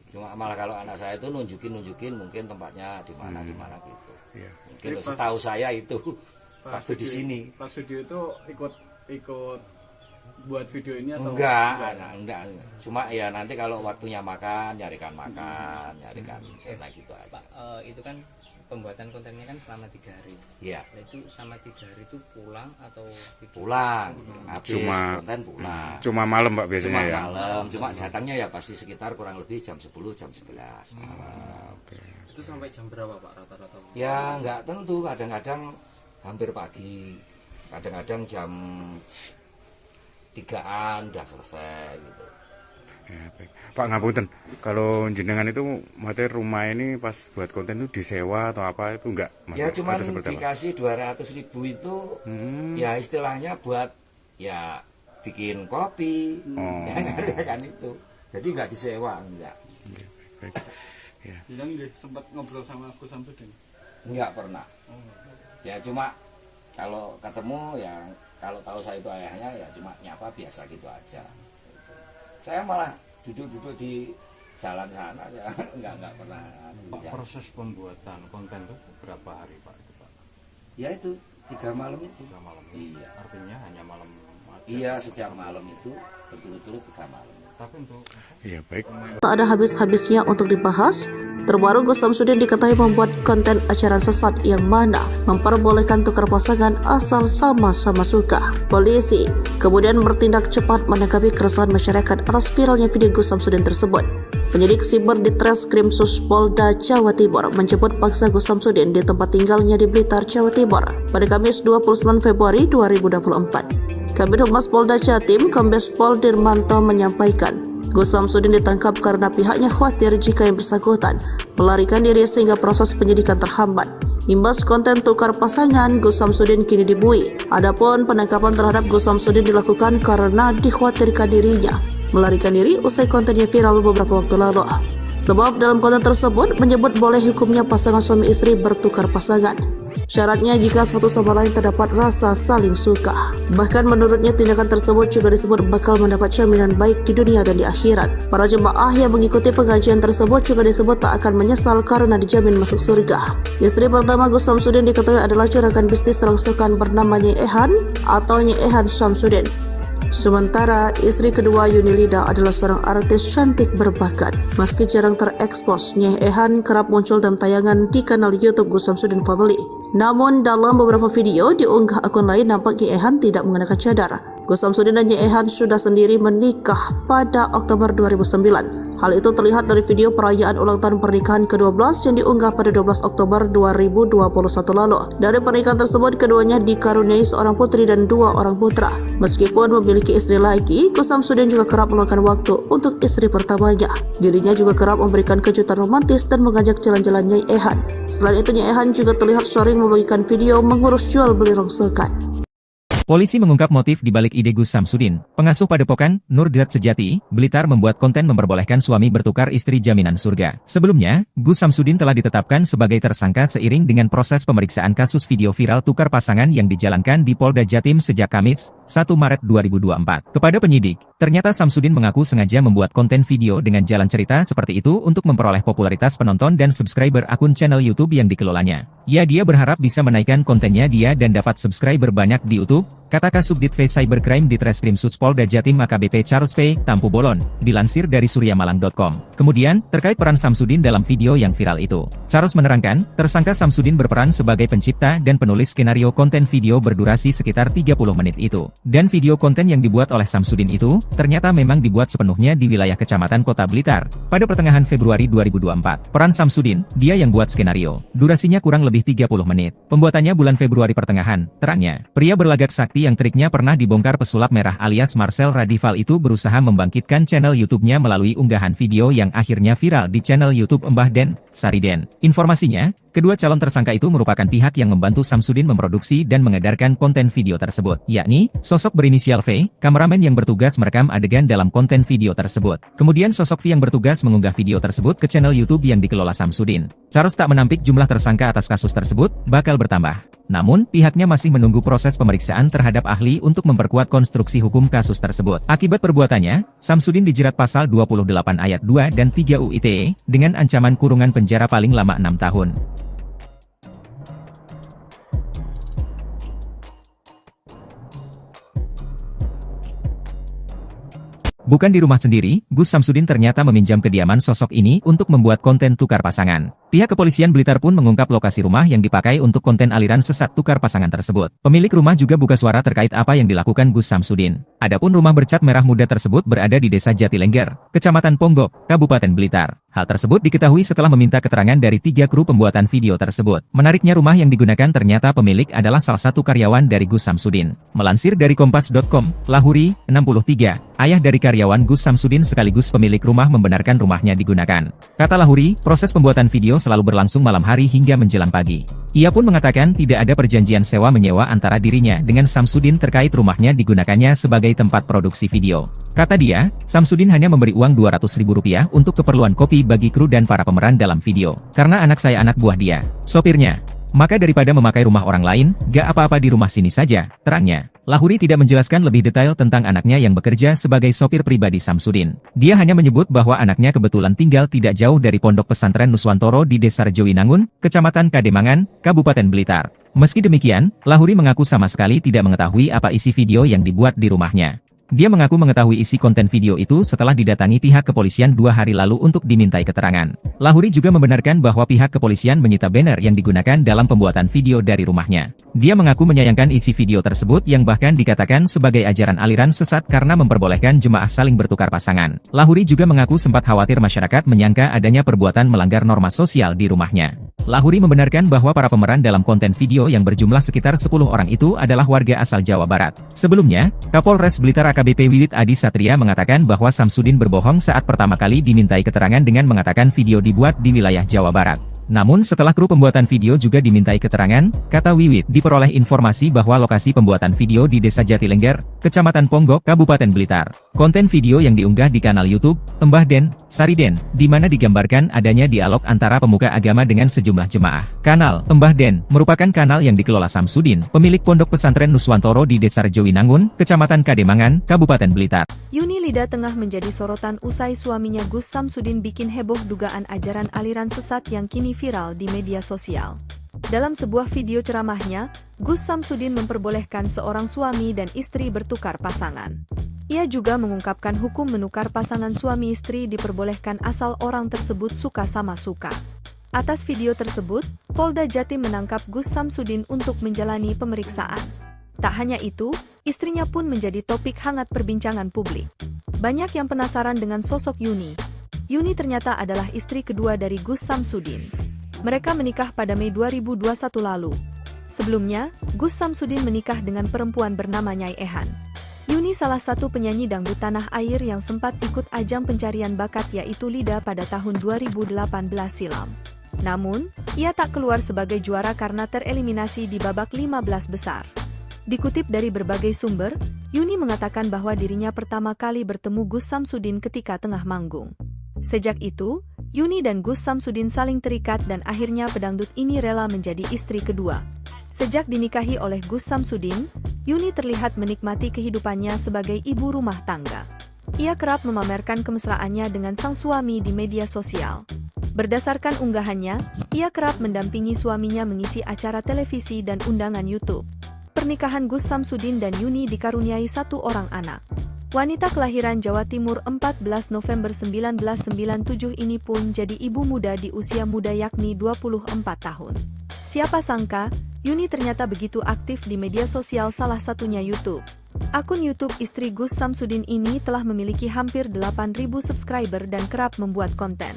Speaker 6: Cuma malah kalau anak saya itu nunjukin mungkin tempatnya di mana gitu.
Speaker 5: Iya.
Speaker 6: Mungkin setahu saya itu waktu di sini.
Speaker 7: Pas video itu ikut buat video ini atau
Speaker 6: enggak. Cuma ya nanti kalau waktunya makan, nyarikan sana gitu aja.
Speaker 8: Pak, itu kan pembuatan kontennya kan selama 3 hari.
Speaker 6: Iya.
Speaker 8: Nah, itu selama 3 hari itu pulang atau
Speaker 6: pulang? Habis konten pulang.
Speaker 5: Cuma malam Pak biasanya ya.
Speaker 6: Malam. Cuma datangnya ya pasti sekitar kurang lebih jam 10 jam 11 malam.
Speaker 8: itu sampai jam berapa Pak rata-rata?
Speaker 6: Ya nggak tentu, kadang-kadang hampir pagi, kadang-kadang jam 3-an udah selesai gitu.
Speaker 5: Ya, baik. Pak ngapunten, kalau jenengan itu materi rumah ini pas buat konten itu disewa atau apa itu enggak?
Speaker 6: Ya cuma dikasih 200.000 itu ya istilahnya buat ya bikin kopi, ya kan itu. Jadi nggak disewa, enggak.
Speaker 5: Baik. Ya.
Speaker 7: Jadi sempat ngobrol sama Gus Samsudin?
Speaker 6: Enggak pernah. Ya cuma kalau ketemu ya kalau tahu saya itu ayahnya ya cuma nyapa biasa gitu aja. Saya malah duduk-duduk di jalan sana ya enggak pernah.
Speaker 9: Pak, proses pembuatan konten itu berapa hari Pak itu Pak?
Speaker 6: Ya itu 3 malam itu.
Speaker 9: 3 malam.
Speaker 6: Iya.
Speaker 9: Artinya hanya malam
Speaker 6: Iya, setiap malam itu berturut-turut 3 malam.
Speaker 9: Tapi untuk
Speaker 5: Ya baik.
Speaker 1: Tak ada habis-habisnya untuk dibahas. Terbaru Gus Samsudin diketahui membuat konten ajaran sesat yang mana memperbolehkan tukar pasangan asal sama-sama suka. Polisi kemudian bertindak cepat menanggapi keresahan masyarakat atas viralnya video Gus Samsudin tersebut. Penyidik siber di Treskrim Polda Jawa Timur menjemput paksa Gus Samsudin di tempat tinggalnya di Blitar, Jawa Timur pada Kamis 29 Februari 2024. Kabid Humas Polda Jatim, Kombes Pol Dirmanto menyampaikan, Gus Samsudin ditangkap karena pihaknya khawatir jika yang bersangkutan melarikan diri sehingga proses penyidikan terhambat. Imbas konten tukar pasangan, Gus Samsudin kini dibui. Adapun penangkapan terhadap Gus Samsudin dilakukan karena dikhawatirkan dirinya melarikan diri usai kontennya viral beberapa waktu lalu. Sebab dalam konten tersebut menyebut boleh hukumnya pasangan suami istri bertukar pasangan. Syaratnya jika satu sama lain terdapat rasa saling suka. Bahkan menurutnya tindakan tersebut juga disebut bakal mendapat jaminan baik di dunia dan di akhirat. Para jemaah yang mengikuti pengajian tersebut juga disebut tak akan menyesal karena dijamin masuk surga. Istri pertama Gus Samsudin diketahui adalah juragan bisnis rongsokan bernama Nyai Ehan atau Nyai Ehan Samsudin. Sementara istri kedua Yunilida adalah seorang artis cantik berbakat. Meski jarang terekspos, Nyai Ehan kerap muncul dalam tayangan di kanal YouTube Gus Samsudin Family. Namun dalam beberapa video diunggah akun lain nampak Nyai Ehan tidak mengenakan cadar. Gus Samsudin dan Nyai Ehan sudah sendiri menikah pada Oktober 2009. Hal itu terlihat dari video perayaan ulang tahun pernikahan ke-12 yang diunggah pada 12 Oktober 2021 lalu. Dari pernikahan tersebut, keduanya dikaruniai seorang putri dan 2 orang putra. Meskipun memiliki istri lagi, Gus Samsudin juga kerap meluangkan waktu untuk istri pertamanya. Dirinya juga kerap memberikan kejutan romantis dan mengajak jalan-jalan Nyai Ehan. Selain itu, Nyai Ehan juga terlihat sering membagikan video mengurus jual beli rongsokan.
Speaker 2: Polisi mengungkap motif di balik ide Gus Samsudin. Pengasuh Padepokan, Nurdiat Sejati, Blitar membuat konten memperbolehkan suami bertukar istri jaminan surga. Sebelumnya, Gus Samsudin telah ditetapkan sebagai tersangka seiring dengan proses pemeriksaan kasus video viral tukar pasangan yang dijalankan di Polda Jatim sejak Kamis, 1 Maret 2024. Kepada penyidik, ternyata Samsudin mengaku sengaja membuat konten video dengan jalan cerita seperti itu untuk memperoleh popularitas penonton dan subscriber akun channel YouTube yang dikelolanya. Dia berharap bisa menaikkan kontennya dan dapat subscriber banyak di YouTube, kata Kasubdit V Cybercrime di Treskrim Polda Jatim AKBP Charles P. Tampu Bolon, dilansir dari suryamalang.com. Kemudian, terkait peran Samsudin dalam video yang viral itu, Charles menerangkan, tersangka Samsudin berperan sebagai pencipta dan penulis skenario konten video berdurasi sekitar 30 menit itu. Dan video konten yang dibuat oleh Samsudin itu, ternyata memang dibuat sepenuhnya di wilayah Kecamatan Kota Blitar, pada pertengahan Februari 2024. Peran Samsudin, dia yang buat skenario. Durasinya kurang lebih 30 menit. Pembuatannya bulan Februari pertengahan, terangnya. Pria berlagak sakti yang triknya pernah dibongkar pesulap merah alias Marcel Radival itu berusaha membangkitkan channel YouTube-nya melalui unggahan video yang akhirnya viral di channel YouTube Mbah Den, Sariden. Informasinya, kedua calon tersangka itu merupakan pihak yang membantu Samsudin memproduksi dan mengedarkan konten video tersebut, yakni sosok berinisial V, kameramen yang bertugas merekam adegan dalam konten video tersebut. Kemudian sosok V yang bertugas mengunggah video tersebut ke channel YouTube yang dikelola Samsudin. Charles tak menampik jumlah tersangka atas kasus tersebut bakal bertambah. Namun, pihaknya masih menunggu proses pemeriksaan terhadap ahli untuk memperkuat konstruksi hukum kasus tersebut. Akibat perbuatannya, Samsudin dijerat pasal 28 ayat 2 dan 3 UU ITE dengan ancaman kurungan penjara paling lama 6 tahun. Bukan di rumah sendiri, Gus Samsudin ternyata meminjam kediaman sosok ini untuk membuat konten tukar pasangan. Pihak kepolisian Blitar pun mengungkap lokasi rumah yang dipakai untuk konten aliran sesat tukar pasangan tersebut. Pemilik rumah juga buka suara terkait apa yang dilakukan Gus Samsudin. Adapun rumah bercat merah muda tersebut berada di Desa Jatilengger, Kecamatan Ponggok, Kabupaten Blitar. Hal tersebut diketahui setelah meminta keterangan dari 3 kru pembuatan video tersebut. Menariknya rumah yang digunakan ternyata pemilik adalah salah satu karyawan dari Gus Samsudin. Melansir dari Kompas.com, Lahuri, 63, ayah dari karyawan Gus Samsudin sekaligus pemilik rumah membenarkan rumahnya digunakan. Kata Lahuri, proses pembuatan video selalu berlangsung malam hari hingga menjelang pagi. Ia pun mengatakan tidak ada perjanjian sewa-menyewa antara dirinya dengan Samsudin terkait rumahnya digunakannya sebagai tempat produksi video. Kata dia, Samsudin hanya memberi uang Rp200.000 untuk keperluan kopi bagi kru dan para pemeran dalam video. Karena anak saya anak buah dia, sopirnya. Maka daripada memakai rumah orang lain, gak apa-apa di rumah sini saja, terangnya. Lahuri tidak menjelaskan lebih detail tentang anaknya yang bekerja sebagai sopir pribadi Samsudin. Dia hanya menyebut bahwa anaknya kebetulan tinggal tidak jauh dari Pondok Pesantren Nuswantoro di Desa Rejowinangun, Kecamatan Kademangan, Kabupaten Blitar. Meski demikian, Lahuri mengaku sama sekali tidak mengetahui apa isi video yang dibuat di rumahnya. Dia mengaku mengetahui isi konten video itu setelah didatangi pihak kepolisian 2 hari lalu untuk dimintai keterangan. Lahuri juga membenarkan bahwa pihak kepolisian menyita banner yang digunakan dalam pembuatan video dari rumahnya. Dia mengaku menyayangkan isi video tersebut yang bahkan dikatakan sebagai ajaran aliran sesat karena memperbolehkan jemaah saling bertukar pasangan. Lahuri juga mengaku sempat khawatir masyarakat menyangka adanya perbuatan melanggar norma sosial di rumahnya. Lahuri membenarkan bahwa para pemeran dalam konten video yang berjumlah sekitar 10 orang itu adalah warga asal Jawa Barat. Sebelumnya, Kapolres Blitar AKBP Wiwit Adi Satria mengatakan bahwa Samsudin berbohong saat pertama kali dimintai keterangan dengan mengatakan video dibuat di wilayah Jawa Barat. Namun setelah kru pembuatan video juga dimintai keterangan, kata Wiwit, diperoleh informasi bahwa lokasi pembuatan video di Desa Jatilengger, Kecamatan Ponggok, Kabupaten Blitar. Konten video yang diunggah di kanal YouTube Mbah Den, Sariden, di mana digambarkan adanya dialog antara pemuka agama dengan sejumlah jemaah. Kanal Mbah Den merupakan kanal yang dikelola Samsudin, pemilik Pondok Pesantren Nuswantoro di Desa Rejowinangun, Kecamatan Kademangan, Kabupaten Blitar.
Speaker 3: Yuni Lida tengah menjadi sorotan usai suaminya Gus Samsudin bikin heboh dugaan ajaran aliran sesat yang kini viral di media sosial. Dalam sebuah video ceramahnya, Gus Samsudin memperbolehkan seorang suami dan istri bertukar pasangan. Ia juga mengungkapkan hukum menukar pasangan suami istri diperbolehkan asal orang tersebut suka sama suka. Atas video tersebut, Polda Jatim menangkap Gus Samsudin untuk menjalani pemeriksaan. Tak hanya itu, istrinya pun menjadi topik hangat perbincangan publik. Banyak yang penasaran dengan sosok Yuni. Yuni ternyata adalah istri kedua dari Gus Samsudin. Mereka menikah pada Mei 2021 lalu. Sebelumnya, Gus Samsudin menikah dengan perempuan bernama Nyai Ehan. Yuni salah satu penyanyi dangdut tanah air yang sempat ikut ajang pencarian bakat yaitu Lida pada tahun 2018 silam. Namun, ia tak keluar sebagai juara karena tereliminasi di babak 15 besar. Dikutip dari berbagai sumber, Yuni mengatakan bahwa dirinya pertama kali bertemu Gus Samsudin ketika tengah manggung. Sejak itu, Yuni dan Gus Samsudin saling terikat dan akhirnya pedangdut ini rela menjadi istri kedua. Sejak dinikahi oleh Gus Samsudin, Yuni terlihat menikmati kehidupannya sebagai ibu rumah tangga. Ia kerap memamerkan kemesraannya dengan sang suami di media sosial. Berdasarkan unggahannya, ia kerap mendampingi suaminya mengisi acara televisi dan undangan YouTube. Pernikahan Gus Samsudin dan Yuni dikaruniai satu orang anak. Wanita kelahiran Jawa Timur 14 November 1997 ini pun jadi ibu muda di usia muda yakni 24 tahun. Siapa sangka, Yuni ternyata begitu aktif di media sosial salah satunya YouTube. Akun YouTube istri Gus Samsudin ini telah memiliki hampir 8.000 subscriber dan kerap membuat konten.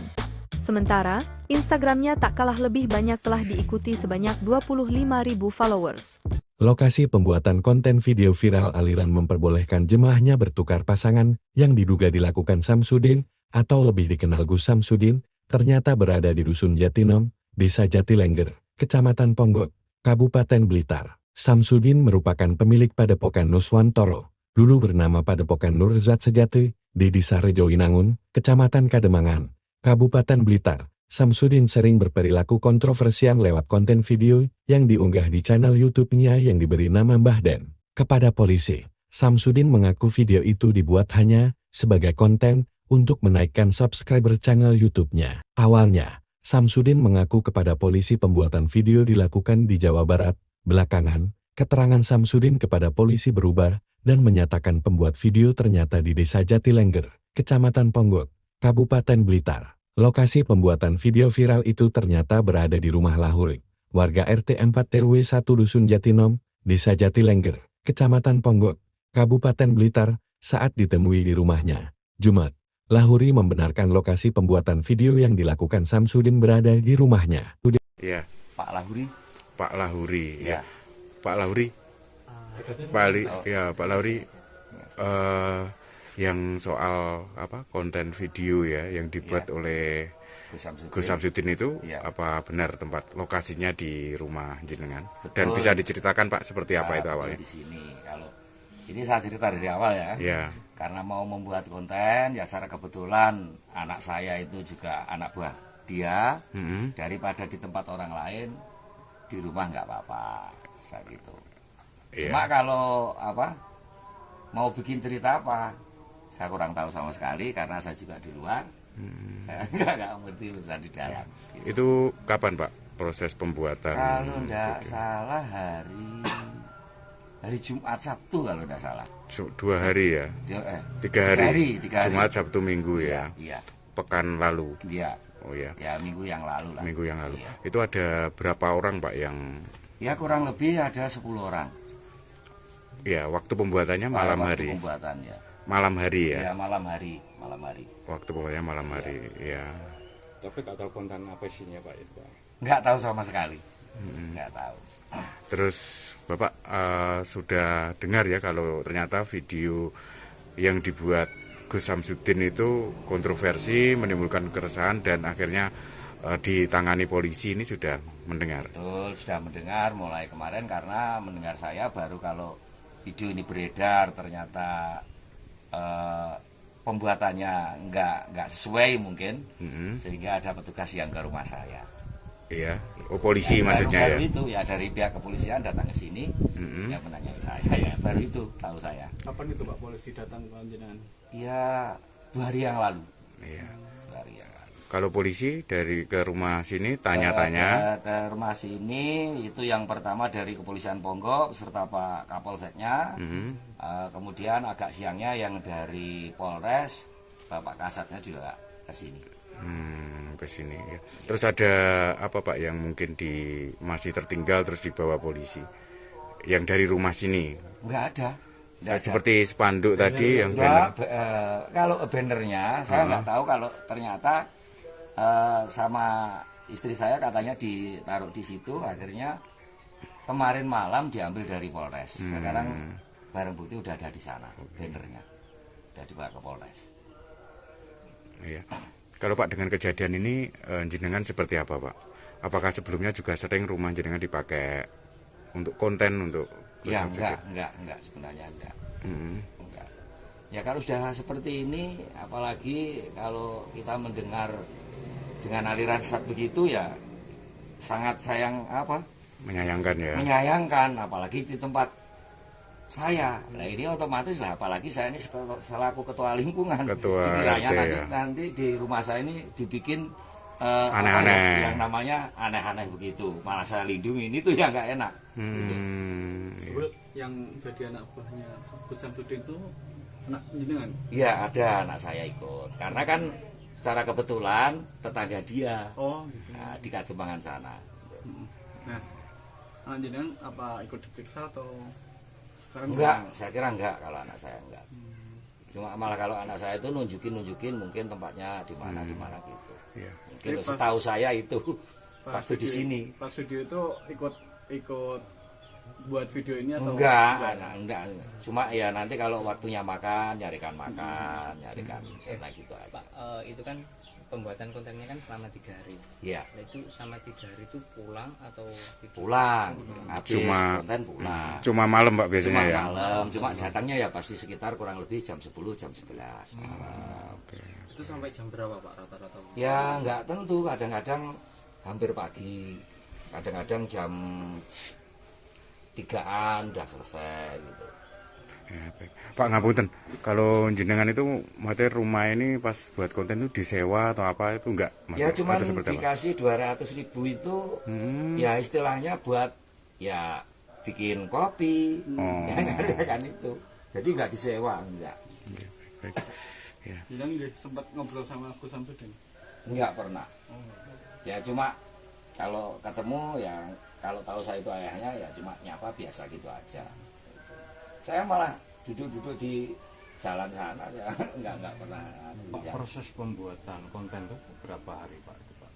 Speaker 3: Sementara, Instagramnya tak kalah lebih banyak telah diikuti sebanyak 25.000 followers.
Speaker 4: Lokasi pembuatan konten video viral aliran memperbolehkan jemaahnya bertukar pasangan yang diduga dilakukan Samsudin atau lebih dikenal Gus Samsudin ternyata berada di Dusun Jatinom, Desa Jatilengger, Kecamatan Ponggok, Kabupaten Blitar. Samsudin merupakan pemilik Padepokan Nuswantoro, dulu bernama Padepokan Nurzat Sejati, di Desa Rejowinangun, Kecamatan Kademangan, Kabupaten Blitar. Samsudin sering berperilaku kontroversial lewat konten video yang diunggah di channel YouTube-nya yang diberi nama Mbah Den. Kepada polisi, Samsudin mengaku video itu dibuat hanya sebagai konten untuk menaikkan subscriber channel YouTube-nya. Awalnya, Samsudin mengaku kepada polisi pembuatan video dilakukan di Jawa Barat. Belakangan, keterangan Samsudin kepada polisi berubah dan menyatakan pembuat video ternyata di Desa Jatilengger, Kecamatan Ponggok, Kabupaten Blitar. Lokasi pembuatan video viral itu ternyata berada di rumah Lahuri, warga RT 4 RW 1 Dusun Jatinom, Desa Jatilengger, Kecamatan Ponggok, Kabupaten Blitar, saat ditemui di rumahnya. Jumat, Lahuri membenarkan lokasi pembuatan video yang dilakukan Samsudin berada di rumahnya.
Speaker 5: Ya,
Speaker 6: Pak Lahuri.
Speaker 5: Pak Lahuri,
Speaker 6: Ya.
Speaker 5: Pak Lahuri, Pak Lahuri, yang soal konten video ya yang dibuat oleh Gus Samsudin itu apa benar tempat lokasinya di rumah jenengan?
Speaker 6: Betul.
Speaker 5: Dan bisa diceritakan Pak seperti apa itu awalnya?
Speaker 6: Di sini kalau ini saya cerita dari awal ya.
Speaker 5: Ya.
Speaker 6: Karena mau membuat konten ya secara kebetulan anak saya itu juga anak buah dia. Daripada di tempat orang lain di rumah nggak apa-apa saya gitu. Cuma kalau mau bikin cerita apa saya kurang tahu sama sekali karena saya juga di luar. Saya nggak ngerti urusan di dalam.
Speaker 5: Itu kapan Pak proses pembuatan?
Speaker 6: Kalau tidak salah hari Jumat Sabtu kalau tidak salah.
Speaker 5: 2 hari ya? 3 hari. 3 hari. Jumat, Sabtu, Minggu ya?
Speaker 6: Iya.
Speaker 5: Pekan lalu?
Speaker 6: Iya.
Speaker 5: Oh ya.
Speaker 6: Ya minggu yang lalu lah.
Speaker 5: Minggu yang lalu.
Speaker 6: Iya.
Speaker 5: Itu ada berapa orang Pak yang?
Speaker 6: Ya kurang lebih ada 10 orang.
Speaker 5: Ya, waktu pembuatannya malam hari.
Speaker 6: Pembuatan ya.
Speaker 5: Malam hari ya?
Speaker 6: Ya malam hari.
Speaker 5: Waktu pembuatannya malam hari, ya.
Speaker 9: Tapi nggak tahu konten apa isinya Pak itu Pak?
Speaker 6: Nggak tahu sama sekali. Nggak tahu.
Speaker 5: Terus Bapak sudah dengar ya kalau ternyata video yang dibuat Gus Samsudin itu kontroversi, menimbulkan keresahan dan akhirnya ditangani polisi, ini sudah mendengar?
Speaker 6: Betul, sudah mendengar mulai kemarin karena mendengar saya baru kalau video ini beredar ternyata pembuatannya nggak sesuai mungkin, sehingga ada petugas yang ke rumah saya.
Speaker 5: Iya, polisi ya, maksudnya
Speaker 6: baru
Speaker 5: ya?
Speaker 6: Itu ya dari pihak kepolisian datang ke sini, yang menanyai saya ya baru itu tahu saya.
Speaker 7: Kapan itu Pak polisi datang ke jenengan?
Speaker 6: Ya 2 hari yang lalu.
Speaker 5: Iya.
Speaker 6: 2 hari yang lalu.
Speaker 5: Kalau polisi dari ke rumah sini tanya-tanya?
Speaker 6: Ke rumah sini itu yang pertama dari Kepolisian Ponggok serta Pak Kapolseknya, kemudian agak siangnya yang dari Polres, Bapak Kasatnya juga ke sini.
Speaker 5: Ke sini ya. Terus ada apa Pak yang mungkin masih tertinggal terus dibawa polisi? Yang dari rumah sini?
Speaker 6: Enggak ada.
Speaker 5: Seperti spanduk tadi yang banner.
Speaker 6: Kalau bannernya saya nggak tahu, kalau ternyata sama istri saya katanya ditaruh di situ, akhirnya kemarin malam diambil dari Polres. Sekarang barang bukti udah ada di sana, bannernya udah dibawa ke Polres.
Speaker 5: Iya. Kalau Pak dengan kejadian ini jenengan seperti apa Pak? Apakah sebelumnya juga sering rumah jenengan dipakai untuk konten untuk?
Speaker 6: Ya enggak sebenarnya enggak. Enggak. Ya kalau sudah seperti ini, apalagi kalau kita mendengar dengan aliran sesat begitu ya sangat menyayangkan ya. Menyayangkan apalagi di tempat saya. Nah ini otomatis lah, apalagi saya ini selaku ketua lingkungan. Dikiranya nanti di rumah saya ini dibikin aneh-aneh, yang namanya aneh-aneh begitu. Malah saya lindungi, ini tuh yang nggak enak. Gitu.
Speaker 7: Yang jadi anak buahnya Gus Samsudin itu anak jenengan?
Speaker 6: Iya, ada anak saya ikut. Karena kan secara kebetulan tetangga dia.
Speaker 7: Oh, gitu.
Speaker 6: Nah, di Kadembangan sana.
Speaker 7: Nah, anak jenengan apa ikut diperiksa atau sekarang?
Speaker 6: Enggak, saya kira enggak kalau anak saya enggak. Cuma malah kalau anak saya itu nunjukin mungkin tempatnya di mana gitu. Iya. Mungkin setahu saya itu waktu di sini.
Speaker 7: Pas video itu ikut buat video ini atau
Speaker 6: enggak. Cuma ya nanti kalau waktunya makan, nyarikan sana gitu aja.
Speaker 8: Pak, itu kan pembuatan kontennya kan selama 3 hari.
Speaker 6: Iya.
Speaker 8: Nah, itu selama 3 hari itu pulang atau
Speaker 6: pulang? Habis konten pulang.
Speaker 5: Cuma malam Pak biasanya ya.
Speaker 6: Malam. Cuma datangnya ya pasti sekitar kurang lebih jam 10, jam 11 malam.
Speaker 8: Itu sampai jam berapa Pak rata-rata?
Speaker 6: Ya nggak tentu, kadang-kadang hampir pagi, kadang-kadang jam 3-an udah selesai gitu.
Speaker 5: Ya, baik. Pak ngapunten, kalau jenengan itu materi rumah ini pas buat konten itu disewa atau apa itu enggak?
Speaker 6: Ya cuma dikasih 200.000 itu ya istilahnya buat ya bikin kopi, kan itu. Jadi nggak disewa, enggak.
Speaker 5: Baik. Ya.
Speaker 7: Jadi sempat ngobrol sama Gus Samsudin?
Speaker 6: Enggak pernah. Ya cuma kalau ketemu ya kalau tahu saya itu ayahnya ya cuma nyapa biasa gitu aja. Saya malah duduk-duduk di jalan sana ya enggak pernah.
Speaker 9: Pak, proses pembuatan konten itu berapa hari Pak? Itu, Pak?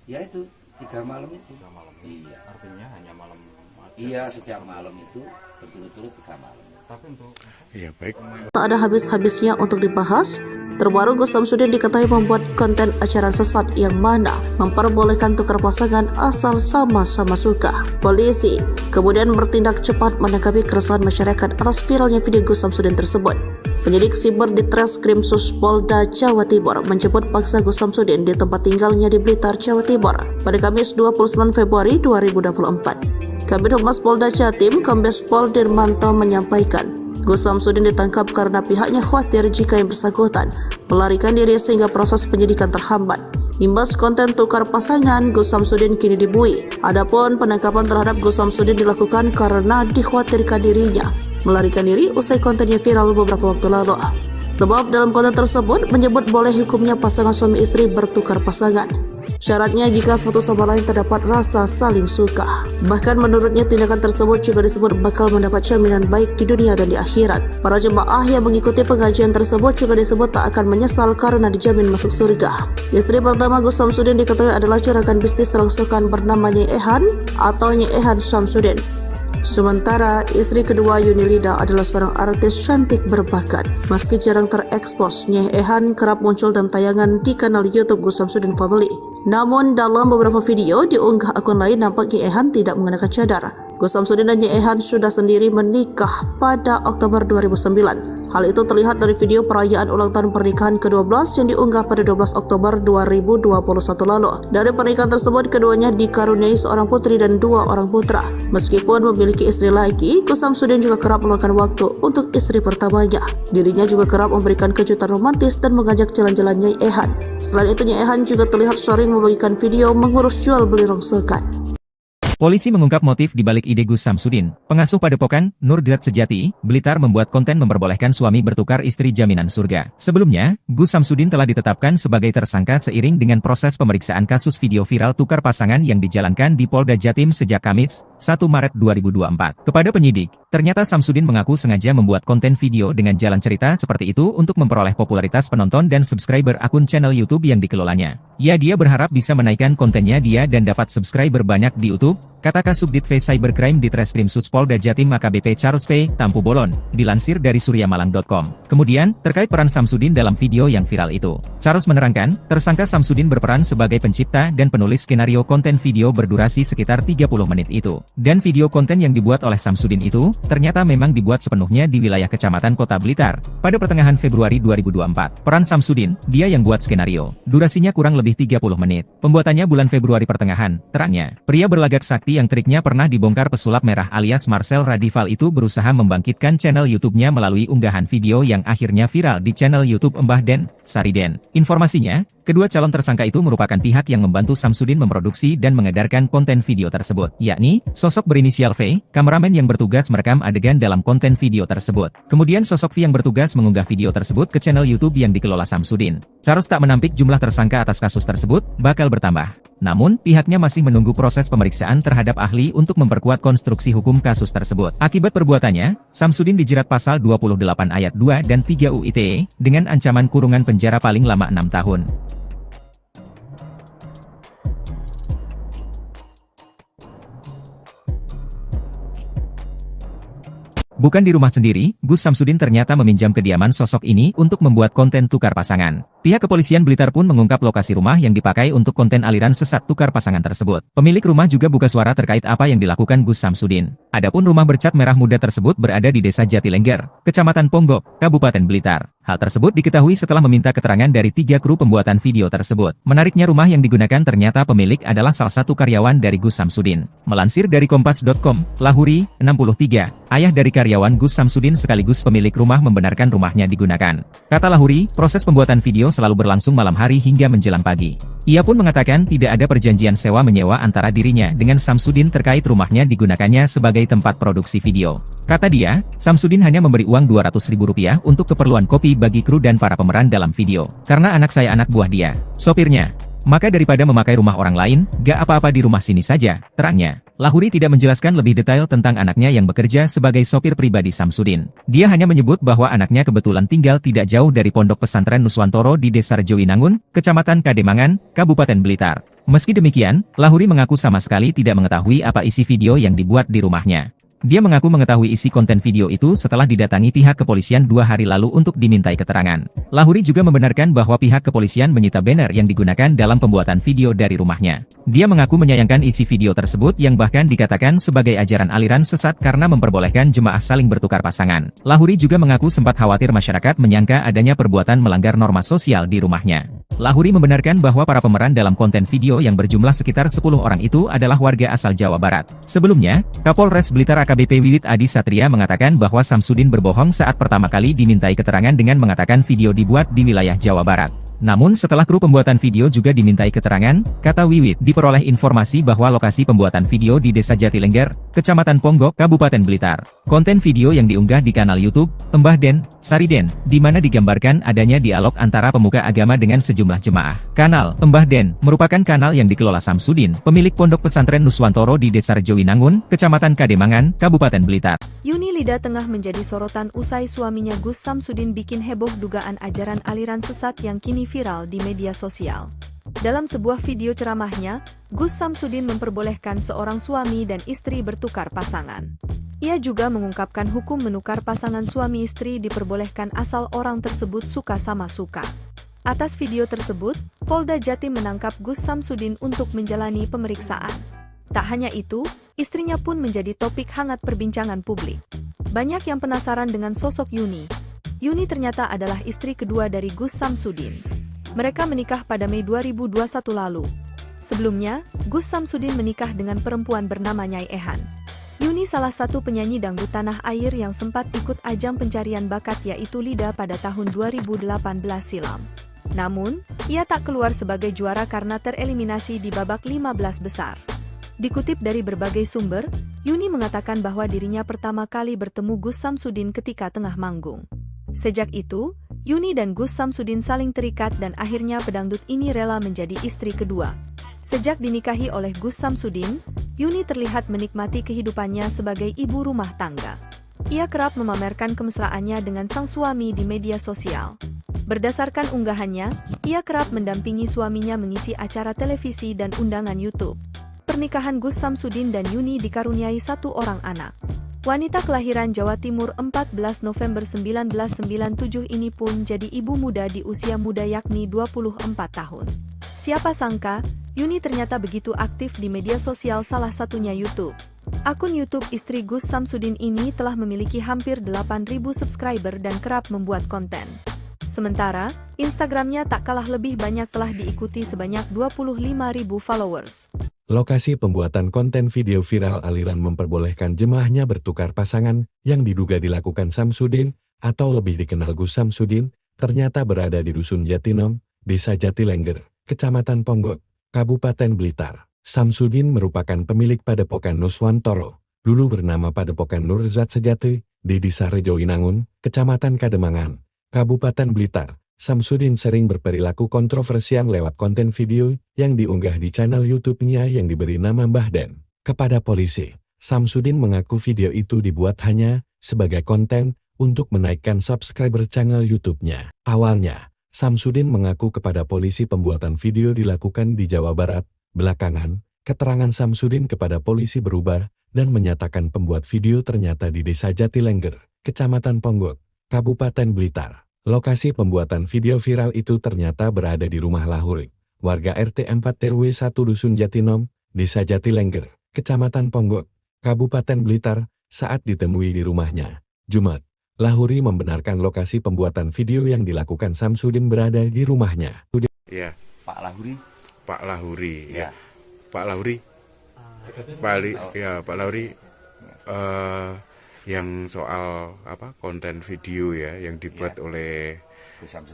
Speaker 6: Ya itu 3 malam itu.
Speaker 9: 3 malam.
Speaker 6: Iya.
Speaker 9: Artinya hanya malam aja.
Speaker 6: Iya, setiap malam itu betul-betul 3 malam.
Speaker 9: Tapi untuk
Speaker 5: baik.
Speaker 1: Tak ada habis-habisnya untuk dibahas. Terbaru Gus Samsudin diketahui membuat konten acara sesat yang mana memperbolehkan tukar pasangan asal sama-sama suka. Polisi kemudian bertindak cepat menanggapi keresahan masyarakat atas viralnya video Gus Samsudin tersebut. Penyidik siber di Treskrim Polda Jawa Timur menjemput paksa Gus Samsudin di tempat tinggalnya di Blitar, Jawa Timur pada Kamis 29 Februari 2024. Kabid Humas Polda Jatim, Kombes Pol Dirmanto menyampaikan, Gus Samsudin ditangkap karena pihaknya khawatir jika yang bersangkutan melarikan diri sehingga proses penyidikan terhambat. Imbas konten tukar pasangan, Gus Samsudin kini dibui. Adapun penangkapan terhadap Gus Samsudin dilakukan karena dikhawatirkan dirinya melarikan diri usai kontennya viral beberapa waktu lalu. Sebab dalam konten tersebut menyebut boleh hukumnya pasangan suami istri bertukar pasangan. Syaratnya jika satu sama lain terdapat rasa saling suka. Bahkan menurutnya tindakan tersebut juga disebut bakal mendapat jaminan baik di dunia dan di akhirat. Para jemaah yang mengikuti pengajian tersebut juga disebut tak akan menyesal karena dijamin masuk surga. Istri pertama Gus Samsudin diketahui adalah juragan bisnis rongsokan bernama Nyai Ehan atau Nyai Ehan Samsudin. Sementara istri kedua Yunilida adalah seorang artis cantik berbakat. Meski jarang terekspos, Nyai Ehan kerap muncul dalam tayangan di kanal YouTube Gus Samsudin Family. Namun dalam beberapa video diunggah akun lain nampak Nyai Ehan tidak mengenakan cadar. Gus Samsudin dan Nyai Ehan sudah sendiri menikah pada Oktober 2009. Hal itu terlihat dari video perayaan ulang tahun pernikahan ke-12 yang diunggah pada 12 Oktober 2021 lalu. Dari pernikahan tersebut, keduanya dikaruniai seorang putri dan 2 orang putra. Meskipun memiliki istri lagi, Gus Samsudin juga kerap meluangkan waktu untuk istri pertamanya. Dirinya juga kerap memberikan kejutan romantis dan mengajak jalan-jalan Nyai Ehan. Selain itu, Nyai Ehan juga terlihat sering membagikan video mengurus jual beli rongsokan.
Speaker 2: Polisi mengungkap motif di balik ide Gus Samsudin. Pengasuh Padepokan, Nurdiat Sejati, Blitar membuat konten memperbolehkan suami bertukar istri jaminan surga. Sebelumnya, Gus Samsudin telah ditetapkan sebagai tersangka seiring dengan proses pemeriksaan kasus video viral tukar pasangan yang dijalankan di Polda Jatim sejak Kamis, 1 Maret 2024. Kepada penyidik, ternyata Samsudin mengaku sengaja membuat konten video dengan jalan cerita seperti itu untuk memperoleh popularitas penonton dan subscriber akun channel YouTube yang dikelolanya. Dia berharap bisa menaikkan kontennya dan dapat subscriber banyak di YouTube, kata Kasubdit V Cybercrime di Treskrim Suspolda Jatim AKBP Charles P. Tampu Bolon, dilansir dari suryamalang.com. Kemudian, terkait peran Samsudin dalam video yang viral itu, Charles menerangkan, tersangka Samsudin berperan sebagai pencipta dan penulis skenario konten video berdurasi sekitar 30 menit itu. Dan video konten yang dibuat oleh Samsudin itu, ternyata memang dibuat sepenuhnya di wilayah Kecamatan Kota Blitar, pada pertengahan Februari 2024. Peran Samsudin, dia yang buat skenario. Durasinya kurang lebih 30 menit. Pembuatannya bulan Februari pertengahan, terangnya. Pria berlagak sakti yang triknya pernah dibongkar pesulap merah alias Marcel Radival itu berusaha membangkitkan channel YouTube-nya melalui unggahan video yang akhirnya viral di channel YouTube Mbah Den, Sariden. Informasinya, kedua calon tersangka itu merupakan pihak yang membantu Samsudin memproduksi dan mengedarkan konten video tersebut, yakni sosok berinisial V, kameramen yang bertugas merekam adegan dalam konten video tersebut. Kemudian sosok V yang bertugas mengunggah video tersebut ke channel YouTube yang dikelola Samsudin. Charles tak menampik jumlah tersangka atas kasus tersebut bakal bertambah. Namun, pihaknya masih menunggu proses pemeriksaan terhadap ahli untuk memperkuat konstruksi hukum kasus tersebut. Akibat perbuatannya, Samsudin dijerat pasal 28 ayat 2 dan 3 UU ITE dengan ancaman kurungan penjara paling lama 6 tahun. Bukan di rumah sendiri, Gus Samsudin ternyata meminjam kediaman sosok ini untuk membuat konten tukar pasangan. Pihak kepolisian Blitar pun mengungkap lokasi rumah yang dipakai untuk konten aliran sesat tukar pasangan tersebut. Pemilik rumah juga buka suara terkait apa yang dilakukan Gus Samsudin. Adapun rumah bercat merah muda tersebut berada di Desa Jatilengger, Kecamatan Ponggok, Kabupaten Blitar. Hal tersebut diketahui setelah meminta keterangan dari 3 kru pembuatan video tersebut. Menariknya rumah yang digunakan ternyata pemilik adalah salah satu karyawan dari Gus Samsudin. Melansir dari Kompas.com, Lahuri, 63, ayah dari karyawan Gus Samsudin sekaligus pemilik rumah membenarkan rumahnya digunakan. Kata Lahuri, proses pembuatan video selalu berlangsung malam hari hingga menjelang pagi. Ia pun mengatakan tidak ada perjanjian sewa-menyewa antara dirinya dengan Samsudin terkait rumahnya digunakannya sebagai tempat produksi video. Kata dia, Samsudin hanya memberi uang Rp200.000 untuk keperluan kopi bagi kru dan para pemeran dalam video. Karena anak saya anak buah dia, sopirnya. Maka daripada memakai rumah orang lain, gak apa-apa di rumah sini saja, terangnya. Lahuri tidak menjelaskan lebih detail tentang anaknya yang bekerja sebagai sopir pribadi Samsudin. Dia hanya menyebut bahwa anaknya kebetulan tinggal tidak jauh dari Pondok Pesantren Nuswantoro di Desa Rejowinangun, Kecamatan Kademangan, Kabupaten Blitar. Meski demikian, Lahuri mengaku sama sekali tidak mengetahui apa isi video yang dibuat di rumahnya. Dia mengaku mengetahui isi konten video itu setelah didatangi pihak kepolisian 2 hari lalu untuk dimintai keterangan. Lahuri juga membenarkan bahwa pihak kepolisian menyita banner yang digunakan dalam pembuatan video dari rumahnya. Dia mengaku menyayangkan isi video tersebut yang bahkan dikatakan sebagai ajaran aliran sesat karena memperbolehkan jemaah saling bertukar pasangan. Lahuri juga mengaku sempat khawatir masyarakat menyangka adanya perbuatan melanggar norma sosial di rumahnya. Lahuri membenarkan bahwa para pemeran dalam konten video yang berjumlah sekitar 10 orang itu adalah warga asal Jawa Barat. Sebelumnya, Kapolres Blitar AKBP Wiwit Adi Satria mengatakan bahwa Samsudin berbohong saat pertama kali dimintai keterangan dengan mengatakan video dibuat di wilayah Jawa Barat. Namun setelah kru pembuatan video juga dimintai keterangan, kata Wiwit, diperoleh informasi bahwa lokasi pembuatan video di Desa Jatilengger, Kecamatan Ponggok, Kabupaten Blitar. Konten video yang diunggah di kanal YouTube Mbah Den, Sariden, di mana digambarkan adanya dialog antara pemuka agama dengan sejumlah jemaah. Kanal Mbah Den merupakan kanal yang dikelola Samsudin, pemilik Pondok Pesantren Nuswantoro di Desa Rejowinangun, Kecamatan Kademangan, Kabupaten Blitar.
Speaker 3: Yuni Lida tengah menjadi sorotan usai suaminya Gus Samsudin bikin heboh dugaan ajaran aliran sesat yang kini viral di media sosial. Dalam sebuah video ceramahnya, Gus Samsudin memperbolehkan seorang suami dan istri bertukar pasangan. Ia juga mengungkapkan hukum menukar pasangan suami istri diperbolehkan asal orang tersebut suka sama suka. Atas video tersebut, Polda Jatim menangkap Gus Samsudin untuk menjalani pemeriksaan. Tak hanya itu, istrinya pun menjadi topik hangat perbincangan publik. Banyak yang penasaran dengan sosok Yuni. Yuni ternyata adalah istri kedua dari Gus Samsudin. Mereka menikah pada Mei 2021 lalu. Sebelumnya, Gus Samsudin menikah dengan perempuan bernama Nyai Ehan. Yuni salah satu penyanyi dangdut tanah air yang sempat ikut ajang pencarian bakat yaitu Lida pada tahun 2018 silam. Namun, ia tak keluar sebagai juara karena tereliminasi di babak 15 besar. Dikutip dari berbagai sumber, Yuni mengatakan bahwa dirinya pertama kali bertemu Gus Samsudin ketika tengah manggung. Sejak itu, Yuni dan Gus Samsudin saling terikat dan akhirnya pedangdut ini rela menjadi istri kedua. Sejak dinikahi oleh Gus Samsudin, Yuni terlihat menikmati kehidupannya sebagai ibu rumah tangga. Ia kerap memamerkan kemesraannya dengan sang suami di media sosial. Berdasarkan unggahannya, ia kerap mendampingi suaminya mengisi acara televisi dan undangan YouTube. Pernikahan Gus Samsudin dan Yuni dikaruniai satu orang anak. Wanita kelahiran Jawa Timur 14 November 1997 ini pun jadi ibu muda di usia muda yakni 24 tahun. Siapa sangka, Yuni ternyata begitu aktif di media sosial salah satunya YouTube. Akun YouTube istri Gus Samsudin ini telah memiliki hampir 8.000 subscriber dan kerap membuat konten. Sementara, Instagramnya tak kalah lebih banyak telah diikuti sebanyak 25.000 followers.
Speaker 4: Lokasi pembuatan konten video viral aliran memperbolehkan jemaahnya bertukar pasangan yang diduga dilakukan Samsudin atau lebih dikenal Gus Samsudin, ternyata berada di Dusun Jatinom, Desa Jatilengger, Kecamatan Ponggok, Kabupaten Blitar. Samsudin merupakan pemilik Padepokan Nuswantoro, dulu bernama Padepokan Nurzat Sejati, di Desa Rejowinangun, Kecamatan Kademangan, Kabupaten Blitar. Samsudin sering berperilaku kontroversial lewat konten video yang diunggah di channel YouTube-nya yang diberi nama Mbah Den. Kepada polisi, Samsudin mengaku video itu dibuat hanya sebagai konten untuk menaikkan subscriber channel YouTube-nya. Awalnya, Samsudin mengaku kepada polisi pembuatan video dilakukan di Jawa Barat. Belakangan, keterangan Samsudin kepada polisi berubah dan menyatakan pembuat video ternyata di Desa Jatilengger, Kecamatan Ponggok, Kabupaten Blitar. Lokasi pembuatan video viral itu ternyata berada di rumah Lahuri, warga RT 4 RW 1 Dusun Jatinom, Desa Jatilengger, Kecamatan Ponggok, Kabupaten Blitar, saat ditemui di rumahnya. Jumat, Lahuri membenarkan lokasi pembuatan video yang dilakukan Samsudin berada di rumahnya.
Speaker 5: Ya,
Speaker 6: Pak Lahuri.
Speaker 5: Pak Lahuri,
Speaker 6: Ya.
Speaker 5: Pak Lahuri, Pak Lahuri, yang soal konten video ya yang dibuat oleh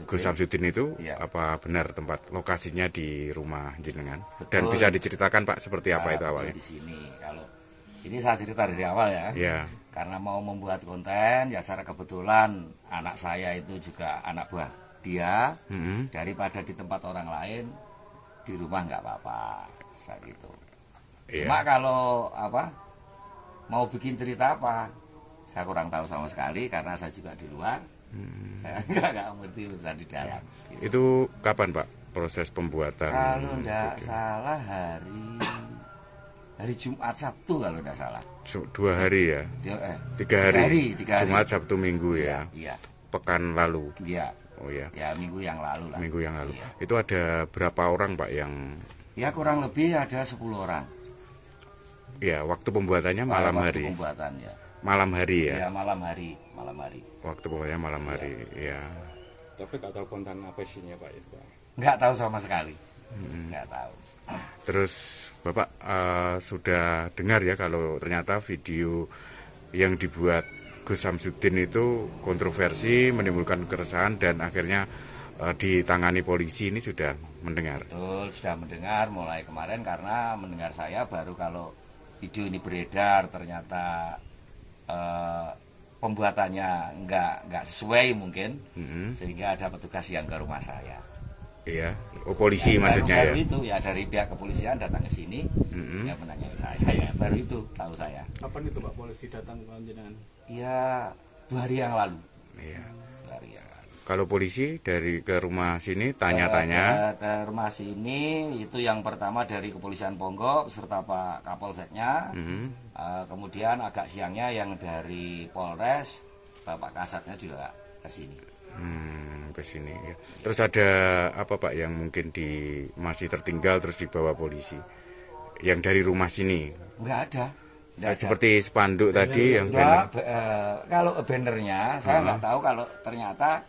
Speaker 5: Gus Samsudin itu apa benar tempat lokasinya di rumah jenengan? Dan bisa diceritakan Pak seperti apa itu awalnya?
Speaker 6: Di sini kalau ini saya cerita dari awal ya.
Speaker 5: Ya.
Speaker 6: Karena mau membuat konten ya secara kebetulan anak saya itu juga anak buah dia. Daripada di tempat orang lain di rumah nggak apa-apa saya gitu. Cuma kalau mau bikin cerita apa? Saya kurang tahu sama sekali karena saya juga di luar. Saya nggak ngerti urusan di dalam. Gitu.
Speaker 5: Itu kapan Pak proses pembuatan?
Speaker 6: Kalau nggak salah hari Jumat Sabtu kalau nggak salah.
Speaker 5: 2 hari ya? 3 hari. Jumat Sabtu Minggu ya?
Speaker 6: Iya.
Speaker 5: Pekan lalu?
Speaker 6: Iya.
Speaker 5: Oh ya?
Speaker 6: Ya minggu yang lalu lah.
Speaker 5: Minggu yang lalu.
Speaker 6: Iya.
Speaker 5: Itu ada berapa orang Pak yang?
Speaker 6: Ya kurang lebih ada 10 orang.
Speaker 5: Ya waktu pembuatannya malam hari.
Speaker 6: Pembuatannya.
Speaker 5: Malam hari ya?
Speaker 6: Ya malam hari.
Speaker 5: Waktu pokoknya malam hari, ya.
Speaker 9: Tapi nggak tahu konten apa isinya Pak itu Pak?
Speaker 6: Nggak tahu sama sekali. Nggak tahu.
Speaker 5: Terus Bapak sudah dengar ya kalau ternyata video yang dibuat Gus Samsudin itu kontroversi, menimbulkan keresahan dan akhirnya ditangani polisi ini sudah mendengar.
Speaker 6: Betul, sudah mendengar mulai kemarin, karena mendengar saya baru kalau video ini beredar ternyata pembuatannya nggak sesuai mungkin, sehingga ada petugas yang ke rumah saya.
Speaker 5: Iya, polisi ya, maksudnya
Speaker 6: baru
Speaker 5: ya.
Speaker 6: Itu ya dari pihak kepolisian datang ke sini, ya menanyai saya, ya baru itu tahu saya.
Speaker 7: Kapan itu Pak polisi datang ke jenengan?
Speaker 6: Ya 2 hari yang lalu.
Speaker 5: Iya.
Speaker 6: 2 hari yang lalu.
Speaker 5: Kalau polisi dari ke rumah sini tanya-tanya.
Speaker 6: Ke rumah sini itu yang pertama dari Kepolisian Ponggok serta Pak Kapolseknya. Kemudian agak siangnya yang dari Polres, Bapak Kasatnya juga ke sini.
Speaker 5: Ke sini ya. Terus ada apa Pak yang mungkin masih tertinggal terus dibawa polisi? Yang dari rumah sini?
Speaker 6: Enggak ada.
Speaker 5: Seperti spanduk tadi yang
Speaker 6: banner. Kalau bannernya saya nggak tahu, kalau ternyata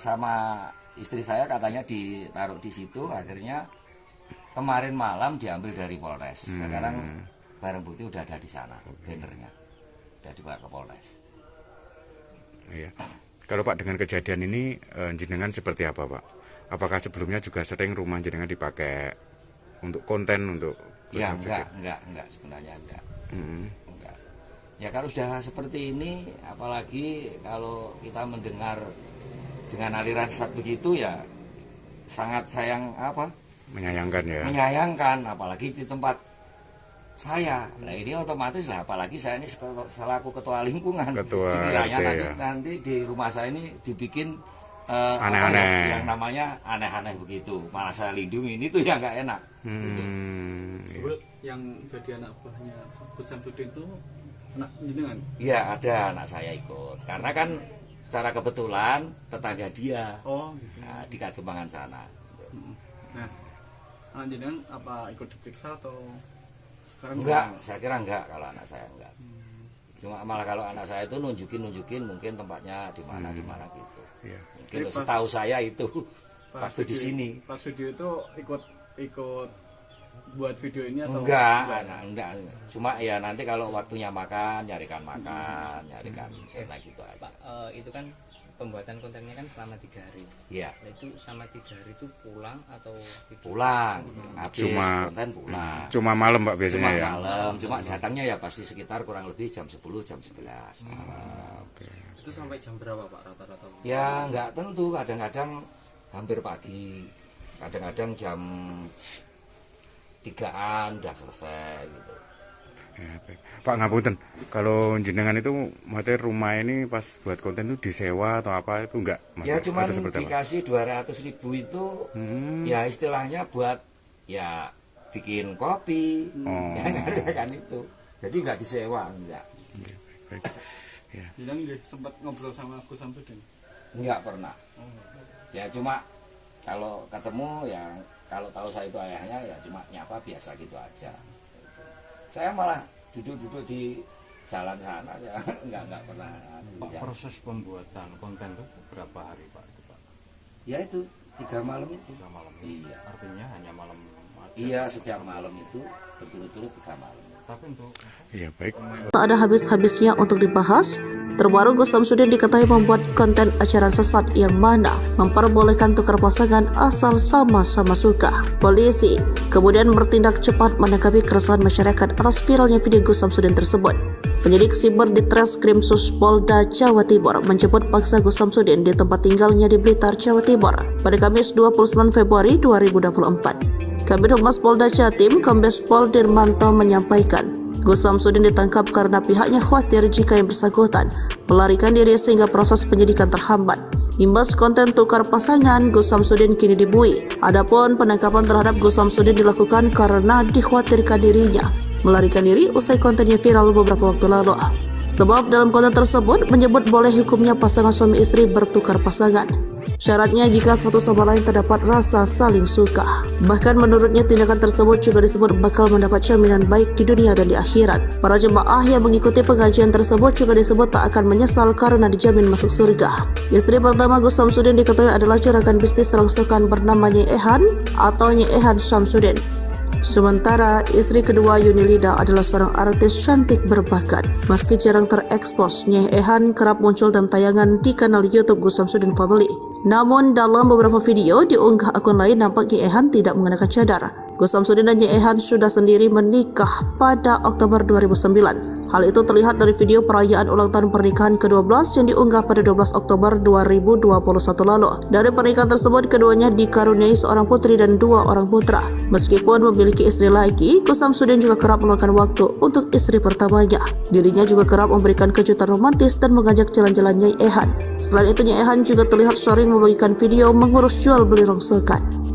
Speaker 6: sama istri saya katanya ditaruh di situ, akhirnya kemarin malam diambil dari Polres. Sekarang barang bukti udah ada di sana, bannernya udah dibawa ke Polres.
Speaker 5: Iya. Kalau Pak dengan kejadian ini jenengan seperti apa Pak? Apakah sebelumnya juga sering rumah jenengan dipakai untuk konten untuk?
Speaker 6: Ya enggak sebenarnya enggak. Enggak. Ya kalau sudah seperti ini, apalagi kalau kita mendengar dengan aliran sesat begitu, ya sangat menyayangkan ya. Menyayangkan, apalagi di tempat saya. Nah ini otomatis lah, apalagi saya ini selaku ketua lingkungan. Dikiranya nanti di rumah saya ini dibikin aneh-aneh, yang namanya aneh-aneh begitu. Malah saya lindungi, ini tuh yang nggak enak.
Speaker 7: Gitu. Yang jadi anak buahnya Gus Samsudin itu anak jenengan?
Speaker 6: Iya, ada anak saya ikut. Karena kan secara kebetulan tetangga dia.
Speaker 7: Gitu.
Speaker 6: Nah, di Kademangan sana.
Speaker 7: Nah, anak jenengan apa ikut diperiksa atau sekarang?
Speaker 6: Enggak, saya kira enggak kalau anak saya enggak. Cuma malah kalau anak saya itu nunjukin mungkin tempatnya di mana gitu. Iya. Mungkin setahu saya itu waktu di sini.
Speaker 7: Pas video itu ikut buat video ini atau
Speaker 6: enggak. Cuma ya nanti kalau waktunya nyarikan sena gitu aja.
Speaker 8: Pak, itu kan pembuatan kontennya kan selama 3 hari.
Speaker 6: Iya.
Speaker 8: Nah, itu selama 3 hari itu pulang atau
Speaker 6: pulang? Habis konten pulang.
Speaker 5: Cuma malam Pak biasanya ya.
Speaker 6: Malam. Cuma datangnya ya pasti sekitar kurang lebih jam 10 jam 11 malam.
Speaker 8: Itu sampai jam berapa Pak rata-rata?
Speaker 6: Ya nggak tentu, kadang-kadang hampir pagi, kadang-kadang jam 3-an udah selesai gitu.
Speaker 5: Ya, Pak ngapunten, kalau jenengan itu materi rumah ini pas buat konten itu disewa atau apa itu enggak?
Speaker 6: Ya cuma dikasih 200.000 itu ya istilahnya buat ya bikin kopi, kan itu. Jadi nggak disewa, enggak.
Speaker 7: Ya. Jadi sempat ngobrol sama Gus Samsudin?
Speaker 6: Enggak pernah. Ya cuma kalau ketemu ya, kalau tahu saya itu ayahnya ya cuma nyapa biasa gitu aja. Saya malah duduk-duduk di jalan sana ya, enggak pernah.
Speaker 9: Pak, proses pembuatan konten itu berapa hari Pak?
Speaker 6: Ya itu 3 malam itu.
Speaker 9: 3 malam.
Speaker 6: Iya.
Speaker 9: Artinya hanya malam aja.
Speaker 6: Iya, setiap malam itu betul-betul 3 malam.
Speaker 9: Tapi untuk
Speaker 5: baik.
Speaker 1: Tak ada habis-habisnya untuk dibahas. Terbaru Gus Samsudin diketahui membuat konten ajaran sesat yang mana memperbolehkan tukar pasangan asal sama-sama suka. Polisi kemudian bertindak cepat menanggapi keresahan masyarakat atas viralnya video Gus Samsudin tersebut. Penyidik siber di Treskrimsus Polda Jawa Timur menjemput paksa Gus Samsudin di tempat tinggalnya di Blitar, Jawa Timur pada Kamis 29 Februari 2024. Kabid Humas Polda Jatim, Kombes Pol Dirmanto menyampaikan, Gus Samsudin ditangkap karena pihaknya khawatir jika yang bersangkutan melarikan diri sehingga proses penyidikan terhambat. Imbas konten tukar pasangan, Gus Samsudin kini dibui. Adapun penangkapan terhadap Gus Samsudin dilakukan karena dikhawatirkan dirinya melarikan diri usai kontennya viral beberapa waktu lalu. Sebab dalam konten tersebut menyebut boleh hukumnya pasangan suami istri bertukar pasangan. Syaratnya jika satu sama lain terdapat rasa saling suka. Bahkan menurutnya tindakan tersebut juga disebut bakal mendapat jaminan baik di dunia dan di akhirat. Para jemaah yang mengikuti pengajian tersebut juga disebut tak akan menyesal karena dijamin masuk surga. Istri pertama Gus Samsudin diketahui adalah juragan bisnis rongsokan bernama Nyai Ehan atau Nyai Ehan Samsudin. Sementara istri kedua Yunilida adalah seorang artis cantik berbakat. Meski jarang terekspos, Nyai Ehan kerap muncul dalam tayangan di kanal YouTube Gus Samsudin Family. Namun dalam beberapa video diunggah akun lain nampak Nyi Ehan tidak mengenakan cadar. Gus Samsudin dan Nyi Ehan sudah sendiri menikah pada Oktober 2009. Hal itu terlihat dari video perayaan ulang tahun pernikahan ke-12 yang diunggah pada 12 Oktober 2021 lalu. Dari pernikahan tersebut, keduanya dikaruniai seorang putri dan 2 orang putra. Meskipun memiliki istri lagi, Gus Samsudin juga kerap meluangkan waktu untuk istri pertamanya. Dirinya juga kerap memberikan kejutan romantis dan mengajak jalan-jalan Nyi Ehan. Selain itu, Nyi Ehan juga terlihat sering membagikan video mengurus jual beli rongsokan.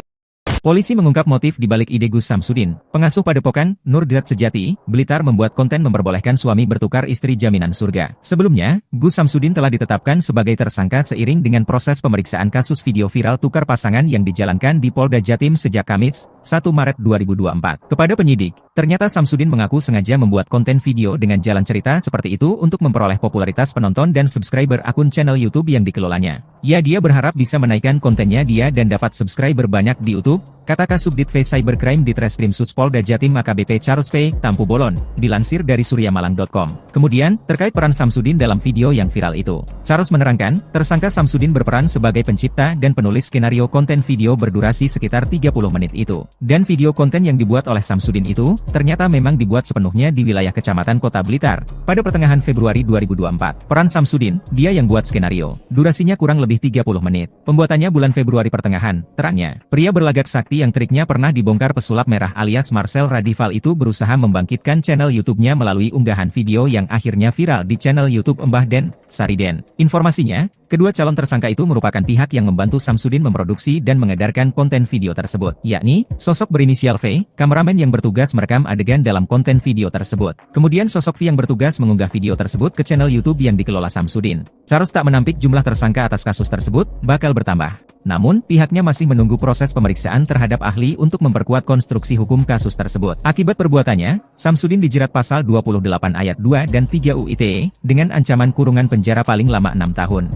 Speaker 2: Polisi mengungkap motif di balik ide Gus Samsudin. Pengasuh Padepokan, Nurdiat Sejati, Blitar membuat konten memperbolehkan suami bertukar istri jaminan surga. Sebelumnya, Gus Samsudin telah ditetapkan sebagai tersangka seiring dengan proses pemeriksaan kasus video viral tukar pasangan yang dijalankan di Polda Jatim sejak Kamis, 1 Maret 2024. Kepada penyidik, ternyata Samsudin mengaku sengaja membuat konten video dengan jalan cerita seperti itu untuk memperoleh popularitas penonton dan subscriber akun channel YouTube yang dikelolanya. Dia berharap bisa menaikkan kontennya dan dapat subscriber banyak di YouTube, kata Kasubdit V Cybercrime di Treskrim Suspolda Jatim AKBP Charles P. Tampu Bolon, dilansir dari suryamalang.com. Kemudian, terkait peran Samsudin dalam video yang viral itu, Charles menerangkan, tersangka Samsudin berperan sebagai pencipta dan penulis skenario konten video berdurasi sekitar 30 menit itu. Dan video konten yang dibuat oleh Samsudin itu, ternyata memang dibuat sepenuhnya di wilayah Kecamatan Kota Blitar, pada pertengahan Februari 2024. Peran Samsudin, dia yang buat skenario. Durasinya kurang lebih 30 menit. Pembuatannya bulan Februari pertengahan, terangnya. Pria berlagak sakti yang triknya pernah dibongkar pesulap merah alias Marcel Radival itu berusaha membangkitkan channel YouTube-nya melalui unggahan video yang akhirnya viral di channel YouTube Mbah Den, Sariden. Informasinya, kedua calon tersangka itu merupakan pihak yang membantu Samsudin memproduksi dan mengedarkan konten video tersebut, yakni sosok berinisial V, kameramen yang bertugas merekam adegan dalam konten video tersebut. Kemudian sosok V yang bertugas mengunggah video tersebut ke channel YouTube yang dikelola Samsudin. Charles tak menampik jumlah tersangka atas kasus tersebut bakal bertambah. Namun, pihaknya masih menunggu proses pemeriksaan terhadap ahli untuk memperkuat konstruksi hukum kasus tersebut. Akibat perbuatannya, Samsudin dijerat pasal 28 ayat 2 dan 3 UU ITE dengan ancaman kurungan penjara paling lama 6 tahun.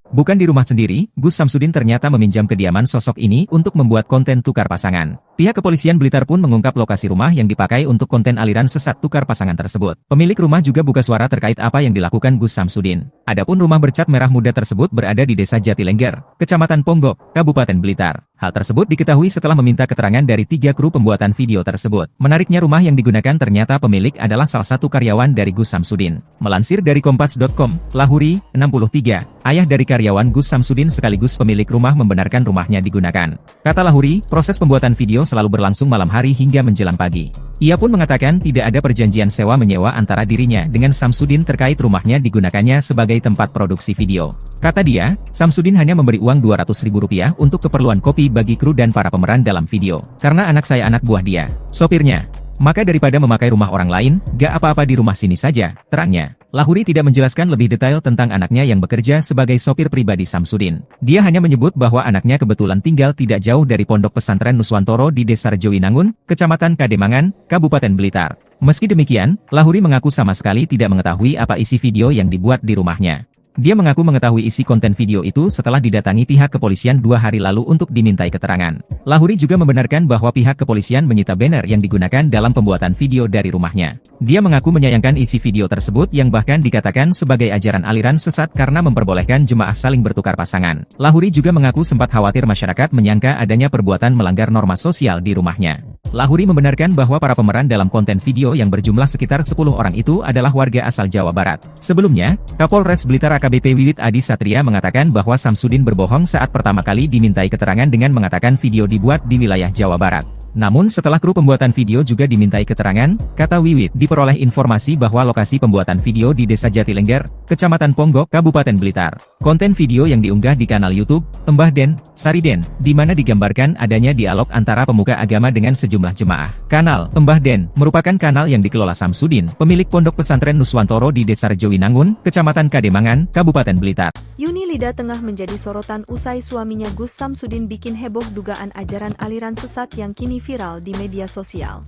Speaker 2: Bukan di rumah sendiri, Gus Samsudin ternyata meminjam kediaman sosok ini untuk membuat konten tukar pasangan. Pihak kepolisian Blitar pun mengungkap lokasi rumah yang dipakai untuk konten aliran sesat tukar pasangan tersebut. Pemilik rumah juga buka suara terkait apa yang dilakukan Gus Samsudin. Adapun rumah bercat merah muda tersebut berada di Desa Jatilengger, Kecamatan Ponggok, Kabupaten Blitar. Hal tersebut diketahui setelah meminta keterangan dari 3 kru pembuatan video tersebut. Menariknya rumah yang digunakan ternyata pemilik adalah salah satu karyawan dari Gus Samsudin. Melansir dari Kompas.com, Lahuri, 63, ayah dari karyawan Gus Samsudin sekaligus pemilik rumah membenarkan rumahnya digunakan. Kata Lahuri, proses pembuatan video selalu berlangsung malam hari hingga menjelang pagi. Ia pun mengatakan tidak ada perjanjian sewa-menyewa antara dirinya dengan Samsudin terkait rumahnya digunakannya sebagai tempat produksi video. Kata dia, Samsudin hanya memberi uang Rp200.000 untuk keperluan kopi bagi kru dan para pemeran dalam video. Karena anak saya anak buah dia, sopirnya. Maka daripada memakai rumah orang lain, gak apa-apa di rumah sini saja, terangnya. Lahuri tidak menjelaskan lebih detail tentang anaknya yang bekerja sebagai sopir pribadi Samsudin. Dia hanya menyebut bahwa anaknya kebetulan tinggal tidak jauh dari Pondok Pesantren Nuswantoro di Desa Rejowinangun, Kecamatan Kademangan, Kabupaten Blitar. Meski demikian, Lahuri mengaku sama sekali tidak mengetahui apa isi video yang dibuat di rumahnya. Dia mengaku mengetahui isi konten video itu setelah didatangi pihak kepolisian 2 hari lalu untuk dimintai keterangan. Lahuri juga membenarkan bahwa pihak kepolisian menyita banner yang digunakan dalam pembuatan video dari rumahnya. Dia mengaku menyayangkan isi video tersebut yang bahkan dikatakan sebagai ajaran aliran sesat karena memperbolehkan jemaah saling bertukar pasangan. Lahuri juga mengaku sempat khawatir masyarakat menyangka adanya perbuatan melanggar norma sosial di rumahnya. Lahuri membenarkan bahwa para pemeran dalam konten video yang berjumlah sekitar 10 orang itu adalah warga asal Jawa Barat. Sebelumnya, Kapolres Blitar AKBP Wiwit Adi Satria mengatakan bahwa Samsudin berbohong saat pertama kali dimintai keterangan dengan mengatakan video dibuat di wilayah Jawa Barat. Namun setelah kru pembuatan video juga dimintai keterangan, kata Wiwit, diperoleh informasi bahwa lokasi pembuatan video di Desa Jatilengger, Kecamatan Ponggok, Kabupaten Blitar. Konten video yang diunggah di kanal YouTube Mbah Den, Sariden, di mana digambarkan adanya dialog antara pemuka agama dengan sejumlah jemaah. Kanal Mbah Den merupakan kanal yang dikelola Samsudin, pemilik Pondok Pesantren Nuswantoro di Desa Rejowinangun, Kecamatan Kademangan, Kabupaten Blitar.
Speaker 3: Yuni Lida tengah menjadi sorotan usai suaminya Gus Samsudin bikin heboh dugaan ajaran aliran sesat yang kini viral di media sosial.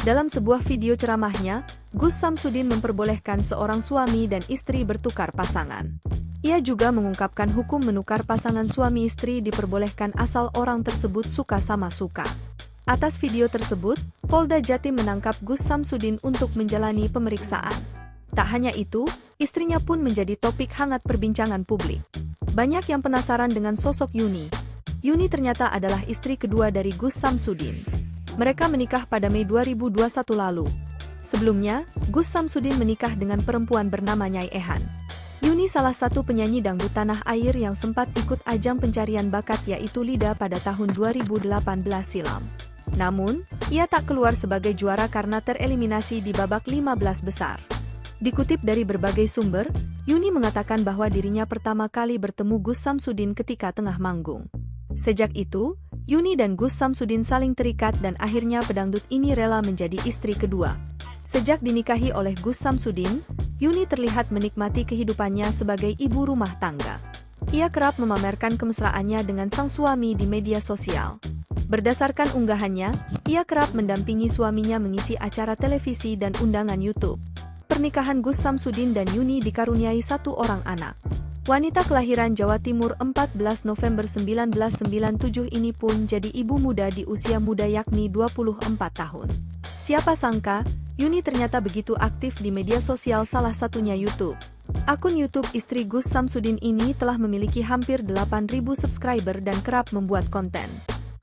Speaker 3: Dalam sebuah video ceramahnya, Gus Samsudin memperbolehkan seorang suami dan istri bertukar pasangan. Ia juga mengungkapkan hukum menukar pasangan suami istri diperbolehkan asal orang tersebut suka sama suka. Atas video tersebut, Polda Jatim menangkap Gus Samsudin untuk menjalani pemeriksaan. Tak hanya itu, istrinya pun menjadi topik hangat perbincangan publik. Banyak yang penasaran dengan sosok Yuni. Yuni ternyata adalah istri kedua dari Gus Samsudin. Mereka menikah pada Mei 2021 lalu. Sebelumnya, Gus Samsudin menikah dengan perempuan bernama Nyai Ehan. Yuni salah satu penyanyi dangdut tanah air yang sempat ikut ajang pencarian bakat yaitu Lida pada tahun 2018 silam. Namun, ia tak keluar sebagai juara karena tereliminasi di babak 15 besar. Dikutip dari berbagai sumber, Yuni mengatakan bahwa dirinya pertama kali bertemu Gus Samsudin ketika tengah manggung. Sejak itu, Yuni dan Gus Samsudin saling terikat dan akhirnya pedangdut ini rela menjadi istri kedua. Sejak dinikahi oleh Gus Samsudin, Yuni terlihat menikmati kehidupannya sebagai ibu rumah tangga. Ia kerap memamerkan kemesraannya dengan sang suami di media sosial. Berdasarkan unggahannya, ia kerap mendampingi suaminya mengisi acara televisi dan undangan YouTube. Pernikahan Gus Samsudin dan Yuni dikaruniai satu orang anak. Wanita kelahiran Jawa Timur 14 November 1997 ini pun jadi ibu muda di usia muda yakni 24 tahun. Siapa sangka, Yuni ternyata begitu aktif di media sosial salah satunya YouTube. Akun YouTube istri Gus Samsudin ini telah memiliki hampir 8.000 subscriber dan kerap membuat konten.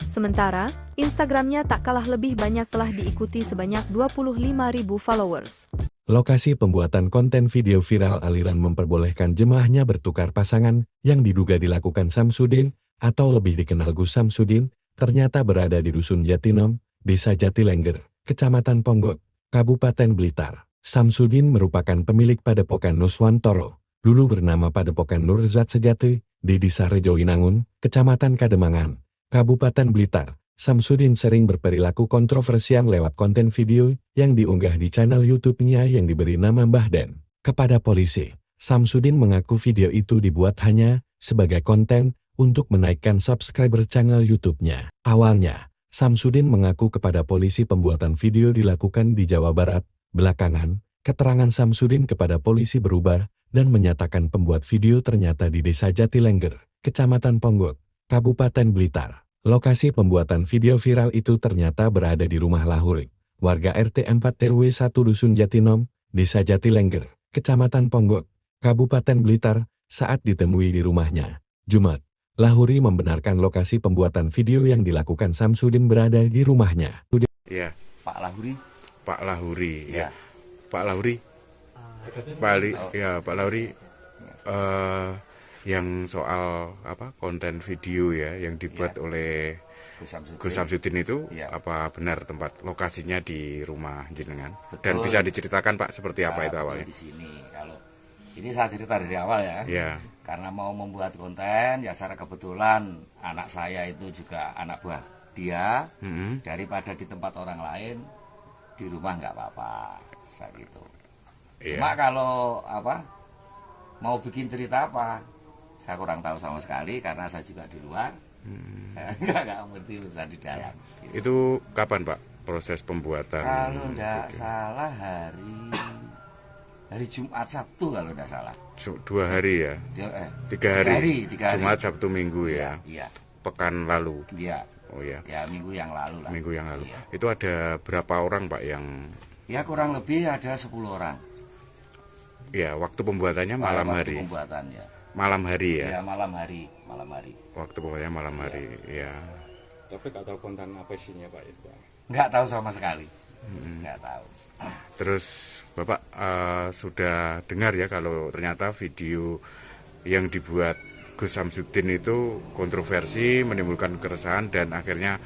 Speaker 3: Sementara, Instagramnya tak kalah lebih banyak telah diikuti sebanyak 25.000 followers.
Speaker 4: Lokasi pembuatan konten video viral aliran memperbolehkan jemaahnya bertukar pasangan yang diduga dilakukan Samsudin atau lebih dikenal Gus Samsudin, ternyata berada di Dusun Jatinom, Desa Jatilengger, Kecamatan Ponggok, Kabupaten Blitar. Samsudin merupakan pemilik Padepokan Nuswantoro, dulu bernama Padepokan Nurzat Sejati, di Desa Rejowinangun, Kecamatan Kademangan, Kabupaten Blitar. Samsudin sering berperilaku kontroversial lewat konten video yang diunggah di channel YouTube-nya yang diberi nama Mbah Den. Kepada polisi, Samsudin mengaku video itu dibuat hanya sebagai konten untuk menaikkan subscriber channel YouTube-nya. Awalnya, Samsudin mengaku kepada polisi pembuatan video dilakukan di Jawa Barat. Belakangan, keterangan Samsudin kepada polisi berubah dan menyatakan pembuat video ternyata di Desa Jatilengger, Kecamatan Ponggok, Kabupaten Blitar. Lokasi pembuatan video viral itu ternyata berada di rumah Lahurik, warga RT 4 RW 1 Dusun Jatinom, Desa Jatilengger, Kecamatan Ponggok, Kabupaten Blitar, saat ditemui di rumahnya. Jumat, Lahuri membenarkan lokasi pembuatan video yang dilakukan Samsudin berada di rumahnya.
Speaker 5: Ya,
Speaker 6: Pak Lahuri.
Speaker 5: Pak Lahuri,
Speaker 6: Ya.
Speaker 5: Pak Lahuri, Pak Lahuri, yang soal konten video ya yang dibuat oleh Gus Samsudin itu apa benar tempat lokasinya di rumah jenengan?
Speaker 6: Betul.
Speaker 5: Dan bisa diceritakan Pak seperti apa itu awalnya?
Speaker 6: Di sini kalau ini saya cerita dari awal ya.
Speaker 5: Ya.
Speaker 6: Karena mau membuat konten ya secara kebetulan anak saya itu juga anak buah dia. Daripada di tempat orang lain di rumah nggak apa-apa saya gitu. Cuma kalau mau bikin cerita apa saya kurang tahu sama sekali karena saya juga di luar. Saya nggak ngerti urusan di dalam.
Speaker 5: Itu kapan Pak proses pembuatan?
Speaker 6: Kalau nggak salah hari Jumat Sabtu kalau nggak salah.
Speaker 5: 2 hari ya? 3 hari. Jumat Sabtu Minggu ya?
Speaker 6: Iya.
Speaker 5: Pekan lalu?
Speaker 6: Iya.
Speaker 5: Oh ya.
Speaker 6: Ya minggu yang lalu lah.
Speaker 5: Minggu yang lalu.
Speaker 6: Iya.
Speaker 5: Itu ada berapa orang Pak yang?
Speaker 6: Ya kurang lebih ada 10 orang.
Speaker 5: Ya waktu pembuatannya malam hari.
Speaker 6: Pembuatannya.
Speaker 5: Malam hari ya?
Speaker 6: Ya malam hari.
Speaker 5: Waktu pokoknya malam hari, ya.
Speaker 9: Tapi nggak tahu konten apa isinya Pak itu Pak?
Speaker 6: Nggak tahu sama sekali. Nggak tahu.
Speaker 5: Terus Bapak sudah dengar ya kalau ternyata video yang dibuat Gus Samsudin itu kontroversi, menimbulkan keresahan dan akhirnya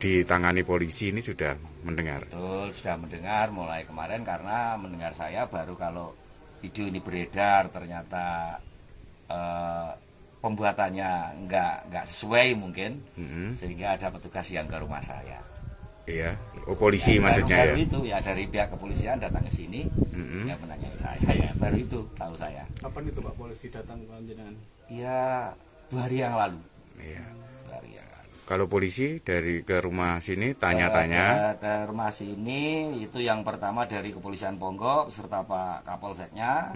Speaker 5: ditangani polisi, ini sudah mendengar?
Speaker 6: Betul, sudah mendengar mulai kemarin karena mendengar saya baru kalau video ini beredar ternyata pembuatannya nggak sesuai mungkin, sehingga ada petugas yang ke rumah saya.
Speaker 5: Iya, polisi ya, maksudnya
Speaker 6: baru
Speaker 5: ya?
Speaker 6: Itu ya dari pihak kepolisian datang ke sini, yang menanyai saya ya baru itu tahu saya.
Speaker 7: Kapan itu Pak polisi datang ke jenengan?
Speaker 6: Ya 2 hari yang lalu.
Speaker 5: Iya.
Speaker 6: 2 hari yang lalu.
Speaker 5: Kalau polisi dari ke rumah sini tanya-tanya?
Speaker 6: Ke rumah sini itu yang pertama dari Kepolisian Ponggok serta Pak Kapolseknya.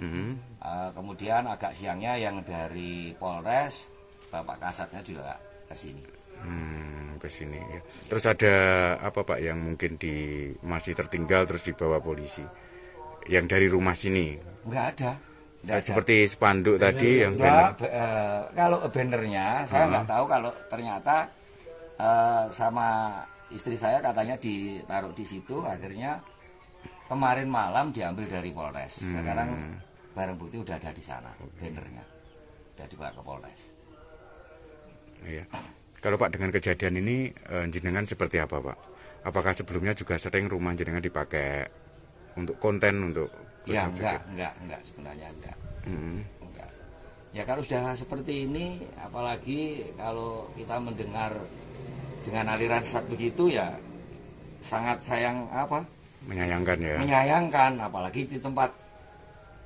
Speaker 6: Kemudian agak siangnya yang dari Polres, Bapak Kasatnya juga ke sini.
Speaker 5: Ke sini ya. Terus ada apa Pak yang mungkin masih tertinggal terus dibawa polisi? Yang dari rumah sini?
Speaker 6: Nggak ada.
Speaker 5: Seperti spanduk tadi yang
Speaker 6: banner. Kalau bannernya saya nggak tahu, kalau ternyata sama istri saya katanya ditaruh di situ, akhirnya kemarin malam diambil dari Polres. Sekarang barang bukti udah ada di sana, bannernya udah dibawa ke Polres.
Speaker 5: Iya. Kalau Pak dengan kejadian ini jenengan seperti apa Pak? Apakah sebelumnya juga sering rumah jenengan dipakai untuk konten untuk
Speaker 6: ya enggak sebenarnya enggak. Enggak. Ya kalau sudah seperti ini, apalagi kalau kita mendengar dengan aliran sesat begitu, ya sangat
Speaker 5: menyayangkan ya.
Speaker 6: Menyayangkan, apalagi di tempat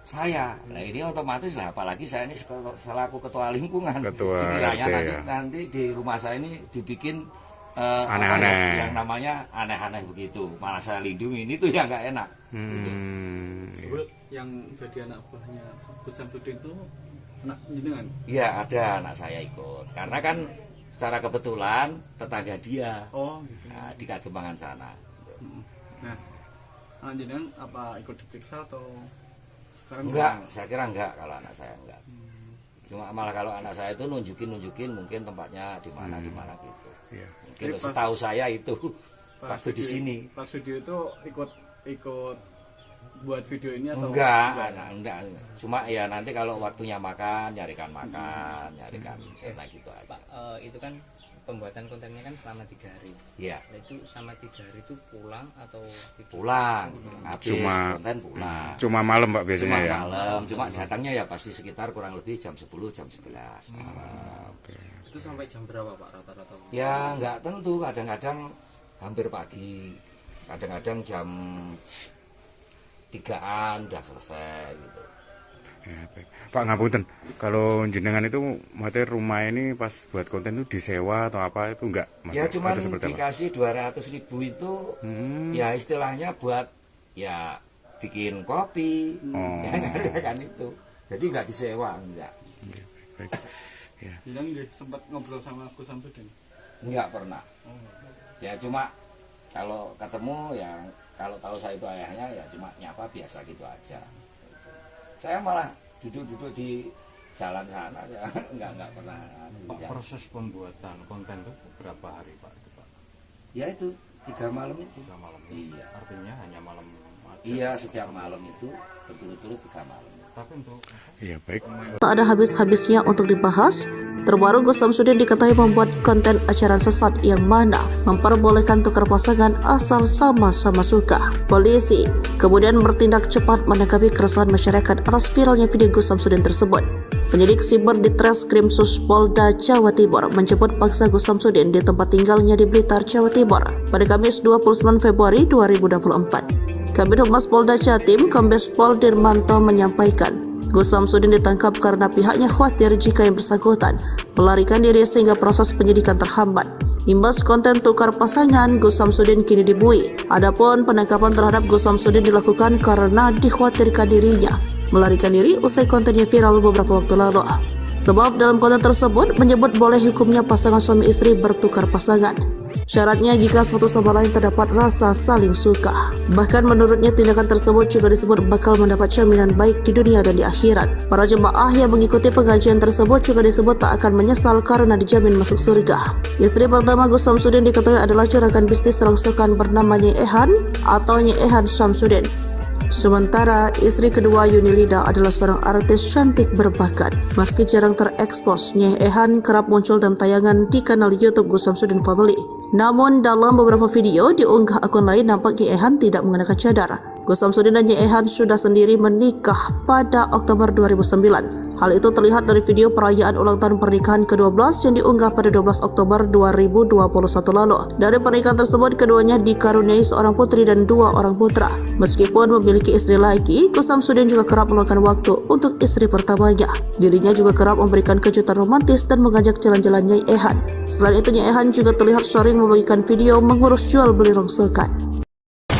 Speaker 6: saya. Nah ini otomatis lah, apalagi saya ini selaku ketua lingkungan. Dikiranya nanti di rumah saya ini dibikin aneh-aneh, yang namanya aneh-aneh begitu. Malah saya lindungi, ini tuh yang nggak enak.
Speaker 7: Yang jadi anak buahnya Gus Samsudin itu anak jenengan?
Speaker 6: Iya, ada anak saya ikut. Karena kan secara kebetulan tetangga dia.
Speaker 7: Oh, gitu.
Speaker 6: Nah, di Kagembangan sana.
Speaker 7: Nah, anak jenengan apa ikut diperiksa atau sekarang?
Speaker 6: Enggak, saya kira enggak kalau anak saya enggak. Cuma malah kalau anak saya itu nunjukin mungkin tempatnya di mana gitu.
Speaker 5: Iya.
Speaker 6: Mungkin setahu saya itu waktu di sini.
Speaker 7: Pas video itu ikut buat video ini atau
Speaker 6: enggak. Cuma ya nanti kalau waktunya nyarikan sana gitu aja.
Speaker 8: Pak, itu kan pembuatan kontennya kan selama 3 hari.
Speaker 6: Iya.
Speaker 8: Nah, itu selama 3 hari itu pulang atau
Speaker 6: pulang? Habis konten pulang.
Speaker 5: Cuma malam Pak biasanya ya.
Speaker 6: Malam. Cuma datangnya ya pasti sekitar kurang lebih jam 10 jam 11 malam.
Speaker 8: Itu sampai jam berapa Pak rata-rata?
Speaker 6: Ya nggak tentu, kadang-kadang hampir pagi, kadang-kadang jam 3-an udah selesai gitu.
Speaker 5: Ya, baik. Pak ngapunten, kalau jenengan itu materi rumah ini pas buat konten itu disewa atau apa itu enggak?
Speaker 6: Ya cuma dikasih 200.000 itu ya istilahnya buat ya bikin kopi, kan itu. Jadi nggak disewa, enggak.
Speaker 5: Baik. Ya.
Speaker 7: Bilang sempat ngobrol sama Gus Samsudin?
Speaker 6: Enggak pernah. Ya cuma kalau ketemu ya, kalau tahu saya itu ayahnya ya cuma nyapa biasa gitu aja. Saya malah duduk-duduk di jalan sana ya, enggak pernah.
Speaker 9: Pak, proses pembuatan konten itu berapa hari Pak?
Speaker 6: Ya itu 3 malam itu.
Speaker 9: 3 malam.
Speaker 6: Iya.
Speaker 9: Artinya hanya malam aja.
Speaker 6: Iya, setiap malam itu betul-betul 3 malam.
Speaker 9: Tapi untuk
Speaker 5: Iya, baik.
Speaker 1: Tak ada habis-habisnya untuk dibahas. Terbaru Gus Samsudin diketahui membuat konten ajaran sesat yang mana memperbolehkan tukar pasangan asal sama-sama suka. Polisi kemudian bertindak cepat menanggapi keresahan masyarakat atas viralnya video Gus Samsudin tersebut. Penyidik siber di Treskrimsus Polda Jawa Timur menjemput paksa Gus Samsudin di tempat tinggalnya di Blitar, Jawa Timur pada Kamis 29 Februari 2024. Kabid Humas Polda Jatim, Kombes Pol Dirmanto menyampaikan, Gus Samsudin ditangkap karena pihaknya khawatir jika yang bersangkutan melarikan diri sehingga proses penyidikan terhambat. Imbas konten tukar pasangan, Gus Samsudin kini dibui. Adapun penangkapan terhadap Gus Samsudin dilakukan karena dikhawatirkan dirinya melarikan diri usai kontennya viral beberapa waktu lalu. Sebab dalam konten tersebut menyebut boleh hukumnya pasangan suami istri bertukar pasangan. Syaratnya jika satu sama lain terdapat rasa saling suka. Bahkan menurutnya tindakan tersebut juga disebut bakal mendapat jaminan baik di dunia dan di akhirat. Para jemaah yang mengikuti pengajian tersebut juga disebut tak akan menyesal karena dijamin masuk surga. Istri pertama Gus Samsudin diketahui adalah juragan bisnis rongsokan bernama Nyai Ehan atau Nyai Ehan Samsudin. Sementara istri kedua Yunilida adalah seorang artis cantik berbakat. Meski jarang terekspos, Nyai Ehan kerap muncul dalam tayangan di kanal YouTube Gus Samsudin Family. Namun dalam beberapa video diunggah akun lain nampak Nyai Ehan tidak mengenakan cadar. Gus Samsudin dan Nyai Ehan sudah sendiri menikah pada Oktober 2009. Hal itu terlihat dari video perayaan ulang tahun pernikahan ke-12 yang diunggah pada 12 Oktober 2021 lalu. Dari pernikahan tersebut, keduanya dikaruniai seorang putri dan 2 orang putra. Meskipun memiliki istri lagi, Gus Samsudin juga kerap meluangkan waktu untuk istri pertamanya. Dirinya juga kerap memberikan kejutan romantis dan mengajak jalan-jalan Nyai Ehan. Selain itu, Nyai Ehan juga terlihat sering membagikan video mengurus jual beli rongsokan.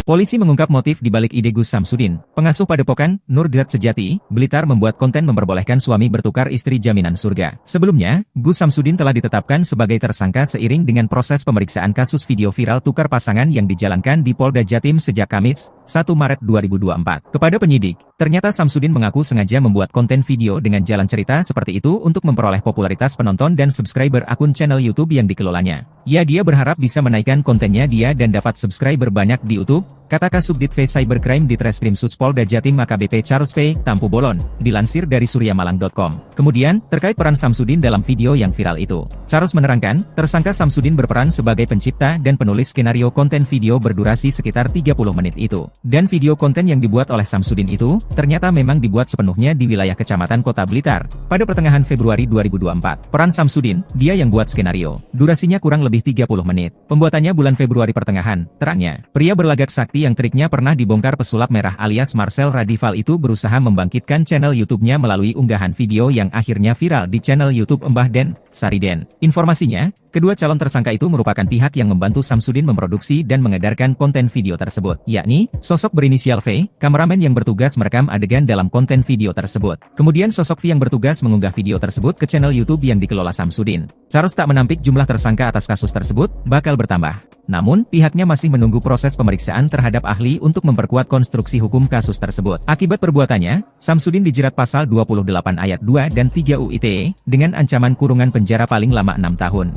Speaker 2: Polisi mengungkap motif di balik ide Gus Samsudin, pengasuh padepokan Nurgat Sejati, Blitar membuat konten memperbolehkan suami bertukar istri jaminan surga. Sebelumnya, Gus Samsudin telah ditetapkan sebagai tersangka seiring dengan proses pemeriksaan kasus video viral tukar pasangan yang dijalankan di Polda Jatim sejak Kamis, 1 Maret 2024. Kepada penyidik, ternyata Samsudin mengaku sengaja membuat konten video dengan jalan cerita seperti itu untuk memperoleh popularitas penonton dan subscriber akun channel YouTube yang dikelolanya. Dia berharap bisa menaikkan kontennya dan dapat subscriber banyak di YouTube, kata Kasubdit V Cybercrime di Treskrim Suspolda Jatim AKBP Charles P. Tampu Bolon, dilansir dari suryamalang.com. Kemudian, terkait peran Samsudin dalam video yang viral itu, Charles menerangkan, tersangka Samsudin berperan sebagai pencipta dan penulis skenario konten video berdurasi sekitar 30 menit itu. Dan video konten yang dibuat oleh Samsudin itu, ternyata memang dibuat sepenuhnya di wilayah Kecamatan Kota Blitar, pada pertengahan Februari 2024. Peran Samsudin, dia yang buat skenario. Durasinya kurang lebih 30 menit. Pembuatannya bulan Februari pertengahan, terangnya. Pria berlagak sakti yang triknya pernah dibongkar pesulap merah alias Marcel Radival itu berusaha membangkitkan channel YouTube-nya melalui unggahan video yang akhirnya viral di channel YouTube Mbah Den, Sariden. Informasinya, kedua calon tersangka itu merupakan pihak yang membantu Samsudin memproduksi dan mengedarkan konten video tersebut, yakni sosok berinisial V, kameramen yang bertugas merekam adegan dalam konten video tersebut. Kemudian sosok V yang bertugas mengunggah video tersebut ke channel YouTube yang dikelola Samsudin. Charles tak menampik jumlah tersangka atas kasus tersebut bakal bertambah. Namun, pihaknya masih menunggu proses pemeriksaan terhadap ahli untuk memperkuat konstruksi hukum kasus tersebut. Akibat perbuatannya, Samsudin dijerat pasal 28 ayat 2 dan 3 UU ITE dengan ancaman kurungan penjara paling lama 6 tahun.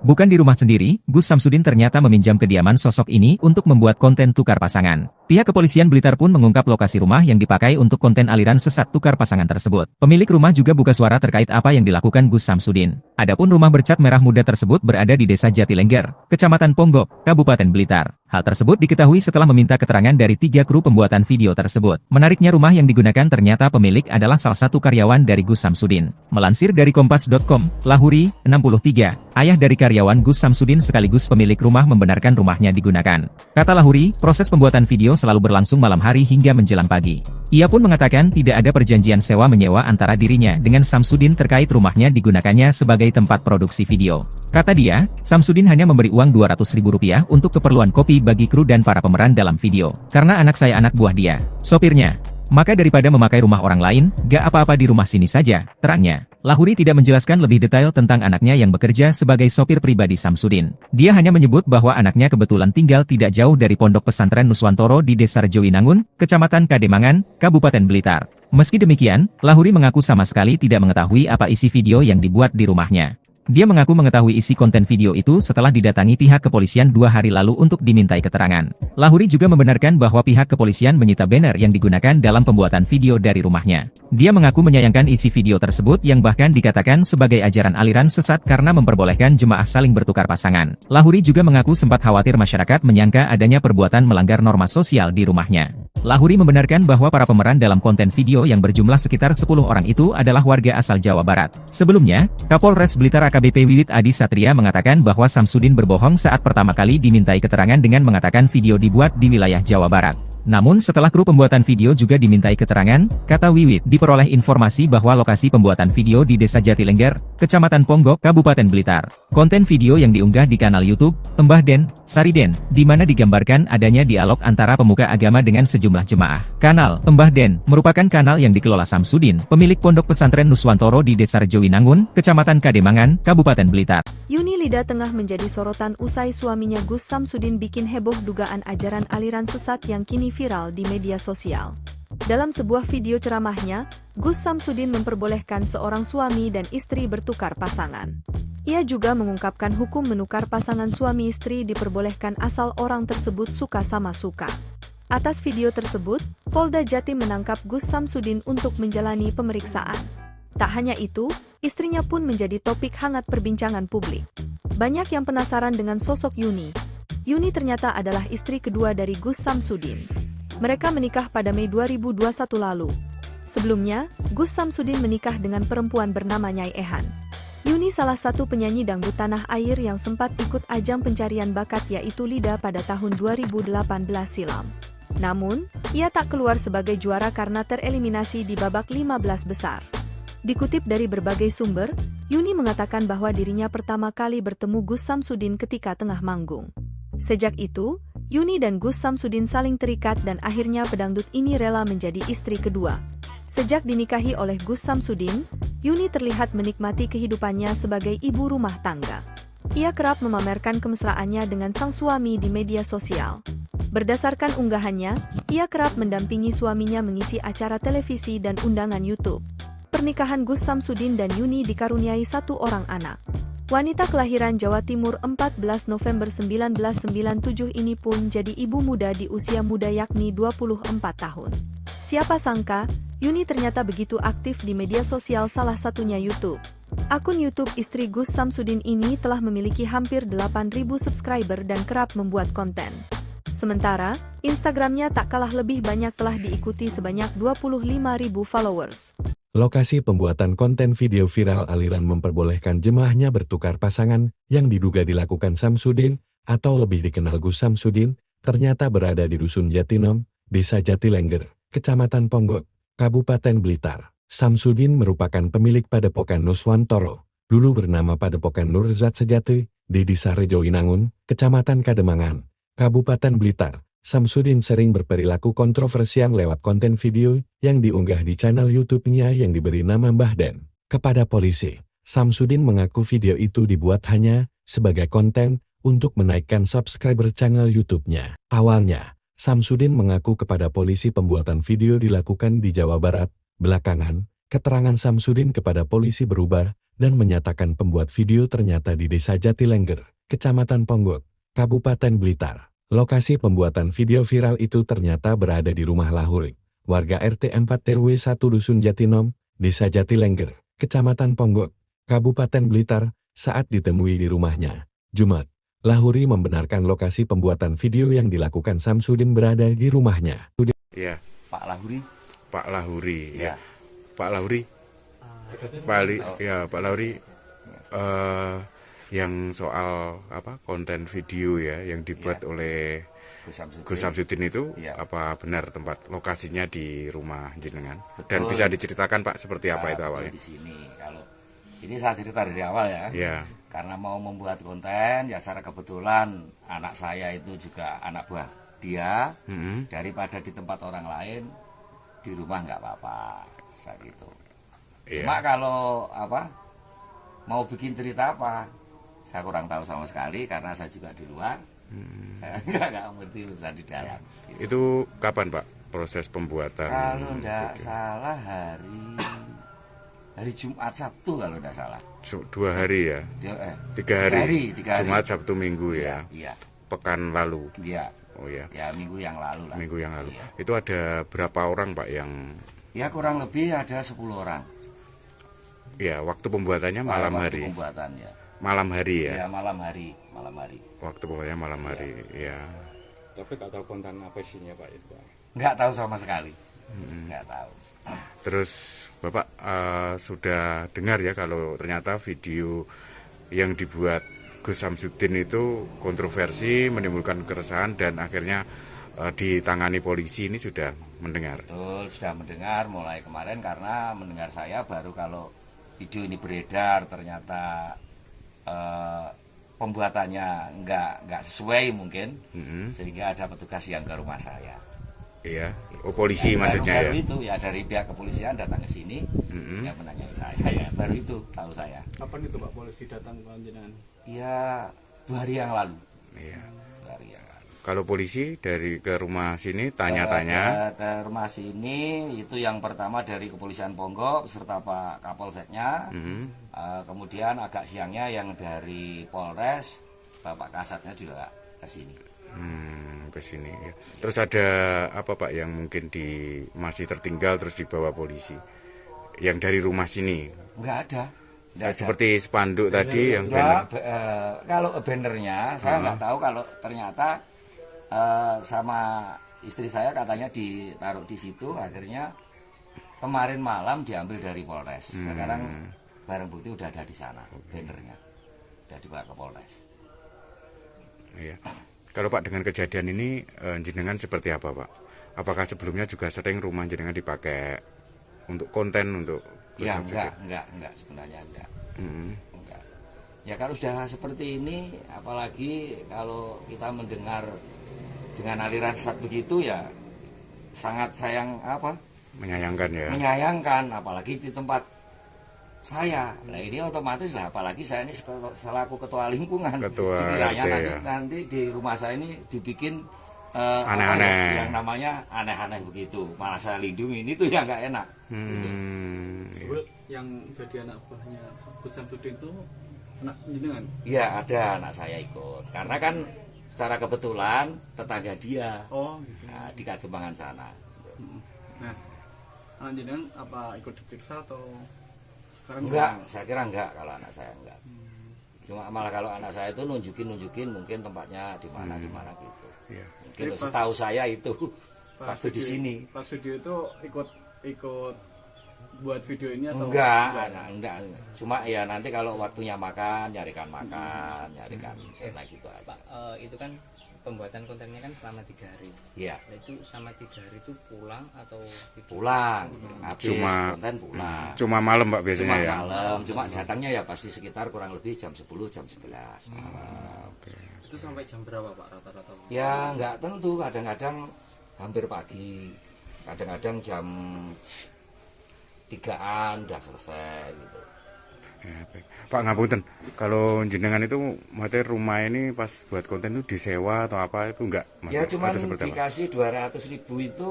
Speaker 2: Bukan di rumah sendiri, Gus Samsudin ternyata meminjam kediaman sosok ini untuk membuat konten tukar pasangan. Pihak kepolisian Blitar pun mengungkap lokasi rumah yang dipakai untuk konten aliran sesat tukar pasangan tersebut. Pemilik rumah juga buka suara terkait apa yang dilakukan Gus Samsudin. Adapun rumah bercat merah muda tersebut berada di Desa Jatilengger, Kecamatan Ponggok, Kabupaten Blitar. Hal tersebut diketahui setelah meminta keterangan dari 3 kru pembuatan video tersebut. Menariknya rumah yang digunakan ternyata pemilik adalah salah satu karyawan dari Gus Samsudin. Melansir dari Kompas.com, Lahuri, 63, ayah dari karyawan Gus Samsudin sekaligus pemilik rumah membenarkan rumahnya digunakan. Kata Lahuri, proses pembuatan video selalu berlangsung malam hari hingga menjelang pagi. Ia pun mengatakan tidak ada perjanjian sewa-menyewa antara dirinya dengan Samsudin terkait rumahnya digunakannya sebagai tempat produksi video. Kata dia, Samsudin hanya memberi uang Rp200.000 untuk keperluan kopi bagi kru dan para pemeran dalam video. Karena anak saya anak buah dia, sopirnya. Maka daripada memakai rumah orang lain, gak apa-apa di rumah sini saja, terangnya. Lahuri tidak menjelaskan lebih detail tentang anaknya yang bekerja sebagai sopir pribadi Samsudin. Dia hanya menyebut bahwa anaknya kebetulan tinggal tidak jauh dari Pondok Pesantren Nuswantoro di Desa Rejowinangun, Kecamatan Kademangan, Kabupaten Blitar. Meski demikian, Lahuri mengaku sama sekali tidak mengetahui apa isi video yang dibuat di rumahnya. Dia mengaku mengetahui isi konten video itu setelah didatangi pihak kepolisian 2 hari lalu untuk dimintai keterangan. Lahuri juga membenarkan bahwa pihak kepolisian menyita banner yang digunakan dalam pembuatan video dari rumahnya. Dia mengaku menyayangkan isi video tersebut yang bahkan dikatakan sebagai ajaran aliran sesat karena memperbolehkan jemaah saling bertukar pasangan. Lahuri juga mengaku sempat khawatir masyarakat menyangka adanya perbuatan melanggar norma sosial di rumahnya. Lahuri membenarkan bahwa para pemeran dalam konten video yang berjumlah sekitar 10 orang itu adalah warga asal Jawa Barat. Sebelumnya, Kapolres Blitar AKBP Wiwit Adi Satria mengatakan bahwa Samsudin berbohong saat pertama kali dimintai keterangan dengan mengatakan video dibuat di wilayah Jawa Barat. Namun setelah kru pembuatan video juga dimintai keterangan, kata Wiwit, diperoleh informasi bahwa lokasi pembuatan video di Desa Jatilengger, Kecamatan Ponggok, Kabupaten Blitar. Konten video yang diunggah di kanal YouTube Mbah Den, Sariden, di mana digambarkan adanya dialog antara pemuka agama dengan sejumlah jemaah. Kanal Mbah Den merupakan kanal yang dikelola Samsudin, pemilik Pondok Pesantren Nuswantoro di Desa Rejowinangun, Kecamatan Kademangan, Kabupaten Blitar.
Speaker 3: Yuni Lida tengah menjadi sorotan usai suaminya Gus Samsudin bikin heboh dugaan ajaran aliran sesat yang kini viral di media sosial. Dalam sebuah video ceramahnya, Gus Samsudin memperbolehkan seorang suami dan istri bertukar pasangan. Ia juga mengungkapkan hukum menukar pasangan suami istri diperbolehkan asal orang tersebut suka sama suka. Atas video tersebut, Polda Jatim menangkap Gus Samsudin untuk menjalani pemeriksaan. Tak hanya itu, istrinya pun menjadi topik hangat perbincangan publik. Banyak yang penasaran dengan sosok Yuni. Yuni ternyata adalah istri kedua dari Gus Samsudin. Mereka menikah pada Mei 2021 lalu. Sebelumnya, Gus Samsudin menikah dengan perempuan bernama Nyai Ehan. Yuni salah satu penyanyi dangdut tanah air yang sempat ikut ajang pencarian bakat yaitu Lida pada tahun 2018 silam. Namun, ia tak keluar sebagai juara karena tereliminasi di babak 15 besar. Dikutip dari berbagai sumber, Yuni mengatakan bahwa dirinya pertama kali bertemu Gus Samsudin ketika tengah manggung. Sejak itu, Yuni dan Gus Samsudin saling terikat dan akhirnya pedangdut ini rela menjadi istri kedua. Sejak dinikahi oleh Gus Samsudin, Yuni terlihat menikmati kehidupannya sebagai ibu rumah tangga. Ia kerap memamerkan kemesraannya dengan sang suami di media sosial. Berdasarkan unggahannya, ia kerap mendampingi suaminya mengisi acara televisi dan undangan YouTube. Pernikahan Gus Samsudin dan Yuni dikaruniai satu orang anak. Wanita kelahiran Jawa Timur 14 November 1997 ini pun jadi ibu muda di usia muda yakni 24 tahun. Siapa sangka, Yuni ternyata begitu aktif di media sosial salah satunya YouTube. Akun YouTube istri Gus Samsudin ini telah memiliki hampir 8.000 subscriber dan kerap membuat konten. Sementara, Instagramnya tak kalah lebih banyak telah diikuti sebanyak 25.000 followers.
Speaker 4: Lokasi pembuatan konten video viral aliran memperbolehkan jemaahnya bertukar pasangan yang diduga dilakukan Samsudin atau lebih dikenal Gus Samsudin, ternyata berada di Dusun Jatinom, Desa Jatilengger, Kecamatan Ponggok, Kabupaten Blitar. Samsudin merupakan pemilik Padepokan Nuswantoro, dulu bernama Padepokan Nurzat Sejati, di Desa Rejoinangun, Kecamatan Kademangan, Kabupaten Blitar. Samsudin sering berperilaku kontroversial lewat konten video yang diunggah di channel YouTube-nya yang diberi nama Mbah Den. Kepada polisi, Samsudin mengaku video itu dibuat hanya sebagai konten untuk menaikkan subscriber channel YouTube-nya. Awalnya, Samsudin mengaku kepada polisi pembuatan video dilakukan di Jawa Barat. Belakangan, keterangan Samsudin kepada polisi berubah dan menyatakan pembuat video ternyata di Desa Jatilengger, Kecamatan Ponggok, Kabupaten Blitar. Lokasi pembuatan video viral itu ternyata berada di rumah Lahuri, warga RT 4 RW 1 Dusun Jatinom, Desa Jatilengger, Kecamatan Ponggok, Kabupaten Blitar, saat ditemui di rumahnya. Jumat, Lahuri membenarkan lokasi pembuatan video yang dilakukan Samsudin berada di rumahnya.
Speaker 5: Ya,
Speaker 6: Pak Lahuri.
Speaker 5: Pak Lahuri,
Speaker 6: Ya.
Speaker 5: Pak Lahuri, Pak Lahuri, yang soal konten video ya yang dibuat oleh Gus Samsudin itu apa benar tempat lokasinya di rumah jenengan?
Speaker 6: Betul.
Speaker 5: Dan bisa diceritakan Pak seperti apa itu awalnya?
Speaker 6: Di sini, kalau ini saya cerita dari awal ya.
Speaker 5: Ya.
Speaker 6: Karena mau membuat konten, ya secara kebetulan anak saya itu juga anak buah dia. Daripada di tempat orang lain, di rumah nggak apa-apa, saya gitu. Cuma kalau mau bikin cerita apa? Saya kurang tahu sama sekali karena saya juga di luar. Saya nggak ngerti urusan di dalam.
Speaker 5: Itu kapan Pak proses pembuatan?
Speaker 6: Kalau tidak salah hari Jumat Sabtu kalau tidak salah.
Speaker 5: 2 hari ya? 3 hari. Jumat Sabtu Minggu ya?
Speaker 6: Iya.
Speaker 5: Pekan lalu?
Speaker 6: Iya.
Speaker 5: Oh ya.
Speaker 6: Ya minggu yang lalu lah.
Speaker 5: Minggu yang lalu.
Speaker 6: Iya.
Speaker 5: Itu ada berapa orang Pak yang?
Speaker 6: Ya kurang lebih ada 10 orang.
Speaker 5: Ya waktu pembuatannya malam hari.
Speaker 6: Pembuatannya.
Speaker 5: Malam hari ya?
Speaker 6: Ya malam hari.
Speaker 5: Waktu pokoknya malam hari, ya.
Speaker 9: Tapi nggak tahu konten apa isinya Pak itu Pak?
Speaker 6: Nggak tahu sama sekali. Nggak tahu.
Speaker 5: Terus Bapak sudah dengar ya kalau ternyata video yang dibuat Gus Samsudin itu kontroversi, menimbulkan keresahan dan akhirnya ditangani polisi, ini sudah mendengar?
Speaker 6: Betul, sudah mendengar mulai kemarin karena mendengar saya baru kalau video ini beredar ternyata pembuatannya nggak sesuai mungkin, sehingga ada petugas yang ke rumah saya.
Speaker 5: Iya, polisi ya, maksudnya
Speaker 6: baru
Speaker 5: ya?
Speaker 6: Itu ya dari pihak kepolisian datang ke sini, yang menanyai saya ya baru itu tahu saya.
Speaker 7: Kapan itu Pak polisi datang ke jenengan?
Speaker 6: Ya 2 hari yang lalu.
Speaker 5: Iya.
Speaker 6: 2 hari yang lalu.
Speaker 5: Kalau polisi dari ke rumah sini tanya-tanya?
Speaker 6: Ke rumah sini itu yang pertama dari Kepolisian Ponggok serta Pak Kapolseknya. Kemudian agak siangnya yang dari Polres, Bapak Kasatnya juga ke sini.
Speaker 5: Ke sini ya. Terus ada apa Pak yang mungkin masih tertinggal terus dibawa polisi? Yang dari rumah sini?
Speaker 6: Enggak ada.
Speaker 5: Seperti spanduk tadi yang
Speaker 6: banner. Kalau bannernya saya nggak tahu, kalau ternyata sama istri saya katanya ditaruh di situ, akhirnya kemarin malam diambil dari Polres. Sekarang barang bukti udah ada di sana, bannernya udah dibawa ke Polres.
Speaker 5: Iya. Kalau Pak dengan kejadian ini jenengan seperti apa Pak? Apakah sebelumnya juga sering rumah jenengan dipakai untuk konten, untuk Gus
Speaker 6: Ya
Speaker 5: Samsudin?
Speaker 6: enggak sebenarnya enggak. Enggak. Ya kalau sudah seperti ini, apalagi kalau kita mendengar dengan aliran sesat begitu ya sangat
Speaker 5: Menyayangkan ya.
Speaker 6: menyayangkan, apalagi di tempat saya. Nah ini otomatis lah, apalagi saya ini selaku ketua lingkungan.
Speaker 5: Ketua
Speaker 6: Dikiranya
Speaker 5: RT,
Speaker 6: nanti,
Speaker 5: ya.
Speaker 6: nanti di rumah saya ini dibikin
Speaker 5: Aneh-aneh.
Speaker 6: yang namanya aneh-aneh begitu. Malah saya lindungi, ini tuh yang nggak enak.
Speaker 5: Iya.
Speaker 7: Bu, yang jadi anak buahnya Gus Samsudin itu anak jenengan?
Speaker 6: Iya ada anak saya ikut, karena kan secara kebetulan tetangga dia
Speaker 7: Oh gitu.
Speaker 6: di Kademangan sana.
Speaker 7: Nah, anak jenengan apa ikut diperiksa atau sekarang
Speaker 6: Enggak, saya kira enggak kalau anak saya enggak. Cuma malah kalau anak saya itu nunjukin mungkin tempatnya di mana gitu.
Speaker 5: Iya.
Speaker 6: Mungkin setahu saya itu
Speaker 7: Pas
Speaker 6: waktu di
Speaker 7: video-
Speaker 6: sini.
Speaker 7: Pas video itu ikut buat video ini atau
Speaker 6: Enggak. Cuma ya nanti kalau waktunya makan, nyarikan enak gitu aja.
Speaker 8: Pak, itu kan pembuatan kontennya kan selama 3 hari.
Speaker 6: Iya,
Speaker 8: Nah, itu selama 3 hari itu pulang atau tidak?
Speaker 6: pulang. Habis
Speaker 5: Cuma-
Speaker 6: konten pulang.
Speaker 5: Cuma malam Pak
Speaker 6: Cuma
Speaker 5: biasanya ya.
Speaker 6: malam, cuma datangnya ya pasti sekitar kurang lebih jam 10, jam 11 malam.
Speaker 9: Itu sampai jam berapa Pak rata-rata?
Speaker 6: Ya nggak tentu, kadang-kadang hampir pagi, kadang-kadang jam 3-an udah selesai gitu.
Speaker 5: Ya, baik. Pak ngapunten, kalau jenengan itu maksudnya rumah ini pas buat konten itu disewa atau apa itu enggak?
Speaker 6: Ya cuman
Speaker 5: Atau seperti apa?
Speaker 6: dikasih 200.000 itu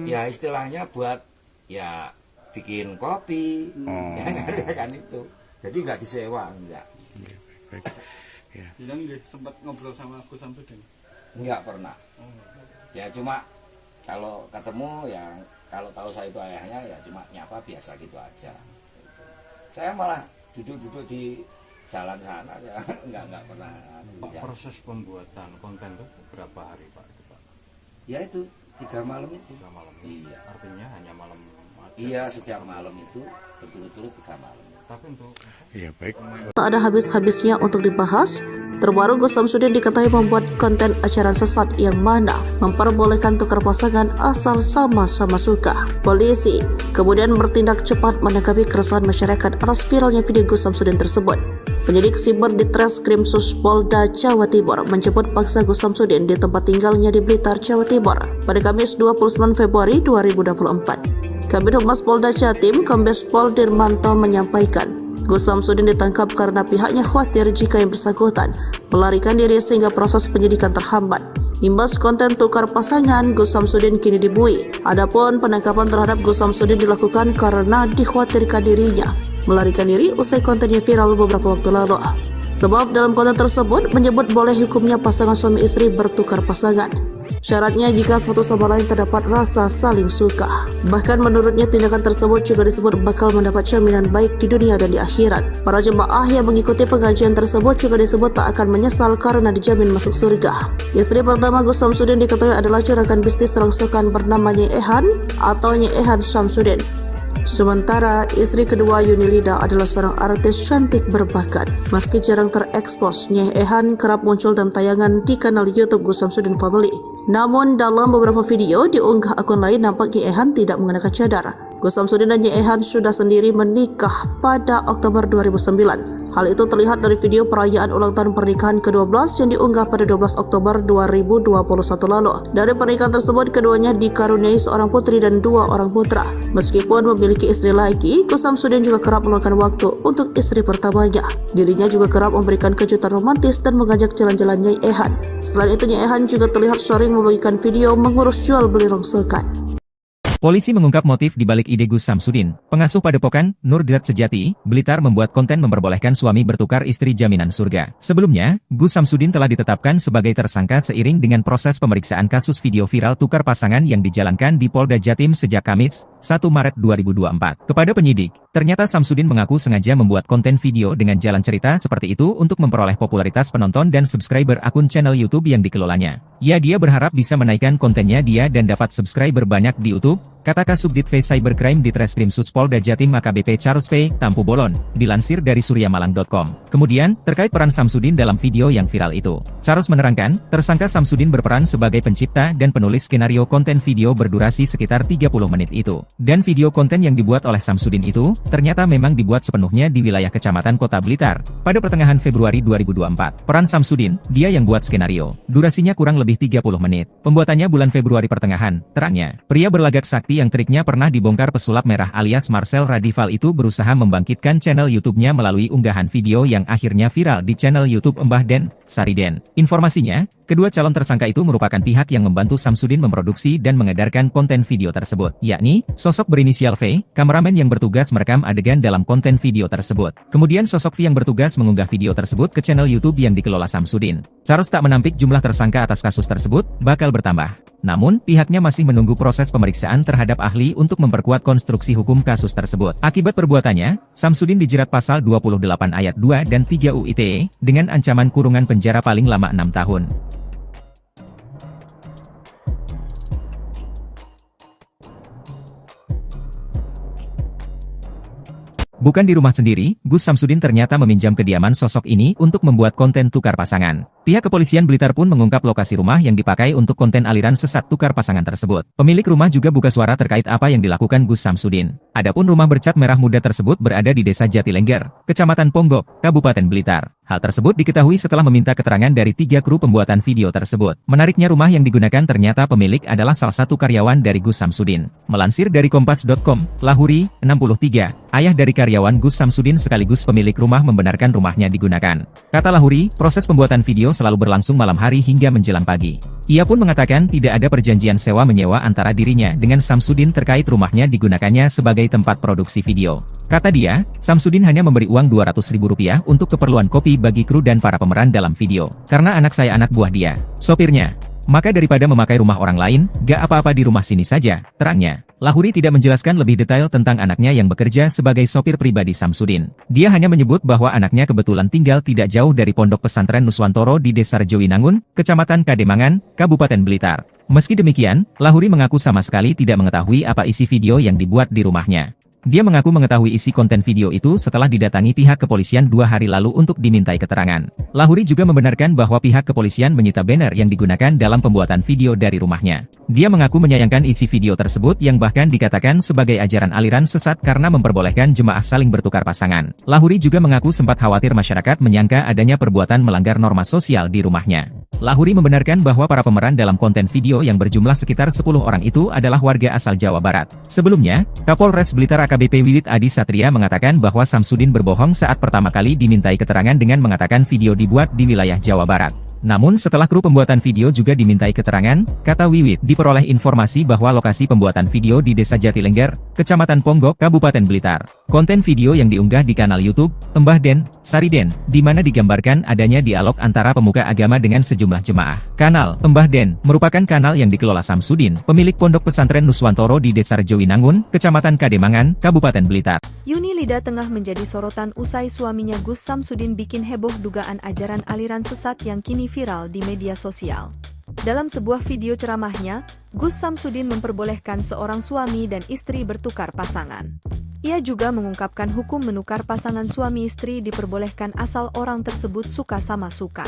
Speaker 6: ya istilahnya buat ya bikin kopi, ya kan itu. Jadi nggak disewa, enggak.
Speaker 5: Baik. Ya.
Speaker 7: Jenengan nggak sempat ngobrol sama Gus Samsudin?
Speaker 6: Enggak pernah. Ya cuma kalau ketemu ya kalau tahu saya itu ayahnya ya cuma nyapa biasa gitu aja. Saya malah duduk-duduk di jalan sana ya enggak pernah.
Speaker 9: Pak,
Speaker 6: Ya.
Speaker 9: proses pembuatan konten itu berapa hari Pak? Itu, Pak?
Speaker 6: Ya itu 3 malam itu.
Speaker 9: 3 malam.
Speaker 6: Iya.
Speaker 9: Artinya hanya malam aja.
Speaker 6: Iya setiap malam itu berturut-turut 3 malam.
Speaker 9: Tapi untuk
Speaker 5: Iya, baik.
Speaker 1: Tak ada habis-habisnya untuk dibahas. Terbaru Gus Samsudin diketahui membuat konten acara sesat yang mana memperbolehkan tukar pasangan asal sama-sama suka. Polisi kemudian bertindak cepat menanggapi keresahan masyarakat atas viralnya video Gus Samsudin tersebut. Penyidik Siber di Treskrim Polda Jawa Timur menjemput paksa Gus Samsudin di tempat tinggalnya di Blitar, Jawa Timur pada Kamis 29 Februari 2024. Kabid Humas Polda Jatim, Kombes Pol Dirmanto menyampaikan, Gus Samsudin ditangkap karena pihaknya khawatir jika yang bersangkutan melarikan diri sehingga proses penyidikan terhambat. Imbas konten tukar pasangan, Gus Samsudin kini dibui. Adapun penangkapan terhadap Gus Samsudin dilakukan karena dikhawatirkan dirinya melarikan diri usai kontennya viral beberapa waktu lalu. Sebab dalam konten tersebut menyebut boleh hukumnya pasangan suami istri bertukar pasangan. Syaratnya jika satu sama lain terdapat rasa saling suka. Bahkan menurutnya tindakan tersebut juga disebut bakal mendapat jaminan baik di dunia dan di akhirat. Para jemaah yang mengikuti pengajian tersebut juga disebut tak akan menyesal karena dijamin masuk surga. Istri pertama Gus Samsudin diketahui adalah juragan bisnis rongsokan bernama Nyai Ehan atau Nyai Ehan Samsudin. Sementara istri kedua Yunilida adalah seorang artis cantik berbakat. Meski jarang terekspos, Nyai Ehan kerap muncul dalam tayangan di kanal YouTube Gus Samsudin Family. Namun dalam beberapa video diunggah akun lain nampak Nyai Ehan tidak mengenakan cadar. Gus Samsudin dan Nyai Ehan sudah sendiri menikah pada Oktober 2009. Hal itu terlihat dari video perayaan ulang tahun pernikahan ke-12 yang diunggah pada 12 Oktober 2021 lalu. Dari pernikahan tersebut, keduanya dikaruniai seorang putri dan 2 orang putra. Meskipun memiliki istri lagi, Gus Samsudin juga kerap meluangkan waktu untuk istri pertamanya. Dirinya juga kerap memberikan kejutan romantis dan mengajak jalan-jalan Nyai Ehan. Selain itu, Nyai Ehan juga terlihat sering membagikan video mengurus jual beli rongsokan.
Speaker 2: Polisi mengungkap motif di balik ide Gus Samsudin. Pengasuh Padepokan, Nurdiat Sejati, Blitar membuat konten memperbolehkan suami bertukar istri jaminan surga. Sebelumnya, Gus Samsudin telah ditetapkan sebagai tersangka seiring dengan proses pemeriksaan kasus video viral tukar pasangan yang dijalankan di Polda Jatim sejak Kamis, 1 Maret 2024. Kepada penyidik, ternyata Samsudin mengaku sengaja membuat konten video dengan jalan cerita seperti itu untuk memperoleh popularitas penonton dan subscriber akun channel YouTube yang dikelolanya. Dia berharap bisa menaikkan kontennya dia dan dapat subscriber banyak di YouTube. kata Kasubdit V Cybercrime di Treskrim Suspolda Jatim AKBP Charles P. Tampu Bolon, dilansir dari suryamalang.com. Kemudian, terkait peran Samsudin dalam video yang viral itu. Charles menerangkan, tersangka Samsudin berperan sebagai pencipta dan penulis skenario konten video berdurasi sekitar 30 menit itu. Dan video konten yang dibuat oleh Samsudin itu, ternyata memang dibuat sepenuhnya di wilayah Kecamatan Kota Blitar, pada pertengahan Februari 2024. Peran Samsudin, dia yang buat skenario. Durasinya kurang lebih 30 menit. Pembuatannya bulan Februari pertengahan, terangnya. Pria berlagak sakti yang triknya pernah dibongkar pesulap merah alias Marcel Radival itu berusaha membangkitkan channel YouTube-nya melalui unggahan video yang akhirnya viral di channel YouTube Mbah Den, Sariden. Informasinya, kedua calon tersangka itu merupakan pihak yang membantu Samsudin memproduksi dan mengedarkan konten video tersebut, yakni sosok berinisial V, kameramen yang bertugas merekam adegan dalam konten video tersebut. Kemudian sosok V yang bertugas mengunggah video tersebut ke channel YouTube yang dikelola Samsudin. Charles tak menampik jumlah tersangka atas kasus tersebut bakal bertambah. Namun, pihaknya masih menunggu proses pemeriksaan terhadap ahli untuk memperkuat konstruksi hukum kasus tersebut. Akibat perbuatannya, Samsudin dijerat pasal 28 ayat 2 dan 3 UU ITE dengan ancaman kurungan penjara paling lama 6 tahun. Bukan di rumah sendiri, Gus Samsudin ternyata meminjam kediaman sosok ini untuk membuat konten tukar pasangan. Pihak kepolisian Blitar pun mengungkap lokasi rumah yang dipakai untuk konten aliran sesat tukar pasangan tersebut. Pemilik rumah juga buka suara terkait apa yang dilakukan Gus Samsudin. Adapun rumah bercat merah muda tersebut berada di Desa Jatilengger, Kecamatan Ponggok, Kabupaten Blitar. Hal tersebut diketahui setelah meminta keterangan dari 3 kru pembuatan video tersebut. Menariknya rumah yang digunakan ternyata pemilik adalah salah satu karyawan dari Gus Samsudin. Melansir dari Kompas.com, Lahuri, 63, ayah dari karyawan Gus Samsudin sekaligus pemilik rumah membenarkan rumahnya digunakan. Kata Lahuri, proses pembuatan video selalu berlangsung malam hari hingga menjelang pagi. Ia pun mengatakan tidak ada perjanjian sewa-menyewa antara dirinya dengan Samsudin terkait rumahnya digunakannya sebagai tempat produksi video. Kata dia, Samsudin hanya memberi uang Rp200.000 untuk keperluan kopi bagi kru dan para pemeran dalam video. Karena anak saya anak buah dia, sopirnya. Maka daripada memakai rumah orang lain, gak apa-apa di rumah sini saja, terangnya. Lahuri tidak menjelaskan lebih detail tentang anaknya yang bekerja sebagai sopir pribadi Samsudin. Dia hanya menyebut bahwa anaknya kebetulan tinggal tidak jauh dari Pondok Pesantren Nuswantoro di Desa Rejowinangun, Kecamatan Kademangan, Kabupaten Blitar. Meski demikian, Lahuri mengaku sama sekali tidak mengetahui apa isi video yang dibuat di rumahnya. Dia mengaku mengetahui isi konten video itu setelah didatangi pihak kepolisian 2 hari lalu untuk dimintai keterangan. Lahuri juga membenarkan bahwa pihak kepolisian menyita banner yang digunakan dalam pembuatan video dari rumahnya. Dia mengaku menyayangkan isi video tersebut yang bahkan dikatakan sebagai ajaran aliran sesat karena memperbolehkan jemaah saling bertukar pasangan. Lahuri juga mengaku sempat khawatir masyarakat menyangka adanya perbuatan melanggar norma sosial di rumahnya. Lahuri membenarkan bahwa para pemeran dalam konten video yang berjumlah sekitar 10 orang itu adalah warga asal Jawa Barat. Sebelumnya, Kapolres Blitar AKBP Wiwit Adi Satria mengatakan bahwa Samsudin berbohong saat pertama kali dimintai keterangan dengan mengatakan video dibuat di wilayah Jawa Barat. Namun setelah kru pembuatan video juga dimintai keterangan, kata Wiwit, diperoleh informasi bahwa lokasi pembuatan video di Desa Jatilengger, Kecamatan Ponggok, Kabupaten Blitar. Konten video yang diunggah di kanal YouTube Mbah Den, Sariden, di mana digambarkan adanya dialog antara pemuka agama dengan sejumlah jemaah. Kanal Mbah Den merupakan kanal yang dikelola Samsudin, pemilik Pondok Pesantren Nuswantoro di Desa Rejowinangun, Kecamatan Kademangan, Kabupaten Blitar.
Speaker 3: Yuni Lida tengah menjadi sorotan usai suaminya Gus Samsudin bikin heboh dugaan ajaran aliran sesat yang kini viral di media sosial. Dalam sebuah video ceramahnya, Gus Samsudin memperbolehkan seorang suami dan istri bertukar pasangan. Ia juga mengungkapkan hukum menukar pasangan suami istri diperbolehkan asal orang tersebut suka sama suka.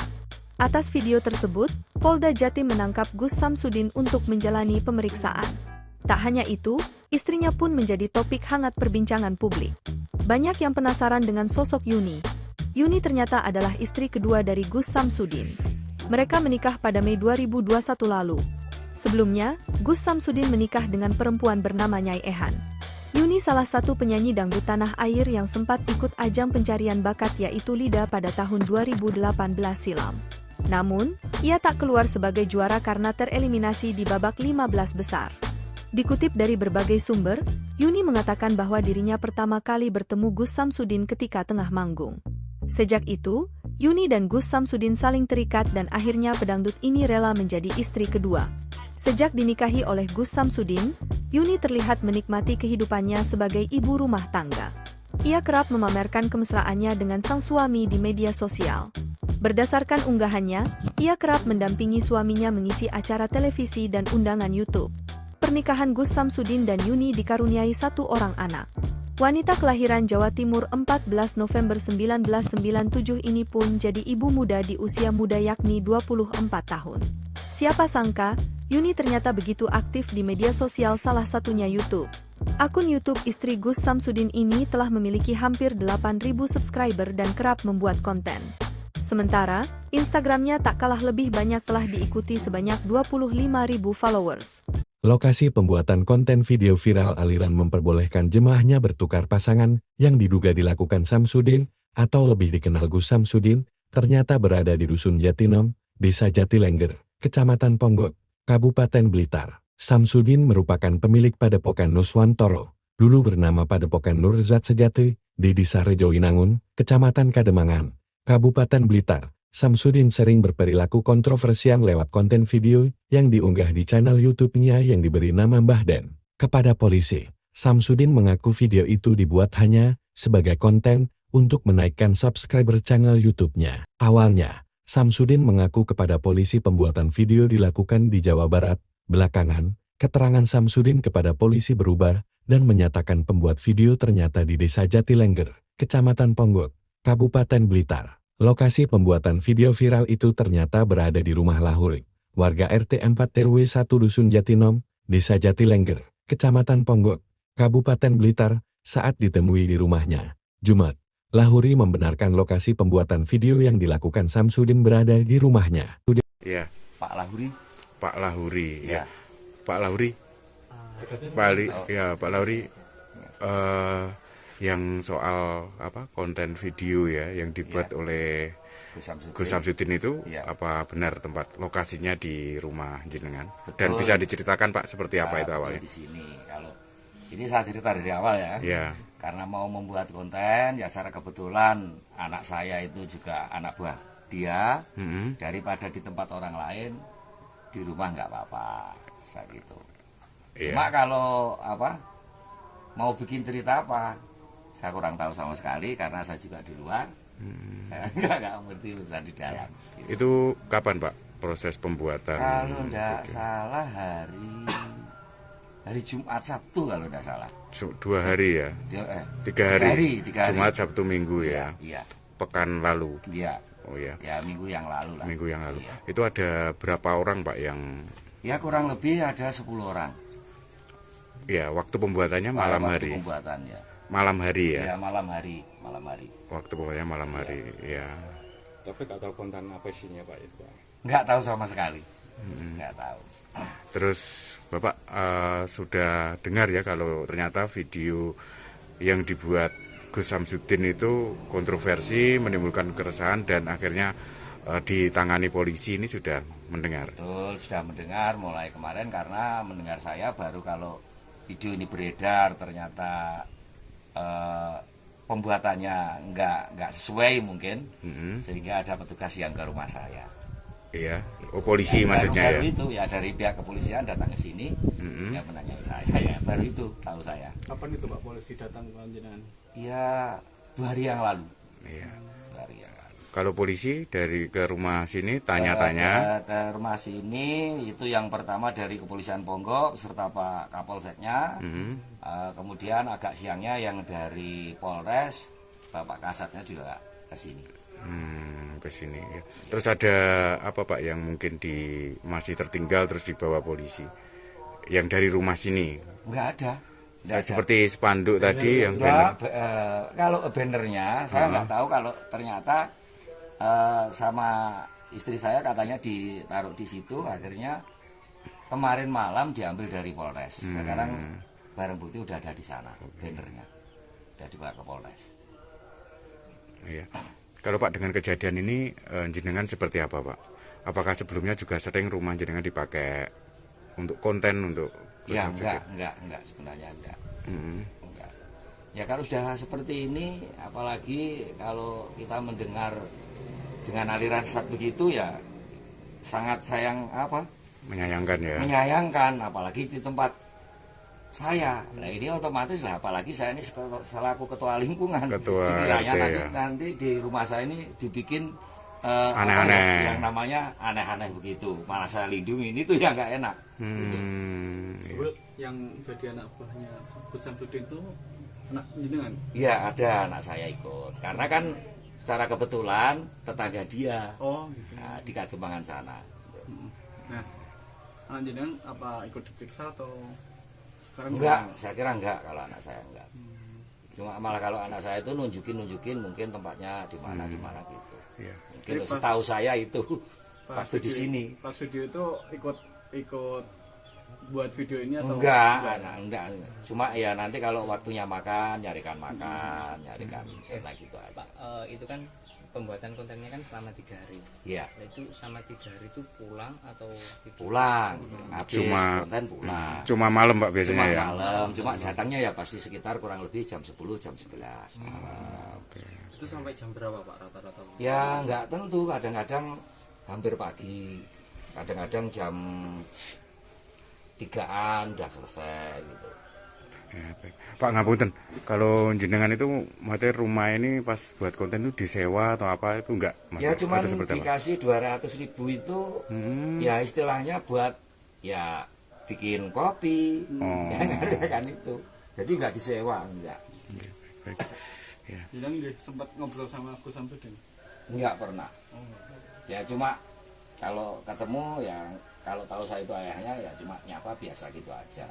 Speaker 3: Atas video tersebut, Polda Jatim menangkap Gus Samsudin untuk menjalani pemeriksaan. Tak hanya itu, istrinya pun menjadi topik hangat perbincangan publik. Banyak yang penasaran dengan sosok Yuni. Yuni ternyata adalah istri kedua dari Gus Samsudin. Mereka menikah pada Mei 2021 lalu. Sebelumnya, Gus Samsudin menikah dengan perempuan bernama Nyai Ehan. Yuni salah satu penyanyi dangdut tanah air yang sempat ikut ajang pencarian bakat yaitu Lida pada tahun 2018 silam. Namun, ia tak keluar sebagai juara karena tereliminasi di babak 15 besar. Dikutip dari berbagai sumber, Yuni mengatakan bahwa dirinya pertama kali bertemu Gus Samsudin ketika tengah manggung. Sejak itu, Yuni dan Gus Samsudin saling terikat dan akhirnya pedangdut ini rela menjadi istri kedua. Sejak dinikahi oleh Gus Samsudin, Yuni terlihat menikmati kehidupannya sebagai ibu rumah tangga. Ia kerap memamerkan kemesraannya dengan sang suami di media sosial. Berdasarkan unggahannya, ia kerap mendampingi suaminya mengisi acara televisi dan undangan YouTube. pernikahan Gus Samsudin dan Yuni dikaruniai satu orang anak. Wanita kelahiran Jawa Timur 14 November 1997 ini pun jadi ibu muda di usia muda yakni 24 tahun. Siapa sangka, Yuni ternyata begitu aktif di media sosial salah satunya YouTube. Akun YouTube istri Gus Samsudin ini telah memiliki hampir 8.000 subscriber dan kerap membuat konten. Sementara, Instagramnya tak kalah lebih banyak telah diikuti sebanyak 25.000 followers.
Speaker 4: Lokasi pembuatan konten video viral aliran memperbolehkan jemaahnya bertukar pasangan yang diduga dilakukan Samsudin atau lebih dikenal Gus Samsudin, ternyata berada di Dusun Jatinom, Desa Jatilengger, Kecamatan Ponggok, Kabupaten Blitar. Samsudin merupakan pemilik Padepokan Nuswantoro, dulu bernama Padepokan Nurzat Sejati, di Desa Rejoinangun, Kecamatan Kademangan, Kabupaten Blitar. Samsudin sering berperilaku kontroversial lewat konten video yang diunggah di channel YouTube-nya yang diberi nama Mbah Den. Kepada polisi, Samsudin mengaku video itu dibuat hanya sebagai konten untuk menaikkan subscriber channel YouTube-nya. Awalnya, Samsudin mengaku kepada polisi pembuatan video dilakukan di Jawa Barat. Belakangan, keterangan Samsudin kepada polisi berubah dan menyatakan pembuat video ternyata di Desa Jatilengger, Kecamatan Ponggok, Kabupaten Blitar. Lokasi pembuatan video viral itu ternyata berada di rumah Lahuri, warga RT 4 RW 1 Dusun Jatinom, Desa Jatilengger, Kecamatan Ponggok, Kabupaten Blitar, saat ditemui di rumahnya. Jumat, Lahuri membenarkan lokasi pembuatan video yang dilakukan Samsudin berada di rumahnya.
Speaker 5: Iya.
Speaker 6: Pak Lahuri.
Speaker 5: Pak Lahuri.
Speaker 6: Ya.
Speaker 5: Pak Lahuri. Pak Lahuri. Yang soal konten video ya yang dibuat oleh Gus Samsudin itu apa benar tempat lokasinya di rumah jenengan? Betul. Dan bisa diceritakan Pak seperti apa itu awalnya?
Speaker 6: Di sini kalau ini saya cerita dari awal ya.
Speaker 5: Ya.
Speaker 6: Karena mau membuat konten ya secara kebetulan anak saya itu juga anak buah dia. Daripada di tempat orang lain di rumah nggak apa-apa saya gitu. Cuma kalau mau bikin cerita apa? Saya kurang tahu sama sekali karena saya juga di luar. Saya nggak ngerti urusan di dalam. Gitu.
Speaker 5: Itu kapan Pak proses pembuatan?
Speaker 6: Kalau tidak salah hari Jumat Sabtu kalau tidak salah.
Speaker 5: 2 hari ya? 3 hari. 3 hari. Jumat Sabtu Minggu ya? Iya. Pekan lalu?
Speaker 6: Iya.
Speaker 5: Oh ya.
Speaker 6: Ya minggu yang lalu lah.
Speaker 5: Minggu yang lalu.
Speaker 6: Iya.
Speaker 5: Itu ada berapa orang Pak yang?
Speaker 6: Ya kurang lebih ada 10 orang.
Speaker 5: Ya waktu pembuatannya malam hari.
Speaker 6: Pembuatannya.
Speaker 5: Malam hari ya?
Speaker 6: Ya malam hari.
Speaker 5: Waktu pokoknya malam hari, ya.
Speaker 9: Tapi nggak tahu konten apa isinya Pak itu Pak?
Speaker 6: Nggak tahu sama sekali, nggak tahu.
Speaker 5: Terus Bapak sudah dengar ya kalau ternyata video yang dibuat Gus Samsudin itu kontroversi, menimbulkan keresahan dan akhirnya ditangani polisi, ini sudah mendengar?
Speaker 6: Betul, sudah mendengar mulai kemarin karena mendengar saya baru kalau video ini beredar ternyata pembuatannya nggak sesuai mungkin, sehingga ada petugas yang ke rumah saya.
Speaker 5: Iya, polisi ya, maksudnya
Speaker 6: baru itu ya dari pihak kepolisian datang ke sini, ya menanyai saya ya baru itu tahu saya.
Speaker 7: Kapan itu Pak polisi datang ke jenengan?
Speaker 6: Ya 2 hari yang lalu.
Speaker 5: Iya.
Speaker 6: 2 hari yang lalu.
Speaker 5: Kalau polisi dari ke rumah sini tanya-tanya?
Speaker 6: Ke rumah sini itu yang pertama dari Kepolisian Ponggok serta Pak Kapolseknya. Kemudian agak siangnya yang dari Polres, Bapak Kasatnya juga ke sini.
Speaker 5: Ke sini ya. Terus ada apa Pak yang mungkin masih tertinggal terus dibawa polisi? Yang dari rumah sini?
Speaker 6: Enggak ada.
Speaker 5: Seperti spanduk tadi yang
Speaker 6: banner. Kalau bannernya saya nggak tahu, kalau ternyata sama istri saya katanya ditaruh di situ, akhirnya kemarin malam diambil dari Polres. Sekarang barang bukti udah ada di sana, bannernya udah dibawa ke Polres.
Speaker 5: Iya. Kalau Pak dengan kejadian ini jenengan seperti apa Pak? Apakah sebelumnya juga sering rumah jenengan dipakai untuk konten untuk?
Speaker 6: Ya enggak sebenarnya enggak. Enggak. Ya kalau sudah seperti ini, apalagi kalau kita mendengar dengan aliran sesat begitu ya sangat menyayangkan ya. Menyayangkan apalagi di tempat saya. Nah ini otomatis lah, apalagi saya ini selaku ketua lingkungan. Dikiranya nanti di rumah saya ini dibikin aneh-aneh, yang namanya aneh-aneh begitu. Malah saya lindungi, ini tuh ya nggak enak. Gitu.
Speaker 7: Yang jadi anak buahnya Gus Samsudin itu anak jenengan?
Speaker 6: Iya, ada anak saya ikut. Karena kan secara kebetulan tetangga dia.
Speaker 7: Oh, gitu.
Speaker 6: Nah, di Kadembangan sana.
Speaker 7: Nah, anak jenengan apa ikut diperiksa atau sekarang?
Speaker 6: Enggak, saya kira enggak kalau anak saya enggak. Cuma malah kalau anak saya itu nunjukin mungkin tempatnya di mana gitu.
Speaker 5: Iya.
Speaker 6: Mungkin setahu saya itu waktu di sini.
Speaker 7: Pas video itu ikut buat video ini atau
Speaker 6: enggak. Cuma ya nanti kalau waktunya makan, nyarikan sana gitu aja.
Speaker 8: Pak, itu kan pembuatan kontennya kan selama 3 hari.
Speaker 6: Iya.
Speaker 8: Nah, itu selama 3 hari itu pulang atau
Speaker 6: pulang? Habis konten pulang.
Speaker 5: Cuma malam Pak biasanya ya.
Speaker 6: Malam. Cuma datangnya ya pasti sekitar kurang lebih jam 10, jam 11 malam.
Speaker 8: itu sampai jam berapa Pak rata-rata?
Speaker 6: Ya nggak tentu, kadang-kadang hampir pagi, kadang-kadang jam 3-an udah selesai gitu.
Speaker 5: Ya, baik. Pak ngapunten, kalau jenengan itu materi rumah ini pas buat konten itu disewa atau apa itu enggak?
Speaker 6: Ya cuma dikasih 200.000 itu ya istilahnya buat ya bikin kopi, ya kan itu. Jadi nggak disewa, enggak.
Speaker 5: Ya, baik. Ya.
Speaker 7: Jadi sempat ngobrol sama Gus Samsudin?
Speaker 6: Enggak pernah. Ya cuma kalau ketemu ya kalau tahu saya itu ayahnya ya cuma nyapa biasa gitu aja.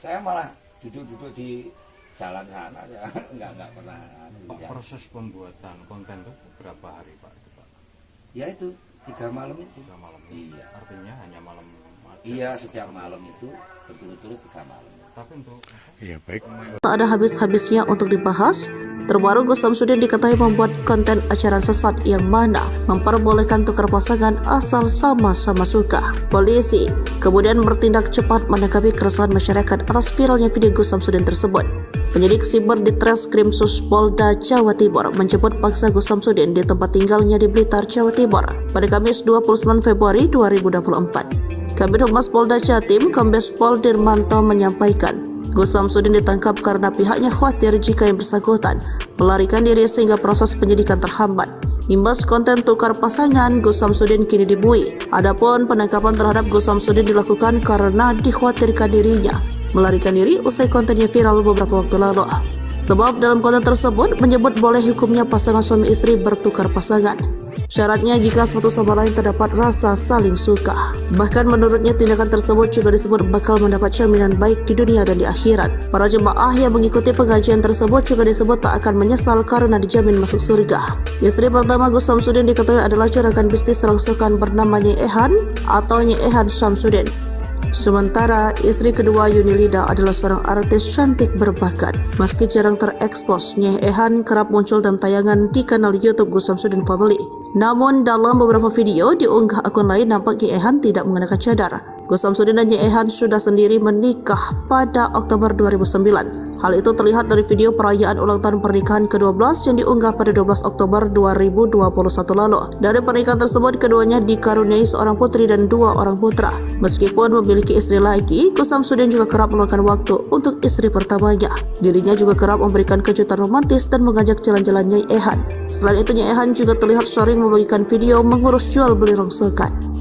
Speaker 6: Saya malah duduk-duduk di jalan sana ya enggak pernah.
Speaker 9: Pak, proses pembuatan konten itu berapa hari Pak?
Speaker 6: Ya itu 3 malam itu.
Speaker 9: 3 malam.
Speaker 6: Iya.
Speaker 9: Artinya hanya malam aja.
Speaker 6: Iya, setiap malam itu betul-betul 3 malam.
Speaker 9: Tapi untuk
Speaker 5: Iya baik.
Speaker 1: Tak ada habis-habisnya untuk dibahas. Terbaru Gus Samsudin diketahui membuat konten acara sesat yang mana memperbolehkan tukar pasangan asal sama-sama suka. Polisi kemudian bertindak cepat menanggapi keresahan masyarakat atas viralnya video Gus Samsudin tersebut. Penyidik siber di Treskrimsus Polda Jawa Timur menjemput paksa Gus Samsudin di tempat tinggalnya di Blitar, Jawa Timur pada Kamis 29 Februari 2024. Kabid Humas Polda Jatim, Kombes Pol Dirmanto menyampaikan, Gus Samsudin ditangkap karena pihaknya khawatir jika yang bersangkutan melarikan diri sehingga proses penyidikan terhambat. Imbas konten tukar pasangan, Gus Samsudin kini dibui. Adapun penangkapan terhadap Gus Samsudin dilakukan karena dikhawatirkan dirinya melarikan diri usai kontennya viral beberapa waktu lalu. Sebab dalam konten tersebut menyebut boleh hukumnya pasangan suami istri bertukar pasangan. Syaratnya jika satu sama lain terdapat rasa saling suka. Bahkan menurutnya tindakan tersebut juga disebut bakal mendapat jaminan baik di dunia dan di akhirat. Para jemaah yang mengikuti pengajian tersebut juga disebut tak akan menyesal karena dijamin masuk surga. Istri pertama Gus Samsudin diketahui adalah juragan bisnis rongsokan bernama Nyai Ehan atau Nyai Ehan Samsudin. Sementara istri kedua Yunilida adalah seorang artis cantik berbakat. Meski jarang terekspos, Nyai Ehan kerap muncul dalam tayangan di kanal YouTube Gus Samsudin Family. Namun dalam beberapa video diunggah akun lain nampak Nyai Ehan tidak mengenakan cadar. Gus Samsudin dan Nyai Ehan sudah sendiri menikah pada Oktober 2009. Hal itu terlihat dari video perayaan ulang tahun pernikahan ke-12 yang diunggah pada 12 Oktober 2021 lalu. Dari pernikahan tersebut, keduanya dikaruniai seorang putri dan 2 orang putra. Meskipun memiliki istri lagi, Gus Samsudin juga kerap meluangkan waktu untuk istri pertamanya. Dirinya juga kerap memberikan kejutan romantis dan mengajak jalan-jalan Nyai Ehan. Selain itu, Nyai Ehan juga terlihat sering membagikan video mengurus jual beli rongsokan.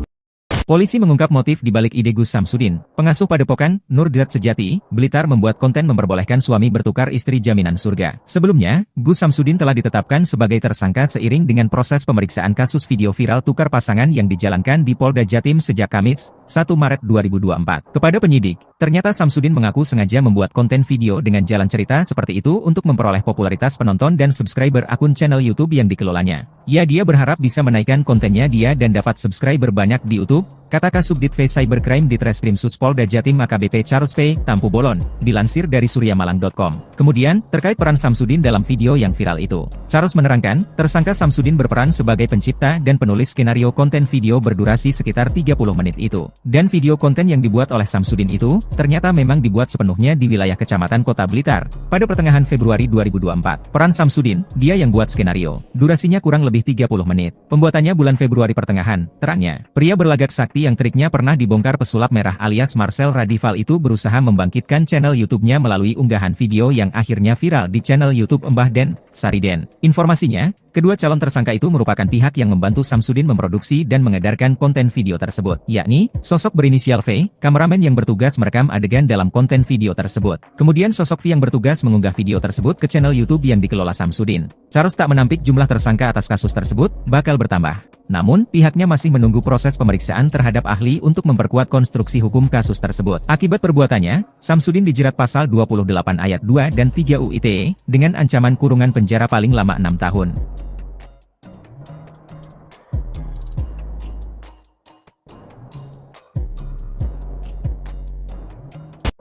Speaker 2: Polisi mengungkap motif di balik ide Gus Samsudin. Pengasuh Padepokan, Nurdiat Sejati, Blitar membuat konten memperbolehkan suami bertukar istri jaminan surga. Sebelumnya, Gus Samsudin telah ditetapkan sebagai tersangka seiring dengan proses pemeriksaan kasus video viral tukar pasangan yang dijalankan di Polda Jatim sejak Kamis, 1 Maret 2024. Kepada penyidik, ternyata Samsudin mengaku sengaja membuat konten video dengan jalan cerita seperti itu untuk memperoleh popularitas penonton dan subscriber akun channel YouTube yang dikelolanya. Dia berharap bisa menaikkan kontennya dan dapat subscriber banyak di YouTube, kata Kasubdit V Cybercrime di Treskrimsus Polda Jatim AKBP Charles P. Tampu Bolon, dilansir dari suryamalang.com. Kemudian, terkait peran Samsudin dalam video yang viral itu, Charles menerangkan, tersangka Samsudin berperan sebagai pencipta dan penulis skenario konten video berdurasi sekitar 30 menit itu. Dan video konten yang dibuat oleh Samsudin itu, ternyata memang dibuat sepenuhnya di wilayah Kecamatan Kota Blitar, pada pertengahan Februari 2024. Peran Samsudin, dia yang buat skenario. Durasinya kurang lebih 30 menit. Pembuatannya bulan Februari pertengahan, terangnya. Pria berlagak sakti yang triknya pernah dibongkar pesulap merah alias Marcel Radival itu berusaha membangkitkan channel YouTube-nya melalui unggahan video yang akhirnya viral di channel YouTube Mbah Den, Sariden. Informasinya, Kedua calon tersangka itu merupakan pihak yang membantu Samsudin memproduksi dan mengedarkan konten video tersebut, yakni sosok berinisial V, kameramen yang bertugas merekam adegan dalam konten video tersebut. Kemudian sosok V yang bertugas mengunggah video tersebut ke channel YouTube yang dikelola Samsudin. Charles tak menampik jumlah tersangka atas kasus tersebut bakal bertambah. Namun, pihaknya masih menunggu proses pemeriksaan terhadap ahli untuk memperkuat konstruksi hukum kasus tersebut. Akibat perbuatannya, Samsudin dijerat pasal 28 ayat 2 dan 3 UU ITE dengan ancaman kurungan penjara paling lama 6 tahun.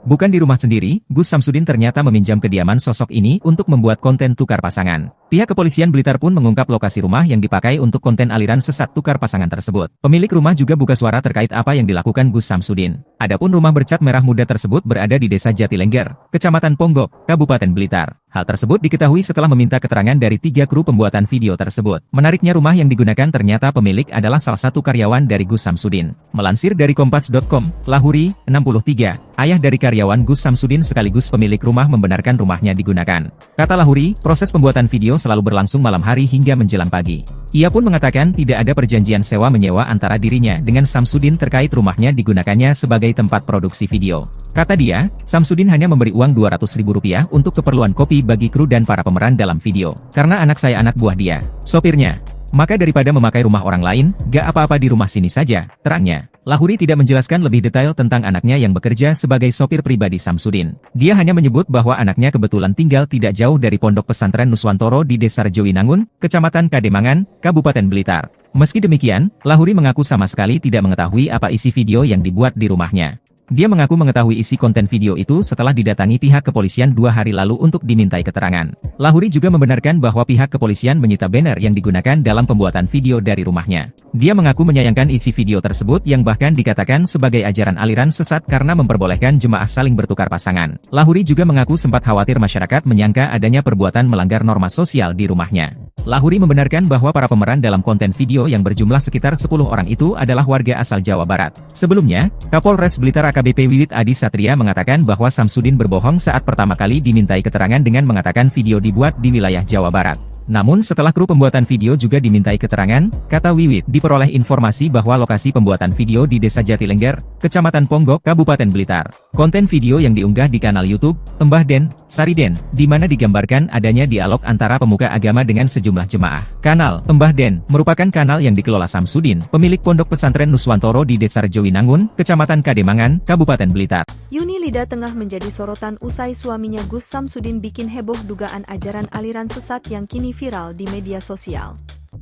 Speaker 2: Bukan di rumah sendiri, Gus Samsudin ternyata meminjam kediaman sosok ini untuk membuat konten tukar pasangan. Pihak kepolisian Blitar pun mengungkap lokasi rumah yang dipakai untuk konten aliran sesat tukar pasangan tersebut. Pemilik rumah juga buka suara terkait apa yang dilakukan Gus Samsudin. Adapun rumah bercat merah muda tersebut berada di Desa Jatilengger, Kecamatan Ponggok, Kabupaten Blitar. Hal tersebut diketahui setelah meminta keterangan dari 3 kru pembuatan video tersebut. Menariknya rumah yang digunakan ternyata pemilik adalah salah satu karyawan dari Gus Samsudin. Melansir dari Kompas.com, Lahuri, 63, ayah dari karyawan Gus Samsudin sekaligus pemilik rumah membenarkan rumahnya digunakan. Kata Lahuri, proses pembuatan video selalu berlangsung malam hari hingga menjelang pagi. Ia pun mengatakan tidak ada perjanjian sewa-menyewa antara dirinya dengan Samsudin terkait rumahnya digunakannya sebagai tempat produksi video. Kata dia, Samsudin hanya memberi uang Rp200.000 untuk keperluan kopi bagi kru dan para pemeran dalam video. Karena anak saya anak buah dia, sopirnya. Maka daripada memakai rumah orang lain, gak apa-apa di rumah sini saja, terangnya. Lahuri tidak menjelaskan lebih detail tentang anaknya yang bekerja sebagai sopir pribadi Samsudin. Dia hanya menyebut bahwa anaknya kebetulan tinggal tidak jauh dari Pondok Pesantren Nuswantoro di Desa Rejowinangun, Kecamatan Kademangan, Kabupaten Blitar. Meski demikian, Lahuri mengaku sama sekali tidak mengetahui apa isi video yang dibuat di rumahnya. Dia mengaku mengetahui isi konten video itu setelah didatangi pihak kepolisian 2 hari lalu untuk dimintai keterangan. Lahuri juga membenarkan bahwa pihak kepolisian menyita banner yang digunakan dalam pembuatan video dari rumahnya. Dia mengaku menyayangkan isi video tersebut yang bahkan dikatakan sebagai ajaran aliran sesat karena memperbolehkan jemaah saling bertukar pasangan. Lahuri juga mengaku sempat khawatir masyarakat menyangka adanya perbuatan melanggar norma sosial di rumahnya. Lahuri membenarkan bahwa para pemeran dalam konten video yang berjumlah sekitar 10 orang itu adalah warga asal Jawa Barat. Sebelumnya, Kapolres Blitar AKBP Wiwit Adi Satria mengatakan bahwa Samsudin berbohong saat pertama kali dimintai keterangan dengan mengatakan video dibuat di wilayah Jawa Barat. Namun setelah kru pembuatan video juga dimintai keterangan, kata Wiwit, diperoleh informasi bahwa lokasi pembuatan video di Desa Jatilengger, Kecamatan Ponggok, Kabupaten Blitar. Konten video yang diunggah di kanal YouTube, Mbah Den, Sariden, di mana digambarkan adanya dialog antara pemuka agama dengan sejumlah jemaah. Kanal Mbah Den merupakan kanal yang dikelola Samsudin, pemilik Pondok Pesantren Nuswantoro di Desa Rejowinangun, Kecamatan Kademangan, Kabupaten Blitar.
Speaker 3: Yuni Lida tengah menjadi sorotan usai suaminya Gus Samsudin bikin heboh dugaan ajaran aliran sesat yang kini viral di media sosial.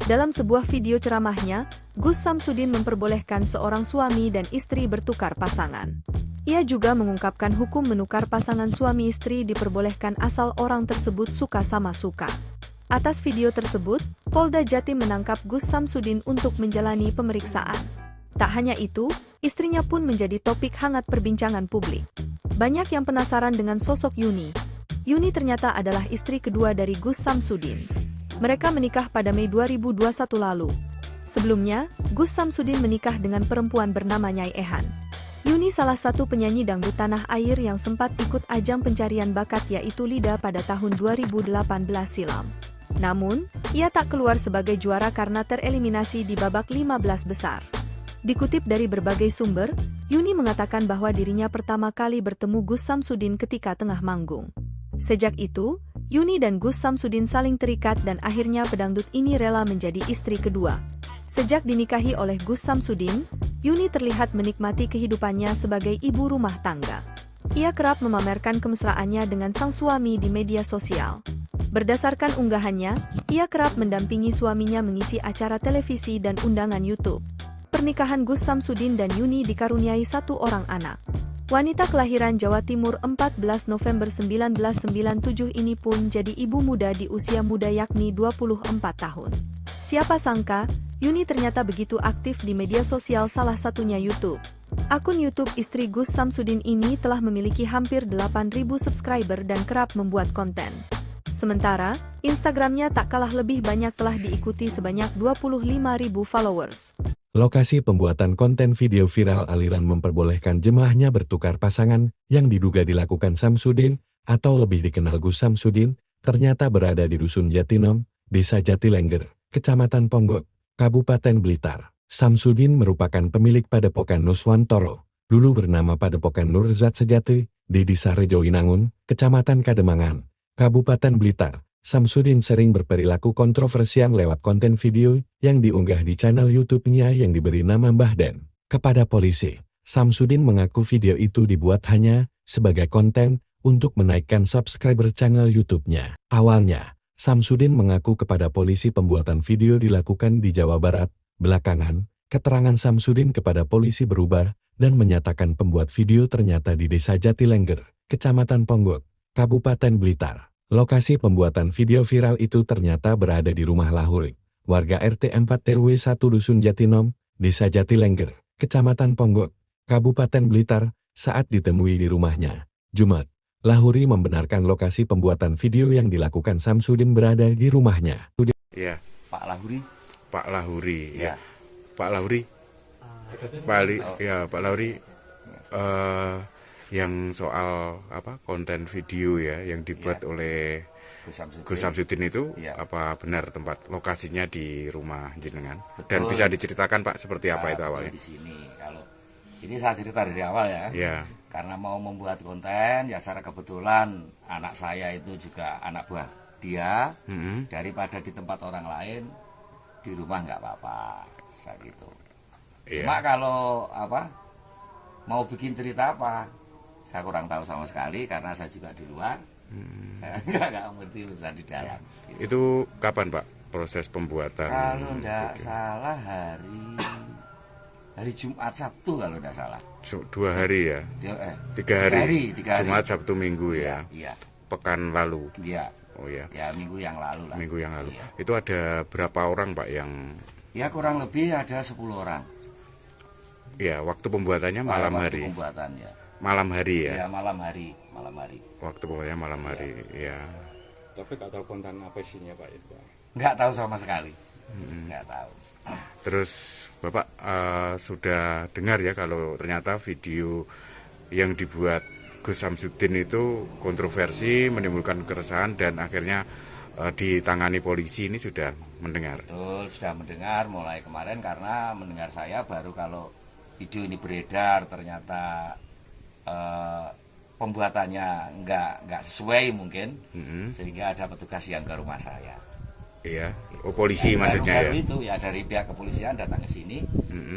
Speaker 3: Dalam sebuah video ceramahnya, Gus Samsudin memperbolehkan seorang suami dan istri bertukar pasangan. Ia juga mengungkapkan hukum menukar pasangan suami istri diperbolehkan asal orang tersebut suka sama suka. Atas video tersebut, Polda Jatim menangkap Gus Samsudin untuk menjalani pemeriksaan. Tak hanya itu, istrinya pun menjadi topik hangat perbincangan publik. Banyak yang penasaran dengan sosok Yuni. Yuni ternyata adalah istri kedua dari Gus Samsudin. Mereka menikah pada Mei 2021 lalu. Sebelumnya, Gus Samsudin menikah dengan perempuan bernama Nyai Ehan. Yuni salah satu penyanyi dangdut tanah air yang sempat ikut ajang pencarian bakat yaitu Lida pada tahun 2018 silam. Namun, ia tak keluar sebagai juara karena tereliminasi di babak 15 besar. Dikutip dari berbagai sumber, Yuni mengatakan bahwa dirinya pertama kali bertemu Gus Samsudin ketika tengah manggung. Sejak itu, Yuni dan Gus Samsudin saling terikat dan akhirnya pedangdut ini rela menjadi istri kedua. Sejak dinikahi oleh Gus Samsudin, Yuni terlihat menikmati kehidupannya sebagai ibu rumah tangga. Ia kerap memamerkan kemesraannya dengan sang suami di media sosial. Berdasarkan unggahannya, ia kerap mendampingi suaminya mengisi acara televisi dan undangan YouTube. Pernikahan Gus Samsudin dan Yuni dikaruniai 1 orang anak. Wanita kelahiran Jawa Timur 14 November 1997 ini pun jadi ibu muda di usia muda yakni 24 tahun. Siapa sangka, Yuni ternyata begitu aktif di media sosial salah satunya YouTube. Akun YouTube istri Gus Samsudin ini telah memiliki hampir 8.000 subscriber dan kerap membuat konten. Sementara, Instagramnya tak kalah lebih banyak telah diikuti sebanyak 25.000 followers.
Speaker 4: Lokasi pembuatan konten video viral aliran memperbolehkan jemaahnya bertukar pasangan yang diduga dilakukan Samsudin atau lebih dikenal Gus Samsudin ternyata berada di Dusun Jatinom, Desa Jatilengger, Kecamatan Ponggok, Kabupaten Blitar. Samsudin merupakan pemilik Padepokan Nuswantoro, dulu bernama Padepokan Nurzat Sejati, di Desa Rejoinangun, Kecamatan Kademangan, Kabupaten Blitar. Samsudin sering berperilaku kontroversial lewat konten video yang diunggah di channel YouTube-nya yang diberi nama Mbah Den. Kepada polisi, Samsudin mengaku video itu dibuat hanya sebagai konten untuk menaikkan subscriber channel YouTube-nya. Awalnya, Samsudin mengaku kepada polisi pembuatan video dilakukan di Jawa Barat. Belakangan, keterangan Samsudin kepada polisi berubah dan menyatakan pembuat video ternyata di Desa Jatilengger, Kecamatan Ponggok, Kabupaten Blitar. Lokasi pembuatan video viral itu ternyata berada di rumah Lahuri, warga RT 4 RW 1 Dusun Jatinom, Desa Jatilengger, Kecamatan Ponggok, Kabupaten Blitar, saat ditemui di rumahnya. Jumat, Lahuri membenarkan lokasi pembuatan video yang dilakukan Samsudin berada di rumahnya.
Speaker 5: Iya,
Speaker 6: Pak Lahuri.
Speaker 5: Pak Lahuri,
Speaker 6: Ya.
Speaker 5: Pak Lahuri, Pak Lahuri, yang soal konten video ya yang dibuat oleh Gus Samsudin itu apa benar tempat lokasinya di rumah jenengan?
Speaker 6: Betul.
Speaker 5: Dan bisa diceritakan Pak seperti apa itu awalnya?
Speaker 6: Di sini, kalau ini saya cerita dari awal ya.
Speaker 5: Ya.
Speaker 6: Karena mau membuat konten, ya secara kebetulan anak saya itu juga anak buah dia. Daripada di tempat orang lain, di rumah nggak apa-apa, saya gitu. Cuma kalau mau bikin cerita apa, saya kurang tahu sama sekali karena saya juga di luar. Saya nggak ngerti urusan di dalam. Gitu.
Speaker 5: Itu kapan Pak proses pembuatan?
Speaker 6: Kalau nggak salah hari Jumat Sabtu kalau nggak salah.
Speaker 5: 2 hari ya? 3 hari. Jumat Sabtu Minggu ya?
Speaker 6: Iya.
Speaker 5: Pekan lalu?
Speaker 6: Iya.
Speaker 5: Oh ya.
Speaker 6: Ya minggu yang lalu lah.
Speaker 5: Minggu yang lalu.
Speaker 6: Iya.
Speaker 5: Itu ada berapa orang Pak yang?
Speaker 6: Ya kurang lebih ada 10 orang.
Speaker 5: Ya, waktu pembuatannya malam hari.
Speaker 6: Waktu pembuatannya.
Speaker 5: Malam hari ya?
Speaker 6: Ya malam hari.
Speaker 5: Waktu pembuatannya malam hari, ya.
Speaker 9: Tapi nggak tahu konten apa isinya Pak itu Pak?
Speaker 6: Nggak tahu sama sekali. Nggak tahu.
Speaker 5: Terus Bapak sudah dengar ya kalau ternyata video yang dibuat Gus Samsudin itu kontroversi, menimbulkan keresahan dan akhirnya ditangani polisi, ini sudah mendengar?
Speaker 6: Betul, sudah mendengar mulai kemarin karena mendengar saya baru kalau video ini beredar ternyata pembuatannya nggak sesuai mungkin, sehingga ada petugas yang ke rumah saya.
Speaker 5: Iya, polisi ya, maksudnya
Speaker 6: baru itu ya dari pihak kepolisian datang ke sini,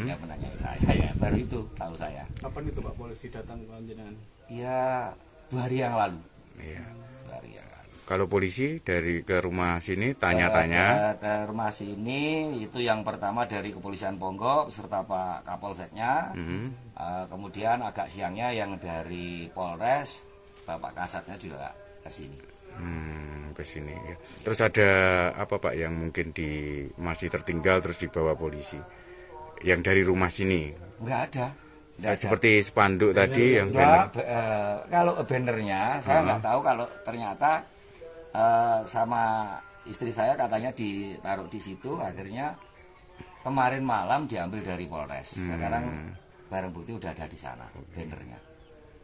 Speaker 6: ya menanyai saya ya, baru itu tahu saya.
Speaker 7: Kapan itu Pak polisi datang ke jenengan?
Speaker 6: Ya 2 hari yang lalu.
Speaker 5: Iya.
Speaker 6: 2 hari yang lalu.
Speaker 5: Kalau polisi dari ke rumah sini tanya-tanya?
Speaker 6: Ke rumah sini itu yang pertama dari Kepolisian Ponggok serta Pak Kapolseknya. Kemudian agak siangnya yang dari Polres, Bapak Kasatnya juga ke sini.
Speaker 5: Ke sini ya. Terus ada apa Pak yang mungkin masih tertinggal terus dibawa polisi? Yang dari rumah sini?
Speaker 6: Enggak ada.
Speaker 5: Seperti spanduk tadi yang
Speaker 6: banner. Kalau bannernya saya nggak tahu, kalau ternyata sama istri saya katanya ditaruh di situ, akhirnya kemarin malam diambil dari Polres. Sekarang barang bukti udah ada di sana, bannernya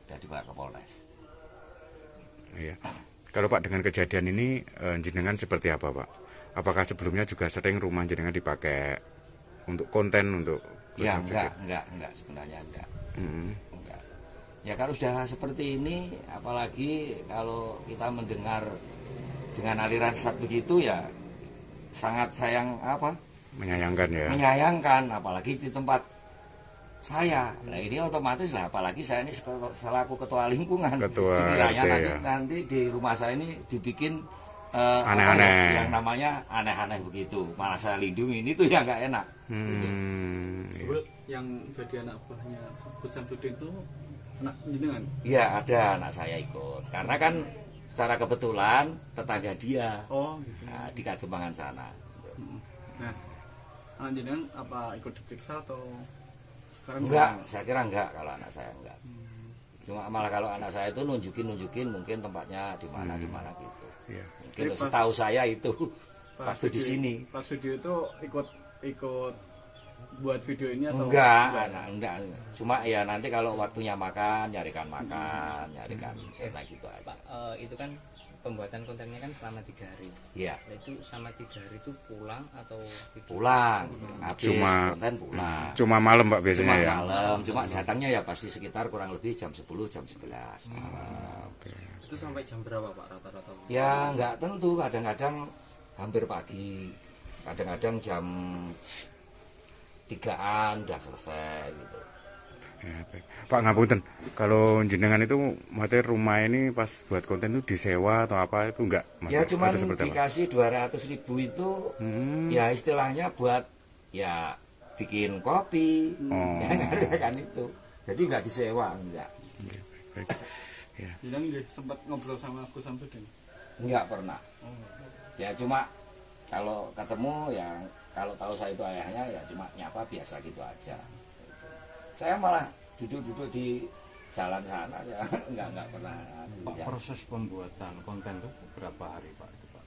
Speaker 6: udah dibawa ke Polres.
Speaker 5: Iya. Kalau Pak dengan kejadian ini jenengan seperti apa Pak? Apakah sebelumnya juga sering rumah jenengan dipakai untuk konten untuk?
Speaker 6: Ya enggak sebenarnya enggak. Enggak. Ya kalau sudah seperti ini, apalagi kalau kita mendengar dengan aliran sesat begitu ya sangat menyayangkan ya. Menyayangkan, apalagi di tempat saya. Nah ini otomatis lah, apalagi saya ini selaku ketua lingkungan. Dikiranya nanti di rumah saya ini dibikin aneh-aneh, yang namanya aneh-aneh begitu. Malah saya lindungi, ini tuh yang nggak enak. Gitu.
Speaker 7: Yang jadi anak buahnya Gus Samsudin itu anak jenengan?
Speaker 6: Iya, ada anak saya ikut. Karena kan secara kebetulan tetangga dia.
Speaker 7: Oh, gitu.
Speaker 6: Nah, di Kademangan sana.
Speaker 7: Nah, anak jenengan apa ikut diperiksa atau sekarang?
Speaker 6: Enggak, saya kira enggak kalau anak saya enggak. Cuma malah kalau anak saya itu nunjukin mungkin tempatnya di mana gitu.
Speaker 5: Iya.
Speaker 6: Mungkin setahu saya itu waktu di sini.
Speaker 7: Pas video itu ikut buat video ini atau
Speaker 6: enggak. Cuma ya nanti kalau waktunya makan, nyarikan snack gitu aja.
Speaker 8: Pak, itu kan pembuatan kontennya kan selama 3 hari.
Speaker 6: Iya.
Speaker 8: Nah, itu selama 3 hari itu pulang atau
Speaker 6: pulang? Habis konten pulang.
Speaker 5: Cuma malam Pak biasanya ya.
Speaker 6: Malam. Cuma datangnya ya pasti sekitar kurang lebih jam 10, jam 11.
Speaker 8: Itu sampai jam berapa Pak rata-rata?
Speaker 6: Ya nggak tentu, kadang-kadang hampir pagi, kadang-kadang jam 3-an udah selesai gitu.
Speaker 5: Ya, baik. Pak ngapunten, kalau jenengan itu materi rumah ini pas buat konten itu disewa atau apa itu enggak?
Speaker 6: Ya cuma dikasih 200.000 itu ya istilahnya buat ya bikin kopi, ya kan itu. Jadi nggak disewa, enggak.
Speaker 5: Baik. Ya.
Speaker 7: Jadi sempat ngobrol sama Gus Samsudin?
Speaker 6: Enggak pernah. Ya cuma kalau ketemu ya kalau tahu saya itu ayahnya ya cuma nyapa biasa gitu aja. Saya malah duduk-duduk di jalan sana ya enggak pernah.
Speaker 9: Pak, proses pembuatan konten itu berapa hari Pak itu Pak?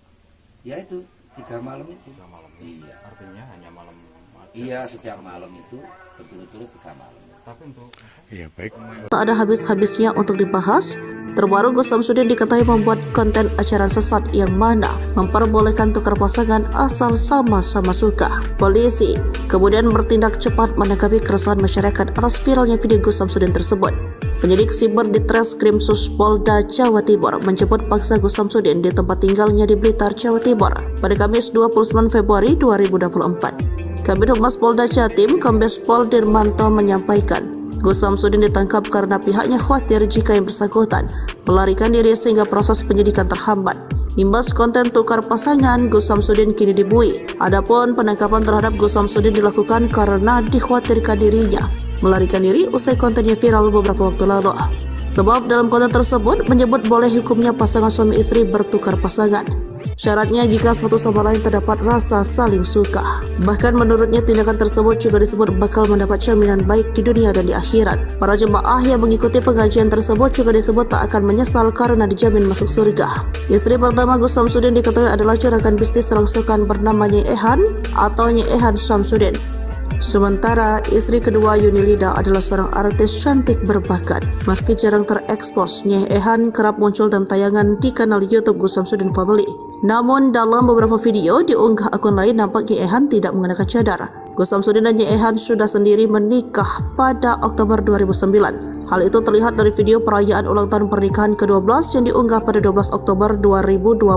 Speaker 6: Ya itu 3 malam itu.
Speaker 9: 3 malam.
Speaker 6: Iya.
Speaker 9: Artinya hanya malam aja.
Speaker 6: Iya, setiap malam itu berturut-turut 3 malam.
Speaker 9: Tapi untuk
Speaker 5: Iya baik.
Speaker 1: Tak ada habis-habisnya untuk dibahas. Terbaru Gus Samsudin diketahui membuat konten acara sesat yang mana memperbolehkan tukar pasangan asal sama-sama suka. Polisi kemudian bertindak cepat menanggapi keresahan masyarakat atas viralnya video Gus Samsudin tersebut. Penyidik siber di Treskrim Polda Jawa Timur menjemput paksa Gus Samsudin di tempat tinggalnya di Blitar, Jawa Timur pada Kamis 29 Februari 2024. Kabid Humas Polda Jatim, Kombes Pol Dirmanto menyampaikan, Gus Samsudin ditangkap karena pihaknya khawatir jika yang bersangkutan melarikan diri sehingga proses penyidikan terhambat. Imbas konten tukar pasangan, Gus Samsudin kini dibui. Adapun penangkapan terhadap Gus Samsudin dilakukan karena dikhawatirkan dirinya melarikan diri usai kontennya viral beberapa waktu lalu. Sebab dalam konten tersebut menyebut boleh hukumnya pasangan suami istri bertukar pasangan. Syaratnya jika satu sama lain terdapat rasa saling suka. Bahkan menurutnya tindakan tersebut juga disebut bakal mendapat jaminan baik di dunia dan di akhirat. Para jemaah yang mengikuti pengajian tersebut juga disebut tak akan menyesal karena dijamin masuk surga. Istri pertama Gus Samsudin diketahui adalah juragan bisnis rongsokan bernama Nyai Ehan atau Nyai Ehan Samsudin. Sementara istri kedua Yunilida adalah seorang artis cantik berbakat. Meski jarang terekspos, Nyai Ehan kerap muncul dalam tayangan di kanal YouTube Gus Samsudin Family. Namun dalam beberapa video diunggah akun lain nampak Nyai Ehan tidak mengenakan cadar. Gus Samsudin dan Nyai Ehan sudah sendiri menikah pada Oktober 2009. Hal itu terlihat dari video perayaan ulang tahun pernikahan ke-12 yang diunggah pada 12 Oktober 2021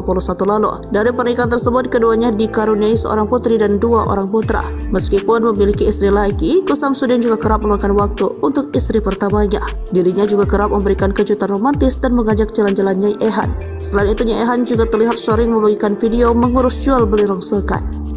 Speaker 1: lalu. Dari pernikahan tersebut, keduanya dikaruniai seorang putri dan 2 orang putra. Meskipun memiliki istri lagi, Gus Samsudin juga kerap meluangkan waktu untuk istri pertamanya. Dirinya juga kerap memberikan kejutan romantis dan mengajak jalan-jalan Nyai Ehan. Selain itu, Nyai Ehan juga terlihat sering membagikan video mengurus jual beli rongsokan.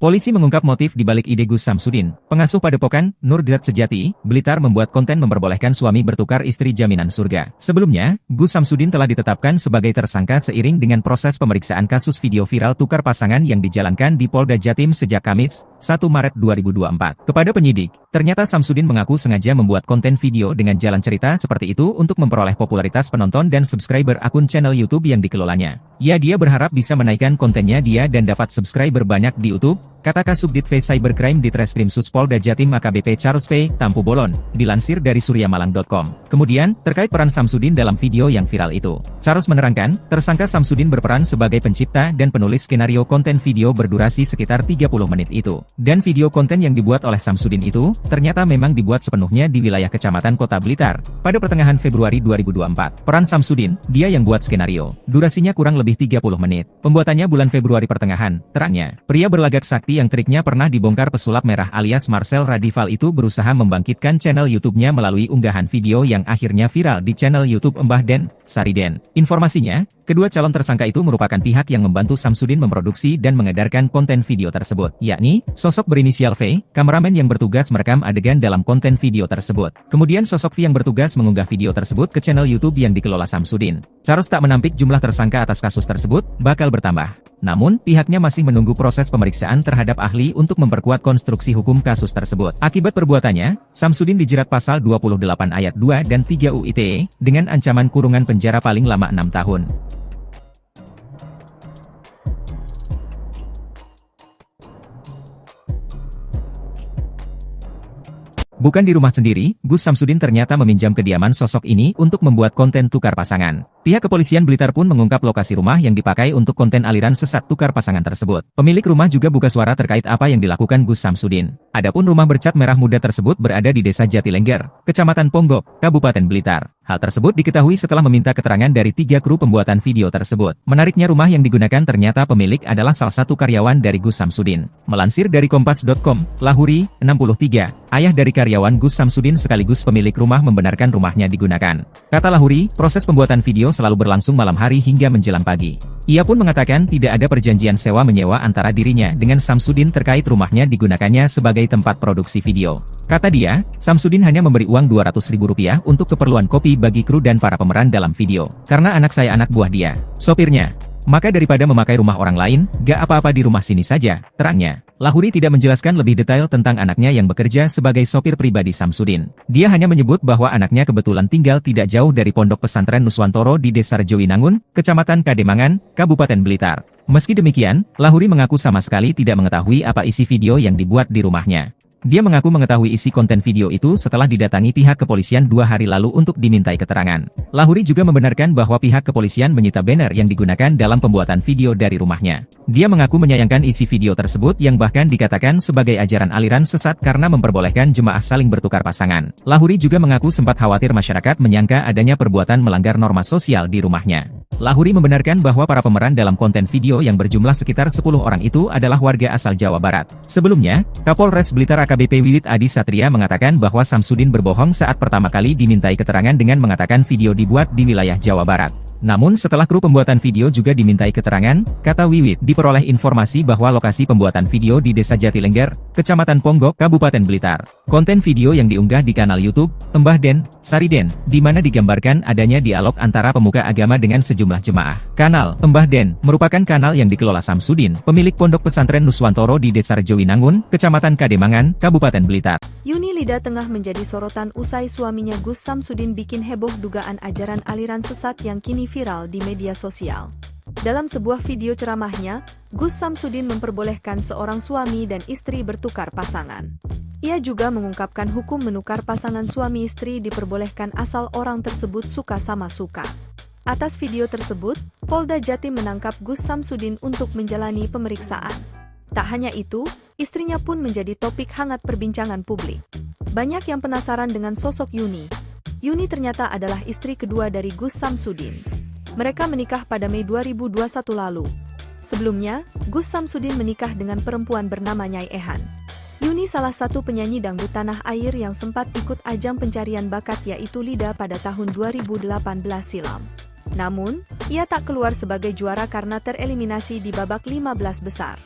Speaker 2: Polisi mengungkap motif di balik ide Gus Samsudin. Pengasuh Padepokan, Nurdiat Sejati, Blitar membuat konten memperbolehkan suami bertukar istri jaminan surga. Sebelumnya, Gus Samsudin telah ditetapkan sebagai tersangka seiring dengan proses pemeriksaan kasus video viral tukar pasangan yang dijalankan di Polda Jatim sejak Kamis, 1 Maret 2024. Kepada penyidik, ternyata Samsudin mengaku sengaja membuat konten video dengan jalan cerita seperti itu untuk memperoleh popularitas penonton dan subscriber akun channel YouTube yang dikelolanya. Dia berharap bisa menaikkan kontennya dan dapat subscriber banyak di YouTube, kata Kasubdit V Cybercrime di Treskrim Polda Jatim AKBP Charles P. Tampu Bolon, dilansir dari suryamalang.com. Kemudian, terkait peran Samsudin dalam video yang viral itu, Charles menerangkan, tersangka Samsudin berperan sebagai pencipta dan penulis skenario konten video berdurasi sekitar 30 menit itu. Dan video konten yang dibuat oleh Samsudin itu, ternyata memang dibuat sepenuhnya di wilayah Kecamatan Kota Blitar, pada pertengahan Februari 2024. Peran Samsudin, dia yang buat skenario. Durasinya kurang lebih 30 menit. Pembuatannya bulan Februari pertengahan, terangnya. Pria berlagak sakti yang triknya pernah dibongkar pesulap merah alias Marcel Radival itu berusaha membangkitkan channel YouTube-nya melalui unggahan video yang akhirnya viral di channel YouTube Mbah Den, Sariden. Informasinya, kedua calon tersangka itu merupakan pihak yang membantu Samsudin memproduksi dan mengedarkan konten video tersebut, yakni sosok berinisial V, kameramen yang bertugas merekam adegan dalam konten video tersebut. Kemudian sosok V yang bertugas mengunggah video tersebut ke channel YouTube yang dikelola Samsudin. Charles tak menampik jumlah tersangka atas kasus tersebut bakal bertambah. Namun, pihaknya masih menunggu proses pemeriksaan terhadap ahli untuk memperkuat konstruksi hukum kasus tersebut. Akibat perbuatannya, Samsudin dijerat pasal 28 ayat 2 dan 3 UU ITE dengan ancaman kurungan penjara paling lama 6 tahun. Bukan di rumah sendiri, Gus Samsudin ternyata meminjam kediaman sosok ini untuk membuat konten tukar pasangan. Pihak kepolisian Blitar pun mengungkap lokasi rumah yang dipakai untuk konten aliran sesat tukar pasangan tersebut. Pemilik rumah juga buka suara terkait apa yang dilakukan Gus Samsudin. Adapun rumah bercat merah muda tersebut berada di Desa Jatilengger, Kecamatan Ponggok, Kabupaten Blitar. Hal tersebut diketahui setelah meminta keterangan dari 3 kru pembuatan video tersebut. Menariknya rumah yang digunakan ternyata pemilik adalah salah satu karyawan dari Gus Samsudin. Melansir dari Kompas.com, Lahuri, 63, ayah dari karyawan Gus Samsudin sekaligus pemilik rumah membenarkan rumahnya digunakan. Kata Lahuri, proses pembuatan video selalu berlangsung malam hari hingga menjelang pagi. Ia pun mengatakan tidak ada perjanjian sewa-menyewa antara dirinya dengan Samsudin terkait rumahnya digunakannya sebagai tempat produksi video. Kata dia, Samsudin hanya memberi uang Rp200.000 untuk keperluan kopi bagi kru dan para pemeran dalam video. Karena anak saya anak buah dia, sopirnya. Maka daripada memakai rumah orang lain, gak apa-apa di rumah sini saja, terangnya. Lahuri tidak menjelaskan lebih detail tentang anaknya yang bekerja sebagai sopir pribadi Samsudin. Dia hanya menyebut bahwa anaknya kebetulan tinggal tidak jauh dari Pondok Pesantren Nuswantoro di Desa Rejowinangun, Kecamatan Kademangan, Kabupaten Blitar. Meski demikian, Lahuri mengaku sama sekali tidak mengetahui apa isi video yang dibuat di rumahnya. Dia mengaku mengetahui isi konten video itu setelah didatangi pihak kepolisian 2 hari lalu untuk dimintai keterangan. Lahuri juga membenarkan bahwa pihak kepolisian menyita banner yang digunakan dalam pembuatan video dari rumahnya. Dia mengaku menyayangkan isi video tersebut yang bahkan dikatakan sebagai ajaran aliran sesat karena memperbolehkan jemaah saling bertukar pasangan. Lahuri juga mengaku sempat khawatir masyarakat menyangka adanya perbuatan melanggar norma sosial di rumahnya. Lahuri membenarkan bahwa para pemeran dalam konten video yang berjumlah sekitar 10 orang itu adalah warga asal Jawa Barat. Sebelumnya, Kapolres Blitar AKBP Wiwit Adi Satria mengatakan bahwa Samsudin berbohong saat pertama kali dimintai keterangan dengan mengatakan video dibuat di wilayah Jawa Barat. Namun setelah kru pembuatan video juga dimintai keterangan, kata Wiwit, diperoleh informasi bahwa lokasi pembuatan video di Desa Jatilengger, Kecamatan Ponggok, Kabupaten Blitar. Konten video yang diunggah di kanal YouTube, Mbah Den, Sariden, di mana digambarkan adanya dialog antara pemuka agama dengan sejumlah jemaah. Kanal Mbah Den merupakan kanal yang dikelola Samsudin, pemilik Pondok Pesantren Nuswantoro di Desa Rejowinangun, Kecamatan Kademangan, Kabupaten Blitar.
Speaker 3: Yuni Lida tengah menjadi sorotan usai suaminya Gus Samsudin bikin heboh dugaan ajaran aliran sesat yang kini viral di media sosial. Dalam sebuah video ceramahnya, Gus Samsudin memperbolehkan seorang suami dan istri bertukar pasangan. Ia juga mengungkapkan hukum menukar pasangan suami istri diperbolehkan asal orang tersebut suka sama suka. Atas video tersebut, Polda Jatim menangkap Gus Samsudin untuk menjalani pemeriksaan. Tak hanya itu, istrinya pun menjadi topik hangat perbincangan publik. Banyak yang penasaran dengan sosok Yuni. Yuni ternyata adalah istri kedua dari Gus Samsudin. Mereka menikah pada Mei 2021 lalu. Sebelumnya, Gus Samsudin menikah dengan perempuan bernama Nyai Ehan. Yuni salah satu penyanyi dangdut tanah air yang sempat ikut ajang pencarian bakat yaitu Lida pada tahun 2018 silam. Namun, ia tak keluar sebagai juara karena tereliminasi di babak 15 besar.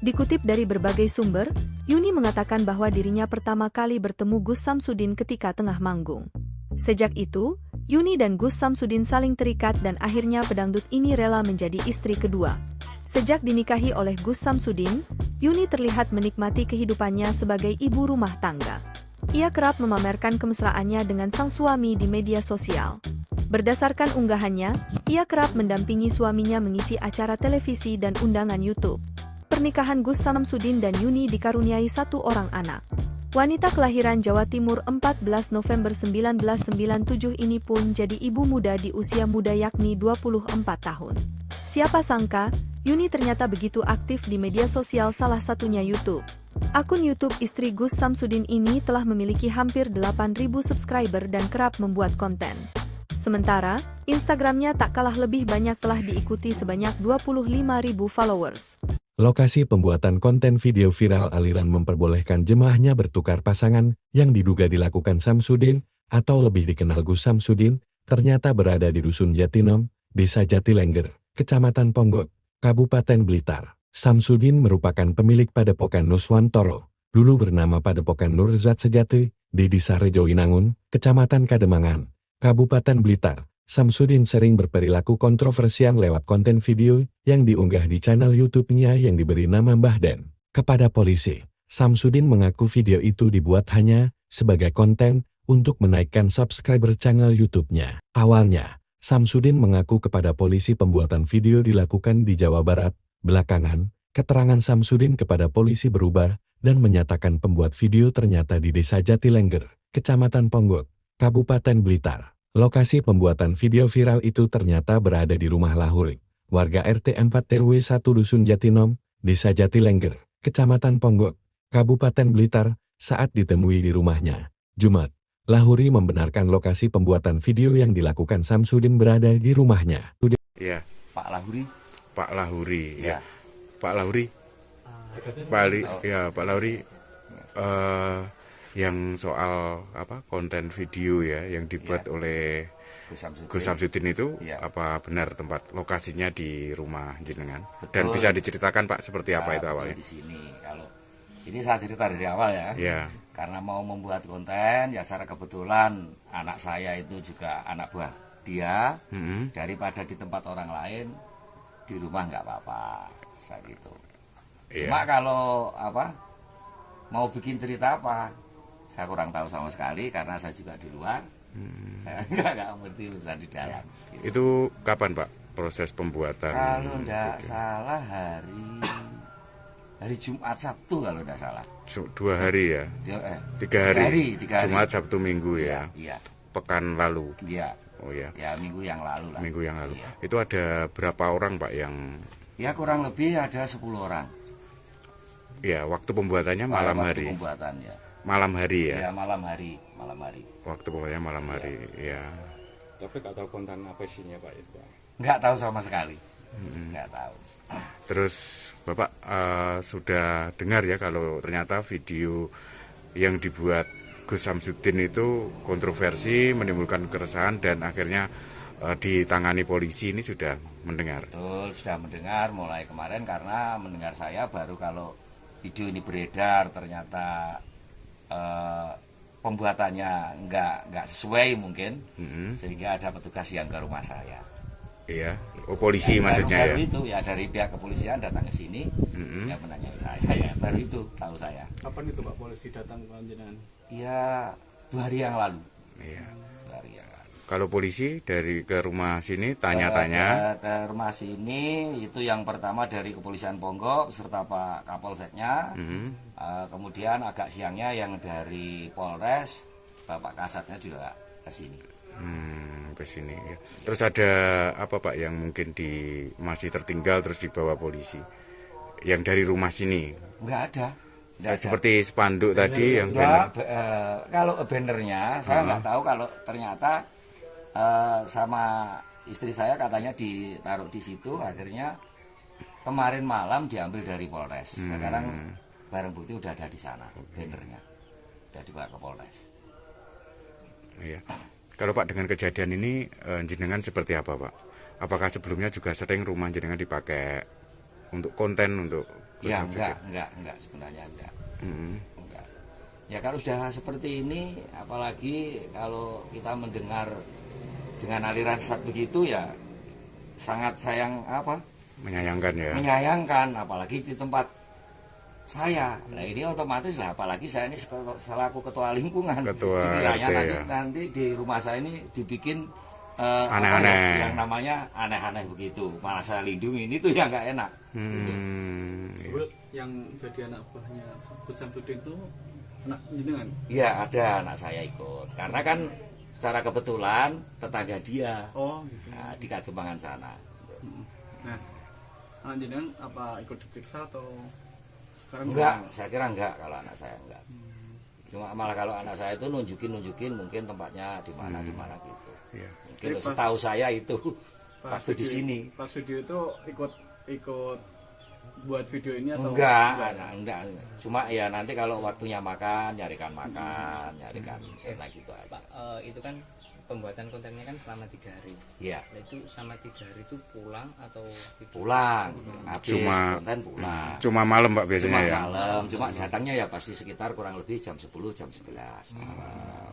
Speaker 3: Dikutip dari berbagai sumber, Yuni mengatakan bahwa dirinya pertama kali bertemu Gus Samsudin ketika tengah manggung. Sejak itu, Yuni dan Gus Samsudin saling terikat dan akhirnya pedangdut ini rela menjadi istri kedua. Sejak dinikahi oleh Gus Samsudin, Yuni terlihat menikmati kehidupannya sebagai ibu rumah tangga. Ia kerap memamerkan kemesraannya dengan sang suami di media sosial. Berdasarkan unggahannya, ia kerap mendampingi suaminya mengisi acara televisi dan undangan YouTube. Pernikahan Gus Samsudin dan Yuni dikaruniai 1 orang anak. Wanita kelahiran Jawa Timur 14 November 1997 ini pun jadi ibu muda di usia muda yakni 24 tahun. Siapa sangka, Yuni ternyata begitu aktif di media sosial salah satunya YouTube. Akun YouTube istri Gus Samsudin ini telah memiliki hampir 8.000 subscriber dan kerap membuat konten. Sementara, Instagramnya tak kalah lebih banyak telah diikuti sebanyak 25.000 followers.
Speaker 4: Lokasi pembuatan konten video viral aliran memperbolehkan jemaahnya bertukar pasangan yang diduga dilakukan Samsudin, atau lebih dikenal Gus Samsudin, ternyata berada di Dusun Jatinom, Desa Jatilengger, Kecamatan Ponggok, Kabupaten Blitar. Samsudin merupakan pemilik Padepokan Nuswantoro, dulu bernama Padepokan Nurzat Sejati, di Desa Rejowinangun, Kecamatan Kademangan, Kabupaten Blitar. Samsudin sering berperilaku kontroversial lewat konten video yang diunggah di channel YouTube-nya yang diberi nama Mbah Den. Kepada polisi, Samsudin mengaku video itu dibuat hanya sebagai konten untuk menaikkan subscriber channel YouTube-nya. Awalnya, Samsudin mengaku kepada polisi pembuatan video dilakukan di Jawa Barat. Belakangan, keterangan Samsudin kepada polisi berubah dan menyatakan pembuat video ternyata di Desa Jatilengger, Kecamatan Ponggok, Kabupaten Blitar. Lokasi pembuatan video viral itu ternyata berada di rumah Lahuri, warga RT 4 RW 1 Dusun Jatinom, Desa Jatilengger, Kecamatan Ponggok, Kabupaten Blitar, saat ditemui di rumahnya, Jumat. Lahuri membenarkan lokasi pembuatan video yang dilakukan Samsudin berada di rumahnya.
Speaker 5: Ya,
Speaker 6: Pak Lahuri.
Speaker 5: Pak Lahuri,
Speaker 6: Ya.
Speaker 5: Pak Lahuri, Pak Lahuri, yang soal konten video ya yang dibuat oleh Gus Samsudin itu apa benar tempat lokasinya di rumah jenengan? Dan bisa diceritakan Pak seperti apa itu awalnya?
Speaker 6: Di sini, kalau ini saya cerita dari awal ya.
Speaker 5: Ya.
Speaker 6: Karena mau membuat konten, ya secara kebetulan anak saya itu juga anak buah dia. Daripada di tempat orang lain, di rumah nggak apa-apa, saya gitu. Cuma kalau mau bikin cerita apa, saya kurang tahu sama sekali karena saya juga di luar. Saya nggak ngerti urusan di dalam. Gitu.
Speaker 5: Itu kapan Pak proses pembuatan?
Speaker 6: Kalau nggak salah hari Jumat Sabtu kalau nggak salah.
Speaker 5: 2 hari ya? 3 hari. Jumat Sabtu Minggu ya?
Speaker 6: Iya.
Speaker 5: Pekan lalu?
Speaker 6: Iya.
Speaker 5: Oh ya.
Speaker 6: Ya minggu yang lalu lah.
Speaker 5: Minggu yang lalu.
Speaker 6: Iya.
Speaker 5: Itu ada berapa orang Pak yang?
Speaker 6: Ya kurang lebih ada 10 orang.
Speaker 5: Ya, waktu pembuatannya malam hari.
Speaker 6: Pembuatannya.
Speaker 5: Malam hari ya?
Speaker 6: Ya malam hari.
Speaker 5: Waktu pembuatannya malam hari, ya.
Speaker 9: Tapi nggak tahu konten apa isinya Pak itu Pak?
Speaker 6: Nggak tahu sama sekali. Nggak tahu.
Speaker 5: Terus Bapak sudah dengar ya kalau ternyata video yang dibuat Gus Samsudin itu kontroversi, menimbulkan keresahan dan akhirnya ditangani polisi, ini sudah mendengar?
Speaker 6: Betul, sudah mendengar mulai kemarin karena mendengar saya baru kalau video ini beredar ternyata pembuatannya nggak sesuai mungkin, sehingga ada petugas yang ke rumah saya.
Speaker 5: Iya, polisi ya, maksudnya
Speaker 6: baru
Speaker 5: ya?
Speaker 6: Itu ya dari pihak kepolisian datang ke sini, ya menanyai saya, ya baru itu tahu saya.
Speaker 7: Kapan itu Pak polisi datang ke jenengan?
Speaker 6: Ya 2 hari yang lalu.
Speaker 5: Iya.
Speaker 6: 2 hari yang lalu.
Speaker 5: Kalau polisi dari ke rumah sini tanya-tanya?
Speaker 6: Ke rumah sini itu yang pertama dari Kepolisian Ponggok serta Pak Kapolseknya. Kemudian agak siangnya yang dari Polres, Bapak Kasatnya juga ke sini.
Speaker 5: Ke sini ya. Terus ada apa Pak yang mungkin masih tertinggal terus dibawa polisi? Yang dari rumah sini?
Speaker 6: Enggak ada.
Speaker 5: Seperti spanduk tadi yang
Speaker 6: banner. Kalau bannernya saya nggak tahu, kalau ternyata sama istri saya katanya ditaruh di situ, akhirnya kemarin malam diambil dari Polres. Sekarang barang bukti udah ada di sana, bannernya udah dibawa ke Polres.
Speaker 5: Iya. Kalau Pak dengan kejadian ini jenengan seperti apa Pak? Apakah sebelumnya juga sering rumah jenengan dipakai untuk konten untuk?
Speaker 6: Ya enggak sebenarnya enggak. Enggak. Ya kalau sudah seperti ini, apalagi kalau kita mendengar dengan aliran sesat begitu ya sangat menyayangkan ya. Menyayangkan apalagi di tempat saya. Nah ini otomatis lah, apalagi saya ini selaku ketua lingkungan. Dikiranya nanti di rumah saya ini dibikin aneh-aneh. Yang namanya aneh-aneh begitu. Malah saya lindungi, ini tuh yang nggak enak. Gitu.
Speaker 7: Yang jadi anak buahnya Gus Samsudin itu anak jenengan?
Speaker 6: Iya, ada anak saya ikut. Karena kan secara kebetulan tetangga dia.
Speaker 7: Oh, gitu.
Speaker 6: Nah, di Kagembangan sana.
Speaker 7: Nah, anak jenengan apa ikut diperiksa atau sekarang?
Speaker 6: Enggak, saya kira enggak kalau anak saya enggak. Cuma malah kalau anak saya itu nunjukin mungkin tempatnya di mana gitu.
Speaker 5: Iya.
Speaker 6: Mungkin setahu saya itu waktu di sini.
Speaker 7: Pas video itu ikut buat video ini atau
Speaker 6: enggak. Cuma ya nanti kalau waktunya makan, nyarikan sena gitu aja.
Speaker 8: Pak, itu kan pembuatan kontennya kan selama 3 hari.
Speaker 6: Iya.
Speaker 8: Nah, itu selama 3 hari itu pulang atau
Speaker 6: pulang? Habis konten pulang.
Speaker 5: Cuma malam Pak biasanya ya.
Speaker 6: Malam. Cuma datangnya ya pasti sekitar kurang lebih jam 10, jam 11 malam.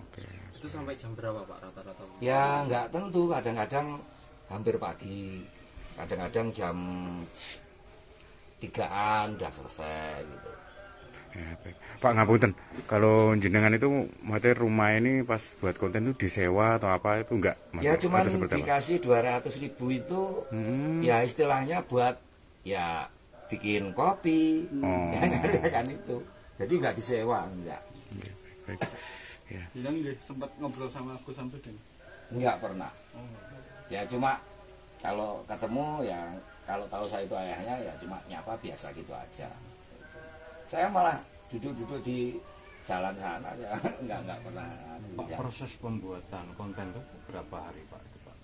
Speaker 8: Itu sampai jam berapa Pak rata-rata?
Speaker 6: Ya nggak tentu, kadang-kadang hampir pagi, kadang-kadang jam 3-an udah selesai gitu.
Speaker 5: Ya, Pak ngapunten, kalau jenengan itu materi rumah ini pas buat konten itu disewa atau apa itu enggak?
Speaker 6: Ya cuma dikasih 200.000 itu ya istilahnya buat ya bikin kopi, kan itu. Jadi nggak disewa, enggak.
Speaker 5: Baik. Ya.
Speaker 7: Bilang nggih sempat ngobrol sama Gus Samsudin?
Speaker 6: Enggak pernah. Ya cuma kalau ketemu ya kalau tahu saya itu ayahnya ya cuma nyapa biasa gitu aja. Saya malah duduk-duduk di jalan sana ya enggak pernah.
Speaker 9: Pak, proses pembuatan konten itu berapa hari Pak? Itu, Pak?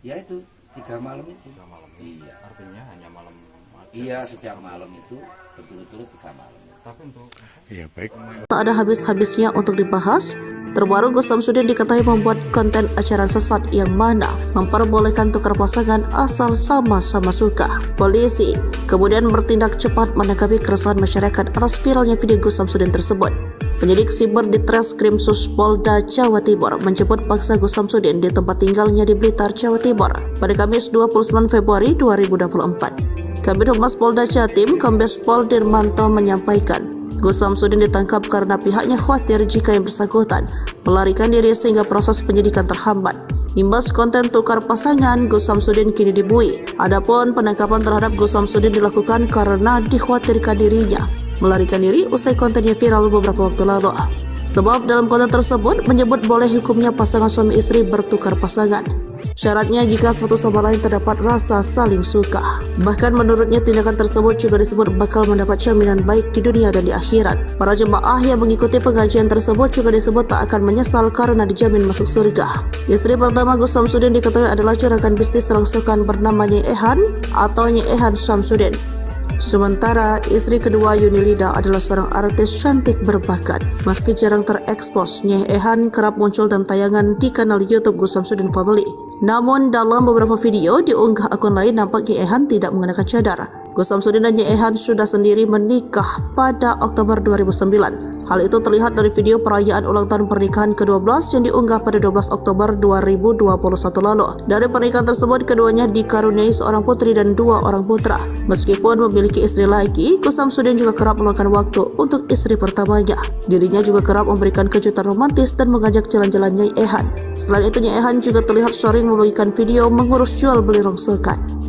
Speaker 6: Ya itu 3 malam itu.
Speaker 9: 3 malam.
Speaker 6: Iya.
Speaker 9: Artinya hanya malam aja.
Speaker 6: Iya, setiap malam itu berturut-turut 3 malam.
Speaker 9: Tapi untuk
Speaker 5: Iya, baik.
Speaker 1: Tak ada habis-habisnya untuk dibahas. Terbaru Gus Samsudin diketahui membuat konten acara sesat yang mana memperbolehkan tukar pasangan asal sama-sama suka. Polisi kemudian bertindak cepat menanggapi keresahan masyarakat atas viralnya video Gus Samsudin tersebut. Penyidik siber di Treskrim Polda Jawa Timur menjemput paksa Gus Samsudin di tempat tinggalnya di Blitar, Jawa Timur pada Kamis 29 Februari 2024. Kabid Humas Polda Jatim, Kombes Pol Dirmanto menyampaikan, Gus Samsudin ditangkap karena pihaknya khawatir jika yang bersangkutan melarikan diri sehingga proses penyidikan terhambat. Imbas konten tukar pasangan, Gus Samsudin kini dibui. Adapun penangkapan terhadap Gus Samsudin dilakukan karena dikhawatirkan dirinya melarikan diri usai kontennya viral beberapa waktu lalu. Sebab dalam konten tersebut menyebut boleh hukumnya pasangan suami istri bertukar pasangan. Syaratnya jika satu sama lain terdapat rasa saling suka. Bahkan menurutnya tindakan tersebut juga disebut bakal mendapat jaminan baik di dunia dan di akhirat. Para jemaah yang mengikuti pengajian tersebut juga disebut tak akan menyesal karena dijamin masuk surga. Istri pertama Gus Samsudin diketahui adalah juragan bisnis rongsokan bernama Nyai Ehan atau Nyai Ehan Samsudin. Sementara istri kedua Yunilida adalah seorang artis cantik berbakat. Meski jarang terekspos, Nyai Ehan kerap muncul dalam tayangan di kanal YouTube Gus Samsudin Family. Namun dalam beberapa video diunggah akun lain nampak Nyai Ehan tidak mengenakan cadar. Gus Samsudin dan Nyai Ehan sudah sendiri menikah pada Oktober 2009. Hal itu terlihat dari video perayaan ulang tahun pernikahan ke-12 yang diunggah pada 12 Oktober 2021 lalu. Dari pernikahan tersebut, keduanya dikaruniai seorang putri dan 2 orang putra. Meskipun memiliki istri lagi, Gus Samsudin juga kerap meluangkan waktu untuk istri pertamanya. Dirinya juga kerap memberikan kejutan romantis dan mengajak jalan-jalan Nyai Ehan. Selain itu, Nyai Ehan juga terlihat sering membagikan video mengurus jual beli rongsokan.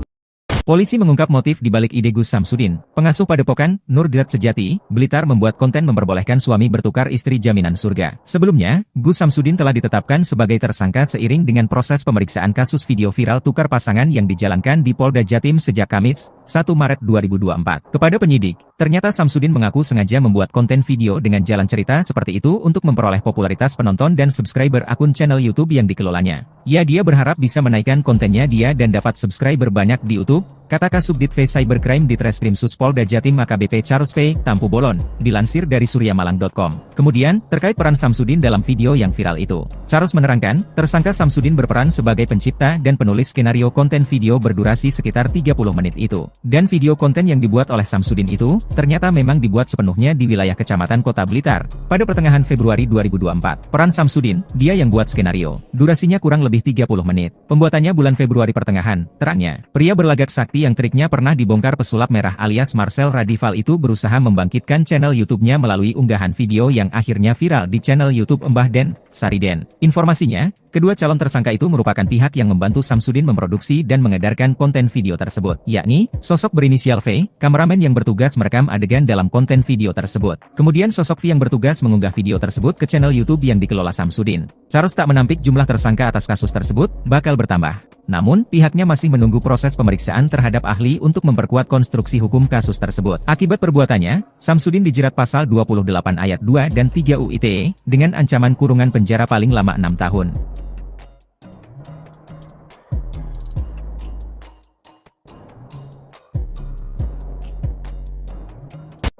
Speaker 2: Polisi mengungkap motif di balik ide Gus Samsudin. Pengasuh Padepokan, Nurdiat Sejati, Blitar membuat konten memperbolehkan suami bertukar istri jaminan surga. Sebelumnya, Gus Samsudin telah ditetapkan sebagai tersangka seiring dengan proses pemeriksaan kasus video viral tukar pasangan yang dijalankan di Polda Jatim sejak Kamis, 1 Maret 2024. Kepada penyidik, ternyata Samsudin mengaku sengaja membuat konten video dengan jalan cerita seperti itu untuk memperoleh popularitas penonton dan subscriber akun channel YouTube yang dikelolanya. Dia berharap bisa menaikkan kontennya dan dapat subscriber banyak di YouTube, kata Kasubdit V Cybercrime di Treskrim Polda Jatim AKBP Charles P. Tampu Bolon, dilansir dari suryamalang.com. Kemudian, terkait peran Samsudin dalam video yang viral itu, Charles menerangkan, tersangka Samsudin berperan sebagai pencipta dan penulis skenario konten video berdurasi sekitar 30 menit itu. Dan video konten yang dibuat oleh Samsudin itu, ternyata memang dibuat sepenuhnya di wilayah Kecamatan Kota Blitar, pada pertengahan Februari 2024. Peran Samsudin, dia yang buat skenario. Durasinya kurang lebih 30 menit. Pembuatannya bulan Februari pertengahan, terangnya. Pria berlagak sakti yang triknya pernah dibongkar pesulap merah alias Marcel Radival itu berusaha membangkitkan channel YouTube-nya melalui unggahan video yang akhirnya viral di channel YouTube Mbah Den, Sariden. Informasinya, kedua calon tersangka itu merupakan pihak yang membantu Samsudin memproduksi dan mengedarkan konten video tersebut, yakni sosok berinisial V, kameramen yang bertugas merekam adegan dalam konten video tersebut. Kemudian sosok V yang bertugas mengunggah video tersebut ke channel YouTube yang dikelola Samsudin. Charles tak menampik jumlah tersangka atas kasus tersebut bakal bertambah. Namun, pihaknya masih menunggu proses pemeriksaan terhadap ahli untuk memperkuat konstruksi hukum kasus tersebut. Akibat perbuatannya, Samsudin dijerat pasal 28 ayat 2 dan 3 UU ITE dengan ancaman kurungan penjara paling lama 6 tahun.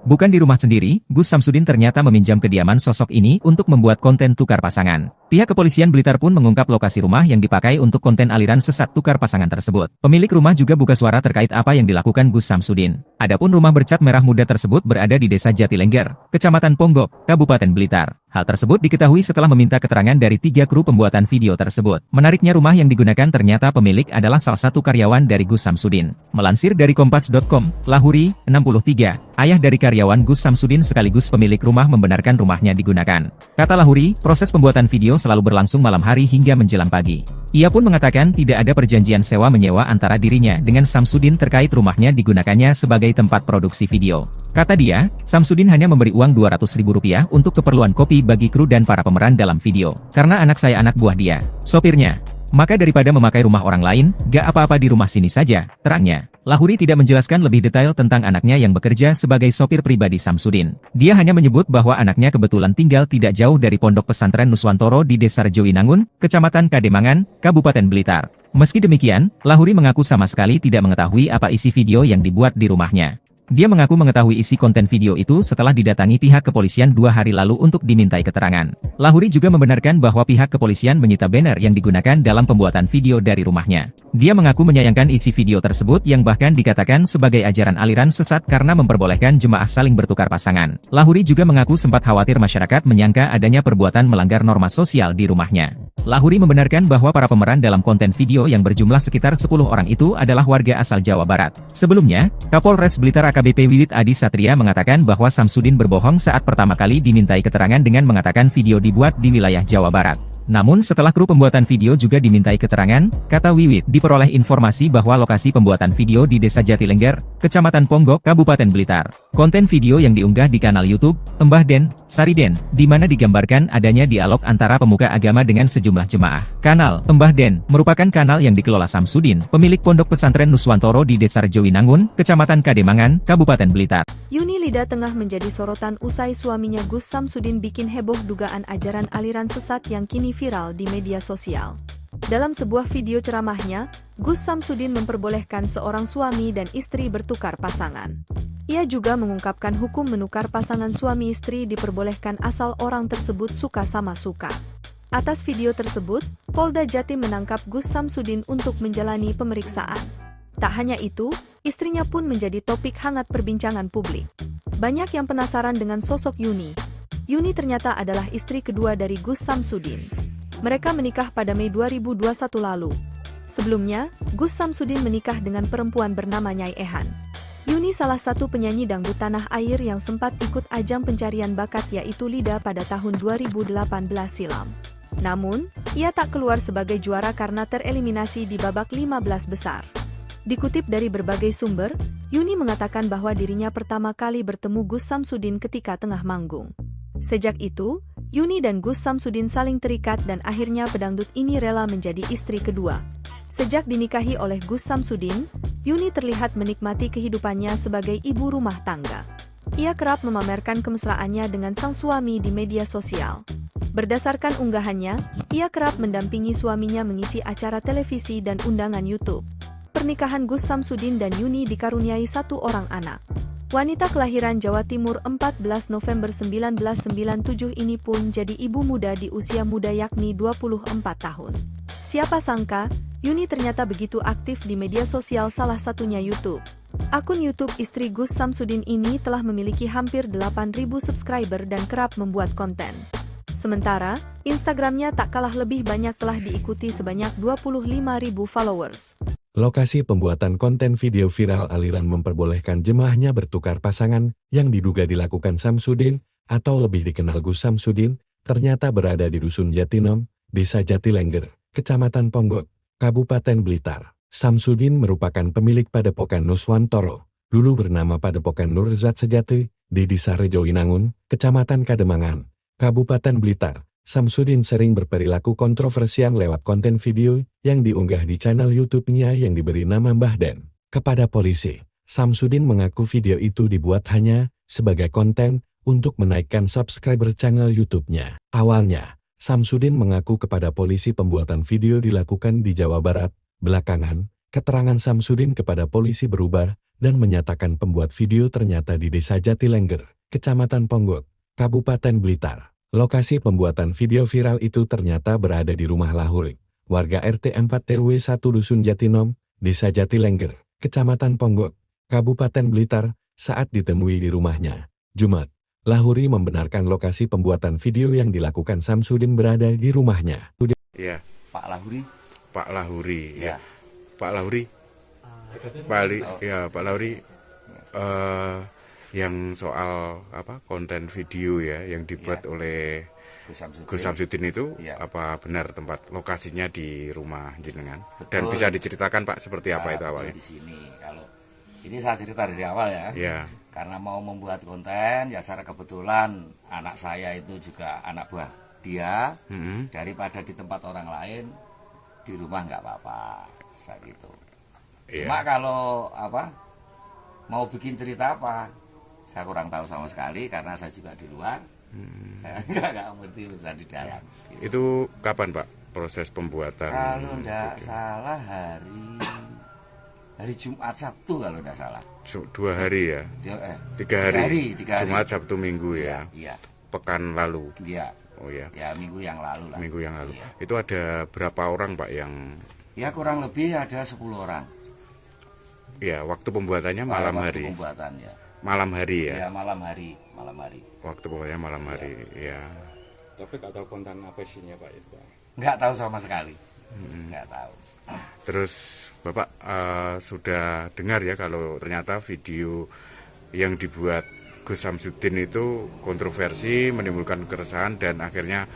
Speaker 2: Bukan di rumah sendiri, Gus Samsudin ternyata meminjam kediaman sosok ini untuk membuat konten tukar pasangan. Pihak kepolisian Blitar pun mengungkap lokasi rumah yang dipakai untuk konten aliran sesat tukar pasangan tersebut. Pemilik rumah juga buka suara terkait apa yang dilakukan Gus Samsudin. Adapun rumah bercat merah muda tersebut berada di Desa Jatilengger, Kecamatan Ponggok, Kabupaten Blitar. Hal tersebut diketahui setelah meminta keterangan dari 3 kru pembuatan video tersebut. Menariknya rumah yang digunakan ternyata pemilik adalah salah satu karyawan dari Gus Samsudin. Melansir dari Kompas.com, Lahuri, 63, ayah dari karyawan Gus Samsudin sekaligus pemilik rumah membenarkan rumahnya digunakan. Kata Lahuri, proses pembuatan video selalu berlangsung malam hari hingga menjelang pagi. Ia pun mengatakan tidak ada perjanjian sewa-menyewa antara dirinya dengan Samsudin terkait rumahnya digunakannya sebagai tempat produksi video. Kata dia, Samsudin hanya memberi uang Rp200.000 untuk keperluan kopi bagi kru dan para pemeran dalam video. Karena anak saya anak buah dia, sopirnya. Maka daripada memakai rumah orang lain, gak apa-apa di rumah sini saja, terangnya. Lahuri tidak menjelaskan lebih detail tentang anaknya yang bekerja sebagai sopir pribadi Samsudin. Dia hanya menyebut bahwa anaknya kebetulan tinggal tidak jauh dari pondok pesantren Nuswantoro di Desa Rejowinangun, Kecamatan Kademangan, Kabupaten Blitar. Meski demikian, Lahuri mengaku sama sekali tidak mengetahui apa isi video yang dibuat di rumahnya. Dia mengaku mengetahui isi konten video itu setelah didatangi pihak kepolisian 2 hari lalu untuk dimintai keterangan. Lahuri juga membenarkan bahwa pihak kepolisian menyita banner yang digunakan dalam pembuatan video dari rumahnya. Dia mengaku menyayangkan isi video tersebut yang bahkan dikatakan sebagai ajaran aliran sesat karena memperbolehkan jemaah saling bertukar pasangan. Lahuri juga mengaku sempat khawatir masyarakat menyangka adanya perbuatan melanggar norma sosial di rumahnya. Lahuri membenarkan bahwa para pemeran dalam konten video yang berjumlah sekitar 10 orang itu adalah warga asal Jawa Barat. Sebelumnya, Kapolres Blitar AKBP Wiwit Adi Satria mengatakan bahwa Samsudin berbohong saat pertama kali dimintai keterangan dengan mengatakan video dibuat di wilayah Jawa Barat. Namun setelah kru pembuatan video juga dimintai keterangan, kata Wiwit, diperoleh informasi bahwa lokasi pembuatan video di Desa Jatilengger, Kecamatan Ponggok, Kabupaten Blitar. Konten video yang diunggah di kanal YouTube, Mbah Den, Sariden, di mana digambarkan adanya dialog antara pemuka agama dengan sejumlah jemaah. Kanal Mbah Den merupakan kanal yang dikelola Samsudin, pemilik pondok pesantren Nuswantoro di Desa Rejowinangun, Kecamatan Kademangan, Kabupaten Blitar.
Speaker 3: Yuni Lida tengah menjadi sorotan usai suaminya Gus Samsudin bikin heboh dugaan ajaran aliran sesat yang kini viral di media sosial. Dalam sebuah video ceramahnya, Gus Samsudin memperbolehkan seorang suami dan istri bertukar pasangan. Ia juga mengungkapkan hukum menukar pasangan suami istri diperbolehkan asal orang tersebut suka sama suka. Atas video tersebut, Polda Jatim menangkap Gus Samsudin untuk menjalani pemeriksaan. Tak hanya itu, istrinya pun menjadi topik hangat perbincangan publik. Banyak yang penasaran dengan sosok Yuni. Yuni ternyata adalah istri kedua dari Gus Samsudin. Mereka menikah pada Mei 2021 lalu. Sebelumnya, Gus Samsudin menikah dengan perempuan bernama Nyai Ehan. Yuni salah satu penyanyi dangdut tanah air yang sempat ikut ajang pencarian bakat yaitu Lida pada tahun 2018 silam. Namun, ia tak keluar sebagai juara karena tereliminasi di babak 15 besar. Dikutip dari berbagai sumber, Yuni mengatakan bahwa dirinya pertama kali bertemu Gus Samsudin ketika tengah manggung. Sejak itu, Yuni dan Gus Samsudin saling terikat dan akhirnya pedangdut ini rela menjadi istri kedua. Sejak dinikahi oleh Gus Samsudin, Yuni terlihat menikmati kehidupannya sebagai ibu rumah tangga. Ia kerap memamerkan kemesraannya dengan sang suami di media sosial. Berdasarkan unggahannya, ia kerap mendampingi suaminya mengisi acara televisi dan undangan YouTube. Pernikahan Gus Samsudin dan Yuni dikaruniai satu orang anak. Wanita kelahiran Jawa Timur 14 November 1997 ini pun jadi ibu muda di usia muda yakni 24 tahun. Siapa sangka, Yuni ternyata begitu aktif di media sosial salah satunya YouTube. Akun YouTube istri Gus Samsudin ini telah memiliki hampir 8.000 subscriber dan kerap membuat konten. Sementara, Instagramnya tak kalah lebih banyak telah diikuti sebanyak 25.000 followers.
Speaker 4: Lokasi pembuatan konten video viral aliran memperbolehkan jemaahnya bertukar pasangan yang diduga dilakukan Samsudin atau lebih dikenal Gus Samsudin, ternyata berada di Dusun Jatinom, Desa Jatilengger, Kecamatan Ponggok, Kabupaten Blitar. Samsudin merupakan pemilik Padepokan Nuswantoro, dulu bernama Padepokan Nurzat Sejati, di Desa Rejowinangun, Kecamatan Kademangan, Kabupaten Blitar. Samsudin sering berperilaku kontroversial lewat konten video yang diunggah di channel YouTube-nya yang diberi nama Mbah Den. Kepada polisi, Samsudin mengaku video itu dibuat hanya sebagai konten untuk menaikkan subscriber channel YouTube-nya. Awalnya, Samsudin mengaku kepada polisi pembuatan video dilakukan di Jawa Barat. Belakangan, keterangan Samsudin kepada polisi berubah dan menyatakan pembuat video ternyata di Desa Jatilengger, Kecamatan Ponggok, Kabupaten Blitar. Lokasi pembuatan video viral itu ternyata berada di rumah Lahuri, warga RT 4 RW 1 Dusun Jatinom, Desa Jatilengger, Kecamatan Ponggok, Kabupaten Blitar, saat ditemui di rumahnya. Jumat, Lahuri membenarkan lokasi pembuatan video yang dilakukan Samsudin berada di rumahnya.
Speaker 5: Ya,
Speaker 6: Pak Lahuri.
Speaker 5: Pak Lahuri,
Speaker 6: Ya.
Speaker 5: Pak Lahuri, Pak Lahuri, yang soal konten video ya yang dibuat oleh Gus Samsudin itu apa benar tempat lokasinya di rumah jenengan? Dan bisa diceritakan Pak seperti apa itu awalnya?
Speaker 6: Di sini kalau Ini saya cerita dari awal ya.
Speaker 5: Ya.
Speaker 6: Karena mau membuat konten, ya secara kebetulan anak saya itu juga anak buah dia. Daripada di tempat orang lain, di rumah nggak apa-apa, saya gitu. Cuma kalau mau bikin cerita apa, saya kurang tahu sama sekali karena saya juga di luar. Saya nggak ngerti urusan di dalam. Gitu.
Speaker 5: Itu kapan Pak proses pembuatan?
Speaker 6: Kalau nggak salah hari Jumat Sabtu kalau nggak salah.
Speaker 5: 2 hari ya? 3 hari. Jumat Sabtu Minggu ya?
Speaker 6: Iya.
Speaker 5: Pekan lalu?
Speaker 6: Iya.
Speaker 5: Oh ya.
Speaker 6: Ya minggu yang lalu lah.
Speaker 5: Minggu yang lalu.
Speaker 6: Iya.
Speaker 5: Itu ada berapa orang Pak yang?
Speaker 6: Ya kurang lebih ada 10 orang.
Speaker 5: Ya, waktu pembuatannya malam hari.
Speaker 6: Pembuatan ya.
Speaker 5: Malam hari ya?
Speaker 6: Ya malam hari.
Speaker 5: Waktu pembuatannya malam hari, ya.
Speaker 9: Tapi nggak tahu konten apa isinya Pak itu Pak?
Speaker 6: Nggak tahu sama sekali. Nggak tahu.
Speaker 5: Terus Bapak sudah dengar ya kalau ternyata video yang dibuat Gus Samsudin itu kontroversi, menimbulkan keresahan dan akhirnya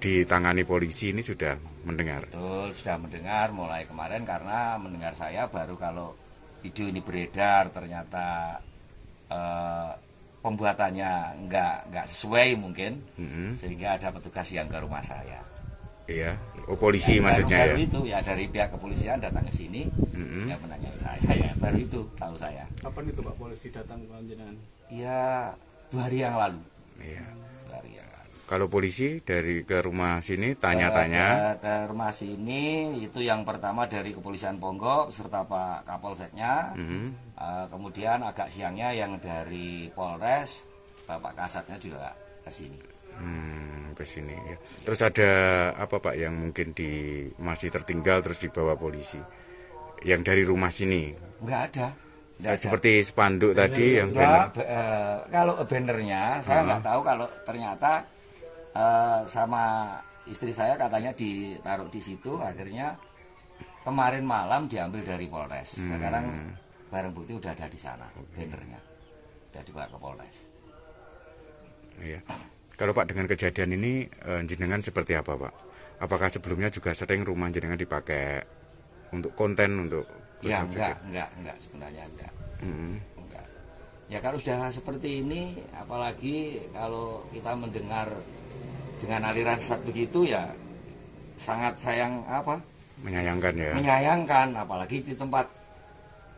Speaker 5: ditangani polisi, ini sudah mendengar?
Speaker 6: Betul, sudah mendengar mulai kemarin karena mendengar saya baru kalau video ini beredar ternyata pembuatannya nggak sesuai mungkin, sehingga ada petugas yang ke rumah saya.
Speaker 5: Iya, polisi ya, maksudnya
Speaker 6: baru
Speaker 5: ya?
Speaker 6: Itu ya dari pihak kepolisian datang ke sini, ya menanyai saya, ya baru itu tahu saya.
Speaker 7: Kapan itu Pak polisi datang ke Panjenengan?
Speaker 6: Ya 2 hari yang lalu.
Speaker 5: Iya.
Speaker 6: 2 hari yang lalu.
Speaker 5: Kalau polisi dari ke rumah sini tanya-tanya?
Speaker 6: Ke rumah sini itu yang pertama dari Kepolisian Ponggok serta Pak Kapolseknya, kemudian agak siangnya yang dari Polres, Bapak Kasatnya juga ke sini.
Speaker 5: Ke sini ya. Terus ada apa Pak yang mungkin masih tertinggal terus dibawa polisi? Yang dari rumah sini?
Speaker 6: Enggak ada.
Speaker 5: Seperti spanduk tadi yang banner.
Speaker 6: Kalau bannernya saya nggak tahu, kalau ternyata sama istri saya katanya ditaruh di situ, akhirnya kemarin malam diambil dari Polres. Sekarang barang bukti udah ada di sana, bannernya udah dibawa ke Polres.
Speaker 5: Iya. Kalau Pak dengan kejadian ini jenengan seperti apa Pak? Apakah sebelumnya juga sering rumah jenengan dipakai untuk konten untuk?
Speaker 6: Ya enggak sebenarnya enggak. Enggak. Ya kalau sudah seperti ini, apalagi kalau kita mendengar dengan aliran sesat begitu ya sangat menyayangkan ya. Menyayangkan apalagi di tempat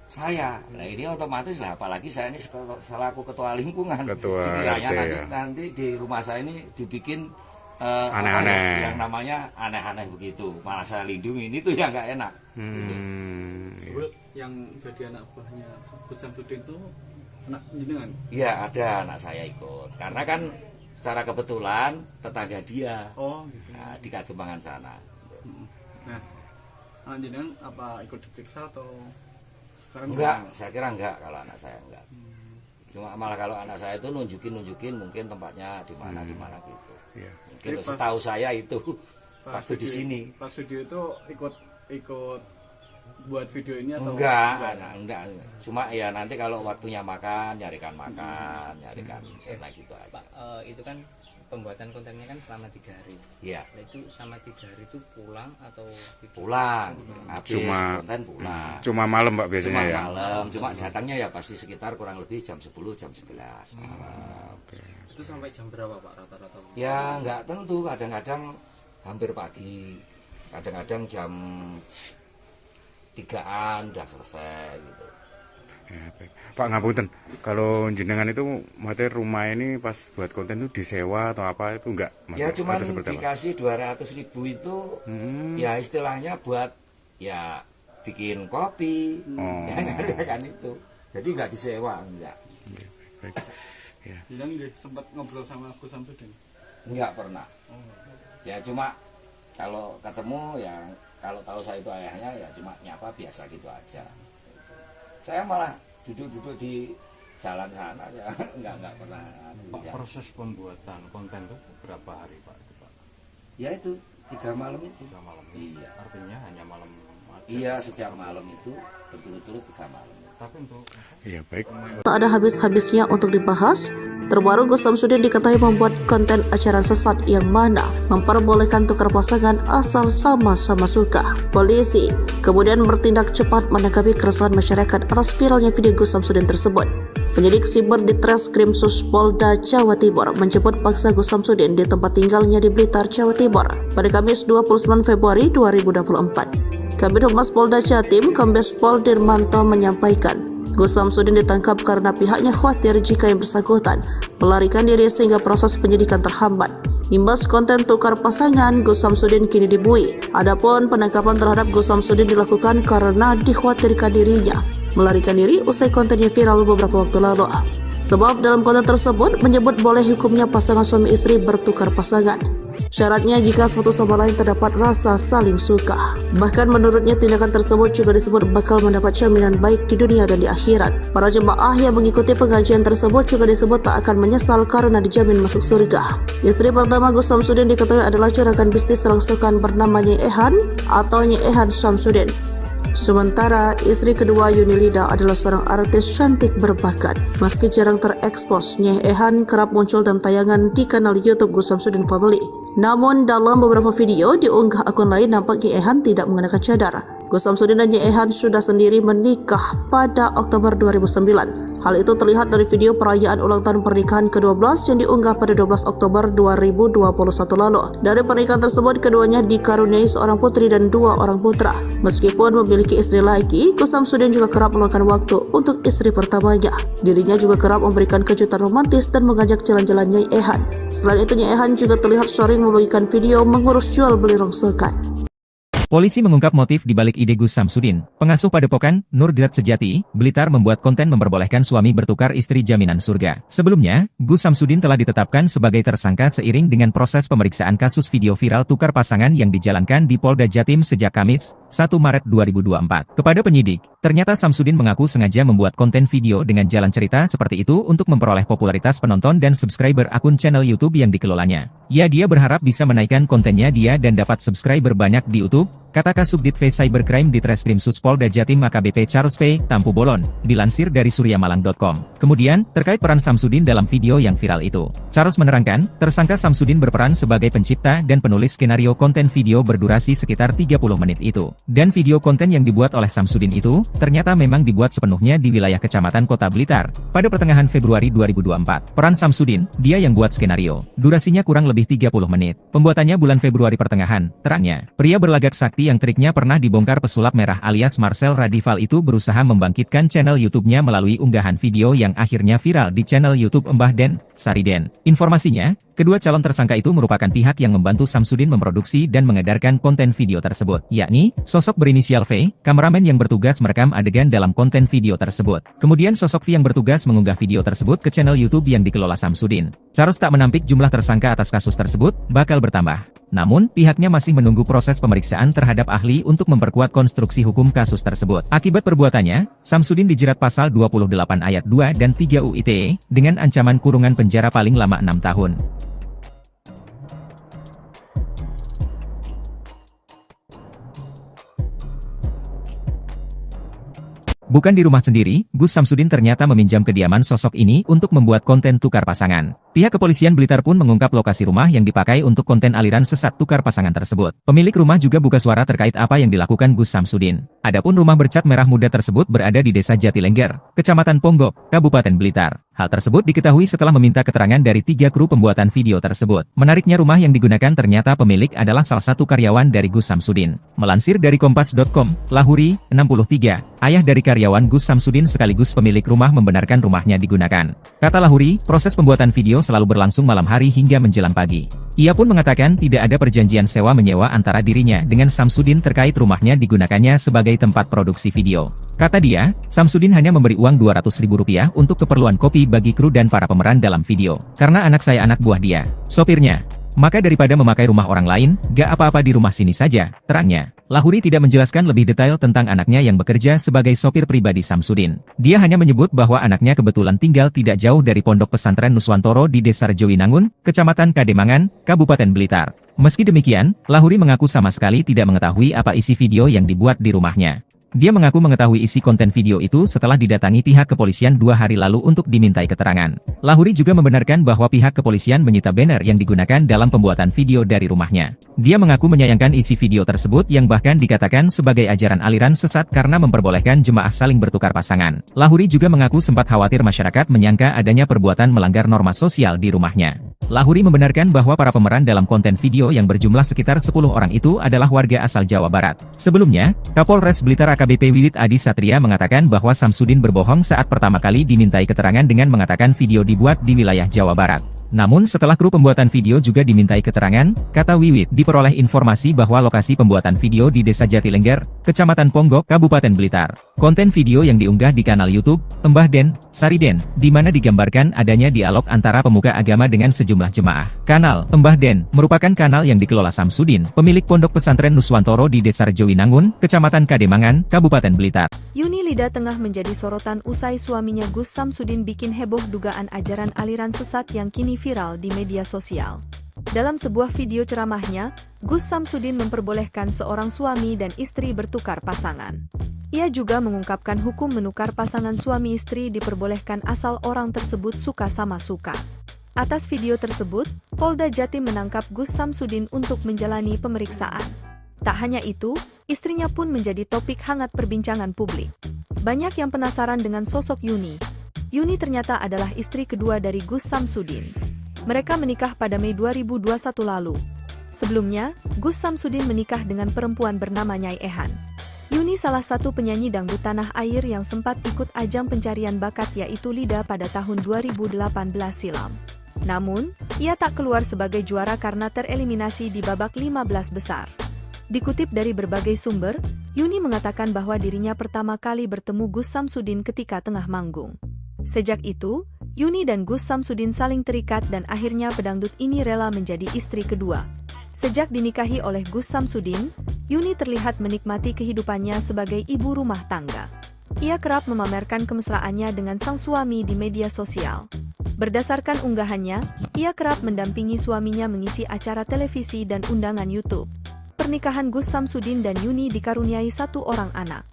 Speaker 6: saya. Nah ini otomatis lah, apalagi saya ini selaku ketua lingkungan. Dikiranya nanti di rumah saya ini dibikin aneh-aneh. Yang namanya aneh-aneh begitu. Malah saya lindungi, ini tuh yang nggak enak. Gitu.
Speaker 7: Yang jadi anak buahnya Gus Samsudin itu anak jenengan?
Speaker 6: Iya, ada anak saya ikut. Karena kan secara kebetulan tetangga dia.
Speaker 7: Oh, gitu.
Speaker 6: Nah, di Kadembangan sana.
Speaker 7: Nah, anak jenengan apa ikut diperiksa atau?
Speaker 6: Enggak, saya kira enggak kalau anak saya enggak. Cuma malah kalau anak saya itu nunjukin mungkin tempatnya di mana gitu. Iya. Mungkin setahu saya itu waktu di sini.
Speaker 7: Pas video itu ikut buat video ini atau
Speaker 6: enggak. Cuma ya nanti kalau waktunya makan, nyarikan enak gitu aja.
Speaker 8: Pak, itu kan pembuatan kontennya kan selama 3 hari.
Speaker 6: Iya.
Speaker 8: Nah, itu selama 3 hari itu pulang atau
Speaker 6: pulang? Habis konten pulang.
Speaker 5: Cuma malam Pak biasanya ya.
Speaker 6: Malam. Cuma datangnya ya pasti sekitar kurang lebih jam 10, jam 11 malam.
Speaker 8: Itu sampai jam berapa Pak rata-rata?
Speaker 6: Ya nggak tentu, kadang-kadang hampir pagi, kadang-kadang jam 3-an udah selesai gitu.
Speaker 5: Ya, baik. Pak ngapunten, kalau jenengan itu materi rumah ini pas buat konten itu disewa atau apa itu enggak?
Speaker 6: Ya cuma dikasih 200.000 itu ya istilahnya buat ya bikin kopi, kan itu. Jadi enggak disewa, enggak.
Speaker 5: Baik. Ya.
Speaker 7: Jadi sempat ngobrol sama Gus Samsudin?
Speaker 6: Enggak pernah. Ya cuma kalau ketemu ya kalau tahu saya itu ayahnya ya cuma nyapa biasa gitu aja. Saya malah duduk-duduk di jalan sana ya enggak pernah.
Speaker 9: Pak, proses pembuatan konten itu berapa hari Pak?
Speaker 6: Ya itu 3 malam itu.
Speaker 9: 3 malam.
Speaker 6: Iya.
Speaker 9: Artinya hanya malam aja.
Speaker 6: Iya, setiap malam itu betul-betul 3 malam.
Speaker 9: Tapi untuk
Speaker 5: iya baik.
Speaker 1: Tak ada habis-habisnya untuk dibahas Terbaru, Gus Samsudin diketahui membuat konten ajaran sesat yang mana memperbolehkan tukar pasangan asal sama-sama suka. Polisi kemudian bertindak cepat menanggapi keresahan masyarakat atas viralnya video Gus Samsudin tersebut. Penyidik siber di Treskrim Polda Jawa Timur menjemput paksa Gus Samsudin di tempat tinggalnya di Blitar, Jawa Timur pada Kamis 29 Februari 2024. Kabid Humas Polda Jatim, Kombes Pol Dirmanto menyampaikan, Gus Samsudin ditangkap karena pihaknya khawatir jika yang bersangkutan melarikan diri sehingga proses penyidikan terhambat. Imbas konten tukar pasangan, Gus Samsudin kini dibui. Adapun penangkapan terhadap Gus Samsudin dilakukan karena dikhawatirkan dirinya melarikan diri usai kontennya viral beberapa waktu lalu. Sebab dalam konten tersebut menyebut boleh hukumnya pasangan suami istri bertukar pasangan. Syaratnya jika satu sama lain terdapat rasa saling suka. Bahkan menurutnya tindakan tersebut juga disebut bakal mendapat jaminan baik di dunia dan di akhirat. Para jemaah yang mengikuti pengajian tersebut juga disebut tak akan menyesal karena dijamin masuk surga. Istri pertama Gus Samsudin diketahui adalah juragan bisnis rongsokan bernama Nyai Ehan atau Nyai Ehan Samsudin. Sementara istri kedua Yunilida adalah seorang artis cantik berbakat. Meski jarang terekspos, Nyai Ehan kerap muncul dalam tayangan di kanal YouTube Gus Samsudin Family. Namun dalam beberapa video diunggah akun lain nampak Nyai Ehan tidak mengenakan cadar. Gus Samsudin dan Nyai Ehan sudah sendiri menikah pada Oktober 2009. Hal itu terlihat dari video perayaan ulang tahun pernikahan ke-12 yang diunggah pada 12 Oktober 2021 lalu. Dari pernikahan tersebut, keduanya dikaruniai seorang putri dan 2 orang putra. Meskipun memiliki istri lagi, Gus Samsudin juga kerap meluangkan waktu untuk istri pertamanya. Dirinya juga kerap memberikan kejutan romantis dan mengajak jalan-jalan Nyai Ehan. Selain itu, Nyai Ehan juga terlihat sering membagikan video mengurus jual beli rongsokan.
Speaker 2: Polisi mengungkap motif di balik ide Gus Samsudin. Pengasuh Padepokan, Nurgat Sejati, Blitar membuat konten memperbolehkan suami bertukar istri jaminan surga. Sebelumnya, Gus Samsudin telah ditetapkan sebagai tersangka seiring dengan proses pemeriksaan kasus video viral tukar pasangan yang dijalankan di Polda Jatim sejak Kamis, 1 Maret 2024. Kepada penyidik, ternyata Samsudin mengaku sengaja membuat konten video dengan jalan cerita seperti itu untuk memperoleh popularitas penonton dan subscriber akun channel YouTube yang dikelolanya. Dia berharap bisa menaikkan kontennya dan dapat subscriber banyak di YouTube, kata Kasubdit V Cybercrime di Treskrim Polda Jatim AKBP Charles P. Tampu Bolon, dilansir dari suryamalang.com. Kemudian, terkait peran Samsudin dalam video yang viral itu, Charles menerangkan, tersangka Samsudin berperan sebagai pencipta dan penulis skenario konten video berdurasi sekitar 30 menit itu. Dan video konten yang dibuat oleh Samsudin itu, ternyata memang dibuat sepenuhnya di wilayah Kecamatan Kota Blitar, pada pertengahan Februari 2024. Peran Samsudin, dia yang buat skenario. Durasinya kurang lebih 30 menit. Pembuatannya bulan Februari pertengahan, terangnya. Pria berlagak sakti yang triknya pernah dibongkar pesulap merah alias Marcel Radival itu berusaha membangkitkan channel YouTube-nya melalui unggahan video yang akhirnya viral di channel YouTube Mbah Den, Sariden. Informasinya, kedua calon tersangka itu merupakan pihak yang membantu Samsudin memproduksi dan mengedarkan konten video tersebut, yakni sosok berinisial V, kameramen yang bertugas merekam adegan dalam konten video tersebut. Kemudian sosok V yang bertugas mengunggah video tersebut ke channel YouTube yang dikelola Samsudin. Charles tak menampik jumlah tersangka atas kasus tersebut bakal bertambah. Namun, pihaknya masih menunggu proses pemeriksaan terhadap ahli untuk memperkuat konstruksi hukum kasus tersebut. Akibat perbuatannya, Samsudin dijerat pasal 28 ayat 2 dan 3 UU ITE dengan ancaman kurungan penjara paling lama 6 tahun. Bukan di rumah sendiri, Gus Samsudin ternyata meminjam kediaman sosok ini untuk membuat konten tukar pasangan. Pihak kepolisian Blitar pun mengungkap lokasi rumah yang dipakai untuk konten aliran sesat tukar pasangan tersebut. Pemilik rumah juga buka suara terkait apa yang dilakukan Gus Samsudin. Adapun rumah bercat merah muda tersebut berada di Desa Jatilengger, Kecamatan Ponggok, Kabupaten Blitar. Hal tersebut diketahui setelah meminta keterangan dari 3 kru pembuatan video tersebut. Menariknya rumah yang digunakan ternyata pemilik adalah salah satu karyawan dari Gus Samsudin. Melansir dari Kompas.com, Lahuri, 63, ayah dari karyawan Gus Samsudin sekaligus pemilik rumah membenarkan rumahnya digunakan. Kata Lahuri, proses pembuatan video selalu berlangsung malam hari hingga menjelang pagi. Ia pun mengatakan tidak ada perjanjian sewa-menyewa antara dirinya dengan Samsudin terkait rumahnya digunakannya sebagai tempat produksi video. Kata dia, Samsudin hanya memberi uang Rp200.000 untuk keperluan kopi bagi kru dan para pemeran dalam video. Karena anak saya anak buah dia, sopirnya. Maka daripada memakai rumah orang lain, gak apa-apa di rumah sini saja, terangnya. Lahuri tidak menjelaskan lebih detail tentang anaknya yang bekerja sebagai sopir pribadi Samsudin. Dia hanya menyebut bahwa anaknya kebetulan tinggal tidak jauh dari Pondok Pesantren Nuswantoro di Desa Rejowinangun, Kecamatan Kademangan, Kabupaten Blitar. Meski demikian, Lahuri mengaku sama sekali tidak mengetahui apa isi video yang dibuat di rumahnya. Dia mengaku mengetahui isi konten video itu setelah didatangi pihak kepolisian 2 hari lalu untuk dimintai keterangan. Lahuri juga membenarkan bahwa pihak kepolisian menyita banner yang digunakan dalam pembuatan video dari rumahnya. Dia mengaku menyayangkan isi video tersebut yang bahkan dikatakan sebagai ajaran aliran sesat karena memperbolehkan jemaah saling bertukar pasangan. Lahuri juga mengaku sempat khawatir masyarakat menyangka adanya perbuatan melanggar norma sosial di rumahnya. Lahuri membenarkan bahwa para pemeran dalam konten video yang berjumlah sekitar 10 orang itu adalah warga asal Jawa Barat. Sebelumnya, Kapolres Blitar AKBP Wiwit Adi Satria mengatakan bahwa Samsudin berbohong saat pertama kali dimintai keterangan dengan mengatakan video dibuat di wilayah Jawa Barat. Namun setelah kru pembuatan video juga dimintai keterangan, kata Wiwit, diperoleh informasi bahwa lokasi pembuatan video di Desa Jatilengger, Kecamatan Ponggok, Kabupaten Blitar. Konten video yang diunggah di kanal YouTube Mbah Den, Sariden, di mana digambarkan adanya dialog antara pemuka agama dengan sejumlah jemaah. Kanal Mbah Den merupakan kanal yang dikelola Samsudin, pemilik pondok pesantren Nuswantoro di Desa Rejowinangun, Kecamatan Kademangan, Kabupaten Blitar.
Speaker 3: Yuni Lida tengah menjadi sorotan usai suaminya Gus Samsudin bikin heboh dugaan ajaran aliran sesat yang kini viral di media sosial. Dalam sebuah video ceramahnya, Gus Samsudin memperbolehkan seorang suami dan istri bertukar pasangan. Ia juga mengungkapkan hukum menukar pasangan suami istri diperbolehkan asal orang tersebut suka sama suka. Atas video tersebut, Polda Jatim menangkap Gus Samsudin untuk menjalani pemeriksaan. Tak hanya itu, istrinya pun menjadi topik hangat perbincangan publik. Banyak yang penasaran dengan sosok Yuni. Yuni ternyata adalah istri kedua dari Gus Samsudin. Mereka menikah pada Mei 2021 lalu. Sebelumnya, Gus Samsudin menikah dengan perempuan bernama Nyai Ehan. Yuni salah satu penyanyi dangdut tanah air yang sempat ikut ajang pencarian bakat yaitu Lida pada tahun 2018 silam. Namun, ia tak keluar sebagai juara karena tereliminasi di babak 15 besar. Dikutip dari berbagai sumber, Yuni mengatakan bahwa dirinya pertama kali bertemu Gus Samsudin ketika tengah manggung. Sejak itu, Yuni dan Gus Samsudin saling terikat dan akhirnya pedangdut ini rela menjadi istri kedua. Sejak dinikahi oleh Gus Samsudin, Yuni terlihat menikmati kehidupannya sebagai ibu rumah tangga. Ia kerap memamerkan kemesraannya dengan sang suami di media sosial. Berdasarkan unggahannya, ia kerap mendampingi suaminya mengisi acara televisi dan undangan YouTube. Pernikahan Gus Samsudin dan Yuni dikaruniai satu orang anak.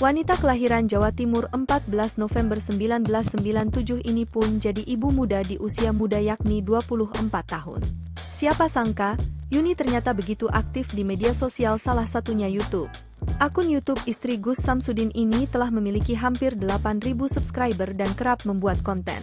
Speaker 3: Wanita kelahiran Jawa Timur 14 November 1997 ini pun jadi ibu muda di usia muda yakni 24 tahun. Siapa sangka, Yuni ternyata begitu aktif di media sosial salah satunya YouTube. Akun YouTube istri Gus Samsudin ini telah memiliki hampir 8.000 subscriber dan kerap membuat konten.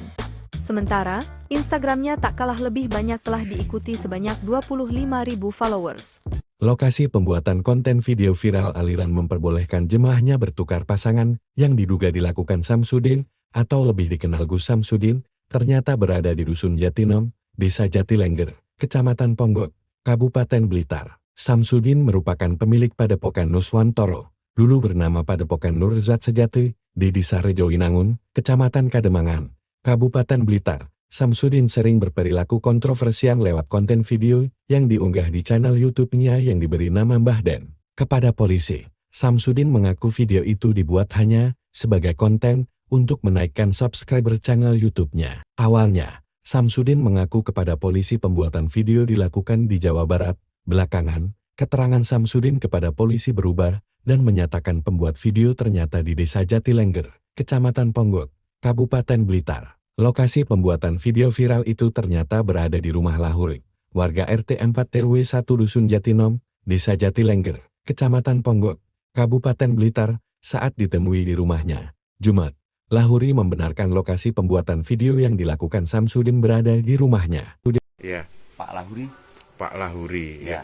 Speaker 3: Sementara, Instagramnya tak kalah lebih banyak telah diikuti sebanyak 25.000 followers.
Speaker 4: Lokasi pembuatan konten video viral aliran memperbolehkan jemaahnya bertukar pasangan yang diduga dilakukan Samsudin atau lebih dikenal Gus Samsudin ternyata berada di Dusun Jatinom, Desa Jatilengger, Kecamatan Ponggok, Kabupaten Blitar. Samsudin merupakan pemilik Padepokan Nuswantoro, dulu bernama Padepokan Nurzat Sejati, di Desa Rejowinangun, Kecamatan Kademangan, Kabupaten Blitar. Samsudin sering berperilaku kontroversial lewat konten video yang diunggah di channel YouTube-nya yang diberi nama Mbah Den. Kepada polisi, Samsudin mengaku video itu dibuat hanya sebagai konten untuk menaikkan subscriber channel YouTube-nya. Awalnya, Samsudin mengaku kepada polisi pembuatan video dilakukan di Jawa Barat. Belakangan, keterangan Samsudin kepada polisi berubah dan menyatakan pembuat video ternyata di Desa Jatilengger, Kecamatan Ponggok, Kabupaten Blitar. Lokasi pembuatan video viral itu ternyata berada di rumah Lahuri, warga RT 4 RW 1 Dusun Jatinom, Desa Jatilengger, Kecamatan Ponggok, Kabupaten Blitar, saat ditemui di rumahnya. Jumat, Lahuri membenarkan lokasi pembuatan video yang dilakukan Samsudin berada di rumahnya.
Speaker 5: Ya,
Speaker 6: Pak Lahuri.
Speaker 5: Pak Lahuri,
Speaker 6: Ya.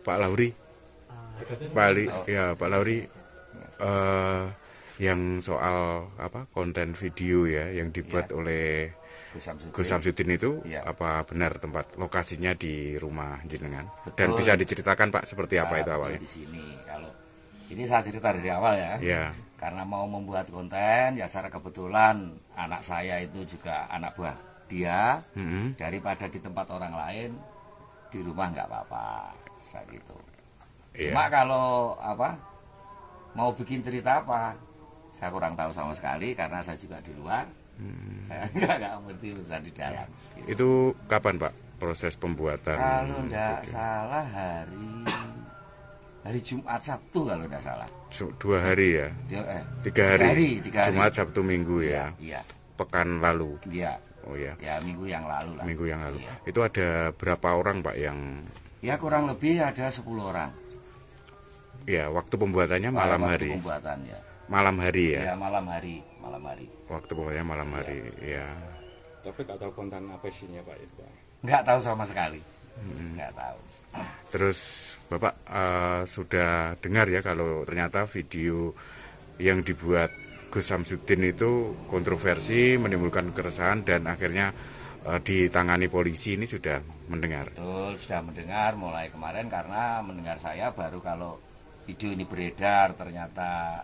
Speaker 5: Pak Lahuri, Pak Lahuri, yang soal konten video ya yang dibuat oleh Gus Samsudin itu apa benar tempat lokasinya di rumah jenengan? Dan bisa diceritakan Pak seperti apa itu awalnya?
Speaker 6: Di sini kalau ini saya cerita dari awal ya.
Speaker 5: Ya.
Speaker 6: Karena mau membuat konten ya secara kebetulan anak saya itu juga anak buah dia. Daripada di tempat orang lain di rumah nggak apa-apa, saya gitu. Cuma kalau mau bikin cerita apa? Saya kurang tahu sama sekali karena saya juga di luar. Saya nggak ngerti urusan di dalam. Gitu.
Speaker 5: Itu kapan Pak proses pembuatan?
Speaker 6: Kalau nggak salah hari Jumat Sabtu kalau tidak salah.
Speaker 5: 2 hari ya? 3 hari. 3 hari. Jumat, Sabtu, Minggu ya?
Speaker 6: Iya.
Speaker 5: Pekan lalu?
Speaker 6: Iya.
Speaker 5: Oh ya?
Speaker 6: Ya, minggu yang lalu lah.
Speaker 5: Minggu yang lalu.
Speaker 6: Iya.
Speaker 5: Itu ada berapa orang Pak yang...
Speaker 6: Ya kurang lebih ada 10 orang.
Speaker 5: Ya, waktu pembuatannya malam hari?
Speaker 6: Pembuatan ya.
Speaker 5: Malam hari ya?
Speaker 6: Ya, malam hari.
Speaker 5: Waktu pembuatannya malam hari, ya.
Speaker 9: Tapi nggak tahu konten apa isinya Pak itu Pak?
Speaker 6: Nggak tahu sama sekali. Nggak tahu.
Speaker 5: Terus Bapak sudah dengar ya kalau ternyata video yang dibuat Gus Samsudin itu kontroversi, menimbulkan keresahan dan akhirnya ditangani polisi, ini sudah mendengar?
Speaker 6: Betul, sudah mendengar mulai kemarin karena mendengar saya baru kalau video ini beredar ternyata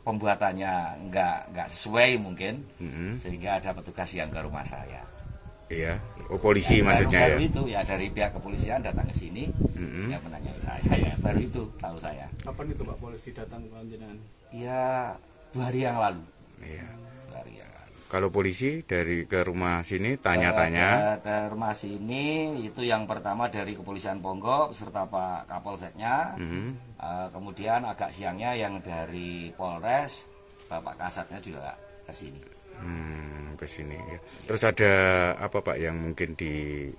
Speaker 6: pembuatannya nggak sesuai mungkin, sehingga ada petugas yang ke rumah saya.
Speaker 5: Iya, polisi ya, maksudnya
Speaker 6: baru
Speaker 5: ya?
Speaker 6: Itu ya dari pihak kepolisian datang ke sini, yang menanyai saya ya baru itu tahu saya.
Speaker 7: Kapan itu Pak polisi datang ke jenengan?
Speaker 6: Ya 2 hari yang lalu.
Speaker 5: Iya.
Speaker 6: 2 hari yang lalu.
Speaker 5: Kalau polisi dari ke rumah sini tanya-tanya?
Speaker 6: Ke rumah sini itu yang pertama dari Kepolisian Ponggok serta Pak Kapolseknya, kemudian agak siangnya yang dari Polres, Bapak Kasatnya juga ke sini.
Speaker 5: Ke sini ya. Terus ada apa Pak yang mungkin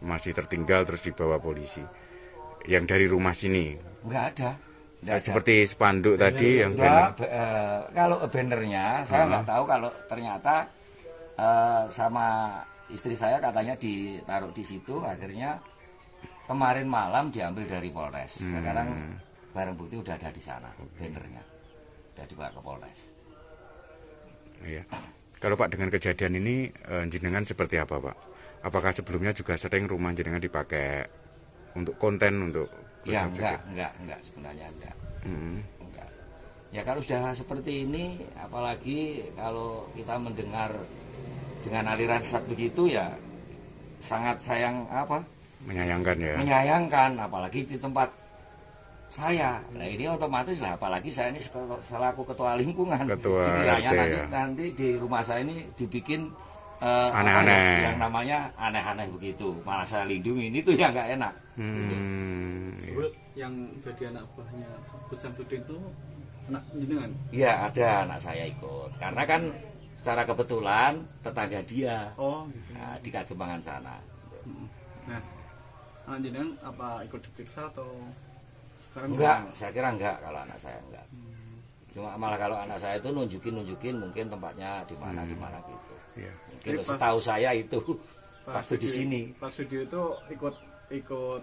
Speaker 5: masih tertinggal terus dibawa polisi? Yang dari rumah sini?
Speaker 6: Enggak ada.
Speaker 5: Seperti spanduk tadi yang
Speaker 6: banner. Kalau bannernya saya nggak tahu, kalau ternyata sama istri saya katanya ditaruh di situ, akhirnya kemarin malam diambil dari Polres. Sekarang barang bukti udah ada di sana, bannernya udah dibawa ke Polres.
Speaker 5: Iya. Kalau Pak dengan kejadian ini jenengan seperti apa Pak? Apakah sebelumnya juga sering rumah jenengan dipakai untuk konten untuk?
Speaker 6: Ya enggak sebenarnya enggak. Enggak. Ya kalau sudah seperti ini, apalagi kalau kita mendengar dengan aliran sesat begitu ya sangat menyayangkan ya. Menyayangkan, apalagi di tempat saya. Nah ini otomatis lah, apalagi saya ini selaku ketua lingkungan. Dikiranya nanti di rumah saya ini dibikin aneh-aneh, yang namanya aneh-aneh begitu. Malah saya lindungi, ini tuh yang nggak enak.
Speaker 7: Yang jadi anak buahnya Gus Samsudin itu anak jenengan?
Speaker 6: Iya, ada anak saya ikut. Karena kan secara kebetulan tetangga dia.
Speaker 7: Oh, gitu.
Speaker 6: Nah, di Kademangan sana.
Speaker 7: Nah, anak jenengan apa ikut diperiksa atau?
Speaker 6: Enggak, saya kira enggak kalau anak saya enggak. Cuma malah kalau anak saya itu nunjukin mungkin tempatnya di mana gitu. Iya. Mungkin setahu saya itu waktu di sini.
Speaker 7: Pas video itu ikut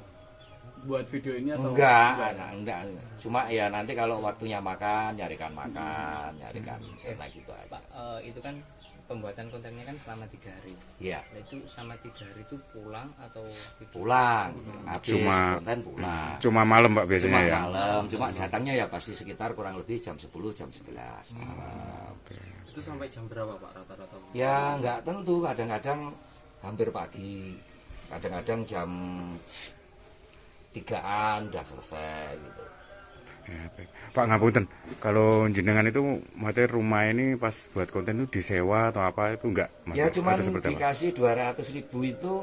Speaker 7: buat video ini atau
Speaker 6: enggak. Cuma ya nanti kalau waktunya makan, nyarikan enak gitu aja.
Speaker 8: Pak, itu kan pembuatan kontennya kan selama 3 hari.
Speaker 6: Iya.
Speaker 8: Nah, itu selama 3 hari itu pulang atau
Speaker 6: pulang? Habis konten pulang.
Speaker 5: Cuma malam Pak biasanya ya?
Speaker 6: Malam. Cuma datangnya ya pasti sekitar kurang lebih jam 10, jam 11 malam.
Speaker 8: Itu sampai jam berapa Pak rata-rata?
Speaker 6: Ya nggak tentu, kadang-kadang hampir pagi, kadang-kadang jam 3-an udah selesai gitu.
Speaker 5: Ya, baik. Pak ngapunten, kalau jenengan itu materi rumah ini pas buat konten itu disewa atau apa itu enggak?
Speaker 6: Ya cuma dikasih 200.000 itu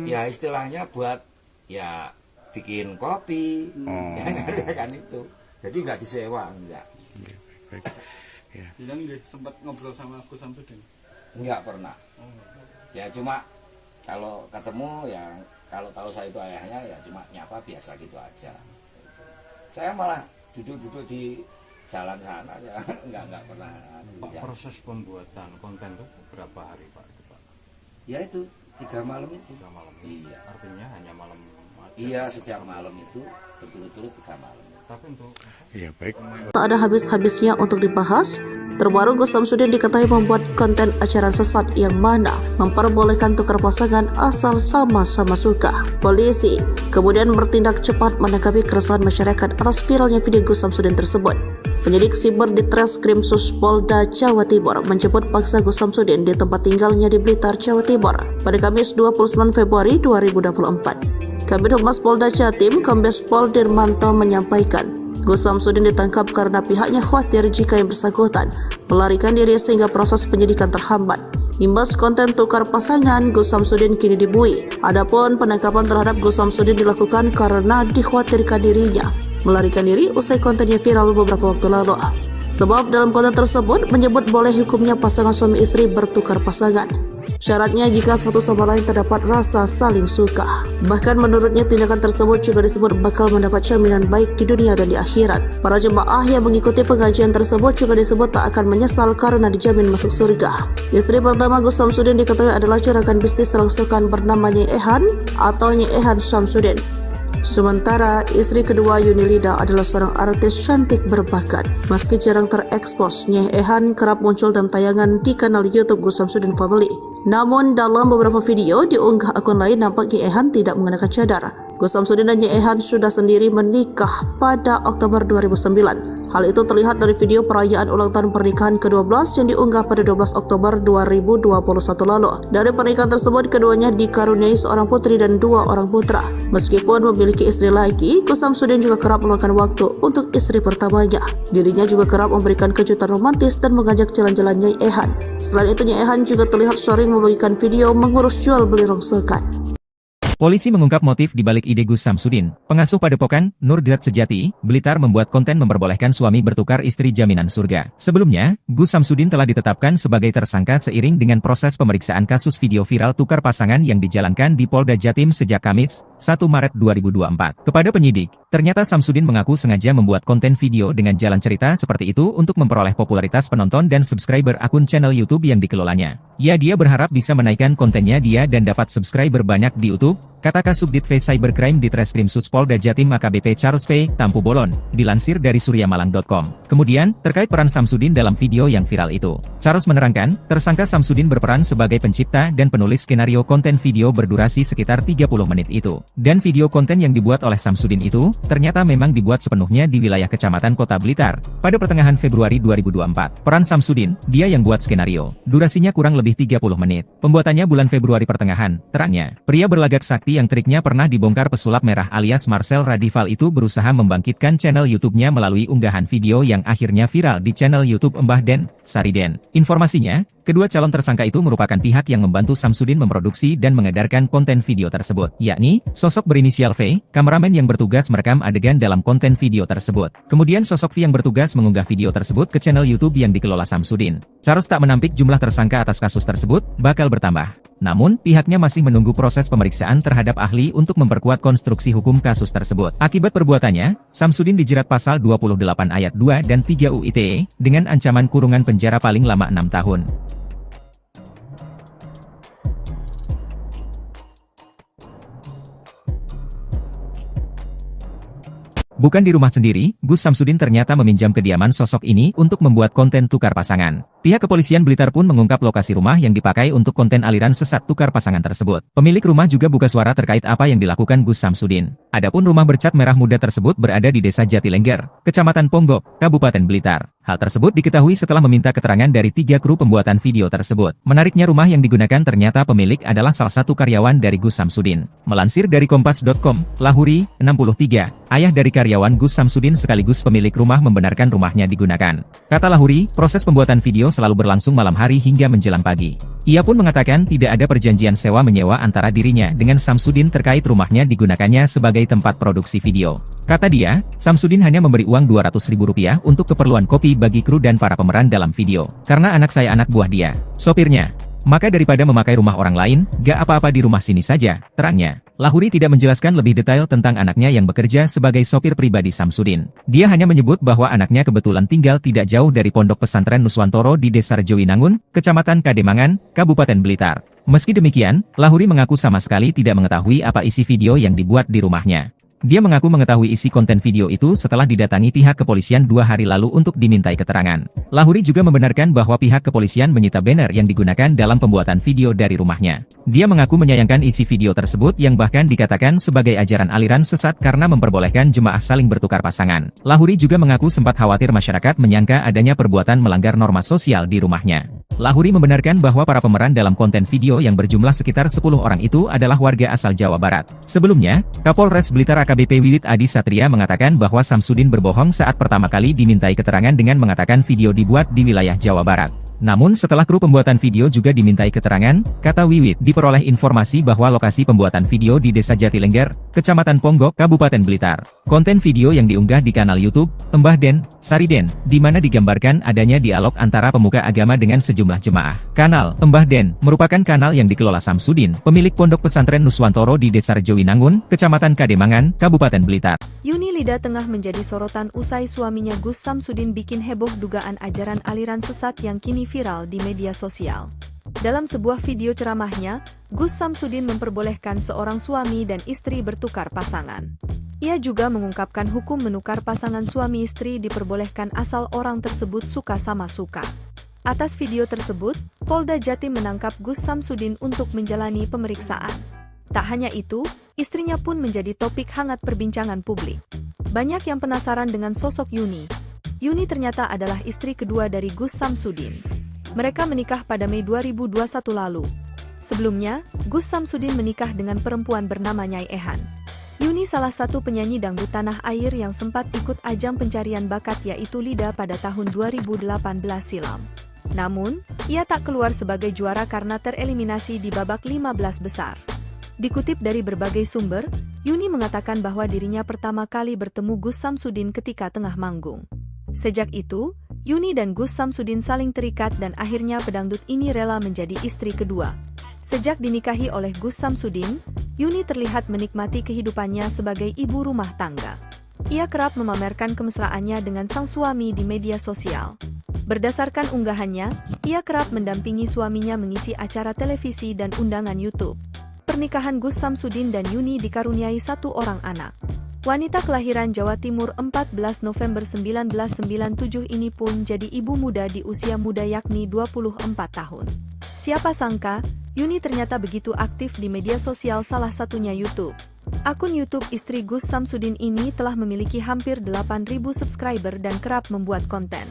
Speaker 6: ya istilahnya buat ya bikin kopi, kan itu. Jadi enggak disewa, enggak.
Speaker 5: Baik. Ya.
Speaker 7: Jadi sempat ngobrol sama Gus Samsudin?
Speaker 6: Enggak pernah. Ya cuma kalau ketemu ya kalau tahu saya itu ayahnya ya cuma nyapa biasa gitu aja. Saya malah duduk-duduk di jalan sana ya enggak pernah.
Speaker 9: Pak, proses pembuatan konten itu berapa hari Pak?
Speaker 6: Ya itu 3 malam itu.
Speaker 9: 3 malam.
Speaker 6: Iya.
Speaker 9: Artinya hanya malam aja.
Speaker 6: Iya, setiap malam itu betul-betul 3 malam.
Speaker 9: Tapi untuk
Speaker 5: baik.
Speaker 1: Tak ada habis-habisnya untuk dibahas. Terbaru Gus Samsudin diketahui membuat konten ajaran sesat yang mana memperbolehkan tukar pasangan asal sama-sama suka. Polisi kemudian bertindak cepat menanggapi keresahan masyarakat atas viralnya video Gus Samsudin tersebut. Penyidik siber di Treskrim Polda Jawa Timur menjemput paksa Gus Samsudin di tempat tinggalnya di Blitar, Jawa Timur pada Kamis 29 Februari 2024. Kabid Humas Polda Jatim, Kombes Pol Dirmanto menyampaikan, Gus Samsudin ditangkap karena pihaknya khawatir jika yang bersangkutan melarikan diri sehingga proses penyidikan terhambat. Imbas konten tukar pasangan, Gus Samsudin kini dibui. Adapun penangkapan terhadap Gus Samsudin dilakukan karena dikhawatirkan dirinya melarikan diri usai kontennya viral beberapa waktu lalu. Sebab dalam konten tersebut menyebut boleh hukumnya pasangan suami istri bertukar pasangan. Syaratnya jika satu sama lain terdapat rasa saling suka. Bahkan menurutnya tindakan tersebut juga disebut bakal mendapat jaminan baik di dunia dan di akhirat. Para jemaah yang mengikuti pengajian tersebut juga disebut tak akan menyesal karena dijamin masuk surga. Istri pertama Gus Samsudin diketahui adalah juragan bisnis rongsokan bernama Nyai Ehan atau Nyai Ehan Samsudin. Sementara istri kedua Yunilida adalah seorang artis cantik berbakat. Meski jarang terekspos, Nyai Ehan kerap muncul dalam tayangan di kanal YouTube Gus Samsudin Family. Namun dalam beberapa video diunggah akun lain nampak Nyai Ehan tidak mengenakan cadar. Gus Samsudin dan Nyai Ehan sudah sendiri menikah pada Oktober 2009. Hal itu terlihat dari video perayaan ulang tahun pernikahan ke-12 yang diunggah pada 12 Oktober 2021 lalu. Dari pernikahan tersebut, keduanya dikaruniai seorang putri dan 2 orang putra. Meskipun memiliki istri lagi, Gus Samsudin juga kerap meluangkan waktu untuk istri pertamanya. Dirinya juga kerap memberikan kejutan romantis dan mengajak jalan-jalan Nyai Ehan. Selain itu, Nyai Ehan juga terlihat sering membagikan video mengurus jual beli rongsokan.
Speaker 2: Polisi mengungkap motif di balik ide Gus Samsudin. Pengasuh Padepokan, Nurdiat Sejati, Blitar membuat konten memperbolehkan suami bertukar istri jaminan surga. Sebelumnya, Gus Samsudin telah ditetapkan sebagai tersangka seiring dengan proses pemeriksaan kasus video viral tukar pasangan yang dijalankan di Polda Jatim sejak Kamis, 1 Maret 2024. Kepada penyidik, ternyata Samsudin mengaku sengaja membuat konten video dengan jalan cerita seperti itu untuk memperoleh popularitas penonton dan subscriber akun channel YouTube yang dikelolanya. Dia berharap bisa menaikkan kontennya dan dapat subscriber banyak di YouTube, kata Kasubdit V Cybercrime di Treskrim Suspolda Jatim AKBP Charles P. Tampu Bolon, dilansir dari suryamalang.com. Kemudian, terkait peran Samsudin dalam video yang viral itu, Charles menerangkan, tersangka Samsudin berperan sebagai pencipta dan penulis skenario konten video berdurasi sekitar 30 menit itu. Dan video konten yang dibuat oleh Samsudin itu, ternyata memang dibuat sepenuhnya di wilayah Kecamatan Kota Blitar, pada pertengahan Februari 2024. Peran Samsudin, dia yang buat skenario. Durasinya kurang lebih 30 menit. Pembuatannya bulan Februari pertengahan, terangnya. Pria berlagak sakti yang triknya pernah dibongkar pesulap merah alias Marcel Radival itu berusaha membangkitkan channel YouTube-nya melalui unggahan video yang akhirnya viral di channel YouTube Mbah Den, Sariden. Informasinya, kedua calon tersangka itu merupakan pihak yang membantu Samsudin memproduksi dan mengedarkan konten video tersebut, yakni sosok berinisial V, kameramen yang bertugas merekam adegan dalam konten video tersebut. Kemudian sosok V yang bertugas mengunggah video tersebut ke channel YouTube yang dikelola Samsudin. Charles tak menampik jumlah tersangka atas kasus tersebut bakal bertambah. Namun, pihaknya masih menunggu proses pemeriksaan terhadap ahli untuk memperkuat konstruksi hukum kasus tersebut. Akibat perbuatannya, Samsudin dijerat pasal 28 ayat 2 dan 3 UU ITE dengan ancaman kurungan penjara paling lama 6 tahun. Bukan di rumah sendiri, Gus Samsudin ternyata meminjam kediaman sosok ini untuk membuat konten tukar pasangan. Pihak kepolisian Blitar pun mengungkap lokasi rumah yang dipakai untuk konten aliran sesat tukar pasangan tersebut. Pemilik rumah juga buka suara terkait apa yang dilakukan Gus Samsudin. Adapun rumah bercat merah muda tersebut berada di Desa Jatilengger, Kecamatan Ponggok, Kabupaten Blitar. Hal tersebut diketahui setelah meminta keterangan dari 3 kru pembuatan video tersebut. Menariknya rumah yang digunakan ternyata pemilik adalah salah satu karyawan dari Gus Samsudin. Melansir dari Kompas.com, Lahuri, 63, ayah dari karyawan Gus Samsudin sekaligus pemilik rumah membenarkan rumahnya digunakan. Kata Lahuri, proses pembuatan video selalu berlangsung malam hari hingga menjelang pagi. Ia pun mengatakan tidak ada perjanjian sewa-menyewa antara dirinya dengan Samsudin terkait rumahnya digunakannya sebagai tempat produksi video. Kata dia, Samsudin hanya memberi uang Rp200.000 untuk keperluan kopi bagi kru dan para pemeran dalam video. Karena anak saya anak buah dia, sopirnya. Maka daripada memakai rumah orang lain, gak apa-apa di rumah sini saja, terangnya. Lahuri tidak menjelaskan lebih detail tentang anaknya yang bekerja sebagai sopir pribadi Samsudin. Dia hanya menyebut bahwa anaknya kebetulan tinggal tidak jauh dari Pondok Pesantren Nuswantoro di Desa Rejowinangun, Kecamatan Kademangan, Kabupaten Blitar. Meski demikian, Lahuri mengaku sama sekali tidak mengetahui apa isi video yang dibuat di rumahnya. Dia mengaku mengetahui isi konten video itu setelah didatangi pihak kepolisian 2 hari lalu untuk dimintai keterangan. Lahuri juga membenarkan bahwa pihak kepolisian menyita banner yang digunakan dalam pembuatan video dari rumahnya. Dia mengaku menyayangkan isi video tersebut yang bahkan dikatakan sebagai ajaran aliran sesat karena memperbolehkan jemaah saling bertukar pasangan. Lahuri juga mengaku sempat khawatir masyarakat menyangka adanya perbuatan melanggar norma sosial di rumahnya. Lahuri membenarkan bahwa para pemeran dalam konten video yang berjumlah sekitar 10 orang itu adalah warga asal Jawa Barat. Sebelumnya, Kapolres Blitar AKBP Wiwit Adi Satria mengatakan bahwa Samsudin berbohong saat pertama kali dimintai keterangan dengan mengatakan video dibuat di wilayah Jawa Barat. Namun setelah kru pembuatan video juga dimintai keterangan, kata Wiwit, diperoleh informasi bahwa lokasi pembuatan video di Desa Jatilengger, Kecamatan Ponggok, Kabupaten Blitar. Konten video yang diunggah di kanal YouTube Mbah Den, Sariden, di mana digambarkan adanya dialog antara pemuka agama dengan sejumlah jemaah. Kanal Mbah Den merupakan kanal yang dikelola Samsudin, pemilik Pondok Pesantren Nuswantoro di Desa Rejowinangun, Kecamatan Kademangan, Kabupaten Blitar.
Speaker 3: Yuni Lida tengah menjadi sorotan usai suaminya Gus Samsudin bikin heboh dugaan ajaran aliran sesat yang kini viral di media sosial. Dalam sebuah video ceramahnya, Gus Samsudin memperbolehkan seorang suami dan istri bertukar pasangan. Ia juga mengungkapkan hukum menukar pasangan suami istri diperbolehkan asal orang tersebut suka sama suka. Atas video tersebut, Polda Jatim menangkap Gus Samsudin untuk menjalani pemeriksaan. Tak hanya itu, istrinya pun menjadi topik hangat perbincangan publik. Banyak yang penasaran dengan sosok Yuni. Yuni ternyata adalah istri kedua dari Gus Samsudin. Mereka menikah pada Mei 2021 lalu. Sebelumnya, Gus Samsudin menikah dengan perempuan bernama Nyai Ehan. Yuni salah satu penyanyi dangdut tanah air yang sempat ikut ajang pencarian bakat yaitu Lida pada tahun 2018 silam. Namun, ia tak keluar sebagai juara karena tereliminasi di babak 15 besar. Dikutip dari berbagai sumber, Yuni mengatakan bahwa dirinya pertama kali bertemu Gus Samsudin ketika tengah manggung. Sejak itu, Yuni dan Gus Samsudin saling terikat dan akhirnya pedangdut ini rela menjadi istri kedua. Sejak dinikahi oleh Gus Samsudin, Yuni terlihat menikmati kehidupannya sebagai ibu rumah tangga. Ia kerap memamerkan kemesraannya dengan sang suami di media sosial. Berdasarkan unggahannya, ia kerap mendampingi suaminya mengisi acara televisi dan undangan YouTube. Pernikahan Gus Samsudin dan Yuni dikaruniai satu orang anak. Wanita kelahiran Jawa Timur 14 November 1997 ini pun jadi ibu muda di usia muda yakni 24 tahun. Siapa sangka, Yuni ternyata begitu aktif di media sosial salah satunya YouTube. Akun YouTube istri Gus Samsudin ini telah memiliki hampir 8.000 subscriber dan kerap membuat konten.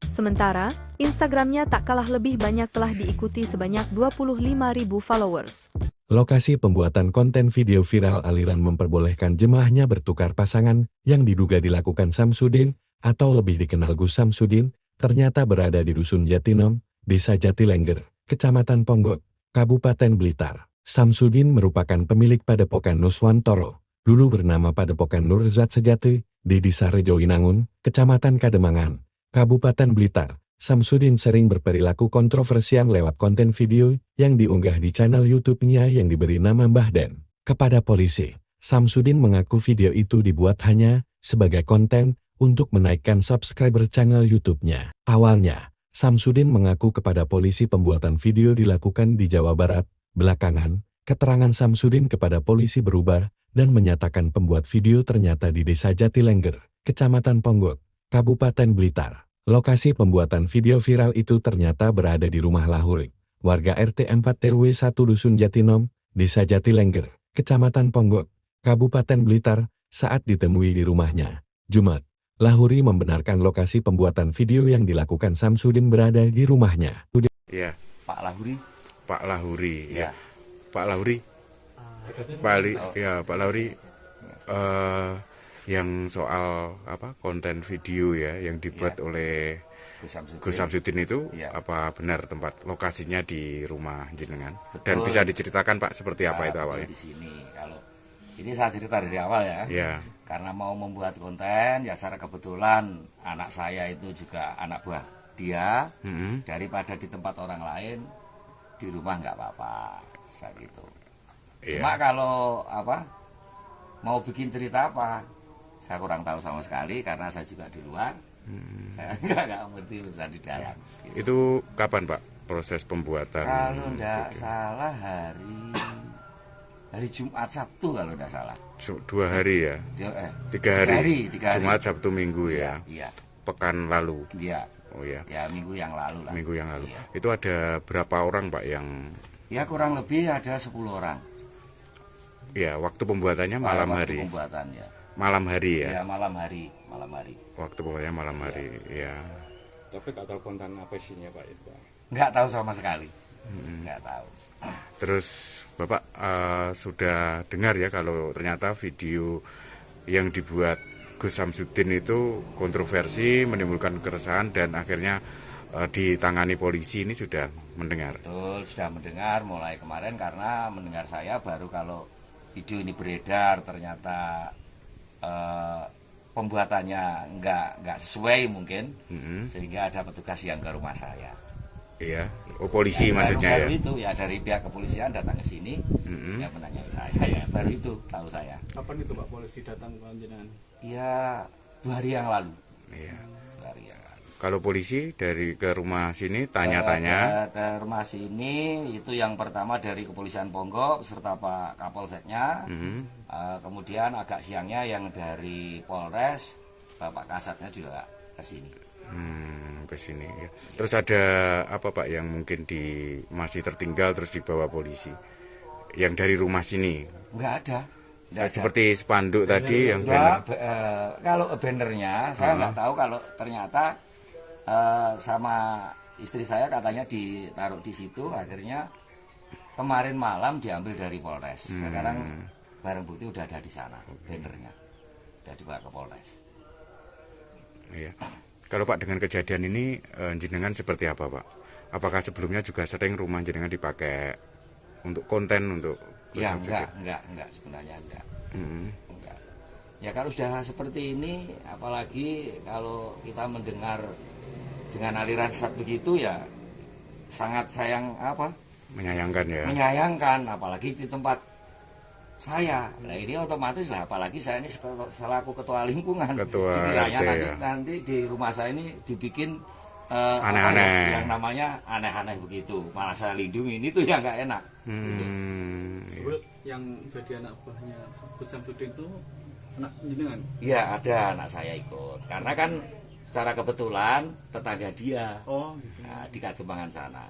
Speaker 3: Sementara, Instagramnya tak kalah lebih banyak telah diikuti sebanyak 25.000 followers.
Speaker 4: Lokasi pembuatan konten video viral aliran memperbolehkan jemaahnya bertukar pasangan yang diduga dilakukan Samsudin atau lebih dikenal Gus Samsudin, ternyata berada di Dusun Jatinom, Desa Jatilengger, Kecamatan Ponggok, Kabupaten Blitar. Samsudin merupakan pemilik Padepokan Nuswantoro, dulu bernama Padepokan Nurzat Sejati, di Desa Rejowinangun, Kecamatan Kademangan, Kabupaten Blitar. Samsudin sering berperilaku kontroversial lewat konten video yang diunggah di channel YouTube-nya yang diberi nama Mbah Den. Kepada polisi, Samsudin mengaku video itu dibuat hanya sebagai konten untuk menaikkan subscriber channel YouTube-nya. Awalnya, Samsudin mengaku kepada polisi pembuatan video dilakukan di Jawa Barat. Belakangan, keterangan Samsudin kepada polisi berubah dan menyatakan pembuat video ternyata di Desa Jatilengger, Kecamatan Ponggok, Kabupaten Blitar. Lokasi pembuatan video viral itu ternyata berada di rumah Lahuri, warga RT 4 RW 1 Dusun Jatinom, Desa Jatilengger, Kecamatan Ponggok, Kabupaten Blitar, saat ditemui di rumahnya. Jumat, Lahuri membenarkan lokasi pembuatan video yang dilakukan Samsudin berada di rumahnya.
Speaker 5: Ya,
Speaker 6: Pak Lahuri.
Speaker 5: Pak Lahuri,
Speaker 6: Ya.
Speaker 5: Pak Lahuri, Pak Lahuri, yang soal konten video ya yang dibuat oleh Gus Samsudin itu apa benar tempat lokasinya di rumah jenengan? Dan bisa diceritakan Pak seperti apa itu awalnya?
Speaker 6: Di sini kalau ini saya cerita dari awal ya.
Speaker 5: Ya.
Speaker 6: Karena mau membuat konten ya secara kebetulan anak saya itu juga anak buah dia. Daripada di tempat orang lain di rumah nggak apa-apa saya gitu. Cuma kalau mau bikin cerita apa saya kurang tahu sama sekali karena saya juga di luar. Saya nggak ngerti urusan di dalam. Gitu.
Speaker 5: Itu kapan Pak proses pembuatan?
Speaker 6: Kalau nggak salah hari Jumat Sabtu kalau nggak salah.
Speaker 5: 2 hari ya? 3 hari. Jumat Sabtu Minggu ya?
Speaker 6: Iya.
Speaker 5: Pekan lalu?
Speaker 6: Iya.
Speaker 5: Oh ya?
Speaker 6: Ya minggu yang lalu lah.
Speaker 5: Minggu yang lalu.
Speaker 6: Iya.
Speaker 5: Itu ada berapa orang Pak yang?
Speaker 6: Ya kurang lebih ada 10 orang.
Speaker 5: Ya waktu pembuatannya malam hari.
Speaker 6: Pembuatannya.
Speaker 5: Malam hari ya?
Speaker 6: Ya malam hari.
Speaker 5: Waktu pembuatannya malam hari, ya.
Speaker 9: Tapi nggak tahu konten apa isinya Pak itu Pak?
Speaker 6: Nggak tahu sama sekali. Nggak tahu.
Speaker 5: Terus Bapak sudah dengar ya kalau ternyata video yang dibuat Gus Samsudin itu kontroversi, menimbulkan keresahan dan akhirnya ditangani polisi ini sudah mendengar.
Speaker 6: Betul, sudah mendengar mulai kemarin, karena mendengar saya baru kalau video ini beredar ternyata pembuatannya nggak sesuai mungkin, sehingga ada petugas yang ke rumah saya.
Speaker 5: Iya, polisi ya, maksudnya
Speaker 6: baru
Speaker 5: ya.
Speaker 6: Itu ya dari pihak kepolisian datang ke sini, ya menanyai saya, ya baru itu tahu saya.
Speaker 7: Kapan itu Pak polisi datang ke jenengan?
Speaker 6: Ya 2 hari yang lalu.
Speaker 5: Iya.
Speaker 6: 2 hari yang lalu.
Speaker 5: Kalau polisi dari ke rumah sini tanya-tanya.
Speaker 6: Ke rumah sini itu yang pertama dari Kepolisian Ponggok serta Pak Kapolseknya. Kemudian agak siangnya yang dari Polres, Bapak Kasatnya juga ke sini.
Speaker 5: Ke sini ya. Terus ada apa Pak yang mungkin masih tertinggal terus dibawa polisi? Yang dari rumah sini?
Speaker 6: Enggak ada.
Speaker 5: Seperti spanduk tadi yang
Speaker 6: banner. Kalau bannernya saya nggak tahu, kalau ternyata sama istri saya katanya ditaruh di situ, akhirnya kemarin malam diambil dari Polres. Sekarang barang bukti udah ada di sana, bannernya udah dibawa ke Polres.
Speaker 5: Iya. Kalau Pak dengan kejadian ini jenengan seperti apa Pak? Apakah sebelumnya juga sering rumah jenengan dipakai untuk konten untuk?
Speaker 6: Ya enggak sebenarnya enggak. Enggak. Ya kalau sudah seperti ini, apalagi kalau kita mendengar dengan aliran sesat begitu, ya sangat menyayangkan ya. Menyayangkan, apalagi di tempat saya. Nah ini otomatis lah, apalagi saya ini selaku ketua lingkungan. Dikiranya nanti di rumah saya ini dibikin aneh-aneh, yang namanya aneh-aneh begitu. Malah saya lindungi, ini tuh yang nggak enak. Gitu.
Speaker 7: Yang jadi anak buahnya Gus Samsudin itu anak jenengan?
Speaker 6: Iya, ada anak saya ikut. Karena kan secara kebetulan tetangga dia.
Speaker 7: Oh, gitu.
Speaker 6: Nah, di Kadembangan sana.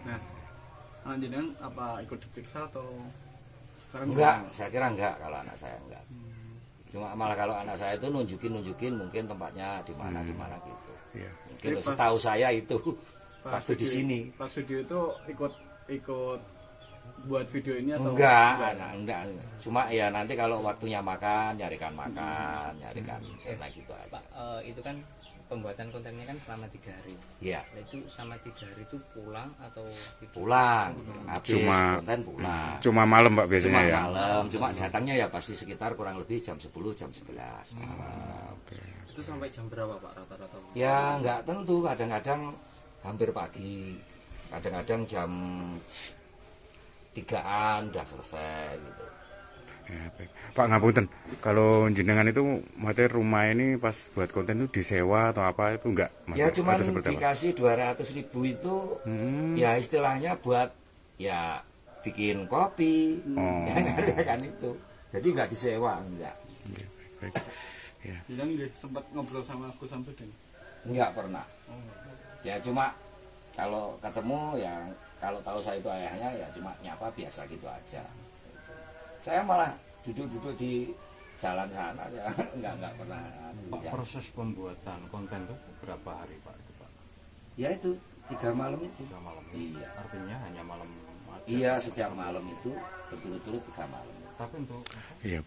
Speaker 7: Nah, anak jenengan apa ikut diperiksa atau sekarang?
Speaker 6: Enggak, saya kira enggak kalau anak saya enggak. Cuma malah kalau anak saya itu nunjukin mungkin tempatnya di mana gitu. Iya. Mungkin setahu saya itu waktu di sini.
Speaker 7: Pas video itu ikut buat video ini atau
Speaker 6: enggak. Cuma ya nanti kalau waktunya nyarikan sena gitu aja.
Speaker 8: Pak, itu kan pembuatan kontennya kan selama 3 hari.
Speaker 6: Iya.
Speaker 8: Itu selama 3 hari itu pulang atau
Speaker 6: pulang? Habis konten pulang.
Speaker 5: Cuma malam Pak biasanya ya.
Speaker 6: Malam. Cuma datangnya ya pasti sekitar kurang lebih jam 10 jam 11 malam.
Speaker 8: Itu sampai jam berapa Pak rata-rata?
Speaker 6: Ya nggak tentu, kadang-kadang hampir pagi, kadang-kadang jam 3-an udah selesai gitu.
Speaker 5: Ya, baik. Pak ngapunten, kalau jenengan itu materi rumah ini pas buat konten itu disewa atau apa itu enggak?
Speaker 6: Ya cuma dikasih 200.000 itu ya istilahnya buat ya bikin kopi, kan itu. Jadi nggak disewa, enggak.
Speaker 5: Baik. Ya.
Speaker 7: Bilang sempat ngobrol sama Gus Samsudin?
Speaker 6: Enggak pernah. Ya cuma kalau ketemu ya, kalau tahu saya itu ayahnya ya cuma nyapa biasa gitu aja. Saya malah duduk-duduk di jalan sana ya, enggak pernah.
Speaker 9: Pak, proses pembuatan konten itu berapa hari Pak? Itu, Pak?
Speaker 6: Ya itu 3 malam itu.
Speaker 9: 3 malam.
Speaker 6: Iya.
Speaker 9: Artinya hanya malam aja.
Speaker 6: Iya, setiap malam itu berturut-turut 3 malam.
Speaker 9: Tapi untuk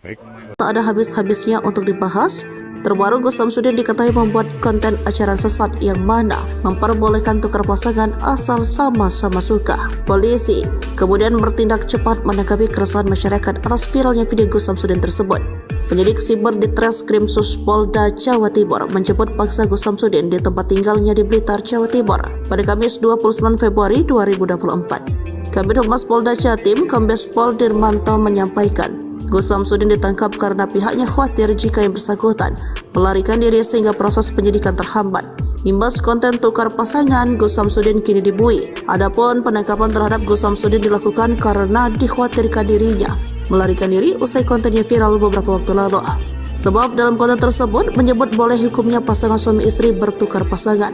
Speaker 5: baik.
Speaker 1: Tak ada habis-habisnya untuk dibahas. Terbaru Gus Samsudin diketahui membuat konten acara sesat yang mana memperbolehkan tukar pasangan asal sama-sama suka. Polisi kemudian bertindak cepat menanggapi keresahan masyarakat atas viralnya video Gus Samsudin tersebut. Penyidik Siber di Treskrim Polda Jawa Timur menjemput paksa Gus Samsudin di tempat tinggalnya di Blitar, Jawa Timur pada Kamis 29 Februari 2024. Kabid Humas Polda Jatim, Kombes Pol Dirmanto menyampaikan, Gus Samsudin ditangkap karena pihaknya khawatir jika yang bersangkutan melarikan diri sehingga proses penyidikan terhambat. Imbas konten tukar pasangan, Gus Samsudin kini dibui. Adapun penangkapan terhadap Gus Samsudin dilakukan karena dikhawatirkan dirinya melarikan diri usai kontennya viral beberapa waktu lalu. Sebab dalam konten tersebut menyebut boleh hukumnya pasangan suami istri bertukar pasangan.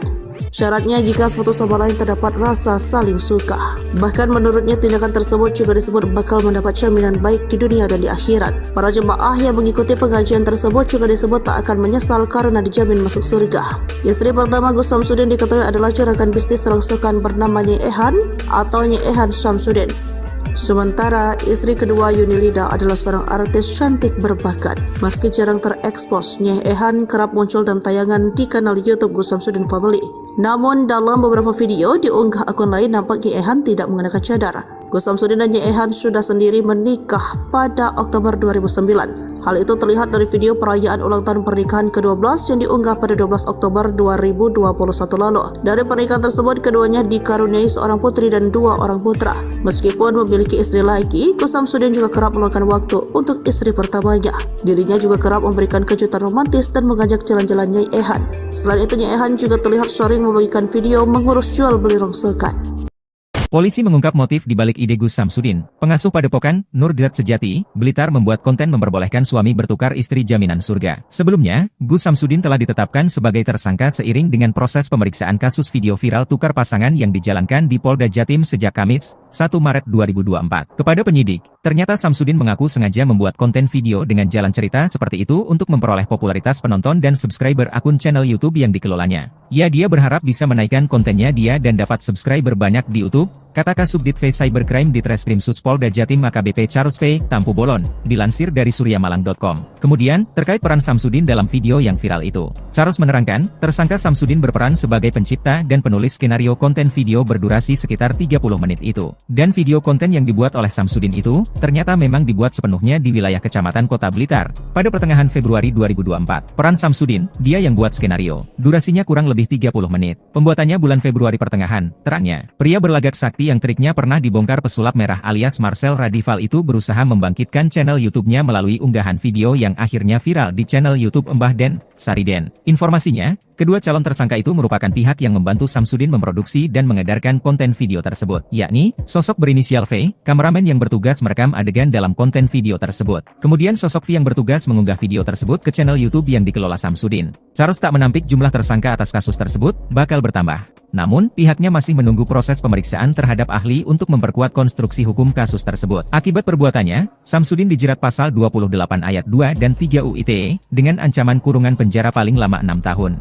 Speaker 1: Syaratnya jika satu sama lain terdapat rasa saling suka. Bahkan menurutnya tindakan tersebut juga disebut bakal mendapat jaminan baik di dunia dan di akhirat. Para jemaah yang mengikuti pengajian tersebut juga disebut tak akan menyesal karena dijamin masuk surga. Istri pertama Gus Samsudin diketahui adalah juragan bisnis rongsokan bernama Nyai Ehan atau Nyai Ehan Samsudin. Sementara istri kedua Yunilida adalah seorang artis cantik berbakat. Meski jarang terekspos, Nyai Ehan kerap muncul dalam tayangan di kanal YouTube Gus Samsudin Family. Namun dalam beberapa video diunggah akun lain nampak Nyi Ehan tidak mengenakan cadar. Gus Samsudin dan Nyi Ehan sudah sendiri menikah pada Oktober 2009. Hal itu terlihat dari video perayaan ulang tahun pernikahan ke-12 yang diunggah pada 12 Oktober 2021 lalu. Dari pernikahan tersebut, keduanya dikaruniai seorang putri dan 2 orang putra. Meskipun memiliki istri lagi, Gus Samsudin juga kerap meluangkan waktu untuk istri pertamanya. Dirinya juga kerap memberikan kejutan romantis dan mengajak jalan-jalan Nyi Ehan. Selain itu, Nyi Ehan juga terlihat sering membagikan video mengurus jual beli rongsokan.
Speaker 2: Polisi mengungkap motif di balik ide Gus Samsudin. Pengasuh Padepokan, Nurgat Sejati, Blitar membuat konten memperbolehkan suami bertukar istri jaminan surga. Sebelumnya, Gus Samsudin telah ditetapkan sebagai tersangka seiring dengan proses pemeriksaan kasus video viral tukar pasangan yang dijalankan di Polda Jatim sejak Kamis, 1 Maret 2024. Kepada penyidik, ternyata Samsudin mengaku sengaja membuat konten video dengan jalan cerita seperti itu untuk memperoleh popularitas penonton dan subscriber akun channel YouTube yang dikelolanya. Dia berharap bisa menaikkan kontennya dan dapat subscriber banyak di YouTube, kata Kasubdit V Cybercrime di Treskrim Suspolda Jatim AKBP Charles P. Tampu Bolon, dilansir dari suryamalang.com. Kemudian, terkait peran Samsudin dalam video yang viral itu, Charles menerangkan, tersangka Samsudin berperan sebagai pencipta dan penulis skenario konten video berdurasi sekitar 30 menit itu. Dan video konten yang dibuat oleh Samsudin itu, ternyata memang dibuat sepenuhnya di wilayah Kecamatan Kota Blitar, pada pertengahan Februari 2024. Peran Samsudin, dia yang buat skenario. Durasinya kurang lebih 30 menit. Pembuatannya bulan Februari pertengahan, terangnya. Pria berlagak sakti yang triknya pernah dibongkar pesulap merah alias Marcel Radival itu berusaha membangkitkan channel YouTube-nya melalui unggahan video yang akhirnya viral di channel YouTube Mbah Den, Sariden. Informasinya, kedua calon tersangka itu merupakan pihak yang membantu Samsudin memproduksi dan mengedarkan konten video tersebut, yakni sosok berinisial V, kameramen yang bertugas merekam adegan dalam konten video tersebut. Kemudian sosok V yang bertugas mengunggah video tersebut ke channel YouTube yang dikelola Samsudin. Charles tak menampik jumlah tersangka atas kasus tersebut bakal bertambah. Namun, pihaknya masih menunggu proses pemeriksaan terhadap ahli untuk memperkuat konstruksi hukum kasus tersebut. Akibat perbuatannya, Samsudin dijerat pasal 28 ayat 2 dan 3 UU ITE dengan ancaman kurungan penjara paling lama 6 tahun.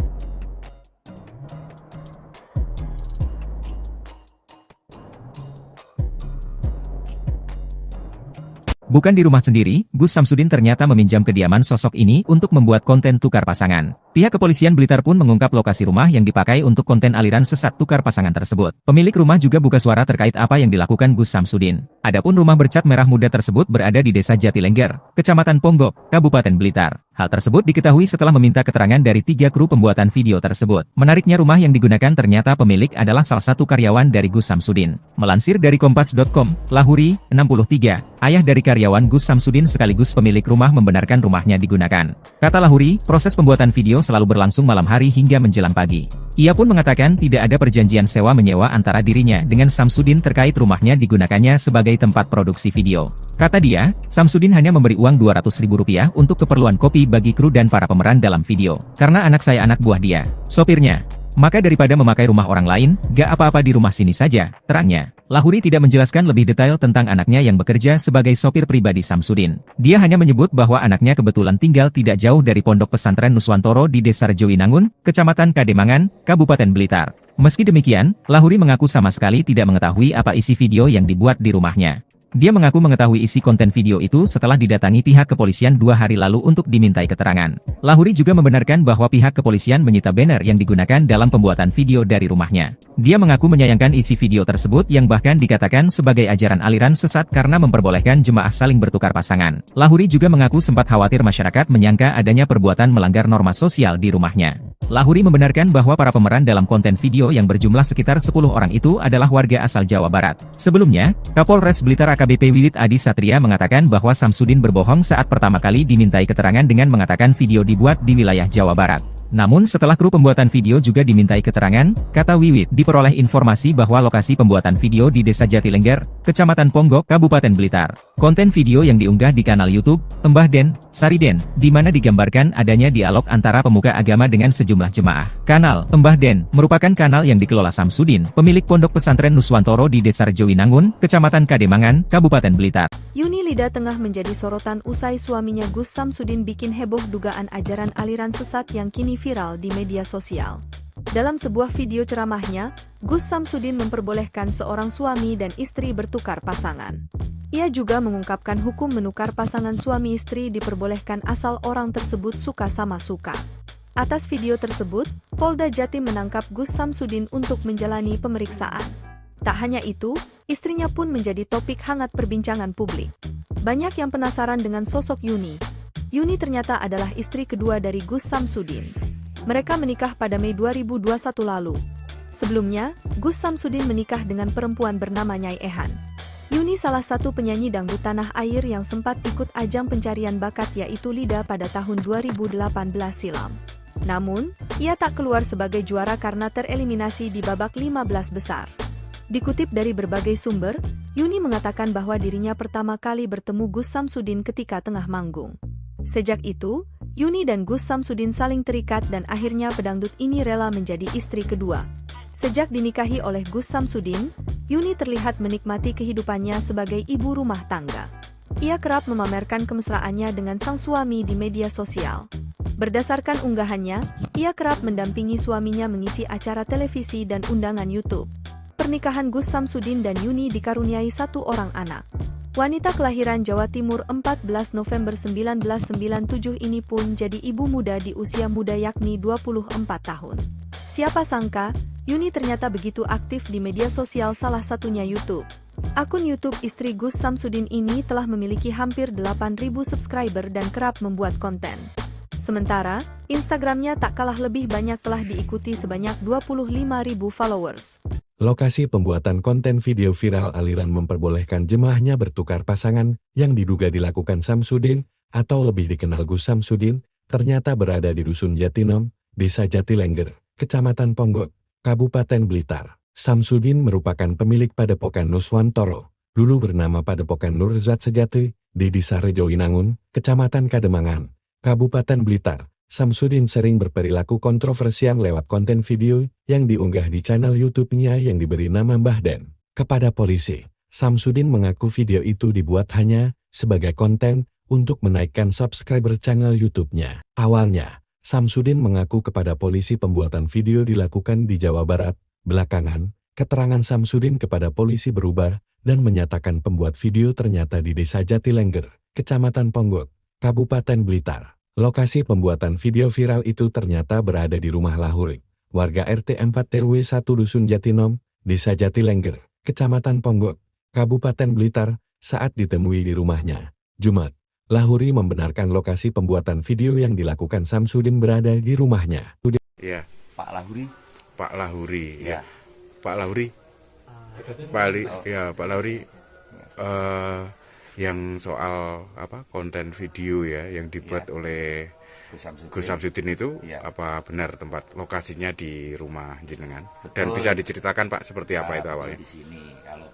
Speaker 2: Bukan di rumah sendiri, Gus Samsudin ternyata meminjam kediaman sosok ini untuk membuat konten tukar pasangan. Pihak kepolisian Blitar pun mengungkap lokasi rumah yang dipakai untuk konten aliran sesat tukar pasangan tersebut. Pemilik rumah juga buka suara terkait apa yang dilakukan Gus Samsudin. Adapun rumah bercat merah muda tersebut berada di Desa Jatilengger, Kecamatan Ponggok, Kabupaten Blitar. Hal tersebut diketahui setelah meminta keterangan dari 3 kru pembuatan video tersebut. Menariknya rumah yang digunakan ternyata pemilik adalah salah satu karyawan dari Gus Samsudin. Melansir dari Kompas.com, Lahuri, 63, ayah dari karyawan Gus Samsudin sekaligus pemilik rumah membenarkan rumahnya digunakan. Kata Lahuri, proses pembuatan video selalu berlangsung malam hari hingga menjelang pagi. Ia pun mengatakan tidak ada perjanjian sewa-menyewa antara dirinya dengan Samsudin terkait rumahnya digunakannya sebagai tempat produksi video. Kata dia, Samsudin hanya memberi uang Rp200.000 untuk keperluan kopi bagi kru dan para pemeran dalam video. Karena anak saya anak buah dia, sopirnya. Maka daripada memakai rumah orang lain, gak apa-apa di rumah sini saja, terangnya. Lahuri tidak menjelaskan lebih detail tentang anaknya yang bekerja sebagai sopir pribadi Samsudin. Dia hanya menyebut bahwa anaknya kebetulan tinggal tidak jauh dari Pondok Pesantren Nuswantoro di Desa Rejowinangun, Kecamatan Kademangan, Kabupaten Blitar. Meski demikian, Lahuri mengaku sama sekali tidak mengetahui apa isi video yang dibuat di rumahnya. Dia mengaku mengetahui isi konten video itu setelah didatangi pihak kepolisian 2 hari lalu untuk dimintai keterangan. Lahuri juga membenarkan bahwa pihak kepolisian menyita banner yang digunakan dalam pembuatan video dari rumahnya. Dia mengaku menyayangkan isi video tersebut yang bahkan dikatakan sebagai ajaran aliran sesat karena memperbolehkan jemaah saling bertukar pasangan. Lahuri juga mengaku sempat khawatir masyarakat menyangka adanya perbuatan melanggar norma sosial di rumahnya. Lahuri membenarkan bahwa para pemeran dalam konten video yang berjumlah sekitar 10 orang itu adalah warga asal Jawa Barat. Sebelumnya, Kapolres Blitar AKBP Wiwit Adi Satria mengatakan bahwa Samsudin berbohong saat pertama kali dimintai keterangan dengan mengatakan video dibuat di wilayah Jawa Barat. Namun setelah kru pembuatan video juga dimintai keterangan, kata Wiwit, diperoleh informasi bahwa lokasi pembuatan video di Desa Jatilengger, Kecamatan Ponggok, Kabupaten Blitar. Konten video yang diunggah di kanal YouTube Mbah Den, Sariden, di mana digambarkan adanya dialog antara pemuka agama dengan sejumlah jemaah. Kanal Mbah Den merupakan kanal yang dikelola Samsudin, pemilik Pondok Pesantren Nuswantoro di Desa Rejowinangun, Kecamatan Kademangan, Kabupaten Blitar.
Speaker 3: Yuni Lida tengah menjadi sorotan usai suaminya Gus Samsudin bikin heboh dugaan ajaran aliran sesat yang kini viral di media sosial. Dalam sebuah video ceramahnya, Gus Samsudin memperbolehkan seorang suami dan istri bertukar pasangan. Ia juga mengungkapkan hukum menukar pasangan suami istri diperbolehkan asal orang tersebut suka sama suka. Atas video tersebut, Polda Jatim menangkap Gus Samsudin untuk menjalani pemeriksaan. Tak hanya itu, istrinya pun menjadi topik hangat perbincangan publik. Banyak yang penasaran dengan sosok Yuni. Yuni ternyata adalah istri kedua dari Gus Samsudin. Mereka menikah pada Mei 2021 lalu. Sebelumnya, Gus Samsudin menikah dengan perempuan bernama Nyai Ehan. Yuni salah satu penyanyi dangdut tanah air yang sempat ikut ajang pencarian bakat yaitu Lida pada tahun 2018 silam. Namun, ia tak keluar sebagai juara karena tereliminasi di babak 15 besar. Dikutip dari berbagai sumber, Yuni mengatakan bahwa dirinya pertama kali bertemu Gus Samsudin ketika tengah manggung. Sejak itu, Yuni dan Gus Samsudin saling terikat dan akhirnya pedangdut ini rela menjadi istri kedua. Sejak dinikahi oleh Gus Samsudin, Yuni terlihat menikmati kehidupannya sebagai ibu rumah tangga. Ia kerap memamerkan kemesraannya dengan sang suami di media sosial. Berdasarkan unggahannya, ia kerap mendampingi suaminya mengisi acara televisi dan undangan YouTube. Pernikahan Gus Samsudin dan Yuni dikaruniai satu orang anak. Wanita kelahiran Jawa Timur 14 November 1997 ini pun jadi ibu muda di usia muda yakni 24 tahun. Siapa sangka, Yuni ternyata begitu aktif di media sosial salah satunya YouTube. Akun YouTube istri Gus Samsudin ini telah memiliki hampir 8.000 subscriber dan kerap membuat konten. Sementara, Instagramnya tak kalah lebih banyak telah diikuti sebanyak 25.000 followers.
Speaker 4: Lokasi pembuatan konten video viral aliran memperbolehkan jemaahnya bertukar pasangan yang diduga dilakukan Samsudin atau lebih dikenal Gus Samsudin, ternyata berada di Dusun Jatinom, Desa Jatilengger, Kecamatan Ponggok, Kabupaten Blitar. Samsudin merupakan pemilik Padepokan Nuswantoro, dulu bernama Padepokan Nurzat Sejati, di Desa Rejoinangun, Kecamatan Kademangan, Kabupaten Blitar. Samsudin sering berperilaku kontroversial lewat konten video yang diunggah di channel YouTube-nya yang diberi nama Mbah Den. Kepada polisi, Samsudin mengaku video itu dibuat hanya sebagai konten untuk menaikkan subscriber channel YouTube-nya. Awalnya, Samsudin mengaku kepada polisi pembuatan video dilakukan di Jawa Barat. Belakangan, keterangan Samsudin kepada polisi berubah dan menyatakan pembuat video ternyata di Desa Jatilengger, Kecamatan Ponggok, Kabupaten Blitar. Lokasi pembuatan video viral itu ternyata berada di rumah Lahuri, warga RT 4 RW 1 Dusun Jatinom, Desa Jatilengger, Kecamatan Ponggok, Kabupaten Blitar, saat ditemui di rumahnya. Jumat, Lahuri membenarkan lokasi pembuatan video yang dilakukan Samsudin berada di rumahnya.
Speaker 5: Ya,
Speaker 6: Pak Lahuri.
Speaker 5: Pak Lahuri.
Speaker 6: Ya.
Speaker 5: Pak Lahuri. Pak Lahuri. Yang soal konten video ya yang dibuat oleh Gus Samsudin itu apa benar tempat lokasinya di rumah jenengan? Betul. Dan bisa diceritakan Pak seperti apa itu awalnya?
Speaker 6: Di sini kalau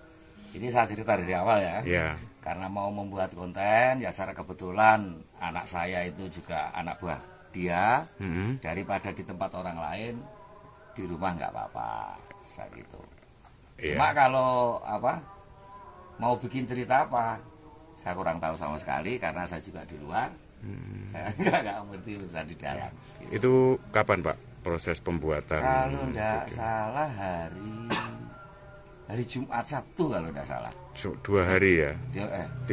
Speaker 6: ini saya cerita dari awal ya. Karena mau membuat konten ya secara kebetulan anak saya itu juga anak buah dia. Daripada di tempat orang lain di rumah nggak apa-apa saya gitu. Cuma kalau mau bikin cerita apa? Saya kurang tahu sama sekali karena saya juga di luar. Saya nggak ngerti urusan di dalam. Gitu.
Speaker 5: Itu kapan Pak proses pembuatan?
Speaker 6: Kalau nggak salah hari Jumat Sabtu kalau nggak salah.
Speaker 5: 2 hari ya?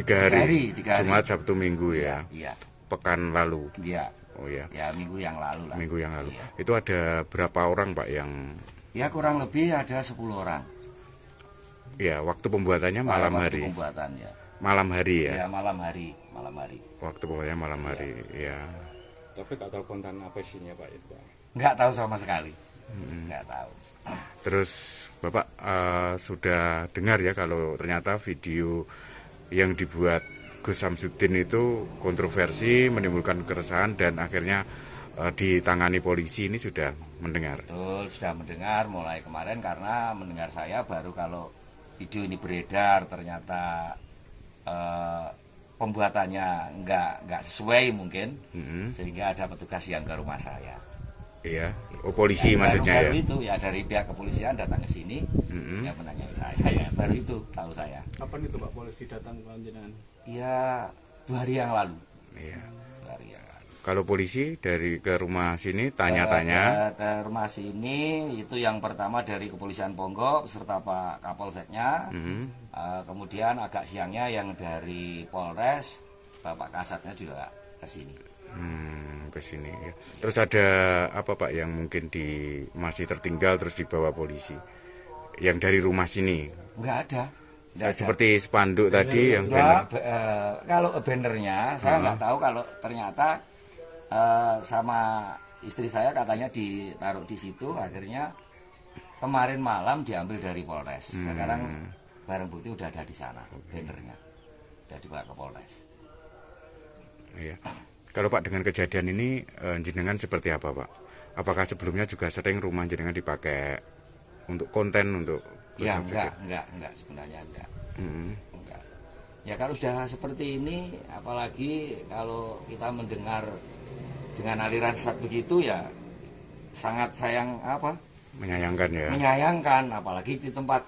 Speaker 5: 3 hari. Jumat Sabtu Minggu ya? Iya. Pekan lalu?
Speaker 6: Iya.
Speaker 5: Oh ya.
Speaker 6: Ya minggu yang lalu lah.
Speaker 5: Minggu yang lalu.
Speaker 6: Iya.
Speaker 5: Itu ada berapa orang Pak yang? Ya
Speaker 6: kurang lebih ada 10 orang.
Speaker 5: Ya waktu pembuatannya malam hari.
Speaker 6: Pembuatannya.
Speaker 5: Malam hari ya?
Speaker 6: Ya malam hari.
Speaker 5: Waktu pokoknya malam hari, ya.
Speaker 9: Tapi nggak tahu konten apa isinya Pak itu Pak?
Speaker 6: Nggak tahu sama sekali, nggak tahu.
Speaker 5: Terus Bapak sudah dengar ya kalau ternyata video yang dibuat Gus Samsudin itu kontroversi, menimbulkan keresahan dan akhirnya ditangani polisi, ini sudah mendengar?
Speaker 6: Betul, sudah mendengar mulai kemarin karena mendengar saya baru kalau video ini beredar ternyata pembuatannya nggak sesuai mungkin, sehingga ada petugas yang ke rumah saya.
Speaker 5: Iya, polisi ya, maksudnya
Speaker 6: baru itu ya dari pihak kepolisian datang ke sini, ya menanyai saya, ya baru itu tahu saya.
Speaker 7: Kapan itu Pak polisi datang ke jenengan?
Speaker 6: Ya 2 hari yang lalu.
Speaker 5: Iya. 2 hari yang lalu. Kalau polisi dari ke rumah sini tanya-tanya?
Speaker 6: Ke rumah sini itu yang pertama dari Kepolisian Ponggok serta Pak Kapolseknya. Kemudian agak siangnya yang dari Polres, Bapak Kasatnya juga ke sini.
Speaker 5: ke sini ya. Terus ada apa Pak yang mungkin masih tertinggal terus dibawa polisi? Yang dari rumah sini?
Speaker 6: Nggak ada.
Speaker 5: Seperti spanduk tadi yang
Speaker 6: banner. Kalau bannernya saya nggak tahu, kalau ternyata sama istri saya katanya ditaruh di situ, akhirnya kemarin malam diambil dari Polres. Sekarang barang bukti udah ada di sana, bannernya udah dibawa ke Polres.
Speaker 5: Iya. Kalau Pak dengan kejadian ini jenengan seperti apa Pak? Apakah sebelumnya juga sering rumah jenengan dipakai untuk konten untuk?
Speaker 6: Ya enggak sebenarnya enggak. Enggak. Ya kalau sudah seperti ini, apalagi kalau kita mendengar dengan aliran sesat begitu, ya sangat
Speaker 5: menyayangkan ya.
Speaker 6: Menyayangkan, apalagi di tempat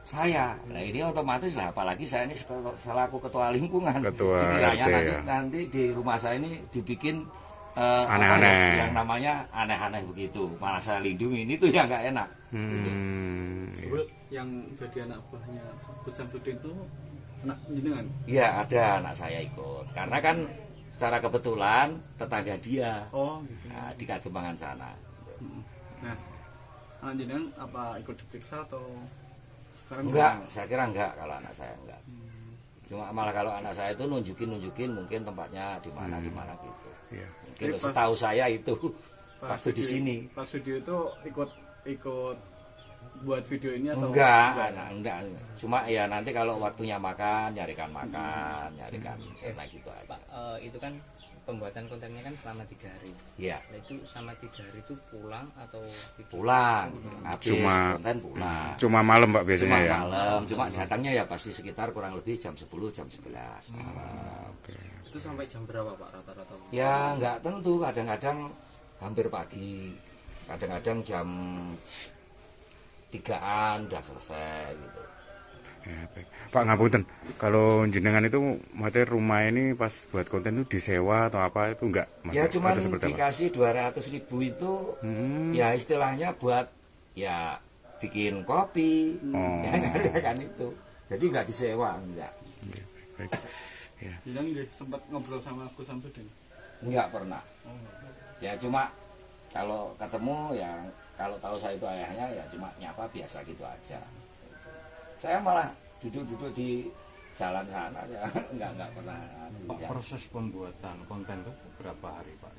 Speaker 6: saya. Nah ini otomatis lah, apalagi saya ini selaku ketua lingkungan. Dikiranya nanti di rumah saya ini dibikin
Speaker 5: aneh-aneh,
Speaker 6: yang namanya aneh-aneh begitu, malah saya lindungi, ini tuh yang nggak enak. Gitu.
Speaker 7: Yang jadi anak buahnya Gus Samsudin itu anak jenengan?
Speaker 6: Iya, ada anak saya ikut, karena kan secara kebetulan tetangga dia.
Speaker 7: Gitu.
Speaker 6: Nah, di Kadembangan sana.
Speaker 7: Nah, anak jenengan apa ikut diperiksa atau sekarang?
Speaker 6: Enggak, saya kira enggak kalau anak saya enggak. Cuma malah kalau anak saya itu nunjukin mungkin tempatnya di mana gitu.
Speaker 5: Iya.
Speaker 6: Mungkin setahu saya itu waktu di sini.
Speaker 7: Pas video itu ikut buat video ini atau
Speaker 6: enggak. Cuma ya nanti kalau waktunya makan, nyarikan sana gitu aja.
Speaker 8: Pak, itu kan pembuatan kontennya kan selama 3 hari.
Speaker 6: Iya.
Speaker 8: Nah, itu selama 3 hari itu pulang atau
Speaker 6: pulang? Habis konten pulang.
Speaker 5: Cuma malam Pak biasanya ya.
Speaker 6: Malam. Cuma datangnya ya pasti sekitar kurang lebih jam 10, jam 11 malam.
Speaker 8: Itu sampai jam berapa Pak rata-rata?
Speaker 6: Ya nggak tentu, kadang-kadang hampir pagi, kadang-kadang jam 3-an udah selesai gitu.
Speaker 5: Ya, baik. Pak ngapunten, kalau jenengan itu materi rumah ini pas buat konten itu disewa atau apa itu enggak?
Speaker 6: Ya cuma dikasih 200.000 itu ya istilahnya buat ya bikin kopi, ya kan itu. Jadi nggak disewa, enggak.
Speaker 5: Ya, baik. Ya.
Speaker 7: Bilang sempat ngobrol sama Gus Samsudin?
Speaker 6: Enggak pernah. Ya cuma kalau ketemu ya, kalau tahu saya itu ayahnya ya cuma nyapa biasa gitu aja. Saya malah duduk-duduk di jalan sana ya, enggak pernah.
Speaker 9: Pak, proses pembuatan konten itu berapa hari Pak?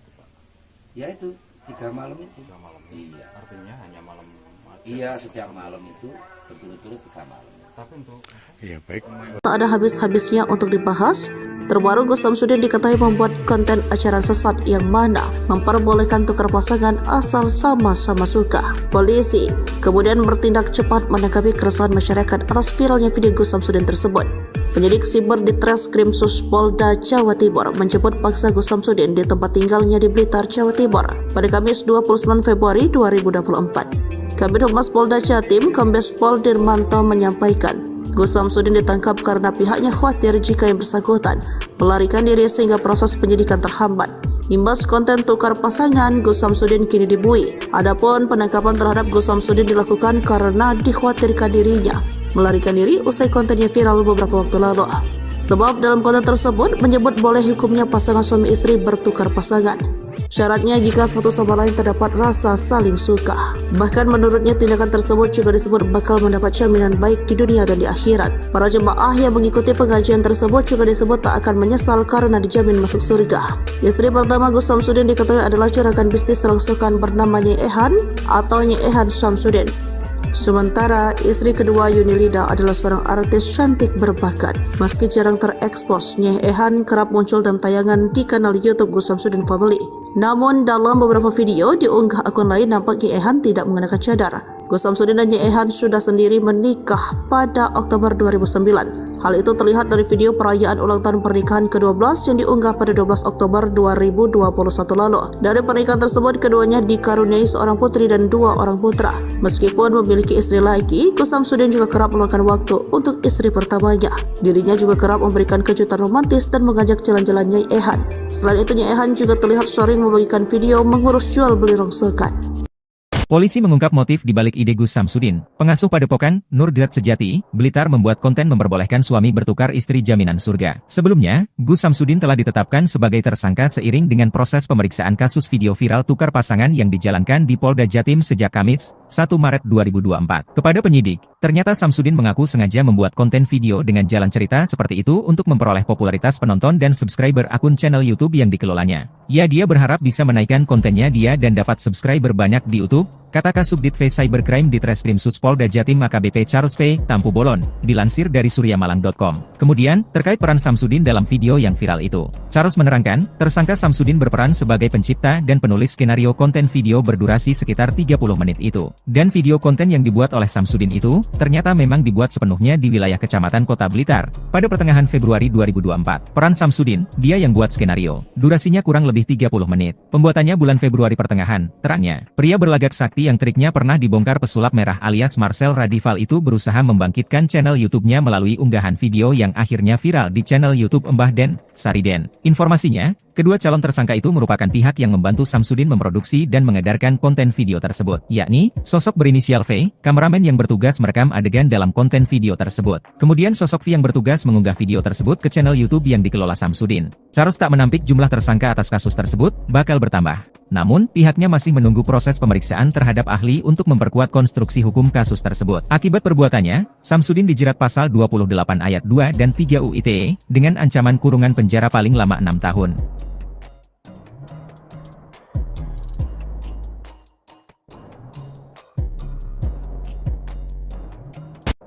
Speaker 6: Ya itu 3 malam itu.
Speaker 9: 3 malam.
Speaker 6: Iya.
Speaker 9: Artinya hanya malam aja.
Speaker 6: Iya, setiap malam itu berturut-turut 3 malam.
Speaker 9: Tapi untuk
Speaker 5: Iya baik.
Speaker 1: Tak ada habis-habisnya untuk dibahas. Terbaru Gus Samsudin diketahui membuat konten acara sesat yang mana memperbolehkan tukar pasangan asal sama-sama suka. Polisi kemudian bertindak cepat menanggapi keresahan masyarakat atas viralnya video Gus Samsudin tersebut. Penyidik siber di Treskrimsus Polda Jawa Timur menjemput paksa Gus Samsudin di tempat tinggalnya di Blitar, Jawa Timur pada Kamis 29 Februari 2024. Kabid Humas Polda Jatim, Kombes Pol Dirmanto menyampaikan, Gus Samsudin ditangkap karena pihaknya khawatir jika yang bersangkutan melarikan diri sehingga proses penyidikan terhambat. Imbas konten tukar pasangan, Gus Samsudin kini dibui. Adapun penangkapan terhadap Gus Samsudin dilakukan karena dikhawatirkan dirinya melarikan diri usai kontennya viral beberapa waktu lalu. Sebab dalam konten tersebut menyebut boleh hukumnya pasangan suami istri bertukar pasangan. Syaratnya jika satu sama lain terdapat rasa saling suka. Bahkan menurutnya tindakan tersebut juga disebut bakal mendapat jaminan baik di dunia dan di akhirat. Para jemaah yang mengikuti pengajian tersebut juga disebut tak akan menyesal karena dijamin masuk surga. Istri pertama Gus Samsudin diketahui adalah curakan bisnis rongsokan bernama Nyai Ehan atau Nyai Ehan Samsudin. Sementara istri kedua Yunilida adalah seorang artis cantik berbakat. Meski jarang terekspos, Nyai Ehan kerap muncul dalam tayangan di kanal YouTube Gus Samsudin Family. Namun dalam beberapa video diunggah akun lain nampak Nyai Ehan tidak mengenakan cadar. Gus Samsudin dan Nyai Ehan sudah sendiri menikah pada Oktober 2009. Hal itu terlihat dari video perayaan ulang tahun pernikahan ke-12 yang diunggah pada 12 Oktober 2021 lalu. Dari pernikahan tersebut, keduanya dikaruniai seorang putri dan 2 orang putra. Meskipun memiliki istri lagi, Gus Samsudin juga kerap meluangkan waktu untuk istri pertamanya. Dirinya juga kerap memberikan kejutan romantis dan mengajak jalan-jalan Nyai Ehan. Selain itu, Nyai Ehan juga terlihat sering membagikan video mengurus jual beli rongsokan.
Speaker 2: Polisi mengungkap motif di balik ide Gus Samsudin, pengasuh Padepokan Nurgat Sejati, Blitar membuat konten memperbolehkan suami bertukar istri jaminan surga. Sebelumnya, Gus Samsudin telah ditetapkan sebagai tersangka seiring dengan proses pemeriksaan kasus video viral tukar pasangan yang dijalankan di Polda Jatim sejak Kamis, 1 Maret 2024. Kepada penyidik, ternyata Samsudin mengaku sengaja membuat konten video dengan jalan cerita seperti itu untuk memperoleh popularitas penonton dan subscriber akun channel YouTube yang dikelolanya. Dia berharap bisa menaikkan kontennya dan dapat subscriber banyak di YouTube, kata Kasubdit V Cybercrime di Treskrim Suspolda Jatim AKBP Charles P. Tampu Bolon, dilansir dari suryamalang.com. Kemudian, terkait peran Samsudin dalam video yang viral itu, Charles menerangkan, tersangka Samsudin berperan sebagai pencipta dan penulis skenario konten video berdurasi sekitar 30 menit itu. Dan video konten yang dibuat oleh Samsudin itu, ternyata memang dibuat sepenuhnya di wilayah Kecamatan Kota Blitar, pada pertengahan Februari 2024. Peran Samsudin, dia yang buat skenario. Durasinya kurang lebih 30 menit. Pembuatannya bulan Februari pertengahan, terangnya. Pria berlagak sakti yang triknya pernah dibongkar pesulap merah alias Marcel Radival itu berusaha membangkitkan channel YouTube-nya melalui unggahan video yang akhirnya viral di channel YouTube Mbah Den, Sariden. Informasinya, kedua calon tersangka itu merupakan pihak yang membantu Samsudin memproduksi dan mengedarkan konten video tersebut, yakni sosok berinisial V, kameramen yang bertugas merekam adegan dalam konten video tersebut. Kemudian sosok V yang bertugas mengunggah video tersebut ke channel YouTube yang dikelola Samsudin. Charles tak menampik jumlah tersangka atas kasus tersebut bakal bertambah. Namun, pihaknya masih menunggu proses pemeriksaan terhadap ahli untuk memperkuat konstruksi hukum kasus tersebut. Akibat perbuatannya, Samsudin dijerat pasal 28 ayat 2 dan 3 UU ITE dengan ancaman kurungan penjara paling lama 6 tahun.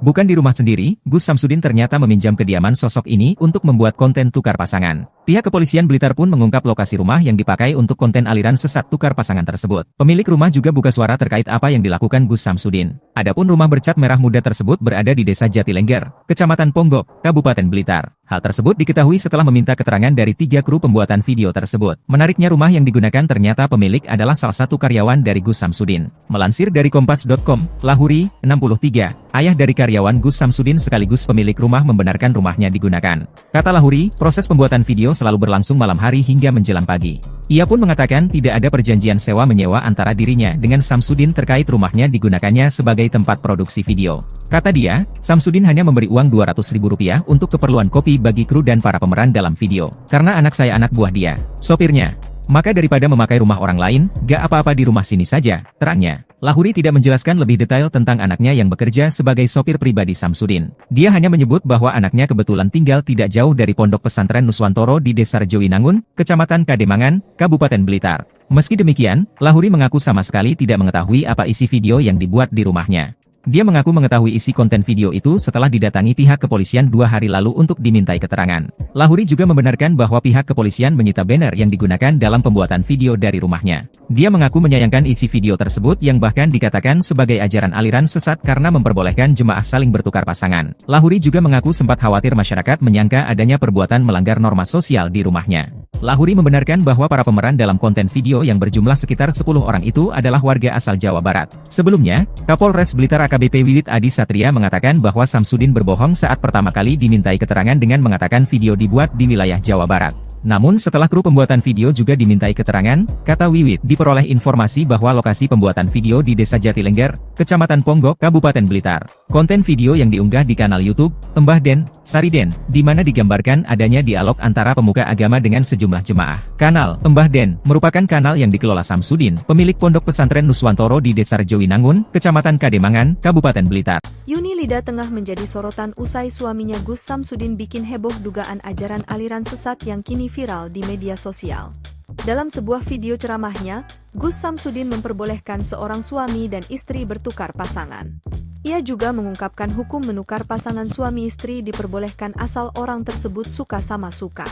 Speaker 2: Bukan di rumah sendiri, Gus Samsudin ternyata meminjam kediaman sosok ini untuk membuat konten tukar pasangan. Pihak kepolisian Blitar pun mengungkap lokasi rumah yang dipakai untuk konten aliran sesat tukar pasangan tersebut. Pemilik rumah juga buka suara terkait apa yang dilakukan Gus Samsudin. Adapun rumah bercat merah muda tersebut berada di Desa Jatilengger, Kecamatan Ponggok, Kabupaten Blitar. Hal tersebut diketahui setelah meminta keterangan dari 3 kru pembuatan video tersebut. Menariknya rumah yang digunakan ternyata pemilik adalah salah satu karyawan dari Gus Samsudin. Melansir dari Kompas.com, Lahuri, 63, ayah dari karyawan Gus Samsudin sekaligus pemilik rumah membenarkan rumahnya digunakan. Kata Lahuri, proses pembuatan video selalu berlangsung malam hari hingga menjelang pagi. Ia pun mengatakan tidak ada perjanjian sewa-menyewa antara dirinya dengan Samsudin terkait rumahnya digunakannya sebagai tempat produksi video. Kata dia, Samsudin hanya memberi uang Rp200.000 untuk keperluan kopi bagi kru dan para pemeran dalam video. Karena anak saya anak buah dia, sopirnya. Maka daripada memakai rumah orang lain, gak apa-apa di rumah sini saja, terangnya. Lahuri tidak menjelaskan lebih detail tentang anaknya yang bekerja sebagai sopir pribadi Samsudin. Dia hanya menyebut bahwa anaknya kebetulan tinggal tidak jauh dari Pondok Pesantren Nuswantoro di Desa Rejowinangun, Kecamatan Kademangan, Kabupaten Blitar. Meski demikian, Lahuri mengaku sama sekali tidak mengetahui apa isi video yang dibuat di rumahnya. Dia mengaku mengetahui isi konten video itu setelah didatangi pihak kepolisian 2 hari lalu untuk dimintai keterangan. Lahuri juga membenarkan bahwa pihak kepolisian menyita banner yang digunakan dalam pembuatan video dari rumahnya. Dia mengaku menyayangkan isi video tersebut yang bahkan dikatakan sebagai ajaran aliran sesat karena memperbolehkan jemaah saling bertukar pasangan. Lahuri juga mengaku sempat khawatir masyarakat menyangka adanya perbuatan melanggar norma sosial di rumahnya. Lahuri membenarkan bahwa para pemeran dalam konten video yang berjumlah sekitar 10 orang itu adalah warga asal Jawa Barat. Sebelumnya, Kapolres Blitar AKBP Wiwit Adi Satria mengatakan bahwa Samsudin berbohong saat pertama kali dimintai keterangan dengan mengatakan video dibuat di wilayah Jawa Barat. Namun setelah kru pembuatan video juga dimintai keterangan, kata Wiwit, diperoleh informasi bahwa lokasi pembuatan video di Desa Jatilengger, Kecamatan Ponggok, Kabupaten Blitar. Konten video yang diunggah di kanal YouTube, Mbah Den, Sariden, di mana digambarkan adanya dialog antara pemuka agama dengan sejumlah jemaah. Kanal Mbah Den merupakan kanal yang dikelola Samsudin, pemilik Pondok Pesantren Nuswantoro di Desa Rejowinangun, Kecamatan Kademangan, Kabupaten Blitar.
Speaker 3: Yuni Lida tengah menjadi sorotan usai suaminya Gus Samsudin bikin heboh dugaan ajaran aliran sesat yang kini viral di media sosial. Dalam sebuah video ceramahnya, Gus Samsudin memperbolehkan seorang suami dan istri bertukar pasangan. Ia juga mengungkapkan hukum menukar pasangan suami istri diperbolehkan asal orang tersebut suka sama suka.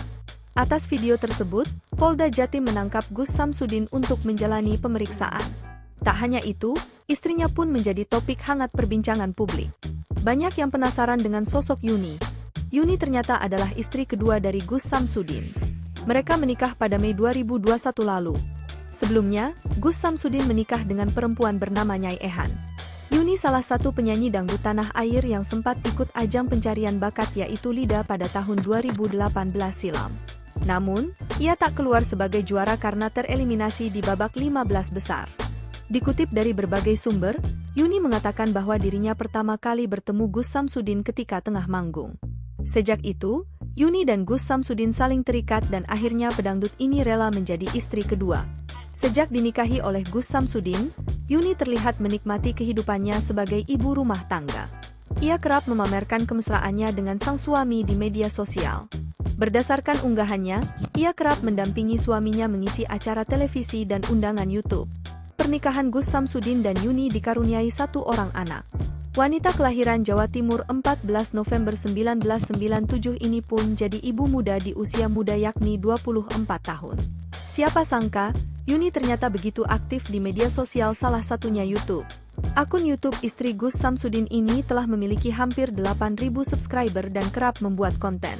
Speaker 3: Atas video tersebut, Polda Jatim menangkap Gus Samsudin untuk menjalani pemeriksaan. Tak hanya itu, istrinya pun menjadi topik hangat perbincangan publik. Banyak yang penasaran dengan sosok Yuni. Yuni ternyata adalah istri kedua dari Gus Samsudin. Mereka menikah pada Mei 2021 lalu. Sebelumnya, Gus Samsudin menikah dengan perempuan bernama Nyai Ehan. Yuni salah satu penyanyi dangdut tanah air yang sempat ikut ajang pencarian bakat yaitu Lida pada tahun 2018 silam. Namun, ia tak keluar sebagai juara karena tereliminasi di babak 15 besar. Dikutip dari berbagai sumber, Yuni mengatakan bahwa dirinya pertama kali bertemu Gus Samsudin ketika tengah manggung. Sejak itu, Yuni dan Gus Samsudin saling terikat dan akhirnya pedangdut ini rela menjadi istri kedua. Sejak dinikahi oleh Gus Samsudin, Yuni terlihat menikmati kehidupannya sebagai ibu rumah tangga. Ia kerap memamerkan kemesraannya dengan sang suami di media sosial. Berdasarkan unggahannya, ia kerap mendampingi suaminya mengisi acara televisi dan undangan YouTube. Pernikahan Gus Samsudin dan Yuni dikaruniai satu orang anak. Wanita kelahiran Jawa Timur 14 November 1997 ini pun jadi ibu muda di usia muda yakni 24 tahun. Siapa sangka, Yuni ternyata begitu aktif di media sosial salah satunya YouTube. Akun YouTube istri Gus Samsudin ini telah memiliki hampir 8.000 subscriber dan kerap membuat konten.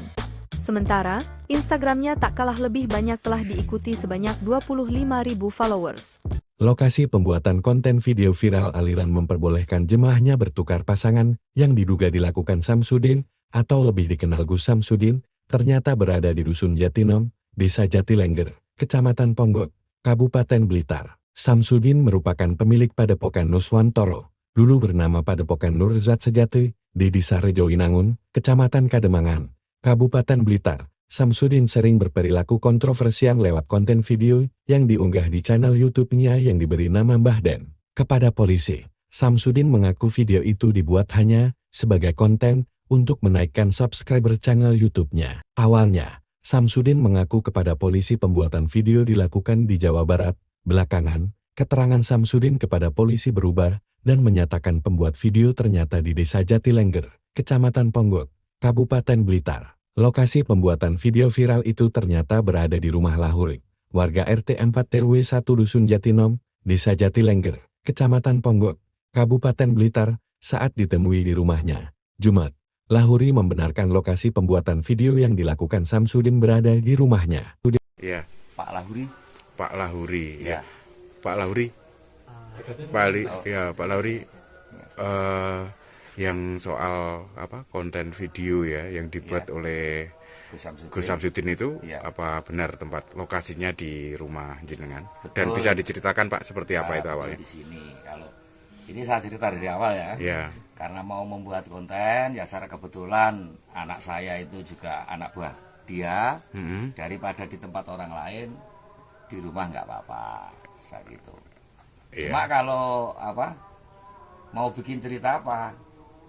Speaker 3: Sementara, Instagramnya tak kalah lebih banyak telah diikuti sebanyak 25.000 followers.
Speaker 4: Lokasi pembuatan konten video viral aliran memperbolehkan jemaahnya bertukar pasangan yang diduga dilakukan Samsudin atau lebih dikenal Gus Samsudin, ternyata berada di Dusun Jatinom, Desa Jatilengger, Kecamatan Ponggok, Kabupaten Blitar. Samsudin merupakan pemilik Padepokan Nuswantoro, dulu bernama Padepokan Nurzat Sejati, di Desa Rejoinangun, Kecamatan Kademangan, Kabupaten Blitar. Samsudin sering berperilaku kontroversial lewat konten video yang diunggah di channel YouTube-nya yang diberi nama Mbah Den. Kepada polisi, Samsudin mengaku video itu dibuat hanya sebagai konten untuk menaikkan subscriber channel YouTube-nya. Awalnya, Samsudin mengaku kepada polisi pembuatan video dilakukan di Jawa Barat. Belakangan, keterangan Samsudin kepada polisi berubah dan menyatakan pembuat video ternyata di Desa Jatilengger, Kecamatan Ponggok, Kabupaten Blitar. Lokasi pembuatan video viral itu ternyata berada di rumah Lahuri, warga RT 4 RW 1 Dusun Jatinom, Desa Jatilengger, Kecamatan Ponggok, Kabupaten Blitar, saat ditemui di rumahnya. Jumat, Lahuri membenarkan lokasi pembuatan video yang dilakukan Samsudin berada di rumahnya.
Speaker 5: Iya.
Speaker 6: Pak Lahuri.
Speaker 5: Pak Lahuri,
Speaker 6: Ya.
Speaker 5: Pak Lahuri. Pak Lahuri. Yang soal konten video ya yang dibuat oleh Gus Samsudin itu apa benar tempat lokasinya di rumah jenengan?
Speaker 6: Betul.
Speaker 5: Dan bisa diceritakan Pak seperti apa itu awalnya?
Speaker 6: Di sini kalau ini saya cerita dari awal ya.
Speaker 5: Ya.
Speaker 6: Karena mau membuat konten ya secara kebetulan anak saya itu juga anak buah dia. Daripada di tempat orang lain di rumah nggak apa-apa saya gitu. Cuma kalau mau bikin cerita apa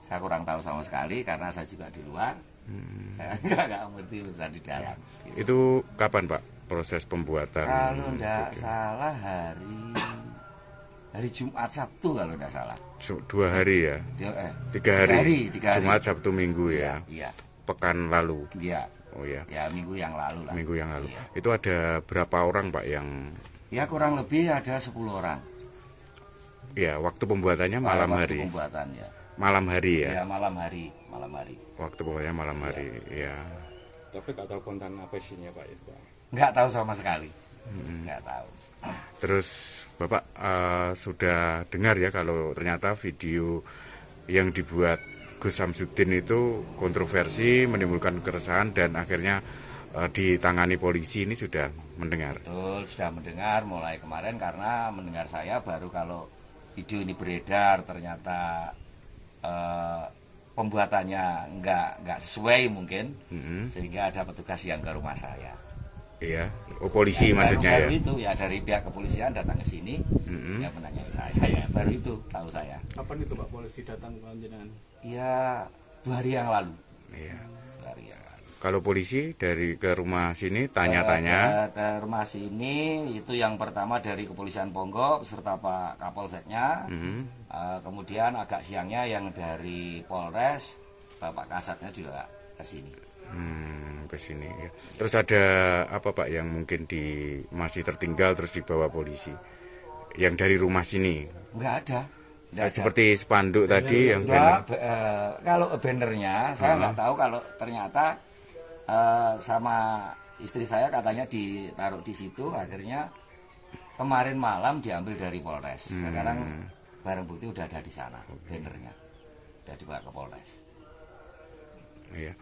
Speaker 6: saya kurang tahu sama sekali karena saya juga di luar. Saya nggak ngerti urusan di dalam. Gitu.
Speaker 5: Itu kapan Pak proses pembuatan?
Speaker 6: Kalau nggak salah hari Jumat Sabtu kalau nggak salah.
Speaker 5: 2 hari ya? 3 hari. Jumat Sabtu Minggu ya?
Speaker 6: Iya.
Speaker 5: Pekan lalu?
Speaker 6: Iya.
Speaker 5: Oh ya.
Speaker 6: Ya minggu yang lalu lah.
Speaker 5: Minggu yang lalu.
Speaker 6: Iya.
Speaker 5: Itu ada berapa orang Pak yang?
Speaker 6: Ya kurang lebih ada 10 orang.
Speaker 5: Ya waktu pembuatannya malam hari.
Speaker 6: Pembuatannya.
Speaker 5: Malam hari ya?
Speaker 6: Ya malam hari.
Speaker 5: Waktu pembuatannya malam hari, ya.
Speaker 9: Tapi nggak tahu konten apa isinya Pak itu Pak?
Speaker 6: Nggak tahu sama sekali. Nggak tahu.
Speaker 5: Terus Bapak sudah dengar ya kalau ternyata video yang dibuat Gus Samsudin itu kontroversi, menimbulkan keresahan dan akhirnya ditangani polisi, ini sudah mendengar?
Speaker 6: Betul, sudah mendengar mulai kemarin karena mendengar saya baru kalau video ini beredar ternyata pembuatannya nggak sesuai mungkin, sehingga ada petugas yang ke rumah saya.
Speaker 5: Iya, polisi ya, maksudnya
Speaker 6: baru itu ya dari pihak kepolisian datang ke sini, ya menanyai saya ya baru itu tahu saya.
Speaker 7: Kapan itu Pak polisi datang ke jenengan?
Speaker 6: Ya 2 hari yang lalu.
Speaker 5: Iya.
Speaker 6: 2 hari yang lalu.
Speaker 5: Kalau polisi dari ke rumah sini tanya-tanya?
Speaker 6: Ke rumah sini itu yang pertama dari Kepolisian Ponggok serta Pak Kapolseknya. Kemudian agak siangnya yang dari Polres, Bapak Kasatnya juga ke sini.
Speaker 5: Ke sini ya. Terus ada apa Pak yang mungkin masih tertinggal terus dibawa polisi? Yang dari rumah sini?
Speaker 6: Enggak ada.
Speaker 5: Seperti spanduk tadi yang
Speaker 6: banner. Kalau bannernya saya nggak tahu, kalau ternyata sama istri saya katanya ditaruh di situ, akhirnya kemarin malam diambil dari Polres. Sekarang barang bukti udah ada di sana, bannernya udah dibawa ke Polres.
Speaker 5: Iya.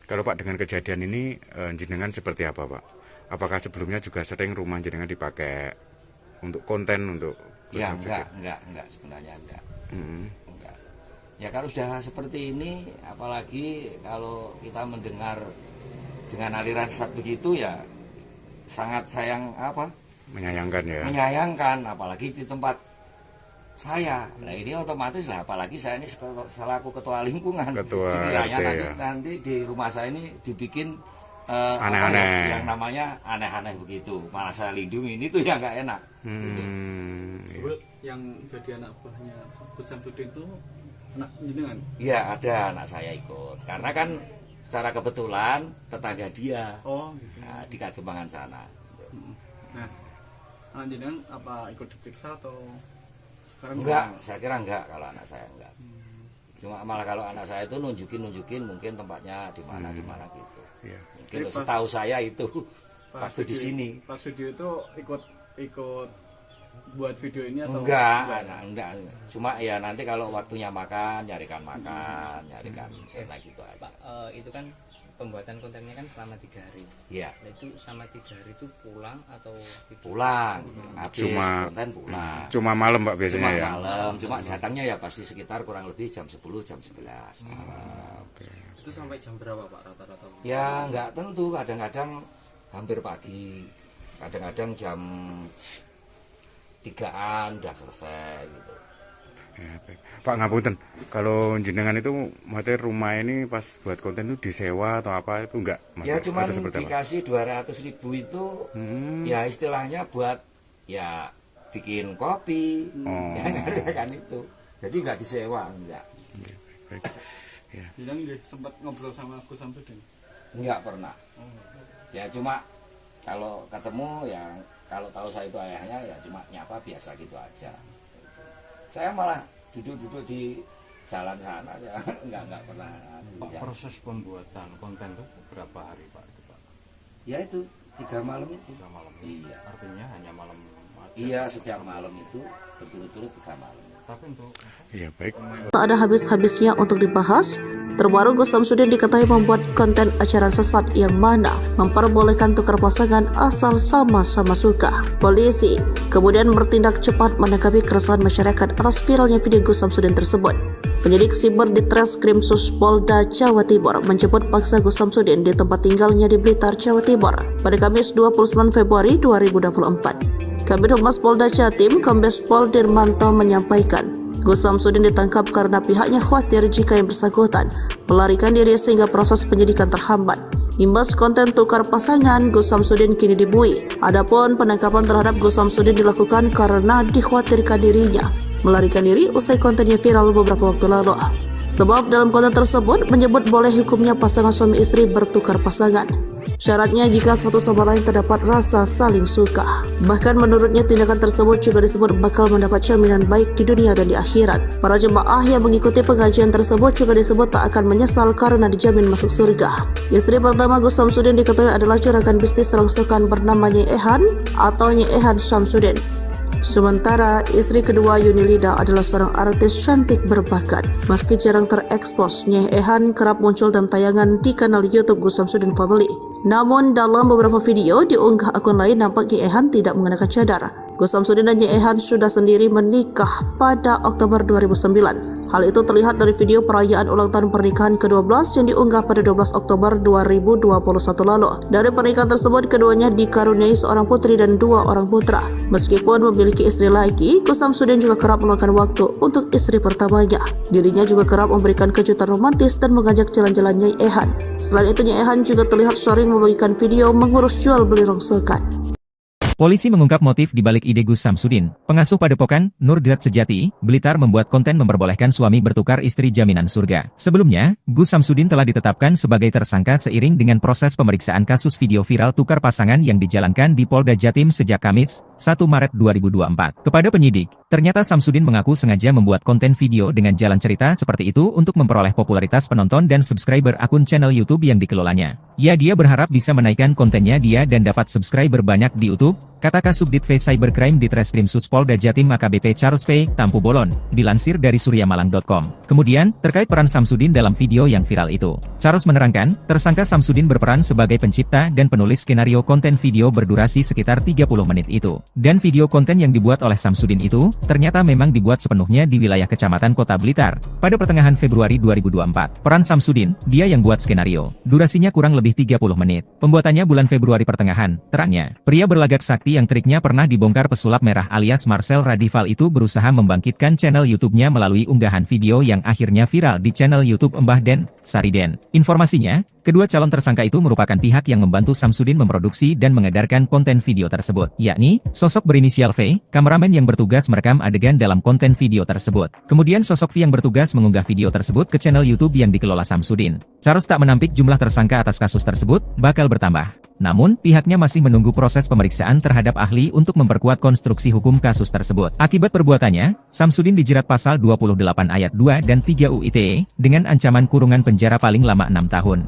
Speaker 5: Kalau Pak dengan kejadian ini jenengan seperti apa Pak? Apakah sebelumnya juga sering rumah jenengan dipakai untuk konten, untuk Gus
Speaker 6: Ya
Speaker 5: Samsudin?
Speaker 6: enggak sebenarnya enggak. Enggak. Ya kalau sudah seperti ini, apalagi kalau kita mendengar dengan aliran sesat begitu ya sangat
Speaker 5: Menyayangkan ya.
Speaker 6: menyayangkan, apalagi di tempat saya. Nah ini otomatis lah, apalagi saya ini selaku ketua lingkungan.
Speaker 5: Ketua
Speaker 6: Dikiranya
Speaker 5: RT,
Speaker 6: nanti,
Speaker 5: ya.
Speaker 6: nanti di rumah saya ini dibikin
Speaker 5: Aneh-aneh.
Speaker 6: yang namanya aneh-aneh begitu. Malah saya lindungi, ini tuh yang nggak enak. Gitu.
Speaker 7: Bu, yang jadi anak buahnya Gus Samsudin itu anak jenengan?
Speaker 6: Iya ada anak saya ikut, karena kan secara kebetulan tetangga dia
Speaker 7: Oh gitu.
Speaker 6: di Kademangan sana.
Speaker 7: Nah, anak jenengan apa ikut diperiksa atau sekarang
Speaker 6: Enggak,
Speaker 7: gimana?
Speaker 6: saya kira enggak kalau anak saya enggak. Cuma malah kalau anak saya itu nunjukin mungkin tempatnya di mana gitu.
Speaker 5: Iya.
Speaker 6: Mungkin
Speaker 7: Jadi pas-
Speaker 6: setahu saya itu waktu di
Speaker 7: video-
Speaker 6: sini.
Speaker 7: Pas video itu ikut buat video ini atau
Speaker 6: Enggak. Cuma ya nanti kalau waktunya makan, nyarikan sana gitu aja.
Speaker 8: Pak, itu kan pembuatan kontennya kan selama 3 hari.
Speaker 6: Iya,
Speaker 8: Nah, itu selama 3 hari itu pulang atau tidak?
Speaker 6: pulang. Habis konten pulang.
Speaker 5: Cuma malam Pak biasanya
Speaker 6: Cuma
Speaker 5: ya.
Speaker 6: malam, cuma datangnya ya pasti sekitar kurang lebih jam 10, jam 11 malam.
Speaker 8: Itu sampai jam berapa Pak rata-rata?
Speaker 6: Ya nggak tentu, kadang-kadang hampir pagi, kadang-kadang jam 3-an udah selesai gitu.
Speaker 5: Ya, baik. Pak ngapunten, kalau jenengan itu materi rumah ini pas buat konten itu disewa atau apa itu enggak? Mas?
Speaker 6: Ya cuman
Speaker 5: Atau seperti apa?
Speaker 6: dikasih 200.000 itu ya istilahnya buat ya bikin kopi,
Speaker 5: Oh.
Speaker 6: ya kan itu. Jadi nggak disewa, enggak.
Speaker 5: Baik. Ya.
Speaker 7: Jenengan nggih sempat ngobrol sama Gus Samsudin?
Speaker 6: Enggak pernah. Ya cuma kalau ketemu ya kalau tahu saya itu ayahnya ya cuma nyapa biasa gitu aja. Saya malah duduk-duduk di jalan sana ya enggak pernah.
Speaker 9: Pak,
Speaker 6: Ya.
Speaker 9: proses pembuatan konten itu berapa hari Pak itu Pak?
Speaker 6: Ya itu 3 malam itu.
Speaker 9: 3 malam.
Speaker 6: Iya.
Speaker 9: Artinya hanya malam aja.
Speaker 6: Iya setiap malam itu berturut-turut 3 malam.
Speaker 9: Tapi untuk
Speaker 5: Iya, baik.
Speaker 1: Tak ada habis-habisnya untuk dibahas. Terbaru Gus Samsudin diketahui membuat konten acara sesat yang mana memperbolehkan tukar pasangan asal sama-sama suka. Polisi kemudian bertindak cepat menanggapi keresahan masyarakat atas viralnya video Gus Samsudin tersebut. Penyidik siber di Treskrimsus Polda Jawa Timur menjemput paksa Gus Samsudin di tempat tinggalnya di Blitar, Jawa Timur pada Kamis 29 Februari 2024. Kabid Humas Polda Jatim, Kombes Pol Dirmanto menyampaikan, Gus Samsudin ditangkap karena pihaknya khawatir jika yang bersangkutan melarikan diri sehingga proses penyidikan terhambat. Imbas konten tukar pasangan, Gus Samsudin kini dibui. Adapun penangkapan terhadap Gus Samsudin dilakukan karena dikhawatirkan dirinya melarikan diri usai kontennya viral beberapa waktu lalu. Sebab dalam konten tersebut menyebut boleh hukumnya pasangan suami istri bertukar pasangan. Syaratnya jika satu sama lain terdapat rasa saling suka. Bahkan menurutnya tindakan tersebut juga disebut bakal mendapat jaminan baik di dunia dan di akhirat. Para jemaah yang mengikuti pengajian tersebut juga disebut tak akan menyesal karena dijamin masuk surga. Istri pertama Gus Samsudin diketahui adalah juragan bisnis rongsokan bernama Nyai Ehan atau Nyai Ehan Samsudin. Sementara istri kedua Yunilida adalah seorang artis cantik berbakat. Meski jarang terekspos, Nyai Ehan kerap muncul dalam tayangan di kanal YouTube Gus Samsudin Family. Namun dalam beberapa video diunggah akun lain nampak Nyai Ehan tidak mengenakan cadar. Gus Samsudin dan Nyai Ehan sudah sendiri menikah pada Oktober 2009. Hal itu terlihat dari video perayaan ulang tahun pernikahan ke-12 yang diunggah pada 12 Oktober 2021 lalu. Dari pernikahan tersebut, keduanya dikaruniai seorang putri dan 2 orang putra. Meskipun memiliki istri lagi, Gus Samsudin juga kerap meluangkan waktu untuk istri pertamanya. Dirinya juga kerap memberikan kejutan romantis dan mengajak jalan-jalan Nyai Ehan. Selain itu, Nyai Ehan juga terlihat sering membagikan video mengurus jual beli rongsokan.
Speaker 2: Polisi mengungkap motif di balik ide Gus Samsudin. Pengasuh Padepokan, Nurdiat Sejati, Blitar membuat konten memperbolehkan suami bertukar istri jaminan surga. Sebelumnya, Gus Samsudin telah ditetapkan sebagai tersangka seiring dengan proses pemeriksaan kasus video viral tukar pasangan yang dijalankan di Polda Jatim sejak Kamis, 1 Maret 2024. Kepada penyidik, ternyata Samsudin mengaku sengaja membuat konten video dengan jalan cerita seperti itu untuk memperoleh popularitas penonton dan subscriber akun channel YouTube yang dikelolanya. Dia berharap bisa menaikkan kontennya dia dan dapat subscriber banyak di YouTube. kata Kasubdit V Cybercrime Ditreskrim Suspolda Jatim AKBP Charles P. Tampu Bolon, dilansir dari suryamalang.com. Kemudian, terkait peran Samsudin dalam video yang viral itu. Charles menerangkan, tersangka Samsudin berperan sebagai pencipta dan penulis skenario konten video berdurasi sekitar 30 menit itu. Dan video konten yang dibuat oleh Samsudin itu, ternyata memang dibuat sepenuhnya di wilayah Kecamatan Kota Blitar. Pada pertengahan Februari 2024, peran Samsudin, dia yang buat skenario. Durasinya kurang lebih 30 menit. Pembuatannya bulan Februari pertengahan, terangnya. Pria berlagak sakti yang triknya pernah dibongkar pesulap merah alias Marcel Radival itu berusaha membangkitkan channel YouTube-nya melalui unggahan video yang akhirnya viral di channel YouTube Mbah Den, Sariden. Informasinya, kedua calon tersangka itu merupakan pihak yang membantu Samsudin memproduksi dan mengedarkan konten video tersebut, yakni sosok berinisial V, kameramen yang bertugas merekam adegan dalam konten video tersebut. Kemudian sosok V yang bertugas mengunggah video tersebut ke channel YouTube yang dikelola Samsudin. Charles tak menampik jumlah tersangka atas kasus tersebut bakal bertambah. Namun, pihaknya masih menunggu proses pemeriksaan terhadap ahli untuk memperkuat konstruksi hukum kasus tersebut. Akibat perbuatannya, Samsudin dijerat pasal 28 ayat 2 dan 3 UITE dengan ancaman kurungan penjara paling lama 6 tahun.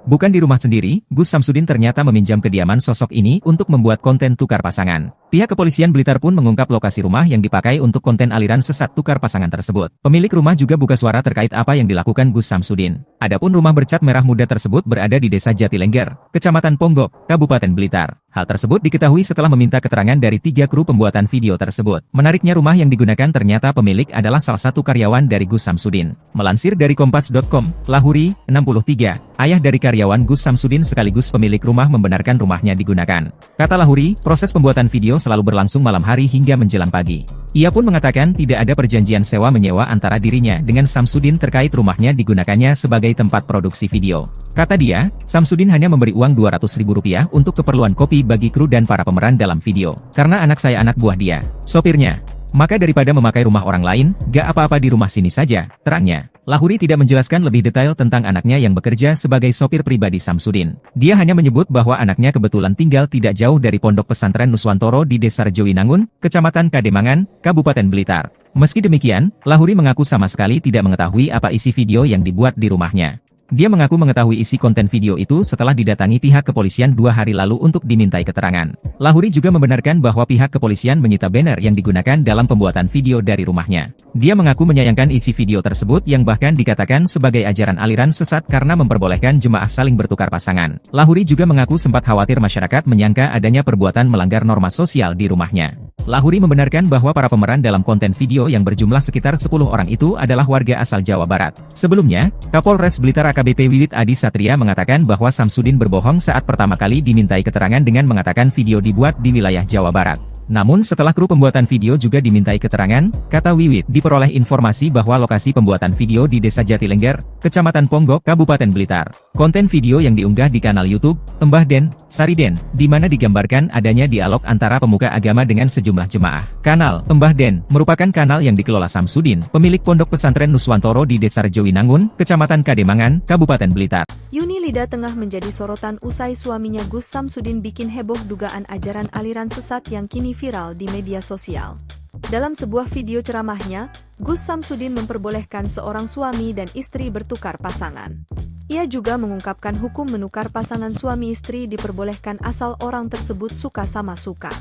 Speaker 2: Bukan di rumah sendiri, Gus Samsudin ternyata meminjam kediaman sosok ini untuk membuat konten tukar pasangan. Pihak kepolisian Blitar pun mengungkap lokasi rumah yang dipakai untuk konten aliran sesat tukar pasangan tersebut. Pemilik rumah juga buka suara terkait apa yang dilakukan Gus Samsudin. Adapun rumah bercat merah muda tersebut berada di Desa Jatilengger, Kecamatan Ponggok, Kabupaten Blitar. Hal tersebut diketahui setelah meminta keterangan dari 3 kru pembuatan video tersebut. Menariknya rumah yang digunakan ternyata pemilik adalah salah satu karyawan dari Gus Samsudin. Melansir dari Kompas.com, Lahuri, 63, ayah dari karyawan Gus Samsudin sekaligus pemilik rumah membenarkan rumahnya digunakan. Kata Lahuri, proses pembuatan video selalu berlangsung malam hari hingga menjelang pagi. Ia pun mengatakan tidak ada perjanjian sewa-menyewa antara dirinya dengan Samsudin terkait rumahnya digunakannya sebagai tempat produksi video. Kata dia, Samsudin hanya memberi uang Rp200.000 untuk keperluan kopi bagi kru dan para pemeran dalam video. Karena anak saya anak buah dia, sopirnya. Maka daripada memakai rumah orang lain, gak apa-apa di rumah sini saja, terangnya. Lahuri tidak menjelaskan lebih detail tentang anaknya yang bekerja sebagai sopir pribadi Samsudin. Dia hanya menyebut bahwa anaknya kebetulan tinggal tidak jauh dari Pondok Pesantren Nuswantoro di Desa Rejowinangun, Kecamatan Kademangan, Kabupaten Blitar. Meski demikian, Lahuri mengaku sama sekali tidak mengetahui apa isi video yang dibuat di rumahnya. Dia mengaku mengetahui isi konten video itu setelah didatangi pihak kepolisian 2 hari lalu untuk dimintai keterangan. Lahuri juga membenarkan bahwa pihak kepolisian menyita banner yang digunakan dalam pembuatan video dari rumahnya. Dia mengaku menyayangkan isi video tersebut yang bahkan dikatakan sebagai ajaran aliran sesat karena memperbolehkan jemaah saling bertukar pasangan. Lahuri juga mengaku sempat khawatir masyarakat menyangka adanya perbuatan melanggar norma sosial di rumahnya. Lahuri membenarkan bahwa para pemeran dalam konten video yang berjumlah sekitar 10 orang itu adalah warga asal Jawa Barat. Sebelumnya, Kapolres Blitar AKBP Wiwit Adi Satria mengatakan bahwa Samsudin berbohong saat pertama kali dimintai keterangan dengan mengatakan video dibuat di wilayah Jawa Barat. Namun setelah kru pembuatan video juga dimintai keterangan, kata Wiwit, diperoleh informasi bahwa lokasi pembuatan video di Desa Jatilengger, Kecamatan Ponggok, Kabupaten Blitar. Konten video yang diunggah di kanal YouTube, Mbah Den, Sariden, di mana digambarkan adanya dialog antara pemuka agama dengan sejumlah jemaah. Kanal Mbah Den merupakan kanal yang dikelola Samsudin, pemilik Pondok Pesantren Nuswantoro di Desa Rejowinangun, Kecamatan Kademangan, Kabupaten Blitar.
Speaker 3: Yuni Lida tengah menjadi sorotan usai suaminya Gus Samsudin bikin heboh dugaan ajaran aliran sesat yang kini viral di media sosial. Dalam sebuah video ceramahnya, Gus Samsudin memperbolehkan seorang suami dan istri bertukar pasangan. Ia juga mengungkapkan hukum menukar pasangan suami istri diperbolehkan asal orang tersebut suka sama suka.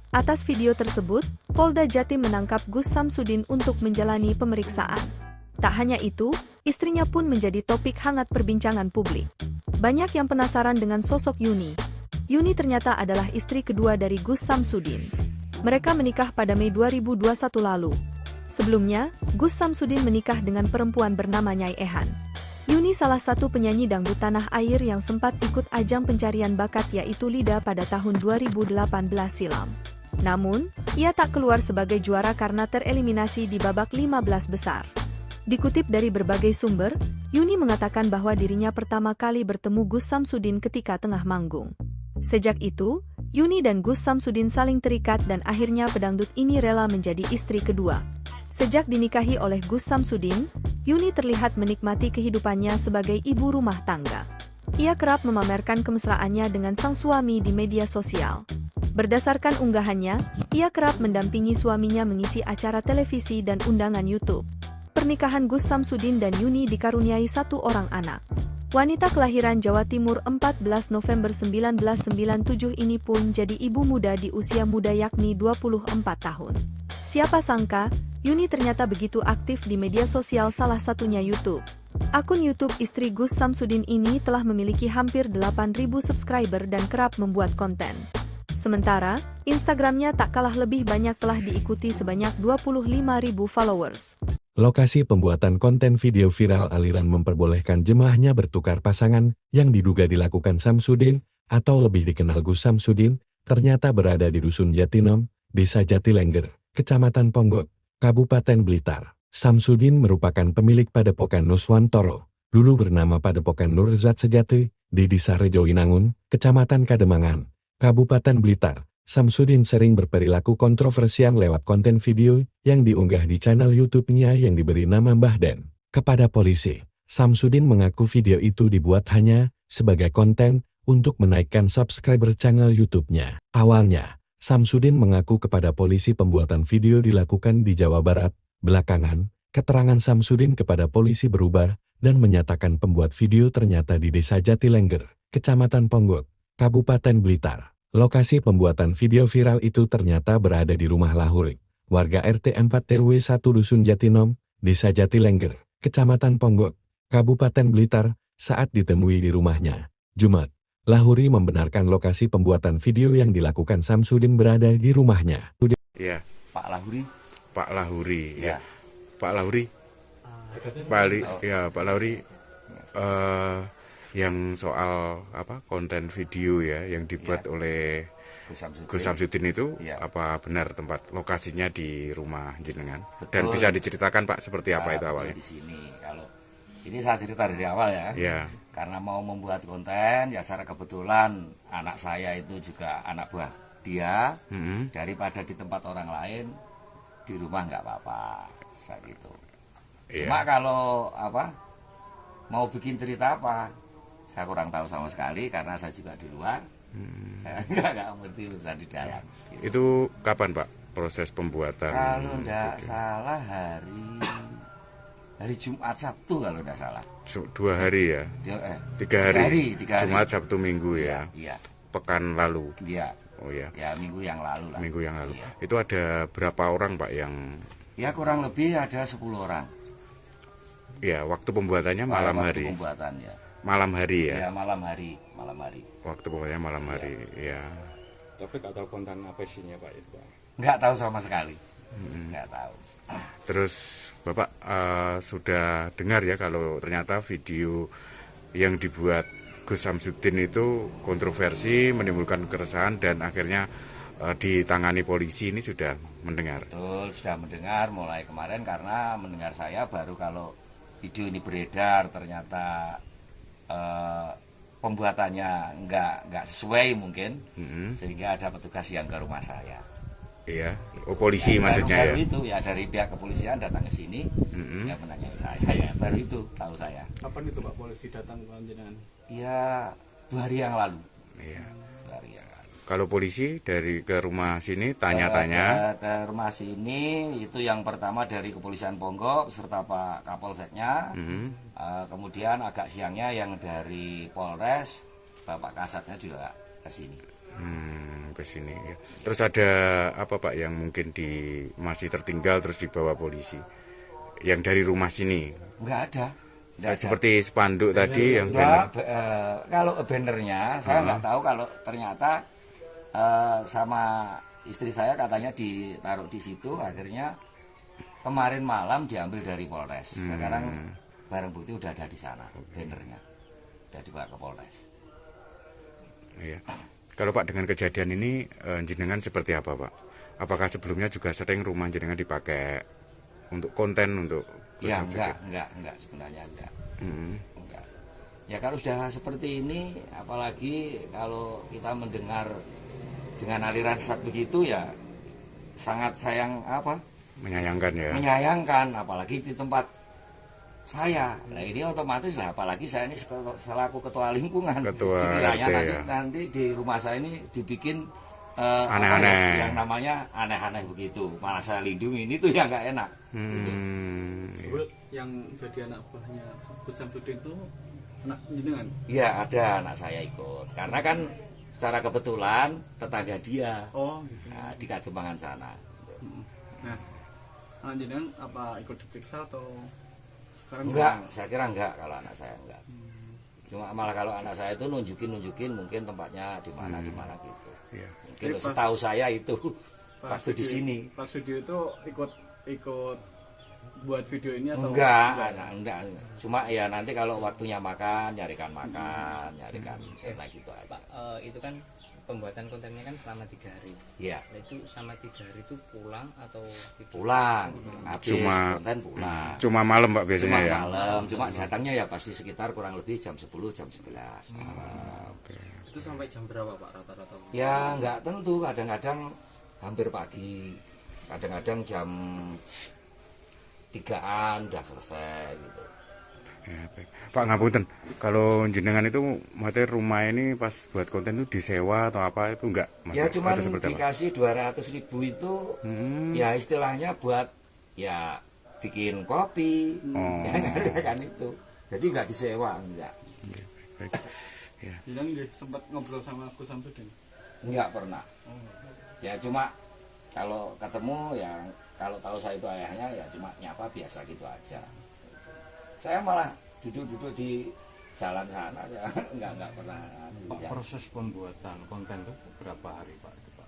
Speaker 3: Atas video tersebut, Polda Jatim menangkap Gus Samsudin untuk menjalani pemeriksaan. Tak hanya itu, istrinya pun menjadi topik hangat perbincangan publik. Banyak yang penasaran dengan sosok Yuni. Yuni ternyata adalah istri kedua dari Gus Samsudin. Mereka menikah pada Mei 2021 lalu. Sebelumnya, Gus Samsudin menikah dengan perempuan bernama Nyai Ehan. Yuni salah satu penyanyi dangdut tanah air yang sempat ikut ajang pencarian bakat yaitu Lida pada tahun 2018 silam. Namun, ia tak keluar sebagai juara karena tereliminasi di babak 15 besar. Dikutip dari berbagai sumber, Yuni mengatakan bahwa dirinya pertama kali bertemu Gus Samsudin ketika tengah manggung. Sejak itu, Yuni dan Gus Samsudin saling terikat dan akhirnya pedangdut ini rela menjadi istri kedua. Sejak dinikahi oleh Gus Samsudin, Yuni terlihat menikmati kehidupannya sebagai ibu rumah tangga. Ia kerap memamerkan kemesraannya dengan sang suami di media sosial. Berdasarkan unggahannya, ia kerap mendampingi suaminya mengisi acara televisi dan undangan YouTube. pernikahan Gus Samsudin dan Yuni dikaruniai satu orang anak. Wanita kelahiran Jawa Timur 14 November 1997 ini pun jadi ibu muda di usia muda yakni 24 tahun. Siapa sangka, Yuni ternyata begitu aktif di media sosial salah satunya YouTube. Akun YouTube istri Gus Samsudin ini telah memiliki hampir 8.000 subscriber dan kerap membuat konten. Sementara, Instagramnya tak kalah lebih banyak telah diikuti sebanyak 25.000 followers.
Speaker 4: Lokasi pembuatan konten video viral aliran memperbolehkan jemaahnya bertukar pasangan yang diduga dilakukan Samsudin atau lebih dikenal Gus Samsudin, ternyata berada di Dusun Jatinom, Desa Jatilengger, Kecamatan Ponggok, Kabupaten Blitar. Samsudin merupakan pemilik Padepokan Nuswantoro, dulu bernama Padepokan Nurzat Sejati, di Desa Rejoinangun, Kecamatan Kademangan, Kabupaten Blitar. Samsudin sering berperilaku kontroversial lewat konten video yang diunggah di channel YouTube-nya yang diberi nama Mbah Den. Kepada polisi, Samsudin mengaku video itu dibuat hanya sebagai konten untuk menaikkan subscriber channel YouTube-nya. Awalnya, Samsudin mengaku kepada polisi pembuatan video dilakukan di Jawa Barat. Belakangan, keterangan Samsudin kepada polisi berubah dan menyatakan pembuat video ternyata di Desa Jatilengger, Kecamatan Ponggok, Kabupaten Blitar. Lokasi pembuatan video viral itu ternyata berada di rumah Lahuri, warga RT 4 RW 1 Dusun Jatinom, Desa Jatilengger, Kecamatan Ponggok, Kabupaten Blitar, saat ditemui di rumahnya. Jumat, Lahuri membenarkan lokasi pembuatan video yang dilakukan Samsudin berada di rumahnya.
Speaker 5: Iya.
Speaker 6: Pak Lahuri.
Speaker 5: Pak Lahuri,
Speaker 6: Ya.
Speaker 5: Pak Lahuri. Pak Lahuri. Yang soal konten video ya yang dibuat oleh Gus Samsudin itu apa benar tempat lokasinya di rumah jenengan?
Speaker 6: Betul.
Speaker 5: Dan bisa diceritakan Pak seperti apa itu awalnya?
Speaker 6: Di sini kalau ini saya cerita dari awal ya.
Speaker 5: Ya.
Speaker 6: Karena mau membuat konten ya secara kebetulan anak saya itu juga anak buah dia. Daripada di tempat orang lain di rumah nggak apa-apa saya gitu. Cuma kalau mau bikin cerita apa saya kurang tahu sama sekali karena saya juga di luar. Saya nggak ngerti urusan di dalam. Gitu.
Speaker 5: Itu kapan Pak proses pembuatan?
Speaker 6: Kalau nggak salah hari Jumat Sabtu kalau nggak salah.
Speaker 5: 2 hari ya? 3 hari. Jumat Sabtu Minggu ya?
Speaker 6: Iya.
Speaker 5: Pekan lalu?
Speaker 6: Iya.
Speaker 5: Oh ya.
Speaker 6: Ya minggu yang lalu lah.
Speaker 5: Minggu yang lalu.
Speaker 6: Iya.
Speaker 5: Itu ada berapa orang Pak yang?
Speaker 6: Ya kurang lebih ada 10 orang.
Speaker 5: Ya waktu pembuatannya malam hari.
Speaker 6: Pembuatannya.
Speaker 5: Malam hari ya?
Speaker 6: Ya malam hari.
Speaker 5: Waktu pembuatannya malam hari, ya.
Speaker 9: Tapi nggak tahu konten apa isinya Pak itu Pak?
Speaker 6: Nggak tahu sama sekali. Nggak tahu.
Speaker 5: Terus Bapak sudah dengar ya kalau ternyata video yang dibuat Gus Samsudin itu kontroversi, menimbulkan keresahan dan akhirnya ditangani polisi, ini sudah mendengar?
Speaker 6: Betul, sudah mendengar mulai kemarin karena mendengar saya baru kalau video ini beredar ternyata pembuatannya nggak sesuai mungkin, sehingga ada petugas yang ke rumah saya.
Speaker 5: Iya, polisi ya, maksudnya
Speaker 6: baru
Speaker 5: ya?
Speaker 6: Itu ya dari pihak kepolisian datang ke sini, ya menanyai saya ya, baru itu tahu saya.
Speaker 7: Kapan itu Pak polisi datang ke jenengan?
Speaker 6: Ya 2 hari yang lalu.
Speaker 5: Iya.
Speaker 6: 2 hari yang lalu.
Speaker 5: Kalau polisi dari ke rumah sini tanya-tanya?
Speaker 6: Ke rumah sini itu yang pertama dari Kepolisian Ponggok serta Pak Kapolseknya. Kemudian agak siangnya yang dari Polres, Bapak Kasatnya juga ke sini.
Speaker 5: Ke sini ya. Terus ada apa Pak yang mungkin masih tertinggal terus dibawa polisi? Yang dari rumah sini?
Speaker 6: Enggak ada.
Speaker 5: Seperti spanduk tadi yang
Speaker 6: banner. Kalau bannernya saya nggak tahu, kalau ternyata sama istri saya katanya ditaruh di situ, akhirnya kemarin malam diambil dari Polres. Sekarang barang bukti udah ada di sana, bannernya udah dibawa ke Polres.
Speaker 5: Iya. Kalau Pak dengan kejadian ini jenengan seperti apa Pak? Apakah sebelumnya juga sering rumah jenengan dipakai untuk konten untuk?
Speaker 6: Ya enggak sebenarnya enggak. Enggak. Ya kalau sudah seperti ini, apalagi kalau kita mendengar dengan aliran sesat begitu ya sangat menyayangkan ya. Menyayangkan apalagi di tempat saya. Nah ini otomatis lah, apalagi saya ini selaku ketua lingkungan. Dikiranya nanti di rumah saya ini dibikin
Speaker 5: Aneh-aneh.
Speaker 6: Yang namanya aneh-aneh begitu. Malah saya lindungi, itu yang nggak enak. Gitu.
Speaker 7: Bu, yang jadi anak buahnya Gus Samsudin itu anak jenengan?
Speaker 6: Iya, ada anak saya ikut. Karena kan secara kebetulan tetangga dia.
Speaker 7: Oh, gitu.
Speaker 6: Nah, di Kademangan sana.
Speaker 7: Nah, anak jenengan apa ikut diperiksa atau sekarang?
Speaker 6: Enggak, saya kira enggak kalau anak saya enggak. Cuma malah kalau anak saya itu nunjukin mungkin tempatnya di mana gitu.
Speaker 5: Iya.
Speaker 6: Mungkin setahu saya itu waktu di
Speaker 7: video-
Speaker 6: sini.
Speaker 7: Pas video itu ikut buat video ini atau
Speaker 6: Enggak. Cuma ya nanti kalau waktunya makan, nyarikan sana gitu aja.
Speaker 8: Pak, itu kan pembuatan kontennya kan selama 3 hari.
Speaker 6: Iya,
Speaker 8: Nah, itu selama 3 hari itu pulang atau tidur?
Speaker 6: pulang. Habis
Speaker 5: Cuma-
Speaker 6: konten pulang.
Speaker 5: Cuma malam Pak biasanya
Speaker 6: Cuma
Speaker 5: ya.
Speaker 6: malam, cuma datangnya ya pasti sekitar kurang lebih jam 10, jam 11 malam.
Speaker 8: Itu sampai jam berapa Pak rata-rata?
Speaker 6: Ya nggak tentu, kadang-kadang hampir pagi, kadang-kadang jam 3-an udah selesai gitu.
Speaker 5: Ya, baik. Pak ngapunten, kalau jenengan itu materi rumah ini pas buat konten itu disewa atau apa itu enggak? Mas?
Speaker 6: Ya cuman
Speaker 5: Atau seperti apa?
Speaker 6: dikasih 200.000 itu ya istilahnya buat ya bikin kopi,
Speaker 5: Oh.
Speaker 6: ya kan itu. Jadi nggak disewa, enggak.
Speaker 5: Baik. Ya.
Speaker 7: Jenengan nggih sempat ngobrol sama Gus Samsudin?
Speaker 6: Enggak pernah. Ya cuma kalau ketemu ya kalau tahu saya itu ayahnya ya cuma nyapa biasa gitu aja. Saya malah duduk-duduk di jalan sana ya enggak pernah.
Speaker 9: Pak,
Speaker 6: Ya,
Speaker 9: proses pembuatan konten itu berapa hari Pak itu Pak?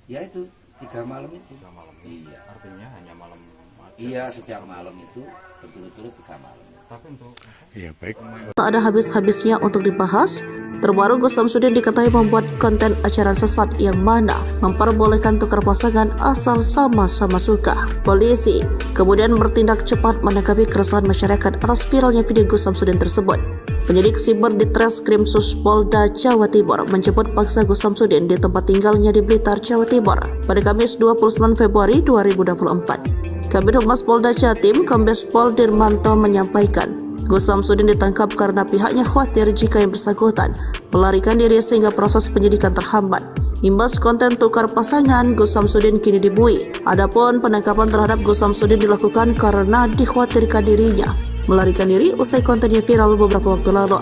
Speaker 6: ya itu 3 malam itu.
Speaker 9: 3 malam.
Speaker 6: Iya.
Speaker 9: Artinya hanya malam aja.
Speaker 6: Iya, setiap malam itu berturut-turut 3 malam.
Speaker 9: Tapi untuk
Speaker 5: Iya, baik.
Speaker 1: Tak ada habis-habisnya untuk dibahas. Terbaru Gus Samsudin diketahui membuat konten acara sesat yang mana memperbolehkan tukar pasangan asal sama-sama suka. Polisi kemudian bertindak cepat menanggapi keresahan masyarakat atas viralnya video Gus Samsudin tersebut. Penyidik siber di Treskrim Polda Jawa Timur menjemput paksa Gus Samsudin di tempat tinggalnya di Blitar, Jawa Timur pada Kamis 29 Februari 2024. Kabid Humas Polda Jatim, Kombes Pol Dirmanto menyampaikan, Gus Samsudin ditangkap karena pihaknya khawatir jika yang bersangkutan melarikan diri sehingga proses penyidikan terhambat. Imbas konten tukar pasangan, Gus Samsudin kini dibui. Adapun penangkapan terhadap Gus Samsudin dilakukan karena dikhawatirkan dirinya melarikan diri usai kontennya viral beberapa waktu lalu.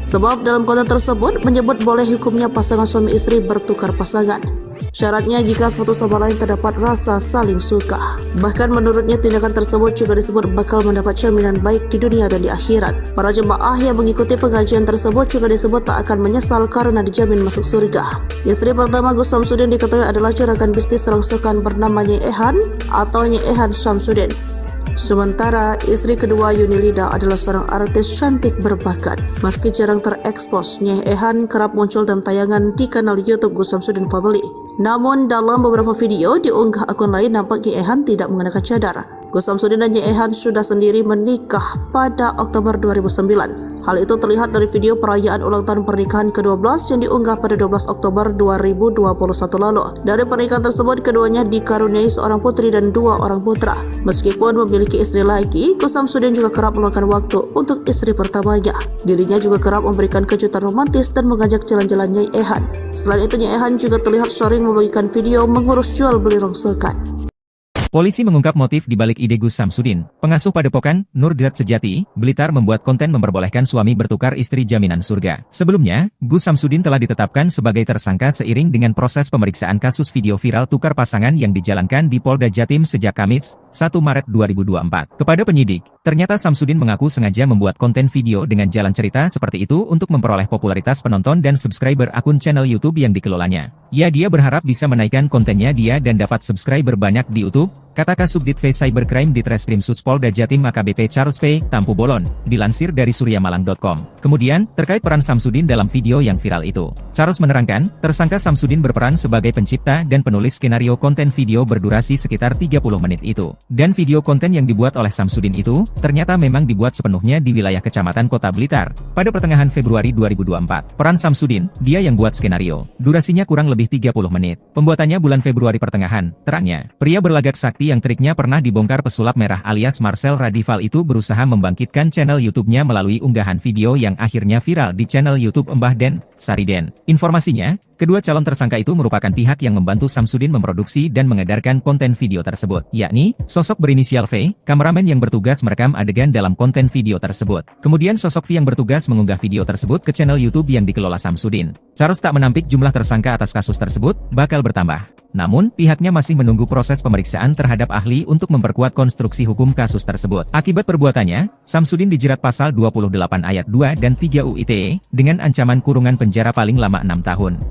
Speaker 1: Sebab dalam konten tersebut menyebut boleh hukumnya pasangan suami istri bertukar pasangan. Syaratnya jika satu sama lain terdapat rasa saling suka. Bahkan menurutnya tindakan tersebut juga disebut bakal mendapat jaminan baik di dunia dan di akhirat. Para jemaah yang mengikuti pengajian tersebut juga disebut tak akan menyesal karena dijamin masuk surga. Istri pertama Gus Samsudin diketahui adalah juragan bisnis rongsokan bernama Nyai Ehan atau Nyai Ehan Samsudin. Sementara istri kedua Yunilida adalah seorang artis cantik berbakat. Meski jarang terekspos, Nyai Ehan kerap muncul dalam tayangan di kanal YouTube Gus Samsudin Family. Namun dalam beberapa video diunggah akun lain nampak Nyai Ehan tidak mengenakan cadar. Gus Samsudin dan Nyai Ehan sudah sendiri menikah pada Oktober 2009. Hal itu terlihat dari video perayaan ulang tahun pernikahan ke-12 yang diunggah pada 12 Oktober 2021 lalu. Dari pernikahan tersebut, keduanya dikaruniai seorang putri dan 2 orang putra. Meskipun memiliki istri lagi, Gus Samsudin juga kerap meluangkan waktu untuk istri pertamanya. Dirinya juga kerap memberikan kejutan romantis dan mengajak jalan-jalan Nyai Ehan. Selain itu, Nyai Ehan juga terlihat sering membagikan video mengurus jual beli rongsokan.
Speaker 2: Polisi mengungkap motif di balik ide Gus Samsudin. Pengasuh Padepokan, Nurgat Sejati, Blitar membuat konten memperbolehkan suami bertukar istri jaminan surga. Sebelumnya, Gus Samsudin telah ditetapkan sebagai tersangka seiring dengan proses pemeriksaan kasus video viral tukar pasangan yang dijalankan di Polda Jatim sejak Kamis, 1 Maret 2024. Kepada penyidik, ternyata Samsudin mengaku sengaja membuat konten video dengan jalan cerita seperti itu untuk memperoleh popularitas penonton dan subscriber akun channel YouTube yang dikelolanya. Dia berharap bisa menaikkan kontennya dan dapat subscriber banyak di YouTube, kata Kasubdit V Cybercrime di Treskrim Polda Jatim AKBP Charles P. Tampu Bolon, dilansir dari suryamalang.com. Kemudian, terkait peran Samsudin dalam video yang viral itu, Charles menerangkan, tersangka Samsudin berperan sebagai pencipta dan penulis skenario konten video berdurasi sekitar 30 menit itu. Dan video konten yang dibuat oleh Samsudin itu, ternyata memang dibuat sepenuhnya di wilayah Kecamatan Kota Blitar, pada pertengahan Februari 2024. Peran Samsudin, dia yang buat skenario. Durasinya kurang lebih 30 menit. Pembuatannya bulan Februari pertengahan, terangnya. Pria berlagak sakti yang triknya pernah dibongkar pesulap merah alias Marcel Radival itu berusaha membangkitkan channel YouTube-nya melalui unggahan video yang akhirnya viral di channel YouTube Mbah Den, Sariden. Informasinya, Kedua calon tersangka itu merupakan pihak yang membantu Samsudin memproduksi dan mengedarkan konten video tersebut, yakni sosok berinisial V, kameramen yang bertugas merekam adegan dalam konten video tersebut. Kemudian sosok V yang bertugas mengunggah video tersebut ke channel YouTube yang dikelola Samsudin. Charles tak menampik jumlah tersangka atas kasus tersebut bakal bertambah. Namun, pihaknya masih menunggu proses pemeriksaan terhadap ahli untuk memperkuat konstruksi hukum kasus tersebut. Akibat perbuatannya, Samsudin dijerat pasal 28 ayat 2 dan 3 UU ITE dengan ancaman kurungan penjara paling lama 6 tahun.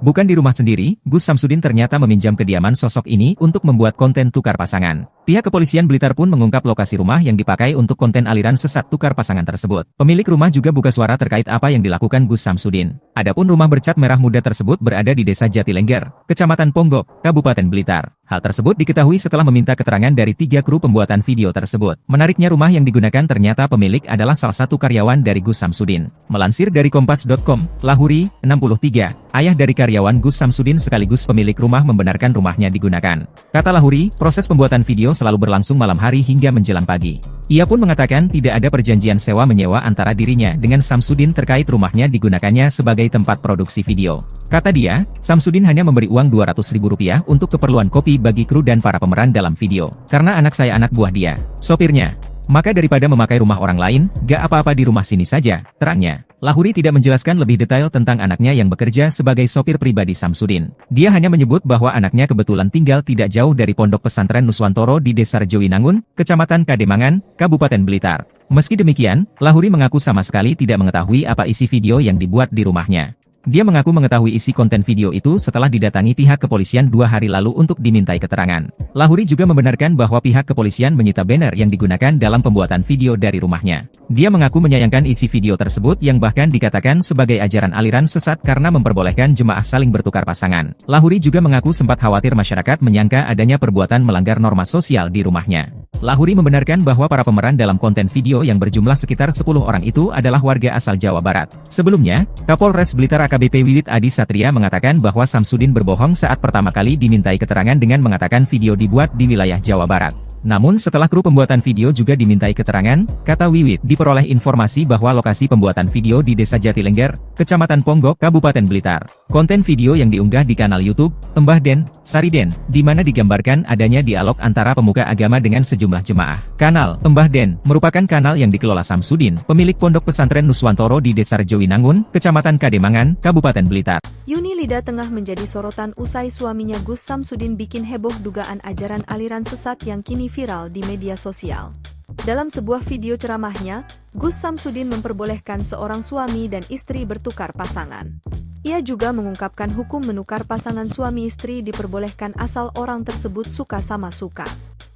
Speaker 2: Bukan di rumah sendiri, Gus Samsudin ternyata meminjam kediaman sosok ini untuk membuat konten tukar pasangan. Pihak kepolisian Blitar pun mengungkap lokasi rumah yang dipakai untuk konten aliran sesat tukar pasangan tersebut. Pemilik rumah juga buka suara terkait apa yang dilakukan Gus Samsudin. Adapun rumah bercat merah muda tersebut berada di Desa Jatilengger, Kecamatan Ponggok, Kabupaten Blitar. Hal tersebut diketahui setelah meminta keterangan dari 3 kru pembuatan video tersebut. Menariknya rumah yang digunakan ternyata pemilik adalah salah satu karyawan dari Gus Samsudin. Melansir dari Kompas.com, Lahuri, 63, ayah dari karyawan Gus Samsudin sekaligus pemilik rumah membenarkan rumahnya digunakan. Kata Lahuri, proses pembuatan video selalu berlangsung malam hari hingga menjelang pagi. Ia pun mengatakan tidak ada perjanjian sewa-menyewa antara dirinya dengan Samsudin terkait rumahnya digunakannya sebagai tempat produksi video. Kata dia, Samsudin hanya memberi uang Rp200.000 untuk keperluan kopi bagi kru dan para pemeran dalam video. Karena anak saya anak buah dia, sopirnya. Maka daripada memakai rumah orang lain, gak apa-apa di rumah sini saja, terangnya. Lahuri tidak menjelaskan lebih detail tentang anaknya yang bekerja sebagai sopir pribadi Samsudin. Dia hanya menyebut bahwa anaknya kebetulan tinggal tidak jauh dari Pondok Pesantren Nuswantoro di Desa Rejowinangun, Kecamatan Kademangan, Kabupaten Blitar. Meski demikian, Lahuri mengaku sama sekali tidak mengetahui apa isi video yang dibuat di rumahnya. Dia mengaku mengetahui isi konten video itu setelah didatangi pihak kepolisian 2 hari lalu untuk dimintai keterangan. Lahuri juga membenarkan bahwa pihak kepolisian menyita banner yang digunakan dalam pembuatan video dari rumahnya. Dia mengaku menyayangkan isi video tersebut yang bahkan dikatakan sebagai ajaran aliran sesat karena memperbolehkan jemaah saling bertukar pasangan. Lahuri juga mengaku sempat khawatir masyarakat menyangka adanya perbuatan melanggar norma sosial di rumahnya. Lahuri membenarkan bahwa para pemeran dalam konten video yang berjumlah sekitar 10 orang itu adalah warga asal Jawa Barat. Sebelumnya, Kapolres Blitar AKBP Wiwit Adi Satria mengatakan bahwa Samsudin berbohong saat pertama kali dimintai keterangan dengan mengatakan video dibuat di wilayah Jawa Barat. Namun setelah kru pembuatan video juga dimintai keterangan, kata Wiwit, diperoleh informasi bahwa lokasi pembuatan video di Desa Jatilengger, Kecamatan Ponggok, Kabupaten Blitar. Konten video yang diunggah di kanal YouTube, Mbah Den, Sariden, di mana digambarkan adanya dialog antara pemuka agama dengan sejumlah jemaah. Kanal Mbah Den merupakan kanal yang dikelola Samsudin, pemilik Pondok Pesantren Nuswantoro di Desa Rejowinangun, Kecamatan Kademangan, Kabupaten Blitar.
Speaker 3: Yuni Lida tengah menjadi sorotan usai suaminya Gus Samsudin bikin heboh dugaan ajaran aliran sesat yang kini viral di media sosial. Dalam sebuah video ceramahnya, Gus Samsudin memperbolehkan seorang suami dan istri bertukar pasangan. Ia juga mengungkapkan hukum menukar pasangan suami istri diperbolehkan asal orang tersebut suka sama suka.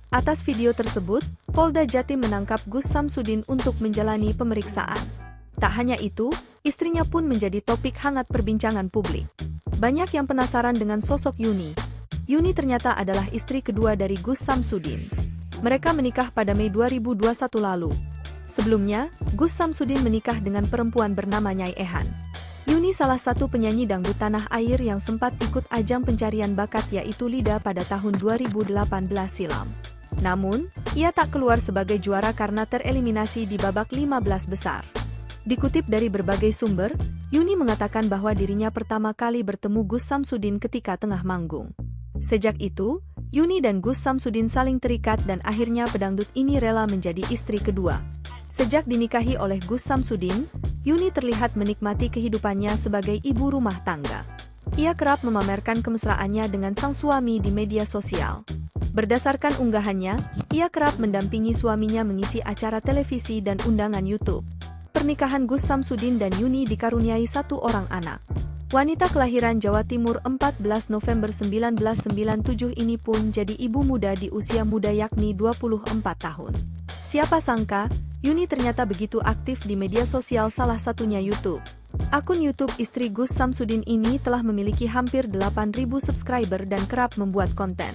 Speaker 3: Atas video tersebut, Polda Jatim menangkap Gus Samsudin untuk menjalani pemeriksaan. Tak hanya itu, istrinya pun menjadi topik hangat perbincangan publik. Banyak yang penasaran dengan sosok Yuni. Yuni ternyata adalah istri kedua dari Gus Samsudin. Mereka menikah pada Mei 2021 lalu. Sebelumnya, Gus Samsudin menikah dengan perempuan bernama Nyai Ehan. Yuni salah satu penyanyi dangdut tanah air yang sempat ikut ajang pencarian bakat yaitu Lida pada tahun 2018 silam. Namun, ia tak keluar sebagai juara karena tereliminasi di babak 15 besar. Dikutip dari berbagai sumber, Yuni mengatakan bahwa dirinya pertama kali bertemu Gus Samsudin ketika tengah manggung. Sejak itu, Yuni dan Gus Samsudin saling terikat dan akhirnya pedangdut ini rela menjadi istri kedua. Sejak dinikahi oleh Gus Samsudin, Yuni terlihat menikmati kehidupannya sebagai ibu rumah tangga. Ia kerap memamerkan kemesraannya dengan sang suami di media sosial. Berdasarkan unggahannya, ia kerap mendampingi suaminya mengisi acara televisi dan undangan YouTube. Pernikahan Gus Samsudin dan Yuni dikaruniai 1 orang anak. Wanita kelahiran Jawa Timur 14 November 1997 ini pun jadi ibu muda di usia muda yakni 24 tahun. Siapa sangka, Yuni ternyata begitu aktif di media sosial salah satunya YouTube. Akun YouTube istri Gus Samsudin ini telah memiliki hampir 8.000 subscriber dan kerap membuat konten.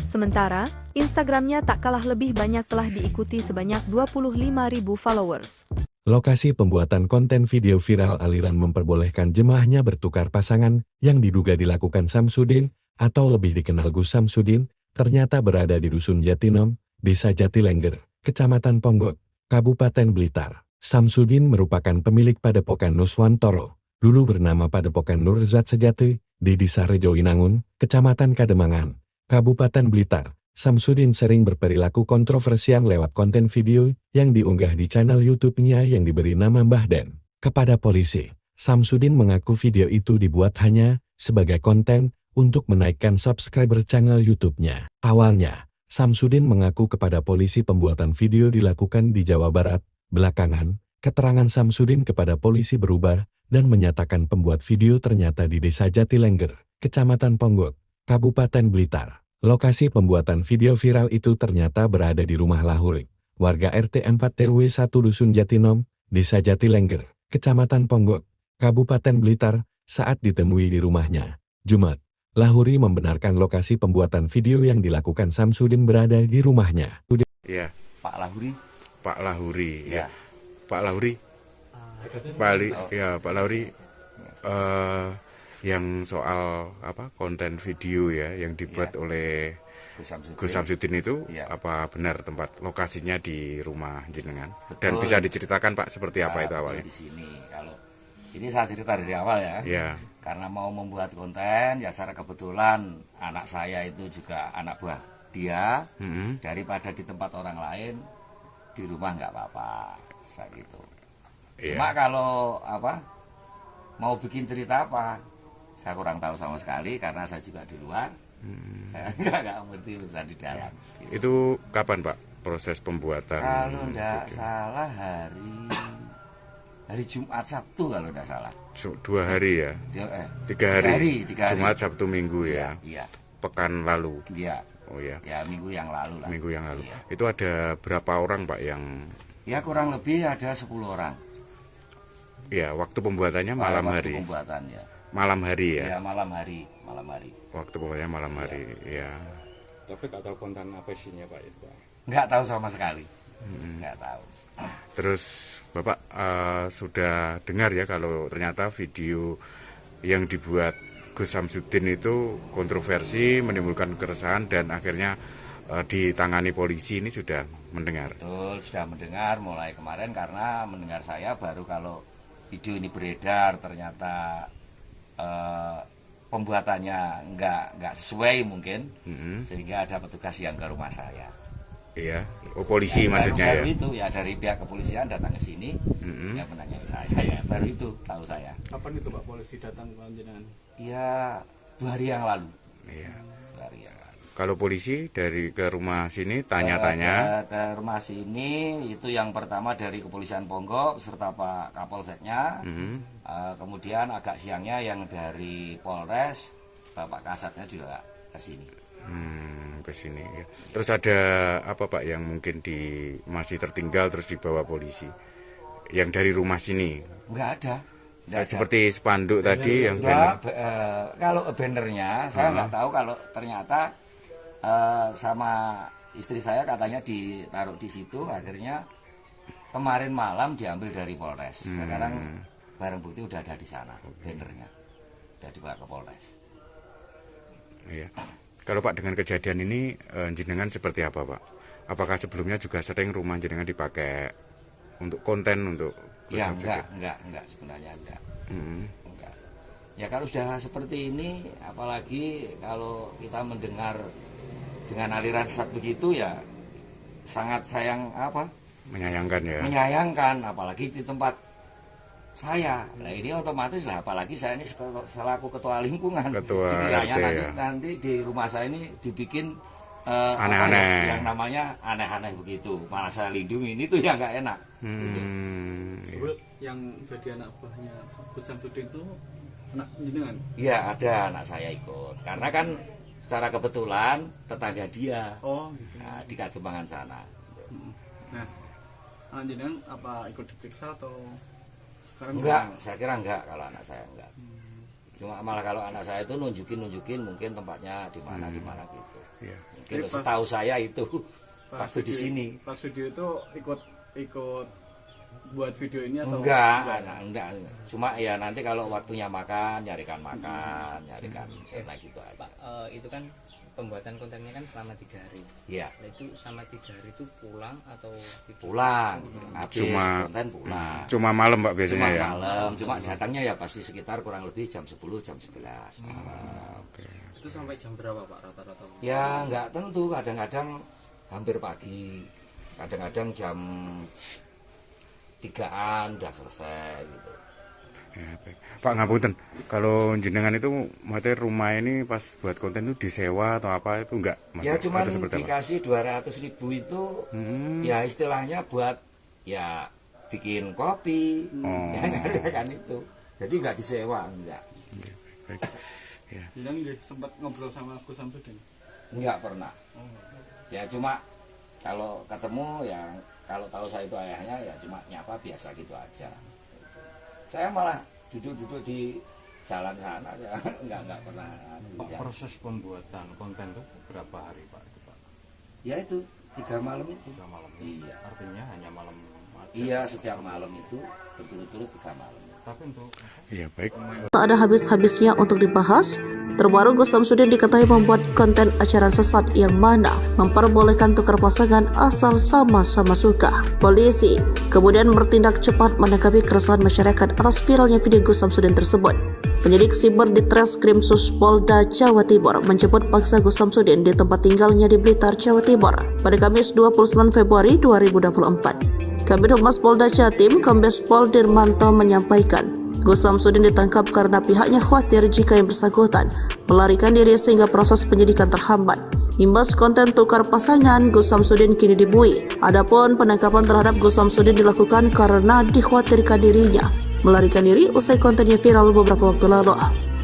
Speaker 3: Sementara, Instagramnya tak kalah lebih banyak telah diikuti sebanyak 25.000 followers.
Speaker 4: Lokasi pembuatan konten video viral aliran memperbolehkan jemaahnya bertukar pasangan yang diduga dilakukan Samsudin, atau lebih dikenal Gus Samsudin, ternyata berada di Dusun Jatinom, Desa Jatilengger, Kecamatan Ponggok, Kabupaten Blitar. Samsudin merupakan pemilik Padepokan Nuswantoro, dulu bernama Padepokan Nurzat Sejati, di Desa Rejoinangun, Kecamatan Kademangan, Kabupaten Blitar. Samsudin sering berperilaku kontroversial lewat konten video yang diunggah di channel YouTube-nya yang diberi nama Mbah Den. Kepada polisi, Samsudin mengaku video itu dibuat hanya sebagai konten untuk menaikkan subscriber channel YouTube-nya. Awalnya, Samsudin mengaku kepada polisi pembuatan video dilakukan di Jawa Barat. Belakangan, keterangan Samsudin kepada polisi berubah dan menyatakan pembuat video ternyata di Desa Jatilengger, Kecamatan Ponggok, Kabupaten Blitar. Lokasi pembuatan video viral itu ternyata berada di rumah Lahurik, warga RT 4 RW 1 Dusun Jatinom, Desa Jatilengger, Kecamatan Ponggok, Kabupaten Blitar, saat ditemui di rumahnya. Jumat, Lahuri membenarkan lokasi pembuatan video yang dilakukan Samsudin berada di rumahnya.
Speaker 5: Ya,
Speaker 6: Pak Lahuri.
Speaker 5: Pak Lahuri,
Speaker 6: Ya.
Speaker 5: Pak Lahuri, Pak Lahuri, yang soal konten video ya yang dibuat oleh Gus Samsudin itu apa benar tempat lokasinya di rumah jenengan? Dan bisa diceritakan Pak seperti apa itu awalnya?
Speaker 6: Di sini kalau ini saya cerita dari awal ya.
Speaker 5: Ya.
Speaker 6: Karena mau membuat konten ya secara kebetulan anak saya itu juga anak buah dia. Daripada di tempat orang lain di rumah nggak apa-apa, saya gitu. Cuma kalau mau bikin cerita apa, saya kurang tahu sama sekali karena saya juga di luar. Saya nggak ngerti urusan di dalam. Gitu.
Speaker 5: Itu kapan Pak proses pembuatan?
Speaker 6: Kalau nggak salah hari Jumat Sabtu kalau nggak salah.
Speaker 5: 2 hari ya? 3 hari. Jumat Sabtu Minggu ya?
Speaker 6: Iya.
Speaker 5: Pekan lalu?
Speaker 6: Iya.
Speaker 5: Oh ya.
Speaker 6: Ya minggu yang lalu lah.
Speaker 5: Minggu yang lalu.
Speaker 6: Iya.
Speaker 5: Itu ada berapa orang Pak yang?
Speaker 6: Ya kurang lebih ada 10 orang.
Speaker 5: Ya, waktu pembuatannya malam hari.
Speaker 6: Waktu pembuatannya.
Speaker 5: Malam hari ya?
Speaker 6: Ya malam hari.
Speaker 5: Waktu pembuatannya malam hari, ya.
Speaker 9: Tapi nggak tahu konten apa isinya Pak itu Pak?
Speaker 6: Nggak tahu sama sekali. Nggak tahu.
Speaker 5: Terus Bapak sudah dengar ya kalau ternyata video yang dibuat Gus Samsudin itu kontroversi, menimbulkan keresahan dan akhirnya ditangani polisi, ini sudah mendengar?
Speaker 6: Betul, sudah mendengar mulai kemarin karena mendengar saya baru kalau video ini beredar ternyata pembuatannya nggak sesuai mungkin, sehingga ada petugas yang ke rumah saya.
Speaker 5: Iya, polisi maksudnya
Speaker 6: baru itu ya dari pihak kepolisian datang ke sini, ya menanyai saya ya baru itu tahu saya.
Speaker 7: Kapan itu Pak polisi datang ke jenengan?
Speaker 6: Ya 2 hari yang lalu.
Speaker 5: Iya.
Speaker 6: 2 hari yang lalu.
Speaker 5: Kalau polisi dari ke rumah sini tanya-tanya?
Speaker 6: Ke rumah sini itu yang pertama dari Kepolisian Ponggok serta Pak Kapolseknya. Kemudian agak siangnya yang dari Polres, Bapak Kasatnya juga ke sini.
Speaker 5: Ke sini ya. Terus ada apa Pak yang mungkin masih tertinggal terus dibawa polisi? Yang dari rumah sini?
Speaker 6: Enggak ada.
Speaker 5: Seperti spanduk tadi yang
Speaker 6: kalau bannernya saya nggak tahu, kalau ternyata sama istri saya katanya ditaruh di situ, akhirnya kemarin malam diambil dari Polres. Sekarang barang bukti udah ada di sana, bannernya udah dibawa ke Polres.
Speaker 5: Iya. Kalau Pak dengan kejadian ini jenengan seperti apa Pak? Apakah sebelumnya juga sering rumah jenengan dipakai untuk konten untuk?
Speaker 6: Ya enggak sebenarnya enggak. Enggak. Ya kalau sudah seperti ini, apalagi kalau kita mendengar dengan aliran sesat begitu ya sangat menyayangkan ya. Menyayangkan apalagi di tempat saya. Nah ini otomatis lah, apalagi saya ini selaku ketua lingkungan. Dikiranya nanti di rumah saya ini dibikin aneh-aneh. Yang namanya aneh-aneh begitu. Malah saya lindungi, ini tuh yang nggak enak. Gitu.
Speaker 7: Yang jadi anak buahnya Gus Samsudin itu anak jenengan?
Speaker 6: Iya, ada anak saya ikut. Karena kan secara kebetulan tetangga dia.
Speaker 7: Oh, gitu.
Speaker 6: Nah, di Kademangan sana.
Speaker 7: Nah, anak jenengan apa ikut diperiksa atau sekarang?
Speaker 6: Enggak, saya kira enggak kalau anak saya enggak. Cuma malah kalau anak saya itu nunjukin mungkin tempatnya di mana gitu.
Speaker 5: Iya.
Speaker 6: Mungkin setahu saya itu waktu di sini.
Speaker 7: Pas video itu ikut buat video ini atau
Speaker 6: enggak. Cuma ya nanti kalau waktunya nyarikan snack gitu aja.
Speaker 8: Pak, itu kan pembuatan kontennya kan selama 3 hari.
Speaker 6: Iya.
Speaker 8: Nah, itu selama 3 hari itu pulang atau
Speaker 6: pulang? Habis konten pulang.
Speaker 5: Cuma malam Pak biasanya ya.
Speaker 6: Malam. Cuma datangnya ya pasti sekitar kurang lebih jam 10 jam 11 malam.
Speaker 9: Itu sampai jam berapa Pak rata-rata?
Speaker 6: Ya nggak tentu, kadang-kadang hampir pagi, kadang-kadang jam 3-an udah selesai gitu.
Speaker 5: Ya, baik. Pak ngapunten, kalau jenengan itu materi rumah ini pas buat konten itu disewa atau apa itu enggak?
Speaker 6: Ya cuma dikasih 200.000 itu ya istilahnya buat ya bikin kopi, ya kan itu. Jadi nggak disewa, enggak.
Speaker 5: Ya, baik. Ya.
Speaker 7: Bilang sempat ngobrol sama Gus Samsudin?
Speaker 6: Enggak pernah. Ya cuma kalau ketemu ya kalau tahu saya itu ayahnya ya cuma nyapa biasa gitu aja. Saya malah duduk-duduk di jalan sana ya enggak pernah.
Speaker 9: Pak, proses pembuatan konten itu berapa hari Pak itu Pak?
Speaker 6: Ya itu 3 malam itu.
Speaker 9: 3 malam.
Speaker 6: Iya.
Speaker 9: Artinya hanya malam aja.
Speaker 6: Iya, setiap malam itu berturut-turut 3 malam.
Speaker 9: Tapi untuk
Speaker 5: Iya baik.
Speaker 1: Tak ada habis-habisnya untuk dibahas. Terbaru Gus Samsudin diketahui membuat konten acara sesat yang mana memperbolehkan tukar pasangan asal sama-sama suka. Polisi kemudian bertindak cepat menanggapi keresahan masyarakat atas viralnya video Gus Samsudin tersebut. Penyidik siber di Treskrim Polda Jawa Timur menjemput paksa Gus Samsudin di tempat tinggalnya di Blitar, Jawa Timur pada Kamis 29 Februari 2024. Kabid Humas Polda Jatim, Kombes Pol Dirmanto menyampaikan, Gus Samsudin ditangkap karena pihaknya khawatir jika yang bersangkutan melarikan diri sehingga proses penyidikan terhambat. Imbas konten tukar pasangan, Gus Samsudin kini dibui. Adapun penangkapan terhadap Gus Samsudin dilakukan karena dikhawatirkan dirinya melarikan diri usai kontennya viral beberapa waktu lalu.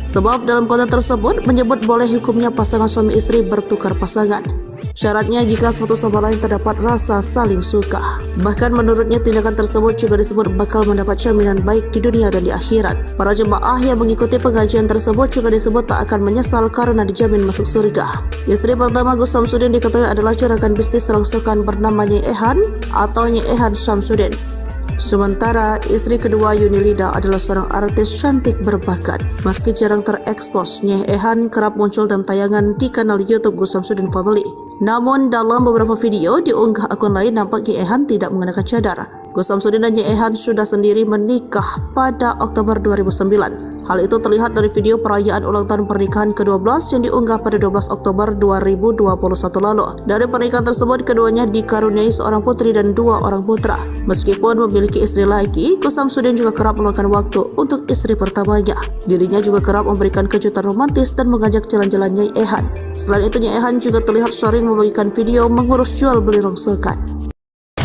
Speaker 1: Sebab dalam konten tersebut menyebut boleh hukumnya pasangan suami istri bertukar pasangan. Syaratnya jika satu sama lain terdapat rasa saling suka. Bahkan menurutnya tindakan tersebut juga disebut bakal mendapat jaminan baik di dunia dan di akhirat. Para jemaah yang mengikuti pengajian tersebut juga disebut tak akan menyesal karena dijamin masuk surga. Istri pertama Gus Samsudin diketahui adalah juragan bisnis rongsokan bernama Nyai Ehan atau Nyai Ehan Samsudin. Sementara istri kedua Yunilida adalah seorang artis cantik berbakat. Meski jarang terekspos, Nyai Ehan kerap muncul dalam tayangan di kanal YouTube Gus Samsudin Family. Namun dalam beberapa video diunggah akun lain nampak Nyai Ehan tidak mengenakan cadar. Gus Samsudin dan Nyai Ehan sudah sendiri menikah pada Oktober 2009. Hal itu terlihat dari video perayaan ulang tahun pernikahan ke-12 yang diunggah pada 12 Oktober 2021 lalu. Dari pernikahan tersebut, keduanya dikaruniai seorang putri dan 2 orang putra. Meskipun memiliki istri lagi, Gus Samsudin juga kerap meluangkan waktu untuk istri pertamanya. Dirinya juga kerap memberikan kejutan romantis dan mengajak jalan-jalan Nyai Ehan. Selain itu, Nyai Ehan juga terlihat sering membagikan video mengurus jual beli rongsokan.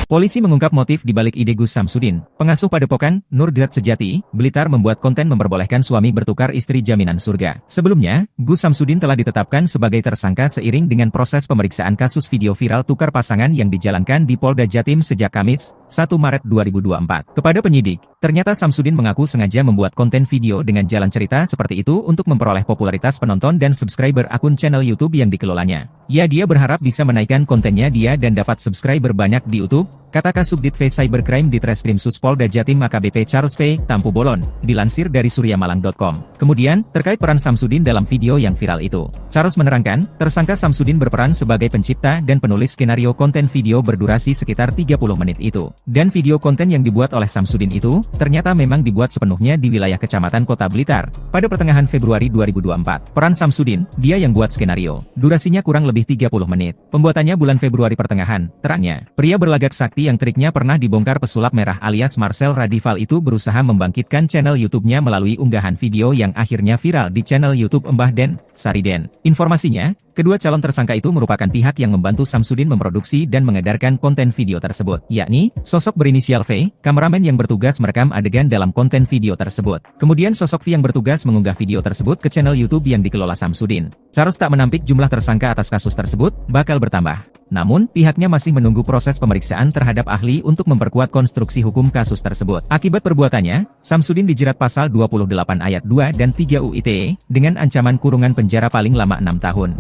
Speaker 2: Polisi mengungkap motif di balik ide Gus Samsudin. Pengasuh padepokan Nurgat Sejati, Blitar membuat konten memperbolehkan suami bertukar istri jaminan surga. Sebelumnya, Gus Samsudin telah ditetapkan sebagai tersangka seiring dengan proses pemeriksaan kasus video viral tukar pasangan yang dijalankan di Polda Jatim sejak Kamis, 1 Maret 2024. Kepada penyidik, ternyata Samsudin mengaku sengaja membuat konten video dengan jalan cerita seperti itu untuk memperoleh popularitas penonton dan subscriber akun channel YouTube yang dikelolanya. Dia berharap bisa menaikkan kontennya dan dapat subscriber banyak di YouTube, kata Kasubdit V Cybercrime di Treskrim Polda Jatim AKBP Charles P. Tampu Bolon, dilansir dari suryamalang.com. Kemudian, terkait peran Samsudin dalam video yang viral itu, Charles menerangkan, tersangka Samsudin berperan sebagai pencipta dan penulis skenario konten video berdurasi sekitar 30 menit itu. Dan video konten yang dibuat oleh Samsudin itu, ternyata memang dibuat sepenuhnya di wilayah Kecamatan Kota Blitar, pada pertengahan Februari 2024. Peran Samsudin, dia yang buat skenario. Durasinya kurang lebih 30 menit. Pembuatannya bulan Februari pertengahan, terangnya. Pria berlagak sakti yang triknya pernah dibongkar pesulap merah alias Marcel Radival itu berusaha membangkitkan channel YouTube-nya melalui unggahan video yang akhirnya viral di channel YouTube Mbah Den, Sariden. Informasinya, kedua calon tersangka itu merupakan pihak yang membantu Samsudin memproduksi dan mengedarkan konten video tersebut, yakni sosok berinisial V, kameramen yang bertugas merekam adegan dalam konten video tersebut. Kemudian sosok V yang bertugas mengunggah video tersebut ke channel YouTube yang dikelola Samsudin. Charles tak menampik jumlah tersangka atas kasus tersebut bakal bertambah. Namun, pihaknya masih menunggu proses pemeriksaan terhadap ahli untuk memperkuat konstruksi hukum kasus tersebut. Akibat perbuatannya, Samsudin dijerat pasal 28 ayat 2 dan 3 UU ITE dengan ancaman kurungan penjara paling lama 6 tahun.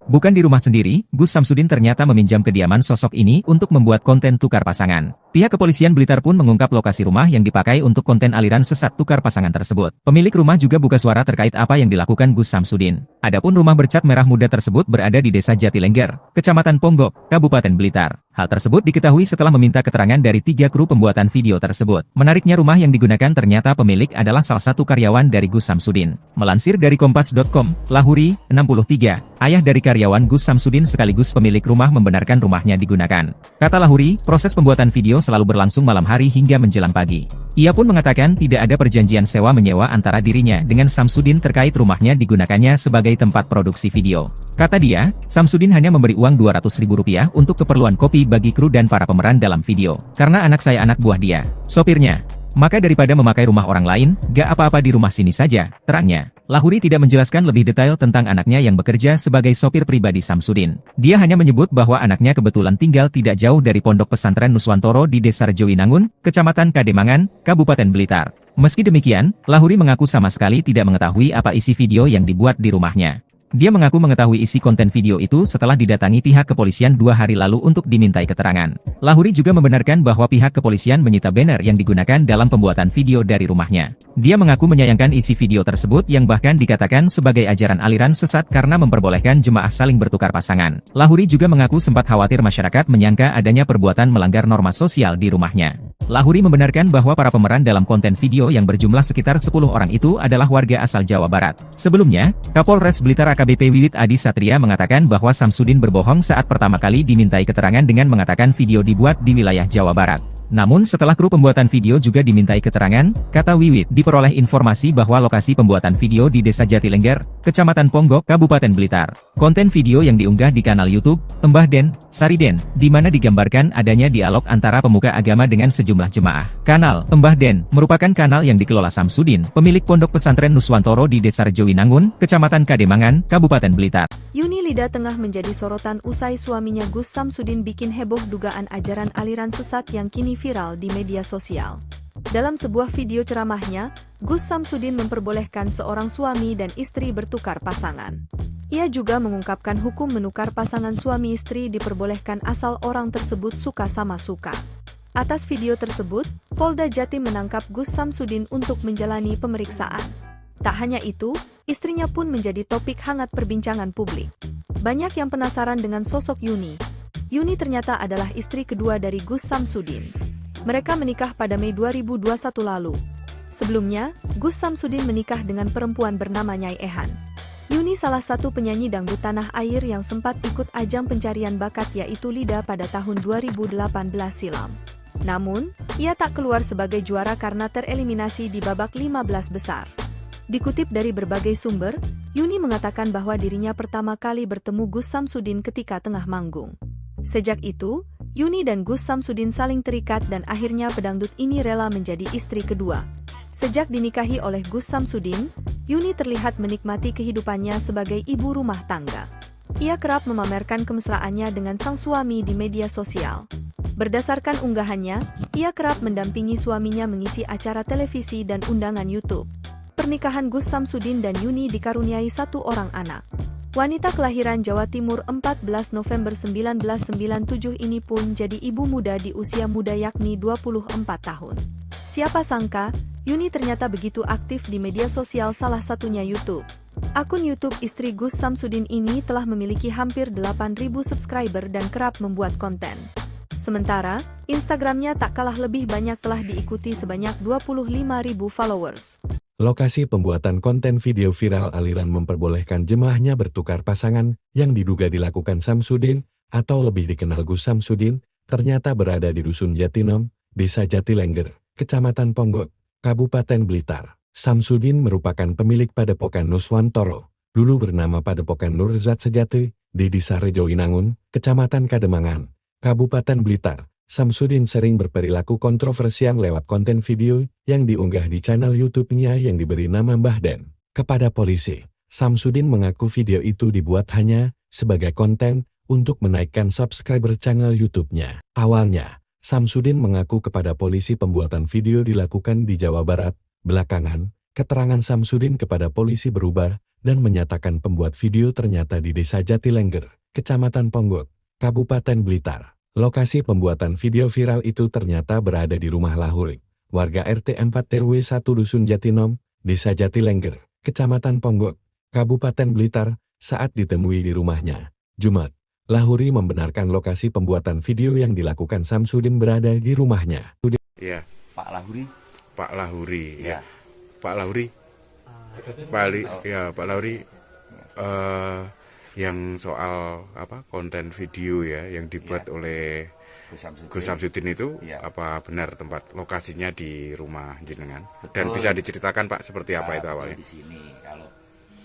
Speaker 2: Bukan di rumah sendiri, Gus Samsudin ternyata meminjam kediaman sosok ini untuk membuat konten tukar pasangan. Pihak kepolisian Blitar pun mengungkap lokasi rumah yang dipakai untuk konten aliran sesat tukar pasangan tersebut. Pemilik rumah juga buka suara terkait apa yang dilakukan Gus Samsudin. Adapun rumah bercat merah muda tersebut berada di Desa Jatilengger, Kecamatan Ponggok, Kabupaten Blitar. Hal tersebut diketahui setelah meminta keterangan dari 3 kru pembuatan video tersebut. Menariknya rumah yang digunakan ternyata pemilik adalah salah satu karyawan dari Gus Samsudin. Melansir dari Kompas.com, Lahuri, 63, ayah dari karyawan Gus Samsudin sekaligus pemilik rumah membenarkan rumahnya digunakan. Kata Lahuri, proses pembuatan video selalu berlangsung malam hari hingga menjelang pagi. Ia pun mengatakan tidak ada perjanjian sewa-menyewa antara dirinya dengan Samsudin terkait rumahnya digunakannya sebagai tempat produksi video. Kata dia, Samsudin hanya memberi uang Rp200.000 untuk keperluan kopi bagi kru dan para pemeran dalam video. Karena anak saya anak buah dia, sopirnya. Maka daripada memakai rumah orang lain, gak apa-apa di rumah sini saja, terangnya. Lahuri tidak menjelaskan lebih detail tentang anaknya yang bekerja sebagai sopir pribadi Samsudin. Dia hanya menyebut bahwa anaknya kebetulan tinggal tidak jauh dari Pondok Pesantren Nuswantoro di Desa Rejowinangun, Kecamatan Kademangan, Kabupaten Blitar. Meski demikian, Lahuri mengaku sama sekali tidak mengetahui apa isi video yang dibuat di rumahnya. Dia mengaku mengetahui isi konten video itu setelah didatangi pihak kepolisian 2 hari lalu untuk dimintai keterangan. Lahuri juga membenarkan bahwa pihak kepolisian menyita banner yang digunakan dalam pembuatan video dari rumahnya. Dia mengaku menyayangkan isi video tersebut yang bahkan dikatakan sebagai ajaran aliran sesat karena memperbolehkan jemaah saling bertukar pasangan. Lahuri juga mengaku sempat khawatir masyarakat menyangka adanya perbuatan melanggar norma sosial di rumahnya. Lahuri membenarkan bahwa para pemeran dalam konten video yang berjumlah sekitar 10 orang itu adalah warga asal Jawa Barat. Sebelumnya, Kapolres Blitar AKBP Wiwit Adi Satria mengatakan bahwa Samsudin berbohong saat pertama kali dimintai keterangan dengan mengatakan video dibuat di wilayah Jawa Barat. Namun setelah kru pembuatan video juga dimintai keterangan, kata Wiwit, diperoleh informasi bahwa lokasi pembuatan video di Desa Jatilengger, Kecamatan Ponggok, Kabupaten Blitar. Konten video yang diunggah di kanal YouTube, Mbah Den, Sariden, di mana digambarkan adanya dialog antara pemuka agama dengan sejumlah jemaah. Kanal Mbah Den merupakan kanal yang dikelola Samsudin, pemilik Pondok Pesantren Nuswantoro di Desa Rejowinangun, Kecamatan Kademangan, Kabupaten Blitar.
Speaker 3: Yuni Lida tengah menjadi sorotan usai suaminya Gus Samsudin bikin heboh dugaan ajaran aliran sesat yang kini viral di media sosial. Dalam sebuah video ceramahnya, Gus Samsudin memperbolehkan seorang suami dan istri bertukar pasangan. Ia juga mengungkapkan hukum menukar pasangan suami istri diperbolehkan asal orang tersebut suka sama suka. Atas video tersebut, Polda Jatim menangkap Gus Samsudin untuk menjalani pemeriksaan. Tak hanya itu, istrinya pun menjadi topik hangat perbincangan publik. Banyak yang penasaran dengan sosok Yuni. Yuni ternyata adalah istri kedua dari Gus Samsudin. Mereka menikah pada Mei 2021 lalu. Sebelumnya, Gus Samsudin menikah dengan perempuan bernama Nyai Ehan. Yuni salah satu penyanyi dangdut tanah air yang sempat ikut ajang pencarian bakat yaitu Lida pada tahun 2018 silam. Namun, ia tak keluar sebagai juara karena tereliminasi di babak 15 besar. Dikutip dari berbagai sumber, Yuni mengatakan bahwa dirinya pertama kali bertemu Gus Samsudin ketika tengah manggung. Sejak itu, Yuni dan Gus Samsudin saling terikat dan akhirnya pedangdut ini rela menjadi istri kedua. Sejak dinikahi oleh Gus Samsudin, Yuni terlihat menikmati kehidupannya sebagai ibu rumah tangga. Ia kerap memamerkan kemesraannya dengan sang suami di media sosial. Berdasarkan unggahannya, ia kerap mendampingi suaminya mengisi acara televisi dan undangan YouTube. Pernikahan Gus Samsudin dan Yuni dikaruniai 1 orang anak. Wanita kelahiran Jawa Timur 14 November 1997 ini pun jadi ibu muda di usia muda yakni 24 tahun. Siapa sangka, Yuni ternyata begitu aktif di media sosial salah satunya YouTube. Akun YouTube istri Gus Samsudin ini telah memiliki hampir 8.000 subscriber dan kerap membuat konten. Sementara, Instagramnya tak kalah lebih banyak telah diikuti sebanyak 25.000 followers.
Speaker 4: Lokasi pembuatan konten video viral aliran memperbolehkan jemaahnya bertukar pasangan yang diduga dilakukan Samsudin, atau lebih dikenal Gus Samsudin, ternyata berada di Dusun Jatinom, Desa Jatilengger, Kecamatan Ponggok, Kabupaten Blitar. Samsudin merupakan pemilik Padepokan Nuswantoro, dulu bernama Padepokan Nurzat Sejati, di Desa Rejowinangun, Kecamatan Kademangan, Kabupaten Blitar. Samsudin sering berperilaku kontroversial lewat konten video yang diunggah di channel YouTube-nya yang diberi nama Mbah Den. Kepada polisi, Samsudin mengaku video itu dibuat hanya sebagai konten untuk menaikkan subscriber channel YouTube-nya. Awalnya, Samsudin mengaku kepada polisi pembuatan video dilakukan di Jawa Barat. Belakangan, keterangan Samsudin kepada polisi berubah dan menyatakan pembuat video ternyata di Desa Jatilengger, Kecamatan Ponggok, Kabupaten Blitar. Lokasi pembuatan video viral itu ternyata berada di rumah Lahuri, warga RT 4 RW 1 Dusun Jatinom, Desa Jatilengger, Kecamatan Ponggok, Kabupaten Blitar, saat ditemui di rumahnya, Jumat. Lahuri membenarkan lokasi pembuatan video yang dilakukan Samsudin berada di rumahnya.
Speaker 5: Ya,
Speaker 6: Pak Lahuri.
Speaker 5: Pak Lahuri,
Speaker 6: Ya.
Speaker 5: Pak Lahuri, Pak Lahuri, yang soal konten video ya yang dibuat oleh Gus Samsudin itu apa benar tempat lokasinya di rumah jenengan? Dan bisa diceritakan Pak seperti apa itu awalnya?
Speaker 6: Di sini kalau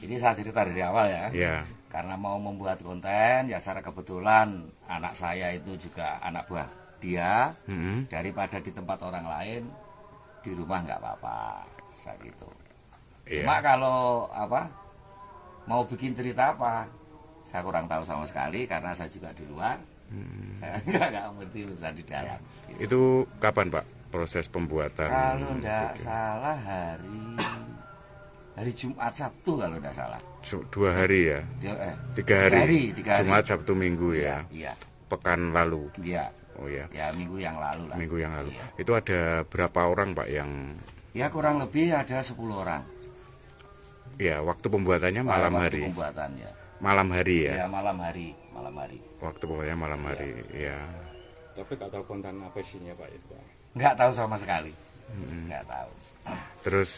Speaker 6: ini saya cerita dari awal ya.
Speaker 5: Ya.
Speaker 6: Karena mau membuat konten ya secara kebetulan anak saya itu juga anak buah dia. Daripada di tempat orang lain di rumah nggak apa-apa, saya gitu. Cuma kalau mau bikin cerita apa? Saya kurang tahu sama sekali karena saya juga di luar. Saya nggak ngerti urusan di dalam.
Speaker 5: Itu kapan Pak proses pembuatan?
Speaker 6: Kalau nggak salah hari Jumat Sabtu kalau nggak salah.
Speaker 5: 2 hari ya? 3 hari. Jumat Sabtu Minggu ya?
Speaker 6: Iya.
Speaker 5: Pekan lalu?
Speaker 6: Iya.
Speaker 5: Oh ya.
Speaker 6: Ya minggu yang lalu lah.
Speaker 5: Minggu yang lalu.
Speaker 6: Iya.
Speaker 5: Itu ada berapa orang Pak yang?
Speaker 6: Ya kurang lebih ada 10 orang.
Speaker 5: Ya waktu pembuatannya malam hari.
Speaker 6: Pembuatannya.
Speaker 5: Malam hari ya?
Speaker 6: Ya malam hari.
Speaker 5: Waktu pokoknya malam hari, ya.
Speaker 9: Tapi nggak tahu konten apa isinya Pak itu Pak?
Speaker 6: Nggak tahu sama sekali, nggak tahu.
Speaker 5: Terus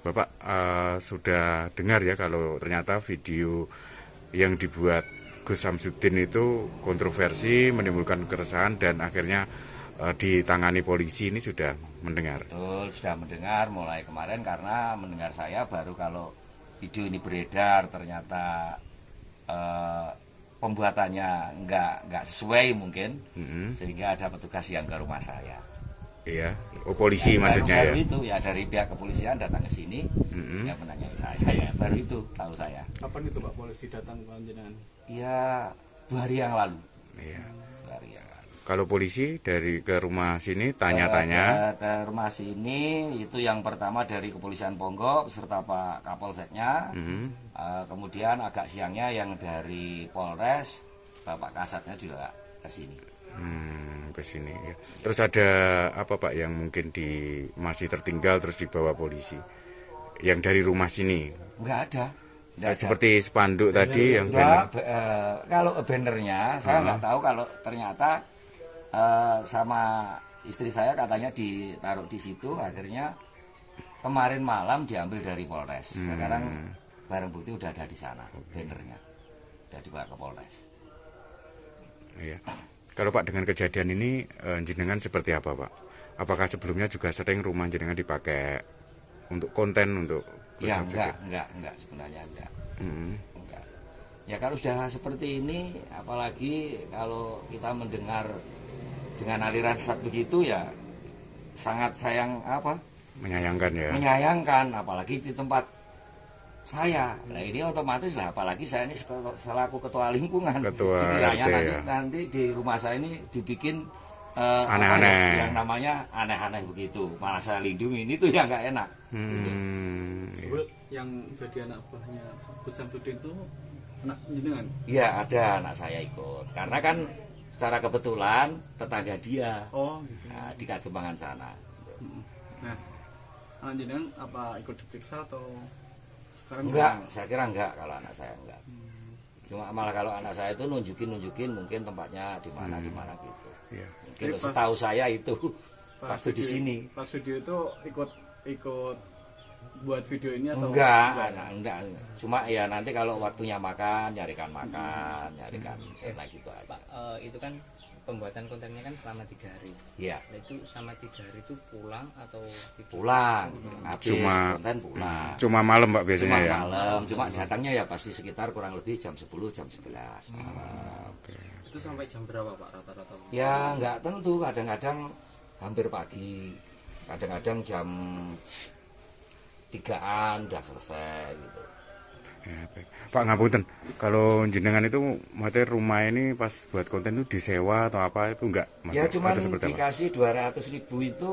Speaker 5: Bapak sudah dengar ya kalau ternyata video yang dibuat Gus Samsudin itu kontroversi, menimbulkan keresahan dan akhirnya ditangani polisi, ini sudah mendengar?
Speaker 6: Betul, sudah mendengar mulai kemarin karena mendengar saya baru kalau video ini beredar ternyata pembuatannya nggak sesuai mungkin, sehingga ada petugas yang ke rumah saya.
Speaker 5: Iya, polisi maksudnya
Speaker 6: baru
Speaker 5: ya?
Speaker 6: Itu ya dari pihak kepolisian datang ke sini, yang menanyai saya ya, baru itu tahu saya.
Speaker 7: Kapan itu Pak polisi datang ke jenengan?
Speaker 6: Ya 2 hari yang lalu.
Speaker 5: Iya.
Speaker 6: 2 hari yang lalu.
Speaker 5: Kalau polisi dari ke rumah sini tanya-tanya?
Speaker 6: Ke rumah sini itu yang pertama dari Kepolisian Ponggok beserta Pak Kapolseknya. Kemudian agak siangnya yang dari Polres, Bapak Kasatnya juga ke sini.
Speaker 5: Ke sini ya. Terus ada apa Pak yang mungkin masih tertinggal terus dibawa polisi? Yang dari rumah sini?
Speaker 6: Enggak ada.
Speaker 5: Seperti spanduk tadi yang
Speaker 6: kalau bannernya saya nggak tahu, kalau ternyata sama istri saya katanya ditaruh di situ, akhirnya kemarin malam diambil dari Polres. Sekarang barang bukti udah ada di sana, bannernya udah dibawa ke Polres.
Speaker 5: Iya. Kalau Pak dengan kejadian ini jenengan seperti apa Pak? Apakah sebelumnya juga sering rumah jenengan dipakai untuk konten untuk?
Speaker 6: Ya enggak sebenarnya enggak. Enggak. Ya kalau sudah seperti ini, apalagi kalau kita mendengar dengan aliran sesat begitu ya sangat menyayangkan ya. Menyayangkan apalagi di tempat saya. Nah ini otomatis lah, apalagi saya ini selaku ketua lingkungan. Dikiranya nanti di rumah saya ini dibikin aneh-aneh. Yang namanya aneh-aneh begitu. Malah saya lindungi, ini tuh yang nggak enak.
Speaker 7: Gitu. Yang jadi anak buahnya Gus Samsudin itu anak jenengan?
Speaker 6: Iya ada anak saya ikut. Karena kan secara kebetulan tetangga dia.
Speaker 7: Oh gitu.
Speaker 6: Nah, di Kademangan sana.
Speaker 7: Nah, anak jenengan apa ikut diperiksa atau sekarang?
Speaker 6: Enggak, saya kira enggak kalau anak saya enggak. Cuma malah kalau anak saya itu nunjukin mungkin tempatnya di mana gitu.
Speaker 5: Iya.
Speaker 6: Mungkin setahu saya itu waktu di sini.
Speaker 7: Pas video itu ikut buat video ini atau
Speaker 6: enggak. Cuma ya nanti kalau waktunya nyarikan enak gitu aja.
Speaker 8: Pak, itu kan pembuatan kontennya kan selama 3 hari.
Speaker 6: Iya.
Speaker 8: Nah, itu selama 3 hari itu pulang atau
Speaker 6: pulang? Habis konten pulang.
Speaker 5: Cuma malam Pak biasanya ya?
Speaker 6: Malam. Cuma datangnya ya pasti sekitar kurang lebih jam 10, jam 11 malam.
Speaker 8: Itu sampai jam berapa Pak rata-rata?
Speaker 6: Ya nggak tentu, kadang-kadang hampir pagi, kadang-kadang jam 3-an udah selesai gitu.
Speaker 5: Ya, baik. Pak ngapunten, kalau jenengan itu materi rumah ini pas buat konten itu disewa atau apa itu enggak?
Speaker 6: Ya cuma dikasih 200.000 itu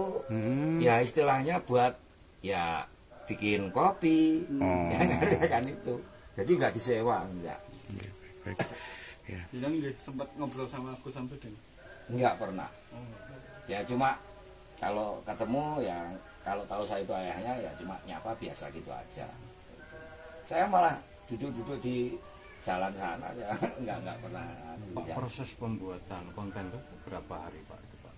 Speaker 6: ya istilahnya buat ya bikin kopi, kan itu. Jadi nggak disewa, enggak.
Speaker 5: Baik. Ya.
Speaker 7: Bilang nggih sempat ngobrol sama Gus Samsudin.
Speaker 6: Enggak pernah. Ya cuma kalau ketemu ya kalau tahu saya itu ayahnya ya cuma nyapa biasa gitu aja. Saya malah duduk-duduk di jalan sana ya enggak pernah.
Speaker 9: Pak,
Speaker 6: Ya.
Speaker 9: proses pembuatan konten itu berapa hari Pak? Itu, Pak?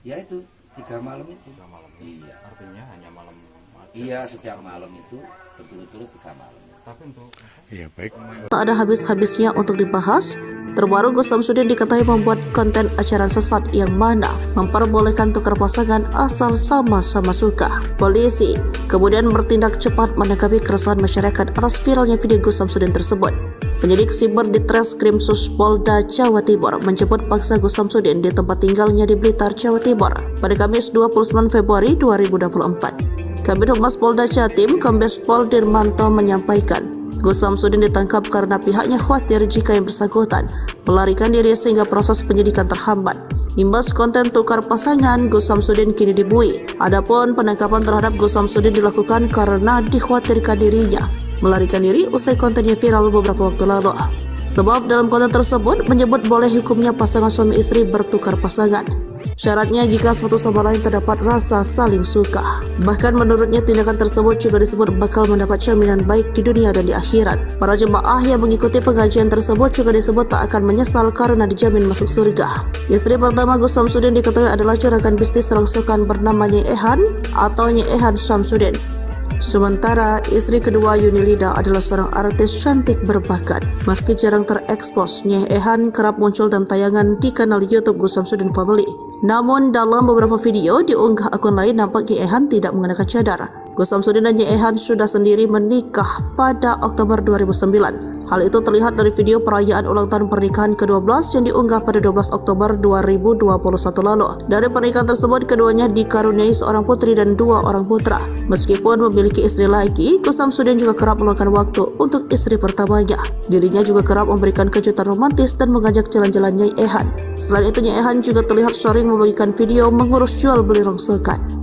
Speaker 6: Ya itu 3 malam itu.
Speaker 9: 3 malam.
Speaker 6: Iya.
Speaker 9: Artinya hanya malam aja.
Speaker 6: Iya, setiap malam itu berturut-turut 3 malam.
Speaker 9: Tapi untuk
Speaker 5: Iya, baik.
Speaker 1: Tak ada habis-habisnya untuk dibahas. Terbaru Gus Samsudin diketahui membuat konten acara sesat yang mana memperbolehkan tukar pasangan asal sama-sama suka. Polisi kemudian bertindak cepat menanggapi keresahan masyarakat atas viralnya video Gus Samsudin tersebut. Penyidik siber di Treskrim Polda Jawa Timur menjemput paksa Gus Samsudin di tempat tinggalnya di Blitar, Jawa Timur pada Kamis 29 Februari 2024. Kabid Humas Polda Jatim, Kombes Pol Dirmanto menyampaikan, Gus Samsudin ditangkap karena pihaknya khawatir jika yang bersangkutan melarikan diri sehingga proses penyidikan terhambat. Imbas konten tukar pasangan, Gus Samsudin kini dibui. Adapun penangkapan terhadap Gus Samsudin dilakukan karena dikhawatirkan dirinya melarikan diri usai kontennya viral beberapa waktu lalu. Sebab dalam konten tersebut menyebut boleh hukumnya pasangan suami istri bertukar pasangan. Syaratnya jika satu sama lain terdapat rasa saling suka. Bahkan menurutnya tindakan tersebut juga disebut bakal mendapat jaminan baik di dunia dan di akhirat. Para jemaah yang mengikuti pengajian tersebut juga disebut tak akan menyesal karena dijamin masuk surga. Istri pertama Gus Samsudin diketahui adalah juragan bisnis rongsokan bernama Nyai Ehan atau Nyai Ehan Samsudin. Sementara istri kedua Yunilida adalah seorang artis cantik berbakat. Meski jarang terekspos, Nyai Ehan kerap muncul dalam tayangan di kanal YouTube Gus Samsudin Family. Namun dalam beberapa video diunggah akun lain nampak Nyai Ehan tidak mengenakan cadar. Gus Samsudin dan Nyai Ehan sudah sendiri menikah pada Oktober 2009. Hal itu terlihat dari video perayaan ulang tahun pernikahan ke-12 yang diunggah pada 12 Oktober 2021 lalu. Dari pernikahan tersebut, keduanya dikaruniai seorang putri dan 2 orang putra. Meskipun memiliki istri lagi, Gus Samsudin juga kerap meluangkan waktu untuk istri pertamanya. Dirinya juga kerap memberikan kejutan romantis dan mengajak jalan-jalan Nyai Ehan. Selain itu, Nyai Ehan juga terlihat sering membagikan video mengurus jual beli rongsokan.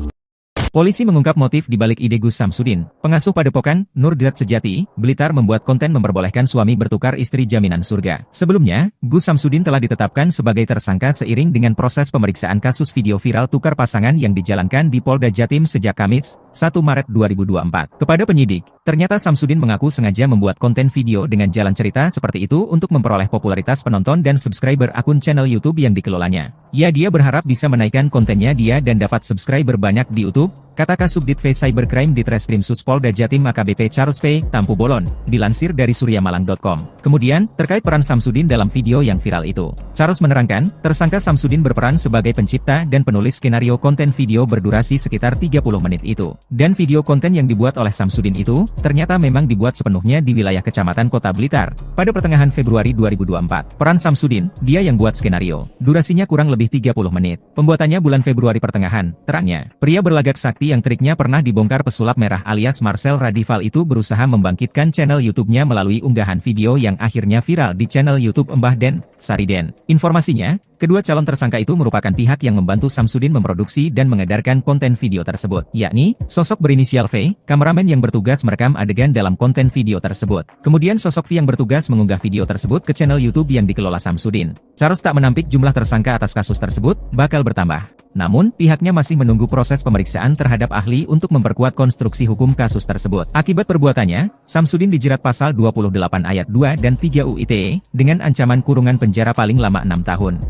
Speaker 2: Polisi mengungkap motif di balik ide Gus Samsudin. Pengasuh padepokan Nurgat Sejati, Blitar membuat konten memperbolehkan suami bertukar istri jaminan surga. Sebelumnya, Gus Samsudin telah ditetapkan sebagai tersangka seiring dengan proses pemeriksaan kasus video viral tukar pasangan yang dijalankan di Polda Jatim sejak Kamis, 1 Maret 2024. Kepada penyidik, ternyata Samsudin mengaku sengaja membuat konten video dengan jalan cerita seperti itu untuk memperoleh popularitas penonton dan subscriber akun channel YouTube yang dikelolanya. Dia berharap bisa menaikkan kontennya dan dapat subscriber banyak di YouTube, kata Kasubdit V Cybercrime di Treskrim Polda Jatim AKBP Charles P. Tampu Bolon, dilansir dari suryamalang.com. Kemudian, terkait peran Samsudin dalam video yang viral itu, Charles menerangkan, tersangka Samsudin berperan sebagai pencipta dan penulis skenario konten video berdurasi sekitar 30 menit itu. Dan video konten yang dibuat oleh Samsudin itu, ternyata memang dibuat sepenuhnya di wilayah Kecamatan Kota Blitar, pada pertengahan Februari 2024. Peran Samsudin, dia yang buat skenario. Durasinya kurang lebih 30 menit. Pembuatannya bulan Februari pertengahan, terangnya. Pria berlagak sakti yang triknya pernah dibongkar pesulap merah alias Marcel Radival itu berusaha membangkitkan channel YouTube-nya melalui unggahan video yang akhirnya viral di channel YouTube Mbah Den, Sariden. Informasinya, kedua calon tersangka itu merupakan pihak yang membantu Samsudin memproduksi dan mengedarkan konten video tersebut, yakni sosok berinisial V, kameramen yang bertugas merekam adegan dalam konten video tersebut. Kemudian sosok V yang bertugas mengunggah video tersebut ke channel YouTube yang dikelola Samsudin. Charles tak menampik jumlah tersangka atas kasus tersebut bakal bertambah. Namun, pihaknya masih menunggu proses pemeriksaan terhadap ahli untuk memperkuat konstruksi hukum kasus tersebut. Akibat perbuatannya, Samsudin dijerat pasal 28 ayat 2 dan 3 UU ITE dengan ancaman kurungan penjara paling lama 6 tahun.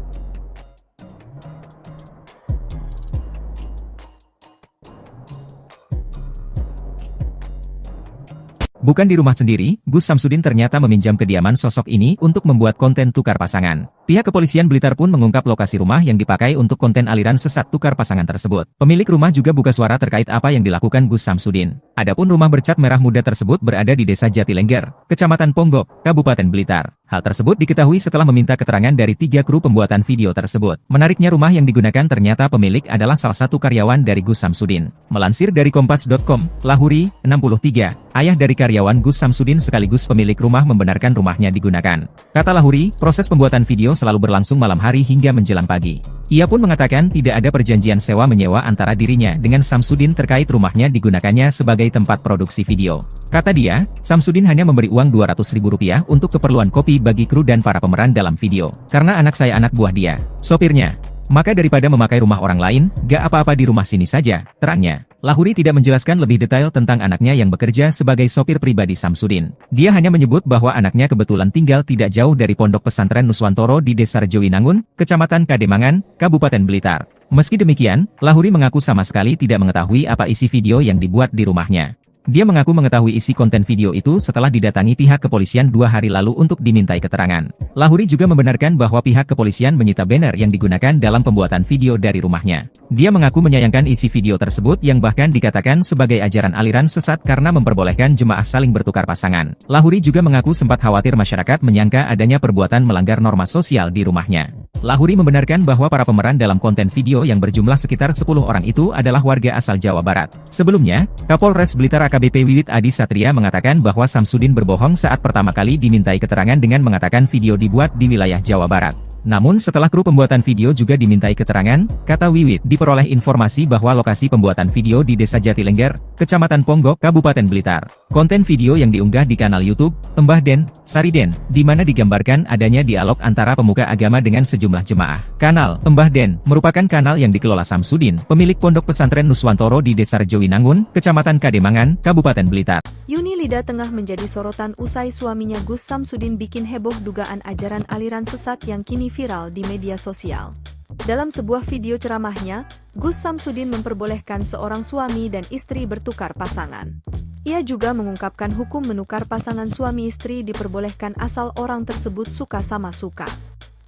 Speaker 2: Bukan di rumah sendiri, Gus Samsudin ternyata meminjam kediaman sosok ini untuk membuat konten tukar pasangan. Pihak kepolisian Blitar pun mengungkap lokasi rumah yang dipakai untuk konten aliran sesat tukar pasangan tersebut. Pemilik rumah juga buka suara terkait apa yang dilakukan Gus Samsudin. Adapun rumah bercat merah muda tersebut berada di Desa Jatilengger, Kecamatan Ponggok, Kabupaten Blitar. Hal tersebut diketahui setelah meminta keterangan dari 3 kru pembuatan video tersebut. Menariknya rumah yang digunakan ternyata pemilik adalah salah satu karyawan dari Gus Samsudin. Melansir dari Kompas.com, Lahuri, 63, ayah dari karyawan Gus Samsudin sekaligus pemilik rumah membenarkan rumahnya digunakan. Kata Lahuri, proses pembuatan video selalu berlangsung malam hari hingga menjelang pagi. Ia pun mengatakan tidak ada perjanjian sewa-menyewa antara dirinya dengan Samsudin terkait rumahnya digunakannya sebagai tempat produksi video. Kata dia, Samsudin hanya memberi uang Rp200.000 untuk keperluan kopi bagi kru dan para pemeran dalam video. Karena anak saya anak buah dia, sopirnya. Maka daripada memakai rumah orang lain, gak apa-apa di rumah sini saja, terangnya. Lahuri tidak menjelaskan lebih detail tentang anaknya yang bekerja sebagai sopir pribadi Samsudin. Dia hanya menyebut bahwa anaknya kebetulan tinggal tidak jauh dari pondok pesantren Nuswantoro di Desa Rejowinangun, Kecamatan Kademangan, Kabupaten Blitar. Meski demikian, Lahuri mengaku sama sekali tidak mengetahui apa isi video yang dibuat di rumahnya. Dia mengaku mengetahui isi konten video itu setelah didatangi pihak kepolisian 2 hari lalu untuk dimintai keterangan. Lahuri juga membenarkan bahwa pihak kepolisian menyita banner yang digunakan dalam pembuatan video dari rumahnya. Dia mengaku menyayangkan isi video tersebut yang bahkan dikatakan sebagai ajaran aliran sesat karena memperbolehkan jemaah saling bertukar pasangan. Lahuri juga mengaku sempat khawatir masyarakat menyangka adanya perbuatan melanggar norma sosial di rumahnya. Lahuri membenarkan bahwa para pemeran dalam konten video yang berjumlah sekitar 10 orang itu adalah warga asal Jawa Barat. Sebelumnya, Kapolres Blitar AKBP Wiwit Adi Satria mengatakan bahwa Samsudin berbohong saat pertama kali dimintai keterangan dengan mengatakan video dibuat di wilayah Jawa Barat. Namun setelah kru pembuatan video juga dimintai keterangan, kata Wiwit, diperoleh informasi bahwa lokasi pembuatan video di Desa Jatilengger, Kecamatan Ponggok, Kabupaten Blitar. Konten video yang diunggah di kanal YouTube, Mbah Den, Sariden, di mana digambarkan adanya dialog antara pemuka agama dengan sejumlah jemaah. Kanal Mbah Den merupakan kanal yang dikelola Samsudin, pemilik pondok pesantren Nuswantoro di Desa Rejowinangun, Kecamatan Kademangan, Kabupaten Blitar.
Speaker 3: Yuni Lida tengah menjadi sorotan usai suaminya Gus Samsudin bikin heboh dugaan ajaran aliran sesat yang kini viral di media sosial. Dalam sebuah video ceramahnya, Gus Samsudin memperbolehkan seorang suami dan istri bertukar pasangan. Ia juga mengungkapkan hukum menukar pasangan suami istri diperbolehkan asal orang tersebut suka sama suka.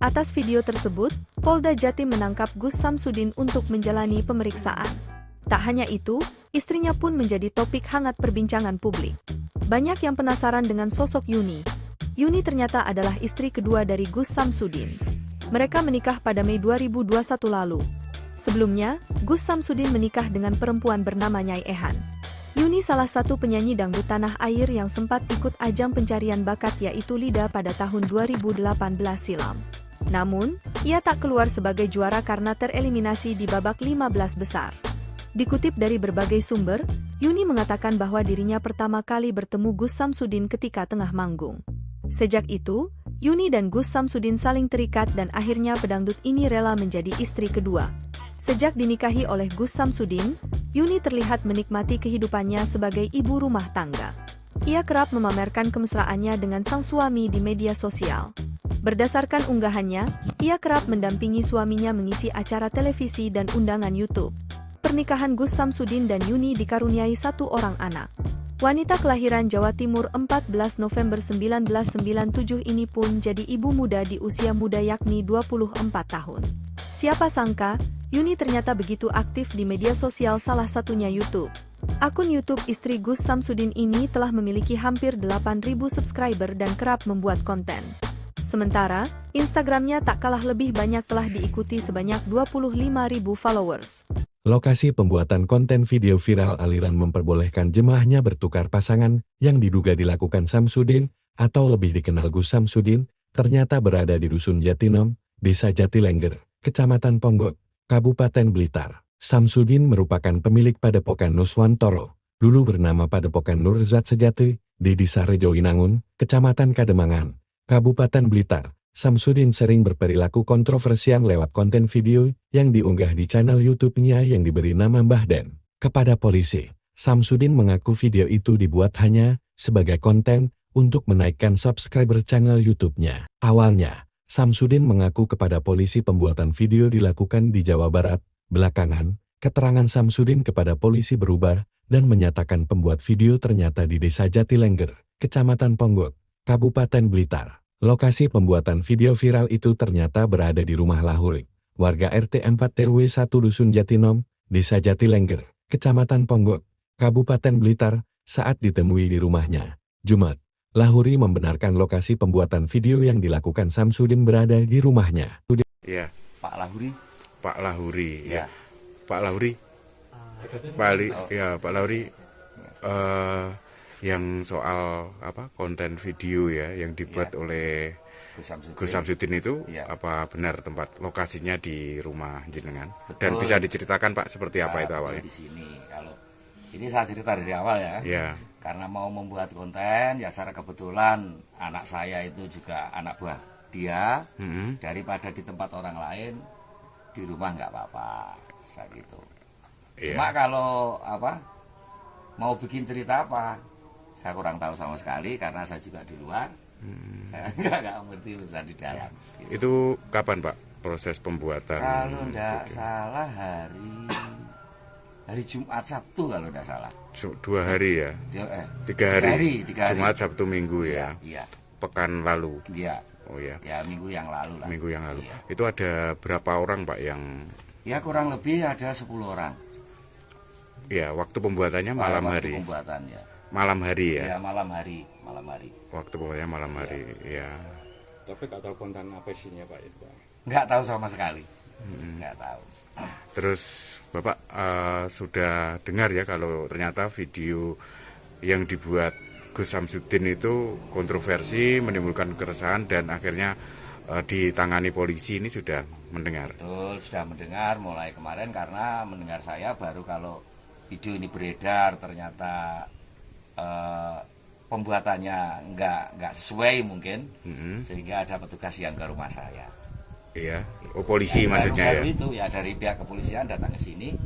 Speaker 3: Atas video tersebut, Polda Jatim menangkap Gus Samsudin untuk menjalani pemeriksaan. Tak hanya itu, istrinya pun menjadi topik hangat perbincangan publik. Banyak yang penasaran dengan sosok Yuni. Yuni ternyata adalah istri kedua dari Gus Samsudin. Mereka menikah pada Mei 2021 lalu. Sebelumnya, Gus Samsudin menikah dengan perempuan bernama Nyai Ehan. Yuni salah satu penyanyi dangdut tanah air yang sempat ikut ajang pencarian bakat yaitu Lida pada tahun 2018 silam. Namun, ia tak keluar sebagai juara karena tereliminasi di babak 15 besar. Dikutip dari berbagai sumber, Yuni mengatakan bahwa dirinya pertama kali bertemu Gus Samsudin ketika tengah manggung. Sejak itu, Yuni dan Gus Samsudin saling terikat dan akhirnya pedangdut ini rela menjadi istri kedua. Sejak dinikahi oleh Gus Samsudin, Yuni terlihat menikmati kehidupannya sebagai ibu rumah tangga. Ia kerap memamerkan kemesraannya dengan sang suami di media sosial. Berdasarkan unggahannya, ia kerap mendampingi suaminya mengisi acara televisi dan undangan YouTube. Pernikahan Gus Samsudin dan Yuni dikaruniai 1 orang anak. Wanita kelahiran Jawa Timur 14 November 1997 ini pun jadi ibu muda di usia muda yakni 24 tahun. Siapa sangka, Yuni ternyata begitu aktif di media sosial salah satunya YouTube. Akun YouTube istri Gus Samsudin ini telah memiliki hampir 8.000 subscriber dan kerap membuat konten. Sementara, Instagramnya tak kalah lebih banyak telah diikuti sebanyak 25.000 followers.
Speaker 4: Lokasi pembuatan konten video viral aliran memperbolehkan jemaahnya bertukar pasangan yang diduga dilakukan Samsudin, atau lebih dikenal Gus Samsudin, ternyata berada di Dusun Jatinom, Desa Jatilengger, Kecamatan Ponggok, Kabupaten Blitar. Samsudin merupakan pemilik Padepokan Nuswantoro, dulu bernama Padepokan Nurzat Sejati, di Desa Rejowinangun, Kecamatan Kademangan, Kabupaten Blitar. Samsudin sering berperilaku kontroversial lewat konten video yang diunggah di channel YouTube-nya yang diberi nama Mbah Den. Kepada polisi, Samsudin mengaku video itu dibuat hanya sebagai konten untuk menaikkan subscriber channel YouTube-nya. Awalnya, Samsudin mengaku kepada polisi pembuatan video dilakukan di Jawa Barat. Belakangan, keterangan Samsudin kepada polisi berubah dan menyatakan pembuat video ternyata di Desa Jatilengger, Kecamatan Ponggok, Kabupaten Blitar. Lokasi pembuatan video viral itu ternyata berada di rumah Lahuri, warga RT 4 RW 1 Dusun Jatinom, Desa Jatilengger, Kecamatan Ponggok, Kabupaten Blitar, saat ditemui di rumahnya. Jumat, Lahuri membenarkan lokasi pembuatan video yang dilakukan Samsudin berada di rumahnya.
Speaker 5: Ya,
Speaker 6: Pak Lahuri.
Speaker 5: Pak Lahuri,
Speaker 6: Ya.
Speaker 5: Pak Lahuri, Pak Lahuri, yang soal konten video ya yang dibuat oleh Gus Samsudin itu
Speaker 6: Iya.
Speaker 5: apa benar tempat lokasinya di rumah jenengan? Dan
Speaker 6: Betul.
Speaker 5: bisa diceritakan Pak seperti apa itu
Speaker 6: Betul
Speaker 5: awalnya?
Speaker 6: di sini. Kalau ini saya cerita dari awal ya.
Speaker 5: Iya.
Speaker 6: Karena mau membuat konten, ya secara kebetulan anak saya itu juga anak buah dia. Daripada di tempat orang lain, di rumah nggak apa-apa, saya gitu.
Speaker 5: Iya.
Speaker 6: Cuma kalau mau bikin cerita apa, saya kurang tahu sama sekali karena saya juga di luar. Saya nggak ngerti urusan di dalam. Gitu.
Speaker 5: Itu kapan Pak proses pembuatan?
Speaker 6: Kalau nggak salah hari Jumat Sabtu kalau nggak salah.
Speaker 5: 2 hari ya? 3 hari.
Speaker 6: 3 hari.
Speaker 5: Jumat, Sabtu, Minggu ya?
Speaker 6: Iya.
Speaker 5: Pekan lalu?
Speaker 6: Iya.
Speaker 5: Oh ya.
Speaker 6: Ya minggu yang lalu lah.
Speaker 5: Minggu yang lalu.
Speaker 6: Iya.
Speaker 5: Itu ada berapa orang Pak yang?
Speaker 6: Ya kurang lebih ada 10 orang.
Speaker 5: Ya, waktu pembuatannya malam
Speaker 6: Waktu
Speaker 5: hari.
Speaker 6: Pembuatannya.
Speaker 5: Malam hari ya?
Speaker 6: Ya malam hari.
Speaker 5: Waktu pembuatannya malam hari. Ya.
Speaker 9: Tapi nggak tahu konten apa isinya Pak itu Pak.
Speaker 6: Nggak tahu sama sekali. Nggak tahu.
Speaker 5: Terus Bapak sudah dengar ya kalau ternyata video yang dibuat Gus Samsudin itu kontroversi, menimbulkan keresahan dan akhirnya ditangani polisi, ini sudah mendengar?
Speaker 6: Betul, sudah mendengar mulai kemarin karena mendengar saya baru kalau video ini beredar ternyata pembuatannya nggak sesuai mungkin, sehingga ada petugas yang ke rumah saya.
Speaker 5: Iya, polisi maksudnya
Speaker 6: baru
Speaker 5: ya?
Speaker 6: itu ya dari pihak kepolisian datang ke sini,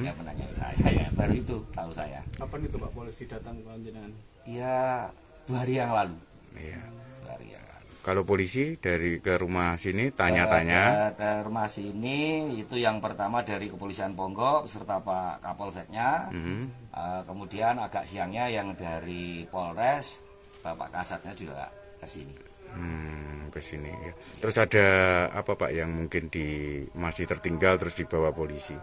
Speaker 6: ya menanyai saya ya, baru itu tahu saya.
Speaker 7: Kapan itu Pak polisi datang ke jenengan?
Speaker 6: Ya 2 hari yang lalu.
Speaker 5: Iya.
Speaker 6: 2 hari yang lalu.
Speaker 5: Kalau polisi dari ke rumah sini tanya-tanya?
Speaker 6: Ke rumah sini itu yang pertama dari kepolisian Ponggok beserta Pak Kapolseknya. Kemudian agak siangnya yang dari Polres, Bapak Kasatnya juga ke sini.
Speaker 5: Ke sini ya. Terus ada apa Pak yang mungkin masih tertinggal terus dibawa polisi?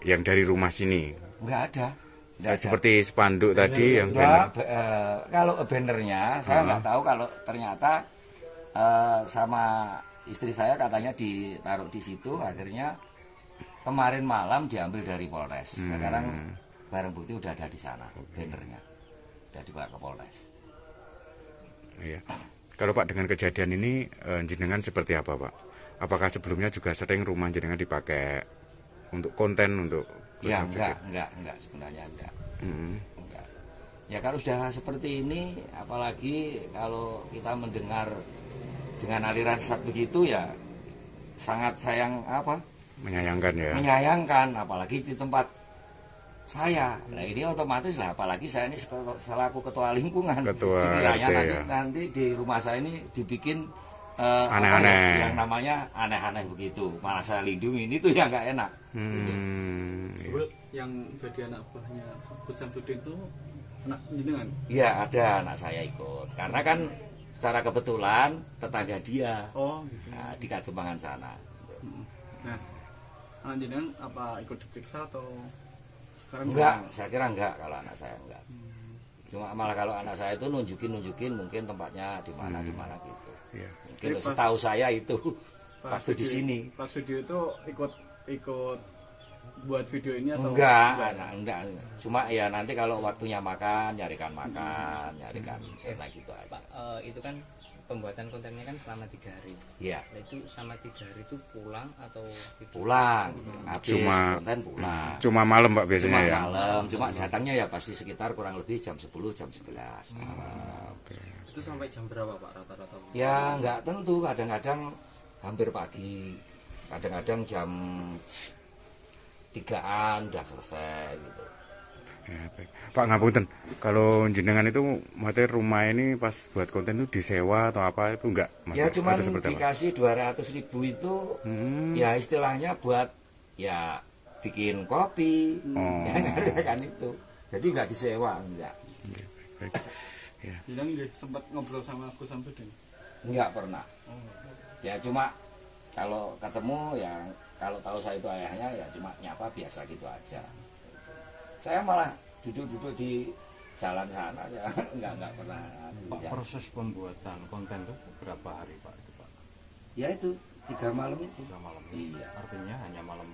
Speaker 5: Yang dari rumah sini?
Speaker 6: Nggak ada.
Speaker 5: Seperti spanduk tadi yang
Speaker 6: banner. Kalau bannernya saya nggak tahu, kalau ternyata sama istri saya katanya ditaruh di situ, akhirnya kemarin malam diambil dari Polres. Sekarang barang bukti udah ada di sana, bannernya udah dibawa ke Polres.
Speaker 5: Iya. Kalau Pak dengan kejadian ini jenengan seperti apa Pak? Apakah sebelumnya juga sering rumah jenengan dipakai untuk konten untuk?
Speaker 6: Ya enggak sebenarnya enggak. Enggak. Ya kalau sudah seperti ini, apalagi kalau kita mendengar dengan aliran sesat begitu ya sangat
Speaker 5: menyayangkan ya.
Speaker 6: Menyayangkan, apalagi di tempat saya. Nah ini otomatis lah, apalagi saya ini selaku ketua lingkungan. Dikiranya nanti di rumah saya ini dibikin
Speaker 5: aneh-aneh.
Speaker 6: Yang namanya aneh-aneh begitu. Malah saya lindungi, ini tuh yang nggak enak.
Speaker 7: Gitu. Yang jadi anak buahnya Gus Samsudin itu anak jenengan?
Speaker 6: Iya, ada anak saya ikut. Karena kan secara kebetulan tetangga dia.
Speaker 7: Oh, gitu.
Speaker 6: Nah, di Kademangan sana.
Speaker 7: Nah, anak jenengan apa ikut diperiksa atau sekarang?
Speaker 6: Enggak, saya kira enggak kalau anak saya enggak. Cuma malah kalau anak saya itu nunjukin mungkin tempatnya di mana gitu.
Speaker 5: Iya.
Speaker 6: Mungkin setahu saya itu waktu di sini.
Speaker 7: Pas video itu ikut buat video ini atau
Speaker 6: enggak. Cuma ya nanti kalau waktunya nyarikan sena gitu aja.
Speaker 8: Pak, itu kan pembuatan kontennya kan selama 3 hari.
Speaker 6: Iya.
Speaker 8: Nah, itu selama 3 hari itu pulang atau
Speaker 6: pulang? Habis konten pulang.
Speaker 5: Cuma malam Pak biasanya ya.
Speaker 6: Malam. Cuma datangnya ya pasti sekitar kurang lebih jam 10 jam 11 malam.
Speaker 8: Itu sampai jam berapa Pak rata-rata?
Speaker 6: Ya nggak tentu, kadang-kadang hampir pagi, kadang-kadang jam 3-an udah selesai gitu.
Speaker 5: Ya, baik. Pak ngapunten, kalau jenengan itu materi rumah ini pas buat konten itu disewa atau apa itu enggak?
Speaker 6: Ya cuma dikasih 200.000 itu ya istilahnya buat ya bikin kopi, kan itu. Jadi nggak disewa, enggak.
Speaker 7: Ya. Jadi sempat ngobrol sama Gus Samsudin?
Speaker 6: Enggak pernah. Ya cuma kalau ketemu ya kalau tahu saya itu ayahnya ya cuma nyapa biasa gitu aja. Saya malah duduk-duduk di jalan sana ya enggak pernah.
Speaker 9: Pak, proses pembuatan konten itu berapa hari Pak itu Pak?
Speaker 6: Ya itu 3 malam itu.
Speaker 9: 3 malam.
Speaker 6: Iya.
Speaker 9: Artinya hanya malam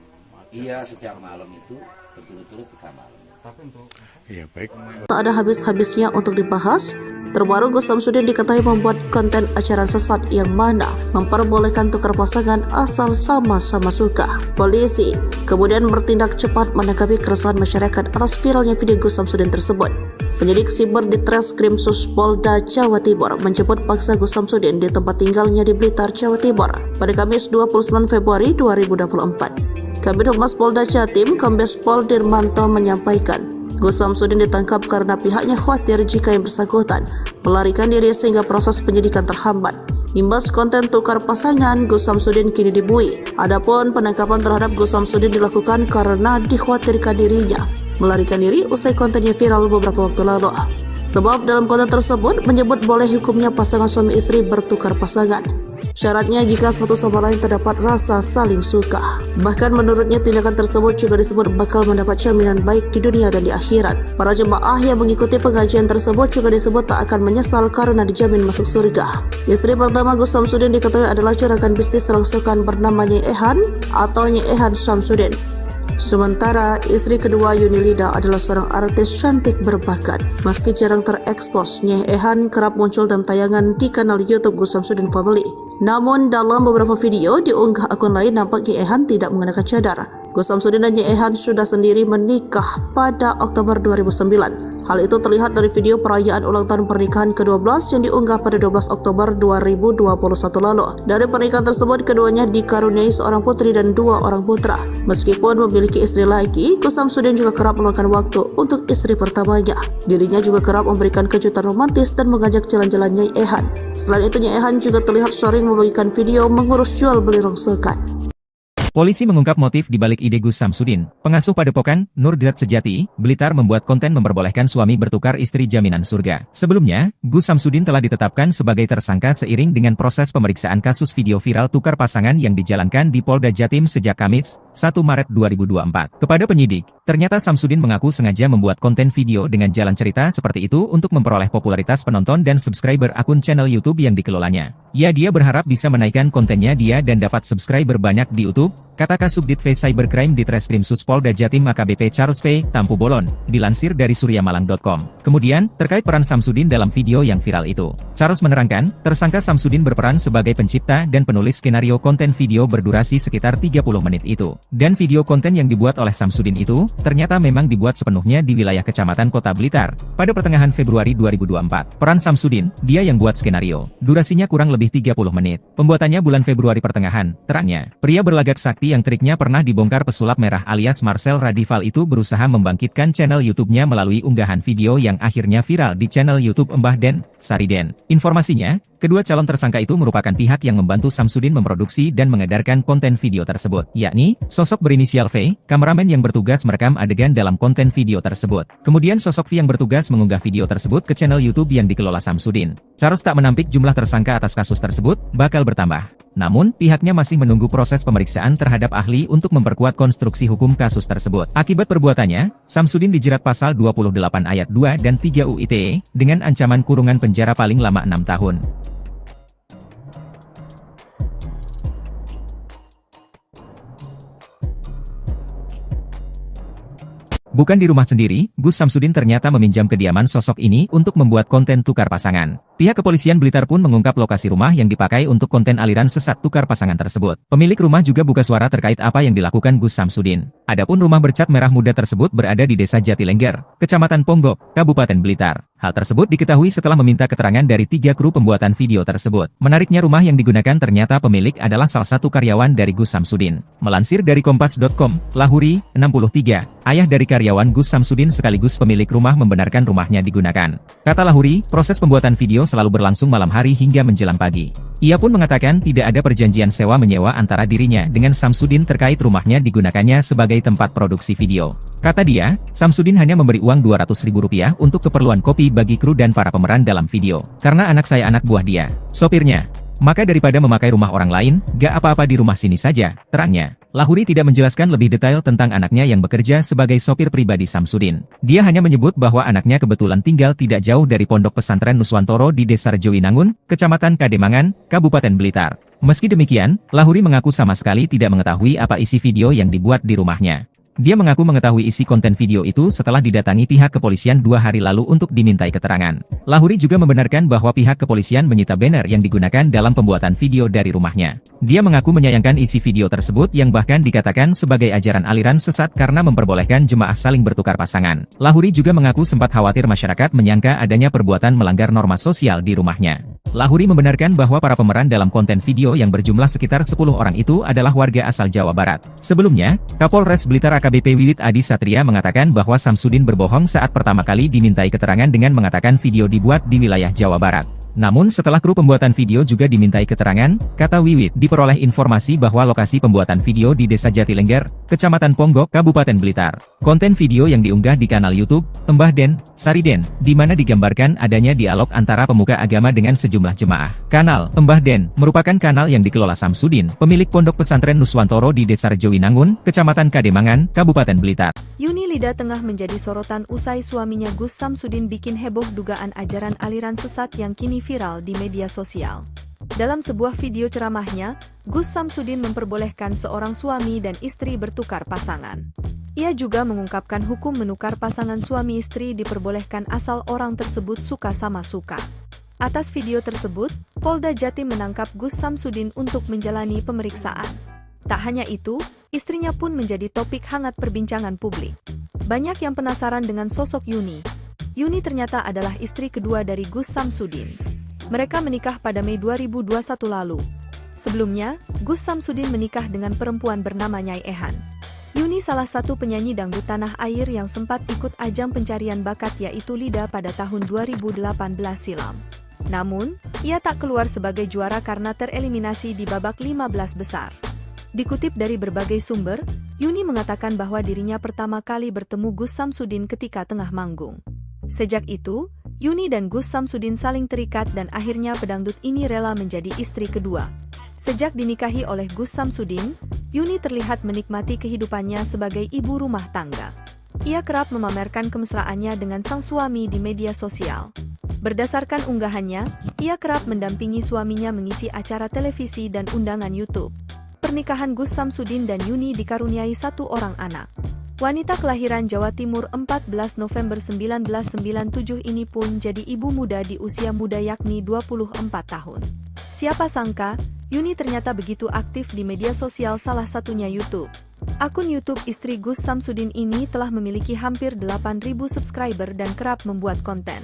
Speaker 9: aja.
Speaker 6: Iya, setiap malam itu berturut-turut 3 malam.
Speaker 9: Tapi untuk
Speaker 5: Iya, baik.
Speaker 1: Tak ada habis-habisnya untuk dibahas. Terbaru Gus Samsudin diketahui membuat konten acara sesat yang mana memperbolehkan tukar pasangan asal sama-sama suka. Polisi kemudian bertindak cepat menanggapi keresahan masyarakat atas viralnya video Gus Samsudin tersebut. Penyidik siber di Treskrim Polda Jawa Timur menjemput paksa Gus Samsudin di tempat tinggalnya di Blitar, Jawa Timur pada Kamis 29 Februari 2024. Kabid Humas Polda Jatim, Kombes Pol Dirmanto menyampaikan, Gus Samsudin ditangkap karena pihaknya khawatir jika yang bersangkutan melarikan diri sehingga proses penyidikan terhambat. Imbas konten tukar pasangan, Gus Samsudin kini dibui. Adapun penangkapan terhadap Gus Samsudin dilakukan karena dikhawatirkan dirinya melarikan diri usai kontennya viral beberapa waktu lalu. Sebab dalam konten tersebut menyebut boleh hukumnya pasangan suami istri bertukar pasangan. Syaratnya jika satu sama lain terdapat rasa saling suka. Bahkan menurutnya tindakan tersebut juga disebut bakal mendapat jaminan baik di dunia dan di akhirat. Para jemaah yang mengikuti pengajian tersebut juga disebut tak akan menyesal karena dijamin masuk surga. Istri pertama Gus Samsudin diketahui adalah juragan bisnis rongsokan bernama Nyai Ehan atau Nyai Ehan Samsudin. Sementara istri kedua Yunilida adalah seorang artis cantik berbakat. Meski jarang terekspos, Nyai Ehan kerap muncul dalam tayangan di kanal YouTube Gus Samsudin Family. Namun dalam beberapa video diunggah akun lain nampak Nyai Ehan tidak mengenakan cadar. Gus Samsudin dan Nyai Ehan sudah sendiri menikah pada Oktober 2009. Hal itu terlihat dari video perayaan ulang tahun pernikahan ke-12 yang diunggah pada 12 Oktober 2021 lalu. Dari pernikahan tersebut, keduanya dikaruniai seorang putri dan 2 orang putra. Meskipun memiliki istri lagi, Gus Samsudin juga kerap meluangkan waktu untuk istri pertamanya. Dirinya juga kerap memberikan kejutan romantis dan mengajak jalan-jalan Nyai Ehan. Selain itu, Nyai Ehan juga terlihat sering membagikan video mengurus jual beli rongsokan.
Speaker 2: Polisi mengungkap motif di balik ide Gus Samsudin. Pengasuh padepokan Nurgat Sejati, Blitar membuat konten memperbolehkan suami bertukar istri jaminan surga. Sebelumnya, Gus Samsudin telah ditetapkan sebagai tersangka seiring dengan proses pemeriksaan kasus video viral tukar pasangan yang dijalankan di Polda Jatim sejak Kamis, 1 Maret 2024. Kepada penyidik, ternyata Samsudin mengaku sengaja membuat konten video dengan jalan cerita seperti itu untuk memperoleh popularitas penonton dan subscriber akun channel YouTube yang dikelolanya. Dia berharap bisa menaikkan kontennya dan dapat subscriber banyak di YouTube, kata Kasubdit V Cybercrime di Treskrim Polda Jatim AKBP Charles P. Tampu Bolon, dilansir dari suryamalang.com. Kemudian, terkait peran Samsudin dalam video yang viral itu, Charles menerangkan, tersangka Samsudin berperan sebagai pencipta dan penulis skenario konten video berdurasi sekitar 30 menit itu. Dan video konten yang dibuat oleh Samsudin itu, ternyata memang dibuat sepenuhnya di wilayah Kecamatan Kota Blitar, pada pertengahan Februari 2024. Peran Samsudin, dia yang buat skenario. Durasinya kurang lebih 30 menit. Pembuatannya bulan Februari pertengahan, terangnya. Pria berlagak sakti yang triknya pernah dibongkar pesulap merah alias Marcel Radival itu berusaha membangkitkan channel YouTube-nya melalui unggahan video yang akhirnya viral di channel YouTube Mbah Den, Sariden. Informasinya, kedua calon tersangka itu merupakan pihak yang membantu Samsudin memproduksi dan mengedarkan konten video tersebut, yakni sosok berinisial V, kameramen yang bertugas merekam adegan dalam konten video tersebut. Kemudian sosok V yang bertugas mengunggah video tersebut ke channel YouTube yang dikelola Samsudin. Charles tak menampik jumlah tersangka atas kasus tersebut bakal bertambah. Namun, pihaknya masih menunggu proses pemeriksaan terhadap ahli untuk memperkuat konstruksi hukum kasus tersebut. Akibat perbuatannya, Samsudin dijerat pasal 28 ayat 2 dan 3 UU ITE dengan ancaman kurungan penjara paling lama 6 tahun. Bukan di rumah sendiri, Gus Samsudin ternyata meminjam kediaman sosok ini untuk membuat konten tukar pasangan. Pihak kepolisian Blitar pun mengungkap lokasi rumah yang dipakai untuk konten aliran sesat tukar pasangan tersebut. Pemilik rumah juga buka suara terkait apa yang dilakukan Gus Samsudin. Adapun rumah bercat merah muda tersebut berada di Desa Jatilengger, Kecamatan Ponggok, Kabupaten Blitar. Hal tersebut diketahui setelah meminta keterangan dari 3 kru pembuatan video tersebut. Menariknya rumah yang digunakan ternyata pemilik adalah salah satu karyawan dari Gus Samsudin. Melansir dari Kompas.com, Lahuri, 63, ayah dari karyawan Gus Samsudin sekaligus pemilik rumah membenarkan rumahnya digunakan. Kata Lahuri, proses pembuatan video selalu berlangsung malam hari hingga menjelang pagi. Ia pun mengatakan tidak ada perjanjian sewa-menyewa antara dirinya dengan Samsudin terkait rumahnya digunakannya sebagai tempat produksi video. Kata dia, Samsudin hanya memberi uang Rp200.000 untuk keperluan kopi bagi kru dan para pemeran dalam video. Karena anak saya anak buah dia, sopirnya. Maka daripada memakai rumah orang lain, gak apa-apa di rumah sini saja, terangnya. Lahuri tidak menjelaskan lebih detail tentang anaknya yang bekerja sebagai sopir pribadi Samsudin. Dia hanya menyebut bahwa anaknya kebetulan tinggal tidak jauh dari Pondok Pesantren Nuswantoro di Desa Rejowinangun, Kecamatan Kademangan, Kabupaten Blitar. Meski demikian, Lahuri mengaku sama sekali tidak mengetahui apa isi video yang dibuat di rumahnya. Dia mengaku mengetahui isi konten video itu setelah didatangi pihak kepolisian 2 hari lalu untuk dimintai keterangan. Lahuri juga membenarkan bahwa pihak kepolisian menyita banner yang digunakan dalam pembuatan video dari rumahnya. Dia mengaku menyayangkan isi video tersebut yang bahkan dikatakan sebagai ajaran aliran sesat karena memperbolehkan jemaah saling bertukar pasangan. Lahuri juga mengaku sempat khawatir masyarakat menyangka adanya perbuatan melanggar norma sosial di rumahnya. Lahuri membenarkan bahwa para pemeran dalam konten video yang berjumlah sekitar 10 orang itu adalah warga asal Jawa Barat. Sebelumnya, Kapolres Blitar AKBP Wiwit Adi Satria mengatakan bahwa Samsudin berbohong saat pertama kali dimintai keterangan dengan mengatakan video dibuat di wilayah Jawa Barat. Namun setelah kru pembuatan video juga dimintai keterangan, kata Wiwit, diperoleh informasi bahwa lokasi pembuatan video di Desa Jatilengger, Kecamatan Ponggok, Kabupaten Blitar. Konten video yang diunggah di kanal YouTube, Mbah Den, Sariden, di mana digambarkan adanya dialog antara pemuka agama dengan sejumlah jemaah. Kanal Mbah Den merupakan kanal yang dikelola Samsudin, pemilik Pondok Pesantren Nuswantoro di Desa Rejowinangun, Kecamatan Kademangan, Kabupaten Blitar.
Speaker 3: Yuni Lida tengah menjadi sorotan usai suaminya Gus Samsudin bikin heboh dugaan ajaran aliran sesat yang kini viral di media sosial. Dalam sebuah video ceramahnya, Gus Samsudin memperbolehkan seorang suami dan istri bertukar pasangan. Ia juga mengungkapkan hukum menukar pasangan suami istri diperbolehkan asal orang tersebut suka sama suka. Atas video tersebut, Polda Jatim menangkap Gus Samsudin untuk menjalani pemeriksaan. Tak hanya itu, istrinya pun menjadi topik hangat perbincangan publik. Banyak yang penasaran dengan sosok Yuni. Yuni ternyata adalah istri kedua dari Gus Samsudin. Mereka menikah pada Mei 2021 lalu. Sebelumnya, Gus Samsudin menikah dengan perempuan bernama Nyai Ehan. Yuni salah satu penyanyi dangdut tanah air yang sempat ikut ajang pencarian bakat yaitu Lida pada tahun 2018 silam. Namun, ia tak keluar sebagai juara karena tereliminasi di babak 15 besar. Dikutip dari berbagai sumber, Yuni mengatakan bahwa dirinya pertama kali bertemu Gus Samsudin ketika tengah manggung. Sejak itu, Yuni dan Gus Samsudin saling terikat dan akhirnya pedangdut ini rela menjadi istri kedua. Sejak dinikahi oleh Gus Samsudin, Yuni terlihat menikmati kehidupannya sebagai ibu rumah tangga. Ia kerap memamerkan kemesraannya dengan sang suami di media sosial. Berdasarkan unggahannya, ia kerap mendampingi suaminya mengisi acara televisi dan undangan YouTube. Pernikahan Gus Samsudin dan Yuni dikaruniai 1 orang anak. Wanita kelahiran Jawa Timur 14 November 1997 ini pun jadi ibu muda di usia muda yakni 24 tahun. Siapa sangka, Yuni ternyata begitu aktif di media sosial salah satunya YouTube. Akun YouTube istri Gus Samsudin ini telah memiliki hampir 8.000 subscriber dan kerap membuat konten.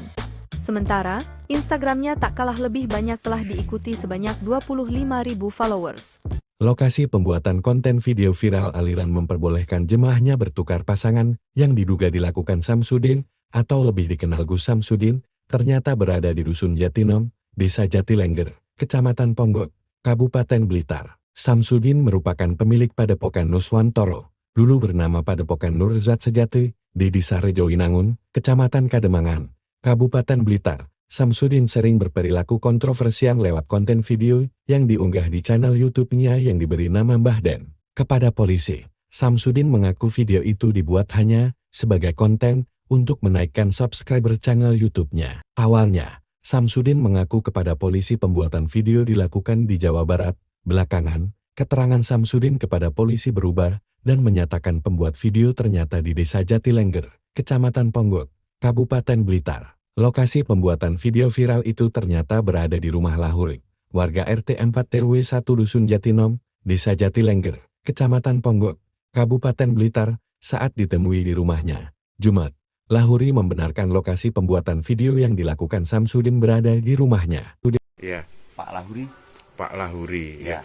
Speaker 3: Sementara, Instagramnya tak kalah lebih banyak telah diikuti sebanyak 25.000 followers.
Speaker 4: Lokasi pembuatan konten video viral aliran memperbolehkan jemaahnya bertukar pasangan yang diduga dilakukan Samsudin, atau lebih dikenal Gus Samsudin, ternyata berada di Dusun Jatinom, Desa Jatilengger, Kecamatan Ponggok, Kabupaten Blitar. Samsudin merupakan pemilik Padepokan Nuswantoro, dulu bernama Padepokan Nurzat Sejati, di Desa Rejowinangun, Kecamatan Kademangan, Kabupaten Blitar. Samsudin sering berperilaku kontroversial lewat konten video yang diunggah di channel YouTube-nya yang diberi nama Mbah Den. Kepada polisi, Samsudin mengaku video itu dibuat hanya sebagai konten untuk menaikkan subscriber channel YouTube-nya. Awalnya, Samsudin mengaku kepada polisi pembuatan video dilakukan di Jawa Barat. Belakangan, keterangan Samsudin kepada polisi berubah dan menyatakan pembuat video ternyata di Desa Jatilengger, Kecamatan Ponggok, Kabupaten Blitar. Lokasi pembuatan video viral itu ternyata berada di rumah Lahuri, warga RT 4 RW 1 Dusun Jatinom, Desa Jatilengger, Kecamatan Ponggok, Kabupaten Blitar, saat ditemui di rumahnya. Jumat, Lahuri membenarkan lokasi pembuatan video yang dilakukan Samsudin berada di rumahnya.
Speaker 5: Ya,
Speaker 6: Pak Lahuri.
Speaker 5: Pak Lahuri,
Speaker 6: Ya.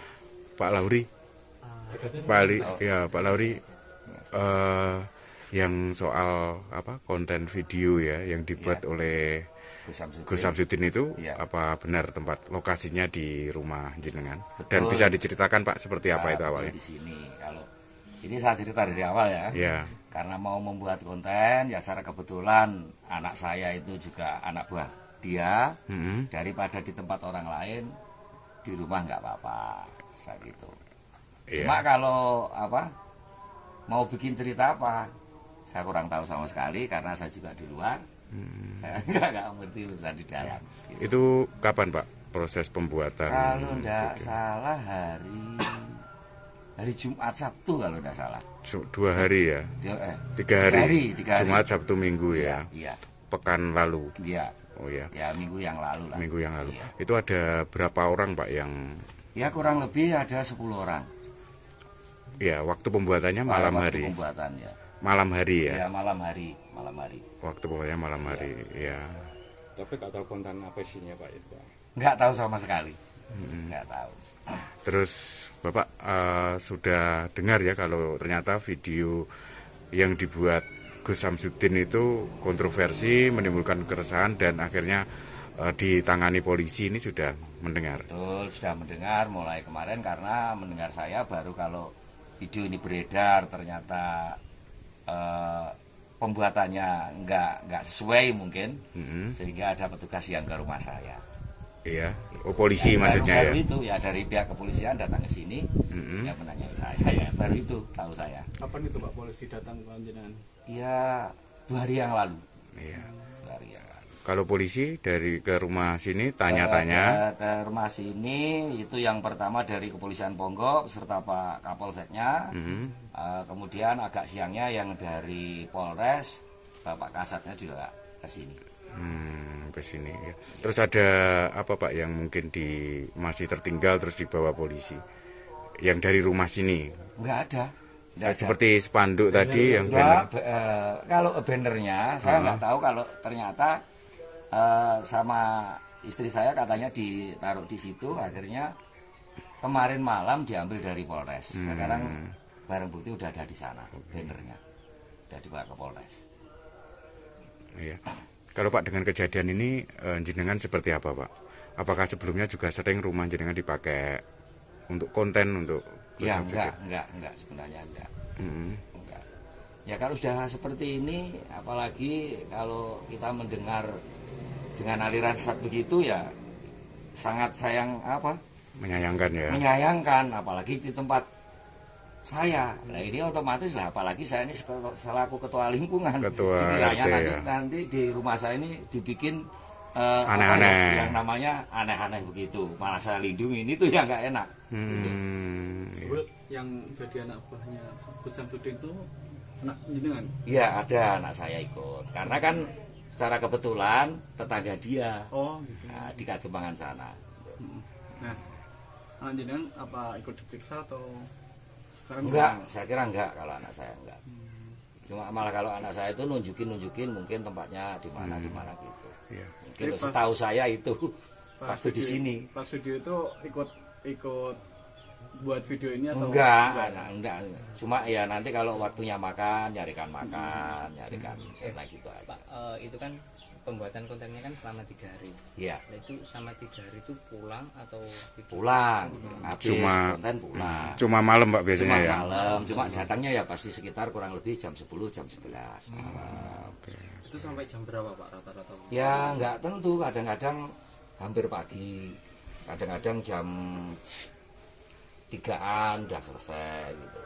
Speaker 5: Pak Lahuri, Pak Lahuri, yang soal konten video ya yang dibuat oleh Gus Samsudin itu apa benar tempat lokasinya di rumah jenengan?
Speaker 6: Betul.
Speaker 5: Dan bisa diceritakan Pak seperti apa itu awalnya?
Speaker 6: Di sini kalau ini saya cerita dari awal ya. Karena mau membuat konten ya secara kebetulan anak saya itu juga anak buah dia, daripada di tempat orang lain di rumah nggak apa-apa, saya gitu. Cuma kalau mau bikin cerita apa, saya kurang tahu sama sekali karena saya juga di luar. Saya nggak ngerti urusan di dalam.
Speaker 5: Itu kapan Pak proses pembuatan?
Speaker 6: Kalau tidak salah hari Jumat Sabtu kalau tidak salah.
Speaker 5: 2 hari ya? 3 hari.
Speaker 6: 3 hari.
Speaker 5: Jumat Sabtu Minggu ya?
Speaker 6: Iya.
Speaker 5: Pekan lalu?
Speaker 6: Iya.
Speaker 5: Oh ya.
Speaker 6: Ya minggu yang lalu lah.
Speaker 5: Minggu yang lalu.
Speaker 6: Iya.
Speaker 5: Itu ada berapa orang Pak yang?
Speaker 6: Ya kurang lebih ada 10 orang.
Speaker 5: Ya, waktu pembuatannya malam
Speaker 6: waktu
Speaker 5: hari.
Speaker 6: Pembuatan ya.
Speaker 5: Malam hari ya?
Speaker 6: Ya malam hari.
Speaker 5: Waktu pembuatannya malam hari, ya.
Speaker 9: Tapi nggak tahu konten apa isinya Pak itu Pak?
Speaker 6: Nggak tahu sama sekali. Nggak tahu.
Speaker 5: Terus Bapak sudah dengar ya kalau ternyata video yang dibuat Gus Samsudin itu kontroversi, menimbulkan keresahan dan akhirnya ditangani polisi, ini sudah mendengar?
Speaker 6: Betul, sudah mendengar mulai kemarin karena mendengar saya baru kalau video ini beredar ternyata pembuatannya nggak sesuai mungkin, sehingga ada petugas yang ke rumah saya.
Speaker 5: Iya, polisi maksudnya
Speaker 6: baru
Speaker 5: ya?
Speaker 6: Itu ya dari pihak kepolisian datang ke sini, ya menanyai saya, ya baru itu tahu saya.
Speaker 7: Kapan itu Pak polisi datang ke jenengan?
Speaker 6: Ya 2 hari yang lalu.
Speaker 5: Iya.
Speaker 6: 2 hari yang lalu.
Speaker 5: Kalau polisi dari ke rumah sini tanya-tanya?
Speaker 6: Ke rumah sini itu yang pertama dari Kepolisian Ponggok serta Pak Kapolseknya. Kemudian agak siangnya yang dari Polres, Bapak Kasatnya juga ke sini.
Speaker 5: Ke sini ya. Terus ada apa Pak yang mungkin masih tertinggal terus dibawa polisi? Yang dari rumah sini?
Speaker 6: Enggak ada.
Speaker 5: Seperti spanduk tadi yang
Speaker 6: kalau bannernya saya nggak tahu, kalau ternyata sama istri saya katanya ditaruh di situ, akhirnya kemarin malam diambil dari Polres. Sekarang barang bukti udah ada di sana, bannernya udah dibawa ke Polres.
Speaker 5: Iya. Kalau Pak dengan kejadian ini jenengan seperti apa Pak? Apakah sebelumnya juga sering rumah jenengan dipakai untuk konten untuk?
Speaker 6: Ya enggak sebenarnya enggak. Enggak. Ya kalau sudah seperti ini, apalagi kalau kita mendengar dengan aliran sesat begitu ya sangat
Speaker 5: menyayangkan ya.
Speaker 6: Menyayangkan, apalagi di tempat saya. Nah ini otomatis lah, apalagi saya ini selaku ketua lingkungan. Dikiranya nanti di rumah saya ini dibikin
Speaker 5: aneh-aneh,
Speaker 6: yang namanya aneh-aneh begitu, malah saya lindungi, ini tuh yang nggak enak.
Speaker 7: Gitu. Yang jadi anak buahnya Gus Samsudin itu anak jenengan?
Speaker 6: Iya, ada anak saya ikut, karena kan secara kebetulan tetangga dia.
Speaker 7: Gitu.
Speaker 6: Nah, di Kademangan sana.
Speaker 7: Nah, anak jenengan apa ikut diperiksa atau sekarang?
Speaker 6: Enggak, saya kira enggak kalau anak saya enggak. Cuma malah kalau anak saya itu nunjukin mungkin tempatnya di mana gitu.
Speaker 5: Iya.
Speaker 6: Mungkin setahu saya itu waktu di sini.
Speaker 7: Pas video itu ikut buat video ini atau
Speaker 6: enggak. Cuma ya nanti kalau waktunya nyarikan sena gitu aja.
Speaker 8: Pak, itu kan pembuatan kontennya kan selama 3 hari.
Speaker 6: Iya.
Speaker 8: Nah, itu selama 3 hari itu pulang atau
Speaker 6: pulang? Habis konten pulang.
Speaker 5: Cuma malam Pak biasanya ya?
Speaker 6: Malam. Cuma datangnya ya pasti sekitar kurang lebih jam 10, jam 11 malam.
Speaker 8: Itu sampai jam berapa Pak rata-rata?
Speaker 6: Ya nggak tentu, kadang-kadang hampir pagi, kadang-kadang jam 3-an udah selesai gitu.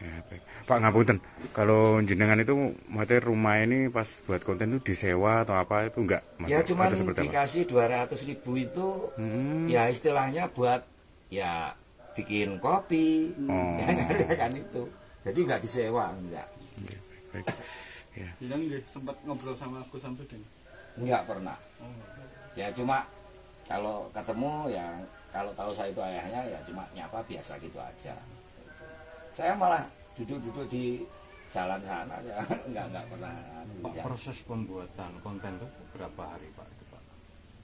Speaker 5: Ya, baik. Pak ngapunten, kalau jenengan itu materi rumah ini pas buat konten itu disewa atau apa itu enggak?
Speaker 6: Ya cuma dikasih 200.000 itu ya istilahnya buat ya bikin kopi, kan itu. Jadi nggak disewa, enggak.
Speaker 5: Baik. Ya.
Speaker 7: Bilang sempat ngobrol sama Gus Samsudin?
Speaker 6: Enggak pernah. Ya cuma kalau ketemu ya kalau tahu saya itu ayahnya ya cuma nyapa biasa gitu aja. Saya malah duduk-duduk di jalan sana ya enggak pernah.
Speaker 9: Pak, proses pembuatan konten itu berapa hari Pak itu Pak?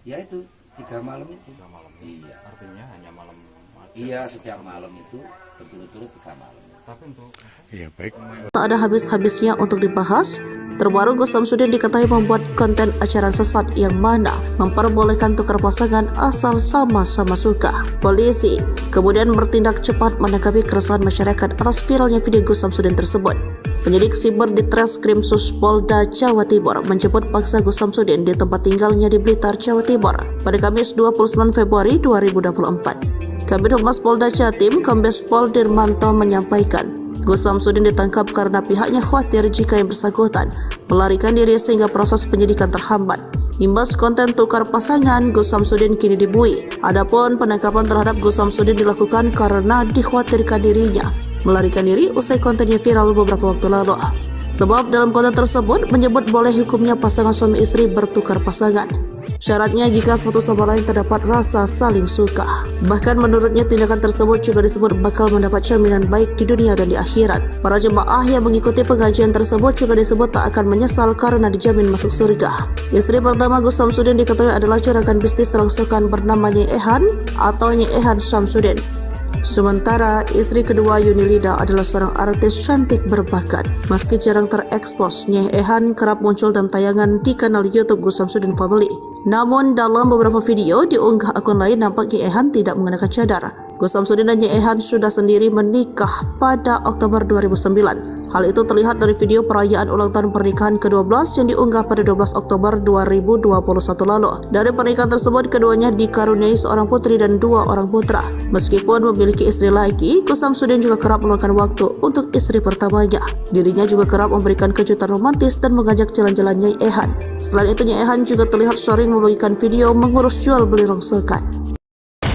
Speaker 6: Ya itu 3 malam itu.
Speaker 9: 3 malam.
Speaker 6: Iya.
Speaker 9: Artinya hanya malam aja.
Speaker 6: Iya, setiap malam itu berturut-turut 3 malam.
Speaker 9: Tapi untuk
Speaker 5: Iya, baik.
Speaker 1: Tak ada habis-habisnya untuk dibahas. Terbaru Gus Samsudin diketahui membuat konten acara sesat yang mana memperbolehkan tukar pasangan asal sama-sama suka. Polisi kemudian bertindak cepat menanggapi keresahan masyarakat atas viralnya video Gus Samsudin tersebut. Penyidik siber di Treskrim Polda Jawa Timur menjemput paksa Gus Samsudin di tempat tinggalnya di Blitar, Jawa Timur pada Kamis 29 Februari 2024. Kabid Humas Polda Jatim, Kombes Pol Dirmanto menyampaikan, Gus Samsudin ditangkap karena pihaknya khawatir jika yang bersangkutan melarikan diri sehingga proses penyidikan terhambat. Imbas konten tukar pasangan, Gus Samsudin kini dibui. Adapun penangkapan terhadap Gus Samsudin dilakukan karena dikhawatirkan dirinya melarikan diri usai kontennya viral beberapa waktu lalu. Sebab dalam konten tersebut menyebut boleh hukumnya pasangan suami istri bertukar pasangan. Syaratnya jika satu sama lain terdapat rasa saling suka. Bahkan menurutnya tindakan tersebut juga disebut bakal mendapat jaminan baik di dunia dan di akhirat. Para jemaah yang mengikuti pengajian tersebut juga disebut tak akan menyesal karena dijamin masuk surga. Istri pertama Gus Samsudin diketahui adalah juragan bisnis rongsokan bernama Nyai Ehan atau Nyai Ehan Samsudin. Sementara istri kedua Yunilida adalah seorang artis cantik berbakat. Meski jarang terekspos, Nyai Ehan kerap muncul dalam tayangan di kanal YouTube Gus Samsudin Family. Namun dalam beberapa video diunggah akun lain nampak Nyai Ehan tidak mengenakan cadar. Gus Samsudin dan Nyai Ehan sudah sendiri menikah pada Oktober 2009. Hal itu terlihat dari video perayaan ulang tahun pernikahan ke-12 yang diunggah pada 12 Oktober 2021 lalu. Dari pernikahan tersebut, keduanya dikaruniai seorang putri dan 2 orang putra. Meskipun memiliki istri lagi, Gus Samsudin juga kerap meluangkan waktu untuk istri pertamanya. Dirinya juga kerap memberikan kejutan romantis dan mengajak jalan-jalan Nyai Ehan. Selain itu, Nyai Ehan juga terlihat sering membagikan video mengurus jual beli rongsokan.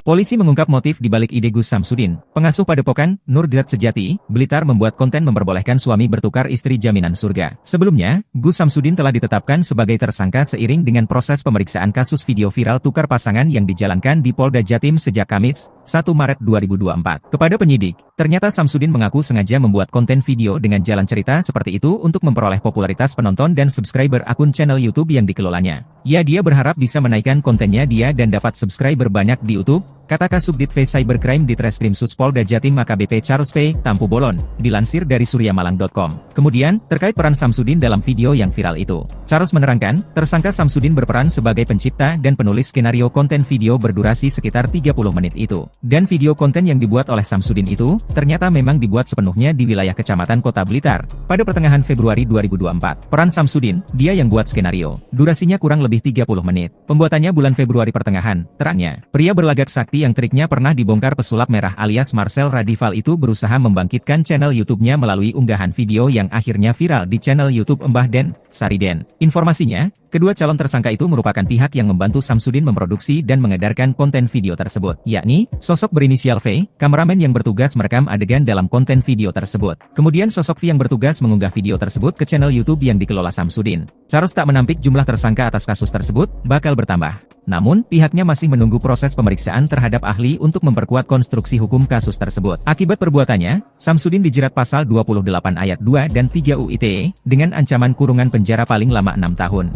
Speaker 2: Polisi mengungkap motif di balik ide Gus Samsudin. Pengasuh Padepokan, Nurdiat Sejati, Blitar membuat konten memperbolehkan suami bertukar istri jaminan surga. Sebelumnya, Gus Samsudin telah ditetapkan sebagai tersangka seiring dengan proses pemeriksaan kasus video viral tukar pasangan yang dijalankan di Polda Jatim sejak Kamis, 1 Maret 2024. Kepada penyidik, ternyata Samsudin mengaku sengaja membuat konten video dengan jalan cerita seperti itu untuk memperoleh popularitas penonton dan subscriber akun channel YouTube yang dikelolanya. Dia berharap bisa menaikkan kontennya dan dapat subscriber banyak di YouTube, kata Kasubdit V Cybercrime di Treskrim Sus Polda Jatim AKBP Charles P. Tampu Bolon, dilansir dari suryamalang.com. Kemudian, terkait peran Samsudin dalam video yang viral itu, Charles menerangkan, tersangka Samsudin berperan sebagai pencipta dan penulis skenario konten video berdurasi sekitar 30 menit itu. Dan video konten yang dibuat oleh Samsudin itu, ternyata memang dibuat sepenuhnya di wilayah Kecamatan Kota Blitar, pada pertengahan Februari 2024. Peran Samsudin, dia yang buat skenario. Durasinya kurang lebih 30 menit. Pembuatannya bulan Februari pertengahan, terangnya. Pria berlagak sakti yang triknya pernah dibongkar pesulap merah alias Marcel Radival itu berusaha membangkitkan channel YouTube-nya melalui unggahan video yang akhirnya viral di channel YouTube Mbah Den, Sariden. Informasinya, kedua calon tersangka itu merupakan pihak yang membantu Samsudin memproduksi dan mengedarkan konten video tersebut, yakni sosok berinisial V, kameramen yang bertugas merekam adegan dalam konten video tersebut. Kemudian sosok V yang bertugas mengunggah video tersebut ke channel YouTube yang dikelola Samsudin. Charles tak menampik jumlah tersangka atas kasus tersebut bakal bertambah. Namun, pihaknya masih menunggu proses pemeriksaan terhadap ahli untuk memperkuat konstruksi hukum kasus tersebut. Akibat perbuatannya, Samsudin dijerat pasal 28 ayat 2 dan 3 UU ITE dengan ancaman kurungan penjara paling lama 6 tahun.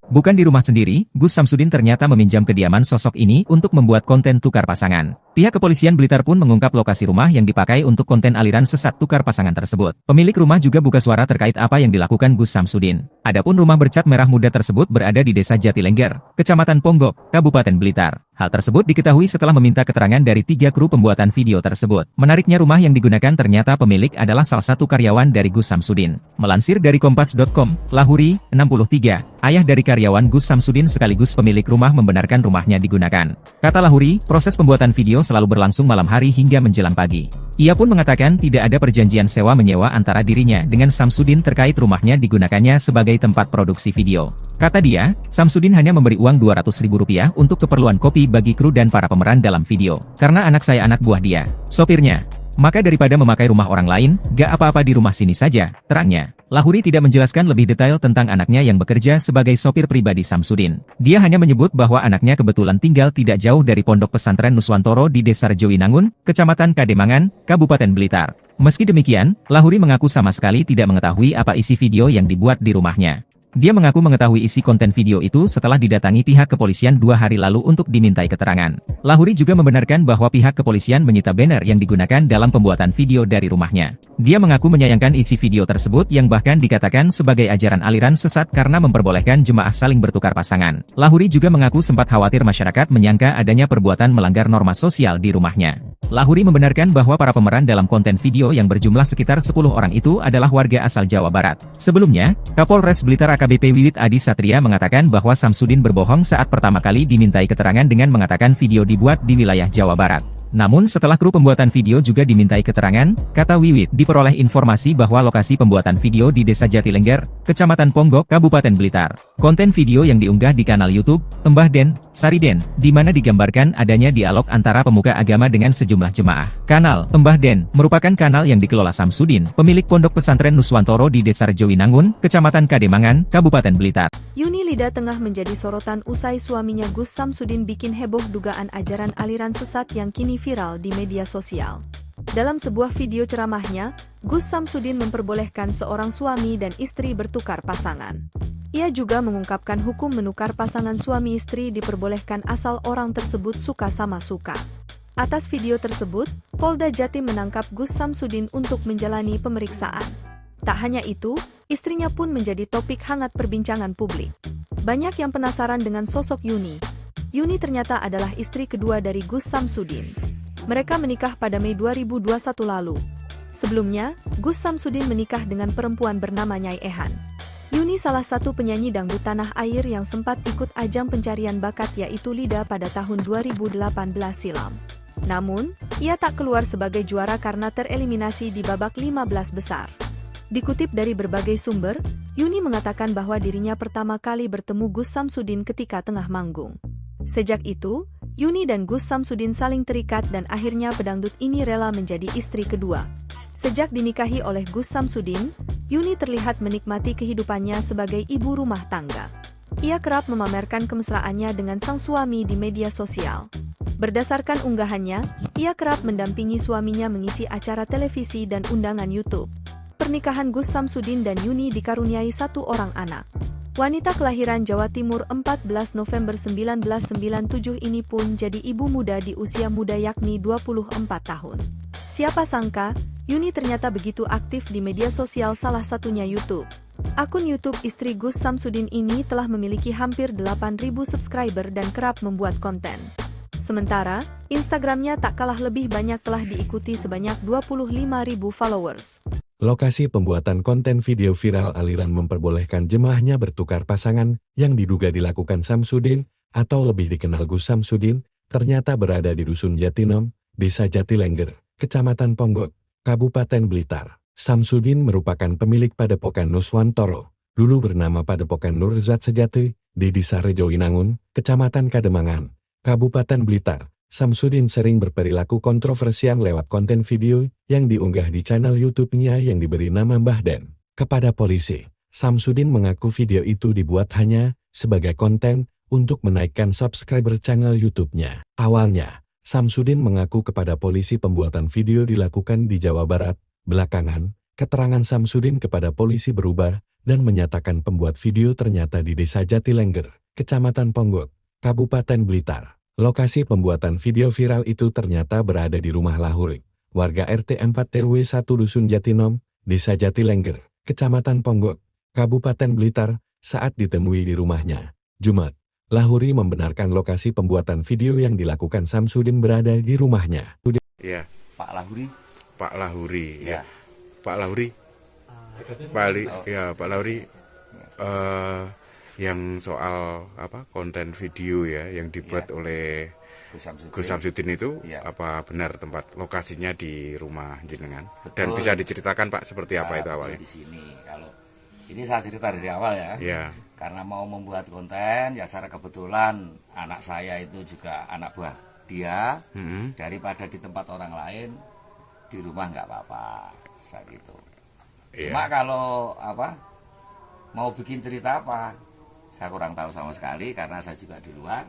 Speaker 2: Bukan di rumah sendiri, Gus Samsudin ternyata meminjam kediaman sosok ini untuk membuat konten tukar pasangan. Pihak kepolisian Blitar pun mengungkap lokasi rumah yang dipakai untuk konten aliran sesat tukar pasangan tersebut. Pemilik rumah juga buka suara terkait apa yang dilakukan Gus Samsudin. Adapun rumah bercat merah muda tersebut berada di Desa Jatilengger, Kecamatan Ponggok, Kabupaten Blitar. Hal tersebut diketahui setelah meminta keterangan dari 3 kru pembuatan video tersebut. Menariknya rumah yang digunakan ternyata pemilik adalah salah satu karyawan dari Gus Samsudin. Melansir dari Kompas.com, Lahuri, 63, ayah dari karyawan Gus Samsudin sekaligus pemilik rumah membenarkan rumahnya digunakan. Kata Lahuri, proses pembuatan video selalu berlangsung malam hari hingga menjelang pagi. Ia pun mengatakan tidak ada perjanjian sewa-menyewa antara dirinya dengan Samsudin terkait rumahnya digunakannya sebagai tempat produksi video. Kata dia, Samsudin hanya memberi uang Rp200.000 untuk keperluan kopi bagi kru dan para pemeran dalam video. Karena anak saya anak buah dia, sopirnya. Maka daripada memakai rumah orang lain, gak apa-apa di rumah sini saja, terangnya. Lahuri tidak menjelaskan lebih detail tentang anaknya yang bekerja sebagai sopir pribadi Samsudin. Dia hanya menyebut bahwa anaknya kebetulan tinggal tidak jauh dari Pondok Pesantren Nuswantoro di Desa Rejowinangun, Kecamatan Kademangan, Kabupaten Blitar. Meski demikian, Lahuri mengaku sama sekali tidak mengetahui apa isi video yang dibuat di rumahnya. Dia mengaku mengetahui isi konten video itu setelah didatangi pihak kepolisian 2 hari lalu untuk dimintai keterangan. Lahuri juga membenarkan bahwa pihak kepolisian menyita banner yang digunakan dalam pembuatan video dari rumahnya. Dia mengaku menyayangkan isi video tersebut yang bahkan dikatakan sebagai ajaran aliran sesat karena memperbolehkan jemaah saling bertukar pasangan. Lahuri juga mengaku sempat khawatir masyarakat menyangka adanya perbuatan melanggar norma sosial di rumahnya. Lahuri membenarkan bahwa para pemeran dalam konten video yang berjumlah sekitar 10 orang itu adalah warga asal Jawa Barat. Sebelumnya, Kapolres Blitar AKBP Wiwit Adi Satria mengatakan bahwa Samsudin berbohong saat pertama kali dimintai keterangan dengan mengatakan video dibuat di wilayah Jawa Barat. Namun setelah kru pembuatan video juga dimintai keterangan, kata Wiwit, diperoleh informasi bahwa lokasi pembuatan video di Desa Jatilengger, Kecamatan Ponggok, Kabupaten Blitar. Konten video yang diunggah di kanal YouTube, Mbah Den, Sariden, di mana digambarkan adanya dialog antara pemuka agama dengan sejumlah jemaah. Kanal Mbah Den merupakan kanal yang dikelola Samsudin, pemilik pondok pesantren Nuswantoro di Desa Rejowinangun, Kecamatan Kademangan, Kabupaten Blitar.
Speaker 3: Yuni Lida tengah menjadi sorotan usai suaminya Gus Samsudin bikin heboh dugaan ajaran aliran sesat yang kini viral di media sosial. Dalam sebuah video ceramahnya, Gus Samsudin memperbolehkan seorang suami dan istri bertukar pasangan. Ia juga mengungkapkan hukum menukar pasangan suami istri diperbolehkan asal orang tersebut suka sama suka. Atas video tersebut, Polda Jatim menangkap Gus Samsudin untuk menjalani pemeriksaan. Tak hanya itu, istrinya pun menjadi topik hangat perbincangan publik. Banyak yang penasaran dengan sosok Yuni. Yuni ternyata adalah istri kedua dari Gus Samsudin. Mereka menikah pada Mei 2021 lalu. Sebelumnya, Gus Samsudin menikah dengan perempuan bernama Nyai Ehan. Yuni salah satu penyanyi dangdut tanah air yang sempat ikut ajang pencarian bakat yaitu Lida pada tahun 2018 silam. Namun, ia tak keluar sebagai juara karena tereliminasi di babak 15 besar. Dikutip dari berbagai sumber, Yuni mengatakan bahwa dirinya pertama kali bertemu Gus Samsudin ketika tengah manggung. Sejak itu, Yuni dan Gus Samsudin saling terikat dan akhirnya pedangdut ini rela menjadi istri kedua. Sejak dinikahi oleh Gus Samsudin, Yuni terlihat menikmati kehidupannya sebagai ibu rumah tangga. Ia kerap memamerkan kemesraannya dengan sang suami di media sosial. Berdasarkan unggahannya, ia kerap mendampingi suaminya mengisi acara televisi dan undangan YouTube. Pernikahan Gus Samsudin dan Yuni dikaruniai satu orang anak. Wanita kelahiran Jawa Timur 14 November 1997 ini pun jadi ibu muda di usia muda yakni 24 tahun. Siapa sangka, Yuni ternyata begitu aktif di media sosial salah satunya YouTube. Akun YouTube istri Gus Samsudin ini telah memiliki hampir 8.000 subscriber dan kerap membuat konten. Sementara, Instagramnya tak kalah lebih banyak telah diikuti sebanyak 25.000 followers.
Speaker 4: Lokasi pembuatan konten video viral aliran memperbolehkan jemaahnya bertukar pasangan yang diduga dilakukan Samsudin atau lebih dikenal Gus Samsudin, ternyata berada di Dusun Jatinom, Desa Jatilengger, Kecamatan Ponggok, Kabupaten Blitar. Samsudin merupakan pemilik Padepokan Nuswantoro, dulu bernama Padepokan Nurzat Sejati, di Desa Rejowinangun, Kecamatan Kademangan, Kabupaten Blitar. Samsudin sering berperilaku kontroversial lewat konten video yang diunggah di channel YouTube-nya yang diberi nama Mbah Den. Kepada polisi, Samsudin mengaku video itu dibuat hanya sebagai konten untuk menaikkan subscriber channel YouTube-nya. Awalnya, Samsudin mengaku kepada polisi pembuatan video dilakukan di Jawa Barat. Belakangan, keterangan Samsudin kepada polisi berubah dan menyatakan pembuat video ternyata di Desa Jatilengger, Kecamatan Ponggok, Kabupaten Blitar. Lokasi pembuatan video viral itu ternyata berada di rumah Lahuri, warga RT 4 RW 1 Dusun Jatinom, Desa Jatilengger, Kecamatan Ponggok, Kabupaten Blitar, saat ditemui di rumahnya. Jumat, Lahuri membenarkan lokasi pembuatan video yang dilakukan Samsudin berada di rumahnya.
Speaker 5: Ya,
Speaker 6: Pak Lahuri.
Speaker 5: Pak Lahuri,
Speaker 6: Ya.
Speaker 5: Pak Lahuri, Pak Lahuri, yang soal konten video ya yang dibuat oleh Gus Samsudin itu apa benar tempat lokasinya di rumah jenengan?
Speaker 6: Betul.
Speaker 5: Dan bisa diceritakan Pak seperti apa itu awalnya?
Speaker 6: Di sini kalau ini saya cerita dari awal ya.
Speaker 5: Ya.
Speaker 6: Karena mau membuat konten ya secara kebetulan anak saya itu juga anak buah dia. Daripada di tempat orang lain di rumah nggak apa-apa saya gitu. Cuma kalau mau bikin cerita apa saya kurang tahu sama sekali karena saya juga di luar.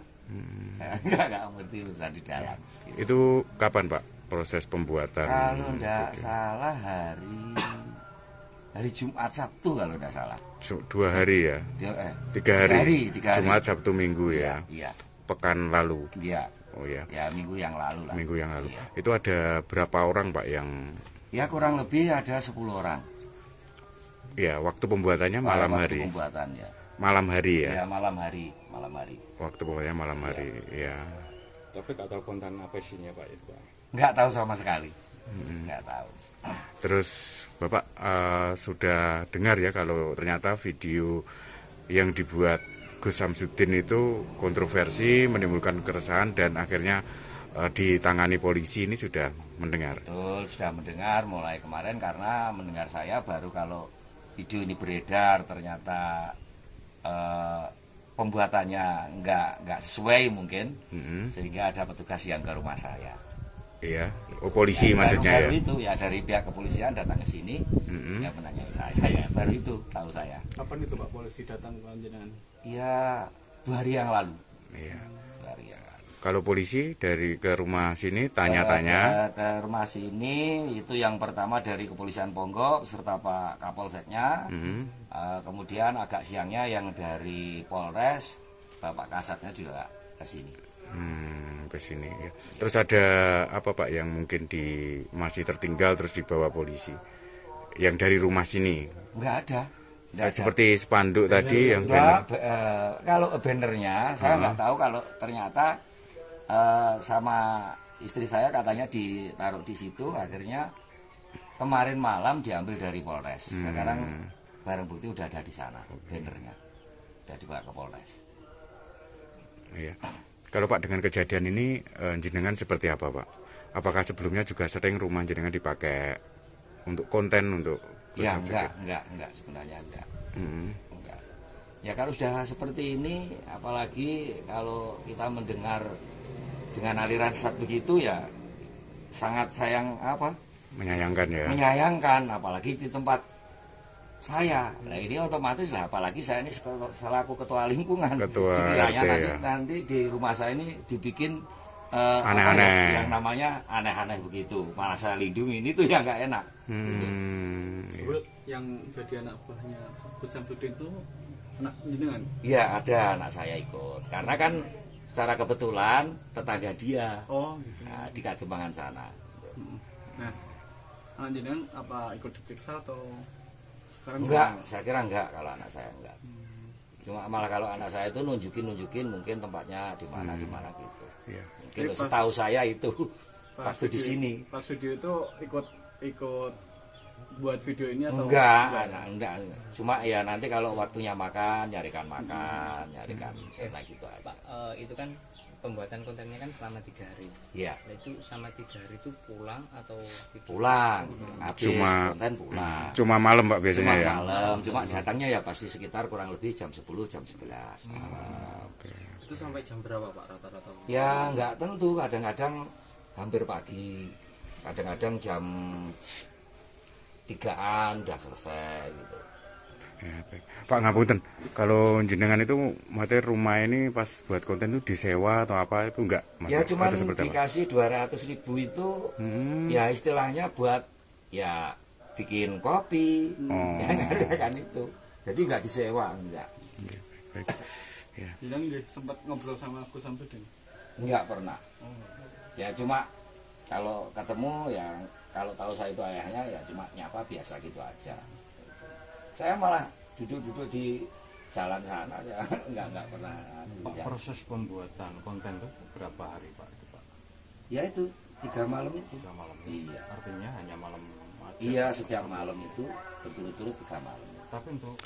Speaker 6: Saya nggak ngerti urusan di dalam. Gitu.
Speaker 5: Itu kapan Pak proses pembuatan?
Speaker 6: Kalau nggak salah hari Jumat Sabtu kalau nggak salah.
Speaker 5: 2 hari ya? 3 hari. Jumat Sabtu Minggu ya?
Speaker 6: Iya.
Speaker 5: Pekan lalu?
Speaker 6: Iya.
Speaker 5: Oh ya?
Speaker 6: Ya minggu yang lalu lah.
Speaker 5: Minggu yang lalu.
Speaker 6: Iya.
Speaker 5: Itu ada berapa orang Pak yang?
Speaker 6: Ya kurang lebih ada 10 orang.
Speaker 5: Ya waktu pembuatannya malam hari.
Speaker 6: Pembuatannya.
Speaker 5: Malam hari ya?
Speaker 6: Ya malam hari.
Speaker 5: Waktu pembuatannya malam hari, ya.
Speaker 9: Tapi nggak tahu konten apa isinya Pak itu Pak.
Speaker 6: Nggak tahu sama sekali. Nggak tahu.
Speaker 5: Terus Bapak sudah dengar ya kalau ternyata video yang dibuat Gus Samsudin itu kontroversi, menimbulkan keresahan dan akhirnya ditangani polisi, ini sudah mendengar?
Speaker 6: Betul, sudah mendengar mulai kemarin karena mendengar saya baru kalau video ini beredar ternyata pembuatannya nggak sesuai mungkin, sehingga ada petugas yang ke rumah saya.
Speaker 5: Iya, polisi ya, maksudnya
Speaker 6: baru
Speaker 5: ya?
Speaker 6: Itu ya dari pihak kepolisian datang ke sini, ya menanyai saya, ya baru itu tahu saya.
Speaker 7: Kapan itu Pak polisi datang ke jenengan?
Speaker 6: Ya 2 hari yang lalu.
Speaker 5: Iya.
Speaker 6: 2 hari yang lalu.
Speaker 5: Kalau polisi dari ke rumah sini tanya-tanya?
Speaker 6: Ke rumah sini itu yang pertama dari Kepolisian Ponggok serta Pak Kapolseknya, kemudian agak siangnya yang dari Polres, Bapak Kasatnya juga ke sini.
Speaker 5: Ke sini ya. Terus ada apa Pak yang mungkin masih tertinggal terus dibawa polisi? Yang dari rumah sini?
Speaker 6: Enggak ada.
Speaker 5: Seperti spanduk tadi yang banner.
Speaker 6: Kalau bannernya saya nggak tahu, kalau ternyata sama istri saya katanya ditaruh di situ, akhirnya kemarin malam diambil dari Polres. Sekarang barang bukti udah ada di sana, bannernya udah dibawa ke Polres.
Speaker 5: Iya. Kalau Pak dengan kejadian ini jenengan seperti apa Pak? Apakah sebelumnya juga sering rumah jenengan dipakai untuk konten untuk?
Speaker 6: Ya enggak sebenarnya enggak. Enggak. Ya kalau sudah seperti ini, apalagi kalau kita mendengar dengan aliran sesat begitu ya sangat menyayangkan ya. Menyayangkan, apalagi di tempat saya. Nah ini otomatis lah, apalagi saya ini selaku ketua lingkungan. Dikiranya nanti di rumah saya ini dibikin aneh-aneh, yang namanya aneh-aneh begitu. Malah saya lindungi, ini tuh yang nggak enak.
Speaker 7: Yang jadi anak buahnya Gus Samsudin itu anak jenengan?
Speaker 6: Iya, ada anak saya ikut. Karena kan secara kebetulan tetangga dia.
Speaker 7: Oh, gitu.
Speaker 6: Nah, di Kadembangan sana.
Speaker 7: Nah, anak jenengan apa ikut diperiksa atau?
Speaker 6: Enggak, saya kira enggak kalau anak saya enggak. Cuma malah kalau anak saya itu nunjukin mungkin tempatnya di mana gitu. Iya. Mungkin setahu saya itu waktu di sini.
Speaker 7: Pas video itu ikut buat video ini atau?
Speaker 6: Enggak. Cuma ya nanti kalau waktunya makan, nyarikan sena gitu aja.
Speaker 8: Pak, itu kan pembuatan kontennya kan selama 3 hari.
Speaker 6: Iya.
Speaker 8: Nah, itu selama 3 hari itu pulang atau
Speaker 6: pulang? Habis konten pulang.
Speaker 5: Cuma malam Pak biasanya ya?
Speaker 6: Malam. Cuma datangnya ya pasti sekitar kurang lebih jam 10, jam 11 malam.
Speaker 8: Itu sampai jam berapa Pak rata-rata?
Speaker 6: Ya nggak tentu, kadang-kadang hampir pagi, kadang-kadang jam 3-an udah selesai gitu.
Speaker 5: Ya, baik. Pak ngapunten, kalau jenengan itu materi rumah ini pas buat konten itu disewa atau apa itu enggak?
Speaker 6: Ya cuma dikasih 200.000 itu ya istilahnya buat ya bikin kopi, kan itu. Jadi enggak disewa, enggak.
Speaker 5: Baik. Ya.
Speaker 7: Jadi sempat ngobrol sama Gus Samsudin?
Speaker 6: Enggak pernah. Ya cuma kalau ketemu ya kalau tahu saya itu ayahnya ya cuma nyapa biasa gitu aja. Saya malah duduk-duduk di jalan sana ya enggak pernah.
Speaker 9: Pak, proses pembuatan konten itu berapa hari Pak?
Speaker 6: Ya itu 3 malam itu.
Speaker 9: 3 malam.
Speaker 6: Iya.
Speaker 9: Artinya hanya malam aja.
Speaker 6: Iya, setiap malam itu berturut-turut 3 malam.
Speaker 9: Tapi untuk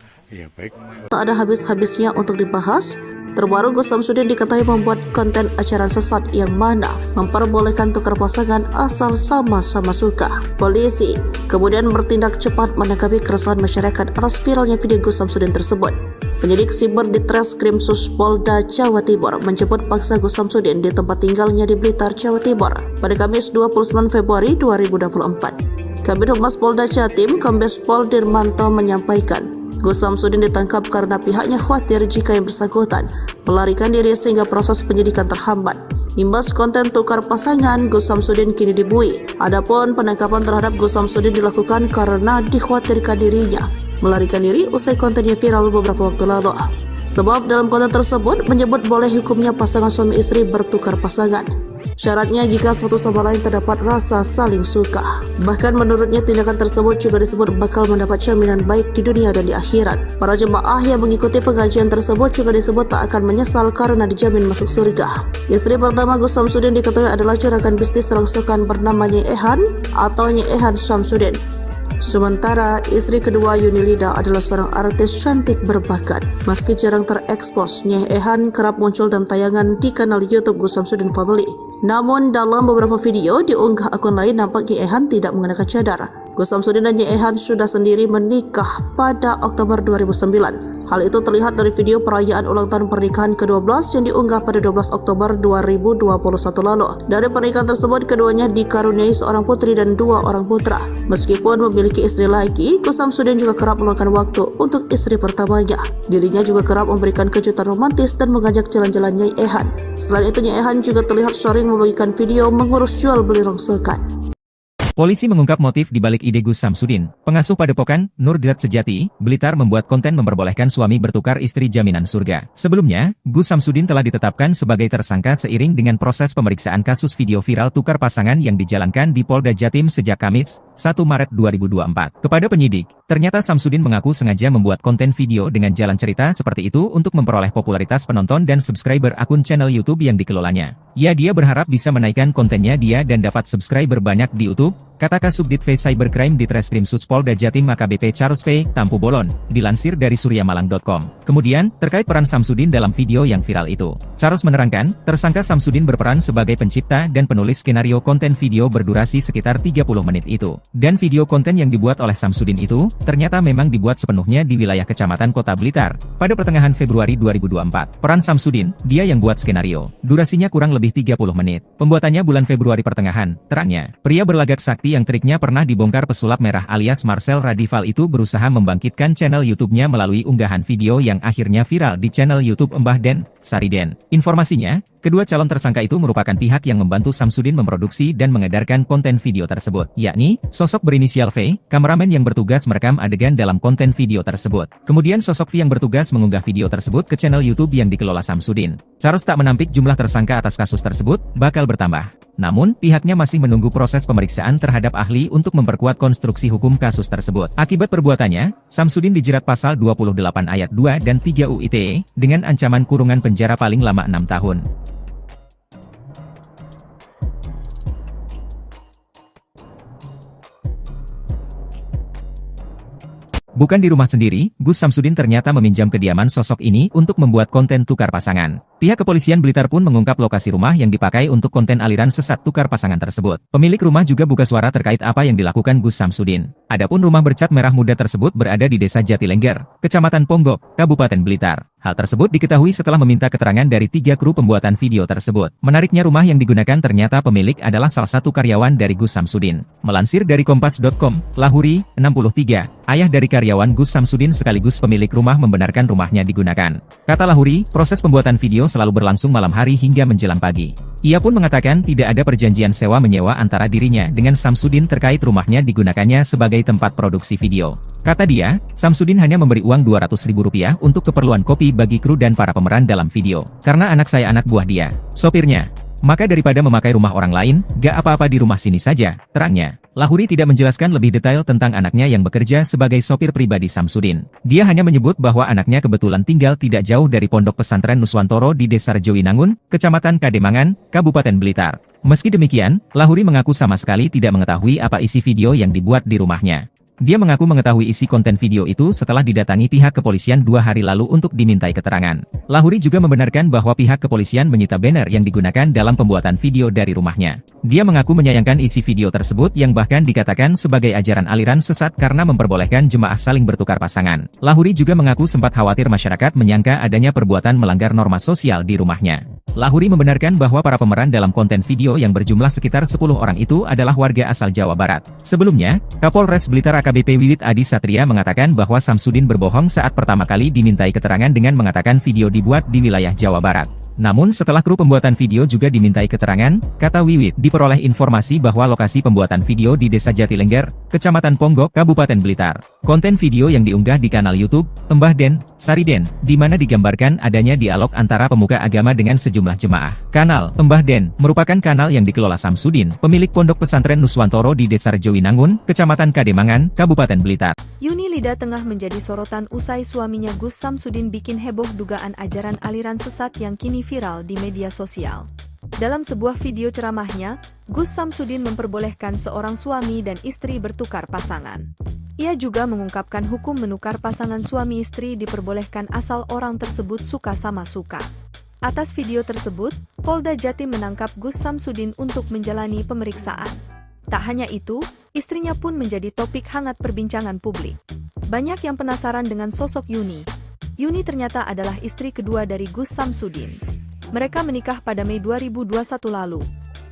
Speaker 5: baik.
Speaker 1: Tak ada habis-habisnya untuk dibahas. Terbaru Gus Samsudin diketahui membuat konten acara sesat yang mana memperbolehkan tukar pasangan asal sama-sama suka. Polisi kemudian bertindak cepat menanggapi keresahan masyarakat atas viralnya video Gus Samsudin tersebut. Penyidik siber di Treskrim Polda Jawa Timur menjemput paksa Gus Samsudin di tempat tinggalnya di Blitar, Jawa Timur pada Kamis 29 Februari 2024. Kabid Humas Polda Jatim, Kombes Pol Dirmanto menyampaikan, Gus Samsudin ditangkap karena pihaknya khawatir jika yang bersangkutan melarikan diri sehingga proses penyidikan terhambat. Imbas konten tukar pasangan, Gus Samsudin kini dibui. Adapun penangkapan terhadap Gus Samsudin dilakukan karena dikhawatirkan dirinya melarikan diri usai kontennya viral beberapa waktu lalu. Sebab dalam konten tersebut menyebut boleh hukumnya pasangan suami istri bertukar pasangan. Syaratnya jika satu sama lain terdapat rasa saling suka. Bahkan menurutnya tindakan tersebut juga disebut bakal mendapat jaminan baik di dunia dan di akhirat. Para jemaah yang mengikuti pengajian tersebut juga disebut tak akan menyesal karena dijamin masuk surga. Istri pertama Gus Samsudin diketahui adalah juragan bisnis rongsokan bernama Nyai Ehan atau Nyai Ehan Samsudin. Sementara istri kedua Yunilida adalah seorang artis cantik berbakat. Meski jarang terekspos, Nyai Ehan kerap muncul dalam tayangan di kanal YouTube Gus Samsudin Family. Namun dalam beberapa video diunggah akun lain nampak Nyai Ehan tidak mengenakan cadar. Gus Samsudin dan Nyai Ehan sudah sendiri menikah pada Oktober 2009. Hal itu terlihat dari video perayaan ulang tahun pernikahan ke-12 yang diunggah pada 12 Oktober 2021 lalu. Dari pernikahan tersebut, keduanya dikaruniai seorang putri dan 2 orang putra. Meskipun memiliki istri lagi, Gus Samsudin juga kerap meluangkan waktu untuk istri pertamanya. Dirinya juga kerap memberikan kejutan romantis dan mengajak jalan-jalan Nyai Ehan. Selain itu, Nyai Ehan juga terlihat sering membagikan video mengurus jual beli rongsokan.
Speaker 2: Polisi mengungkap motif di balik ide Gus Samsudin. Pengasuh Padepokan, Nurdiat Sejati, Blitar membuat konten memperbolehkan suami bertukar istri jaminan surga. Sebelumnya, Gus Samsudin telah ditetapkan sebagai tersangka seiring dengan proses pemeriksaan kasus video viral tukar pasangan yang dijalankan di Polda Jatim sejak Kamis, 1 Maret 2024. Kepada penyidik, ternyata Samsudin mengaku sengaja membuat konten video dengan jalan cerita seperti itu untuk memperoleh popularitas penonton dan subscriber akun channel YouTube yang dikelolanya. Dia berharap bisa menaikkan kontennya dan dapat subscriber banyak di YouTube, kata Kasubdit V Cybercrime di Treskrim Suspolda Jatim AKBP Charles P. Tampu Bolon, dilansir dari suryamalang.com. Kemudian, terkait peran Samsudin dalam video yang viral itu, Charles menerangkan, tersangka Samsudin berperan sebagai pencipta dan penulis skenario konten video berdurasi sekitar 30 menit itu. Dan video konten yang dibuat oleh Samsudin itu, ternyata memang dibuat sepenuhnya di wilayah Kecamatan Kota Blitar, pada pertengahan Februari 2024. Peran Samsudin, dia yang buat skenario. Durasinya kurang lebih 30 menit. Pembuatannya bulan Februari pertengahan, terangnya. Pria berlagak sakti yang triknya pernah dibongkar pesulap merah alias Marcel Radival itu berusaha membangkitkan channel YouTube-nya melalui unggahan video yang akhirnya viral di channel YouTube Mbah Den, Sariden. Informasinya, kedua calon tersangka itu merupakan pihak yang membantu Samsudin memproduksi dan mengedarkan konten video tersebut, yakni sosok berinisial V, kameramen yang bertugas merekam adegan dalam konten video tersebut. Kemudian sosok V yang bertugas mengunggah video tersebut ke channel YouTube yang dikelola Samsudin. Charles tak menampik jumlah tersangka atas kasus tersebut bakal bertambah. Namun, pihaknya masih menunggu proses pemeriksaan terhadap ahli untuk memperkuat konstruksi hukum kasus tersebut. Akibat perbuatannya, Samsudin dijerat pasal 28 ayat 2 dan 3 UU ITE dengan ancaman kurungan penjara paling lama 6 tahun. Bukan di rumah sendiri, Gus Samsudin ternyata meminjam kediaman sosok ini untuk membuat konten tukar pasangan. Pihak kepolisian Blitar pun mengungkap lokasi rumah yang dipakai untuk konten aliran sesat tukar pasangan tersebut. Pemilik rumah juga buka suara terkait apa yang dilakukan Gus Samsudin. Adapun rumah bercat merah muda tersebut berada di Desa Jatilengger, Kecamatan Ponggok, Kabupaten Blitar. Hal tersebut diketahui setelah meminta keterangan dari 3 kru pembuatan video tersebut. Menariknya rumah yang digunakan ternyata pemilik adalah salah satu karyawan dari Gus Samsudin. Melansir dari Kompas.com, Lahuri, 63, ayah dari karyawan Gus Samsudin sekaligus pemilik rumah membenarkan rumahnya digunakan. Kata Lahuri, proses pembuatan video selalu berlangsung malam hari hingga menjelang pagi. Ia pun mengatakan tidak ada perjanjian sewa-menyewa antara dirinya dengan Samsudin terkait rumahnya digunakannya sebagai tempat produksi video. Kata dia, Samsudin hanya memberi uang Rp200.000 untuk keperluan kopi bagi kru dan para pemeran dalam video. Karena anak saya anak buah dia, sopirnya. Maka daripada memakai rumah orang lain, gak apa-apa di rumah sini saja, terangnya. Lahuri tidak menjelaskan lebih detail tentang anaknya yang bekerja sebagai sopir pribadi Samsudin. Dia hanya menyebut bahwa anaknya kebetulan tinggal tidak jauh dari Pondok Pesantren Nuswantoro di Desa Rejowinangun, Kecamatan Kademangan, Kabupaten Blitar. Meski demikian, Lahuri mengaku sama sekali tidak mengetahui apa isi video yang dibuat di rumahnya. Dia mengaku mengetahui isi konten video itu setelah didatangi pihak kepolisian 2 hari lalu untuk dimintai keterangan. Lahuri juga membenarkan bahwa pihak kepolisian menyita banner yang digunakan dalam pembuatan video dari rumahnya. Dia mengaku menyayangkan isi video tersebut yang bahkan dikatakan sebagai ajaran aliran sesat karena memperbolehkan jemaah saling bertukar pasangan. Lahuri juga mengaku sempat khawatir masyarakat menyangka adanya perbuatan melanggar norma sosial di rumahnya. Lahuri membenarkan bahwa para pemeran dalam konten video yang berjumlah sekitar 10 orang itu adalah warga asal Jawa Barat. Sebelumnya, Kapolres Blitar AKBP Wiwit Adi Satria mengatakan bahwa Samsudin berbohong saat pertama kali dimintai keterangan dengan mengatakan video dibuat di wilayah Jawa Barat. Namun setelah kru pembuatan video juga dimintai keterangan, kata Wiwit, diperoleh informasi bahwa lokasi pembuatan video di Desa Jatilengger, Kecamatan Ponggok, Kabupaten Blitar. Konten video yang diunggah di kanal YouTube Mbah Den, Sariden, di mana digambarkan adanya dialog antara pemuka agama dengan sejumlah jemaah. Kanal Mbah Den merupakan kanal yang dikelola Samsudin, pemilik Pondok Pesantren Nuswantoro di Desa Rejowinangun, Kecamatan Kademangan, Kabupaten Blitar.
Speaker 3: Yuni Lida tengah menjadi sorotan usai suaminya Gus Samsudin bikin heboh dugaan ajaran aliran sesat yang kini viral di media sosial. Dalam sebuah video ceramahnya, Gus Samsudin memperbolehkan seorang suami dan istri bertukar pasangan. Ia juga mengungkapkan hukum menukar pasangan suami istri diperbolehkan asal orang tersebut suka sama suka. Atas video tersebut, Polda Jatim menangkap Gus Samsudin untuk menjalani pemeriksaan. Tak hanya itu, istrinya pun menjadi topik hangat perbincangan publik. Banyak yang penasaran dengan sosok Yuni. Yuni ternyata adalah istri kedua dari Gus Samsudin. Mereka menikah pada Mei 2021 lalu.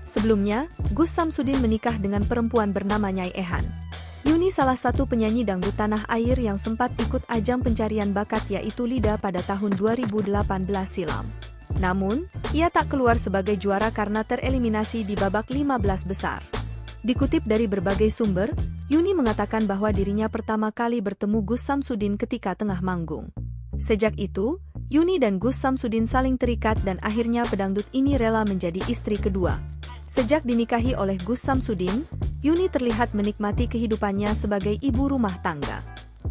Speaker 3: Sebelumnya, Gus Samsudin menikah dengan perempuan bernama Nyai Ehan. Yuni salah satu penyanyi dangdut tanah air yang sempat ikut ajang pencarian bakat yaitu Lida pada tahun 2018 silam. Namun, ia tak keluar sebagai juara karena tereliminasi di babak 15 besar. Dikutip dari berbagai sumber, Yuni mengatakan bahwa dirinya pertama kali bertemu Gus Samsudin ketika tengah manggung. Sejak itu, Yuni dan Gus Samsudin saling terikat dan akhirnya pedangdut ini rela menjadi istri kedua. Sejak dinikahi oleh Gus Samsudin, Yuni terlihat menikmati kehidupannya sebagai ibu rumah tangga.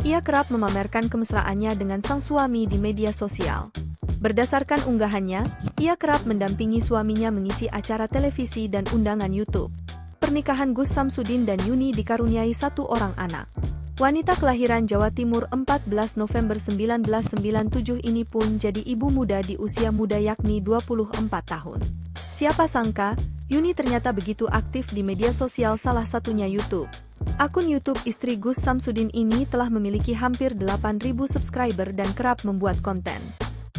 Speaker 3: Ia kerap memamerkan kemesraannya dengan sang suami di media sosial. Berdasarkan unggahannya, ia kerap mendampingi suaminya mengisi acara televisi dan undangan YouTube. Pernikahan Gus Samsudin dan Yuni dikaruniai satu orang anak. Wanita kelahiran Jawa Timur 14 November 1997 ini pun jadi ibu muda di usia muda yakni 24 tahun. Siapa sangka, Yuni ternyata begitu aktif di media sosial salah satunya YouTube. Akun YouTube istri Gus Samsudin ini telah memiliki hampir 8.000 subscriber dan kerap membuat konten.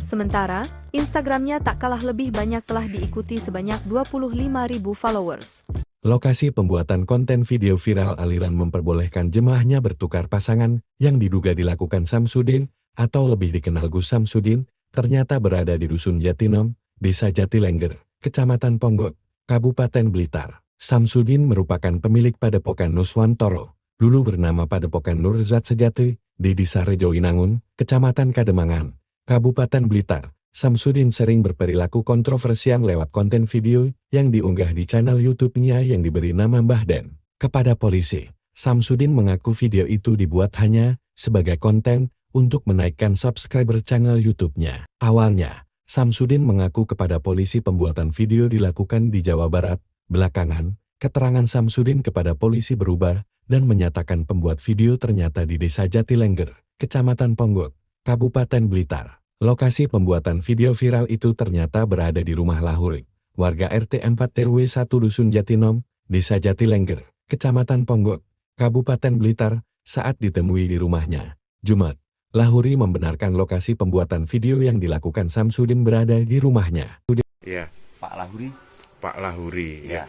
Speaker 3: Sementara, Instagramnya tak kalah lebih banyak telah diikuti sebanyak 25.000 followers.
Speaker 4: Lokasi pembuatan konten video viral aliran memperbolehkan jemaahnya bertukar pasangan yang diduga dilakukan Samsudin atau lebih dikenal Gus Samsudin, ternyata berada di Dusun Jatinom, Desa Jatilengger, Kecamatan Ponggok, Kabupaten Blitar. Samsudin merupakan pemilik Padepokan Nuswantoro, dulu bernama Padepokan Nurzat Sejati, di Desa Rejowinangun, Kecamatan Kademangan, Kabupaten Blitar. Samsudin sering berperilaku kontroversial lewat konten video yang diunggah di channel YouTube-nya yang diberi nama Mbah Den. Kepada polisi, Samsudin mengaku video itu dibuat hanya sebagai konten untuk menaikkan subscriber channel YouTube-nya. Awalnya, Samsudin mengaku kepada polisi pembuatan video dilakukan di Jawa Barat. Belakangan, keterangan Samsudin kepada polisi berubah dan menyatakan pembuat video ternyata di Desa Jatilengger, Kecamatan Ponggok, Kabupaten Blitar. Lokasi pembuatan video viral itu ternyata berada di rumah Lahuri, warga RT 4 RW 1 Dusun Jatinom, Desa Jatilengger, Kecamatan Ponggok, Kabupaten Blitar, saat ditemui di rumahnya. Jumat, Lahuri membenarkan lokasi pembuatan video yang dilakukan Samsudin berada di rumahnya.
Speaker 5: Ya,
Speaker 6: Pak Lahuri.
Speaker 5: Pak Lahuri,
Speaker 6: Ya.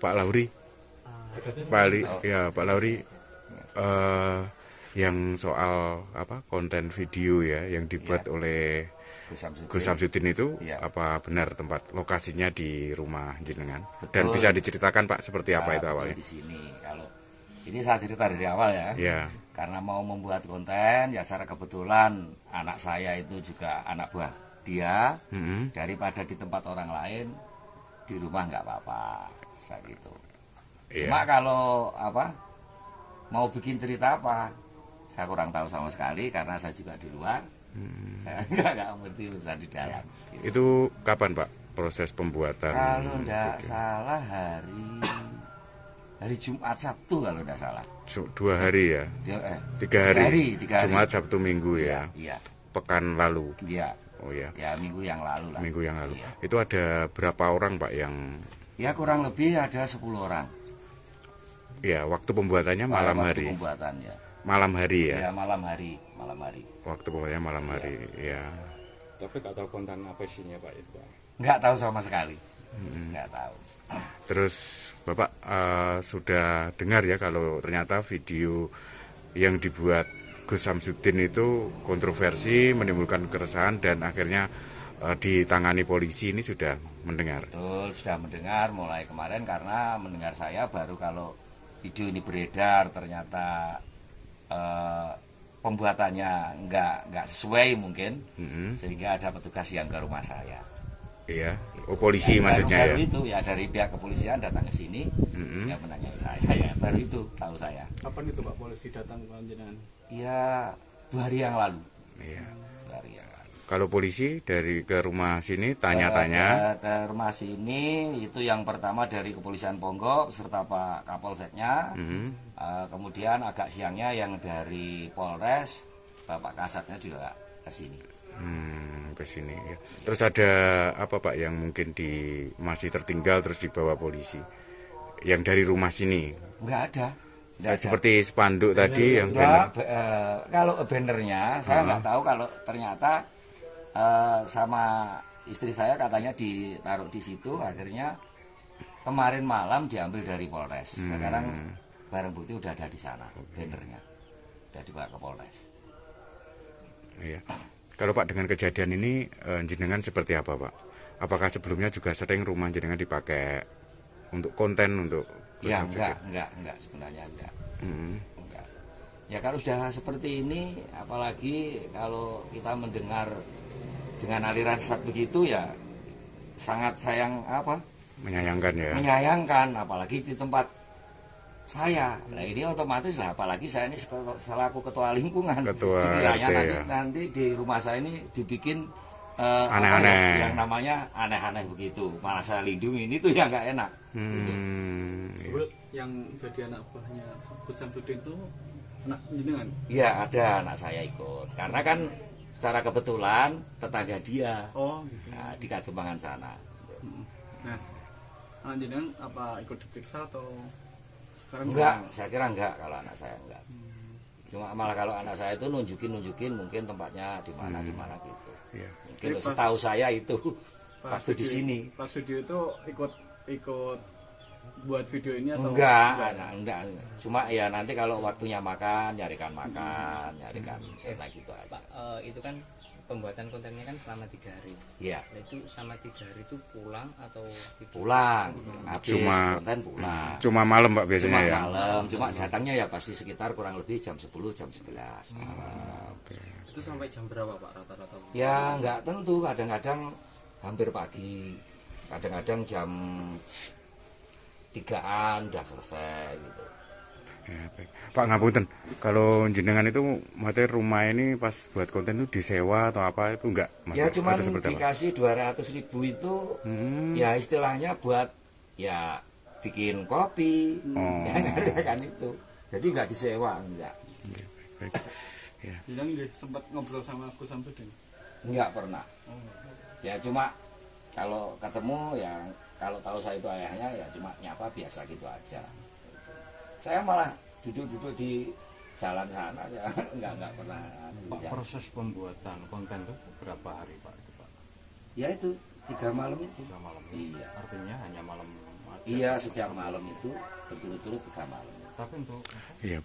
Speaker 5: Pak Lahuri, Pak Lahuri, yang soal konten video ya yang dibuat oleh Gus Samsudin itu apa benar tempat lokasinya di rumah jenengan? Dan bisa diceritakan Pak seperti apa itu awalnya?
Speaker 6: Di sini kalau ini saya cerita dari awal ya.
Speaker 5: Ya.
Speaker 6: Karena mau membuat konten ya secara kebetulan anak saya itu juga anak buah dia. Daripada di tempat orang lain di rumah nggak apa-apa, saya gitu. Cuma kalau mau bikin cerita apa? Saya kurang tahu sama sekali karena saya juga di luar. Saya nggak ngerti urusan di dalam. Gitu.
Speaker 5: Itu kapan Pak proses pembuatan?
Speaker 6: Kalau nggak salah hari Jumat Sabtu kalau nggak salah.
Speaker 5: 2 hari ya? 3 hari. Jumat Sabtu Minggu ya?
Speaker 6: Iya.
Speaker 5: Pekan lalu?
Speaker 6: Iya.
Speaker 5: Oh ya?
Speaker 6: Ya minggu yang lalu lah.
Speaker 5: Minggu yang lalu.
Speaker 6: Iya.
Speaker 5: Itu ada berapa orang Pak yang?
Speaker 6: Ya kurang lebih ada 10 orang.
Speaker 5: Ya waktu pembuatannya malam hari.
Speaker 6: Pembuatannya.
Speaker 5: Malam hari ya?
Speaker 6: Ya malam hari.
Speaker 5: Waktu pembuatannya malam hari, ya.
Speaker 9: Tapi nggak tahu konten apa isinya Pak itu Pak?
Speaker 6: Nggak tahu sama sekali. Nggak tahu.
Speaker 5: Terus Bapak sudah dengar ya kalau ternyata video yang dibuat Gus Samsudin itu kontroversi, menimbulkan keresahan dan akhirnya ditangani polisi ini sudah mendengar?
Speaker 6: Betul, sudah mendengar mulai kemarin, karena mendengar saya baru kalau video ini beredar ternyata pembuatannya nggak sesuai mungkin, sehingga ada petugas yang ke rumah saya.
Speaker 5: Iya, polisi ya, maksudnya
Speaker 6: baru
Speaker 5: ya?
Speaker 6: Itu ya dari pihak kepolisian datang ke sini, ya menanyai saya, ya baru itu tahu saya.
Speaker 7: Kapan itu Pak polisi datang ke jenengan?
Speaker 6: Ya 2 hari yang lalu.
Speaker 5: Iya.
Speaker 6: 2 hari yang lalu.
Speaker 5: Kalau polisi dari ke rumah sini tanya-tanya?
Speaker 6: Ke rumah sini itu yang pertama dari Kepolisian Ponggok serta Pak Kapolseknya, kemudian agak siangnya yang dari Polres, Bapak Kasatnya juga ke sini.
Speaker 5: Ke sini ya. Terus ada apa Pak yang mungkin masih tertinggal terus dibawa polisi? Yang dari rumah sini?
Speaker 6: Enggak ada.
Speaker 5: Seperti spanduk tadi yang
Speaker 6: banner. Kalau bannernya saya nggak tahu, kalau ternyata sama istri saya katanya ditaruh di situ, akhirnya kemarin malam diambil dari Polres. Sekarang barang bukti udah ada di sana, bannernya udah dibawa ke Polres.
Speaker 5: Iya. Kalau Pak dengan kejadian ini jenengan seperti apa Pak? Apakah sebelumnya juga sering rumah jenengan dipakai untuk konten untuk?
Speaker 6: Ya enggak sebenarnya enggak. Enggak. Ya kalau sudah seperti ini, apalagi kalau kita mendengar dengan aliran sesat begitu, ya sangat menyayangkan ya. Menyayangkan, apalagi di tempat saya. Nah ini otomatis lah, apalagi saya ini selaku ketua lingkungan. Dikiranya nanti di rumah saya ini dibikin aneh-aneh, yang namanya aneh-aneh begitu. Malah saya lindungi, ini tuh yang nggak enak.
Speaker 7: Yang jadi anak buahnya Gus Samsudin itu anak jenengan?
Speaker 6: Iya, ada anak saya ikut. Karena kan secara kebetulan tetangga dia.
Speaker 7: Gitu.
Speaker 6: Nah, di Kadembangan sana.
Speaker 7: Nah, anak jenengan apa ikut diperiksa atau sekarang?
Speaker 6: Enggak, saya kira enggak kalau anak saya enggak. Cuma malah kalau anak saya itu nunjukin mungkin tempatnya di mana gitu.
Speaker 5: Iya.
Speaker 6: Mungkin setahu saya itu waktu di sini.
Speaker 7: Pas video itu ikut buat video ini atau
Speaker 6: enggak. Cuma ya nanti kalau waktunya makan, nyarikan enak gitu aja.
Speaker 8: Pak, itu kan pembuatan kontennya kan selama 3 hari.
Speaker 6: Iya.
Speaker 8: Nah, itu selama 3 hari itu pulang atau
Speaker 6: pulang? Habis konten pulang.
Speaker 5: Cuma malam Pak biasanya ya.
Speaker 6: Cuma datangnya ya pasti sekitar kurang lebih jam 10 jam 11 malam.
Speaker 8: Itu sampai jam berapa Pak rata-rata?
Speaker 6: Ya enggak tentu, kadang-kadang hampir pagi, kadang-kadang jam 3-an udah selesai gitu.
Speaker 5: Ya, baik. Pak ngapunten, kalau jenengan itu materi rumah ini pas buat konten itu disewa atau apa itu enggak?
Speaker 6: Ya cuma dikasih 200.000 itu ya istilahnya buat ya bikin kopi, kan itu. Jadi enggak disewa, enggak.
Speaker 5: Baik. Ya.
Speaker 7: Jadi sempat ngobrol sama Gus Samsudin?
Speaker 6: Enggak pernah. Ya cuma kalau ketemu ya, kalau tahu saya itu ayahnya ya cuma nyapa biasa gitu aja. Saya malah duduk-duduk di jalan sana ya, enggak pernah.
Speaker 9: Pak, proses pembuatan konten itu berapa hari Pak?
Speaker 6: Ya itu 3 malam itu.
Speaker 9: 3 malam.
Speaker 6: Iya.
Speaker 9: Artinya hanya malam aja.
Speaker 6: Iya, setiap malam itu betul-betul 3 malam.
Speaker 9: Tapi untuk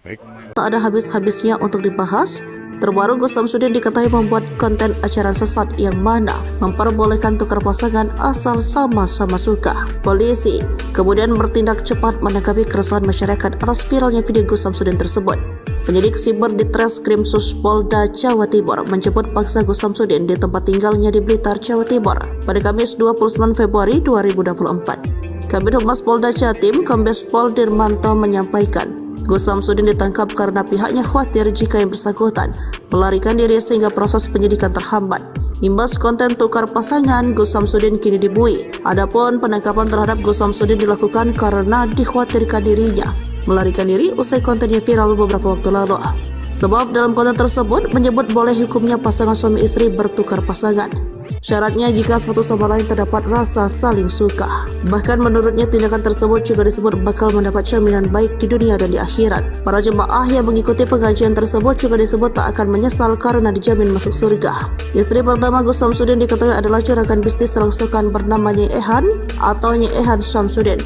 Speaker 5: baik.
Speaker 1: Tak ada habis-habisnya untuk dibahas. Terbaru Gus Samsudin diketahui membuat konten acara sesat yang mana memperbolehkan tukar pasangan asal sama-sama suka. Polisi kemudian bertindak cepat menanggapi keresahan masyarakat atas viralnya video Gus Samsudin tersebut. Penyidik siber di Treskrim Polda Jawa Timur menjemput paksa Gus Samsudin di tempat tinggalnya di Blitar, Jawa Timur pada Kamis 29 Februari 2024. Kabid Humas Polda Jatim, Kombes Pol Dirmanto menyampaikan, Gus Samsudin ditangkap karena pihaknya khawatir jika yang bersangkutan melarikan diri sehingga proses penyidikan terhambat. Imbas konten tukar pasangan, Gus Samsudin kini dibui. Adapun penangkapan terhadap Gus Samsudin dilakukan karena dikhawatirkan dirinya melarikan diri usai kontennya viral beberapa waktu lalu. Sebab dalam konten tersebut menyebut boleh hukumnya pasangan suami istri bertukar pasangan. Syaratnya jika satu sama lain terdapat rasa saling suka. Bahkan menurutnya tindakan tersebut juga disebut bakal mendapat jaminan baik di dunia dan di akhirat. Para jemaah yang mengikuti pengajian tersebut juga disebut tak akan menyesal karena dijamin masuk surga. Istri pertama Gus Samsudin diketahui adalah juragan bisnis rongsokan bernama Nyai Ehan atau Nyai Ehan Samsudin.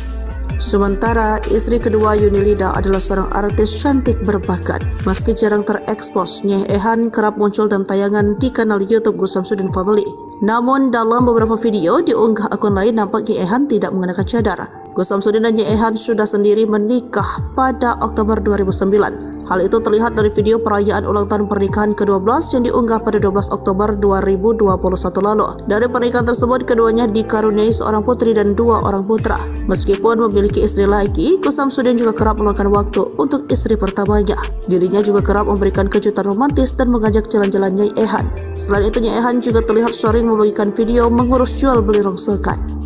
Speaker 1: Sementara istri kedua Yunilida adalah seorang artis cantik berbakat. Meski jarang terekspos, Nyai Ehan kerap muncul dalam tayangan di kanal YouTube Gus Samsudin Family. Namun dalam beberapa video diunggah akun lain nampak Nyai Ehan tidak mengenakan cadar. Gus Samsudin dan Nyai Ehan sudah sendiri menikah pada Oktober 2009. Hal itu terlihat dari video perayaan ulang tahun pernikahan ke-12 yang diunggah pada 12 Oktober 2021 lalu. Dari pernikahan tersebut, keduanya dikaruniai seorang putri dan 2 orang putra. Meskipun memiliki istri lagi, Gus Samsudin juga kerap meluangkan waktu untuk istri pertamanya. Dirinya juga kerap memberikan kejutan romantis dan mengajak jalan-jalan Nyai Ehan. Selain itu, Nyai Ehan juga terlihat sering membagikan video mengurus jual beli rongsokan.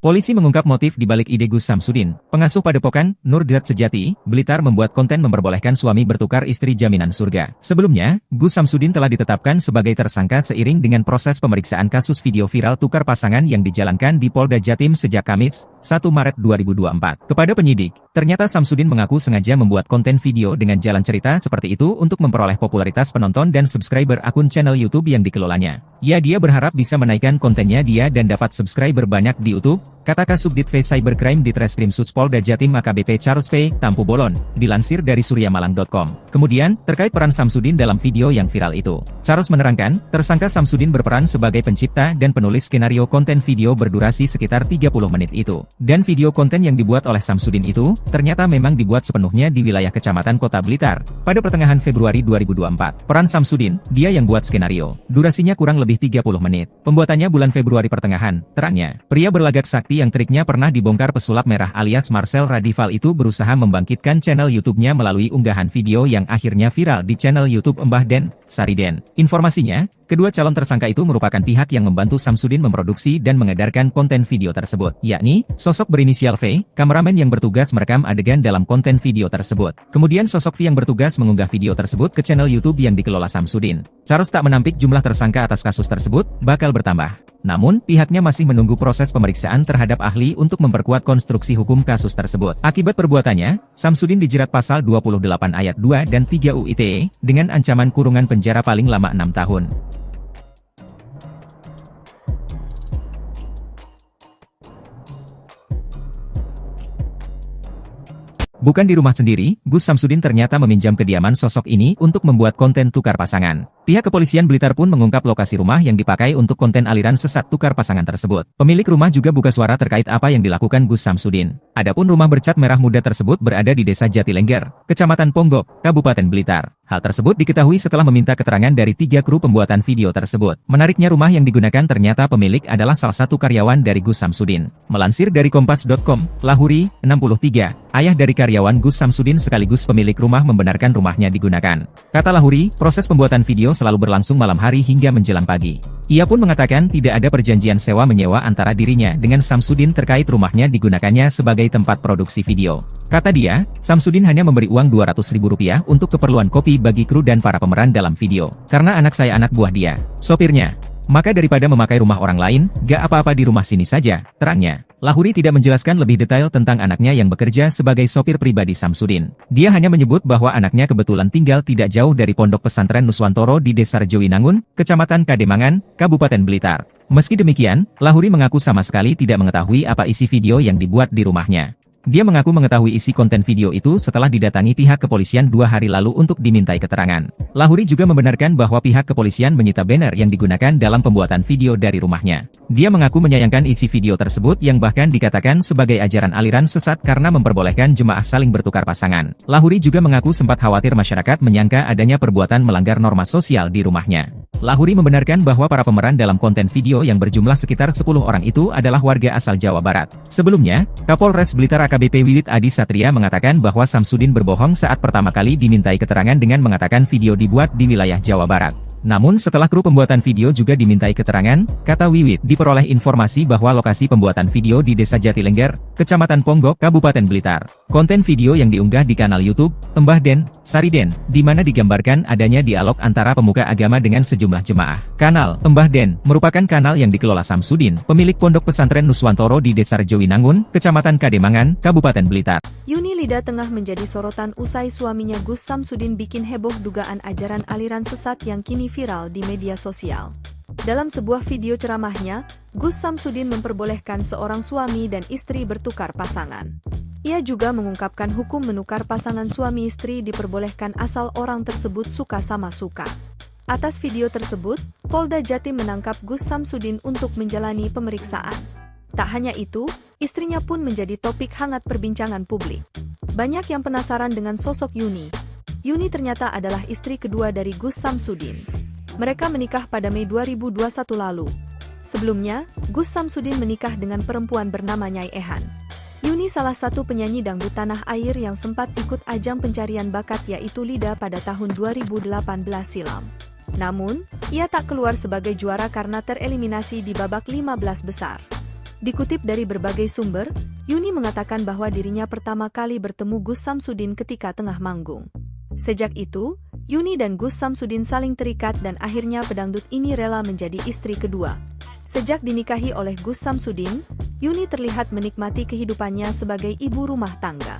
Speaker 2: Polisi mengungkap motif di balik ide Gus Samsudin. Pengasuh Padepokan Nurgat Sejati, Blitar membuat konten memperbolehkan suami bertukar istri jaminan surga. Sebelumnya, Gus Samsudin telah ditetapkan sebagai tersangka seiring dengan proses pemeriksaan kasus video viral tukar pasangan yang dijalankan di Polda Jatim sejak Kamis, 1 Maret 2024. Kepada penyidik, ternyata Samsudin mengaku sengaja membuat konten video dengan jalan cerita seperti itu untuk memperoleh popularitas penonton dan subscriber akun channel YouTube yang dikelolanya. Dia berharap bisa menaikkan kontennya dan dapat subscriber banyak di YouTube, kata Kasubdit V Cybercrime di Treskrim Sus Polda Jatim AKBP Charles P. Tampu Bolon, dilansir dari suryamalang.com. Kemudian, terkait peran Samsudin dalam video yang viral itu, Charles menerangkan, tersangka Samsudin berperan sebagai pencipta dan penulis skenario konten video berdurasi sekitar 30 menit itu. Dan video konten yang dibuat oleh Samsudin itu, ternyata memang dibuat sepenuhnya di wilayah Kecamatan Kota Blitar, pada pertengahan Februari 2024. Peran Samsudin, dia yang buat skenario. Durasinya kurang lebih 30 menit. Pembuatannya bulan Februari pertengahan, terangnya. Pria berlagak sakti yang triknya pernah dibongkar pesulap merah alias Marcel Radival itu berusaha membangkitkan channel YouTube-nya melalui unggahan video yang akhirnya viral di channel YouTube Mbah Den, Sariden. Informasinya, kedua calon tersangka itu merupakan pihak yang membantu Samsudin memproduksi dan mengedarkan konten video tersebut, yakni sosok berinisial V, kameramen yang bertugas merekam adegan dalam konten video tersebut. Kemudian sosok V yang bertugas mengunggah video tersebut ke channel YouTube yang dikelola Samsudin. Charles tak menampik jumlah tersangka atas kasus tersebut bakal bertambah. Namun, pihaknya masih menunggu proses pemeriksaan terhadap ahli untuk memperkuat konstruksi hukum kasus tersebut. Akibat perbuatannya, Samsudin dijerat pasal 28 ayat 2 dan 3 UU ITE dengan ancaman kurungan penjara paling lama 6 tahun. Bukan di rumah sendiri, Gus Samsudin ternyata meminjam kediaman sosok ini untuk membuat konten tukar pasangan. Pihak kepolisian Blitar pun mengungkap lokasi rumah yang dipakai untuk konten aliran sesat tukar pasangan tersebut. Pemilik rumah juga buka suara terkait apa yang dilakukan Gus Samsudin. Adapun rumah bercat merah muda tersebut berada di Desa Jatilengger, Kecamatan Ponggok, Kabupaten Blitar. Hal tersebut diketahui setelah meminta keterangan dari 3 kru pembuatan video tersebut. Menariknya rumah yang digunakan ternyata pemilik adalah salah satu karyawan dari Gus Samsudin. Melansir dari Kompas.com, Lahuri, 63, ayah dari karyawan Gus Samsudin sekaligus pemilik rumah membenarkan rumahnya digunakan. Kata Lahuri, proses pembuatan video selalu berlangsung malam hari hingga menjelang pagi. Ia pun mengatakan tidak ada perjanjian sewa-menyewa antara dirinya dengan Samsudin terkait rumahnya digunakannya sebagai tempat produksi video. Kata dia, Samsudin hanya memberi uang Rp200.000 untuk keperluan kopi bagi kru dan para pemeran dalam video. Karena anak saya anak buah dia, sopirnya. Maka daripada memakai rumah orang lain, gak apa-apa di rumah sini saja, terangnya. Lahuri tidak menjelaskan lebih detail tentang anaknya yang bekerja sebagai sopir pribadi Samsudin. Dia hanya menyebut bahwa anaknya kebetulan tinggal tidak jauh dari Pondok Pesantren Nuswantoro di Desa Rejowinangun, Kecamatan Kademangan, Kabupaten Blitar. Meski demikian, Lahuri mengaku sama sekali tidak mengetahui apa isi video yang dibuat di rumahnya. Dia mengaku mengetahui isi konten video itu setelah didatangi pihak kepolisian 2 hari lalu untuk dimintai keterangan. Lahuri juga membenarkan bahwa pihak kepolisian menyita banner yang digunakan dalam pembuatan video dari rumahnya. Dia mengaku menyayangkan isi video tersebut yang bahkan dikatakan sebagai ajaran aliran sesat karena memperbolehkan jemaah saling bertukar pasangan. Lahuri juga mengaku sempat khawatir masyarakat menyangka adanya perbuatan melanggar norma sosial di rumahnya. Lahuri membenarkan bahwa para pemeran dalam konten video yang berjumlah sekitar 10 orang itu adalah warga asal Jawa Barat. Sebelumnya, Kapolres Blitar AKBP Wiwit Adi Satria mengatakan bahwa Samsudin berbohong saat pertama kali dimintai keterangan dengan mengatakan video dibuat di wilayah Jawa Barat. Namun setelah kru pembuatan video juga dimintai keterangan, kata Wiwit, diperoleh informasi bahwa lokasi pembuatan video di Desa Jatilengger, Kecamatan Ponggok, Kabupaten Blitar. Konten video yang diunggah di kanal YouTube Mbah Den, Sariden, di mana digambarkan adanya dialog antara pemuka agama dengan sejumlah jemaah. Kanal Mbah Den merupakan kanal yang dikelola Samsudin, pemilik Pondok Pesantren Nuswantoro di Desa Rejowinangun, Kecamatan Kademangan, Kabupaten Blitar.
Speaker 3: Yuni Lida tengah menjadi sorotan usai suaminya Gus Samsudin bikin heboh dugaan ajaran aliran sesat yang kini viral di media sosial. Dalam sebuah video ceramahnya, Gus Samsudin memperbolehkan seorang suami dan istri bertukar pasangan. Ia juga mengungkapkan hukum menukar pasangan suami istri diperbolehkan asal orang tersebut suka sama suka. Atas video tersebut, Polda Jatim menangkap Gus Samsudin untuk menjalani pemeriksaan. Tak hanya itu, istrinya pun menjadi topik hangat perbincangan publik. Banyak yang penasaran dengan sosok Yuni. Yuni ternyata adalah istri kedua dari Gus Samsudin. Mereka menikah pada Mei 2021 lalu. Sebelumnya, Gus Samsudin menikah dengan perempuan bernama Nyai Ehan. Yuni salah satu penyanyi dangdut tanah air yang sempat ikut ajang pencarian bakat yaitu Lida pada tahun 2018 silam. Namun, ia tak keluar sebagai juara karena tereliminasi di babak 15 besar. Dikutip dari berbagai sumber, Yuni mengatakan bahwa dirinya pertama kali bertemu Gus Samsudin ketika tengah manggung. Sejak itu, Yuni dan Gus Samsudin saling terikat dan akhirnya pedangdut ini rela menjadi istri kedua. Sejak dinikahi oleh Gus Samsudin, Yuni terlihat menikmati kehidupannya sebagai ibu rumah tangga.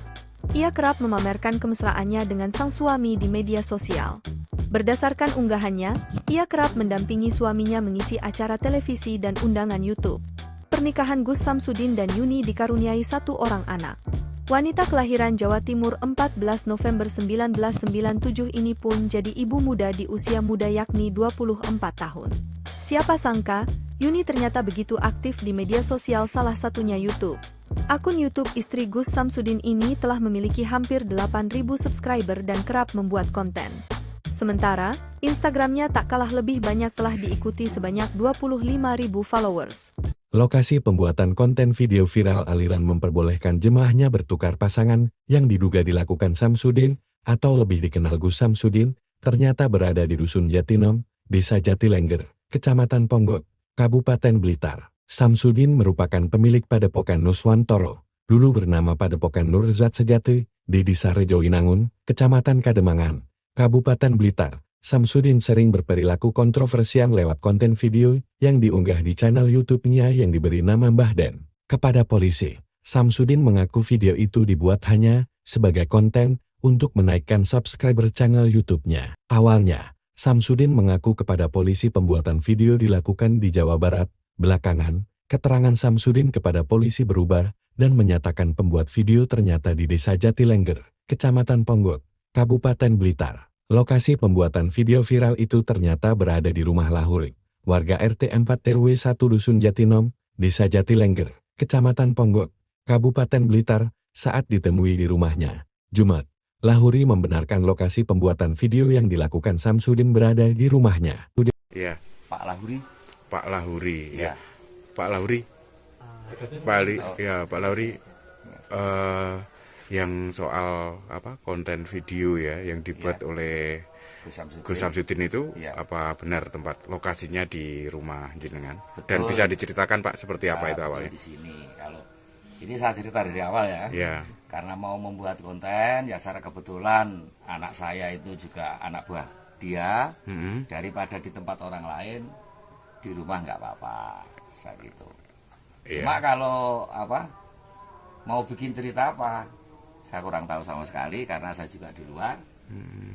Speaker 3: Ia kerap memamerkan kemesraannya dengan sang suami di media sosial. Berdasarkan unggahannya, ia kerap mendampingi suaminya mengisi acara televisi dan undangan YouTube. Pernikahan Gus Samsudin dan Yuni dikaruniai satu orang anak. Wanita kelahiran Jawa Timur 14 November 1997 ini pun jadi ibu muda di usia muda yakni 24 tahun. Siapa sangka, Yuni ternyata begitu aktif di media sosial salah satunya YouTube. Akun YouTube istri Gus Samsudin ini telah memiliki hampir 8.000 subscriber dan kerap membuat konten. Sementara, Instagramnya tak kalah lebih banyak telah diikuti sebanyak 25.000 followers.
Speaker 4: Lokasi pembuatan konten video viral aliran memperbolehkan jemaahnya bertukar pasangan yang diduga dilakukan Samsudin atau lebih dikenal Gus Samsudin, ternyata berada di Dusun Jatinom, Desa Jatilengger, Kecamatan Ponggok, Kabupaten Blitar. Samsudin merupakan pemilik Padepokan Nuswantoro, dulu bernama Padepokan Nurzat Sejati, di Desa Rejoinangun, Kecamatan Kademangan, Kabupaten Blitar. Samsudin sering berperilaku kontroversial lewat konten video yang diunggah di channel YouTube-nya yang diberi nama Mbah Den. Kepada polisi, Samsudin mengaku video itu dibuat hanya sebagai konten untuk menaikkan subscriber channel YouTube-nya. Awalnya, Samsudin mengaku kepada polisi pembuatan video dilakukan di Jawa Barat. Belakangan, keterangan Samsudin kepada polisi berubah dan menyatakan pembuat video ternyata di Desa Jatilengger, Kecamatan Ponggok, Kabupaten Blitar. Lokasi pembuatan video viral itu ternyata berada di rumah Lahuri, warga RT 4 RW 1 Dusun Jatinom, Desa Jatilengger, Kecamatan Ponggok, Kabupaten Blitar, saat ditemui di rumahnya. Jumat, Lahuri membenarkan lokasi pembuatan video yang dilakukan Samsudin berada di rumahnya.
Speaker 5: Ya,
Speaker 6: Pak Lahuri.
Speaker 5: Pak Lahuri,
Speaker 6: Ya.
Speaker 5: Pak Lahuri, Pak Lahuri, yang soal konten video ya yang dibuat oleh Gus Samsudin itu apa benar tempat lokasinya di rumah jenengan?
Speaker 6: Betul.
Speaker 5: Dan bisa diceritakan Pak seperti apa itu awalnya?
Speaker 6: Di sini, kalau ini saya cerita dari awal ya.
Speaker 5: Ya.
Speaker 6: Karena mau membuat konten, ya secara kebetulan anak saya itu juga anak buah dia. Daripada di tempat orang lain, di rumah nggak apa-apa, saya gitu. Cuma kalau mau bikin cerita apa, saya kurang tahu sama sekali karena saya juga di luar.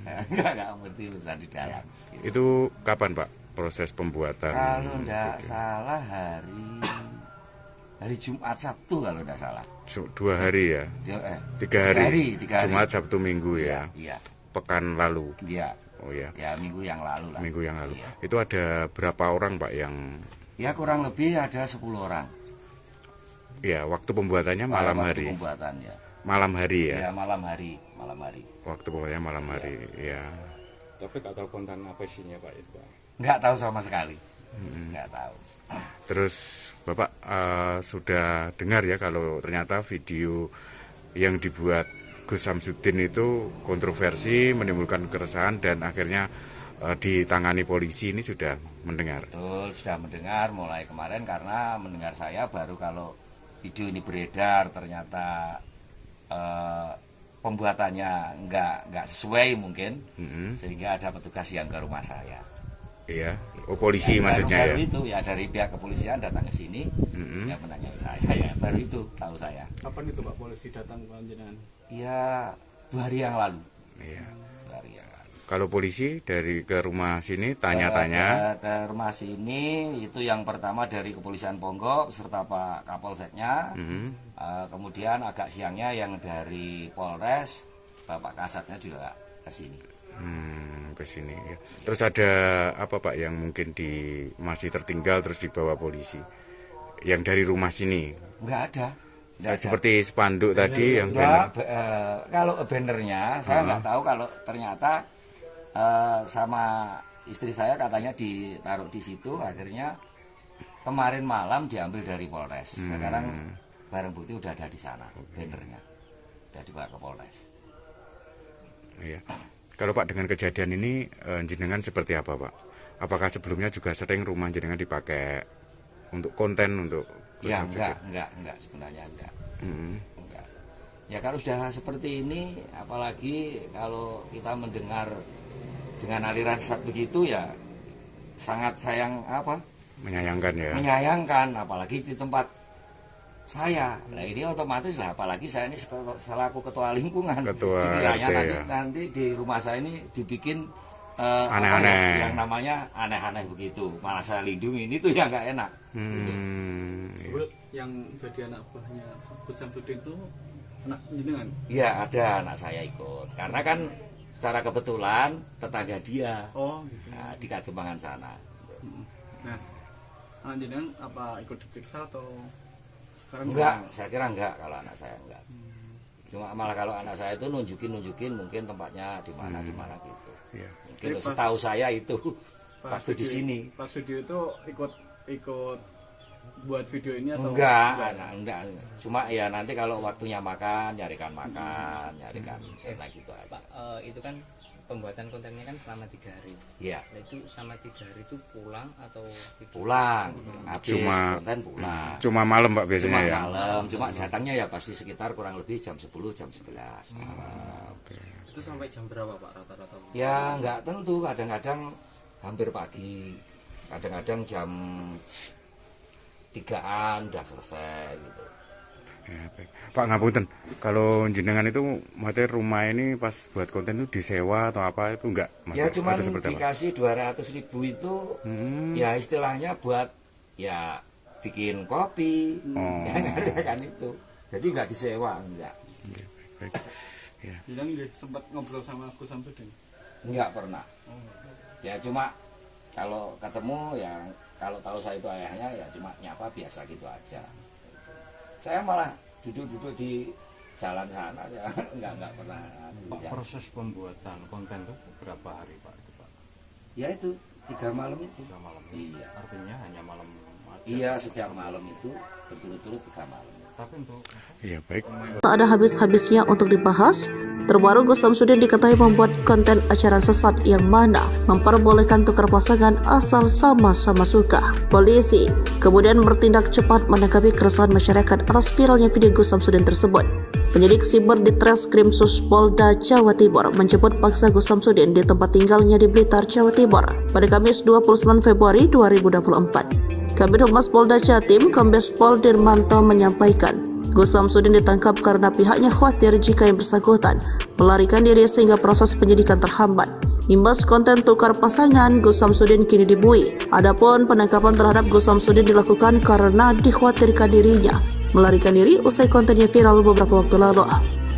Speaker 6: Saya nggak ngerti urusan di dalam. Gitu.
Speaker 5: Itu kapan Pak proses pembuatan?
Speaker 6: Kalau nggak salah hari Jumat Sabtu kalau nggak salah.
Speaker 5: 2 hari ya? 3 hari. Jumat Sabtu Minggu ya?
Speaker 6: Iya.
Speaker 5: Pekan lalu?
Speaker 6: Iya.
Speaker 5: Oh ya.
Speaker 6: Ya minggu yang lalu lah.
Speaker 5: Minggu yang lalu.
Speaker 6: Iya.
Speaker 5: Itu ada berapa orang Pak yang?
Speaker 6: Ya kurang lebih ada 10 orang.
Speaker 5: Ya, waktu pembuatannya malam hari.
Speaker 6: Pembuatannya.
Speaker 5: Malam hari ya?
Speaker 6: Ya malam hari.
Speaker 5: Waktu pembuatannya malam hari, ya.
Speaker 9: Tapi nggak tahu konten apa isinya Pak itu Pak?
Speaker 6: Nggak tahu sama sekali. Nggak tahu.
Speaker 5: Terus Bapak sudah dengar ya kalau ternyata video yang dibuat Gus Samsudin itu kontroversi, menimbulkan keresahan dan akhirnya ditangani polisi, ini sudah mendengar?
Speaker 6: Betul, sudah mendengar mulai kemarin karena mendengar saya baru kalau video ini beredar ternyata pembuatannya nggak sesuai mungkin, sehingga ada petugas yang ke rumah saya.
Speaker 5: Iya, polisi maksudnya
Speaker 6: baru
Speaker 5: ya?
Speaker 6: Itu ya dari pihak kepolisian datang ke sini, ya menanyai saya, ya baru itu tahu saya.
Speaker 7: Kapan itu Pak polisi datang ke jenengan?
Speaker 6: Ya 2 hari yang lalu.
Speaker 5: Iya.
Speaker 6: 2 hari yang lalu.
Speaker 5: Kalau polisi dari ke rumah sini tanya-tanya.
Speaker 6: Ke rumah sini itu yang pertama dari Kepolisian Ponggok serta Pak Kapolseknya. Kemudian agak siangnya yang dari Polres, Bapak Kasatnya juga ke sini.
Speaker 5: Ke sini ya. Terus ada apa Pak yang mungkin masih tertinggal terus dibawa polisi? Yang dari rumah sini?
Speaker 6: Enggak ada.
Speaker 5: Seperti spanduk tadi yang
Speaker 6: kalau bannernya saya nggak tahu, kalau ternyata sama istri saya katanya ditaruh di situ, akhirnya kemarin malam diambil dari Polres. Sekarang barang bukti udah ada di sana, bannernya udah dibawa ke Polres.
Speaker 5: Iya. Kalau Pak dengan kejadian ini jenengan seperti apa Pak? Apakah sebelumnya juga sering rumah jenengan dipakai untuk konten untuk?
Speaker 6: Ya enggak sebenarnya enggak. Enggak. Ya kalau sudah seperti ini, apalagi kalau kita mendengar dengan aliran sesat begitu, ya sangat menyayangkan ya. Menyayangkan, apalagi di tempat saya. Nah ini otomatis lah, apalagi saya ini selaku ketua lingkungan. Dikiranya nanti di rumah saya ini dibikin aneh-aneh, yang namanya aneh-aneh begitu. Malah saya lindungi, ini tuh yang nggak enak. Gitu.
Speaker 7: Yang jadi anak buahnya Gus Samsudin itu anak jenengan?
Speaker 6: Iya, ada anak saya ikut. Karena kan secara kebetulan tetangga dia.
Speaker 7: Oh, gitu.
Speaker 6: Nah, di Kademangan sana.
Speaker 7: Nah, anak jenengan apa ikut diperiksa atau sekarang?
Speaker 6: Enggak, saya kira enggak kalau anak saya enggak. Cuma malah kalau anak saya itu nunjukin mungkin tempatnya di mana gitu. Ya. Mungkin setahu saya itu waktu di sini.
Speaker 7: Pas video itu ikut buat video ini atau
Speaker 6: enggak. Cuma ya nanti kalau waktunya nyarikan sena gitu aja.
Speaker 8: Pak, itu kan pembuatan kontennya kan selama 3 hari.
Speaker 6: Iya.
Speaker 8: Nah, itu selama 3 hari itu pulang atau
Speaker 6: pulang? Habis konten pulang.
Speaker 5: Cuma malam Pak biasanya ya.
Speaker 6: Malam. Cuma datangnya ya pasti sekitar kurang lebih jam 10 jam 11 malam.
Speaker 8: Itu sampai jam berapa Pak rata-rata?
Speaker 6: Ya nggak tentu, kadang-kadang hampir pagi, kadang-kadang jam 3-an udah selesai gitu.
Speaker 5: Ya, baik. Pak ngapunten, kalau jenengan itu materi rumah ini pas buat konten itu disewa atau apa itu enggak?
Speaker 6: Ya cuma dikasih 200.000 itu ya istilahnya buat ya bikin kopi, kan itu. Jadi nggak disewa, enggak.
Speaker 5: Baik. Ya.
Speaker 7: Bilang sempat ngobrol sama Gus Samsudin?
Speaker 6: Enggak pernah. Ya cuma kalau ketemu ya kalau tahu saya itu ayahnya ya cuma nyapa biasa gitu aja. Saya malah duduk-duduk di jalan sana ya enggak pernah.
Speaker 9: Pak, proses pembuatan konten itu berapa hari Pak?
Speaker 6: Ya itu 3 malam itu.
Speaker 9: 3 malam.
Speaker 6: Iya.
Speaker 9: Artinya hanya malam aja.
Speaker 6: Iya, setiap malam itu berturut-turut 3 malam.
Speaker 9: Tapi untuk
Speaker 5: iya baik.
Speaker 1: Tak ada habis-habisnya untuk dibahas. Terbaru Gus Samsudin diketahui membuat konten acara sesat yang mana memperbolehkan tukar pasangan asal sama-sama suka. Polisi kemudian bertindak cepat menanggapi keresahan masyarakat atas viralnya video Gus Samsudin tersebut. Penyidik siber di Treskrim Polda Jawa Timur menjemput paksa Gus Samsudin di tempat tinggalnya di Blitar, Jawa Timur pada Kamis 29 Februari 2024. Kabid Humas Polda Jatim, Kombes Pol Dirmanto menyampaikan, Gus Samsudin ditangkap karena pihaknya khawatir jika yang bersangkutan melarikan diri sehingga proses penyidikan terhambat. Imbas konten tukar pasangan, Gus Samsudin kini dibui. Adapun penangkapan terhadap Gus Samsudin dilakukan karena dikhawatirkan dirinya melarikan diri usai kontennya viral beberapa waktu lalu.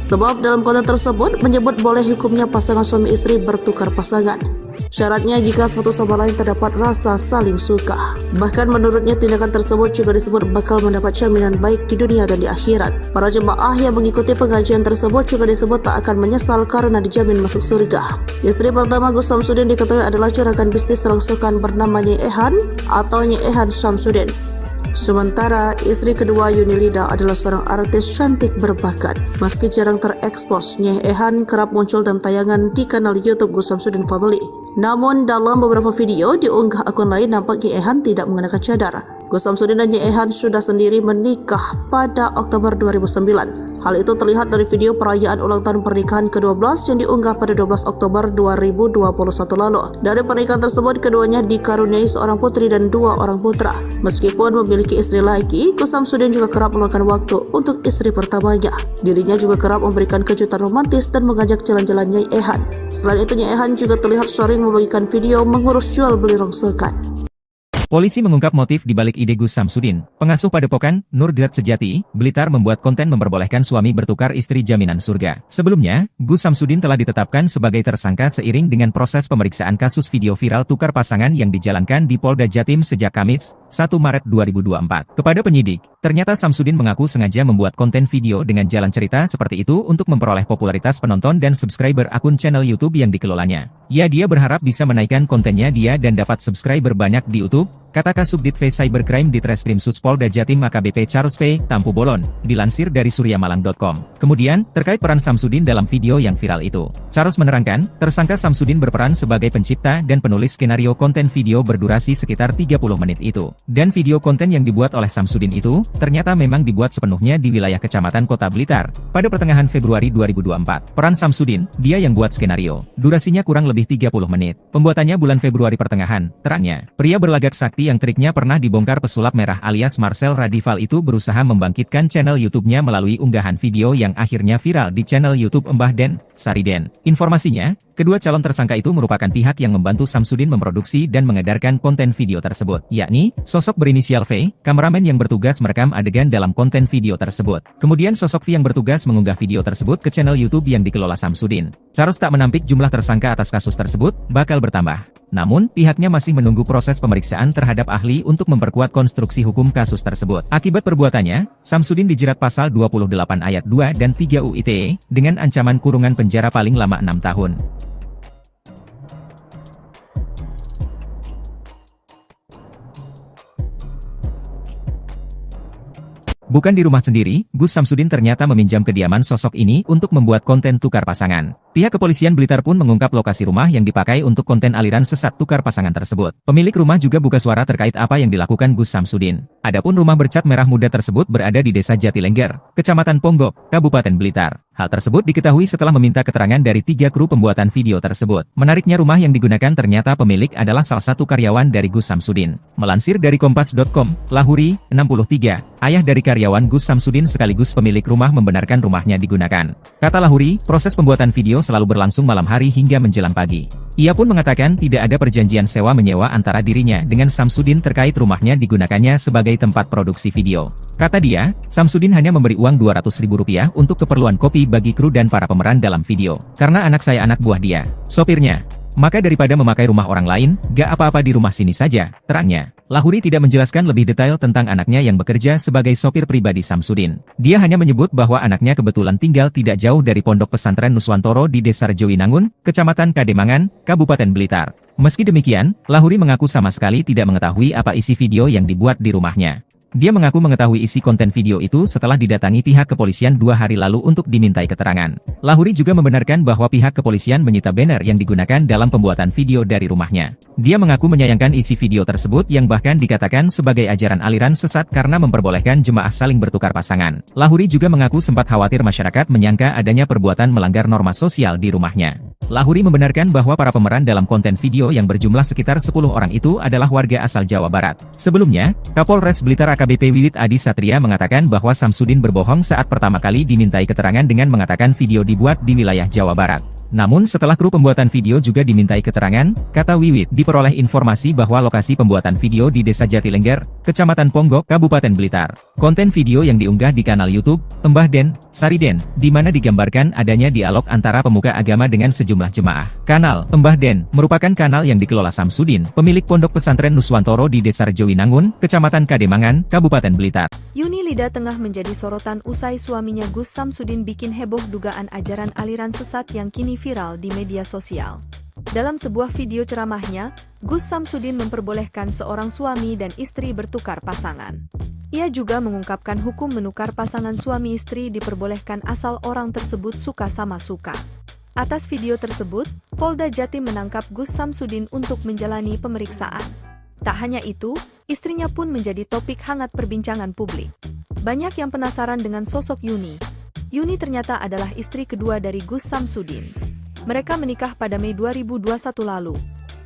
Speaker 1: Sebab dalam konten tersebut menyebut boleh hukumnya pasangan suami istri bertukar pasangan. Syaratnya jika satu sama lain terdapat rasa saling suka. Bahkan menurutnya tindakan tersebut juga disebut bakal mendapat jaminan baik di dunia dan di akhirat. Para jemaah yang mengikuti pengajian tersebut juga disebut tak akan menyesal karena dijamin masuk surga. Istri pertama Gus Samsudin diketahui adalah juragan bisnis rongsokan bernama Nyai Ehan atau Nyai Ehan Samsudin. Sementara istri kedua Yunilida adalah seorang artis cantik berbakat. Meski jarang terekspos, Nyai Ehan kerap muncul dalam tayangan di kanal YouTube Gus Samsudin Family. Namun dalam beberapa video diunggah akun lain nampak Nyai Ehan tidak mengenakan cadar. Gus Samsudin dan Nyai Ehan sudah sendiri menikah pada Oktober 2009. Hal itu terlihat dari video perayaan ulang tahun pernikahan ke-12 yang diunggah pada 12 Oktober 2021 lalu. Dari pernikahan tersebut, keduanya dikaruniai seorang putri dan 2 orang putra. Meskipun memiliki istri lagi, Gus Samsudin juga kerap meluangkan waktu untuk istri pertamanya. Dirinya juga kerap memberikan kejutan romantis dan mengajak jalan-jalan Nyai Ehan. Selain itu, Nyai Ehan juga terlihat sering membagikan video mengurus jual beli rongsokan.
Speaker 2: Polisi mengungkap motif di balik ide Gus Samsudin. Pengasuh Padepokan Nurgat Sejati, Blitar membuat konten memperbolehkan suami bertukar istri jaminan surga. Sebelumnya, Gus Samsudin telah ditetapkan sebagai tersangka seiring dengan proses pemeriksaan kasus video viral tukar pasangan yang dijalankan di Polda Jatim sejak Kamis, 1 Maret 2024. Kepada penyidik, ternyata Samsudin mengaku sengaja membuat konten video dengan jalan cerita seperti itu untuk memperoleh popularitas penonton dan subscriber akun channel YouTube yang dikelolanya. Dia berharap bisa menaikkan kontennya dan dapat subscriber banyak di YouTube, kata Kasubdit V Cybercrime di Treskrim Sus Polda Jatim AKBP Charles P. Tampu Bolon, dilansir dari suryamalang.com. Kemudian, terkait peran Samsudin dalam video yang viral itu, Charles menerangkan, tersangka Samsudin berperan sebagai pencipta dan penulis skenario konten video berdurasi sekitar 30 menit itu. Dan video konten yang dibuat oleh Samsudin itu, ternyata memang dibuat sepenuhnya di wilayah Kecamatan Kota Blitar, pada pertengahan Februari 2024. Peran Samsudin, dia yang buat skenario. Durasinya kurang lebih 30 menit. Pembuatannya bulan Februari pertengahan, terangnya. Pria berlagak sakti yang triknya pernah dibongkar pesulap merah alias Marcel Radival itu berusaha membangkitkan channel YouTube-nya melalui unggahan video yang akhirnya viral di channel YouTube Mbah Den, Sariden. Informasinya, kedua calon tersangka itu merupakan pihak yang membantu Samsudin memproduksi dan mengedarkan konten video tersebut, yakni sosok berinisial V, kameramen yang bertugas merekam adegan dalam konten video tersebut. Kemudian sosok V yang bertugas mengunggah video tersebut ke channel YouTube yang dikelola Samsudin. Charles tak menampik jumlah tersangka atas kasus tersebut bakal bertambah. Namun, pihaknya masih menunggu proses pemeriksaan terhadap ahli untuk memperkuat konstruksi hukum kasus tersebut. Akibat perbuatannya, Samsudin dijerat pasal 28 ayat 2 dan 3 UU ITE dengan ancaman kurungan penjara paling lama 6 tahun. Bukan di rumah sendiri, Gus Samsudin ternyata meminjam kediaman sosok ini untuk membuat konten tukar pasangan. Pihak kepolisian Blitar pun mengungkap lokasi rumah yang dipakai untuk konten aliran sesat tukar pasangan tersebut. Pemilik rumah juga buka suara terkait apa yang dilakukan Gus Samsudin. Adapun rumah bercat merah muda tersebut berada di Desa Jatilengger, Kecamatan Ponggok, Kabupaten Blitar. Hal tersebut diketahui setelah meminta keterangan dari 3 kru pembuatan video tersebut. Menariknya rumah yang digunakan ternyata pemilik adalah salah satu karyawan dari Gus Samsudin. Melansir dari Kompas.com, Lahuri, 63, ayah dari karyawan Gus Samsudin sekaligus pemilik rumah membenarkan rumahnya digunakan. Kata Lahuri, proses pembuatan video selalu berlangsung malam hari hingga menjelang pagi. Ia pun mengatakan tidak ada perjanjian sewa-menyewa antara dirinya dengan Samsudin terkait rumahnya digunakannya sebagai tempat produksi video. Kata dia, Samsudin hanya memberi uang Rp200.000 untuk keperluan kopi bagi kru dan para pemeran dalam video. Karena anak saya anak buah dia, sopirnya. Maka daripada memakai rumah orang lain, gak apa-apa di rumah sini saja, terangnya. Lahuri tidak menjelaskan lebih detail tentang anaknya yang bekerja sebagai sopir pribadi Samsudin. Dia hanya menyebut bahwa anaknya kebetulan tinggal tidak jauh dari Pondok Pesantren Nuswantoro di Desa Rejowinangun, Kecamatan Kademangan, Kabupaten Blitar. Meski demikian, Lahuri mengaku sama sekali tidak mengetahui apa isi video yang dibuat di rumahnya. Dia mengaku mengetahui isi konten video itu setelah didatangi pihak kepolisian 2 hari lalu untuk dimintai keterangan. Lahuri juga membenarkan bahwa pihak kepolisian menyita banner yang digunakan dalam pembuatan video dari rumahnya. Dia mengaku menyayangkan isi video tersebut yang bahkan dikatakan sebagai ajaran aliran sesat karena memperbolehkan jemaah saling bertukar pasangan. Lahuri juga mengaku sempat khawatir masyarakat menyangka adanya perbuatan melanggar norma sosial di rumahnya. Lahuri membenarkan bahwa para pemeran dalam konten video yang berjumlah sekitar 10 orang itu adalah warga asal Jawa Barat. Sebelumnya, Kapolres Blitar AKBP Wiwit Adi Satria mengatakan bahwa Samsudin berbohong saat pertama kali dimintai keterangan dengan mengatakan video dibuat di wilayah Jawa Barat. Namun setelah kru pembuatan video juga dimintai keterangan, kata Wiwit, diperoleh informasi bahwa lokasi pembuatan video di Desa Jatilengger, Kecamatan Ponggok, Kabupaten Blitar. Konten video yang diunggah di kanal YouTube Mbah Den, Sariden, di mana digambarkan adanya dialog antara pemuka agama dengan sejumlah jemaah. Kanal Mbah Den merupakan kanal yang dikelola Samsudin, pemilik Pondok Pesantren Nuswantoro di Desa Rejowinangun, Kecamatan Kademangan, Kabupaten Blitar.
Speaker 3: Yuni Lida tengah menjadi sorotan usai suaminya Gus Samsudin bikin heboh dugaan ajaran aliran sesat yang kini viral di media sosial. Dalam sebuah video ceramahnya, Gus Samsudin memperbolehkan seorang suami dan istri bertukar pasangan. Ia juga mengungkapkan hukum menukar pasangan suami istri diperbolehkan asal orang tersebut suka sama suka. Atas video tersebut, Polda Jatim menangkap Gus Samsudin untuk menjalani pemeriksaan. Tak hanya itu, istrinya pun menjadi topik hangat perbincangan publik. Banyak yang penasaran dengan sosok Yuni. Yuni ternyata adalah istri kedua dari Gus Samsudin. Mereka menikah pada Mei 2021 lalu.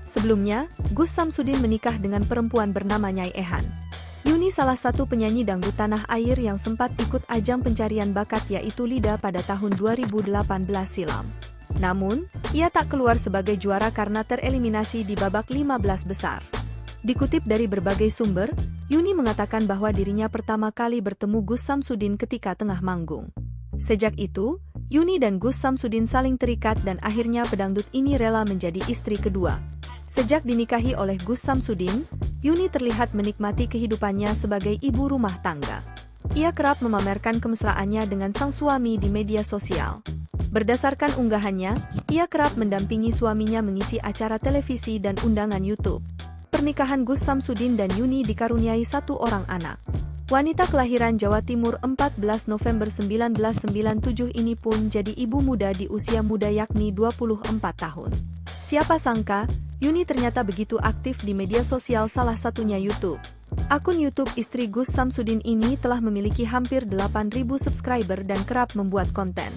Speaker 3: Sebelumnya, Gus Samsudin menikah dengan perempuan bernama Nyai Ehan. Yuni salah satu penyanyi dangdut tanah air yang sempat ikut ajang pencarian bakat yaitu Lida pada tahun 2018 silam. Namun, ia tak keluar sebagai juara karena tereliminasi di babak 15 besar. Dikutip dari berbagai sumber, Yuni mengatakan bahwa dirinya pertama kali bertemu Gus Samsudin ketika tengah manggung. Sejak itu, Yuni dan Gus Samsudin saling terikat dan akhirnya pedangdut ini rela menjadi istri kedua. Sejak dinikahi oleh Gus Samsudin, Yuni terlihat menikmati kehidupannya sebagai ibu rumah tangga. Ia kerap memamerkan kemesraannya dengan sang suami di media sosial. Berdasarkan unggahannya, ia kerap mendampingi suaminya mengisi acara televisi dan undangan YouTube. Pernikahan Gus Samsudin dan Yuni dikaruniai satu orang anak. Wanita kelahiran Jawa Timur 14 November 1997 ini pun jadi ibu muda di usia muda yakni 24 tahun. Siapa sangka, Yuni ternyata begitu aktif di media sosial salah satunya YouTube. Akun YouTube istri Gus Samsudin ini telah memiliki hampir 8.000 subscriber dan kerap membuat konten.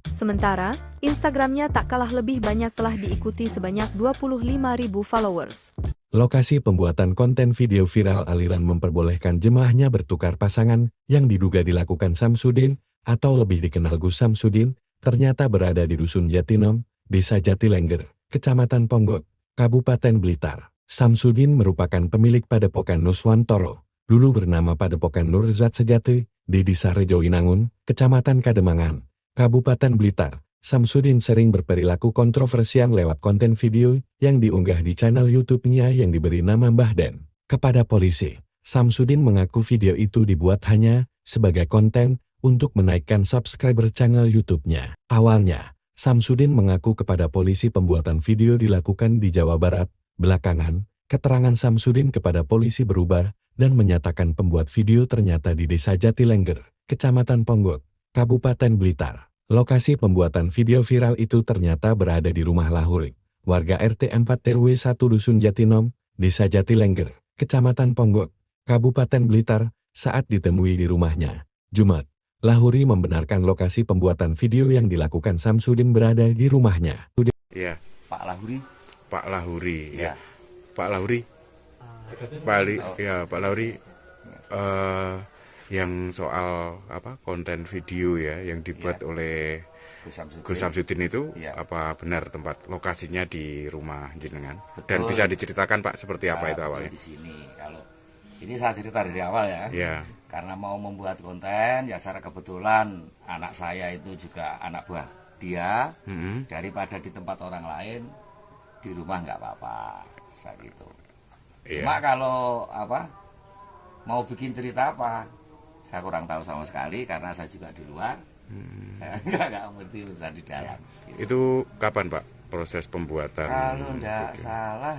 Speaker 3: Sementara, Instagramnya tak kalah lebih banyak telah diikuti sebanyak 25.000 followers.
Speaker 4: Lokasi pembuatan konten video viral aliran memperbolehkan jemaahnya bertukar pasangan yang diduga dilakukan Samsudin atau lebih dikenal Gus Samsudin, ternyata berada di Dusun Jatinom, Desa Jatilengger, Kecamatan Ponggok, Kabupaten Blitar. Samsudin merupakan pemilik Padepokan Nuswantoro, dulu bernama Padepokan Nurzat Sejati, di Desa Rejoinangun, Kecamatan Kademangan, Kabupaten Blitar. Samsudin sering berperilaku kontroversial lewat konten video yang diunggah di channel YouTube-nya yang diberi nama Mbah Den. Kepada polisi, Samsudin mengaku video itu dibuat hanya sebagai konten untuk menaikkan subscriber channel YouTube-nya. Awalnya, Samsudin mengaku kepada polisi pembuatan video dilakukan di Jawa Barat. Belakangan, keterangan Samsudin kepada polisi berubah dan menyatakan pembuat video ternyata di Desa Jatilengger, Kecamatan Ponggok, Kabupaten Blitar. Lokasi pembuatan video viral itu ternyata berada di rumah Lahurik, warga RT 4 RW 1 Dusun Jatinom, Desa Jatilengger, Kecamatan Ponggok, Kabupaten Blitar, saat ditemui di rumahnya. Jumat, Lahuri membenarkan lokasi pembuatan video yang dilakukan Samsudin berada di rumahnya.
Speaker 5: Ya,
Speaker 6: Pak Lahuri.
Speaker 5: Pak Lahuri,
Speaker 6: Ya.
Speaker 5: Pak Lahuri, Pak Lahuri, yang soal konten video ya yang dibuat oleh Gus Samsudin itu apa benar tempat lokasinya di rumah jenengan? Dan bisa diceritakan Pak seperti apa itu awalnya?
Speaker 6: Di sini kalau ini saya cerita dari awal ya.
Speaker 5: Ya.
Speaker 6: Karena mau membuat konten ya secara kebetulan anak saya itu juga anak buah dia. Daripada di tempat orang lain di rumah nggak apa-apa saya gitu. Cuma kalau mau bikin cerita apa? Saya kurang tahu sama sekali karena saya juga di luar. Saya nggak ngerti urusan di dalam. Gitu.
Speaker 5: Itu kapan Pak proses pembuatan?
Speaker 6: Kalau nggak salah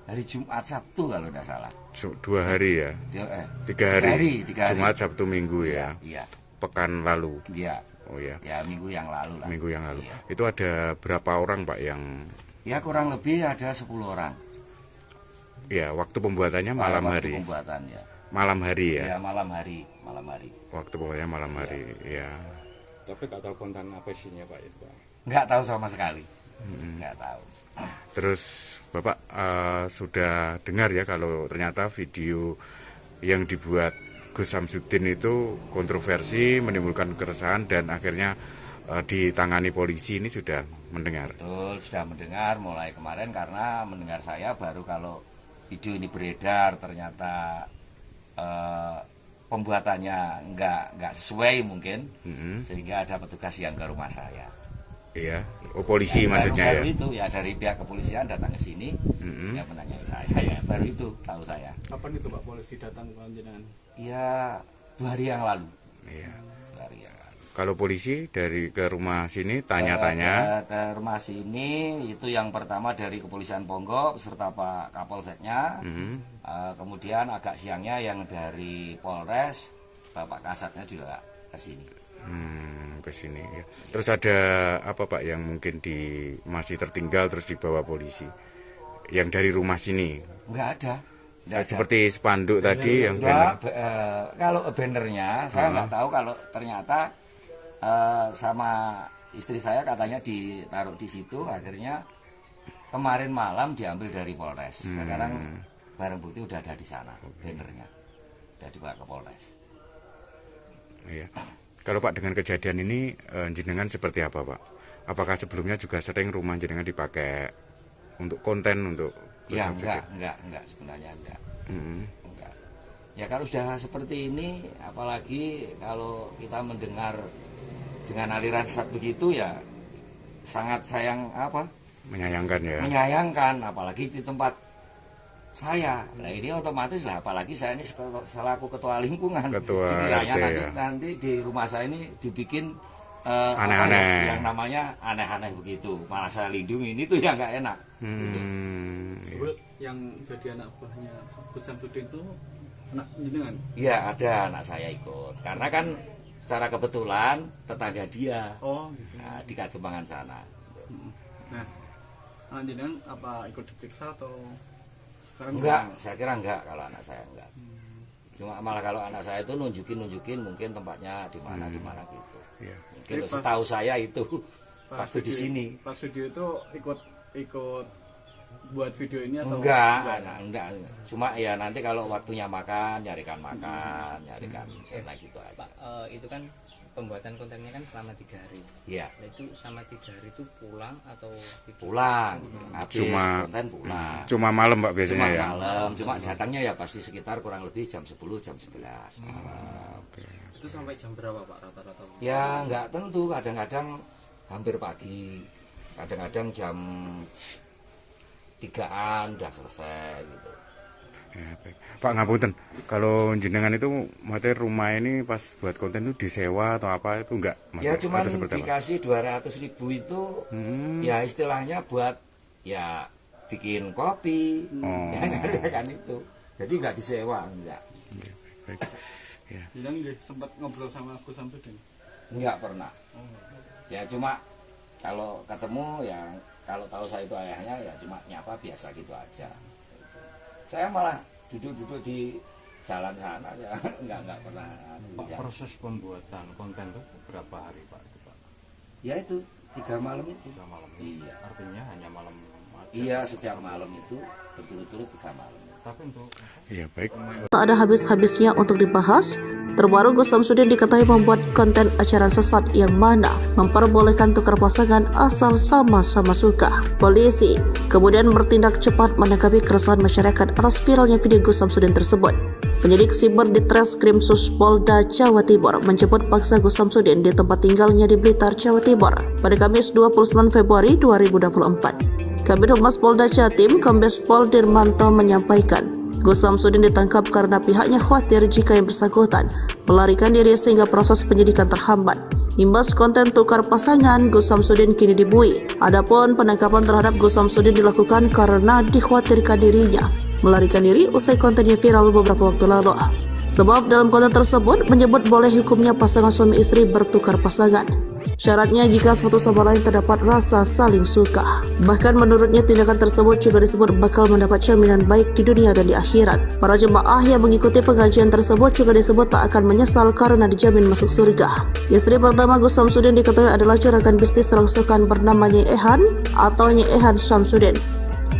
Speaker 6: hari Jumat Sabtu kalau nggak salah.
Speaker 5: 2 hari ya? 3 hari. Jumat Sabtu Minggu ya?
Speaker 6: Iya.
Speaker 5: Pekan lalu?
Speaker 6: Iya.
Speaker 5: Oh ya.
Speaker 6: Ya minggu yang lalu lah.
Speaker 5: Minggu yang lalu.
Speaker 6: Iya.
Speaker 5: Itu ada berapa orang Pak yang?
Speaker 6: Ya kurang lebih ada 10 orang.
Speaker 5: Ya waktu pembuatannya malam hari.
Speaker 6: Pembuatannya.
Speaker 5: Malam hari ya?
Speaker 6: Ya malam hari.
Speaker 5: Waktu pokoknya malam hari, ya.
Speaker 9: Tapi nggak tahu konten apa isinya Pak itu Pak?
Speaker 6: Nggak tahu sama sekali. Nggak tahu.
Speaker 5: Terus Bapak sudah dengar ya kalau ternyata video yang dibuat Gus Samsudin itu kontroversi, menimbulkan keresahan dan akhirnya ditangani polisi, ini sudah mendengar?
Speaker 6: Betul, sudah mendengar mulai kemarin karena mendengar saya baru kalau video ini beredar ternyata pembuatannya nggak sesuai mungkin, sehingga ada petugas yang ke rumah saya.
Speaker 5: Iya, polisi maksudnya
Speaker 6: baru itu ya dari pihak kepolisian datang ke sini, ya menanyai saya ya baru itu tahu saya.
Speaker 7: Kapan itu Pak polisi datang ke jenengan?
Speaker 6: Ya 2 hari yang lalu.
Speaker 5: Iya.
Speaker 6: 2 hari yang lalu.
Speaker 5: Kalau polisi dari ke rumah sini tanya-tanya?
Speaker 6: Ke rumah sini itu yang pertama dari Kepolisian Ponggok beserta Pak Kapolseknya. Kemudian agak siangnya yang dari Polres, Bapak Kasatnya juga ke sini.
Speaker 5: Ke sini ya. Terus ada apa Pak yang mungkin masih tertinggal terus dibawa polisi? Yang dari rumah sini?
Speaker 6: Enggak ada.
Speaker 5: seperti spanduk tadi yang
Speaker 6: Enggak,
Speaker 5: banner.
Speaker 6: kalau bannernya saya nggak tahu, kalau ternyata sama istri saya katanya ditaruh di situ, akhirnya kemarin malam diambil dari Polres. Sekarang barang bukti udah ada di sana, bannernya udah dibawa ke Polres.
Speaker 5: Iya. Kalau Pak, dengan kejadian ini jenengan seperti apa Pak? Apakah sebelumnya juga sering rumah jenengan dipakai untuk konten untuk
Speaker 6: Ya enggak sebenarnya enggak. Enggak. Ya kalau sudah seperti ini, apalagi kalau kita mendengar dengan aliran sesat begitu, ya sangat
Speaker 5: menyayangkan ya.
Speaker 6: Menyayangkan, apalagi di tempat saya. Nah ini otomatis lah, apalagi saya ini selaku ketua lingkungan. Dikiranya nanti di rumah saya ini dibikin
Speaker 5: aneh-aneh,
Speaker 6: yang namanya aneh-aneh begitu. Malah saya lindungi, ini tuh yang nggak enak. Gitu.
Speaker 7: Yang jadi anak buahnya Gus Samsudin itu anak jenengan?
Speaker 6: Iya, ada anak saya ikut. Karena kan secara kebetulan tetangga dia.
Speaker 7: Oh, gitu.
Speaker 6: Nah, di Kademangan sana.
Speaker 7: Nah, anak jenengan apa ikut diperiksa atau sekarang?
Speaker 6: Enggak, saya kira enggak kalau anak saya enggak. Cuma malah kalau anak saya itu nunjukin mungkin tempatnya di mana gitu.
Speaker 5: Iya.
Speaker 6: Mungkin setahu saya itu waktu di sini.
Speaker 7: Pas video itu ikut buat video ini atau
Speaker 6: enggak. Cuma ya nanti kalau waktunya makan, nyarikan sena gitu aja.
Speaker 8: Pak, itu kan pembuatan kontennya kan selama 3 hari.
Speaker 6: Iya.
Speaker 8: Nah, itu selama 3 hari itu pulang atau
Speaker 6: pulang? Habis konten pulang.
Speaker 5: Cuma malam Pak biasanya ya.
Speaker 6: Malam. Cuma datangnya ya pasti sekitar kurang lebih jam 10, jam 11 malam.
Speaker 8: Itu sampai jam berapa Pak rata-rata?
Speaker 6: Ya nggak tentu, kadang-kadang hampir pagi, kadang-kadang jam 3-an udah selesai gitu.
Speaker 5: Ya, baik. Pak ngapunten, kalau jenengan itu materi rumah ini pas buat konten itu disewa atau apa itu enggak?
Speaker 6: Ya cuma dikasih 200.000 itu ya istilahnya buat ya bikin kopi, kan itu. Jadi nggak disewa, enggak.
Speaker 5: Baik. Ya.
Speaker 7: Jadi sempat ngobrol sama Gus Samsudin?
Speaker 6: Enggak pernah. Ya cuma kalau ketemu ya, kalau tahu saya itu ayahnya ya cuma nyapa biasa gitu aja. Saya malah duduk-duduk di jalan sana ya, enggak pernah.
Speaker 9: Pak, proses pembuatan konten itu berapa hari Pak? Itu, Pak?
Speaker 6: Ya itu 3 malam itu.
Speaker 9: 3 malam.
Speaker 6: Iya.
Speaker 9: Artinya hanya malam aja.
Speaker 6: Iya, setiap malam itu berturut-turut 3 malam.
Speaker 9: Tapi untuk
Speaker 5: Iya, baik.
Speaker 1: Tak ada habis-habisnya untuk dibahas. Terbaru Gus Samsudin diketahui membuat konten acara sesat yang mana memperbolehkan tukar pasangan asal sama-sama suka. Polisi kemudian bertindak cepat menanggapi keresahan masyarakat atas viralnya video Gus Samsudin tersebut. Penyidik siber di Treskrim Polda Jawa Timur menjemput paksa Gus Samsudin di tempat tinggalnya di Blitar, Jawa Timur pada Kamis 29 Februari 2024. Kabid Humas Polda Jatim, Kombes Pol Dirmanto menyampaikan, Gus Samsudin ditangkap karena pihaknya khawatir jika yang bersangkutan melarikan diri sehingga proses penyidikan terhambat. Imbas konten tukar pasangan, Gus Samsudin kini dibui. Adapun penangkapan terhadap Gus Samsudin dilakukan karena dikhawatirkan dirinya melarikan diri usai kontennya viral beberapa waktu lalu. Sebab dalam konten tersebut menyebut boleh hukumnya pasangan suami istri bertukar pasangan. Syaratnya jika satu sama lain terdapat rasa saling suka. Bahkan menurutnya tindakan tersebut juga disebut bakal mendapat jaminan baik di dunia dan di akhirat. Para jemaah yang mengikuti pengajian tersebut juga disebut tak akan menyesal karena dijamin masuk surga. Istri pertama Gus Samsudin diketahui adalah juragan bisnis rongsokan bernama Nyai Ehan atau Nyai Ehan Samsudin.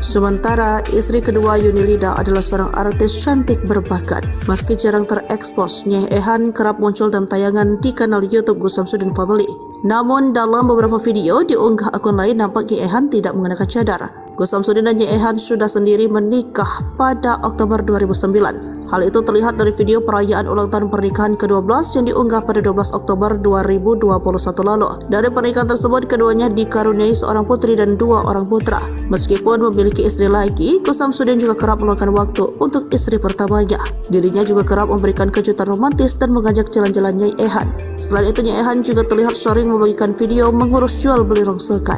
Speaker 1: Sementara istri kedua Yunilida adalah seorang artis cantik berbakat. Meski jarang terekspos, Nyai Ehan kerap muncul dalam tayangan di kanal YouTube Gus Samsudin Family. Namun dalam beberapa video diunggah akun lain nampak Nyai Ehan tidak mengenakan cadar. Gus Samsudin dan Nyai Ehan sudah sendiri menikah pada Oktober 2009. Hal itu terlihat dari video perayaan ulang tahun pernikahan ke-12 yang diunggah pada 12 Oktober 2021 lalu. Dari pernikahan tersebut, keduanya dikaruniai seorang putri dan 2 orang putra. Meskipun memiliki istri lagi, Gus Samsudin juga kerap meluangkan waktu untuk istri pertamanya. Dirinya juga kerap memberikan kejutan romantis dan mengajak jalan-jalan Nyai Ehan. Selain itu, Nyai Ehan juga terlihat sering membagikan video mengurus jual beli rongsokan.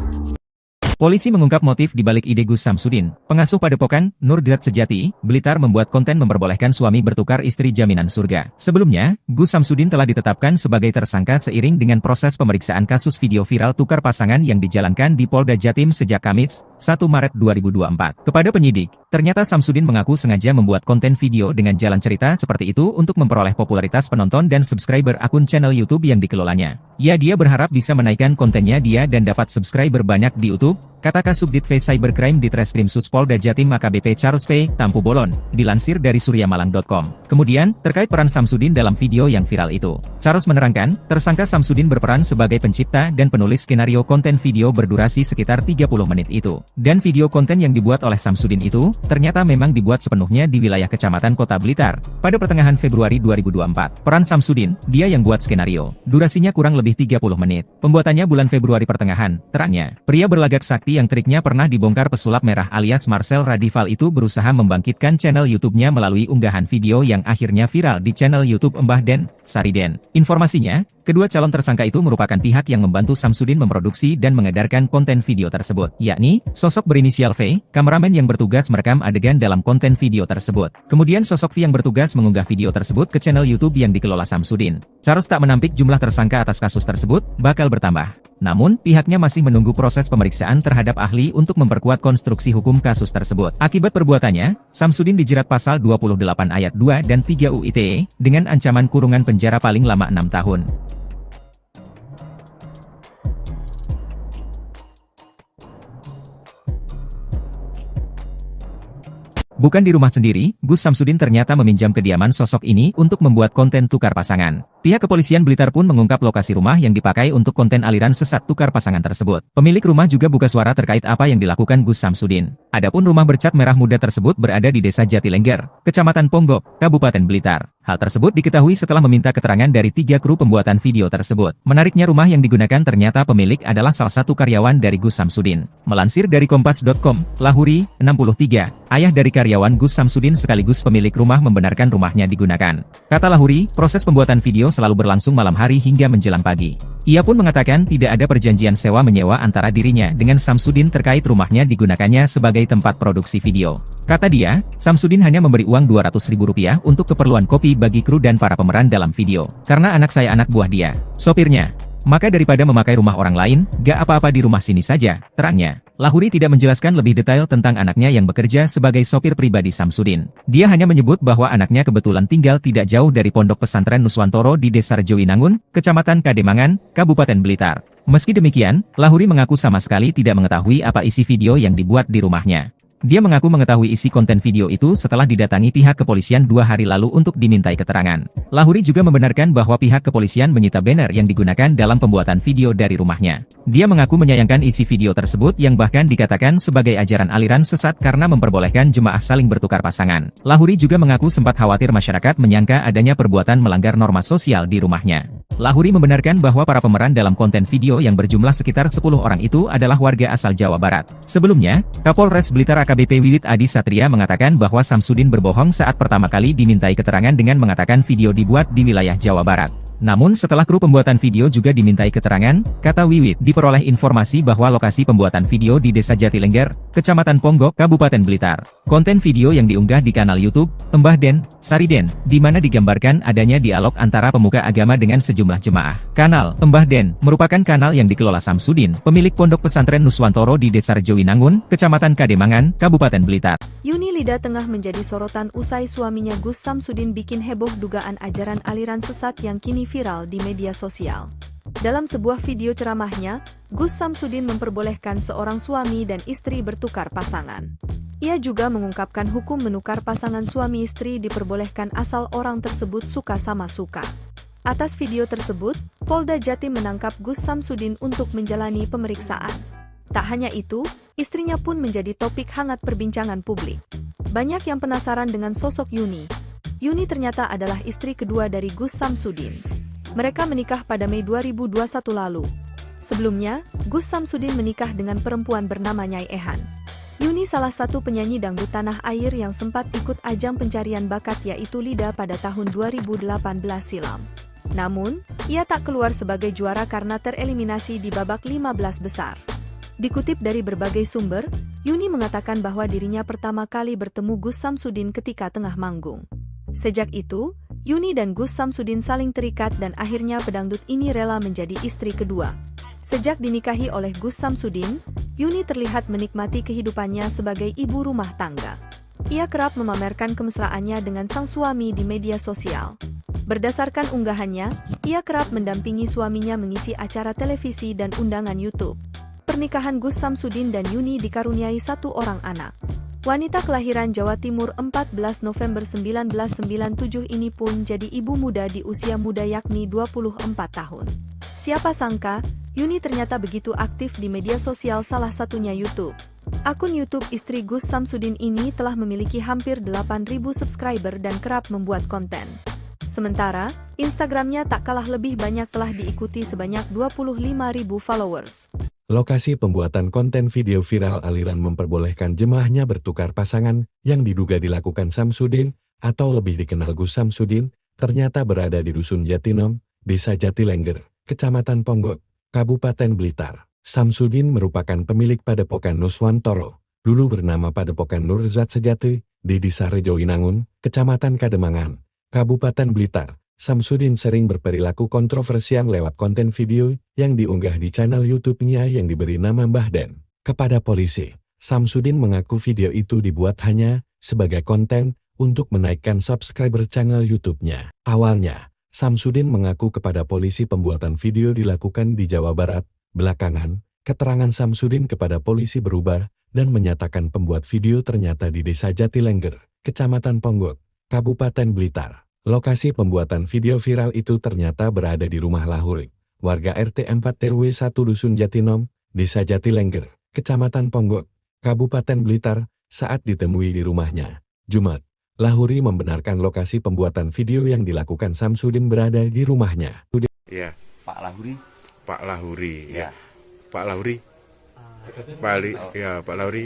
Speaker 2: Polisi mengungkap motif di balik ide Gus Samsudin, pengasuh padepokan Nurgat Sejati, Blitar membuat konten memperbolehkan suami bertukar istri jaminan surga. Sebelumnya, Gus Samsudin telah ditetapkan sebagai tersangka seiring dengan proses pemeriksaan kasus video viral tukar pasangan yang dijalankan di Polda Jatim sejak Kamis, 1 Maret 2024. Kepada penyidik, ternyata Samsudin mengaku sengaja membuat konten video dengan jalan cerita seperti itu untuk memperoleh popularitas penonton dan subscriber akun channel YouTube yang dikelolanya. Dia berharap bisa menaikkan kontennya dan dapat subscriber banyak di YouTube, kata Kasubdit V Cybercrime di Treskrim Sus Polda Jatim AKBP Charles P. Tampu Bolon, dilansir dari suryamalang.com. Kemudian, terkait peran Samsudin dalam video yang viral itu, Charles menerangkan, tersangka Samsudin berperan sebagai pencipta dan penulis skenario konten video berdurasi sekitar 30 menit itu. Dan video konten yang dibuat oleh Samsudin itu, ternyata memang dibuat sepenuhnya di wilayah Kecamatan Kota Blitar, pada pertengahan Februari 2024. Peran Samsudin, dia yang buat skenario. Durasinya kurang lebih 30 menit. Pembuatannya bulan Februari pertengahan, terangnya. Pria berlagak sakti yang triknya pernah dibongkar pesulap merah alias Marcel Radival itu berusaha membangkitkan channel YouTube-nya melalui unggahan video yang akhirnya viral di channel YouTube Mbah Den, Sariden. Informasinya, kedua calon tersangka itu merupakan pihak yang membantu Samsudin memproduksi dan mengedarkan konten video tersebut, yakni sosok berinisial V, kameramen yang bertugas merekam adegan dalam konten video tersebut. Kemudian sosok V yang bertugas mengunggah video tersebut ke channel YouTube yang dikelola Samsudin. Charles tak menampik jumlah tersangka atas kasus tersebut bakal bertambah. Namun, pihaknya masih menunggu proses pemeriksaan terhadap ahli untuk memperkuat konstruksi hukum kasus tersebut. Akibat perbuatannya, Samsudin dijerat pasal 28 ayat 2 dan 3 UU ITE dengan ancaman kurungan penjara paling lama 6 tahun. Bukan di rumah sendiri, Gus Samsudin ternyata meminjam kediaman sosok ini untuk membuat konten tukar pasangan. Pihak kepolisian Blitar pun mengungkap lokasi rumah yang dipakai untuk konten aliran sesat tukar pasangan tersebut. Pemilik rumah juga buka suara terkait apa yang dilakukan Gus Samsudin. Adapun rumah bercat merah muda tersebut berada di Desa Jatilengger, Kecamatan Ponggok, Kabupaten Blitar. Hal tersebut diketahui setelah meminta keterangan dari 3 kru pembuatan video tersebut. Menariknya rumah yang digunakan ternyata pemilik adalah salah satu karyawan dari Gus Samsudin. Melansir dari Kompas.com, Lahuri, 63, ayah dari karyawan Gus Samsudin sekaligus pemilik rumah membenarkan rumahnya digunakan. Kata Lahuri, proses pembuatan video selalu berlangsung malam hari hingga menjelang pagi. Ia pun mengatakan tidak ada perjanjian sewa-menyewa antara dirinya dengan Samsudin terkait rumahnya digunakannya sebagai tempat produksi video. Kata dia, Samsudin hanya memberi uang Rp200.000 untuk keperluan kopi bagi kru dan para pemeran dalam video. Karena anak saya anak buah dia, sopirnya. Maka daripada memakai rumah orang lain, gak apa-apa di rumah sini saja, terangnya. Lahuri tidak menjelaskan lebih detail tentang anaknya yang bekerja sebagai sopir pribadi Samsudin. Dia hanya menyebut bahwa anaknya kebetulan tinggal tidak jauh dari Pondok Pesantren Nuswantoro di Desa Rejowinangun, Kecamatan Kademangan, Kabupaten Blitar. Meski demikian, Lahuri mengaku sama sekali tidak mengetahui apa isi video yang dibuat di rumahnya. Dia mengaku mengetahui isi konten video itu setelah didatangi pihak kepolisian 2 hari lalu untuk dimintai keterangan. Lahuri juga membenarkan bahwa pihak kepolisian menyita banner yang digunakan dalam pembuatan video dari rumahnya. Dia mengaku menyayangkan isi video tersebut yang bahkan dikatakan sebagai ajaran aliran sesat karena memperbolehkan jemaah saling bertukar pasangan. Lahuri juga mengaku sempat khawatir masyarakat menyangka adanya perbuatan melanggar norma sosial di rumahnya. Lahuri membenarkan bahwa para pemeran dalam konten video yang berjumlah sekitar 10 orang itu adalah warga asal Jawa Barat. Sebelumnya, Kapolres Blitar AKBP Wiwit Adi Satria mengatakan bahwa Samsudin berbohong saat pertama kali dimintai keterangan dengan mengatakan video dibuat di wilayah Jawa Barat. Namun setelah kru pembuatan video juga dimintai keterangan, kata Wiwit, diperoleh informasi bahwa lokasi pembuatan video di Desa Jatilengger, Kecamatan Ponggok, Kabupaten Blitar. Konten video yang diunggah di kanal YouTube Mbah Den, Sariden, di mana digambarkan adanya dialog antara pemuka agama dengan sejumlah jemaah. Kanal Mbah Den merupakan kanal yang dikelola Samsudin, pemilik Pondok Pesantren Nuswantoro di Desa Rejowinangun, Kecamatan Kademangan, Kabupaten Blitar.
Speaker 3: Yuni Lida tengah menjadi sorotan usai suaminya Gus Samsudin bikin heboh dugaan ajaran aliran sesat yang kini viral di media sosial. Dalam sebuah video ceramahnya, Gus Samsudin memperbolehkan seorang suami dan istri bertukar pasangan. Ia juga mengungkapkan hukum menukar pasangan suami istri diperbolehkan asal orang tersebut suka sama suka. Atas video tersebut, Polda Jatim menangkap Gus Samsudin untuk menjalani pemeriksaan. Tak hanya itu, istrinya pun menjadi topik hangat perbincangan publik. Banyak yang penasaran dengan sosok Yuni. Yuni ternyata adalah istri kedua dari Gus Samsudin. Mereka menikah pada Mei 2021 lalu. Sebelumnya, Gus Samsudin menikah dengan perempuan bernama Nyai Ehan. Yuni salah satu penyanyi dangdut tanah air yang sempat ikut ajang pencarian bakat yaitu Lida pada tahun 2018 silam. Namun, ia tak keluar sebagai juara karena tereliminasi di babak 15 besar. Dikutip dari berbagai sumber, Yuni mengatakan bahwa dirinya pertama kali bertemu Gus Samsudin ketika tengah manggung. Sejak itu, Yuni dan Gus Samsudin saling terikat dan akhirnya pedangdut ini rela menjadi istri kedua. Sejak dinikahi oleh Gus Samsudin, Yuni terlihat menikmati kehidupannya sebagai ibu rumah tangga. Ia kerap memamerkan kemesraannya dengan sang suami di media sosial. Berdasarkan unggahannya, ia kerap mendampingi suaminya mengisi acara televisi dan undangan YouTube. Pernikahan Gus Samsudin dan Yuni dikaruniai satu orang anak. Wanita kelahiran Jawa Timur 14 November 1997 ini pun jadi ibu muda di usia muda yakni 24 tahun. Siapa sangka, Yuni ternyata begitu aktif di media sosial salah satunya YouTube. Akun YouTube istri Gus Samsudin ini telah memiliki hampir 8.000 subscriber dan kerap membuat konten. Sementara, Instagramnya tak kalah lebih banyak telah diikuti sebanyak 25.000 followers.
Speaker 4: Lokasi pembuatan konten video viral aliran memperbolehkan jemaahnya bertukar pasangan yang diduga dilakukan Samsudin atau lebih dikenal Gus Samsudin, ternyata berada di Dusun Jatinom, Desa Jatilengger, Kecamatan Ponggok, Kabupaten Blitar. Samsudin merupakan pemilik Padepokan Nuswantoro, dulu bernama Padepokan Nurzat Sejati, di Desa Rejowinangun, Kecamatan Kademangan, Kabupaten Blitar. Samsudin sering berperilaku kontroversial lewat konten video yang diunggah di channel YouTube-nya yang diberi nama Mbah Den. Kepada polisi, Samsudin mengaku video itu dibuat hanya sebagai konten untuk menaikkan subscriber channel YouTube-nya. Awalnya, Samsudin mengaku kepada polisi pembuatan video dilakukan di Jawa Barat. Belakangan, keterangan Samsudin kepada polisi berubah dan menyatakan pembuat video ternyata di Desa Jatilengger, Kecamatan Ponggok, Kabupaten Blitar. Lokasi pembuatan video viral itu ternyata berada di rumah Lahurik, warga RT 4 RW 1 Dusun Jatinom, Desa Jatilengger, Kecamatan Ponggok, Kabupaten Blitar, saat ditemui di rumahnya. Jumat, Lahuri membenarkan lokasi pembuatan video yang dilakukan Samsudin berada di rumahnya.
Speaker 5: Ya,
Speaker 6: Pak Lahuri.
Speaker 5: Pak Lahuri,
Speaker 6: Ya.
Speaker 5: Pak Lahuri, Pak Lahuri,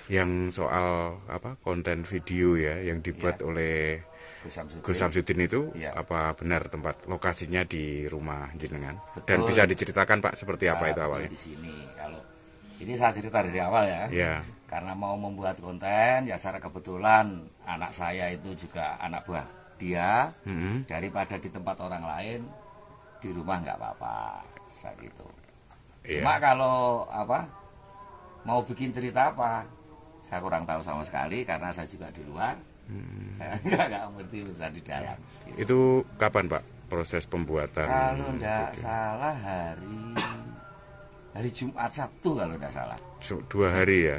Speaker 5: yang soal konten video ya yang dibuat oleh Gus Samsudin itu apa benar tempat lokasinya di rumah jenengan? Dan bisa diceritakan Pak seperti apa itu awalnya?
Speaker 6: Di sini kalau ini saya cerita dari awal ya.
Speaker 5: Ya.
Speaker 6: Karena mau membuat konten ya secara kebetulan anak saya itu juga anak buah dia. Daripada di tempat orang lain di rumah nggak apa-apa saya gitu. Cuma kalau mau bikin cerita apa? Saya kurang tahu sama sekali karena saya juga di luar. Saya nggak ngerti urusan di dalam. Gitu.
Speaker 5: Itu kapan Pak proses pembuatan?
Speaker 6: Kalau nggak salah hari Jumat Sabtu kalau nggak salah.
Speaker 5: 2 hari ya?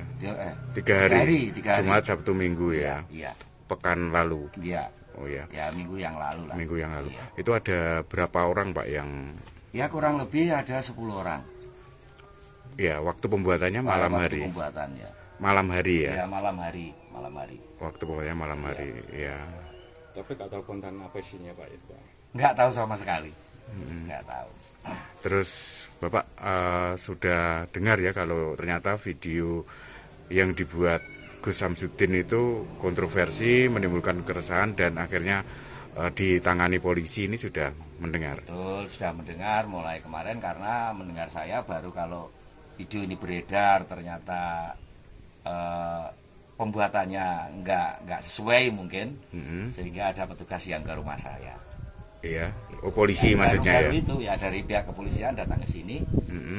Speaker 5: 3 hari. Jumat Sabtu Minggu ya?
Speaker 6: Iya.
Speaker 5: Pekan lalu?
Speaker 6: Iya.
Speaker 5: Oh ya.
Speaker 6: Ya minggu yang lalu lah.
Speaker 5: Minggu yang lalu.
Speaker 6: Iya.
Speaker 5: Itu ada berapa orang Pak yang?
Speaker 6: Ya kurang lebih ada 10 orang.
Speaker 5: Ya waktu pembuatannya malam hari.
Speaker 6: Pembuatannya.
Speaker 5: Malam hari ya?
Speaker 6: Ya malam hari.
Speaker 5: Waktu pokoknya malam hari, ya.
Speaker 9: Tapi nggak tahu konten apa isinya Pak itu Pak?
Speaker 6: Nggak tahu sama sekali. Nggak tahu.
Speaker 5: Terus Bapak sudah dengar ya kalau ternyata video yang dibuat Gus Samsudin itu kontroversi, menimbulkan keresahan dan akhirnya ditangani polisi, ini sudah mendengar?
Speaker 6: Betul, sudah mendengar mulai kemarin karena mendengar saya baru kalau video ini beredar ternyata pembuatannya nggak sesuai mungkin, sehingga ada petugas yang ke rumah saya.
Speaker 5: Iya, polisi ya, maksudnya
Speaker 6: baru itu ya dari pihak kepolisian datang ke sini,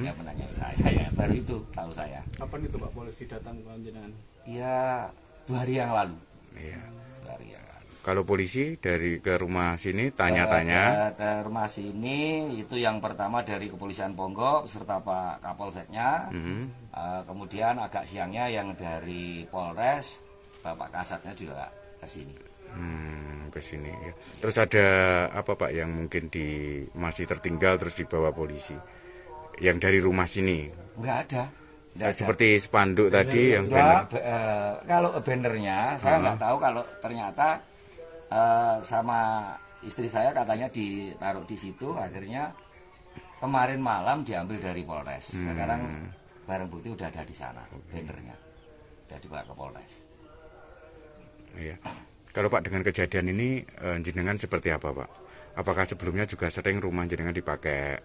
Speaker 6: ya menanyai saya, ya baru itu tahu saya.
Speaker 7: Kapan itu Pak polisi datang ke jenengan?
Speaker 6: Ya 2 hari yang lalu.
Speaker 5: Iya.
Speaker 6: 2 hari yang lalu.
Speaker 5: Kalau polisi dari ke rumah sini tanya-tanya?
Speaker 6: Ke rumah sini itu yang pertama dari Kepolisian Ponggok serta Pak Kapolseknya. Kemudian agak siangnya yang dari Polres, Bapak Kasatnya juga ke sini.
Speaker 5: Ke sini ya. Terus ada apa Pak yang mungkin masih tertinggal terus dibawa polisi? Yang dari rumah sini?
Speaker 6: Enggak ada.
Speaker 5: Seperti spanduk tadi yang banner.
Speaker 6: Kalau bannernya saya nggak tahu, kalau ternyata sama istri saya katanya ditaruh di situ, akhirnya kemarin malam diambil dari Polres. Sekarang barang bukti udah ada di sana, bannernya udah dibawa ke Polres.
Speaker 5: Iya. Kalau Pak dengan kejadian ini jenengan seperti apa Pak? Apakah sebelumnya juga sering rumah jenengan dipakai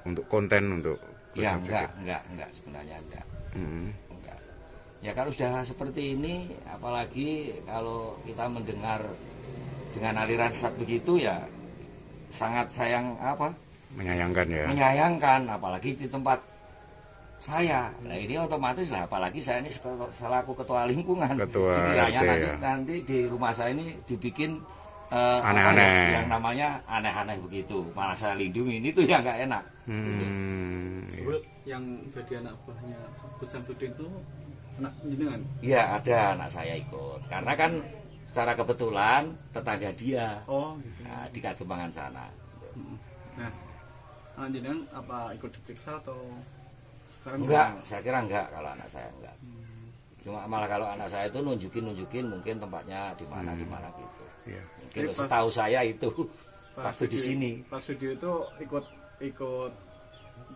Speaker 5: untuk konten untuk Gus
Speaker 6: Ya
Speaker 5: Samsudin?
Speaker 6: enggak sebenarnya enggak. Enggak. Ya kalau sudah seperti ini, apalagi kalau kita mendengar dengan aliran sesat begitu ya sangat
Speaker 5: Menyayangkan ya.
Speaker 6: menyayangkan, apalagi di tempat saya. Nah ini otomatis lah, apalagi saya ini selaku ketua lingkungan. Dikiranya
Speaker 5: RT, ya.
Speaker 6: nanti di rumah saya ini dibikin
Speaker 5: Aneh-aneh.
Speaker 6: yang namanya aneh-aneh begitu. Malah saya lindungi, ini tuh yang nggak enak.
Speaker 7: Bu, yang jadi anak buahnya Gus Samsudin itu anak jenengan?
Speaker 6: Iya ada anak saya ikut, karena kan secara kebetulan tetangga dia.
Speaker 7: Oh gitu.
Speaker 6: Nah, di Kademangan sana.
Speaker 7: Nah, anak jenengan apa ikut diperiksa atau sekarang
Speaker 6: Enggak, saya kira enggak kalau anak saya enggak. Cuma malah kalau anak saya itu nunjukin mungkin tempatnya di mana gitu.
Speaker 5: Iya.
Speaker 6: Mungkin setahu saya itu waktu di sini.
Speaker 7: Pas video itu ikut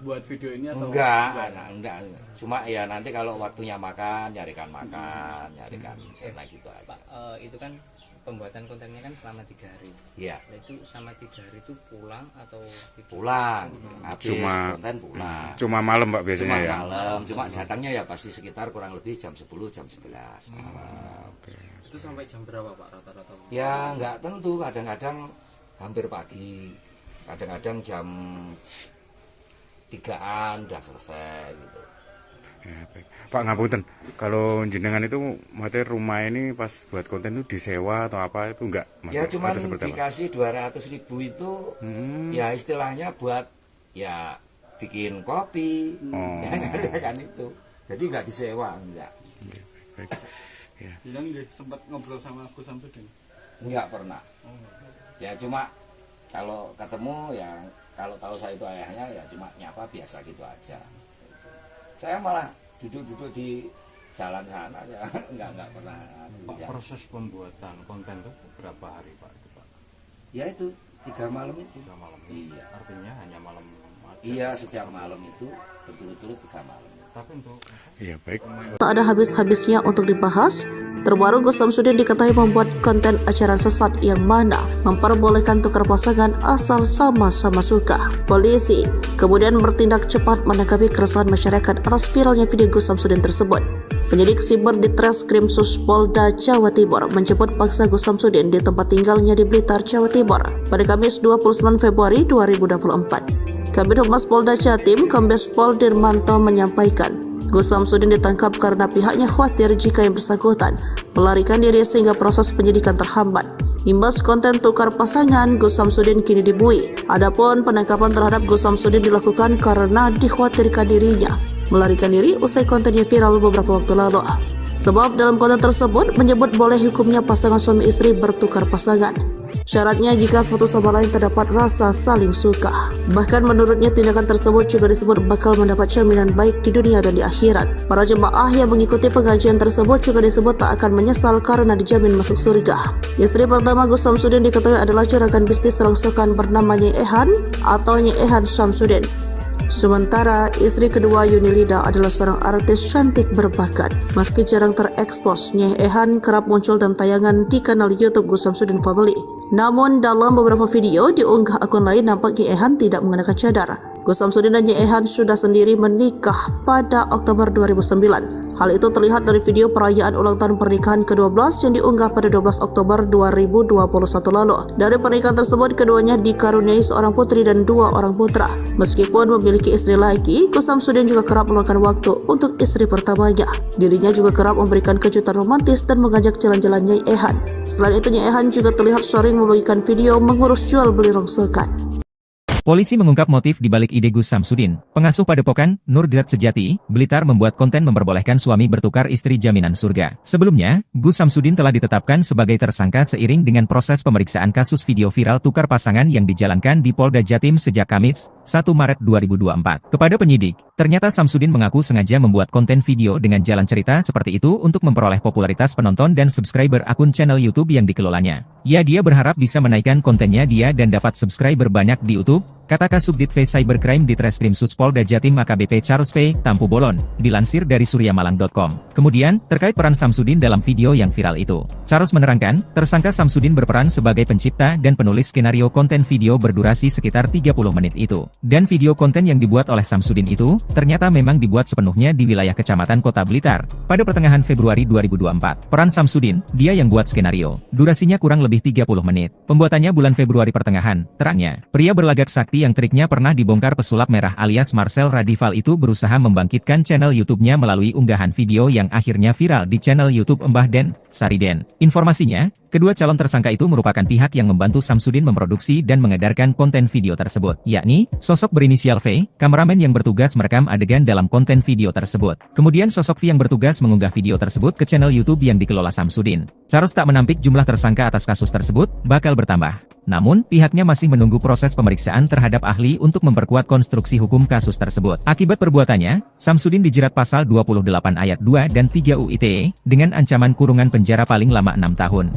Speaker 7: buat video ini atau
Speaker 6: Enggak. Cuma ya nanti kalau waktunya makan, nyarikan enak gitu aja.
Speaker 8: Pak, itu kan pembuatan kontennya kan selama 3 hari.
Speaker 6: Iya.
Speaker 8: Nah, itu selama 3 hari itu pulang atau
Speaker 6: Pulang, habis konten pulang.
Speaker 5: Cuma malam Pak biasanya ya.
Speaker 6: Malam, cuma datangnya ya pasti sekitar kurang lebih jam 10, jam 11 malam.
Speaker 8: itu sampai jam berapa Pak rata-rata?
Speaker 6: Ya nggak tentu, kadang-kadang hampir pagi, kadang-kadang jam 3-an udah selesai gitu.
Speaker 5: Ya, baik. Pak ngapunten, kalau jenengan itu materi rumah ini pas buat konten itu disewa atau apa itu enggak?
Speaker 6: Ya cuman
Speaker 5: Atau seperti apa?
Speaker 6: dikasih 200.000 itu ya istilahnya buat ya bikin kopi, kan itu. Jadi nggak disewa, enggak.
Speaker 5: Baik. Ya.
Speaker 7: bilang sempat ngobrol sama Gus Samsudin?
Speaker 6: Enggak pernah. Ya cuma kalau ketemu ya kalau tahu saya itu ayahnya ya cuma nyapa biasa gitu aja. Saya malah duduk-duduk di jalan sana ya enggak pernah.
Speaker 9: Pak, proses pembuatan konten itu berapa hari Pak? Itu, Pak?
Speaker 6: Ya itu 3 malam itu.
Speaker 9: 3 malam.
Speaker 6: Iya.
Speaker 9: Artinya hanya malam aja.
Speaker 6: Iya, setiap malam itu betul-betul 3 malam.
Speaker 9: Tapi untuk
Speaker 5: Iya baik.
Speaker 1: Tak ada habis-habisnya untuk dibahas. Terbaru Gus Samsudin diketahui membuat konten ajaran sesat yang mana memperbolehkan tukar pasangan asal sama-sama suka. Polisi kemudian bertindak cepat menanggapi keresahan masyarakat atas viralnya video Gus Samsudin tersebut. Penyidik siber di Treskrim Polda Jawa Timur menjemput paksa Gus Samsudin di tempat tinggalnya di Blitar, Jawa Timur pada Kamis 29 Februari 2024. Kabid Humas Polda Jatim, Kombes Pol Dirmanto menyampaikan, Gus Samsudin ditangkap karena pihaknya khawatir jika yang bersangkutan melarikan diri sehingga proses penyidikan terhambat. Imbas konten tukar pasangan, Gus Samsudin kini dibui. Adapun penangkapan terhadap Gus Samsudin dilakukan karena dikhawatirkan dirinya melarikan diri usai kontennya viral beberapa waktu lalu. Sebab dalam konten tersebut menyebut boleh hukumnya pasangan suami istri bertukar pasangan. Syaratnya jika satu sama lain terdapat rasa saling suka. Bahkan menurutnya tindakan tersebut juga disebut bakal mendapat jaminan baik di dunia dan di akhirat. Para jemaah yang mengikuti pengajian tersebut juga disebut tak akan menyesal karena dijamin masuk surga. Istri pertama Gus Samsudin diketahui adalah juragan bisnis rongsokan bernama Nyai Ehan atau Nyai Ehan Samsudin. Sementara istri kedua Yunilida adalah seorang artis cantik berbakat. Meski jarang terekspos, Nyai Ehan kerap muncul dalam tayangan di kanal YouTube Gus Samsudin Family. Namun dalam beberapa video diunggah akun lain nampak Nyai Ehan tidak mengenakan cadar. Gus Samsudin dan Nyai Ehan sudah sendiri menikah pada Oktober 2009. Hal itu terlihat dari video perayaan ulang tahun pernikahan ke-12 yang diunggah pada 12 Oktober 2021 lalu. Dari pernikahan tersebut, keduanya dikaruniai seorang putri dan 2 orang putra. Meskipun memiliki istri lagi, Gus Samsudin juga kerap meluangkan waktu untuk istri pertamanya. Dirinya juga kerap memberikan kejutan romantis dan mengajak jalan-jalan Nyai Ehan. Selain itu, Nyai Ehan juga terlihat sering membagikan video mengurus jual beli rongsokan.
Speaker 2: Polisi mengungkap motif di balik ide Gus Samsudin. Pengasuh Padepokan, Nurdiat Sejati, Blitar membuat konten memperbolehkan suami bertukar istri jaminan surga. Sebelumnya, Gus Samsudin telah ditetapkan sebagai tersangka seiring dengan proses pemeriksaan kasus video viral tukar pasangan yang dijalankan di Polda Jatim sejak Kamis, 1 Maret 2024. Kepada penyidik, ternyata Samsudin mengaku sengaja membuat konten video dengan jalan cerita seperti itu untuk memperoleh popularitas penonton dan subscriber akun channel YouTube yang dikelolanya. Dia berharap bisa menaikkan kontennya dia dan dapat subscriber banyak di YouTube. kata Kasubdit V Cybercrime di Treskrim Suspolda Jatim AKBP Charles P. Tampu Bolon, dilansir dari suryamalang.com. Kemudian, terkait peran Samsudin dalam video yang viral itu. Charles menerangkan, tersangka Samsudin berperan sebagai pencipta dan penulis skenario konten video berdurasi sekitar 30 menit itu. Dan video konten yang dibuat oleh Samsudin itu, ternyata memang dibuat sepenuhnya di wilayah Kecamatan Kota Blitar, pada pertengahan Februari 2024. Peran Samsudin, dia yang buat skenario. Durasinya kurang lebih 30 menit. Pembuatannya bulan Februari pertengahan, terangnya. Pria berlagak sakti yang triknya pernah dibongkar pesulap merah alias Marcel Radival itu berusaha membangkitkan channel YouTube-nya melalui unggahan video yang akhirnya viral di channel YouTube Mbah Den, Sariden. Informasinya, kedua calon tersangka itu merupakan pihak yang membantu Samsudin memproduksi dan mengedarkan konten video tersebut, yakni sosok berinisial V, kameramen yang bertugas merekam adegan dalam konten video tersebut. Kemudian sosok V yang bertugas mengunggah video tersebut ke channel YouTube yang dikelola Samsudin. Charles tak menampik jumlah tersangka atas kasus tersebut bakal bertambah. Namun, pihaknya masih menunggu proses pemeriksaan terhadap ahli untuk memperkuat konstruksi hukum kasus tersebut. Akibat perbuatannya, Samsudin dijerat pasal 28 ayat 2 dan 3 UU ITE dengan ancaman kurungan penjara paling lama 6 tahun.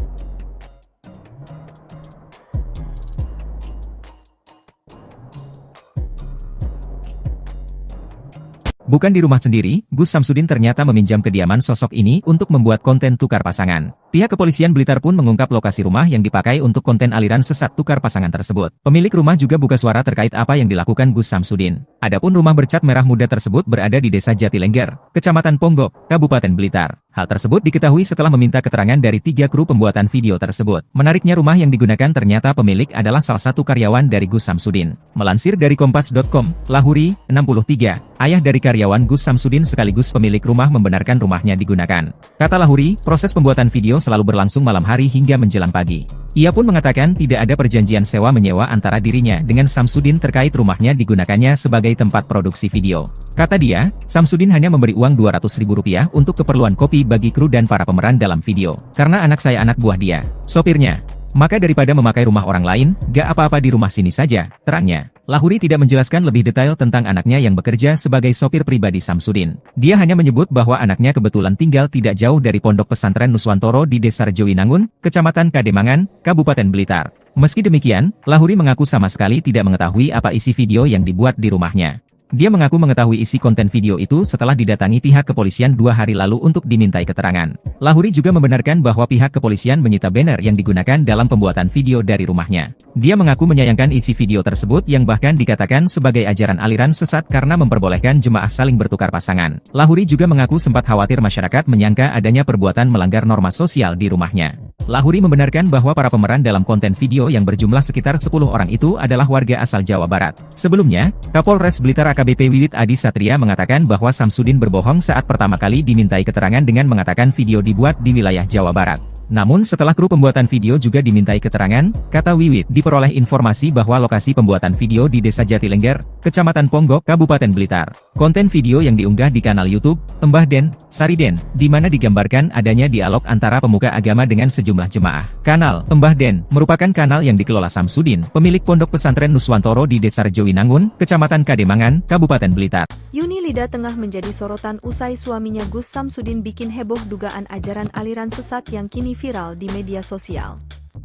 Speaker 2: Bukan di rumah sendiri, Gus Samsudin ternyata meminjam kediaman sosok ini untuk membuat konten tukar pasangan. Pihak kepolisian Blitar pun mengungkap lokasi rumah yang dipakai untuk konten aliran sesat tukar pasangan tersebut. Pemilik rumah juga buka suara terkait apa yang dilakukan Gus Samsudin. Adapun rumah bercat merah muda tersebut berada di Desa Jatilengger, Kecamatan Ponggok, Kabupaten Blitar. Hal tersebut diketahui setelah meminta keterangan dari 3 kru pembuatan video tersebut. Menariknya rumah yang digunakan ternyata pemilik adalah salah satu karyawan dari Gus Samsudin. Melansir dari Kompas.com, Lahuri, 63, ayah dari karyawan Gus Samsudin sekaligus pemilik rumah membenarkan rumahnya digunakan. Kata Lahuri, proses pembuatan video selalu berlangsung malam hari hingga menjelang pagi. Ia pun mengatakan tidak ada perjanjian sewa-menyewa antara dirinya dengan Samsudin terkait rumahnya digunakannya sebagai tempat produksi video. Kata dia, Samsudin hanya memberi uang Rp200.000 untuk keperluan kopi bagi kru dan para pemeran dalam video. Karena anak saya anak buah dia, sopirnya. Maka daripada memakai rumah orang lain, gak apa-apa di rumah sini saja, terangnya. Lahuri tidak menjelaskan lebih detail tentang anaknya yang bekerja sebagai sopir pribadi Samsudin. Dia hanya menyebut bahwa anaknya kebetulan tinggal tidak jauh dari Pondok Pesantren Nuswantoro di Desa Rejowinangun, Kecamatan Kademangan, Kabupaten Blitar. Meski demikian, Lahuri mengaku sama sekali tidak mengetahui apa isi video yang dibuat di rumahnya. Dia mengaku mengetahui isi konten video itu setelah didatangi pihak kepolisian 2 hari lalu untuk dimintai keterangan. Lahuri juga membenarkan bahwa pihak kepolisian menyita banner yang digunakan dalam pembuatan video dari rumahnya. Dia mengaku menyayangkan isi video tersebut yang bahkan dikatakan sebagai ajaran aliran sesat karena memperbolehkan jemaah saling bertukar pasangan. Lahuri juga mengaku sempat khawatir masyarakat menyangka adanya perbuatan melanggar norma sosial di rumahnya. Lahuri membenarkan bahwa para pemeran dalam konten video yang berjumlah sekitar 10 orang itu adalah warga asal Jawa Barat. Sebelumnya, Kapolres Blitar AKBP Wiwit Adi Satria mengatakan bahwa Samsudin berbohong saat pertama kali dimintai keterangan dengan mengatakan video dibuat di wilayah Jawa Barat. Namun setelah kru pembuatan video juga dimintai keterangan, kata Wiwit, diperoleh informasi bahwa lokasi pembuatan video di Desa Jatilengger, Kecamatan Ponggok, Kabupaten Blitar. Konten video yang diunggah di kanal YouTube Mbah Den, Sariden, di mana digambarkan adanya dialog antara pemuka agama dengan sejumlah jemaah. Kanal Mbah Den merupakan kanal yang dikelola Samsudin, pemilik Pondok Pesantren Nuswantoro di Desa Rejowinangun, Kecamatan Kademangan, Kabupaten Blitar.
Speaker 3: Yuni Lida tengah menjadi sorotan usai suaminya Gus Samsudin bikin heboh dugaan ajaran aliran sesat yang kini viral di media sosial.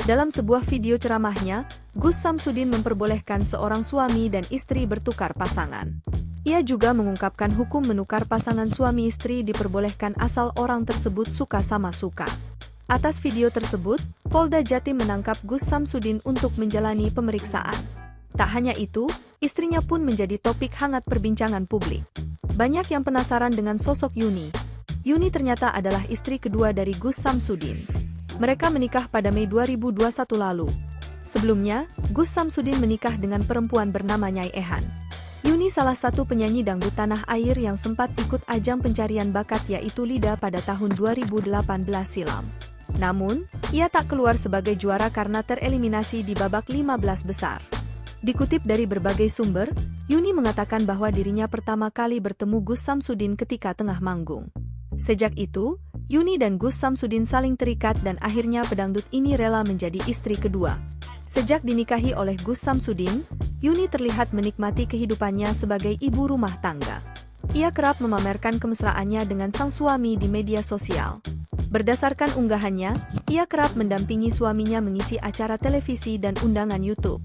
Speaker 3: Dalam sebuah video ceramahnya, Gus Samsudin memperbolehkan seorang suami dan istri bertukar pasangan. Ia juga mengungkapkan hukum menukar pasangan suami istri diperbolehkan asal orang tersebut suka sama suka. Atas video tersebut, Polda Jatim menangkap Gus Samsudin untuk menjalani pemeriksaan. Tak hanya itu, istrinya pun menjadi topik hangat perbincangan publik. Banyak yang penasaran dengan sosok Yuni. Yuni ternyata adalah istri kedua dari Gus Samsudin. Mereka menikah pada Mei 2021 lalu. Sebelumnya, Gus Samsudin menikah dengan perempuan bernama Nyai Ehan. Yuni salah satu penyanyi dangdut tanah air yang sempat ikut ajang pencarian bakat yaitu Lida pada tahun 2018 silam. Namun, ia tak keluar sebagai juara karena tereliminasi di babak 15 besar. Dikutip dari berbagai sumber, Yuni mengatakan bahwa dirinya pertama kali bertemu Gus Samsudin ketika tengah manggung. Sejak itu, Yuni dan Gus Samsudin saling terikat dan akhirnya pedangdut ini rela menjadi istri kedua. Sejak dinikahi oleh Gus Samsudin, Yuni terlihat menikmati kehidupannya sebagai ibu rumah tangga. Ia kerap memamerkan kemesraannya dengan sang suami di media sosial. Berdasarkan unggahannya, ia kerap mendampingi suaminya mengisi acara televisi dan undangan YouTube.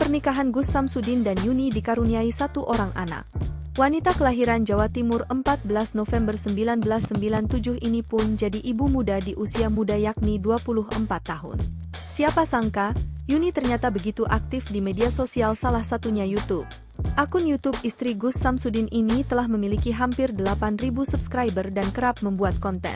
Speaker 3: pernikahan Gus Samsudin dan Yuni dikaruniai satu orang anak. Wanita kelahiran Jawa Timur 14 November 1997 ini pun jadi ibu muda di usia muda yakni 24 tahun. Siapa sangka, Yuni ternyata begitu aktif di media sosial salah satunya YouTube. Akun YouTube istri Gus Samsudin ini telah memiliki hampir 8.000 subscriber dan kerap membuat konten.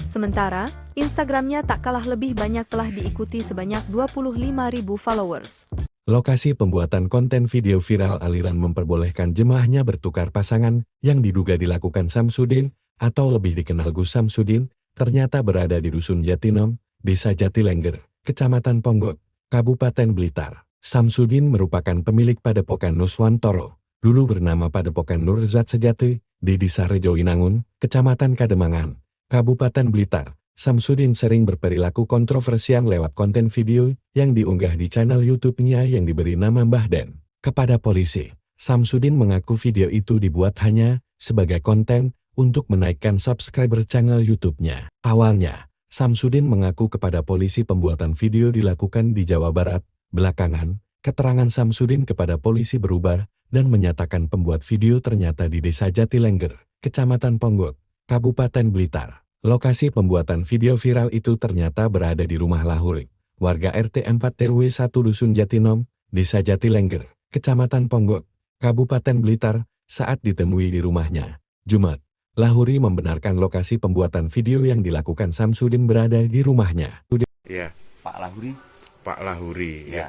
Speaker 3: Sementara, Instagramnya tak kalah lebih banyak telah diikuti sebanyak 25.000 followers.
Speaker 4: Lokasi pembuatan konten video viral aliran memperbolehkan jemaahnya bertukar pasangan yang diduga dilakukan Samsudin atau lebih dikenal Gus Samsudin, ternyata berada di Dusun Jatinom, Desa Jatilengger, Kecamatan Ponggok, Kabupaten Blitar. Samsudin merupakan pemilik Padepokan Nuswantoro, dulu bernama Padepokan Nurzat Sejati, di Desa Rejoinangun, Kecamatan Kademangan, Kabupaten Blitar. Samsudin sering berperilaku kontroversial lewat konten video yang diunggah di channel YouTube-nya yang diberi nama Mbah Den. Kepada polisi, Samsudin mengaku video itu dibuat hanya sebagai konten untuk menaikkan subscriber channel YouTube-nya. Awalnya, Samsudin mengaku kepada polisi pembuatan video dilakukan di Jawa Barat. Belakangan, keterangan Samsudin kepada polisi berubah dan menyatakan pembuat video ternyata di Desa Jatilengger, Kecamatan Ponggok, Kabupaten Blitar. Lokasi pembuatan video viral itu ternyata berada di rumah Lahuri, warga RT 4 RW 1 Dusun Jatinom, Desa Jatilengger, Kecamatan Ponggok, Kabupaten Blitar, saat ditemui di rumahnya. Jumat, Lahuri membenarkan lokasi pembuatan video yang dilakukan Samsudin berada di rumahnya.
Speaker 5: Ya,
Speaker 6: Pak Lahuri.
Speaker 5: Pak Lahuri,
Speaker 6: Ya.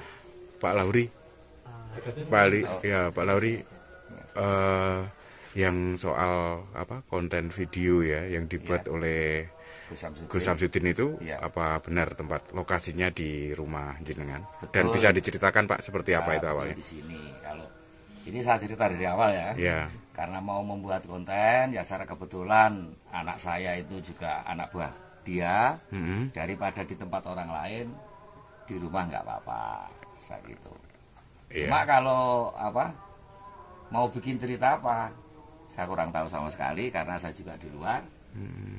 Speaker 5: Pak Lahuri, Pak Lahuri, yang soal konten video ya yang dibuat oleh Gus Samsudin itu apa benar tempat lokasinya di rumah jenengan?
Speaker 6: Betul.
Speaker 5: Dan bisa diceritakan Pak seperti apa itu awalnya?
Speaker 6: Di sini, kalau ini saya cerita dari awal ya.
Speaker 5: Ya.
Speaker 6: Karena mau membuat konten, ya secara kebetulan anak saya itu juga anak buah dia. Daripada di tempat orang lain, di rumah nggak apa-apa, saya gitu. Cuma kalau mau bikin cerita apa? Saya kurang tahu sama sekali karena saya juga di luar.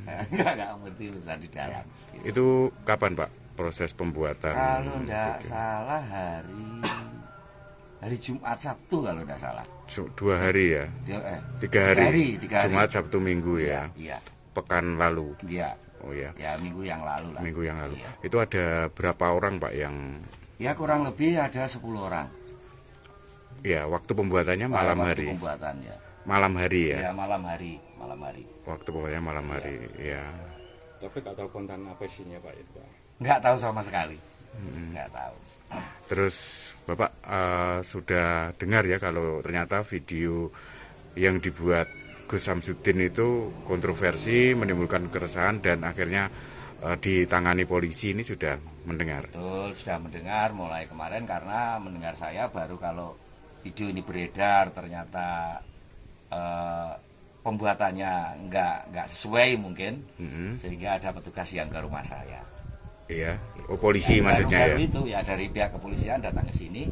Speaker 6: Saya nggak ngerti urusan di dalam. Gitu.
Speaker 5: Itu kapan Pak proses pembuatan?
Speaker 6: Kalau nggak salah hari Jumat Sabtu kalau nggak salah.
Speaker 5: 2 hari ya? 3 hari. Jumat Sabtu Minggu ya?
Speaker 6: Iya.
Speaker 5: Pekan lalu?
Speaker 6: Iya.
Speaker 5: Oh ya.
Speaker 6: Ya minggu yang lalu lah.
Speaker 5: Minggu yang lalu.
Speaker 6: Iya.
Speaker 5: Itu ada berapa orang Pak yang?
Speaker 6: Ya kurang lebih ada 10 orang.
Speaker 5: Ya waktu pembuatannya malam hari.
Speaker 6: Pembuatannya.
Speaker 5: Malam hari ya?
Speaker 6: Ya malam hari.
Speaker 5: Waktu pokoknya malam hari, ya.
Speaker 9: Tapi nggak tahu konten apa isinya Pak itu Pak?
Speaker 6: Nggak tahu sama sekali, nggak tahu.
Speaker 5: Terus Bapak sudah dengar ya kalau ternyata video yang dibuat Gus Samsudin itu kontroversi, menimbulkan keresahan dan akhirnya ditangani polisi, ini sudah mendengar?
Speaker 6: Betul, sudah mendengar mulai kemarin karena mendengar saya baru kalau video ini beredar ternyata pembuatannya nggak sesuai mungkin, sehingga ada petugas yang ke rumah saya.
Speaker 5: Iya, polisi ya, maksudnya
Speaker 6: baru itu ya dari pihak kepolisian datang ke sini,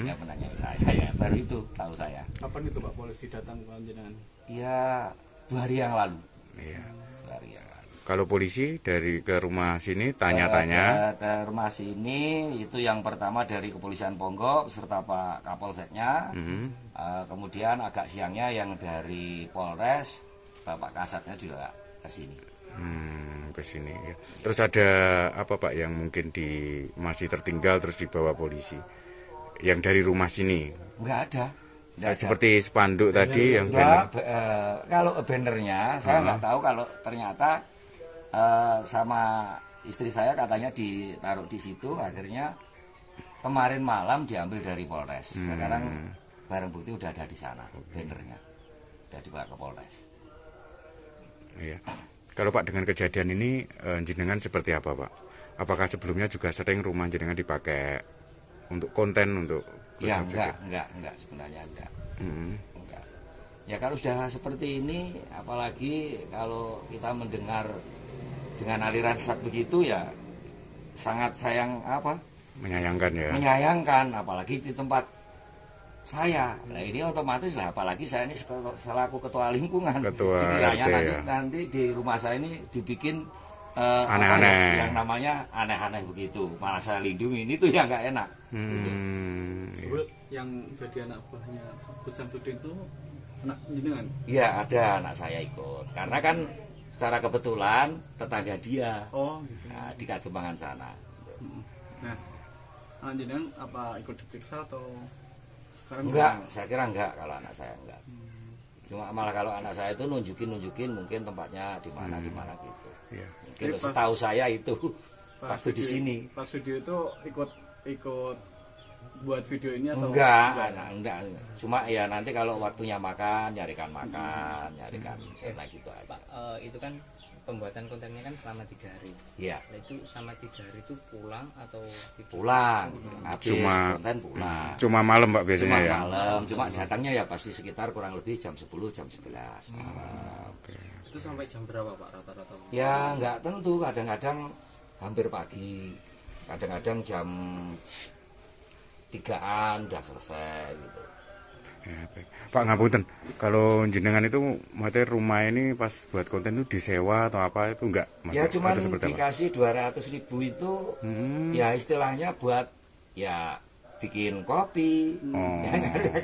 Speaker 6: yang menanyai saya ya baru itu tahu saya.
Speaker 7: Kapan itu Pak polisi datang ke jenengan?
Speaker 6: Ya 2 hari yang lalu.
Speaker 5: Iya.
Speaker 6: 2 hari yang lalu.
Speaker 5: Kalau polisi dari ke rumah sini tanya-tanya?
Speaker 6: Ke rumah sini itu yang pertama dari Kepolisian Ponggok serta Pak Kapolseknya. Kemudian agak siangnya yang dari Polres, Bapak Kasatnya juga ke sini.
Speaker 5: Ke sini ya. Terus ada apa Pak yang mungkin masih tertinggal terus dibawa polisi? Yang dari rumah sini?
Speaker 6: Enggak ada.
Speaker 5: Seperti spanduk tadi yang
Speaker 6: banner. Kalau bannernya saya nggak tahu, kalau ternyata sama istri saya katanya ditaruh di situ, akhirnya kemarin malam diambil dari Polres. Sekarang barang bukti udah ada di sana, bannernya udah dibawa ke Polres.
Speaker 5: Iya. Kalau Pak dengan kejadian ini jenengan seperti apa Pak? Apakah sebelumnya juga sering rumah jenengan dipakai untuk konten untuk?
Speaker 6: Ya enggak sebenarnya enggak. Enggak. Ya kalau sudah seperti ini, apalagi kalau kita mendengar dengan aliran sesat begitu ya sangat menyayangkan ya. Menyayangkan apalagi di tempat saya. Nah ini otomatis lah, apalagi saya ini selaku ketua lingkungan.
Speaker 5: Ketua
Speaker 6: dikiranya
Speaker 5: RT,
Speaker 6: nanti di rumah saya ini dibikin
Speaker 5: Aneh-aneh.
Speaker 6: Yang namanya aneh-aneh begitu. Malah saya lindungi itu yang nggak enak. Gitu.
Speaker 7: Bro, yang jadi anak buahnya Gus Samsudin itu anak jenengan?
Speaker 6: Iya, ada anak saya ikut. Karena kan secara kebetulan tetangga dia.
Speaker 7: Oh, gitu.
Speaker 6: Nah, di Kadembangan sana.
Speaker 7: Nah, anak jenengan apa ikut diperiksa atau sekarang?
Speaker 6: Enggak, saya kira enggak kalau anak saya enggak. Cuma malah kalau anak saya itu nunjukin mungkin tempatnya di mana gitu.
Speaker 5: Iya.
Speaker 6: Mungkin setahu saya itu waktu di sini.
Speaker 7: Pas video itu ikut buat video ini atau
Speaker 6: enggak. Cuma ya nanti kalau waktunya makan, nyarikan sana gitu aja.
Speaker 8: Pak, itu kan pembuatan kontennya kan selama 3 hari.
Speaker 6: Iya.
Speaker 8: Nah, itu selama 3 hari itu pulang atau
Speaker 6: pulang. Habis konten pulang.
Speaker 5: Cuma malam Pak biasanya ya.
Speaker 6: Malam. Cuma datangnya ya pasti sekitar kurang lebih jam 10, jam 11 malam.
Speaker 8: itu sampai jam berapa Pak rata-rata?
Speaker 6: Ya nggak tentu, kadang-kadang hampir pagi, kadang-kadang jam 3-an udah selesai gitu.
Speaker 5: Ya, baik. Pak ngapunten, kalau jenengan itu materi rumah ini pas buat konten itu disewa atau apa itu enggak?
Speaker 6: Ya cuma dikasih 200.000 itu ya istilahnya buat ya bikin kopi,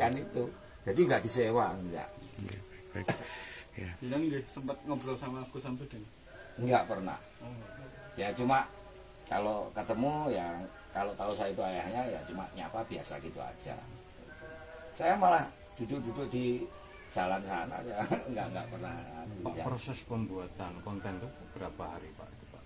Speaker 6: kan itu. Jadi nggak disewa, enggak.
Speaker 5: Baik. Ya.
Speaker 7: Bilang sempat ngobrol sama Gus Samsudin?
Speaker 6: Enggak pernah. Ya cuma kalau ketemu ya kalau tahu saya itu ayahnya ya cuma nyapa biasa gitu aja. Saya malah duduk-duduk di jalan sana ya enggak pernah.
Speaker 9: Pak, proses pembuatan konten itu berapa hari Pak? Itu, Pak?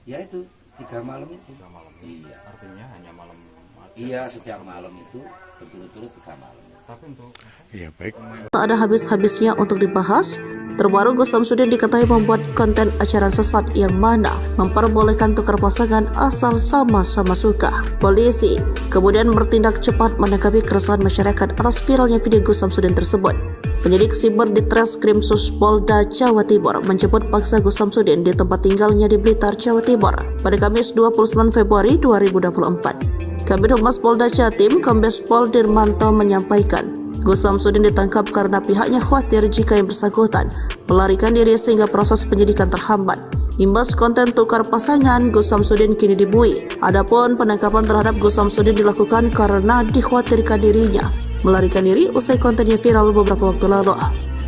Speaker 6: Ya itu 3 malam itu.
Speaker 9: 3 malam.
Speaker 6: Iya.
Speaker 9: Artinya hanya malam aja.
Speaker 6: Iya, setiap malam itu berturut-turut 3 malam.
Speaker 9: Tapi untuk
Speaker 5: Iya baik.
Speaker 1: Tak ada habis-habisnya untuk dibahas. Terbaru Gus Samsudin diketahui membuat konten acara sesat yang mana memperbolehkan tukar pasangan asal sama-sama suka. Polisi kemudian bertindak cepat menanggapi keresahan masyarakat atas viralnya video Gus Samsudin tersebut. Penyidik siber di Treskrim Polda Jawa Timur menjemput paksa Gus Samsudin di tempat tinggalnya di Blitar, Jawa Timur pada Kamis 29 Februari 2024. Kabid Humas Polda Jatim, Kombes Pol Dirmanto menyampaikan, Gus Samsudin ditangkap karena pihaknya khawatir jika yang bersangkutan melarikan diri sehingga proses penyidikan terhambat. Imbas konten tukar pasangan, Gus Samsudin kini dibui. Adapun penangkapan terhadap Gus Samsudin dilakukan karena dikhawatirkan dirinya melarikan diri usai kontennya viral beberapa waktu lalu.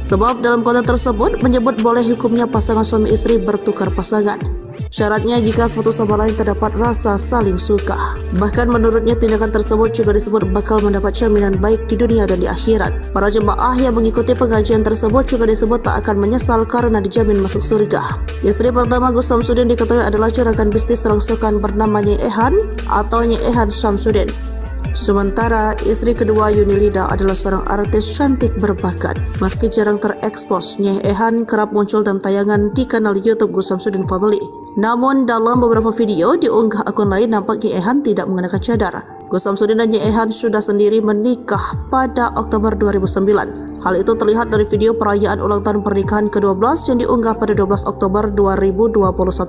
Speaker 1: Sebab dalam konten tersebut menyebut boleh hukumnya pasangan suami istri bertukar pasangan. Syaratnya jika satu sama lain terdapat rasa saling suka. Bahkan menurutnya tindakan tersebut juga disebut bakal mendapat jaminan baik di dunia dan di akhirat. Para jemaah yang mengikuti pengajian tersebut juga disebut tak akan menyesal karena dijamin masuk surga. Istri pertama Gus Samsudin diketahui adalah juragan bisnis rongsokan bernama Nyai Ehan atau Nyai Ehan Samsudin. Sementara istri kedua Yunilida adalah seorang artis cantik berbakat. Meski jarang terekspos, Nyai Ehan kerap muncul dalam tayangan di kanal YouTube Gus Samsudin Family. Namun dalam beberapa video diunggah akun lain nampak Nyai Ehan tidak mengenakan cadar. Gus Samsudin dan Nyai Ehan sudah sendiri menikah pada Oktober 2009. Hal itu terlihat dari video perayaan ulang tahun pernikahan ke-12 yang diunggah pada 12 Oktober 2021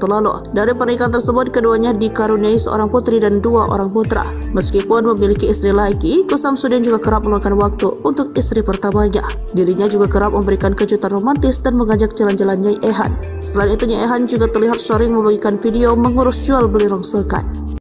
Speaker 1: lalu. Dari pernikahan tersebut, keduanya dikaruniai seorang putri dan 2 orang putra. Meskipun memiliki istri lagi, Gus Samsudin juga kerap meluangkan waktu untuk istri pertamanya. Dirinya juga kerap memberikan kejutan romantis dan mengajak jalan-jalan Nyai Ehan. Selain itu, Nyai Ehan juga terlihat sering membagikan video mengurus jual beli rongsokan.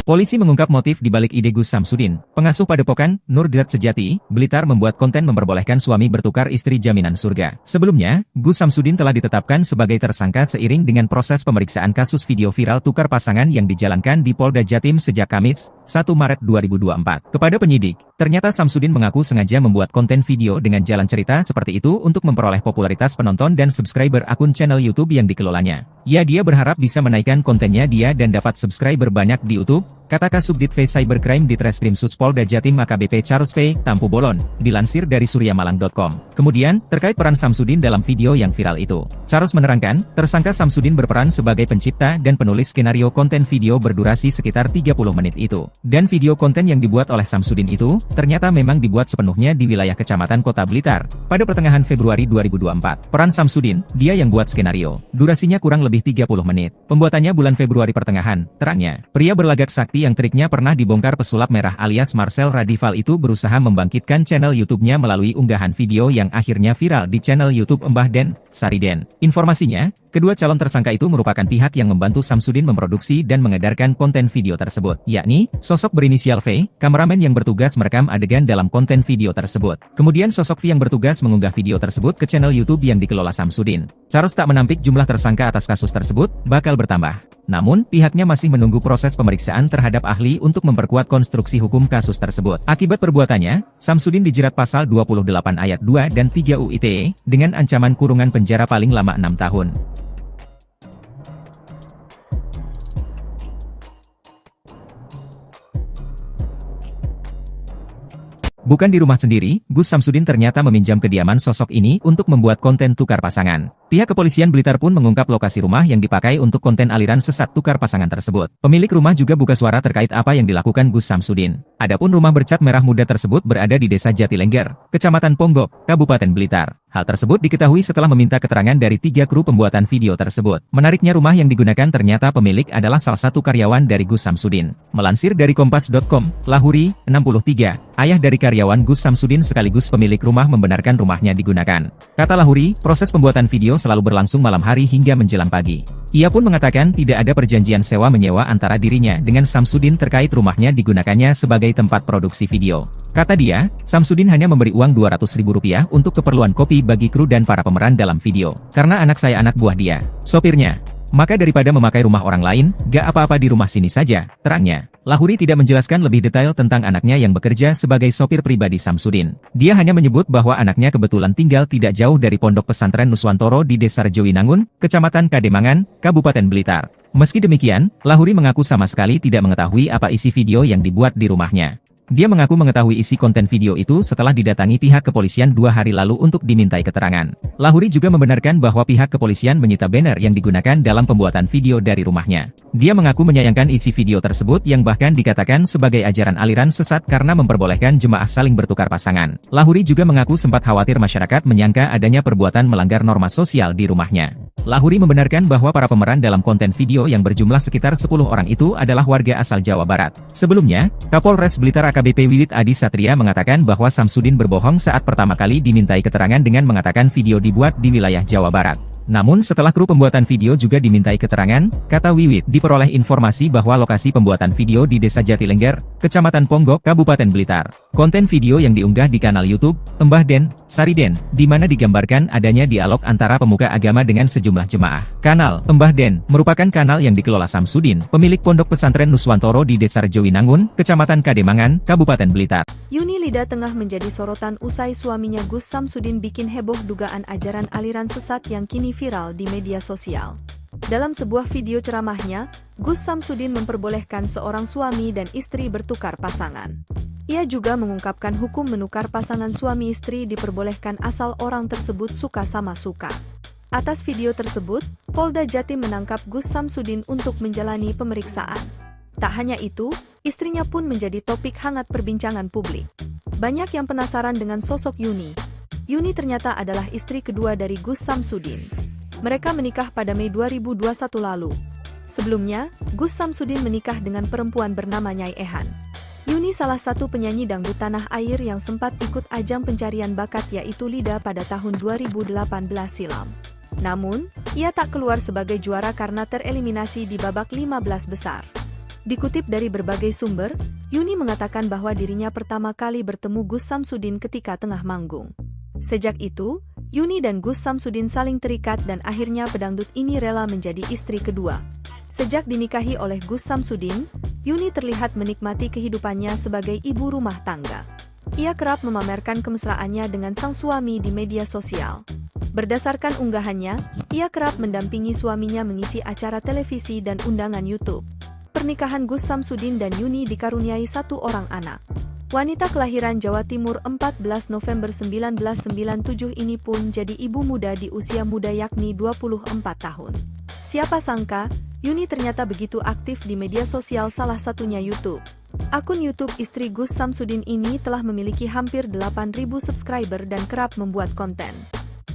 Speaker 2: Polisi mengungkap motif di balik ide Gus Samsudin. Pengasuh Padepokan, Nurdiat Sejati, Blitar membuat konten memperbolehkan suami bertukar istri jaminan surga. Sebelumnya, Gus Samsudin telah ditetapkan sebagai tersangka seiring dengan proses pemeriksaan kasus video viral tukar pasangan yang dijalankan di Polda Jatim sejak Kamis, 1 Maret 2024. Kepada penyidik, ternyata Samsudin mengaku sengaja membuat konten video dengan jalan cerita seperti itu untuk memperoleh popularitas penonton dan subscriber akun channel YouTube yang dikelolanya. Dia berharap bisa menaikkan kontennya dan dapat subscriber banyak di YouTube, kata Kasubdit V Cybercrime di Treskrim Polda Jatim AKBP Charles P. Tampu Bolon, dilansir dari suryamalang.com. Kemudian, terkait peran Samsudin dalam video yang viral itu, Charles menerangkan, tersangka Samsudin berperan sebagai pencipta dan penulis skenario konten video berdurasi sekitar 30 menit itu. Dan video konten yang dibuat oleh Samsudin itu, ternyata memang dibuat sepenuhnya di wilayah Kecamatan Kota Blitar, pada pertengahan Februari 2024. Peran Samsudin, dia yang buat skenario. Durasinya kurang lebih 30 menit. Pembuatannya bulan Februari pertengahan, terangnya. Pria berlagak sakti yang triknya pernah dibongkar pesulap merah alias Marcel Radival itu berusaha membangkitkan channel YouTube-nya melalui unggahan video yang akhirnya viral di channel YouTube Mbah Den, Sariden. Informasinya, Kedua calon tersangka itu merupakan pihak yang membantu Samsudin memproduksi dan mengedarkan konten video tersebut, yakni sosok berinisial V, kameramen yang bertugas merekam adegan dalam konten video tersebut. Kemudian sosok V yang bertugas mengunggah video tersebut ke channel YouTube yang dikelola Samsudin. Charles tak menampik jumlah tersangka atas kasus tersebut bakal bertambah. Namun, pihaknya masih menunggu proses pemeriksaan terhadap ahli untuk memperkuat konstruksi hukum kasus tersebut. Akibat perbuatannya, Samsudin dijerat pasal 28 ayat 2 dan 3 UU ITE dengan ancaman kurungan penjara paling lama 6 tahun. Bukan di rumah sendiri, Gus Samsudin ternyata meminjam kediaman sosok ini untuk membuat konten tukar pasangan. Pihak kepolisian Blitar pun mengungkap lokasi rumah yang dipakai untuk konten aliran sesat tukar pasangan tersebut. Pemilik rumah juga buka suara terkait apa yang dilakukan Gus Samsudin. Adapun rumah bercat merah muda tersebut berada di Desa Jatilengger, Kecamatan Ponggok, Kabupaten Blitar. Hal tersebut diketahui setelah meminta keterangan dari 3 kru pembuatan video tersebut. Menariknya rumah yang digunakan ternyata pemilik adalah salah satu karyawan dari Gus Samsudin. Melansir dari Kompas.com, Lahuri, 63, ayah dari karyawan Gus Samsudin sekaligus pemilik rumah membenarkan rumahnya digunakan. Kata Lahuri, proses pembuatan video selalu berlangsung malam hari hingga menjelang pagi. Ia pun mengatakan tidak ada perjanjian sewa-menyewa antara dirinya dengan Samsudin terkait rumahnya digunakannya sebagai tempat produksi video. Kata dia, Samsudin hanya memberi uang Rp200.000 untuk keperluan kopi bagi kru dan para pemeran dalam video. Karena anak saya anak buah dia, sopirnya. Maka daripada memakai rumah orang lain, gak apa-apa di rumah sini saja, terangnya. Lahuri tidak menjelaskan lebih detail tentang anaknya yang bekerja sebagai sopir pribadi Samsudin. Dia hanya menyebut bahwa anaknya kebetulan tinggal tidak jauh dari Pondok Pesantren Nuswantoro di Desa Rejowinangun, Kecamatan Kademangan, Kabupaten Blitar. Meski demikian, Lahuri mengaku sama sekali tidak mengetahui apa isi video yang dibuat di rumahnya. Dia mengaku mengetahui isi konten video itu setelah didatangi pihak kepolisian 2 hari lalu untuk dimintai keterangan. Lahuri juga membenarkan bahwa pihak kepolisian menyita banner yang digunakan dalam pembuatan video dari rumahnya. Dia mengaku menyayangkan isi video tersebut yang bahkan dikatakan sebagai ajaran aliran sesat karena memperbolehkan jemaah saling bertukar pasangan. Lahuri juga mengaku sempat khawatir masyarakat menyangka adanya perbuatan melanggar norma sosial di rumahnya. Lahuri membenarkan bahwa para pemeran dalam konten video yang berjumlah sekitar 10 orang itu adalah warga asal Jawa Barat. Sebelumnya, Kapolres Blitar AKBP Wiwit Adi Satria mengatakan bahwa Samsudin berbohong saat pertama kali dimintai keterangan dengan mengatakan video dibuat di wilayah Jawa Barat. Namun setelah kru pembuatan video juga dimintai keterangan, kata Wiwit, diperoleh informasi bahwa lokasi pembuatan video di Desa Jatilengger, Kecamatan Ponggok, Kabupaten Blitar. Konten video yang diunggah di kanal YouTube, Mbah Den, Sariden, di mana digambarkan adanya dialog antara pemuka agama dengan sejumlah jemaah. Kanal Mbah Den merupakan kanal yang dikelola Samsudin, pemilik Pondok Pesantren Nuswantoro di Desa Rejowinangun, Kecamatan Kademangan, Kabupaten Blitar.
Speaker 3: Yuni Lida tengah menjadi sorotan usai suaminya Gus Samsudin bikin heboh dugaan ajaran aliran sesat yang kini viral di media sosial. Dalam sebuah video ceramahnya, Gus Samsudin memperbolehkan seorang suami dan istri bertukar pasangan. Ia juga mengungkapkan hukum menukar pasangan suami istri diperbolehkan asal orang tersebut suka sama suka. Atas video tersebut, Polda Jatim menangkap Gus Samsudin untuk menjalani pemeriksaan. Tak hanya itu, istrinya pun menjadi topik hangat perbincangan publik. Banyak yang penasaran dengan sosok Yuni. Yuni ternyata adalah istri kedua dari Gus Samsudin. Mereka menikah pada Mei 2021 lalu. Sebelumnya, Gus Samsudin menikah dengan perempuan bernama Nyai Ehan. Yuni salah satu penyanyi dangdut tanah air yang sempat ikut ajang pencarian bakat yaitu Lida pada tahun 2018 silam. Namun, ia tak keluar sebagai juara karena tereliminasi di babak 15 besar. Dikutip dari berbagai sumber, Yuni mengatakan bahwa dirinya pertama kali bertemu Gus Samsudin ketika tengah manggung. Sejak itu, Yuni dan Gus Samsudin saling terikat dan akhirnya pedangdut ini rela menjadi istri kedua. Sejak dinikahi oleh Gus Samsudin, Yuni terlihat menikmati kehidupannya sebagai ibu rumah tangga. Ia kerap memamerkan kemesraannya dengan sang suami di media sosial. Berdasarkan unggahannya, ia kerap mendampingi suaminya mengisi acara televisi dan undangan YouTube. Pernikahan Gus Samsudin dan Yuni dikaruniai 1 orang anak. Wanita kelahiran Jawa Timur 14 November 1997 ini pun jadi ibu muda di usia muda yakni 24 tahun. Siapa sangka, Yuni ternyata begitu aktif di media sosial salah satunya YouTube. Akun YouTube istri Gus Samsudin ini telah memiliki hampir 8.000 subscriber dan kerap membuat konten.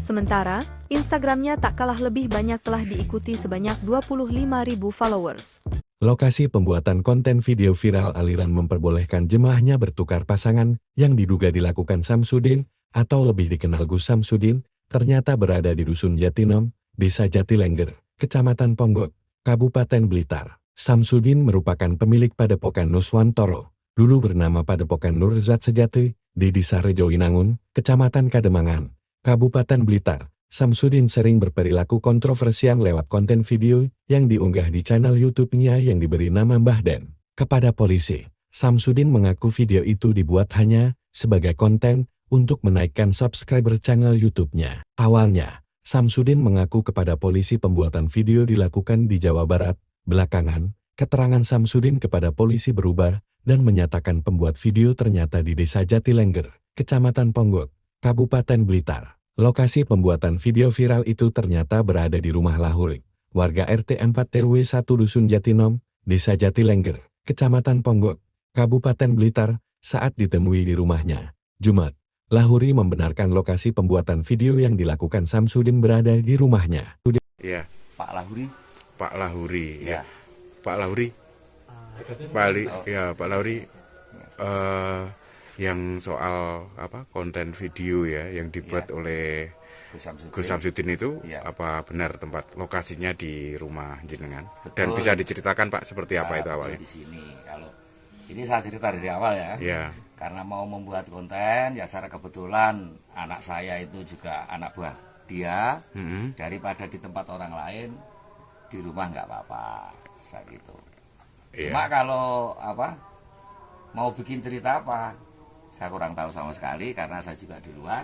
Speaker 3: Sementara, Instagramnya tak kalah lebih banyak telah diikuti sebanyak 25.000 followers.
Speaker 4: Lokasi pembuatan konten video viral aliran memperbolehkan jemaahnya bertukar pasangan yang diduga dilakukan Samsudin, atau lebih dikenal Gus Samsudin, ternyata berada di Dusun Jatinom, Desa Jatilengger, Kecamatan Ponggok, Kabupaten Blitar. Samsudin merupakan pemilik Padepokan Nuswantoro, dulu bernama Padepokan Nurzat Sejati, di Desa Rejowinangun, Kecamatan Kademangan, Kabupaten Blitar. Samsudin sering berperilaku kontroversial lewat konten video yang diunggah di channel YouTube-nya yang diberi nama Mbah Den. Kepada polisi, Samsudin mengaku video itu dibuat hanya sebagai konten untuk menaikkan subscriber channel YouTube-nya. Awalnya, Samsudin mengaku kepada polisi pembuatan video dilakukan di Jawa Barat. Belakangan, keterangan Samsudin kepada polisi berubah dan menyatakan pembuat video ternyata di Desa Jatilengger, Kecamatan Ponggok, Kabupaten Blitar. Lokasi pembuatan video viral itu ternyata berada di rumah Lahurik, warga RT 4 RW 1 Dusun Jatinom, Desa Jatilengger, Kecamatan Ponggok, Kabupaten Blitar, saat ditemui di rumahnya, Jumat. Lahuri membenarkan lokasi pembuatan video yang dilakukan Samsudin berada di rumahnya.
Speaker 5: Ya,
Speaker 6: Pak Lahuri.
Speaker 5: Pak Lahuri,
Speaker 6: Ya.
Speaker 5: Pak Lahuri, Pak Lahuri, yang soal konten video ya yang dibuat oleh Gus Samsudin itu, apa benar tempat lokasinya di rumah jenengan? Dan bisa diceritakan Pak seperti apa itu awalnya?
Speaker 6: Di sini, kalau ini saya cerita dari awal ya.
Speaker 5: Ya.
Speaker 6: Karena mau membuat konten, ya secara kebetulan anak saya itu juga anak buah dia. Daripada di tempat orang lain, di rumah nggak apa-apa, saya gitu. Cuma kalau mau bikin cerita apa, saya kurang tahu sama sekali karena saya juga di luar.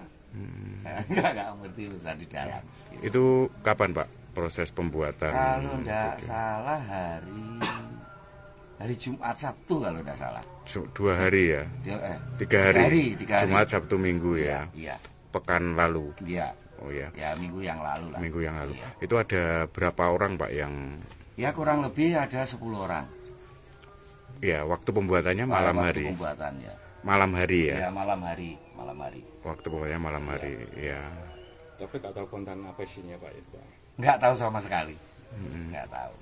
Speaker 6: Saya nggak ngerti urusan di dalam. Gitu.
Speaker 5: Itu kapan Pak proses pembuatan?
Speaker 6: Kalau nggak salah hari Jumat Sabtu kalau nggak salah.
Speaker 5: 2 hari ya? 3 hari. Jumat Sabtu Minggu ya?
Speaker 6: Iya.
Speaker 5: Pekan lalu?
Speaker 6: Iya.
Speaker 5: Oh ya.
Speaker 6: Ya minggu yang lalu lah.
Speaker 5: Minggu yang lalu.
Speaker 6: Iya.
Speaker 5: Itu ada berapa orang Pak yang?
Speaker 6: Ya kurang lebih ada 10 orang.
Speaker 5: Ya, waktu pembuatannya malam hari.
Speaker 6: Pembuatannya.
Speaker 5: Malam hari ya?
Speaker 6: Ya malam hari.
Speaker 5: Waktu pembuatannya malam hari, ya.
Speaker 9: Tapi nggak tahu konten apa isinya Pak itu Pak?
Speaker 6: Nggak tahu sama sekali. Nggak tahu.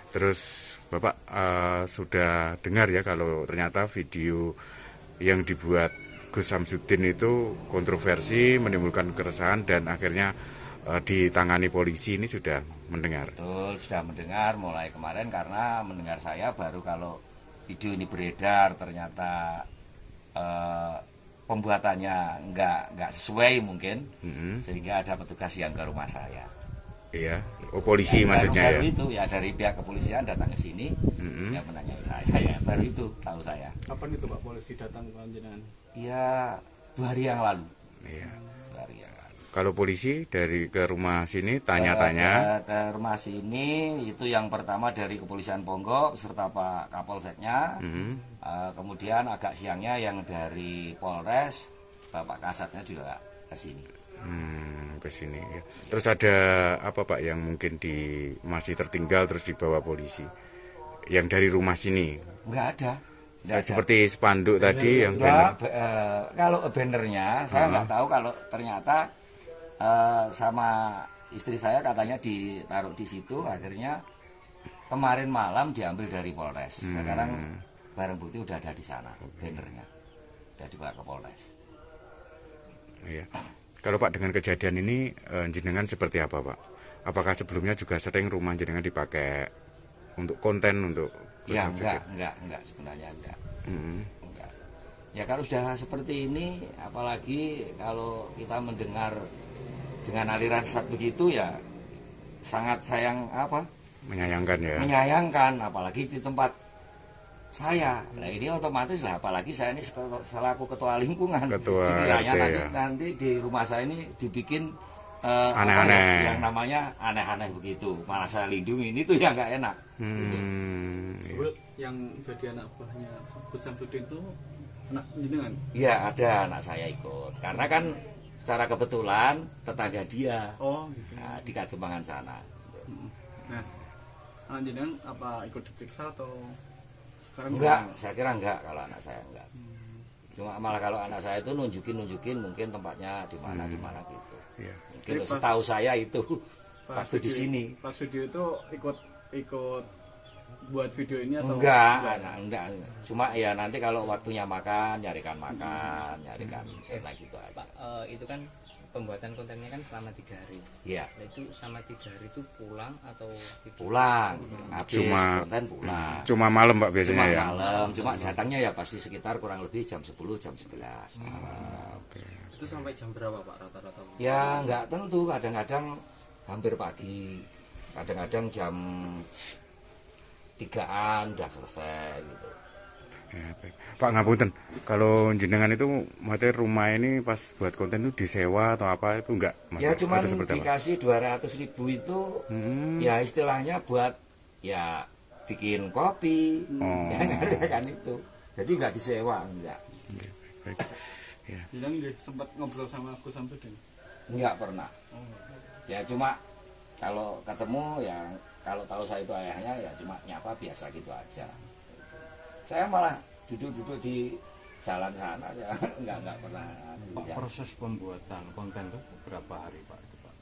Speaker 5: Terus Bapak sudah dengar ya kalau ternyata video yang dibuat Gus Samsudin itu kontroversi, menimbulkan keresahan dan akhirnya ditangani polisi, ini sudah mendengar?
Speaker 6: Betul, sudah mendengar mulai kemarin karena mendengar saya baru kalau video ini beredar ternyata pembuatannya nggak sesuai mungkin, sehingga ada petugas yang ke rumah saya.
Speaker 5: Iya, polisi ya, maksudnya
Speaker 6: baru
Speaker 5: ya?
Speaker 6: Itu ya dari pihak kepolisian datang ke sini, yang menanyai saya ya baru itu tahu saya.
Speaker 7: Kapan itu Pak polisi datang ke jenengan?
Speaker 6: Ya 2 hari yang lalu.
Speaker 5: Iya.
Speaker 6: 2 hari yang lalu.
Speaker 5: Kalau polisi dari ke rumah sini tanya-tanya?
Speaker 6: Ke rumah sini itu yang pertama dari Kepolisian Ponggok serta Pak Kapolseknya. Kemudian agak siangnya yang dari Polres, Bapak Kasatnya juga ke sini.
Speaker 5: Ke sini ya. Terus ada apa Pak yang mungkin masih tertinggal terus dibawa polisi? Yang dari rumah sini?
Speaker 6: Enggak ada.
Speaker 5: Seperti spanduk tadi yang
Speaker 6: banner. Kalau bannernya saya nggak tahu, kalau ternyata sama istri saya katanya ditaruh di situ, akhirnya kemarin malam diambil dari Polres. Sekarang barang bukti udah ada di sana, bannernya udah dibawa ke Polres.
Speaker 5: Iya. Kalau Pak dengan kejadian ini jenengan seperti apa Pak? Apakah sebelumnya juga sering rumah jenengan dipakai untuk konten untuk?
Speaker 6: Ya enggak sebenarnya enggak. Enggak. Ya kalau sudah seperti ini, apalagi kalau kita mendengar dengan aliran sesat begitu ya sangat menyayangkan ya. Menyayangkan apalagi di tempat saya. Nah ini otomatis lah, apalagi saya ini selaku ketua lingkungan. Dikiranya nanti di rumah saya ini dibikin aneh-aneh. Yang namanya aneh-aneh begitu. Malah saya lindungi, ini tuh yang nggak enak. Gitu.
Speaker 7: Yang jadi anak buahnya Gus Samsudin itu anak jenengan?
Speaker 6: Iya, ada anak saya ikut. Karena kan secara kebetulan tetangga dia.
Speaker 7: Oh, gitu.
Speaker 6: Nah, di Kademangan sana.
Speaker 7: Nah, anak jenengan apa ikut diperiksa atau sekarang?
Speaker 6: Enggak, saya kira enggak kalau anak saya enggak. Cuma malah kalau anak saya itu nunjukin mungkin tempatnya di mana gitu. Iya. Mungkin setahu saya itu waktu di sini.
Speaker 7: Pas video itu ikut buat video ini atau
Speaker 6: enggak. Cuma ya nanti kalau waktunya makan, nyarikan enak gitu aja.
Speaker 8: Pak, itu kan pembuatan kontennya kan selama 3 hari.
Speaker 6: Iya.
Speaker 8: Nah, itu selama 3 hari itu pulang atau
Speaker 6: pulang? Habis konten pulang.
Speaker 5: Cuma malam Pak biasanya ya.
Speaker 6: Malam. Cuma datangnya ya pasti sekitar kurang lebih jam 10, jam 11 malam.
Speaker 9: Itu sampai jam berapa Pak rata-rata?
Speaker 6: Ya nggak tentu, kadang-kadang hampir pagi, kadang-kadang jam 3-an udah selesai gitu.
Speaker 5: Ya, baik. Pak ngapunten, kalau jenengan itu materi rumah ini pas buat konten itu disewa atau apa itu enggak?
Speaker 6: Ya cuma dikasih 200.000 itu ya istilahnya buat ya bikin kopi, kan itu. Jadi nggak disewa, enggak.
Speaker 5: Baik. Ya.
Speaker 7: Bilang sempat ngobrol sama Gus Samsudin?
Speaker 6: Enggak pernah. Ya cuma kalau ketemu ya kalau tahu saya itu ayahnya ya cuma nyapa biasa gitu aja. Saya malah duduk-duduk di jalan sana ya enggak pernah.
Speaker 9: Pak, proses pembuatan konten itu berapa hari Pak? Itu, Pak?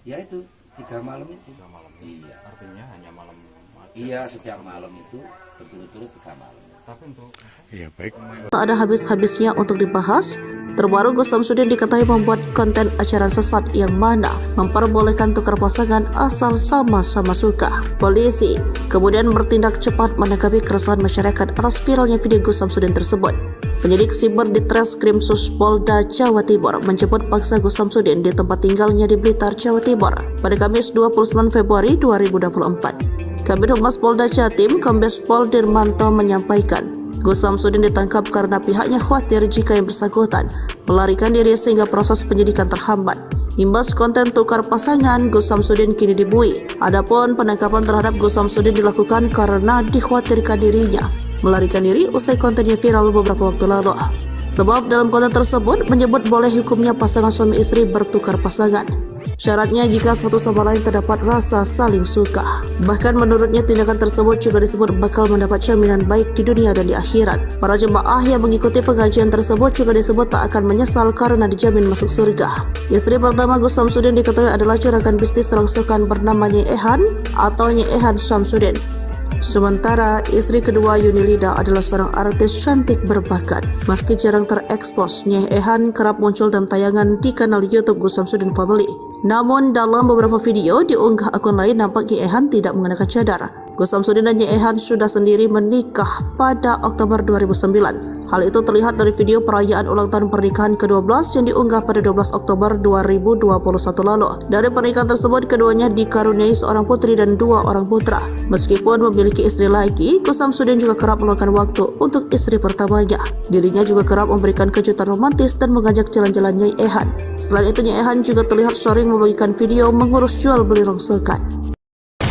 Speaker 6: Ya itu 3 malam itu.
Speaker 9: 3 malam.
Speaker 6: Iya.
Speaker 9: Artinya hanya malam aja.
Speaker 6: Iya, setiap malam itu berturut-turut 3 malam.
Speaker 9: Tapi untuk
Speaker 5: Iya baik.
Speaker 1: Tak ada habis-habisnya untuk dibahas. Terbaru Gus Samsudin diketahui membuat konten ajaran sesat yang mana memperbolehkan tukar pasangan asal sama-sama suka. Polisi kemudian bertindak cepat menanggapi keresahan masyarakat atas viralnya video Gus Samsudin tersebut. Penyidik siber di Treskrim Polda Jawa Timur menjemput paksa Gus Samsudin di tempat tinggalnya di Blitar, Jawa Timur pada Kamis 29 Februari 2024. Kabid Humas Polda Jatim, Kombes Pol Dirmanto menyampaikan, Gus Samsudin ditangkap karena pihaknya khawatir jika yang bersangkutan melarikan diri sehingga proses penyidikan terhambat. Imbas konten tukar pasangan, Gus Samsudin kini dibui. Adapun penangkapan terhadap Gus Samsudin dilakukan karena dikhawatirkan dirinya melarikan diri usai kontennya viral beberapa waktu lalu. Sebab dalam konten tersebut menyebut boleh hukumnya pasangan suami istri bertukar pasangan. Syaratnya jika satu sama lain terdapat rasa saling suka. Bahkan menurutnya tindakan tersebut juga disebut bakal mendapat jaminan baik di dunia dan di akhirat. Para jemaah yang mengikuti pengajian tersebut juga disebut tak akan menyesal karena dijamin masuk surga. Istri pertama Gus Samsudin diketahui adalah juragan bisnis rongsokan bernama Nyai Ehan atau Nyai Ehan Samsudin. Sementara istri kedua Yunilida adalah seorang artis cantik berbakat. Meski jarang terekspos, Nyai Ehan kerap muncul dalam tayangan di kanal YouTube Gus Samsudin Family. Namun dalam beberapa video diunggah akun lain nampak Nyai Ehan tidak mengenakan cadar. Gus Samsudin dan Nyai Ehan sudah sendiri menikah pada Oktober 2009. Hal itu terlihat dari video perayaan ulang tahun pernikahan ke-12 yang diunggah pada 12 Oktober 2021 lalu. Dari pernikahan tersebut, keduanya dikaruniai seorang putri dan 2 orang putra. Meskipun memiliki istri lagi, Gus Samsudin juga kerap meluangkan waktu untuk istri pertamanya. Dirinya juga kerap memberikan kejutan romantis dan mengajak jalan-jalan Nyai Ehan. Selain itu, Nyai Ehan juga terlihat sering membagikan video mengurus jual beli rongsokan.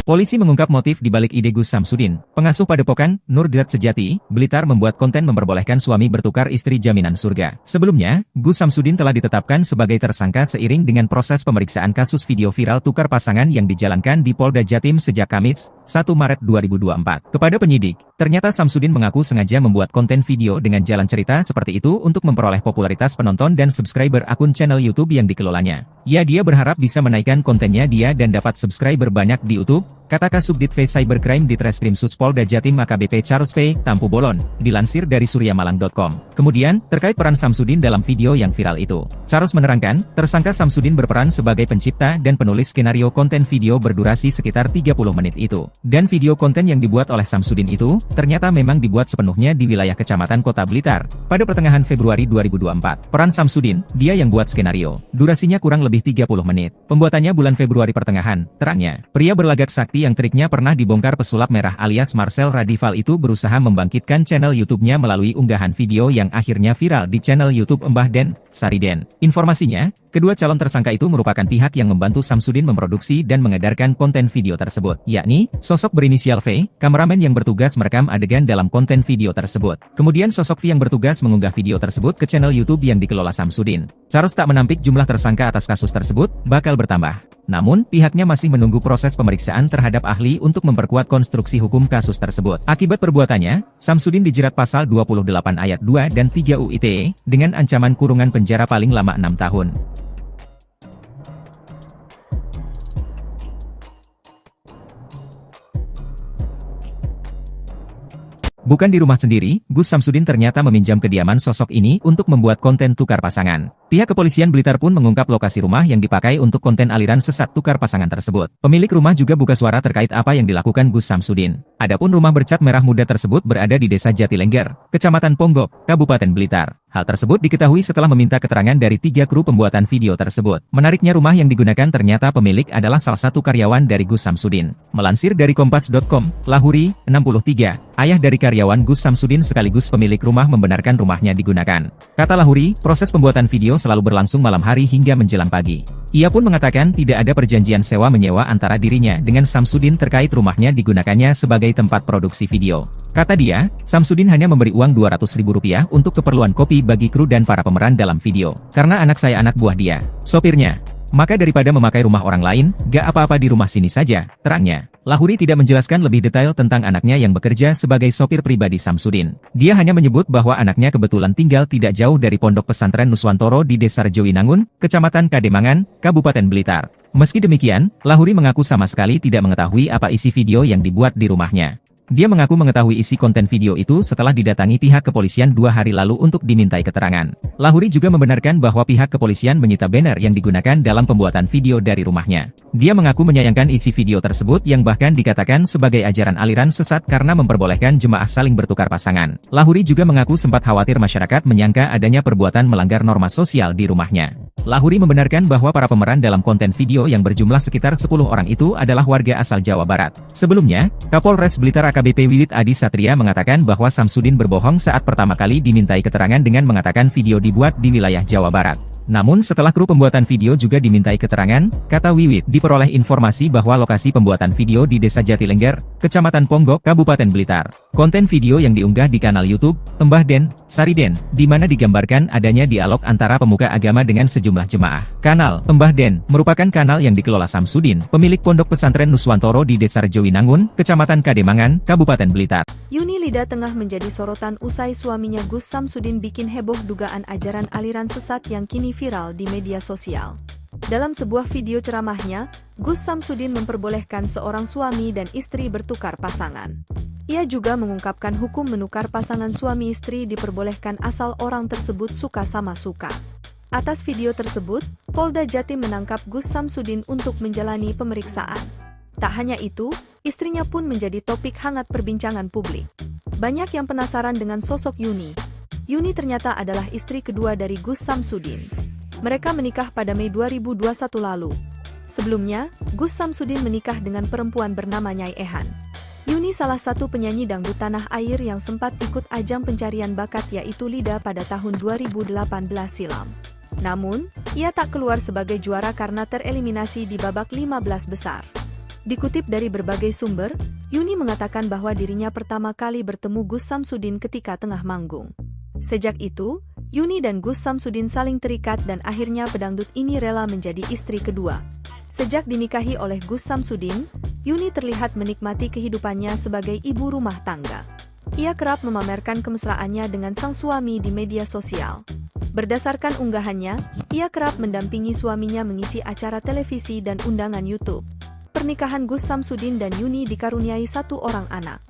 Speaker 2: Polisi mengungkap motif di balik ide Gus Samsudin. Pengasuh Padepokan, Nurdiat Sejati, Blitar membuat konten memperbolehkan suami bertukar istri jaminan surga. Sebelumnya, Gus Samsudin telah ditetapkan sebagai tersangka seiring dengan proses pemeriksaan kasus video viral tukar pasangan yang dijalankan di Polda Jatim sejak Kamis, 1 Maret 2024. Kepada penyidik, ternyata Samsudin mengaku sengaja membuat konten video dengan jalan cerita seperti itu untuk memperoleh popularitas penonton dan subscriber akun channel YouTube yang dikelolanya. Dia berharap bisa menaikkan kontennya dan dapat subscriber banyak di YouTube, kata Kasubdit V Cybercrime di Treskrim Polda Jatim AKBP Charles P. Tampu Bolon, dilansir dari suryamalang.com. Kemudian, terkait peran Samsudin dalam video yang viral itu, Charles menerangkan, tersangka Samsudin berperan sebagai pencipta dan penulis skenario konten video berdurasi sekitar 30 menit itu. Dan video konten yang dibuat oleh Samsudin itu, ternyata memang dibuat sepenuhnya di wilayah Kecamatan Kota Blitar, pada pertengahan Februari 2024. Peran Samsudin, dia yang buat skenario. Durasinya kurang lebih 30 menit. Pembuatannya bulan Februari pertengahan, terangnya. Pria berlagak sakti yang triknya pernah dibongkar pesulap merah alias Marcel Radival itu berusaha membangkitkan channel YouTube-nya melalui unggahan video yang akhirnya viral di channel YouTube Mbah Den, Sariden. Informasinya, kedua calon tersangka itu merupakan pihak yang membantu Samsudin memproduksi dan mengedarkan konten video tersebut, yakni sosok berinisial V, kameramen yang bertugas merekam adegan dalam konten video tersebut. Kemudian sosok V yang bertugas mengunggah video tersebut ke channel YouTube yang dikelola Samsudin. Charles tak menampik jumlah tersangka atas kasus tersebut bakal bertambah. Namun, pihaknya masih menunggu proses pemeriksaan terhadap ahli untuk memperkuat konstruksi hukum kasus tersebut. Akibat perbuatannya, Samsudin dijerat pasal 28 ayat 2 dan 3 UU ITE dengan ancaman kurungan penjara paling lama 6 tahun. Bukan di rumah sendiri, Gus Samsudin ternyata meminjam kediaman sosok ini untuk membuat konten tukar pasangan. Pihak kepolisian Blitar pun mengungkap lokasi rumah yang dipakai untuk konten aliran sesat tukar pasangan tersebut. Pemilik rumah juga buka suara terkait apa yang dilakukan Gus Samsudin. Adapun rumah bercat merah muda tersebut berada di Desa Jatilengger, Kecamatan Ponggok, Kabupaten Blitar. Hal tersebut diketahui setelah meminta keterangan dari 3 kru pembuatan video tersebut. Menariknya rumah yang digunakan ternyata pemilik adalah salah satu karyawan dari Gus Samsudin. Melansir dari Kompas.com, Lahuri, 63, ayah dari karyawan Gus Samsudin sekaligus pemilik rumah membenarkan rumahnya digunakan. Kata Lahuri, proses pembuatan video selalu berlangsung malam hari hingga menjelang pagi. Ia pun mengatakan tidak ada perjanjian sewa-menyewa antara dirinya dengan Samsudin terkait rumahnya digunakannya sebagai tempat produksi video. Kata dia, Samsudin hanya memberi uang Rp200.000 untuk keperluan kopi bagi kru dan para pemeran dalam video. Karena anak saya anak buah dia, sopirnya. Maka daripada memakai rumah orang lain, gak apa-apa di rumah sini saja, terangnya. Lahuri tidak menjelaskan lebih detail tentang anaknya yang bekerja sebagai sopir pribadi Samsudin. Dia hanya menyebut bahwa anaknya kebetulan tinggal tidak jauh dari pondok pesantren Nuswantoro di Desa Rejowinangun, Kecamatan Kademangan, Kabupaten Blitar. Meski demikian, Lahuri mengaku sama sekali tidak mengetahui apa isi video yang dibuat di rumahnya. Dia mengaku mengetahui isi konten video itu setelah didatangi pihak kepolisian 2 hari lalu untuk dimintai keterangan. Lahuri juga membenarkan bahwa pihak kepolisian menyita banner yang digunakan dalam pembuatan video dari rumahnya. Dia mengaku menyayangkan isi video tersebut yang bahkan dikatakan sebagai ajaran aliran sesat karena memperbolehkan jemaah saling bertukar pasangan. Lahuri juga mengaku sempat khawatir masyarakat menyangka adanya perbuatan melanggar norma sosial di rumahnya. Lahuri membenarkan bahwa para pemeran dalam konten video yang berjumlah sekitar 10 orang itu adalah warga asal Jawa Barat. Sebelumnya, Kapolres Blitar AKBP Wiwit Adi Satria mengatakan bahwa Samsudin berbohong saat pertama kali dimintai keterangan dengan mengatakan video dibuat di wilayah Jawa Barat. Namun setelah kru pembuatan video juga dimintai keterangan, kata Wiwit, diperoleh informasi bahwa lokasi pembuatan video di Desa Jatilengger, Kecamatan Ponggok, Kabupaten Blitar. Konten video yang diunggah di kanal YouTube, Mbah Den, Sariden, di mana digambarkan adanya dialog antara pemuka agama dengan sejumlah jemaah. Kanal Mbah Den merupakan kanal yang dikelola Samsudin, pemilik pondok pesantren Nuswantoro di Desa Rejowinangun, Kecamatan Kademangan, Kabupaten Blitar.
Speaker 3: Yuni Lida tengah menjadi sorotan usai suaminya Gus Samsudin bikin heboh dugaan ajaran aliran sesat yang kini viral di media sosial. Dalam sebuah video ceramahnya, Gus Samsudin memperbolehkan seorang suami dan istri bertukar pasangan. Ia juga mengungkapkan hukum menukar pasangan suami istri diperbolehkan asal orang tersebut suka sama suka. Atas video tersebut, Polda Jatim menangkap Gus Samsudin untuk menjalani pemeriksaan. Tak hanya itu, istrinya pun menjadi topik hangat perbincangan publik. Banyak yang penasaran dengan sosok Yuni. Yuni ternyata adalah istri kedua dari Gus Samsudin. Mereka menikah pada Mei 2021 lalu. Sebelumnya, Gus Samsudin menikah dengan perempuan bernama Nyai Ehan. Yuni salah satu penyanyi dangdut tanah air yang sempat ikut ajang pencarian bakat yaitu Lida pada tahun 2018 silam. Namun, ia tak keluar sebagai juara karena tereliminasi di babak 15 besar. Dikutip dari berbagai sumber, Yuni mengatakan bahwa dirinya pertama kali bertemu Gus Samsudin ketika tengah manggung. Sejak itu, Yuni dan Gus Samsudin saling terikat dan akhirnya pedangdut ini rela menjadi istri kedua. Sejak dinikahi oleh Gus Samsudin, Yuni terlihat menikmati kehidupannya sebagai ibu rumah tangga. Ia kerap memamerkan kemesraannya dengan sang suami di media sosial. Berdasarkan unggahannya, ia kerap mendampingi suaminya mengisi acara televisi dan undangan YouTube. Pernikahan Gus Samsudin dan Yuni dikaruniai 1 orang anak.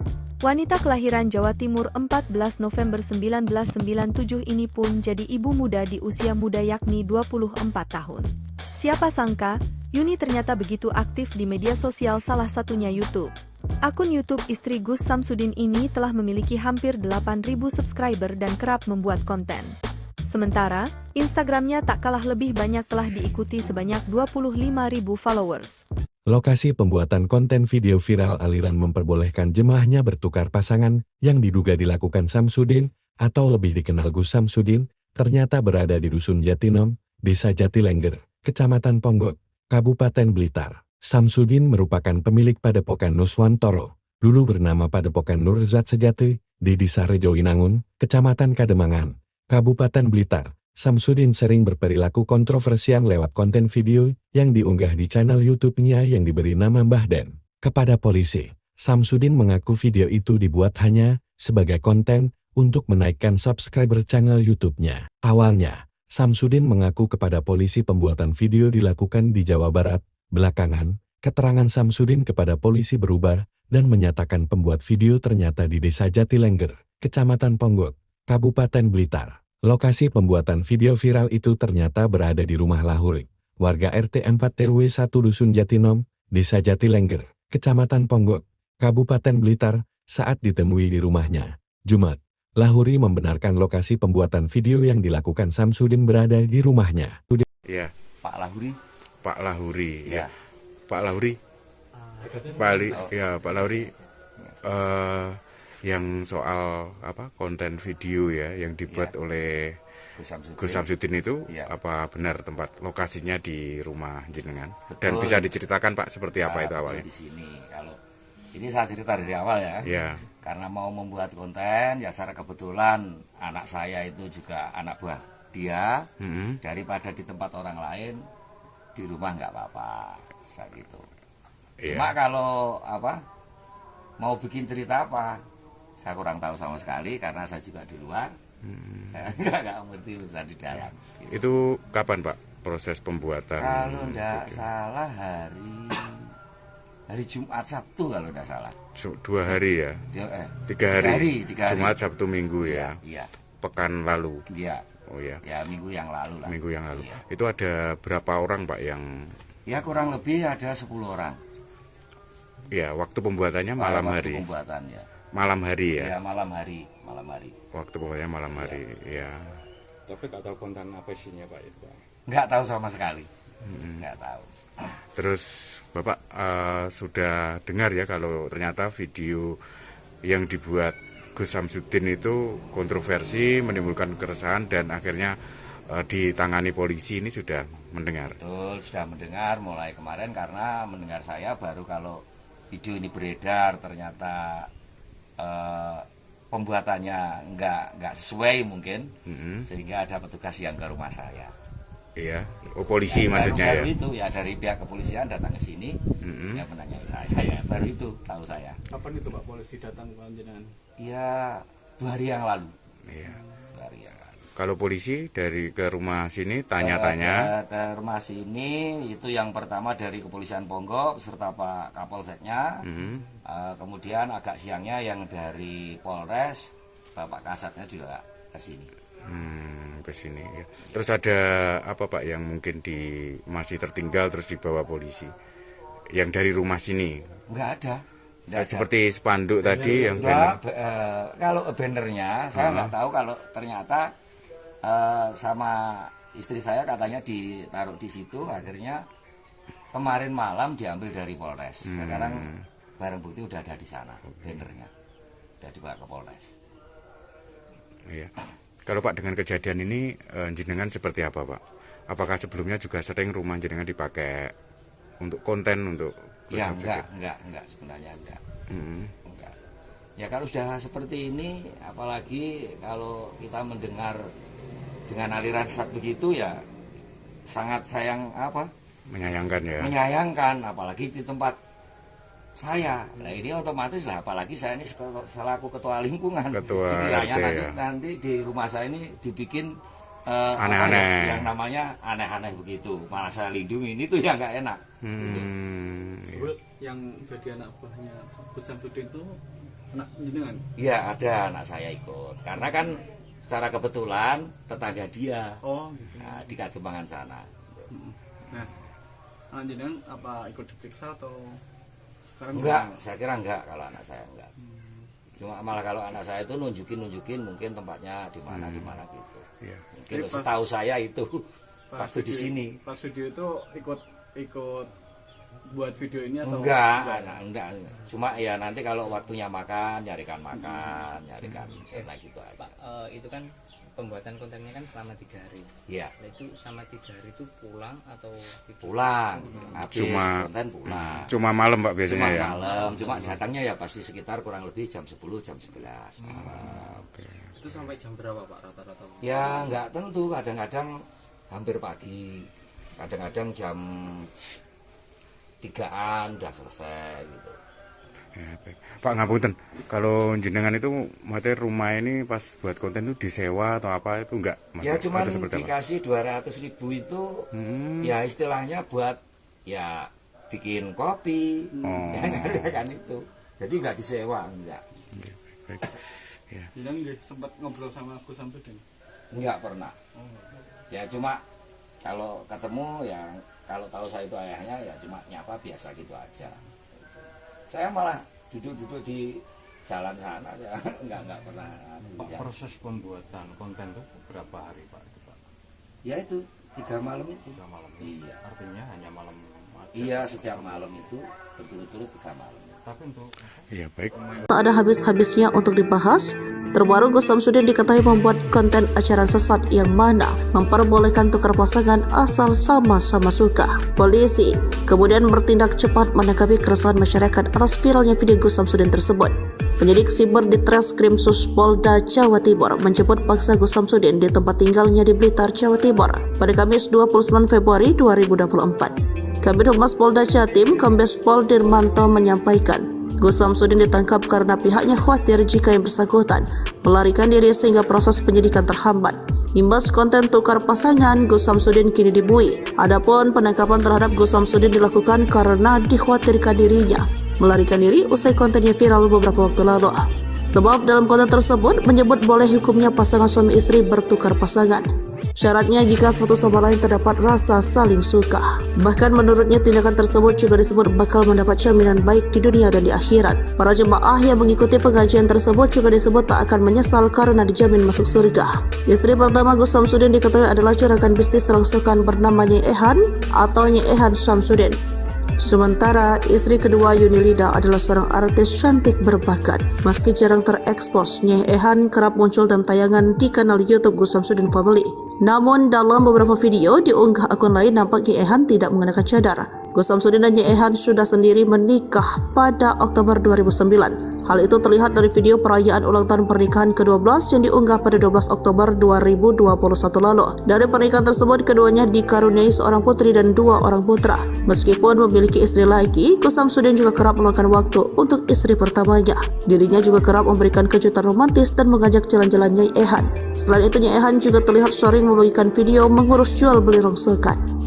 Speaker 3: Wanita kelahiran Jawa Timur 14 November 1997 ini pun jadi ibu muda di usia muda yakni 24 tahun. Siapa sangka, Yuni ternyata begitu aktif di media sosial salah satunya YouTube. Akun YouTube istri Gus Samsudin ini telah memiliki hampir 8.000 subscriber dan kerap membuat konten. Sementara, Instagramnya tak kalah lebih banyak telah diikuti sebanyak 25.000 followers.
Speaker 4: Lokasi pembuatan konten video viral aliran memperbolehkan jemaahnya bertukar pasangan yang diduga dilakukan Samsudin, atau lebih dikenal Gus Samsudin, ternyata berada di Dusun Jatinom, Desa Jatilengger, Kecamatan Ponggok, Kabupaten Blitar. Samsudin merupakan pemilik Padepokan Nuswantoro, dulu bernama Padepokan Nurzat Sejati, di Desa Rejowinangun, Kecamatan Kademangan, Kabupaten Blitar. Samsudin sering berperilaku kontroversial lewat konten video yang diunggah di channel YouTube-nya yang diberi nama Mbah Den. Kepada polisi, Samsudin mengaku video itu dibuat hanya sebagai konten untuk menaikkan subscriber channel YouTube-nya. Awalnya, Samsudin mengaku kepada polisi pembuatan video dilakukan di Jawa Barat. Belakangan, keterangan Samsudin kepada polisi berubah dan menyatakan pembuat video ternyata di Desa Jatilengger, Kecamatan Ponggok, Kabupaten Blitar. Lokasi pembuatan video viral itu ternyata berada di rumah Lahurik, warga RT 4 RW 1 Dusun Jatinom, Desa Jatilengger, Kecamatan Ponggok, Kabupaten Blitar, saat ditemui di rumahnya, Jumat. Lahuri membenarkan lokasi pembuatan video yang dilakukan Samsudin berada di rumahnya.
Speaker 5: Ya,
Speaker 6: Pak Lahuri.
Speaker 5: Pak Lahuri.
Speaker 6: Ya.
Speaker 5: Pak Lahuri. Pak Lahuri. Yang soal konten video ya yang dibuat oleh Gus Samsudin itu apa benar tempat lokasinya di rumah jenengan?
Speaker 6: Betul.
Speaker 5: Dan bisa diceritakan Pak seperti apa itu awalnya?
Speaker 6: Di sini. Kalau ini saya cerita dari awal ya.
Speaker 5: Ya.
Speaker 6: Karena mau membuat konten, ya secara kebetulan anak saya itu juga anak buah dia. Daripada di tempat orang lain, di rumah nggak apa-apa, saya gitu. Cuma kalau mau bikin cerita apa, saya kurang tahu sama sekali karena saya juga di luar. Saya nggak ngerti urusan di dalam. Gitu.
Speaker 5: Itu kapan Pak proses pembuatan?
Speaker 6: Kalau nggak salah hari Jumat Sabtu kalau tidak salah.
Speaker 5: 2 hari ya? 3 hari. Jumat Sabtu Minggu ya?
Speaker 6: Iya.
Speaker 5: Pekan lalu?
Speaker 6: Iya.
Speaker 5: Oh ya.
Speaker 6: Ya minggu yang lalu lah.
Speaker 5: Minggu yang lalu.
Speaker 6: Iya.
Speaker 5: Itu ada berapa orang Pak yang?
Speaker 6: Ya kurang lebih ada 10 orang.
Speaker 5: Ya waktu pembuatannya malam hari.
Speaker 6: Pembuatannya.
Speaker 5: Malam hari ya?
Speaker 6: Ya malam hari.
Speaker 5: Waktu pembuatannya malam hari ya.
Speaker 9: Tapi nggak tahu konten apa isinya Pak itu Pak?
Speaker 6: Nggak tahu sama sekali. Nggak tahu.
Speaker 5: Terus Bapak sudah dengar ya kalau ternyata video yang dibuat Gus Samsudin itu kontroversi, menimbulkan keresahan dan akhirnya ditangani polisi, ini sudah mendengar?
Speaker 6: Betul, sudah mendengar mulai kemarin karena mendengar saya baru kalau video ini beredar ternyata pembuatannya nggak sesuai mungkin, sehingga ada petugas yang ke rumah saya.
Speaker 5: Iya, polisi maksudnya
Speaker 6: baru
Speaker 5: ya?
Speaker 6: Itu ya dari pihak kepolisian datang ke sini, ya menanyai saya, ya baru itu tahu saya.
Speaker 7: Kapan itu Pak polisi datang ke jenengan?
Speaker 6: Ya 2 hari yang lalu.
Speaker 5: Iya.
Speaker 6: 2 hari yang lalu.
Speaker 5: Kalau polisi dari ke rumah sini tanya-tanya?
Speaker 6: Ke rumah sini itu yang pertama dari Kepolisian Ponggok serta Pak Kapolseknya, kemudian agak siangnya yang dari Polres, Bapak Kasatnya juga ke sini.
Speaker 5: Ke sini ya. Terus ada apa Pak yang mungkin masih tertinggal terus dibawa polisi? Yang dari rumah sini?
Speaker 6: Enggak ada.
Speaker 5: Seperti spanduk tadi yang banner.
Speaker 6: Kalau bannernya saya nggak tahu, kalau ternyata sama istri saya katanya ditaruh di situ, akhirnya kemarin malam diambil dari Polres. Sekarang barang bukti udah ada di sana, bannernya udah dibawa ke Polres.
Speaker 5: Iya. Kalau Pak dengan kejadian ini jenengan seperti apa Pak? Apakah sebelumnya juga sering rumah jenengan dipakai untuk konten untuk?
Speaker 6: Ya enggak sebenarnya enggak. Enggak. Ya kalau sudah seperti ini, apalagi kalau kita mendengar dengan aliran sesat begitu ya sangat menyayangkan ya. Menyayangkan apalagi di tempat saya. Nah ini otomatis lah, apalagi saya ini selaku ketua lingkungan. Dikiranya nanti di rumah saya ini dibikin aneh-aneh. Yang namanya aneh-aneh begitu. Malah saya lindungi, ini tuh yang nggak enak. Gitu.
Speaker 7: Yang jadi anak buahnya Gus Samsudin itu anak jenengan?
Speaker 6: Iya ada anak saya ikut. Karena kan secara kebetulan tetangga dia.
Speaker 7: Oh. Gitu.
Speaker 6: Nah, di Kademangan sana.
Speaker 7: Nah, anak jenengan apa ikut diperiksa atau?
Speaker 6: Enggak, saya kira enggak kalau anak saya enggak. Cuma malah kalau anak saya itu nunjukin mungkin tempatnya di mana gitu.
Speaker 5: Iya.
Speaker 6: Mungkin setahu saya itu waktu di sini.
Speaker 7: Pas video itu ikut buat video ini atau
Speaker 6: enggak. Cuma ya nanti kalau waktunya makan, nyarikan enak gitu aja.
Speaker 8: Pak, itu kan pembuatan kontennya kan selama 3 hari.
Speaker 6: Iya.
Speaker 8: Nah, itu selama 3 hari itu pulang atau
Speaker 6: pulang? Habis konten pulang.
Speaker 5: Cuma malam Pak biasanya ya.
Speaker 6: Malam. Cuma datangnya ya pasti sekitar kurang lebih jam 10, jam 11 malam.
Speaker 8: Itu sampai jam berapa Pak rata-rata?
Speaker 6: Ya nggak tentu, kadang-kadang hampir pagi, kadang-kadang jam 3-an udah selesai gitu.
Speaker 5: Ya, Pak ngapunten, kalau jenengan itu materi rumah ini pas buat konten itu disewa atau apa itu enggak?
Speaker 6: Ya cuma dikasih 200.000 itu ya istilahnya buat ya bikin kopi, kan itu. Jadi nggak disewa, enggak.
Speaker 5: Baik. Ya.
Speaker 7: Bilang nggih sempat ngobrol sama Gus Samsudin?
Speaker 6: Enggak pernah. Ya cuma kalau ketemu ya kalau tahu saya itu ayahnya ya cuma nyapa biasa gitu aja. Saya malah duduk-duduk di jalan sana ya enggak pernah.
Speaker 9: Pak, proses pembuatan konten itu berapa hari Pak? Itu, Pak?
Speaker 6: Ya itu 3 malam itu.
Speaker 9: 3 malam.
Speaker 6: Iya.
Speaker 9: Artinya hanya malam aja.
Speaker 6: Iya, setiap malam itu berturut-turut 3 malam.
Speaker 9: Tapi untuk
Speaker 5: Iya, baik.
Speaker 1: Tak ada habis-habisnya untuk dibahas. Terbaru Gus Samsudin diketahui membuat konten acara sesat yang mana memperbolehkan tukar pasangan asal sama-sama suka. Polisi kemudian bertindak cepat menanggapi keresahan masyarakat atas viralnya video Gus Samsudin tersebut. Penyidik siber di Treskrim Polda Jawa Timur menjemput paksa Gus Samsudin di tempat tinggalnya di Blitar, Jawa Timur pada Kamis 29 Februari 2024. Kabid Humas Polda Jatim, Kombes Pol Dirmanto menyampaikan, Gus Samsudin ditangkap karena pihaknya khawatir jika yang bersangkutan melarikan diri sehingga proses penyidikan terhambat. Imbas konten tukar pasangan, Gus Samsudin kini dibui. Adapun penangkapan terhadap Gus Samsudin dilakukan karena dikhawatirkan dirinya melarikan diri usai kontennya viral beberapa waktu lalu. Sebab dalam konten tersebut menyebut boleh hukumnya pasangan suami istri bertukar pasangan. Syaratnya jika satu sama lain terdapat rasa saling suka. Bahkan menurutnya tindakan tersebut juga disebut bakal mendapat jaminan baik di dunia dan di akhirat. Para jemaah yang mengikuti pengajian tersebut juga disebut tak akan menyesal karena dijamin masuk surga. Istri pertama Gus Samsudin diketahui adalah juragan bisnis rongsokan bernama Nyai Ehan atau Nyai Ehan Samsudin. Sementara istri kedua Yunilida adalah seorang artis cantik berbakat. Meski jarang terekspos, Nyai Ehan kerap muncul dalam tayangan di kanal YouTube Gus Samsudin Family. Namun dalam beberapa video diunggah akun lain nampak Nyai Ehan tidak mengenakan cadar. Gus Samsudin dan Nyai Ehan sudah sendiri menikah pada Oktober 2009. Hal itu terlihat dari video perayaan ulang tahun pernikahan ke-12 yang diunggah pada 12 Oktober 2021 lalu. Dari pernikahan tersebut, keduanya dikaruniai seorang putri dan 2 orang putra. Meskipun memiliki istri lagi, Gus Samsudin juga kerap meluangkan waktu untuk istri pertamanya. Dirinya juga kerap memberikan kejutan romantis dan mengajak jalan-jalan Nyai Ehan. Selain itu, Nyai Ehan juga terlihat sering membagikan video mengurus jual beli rongsokan.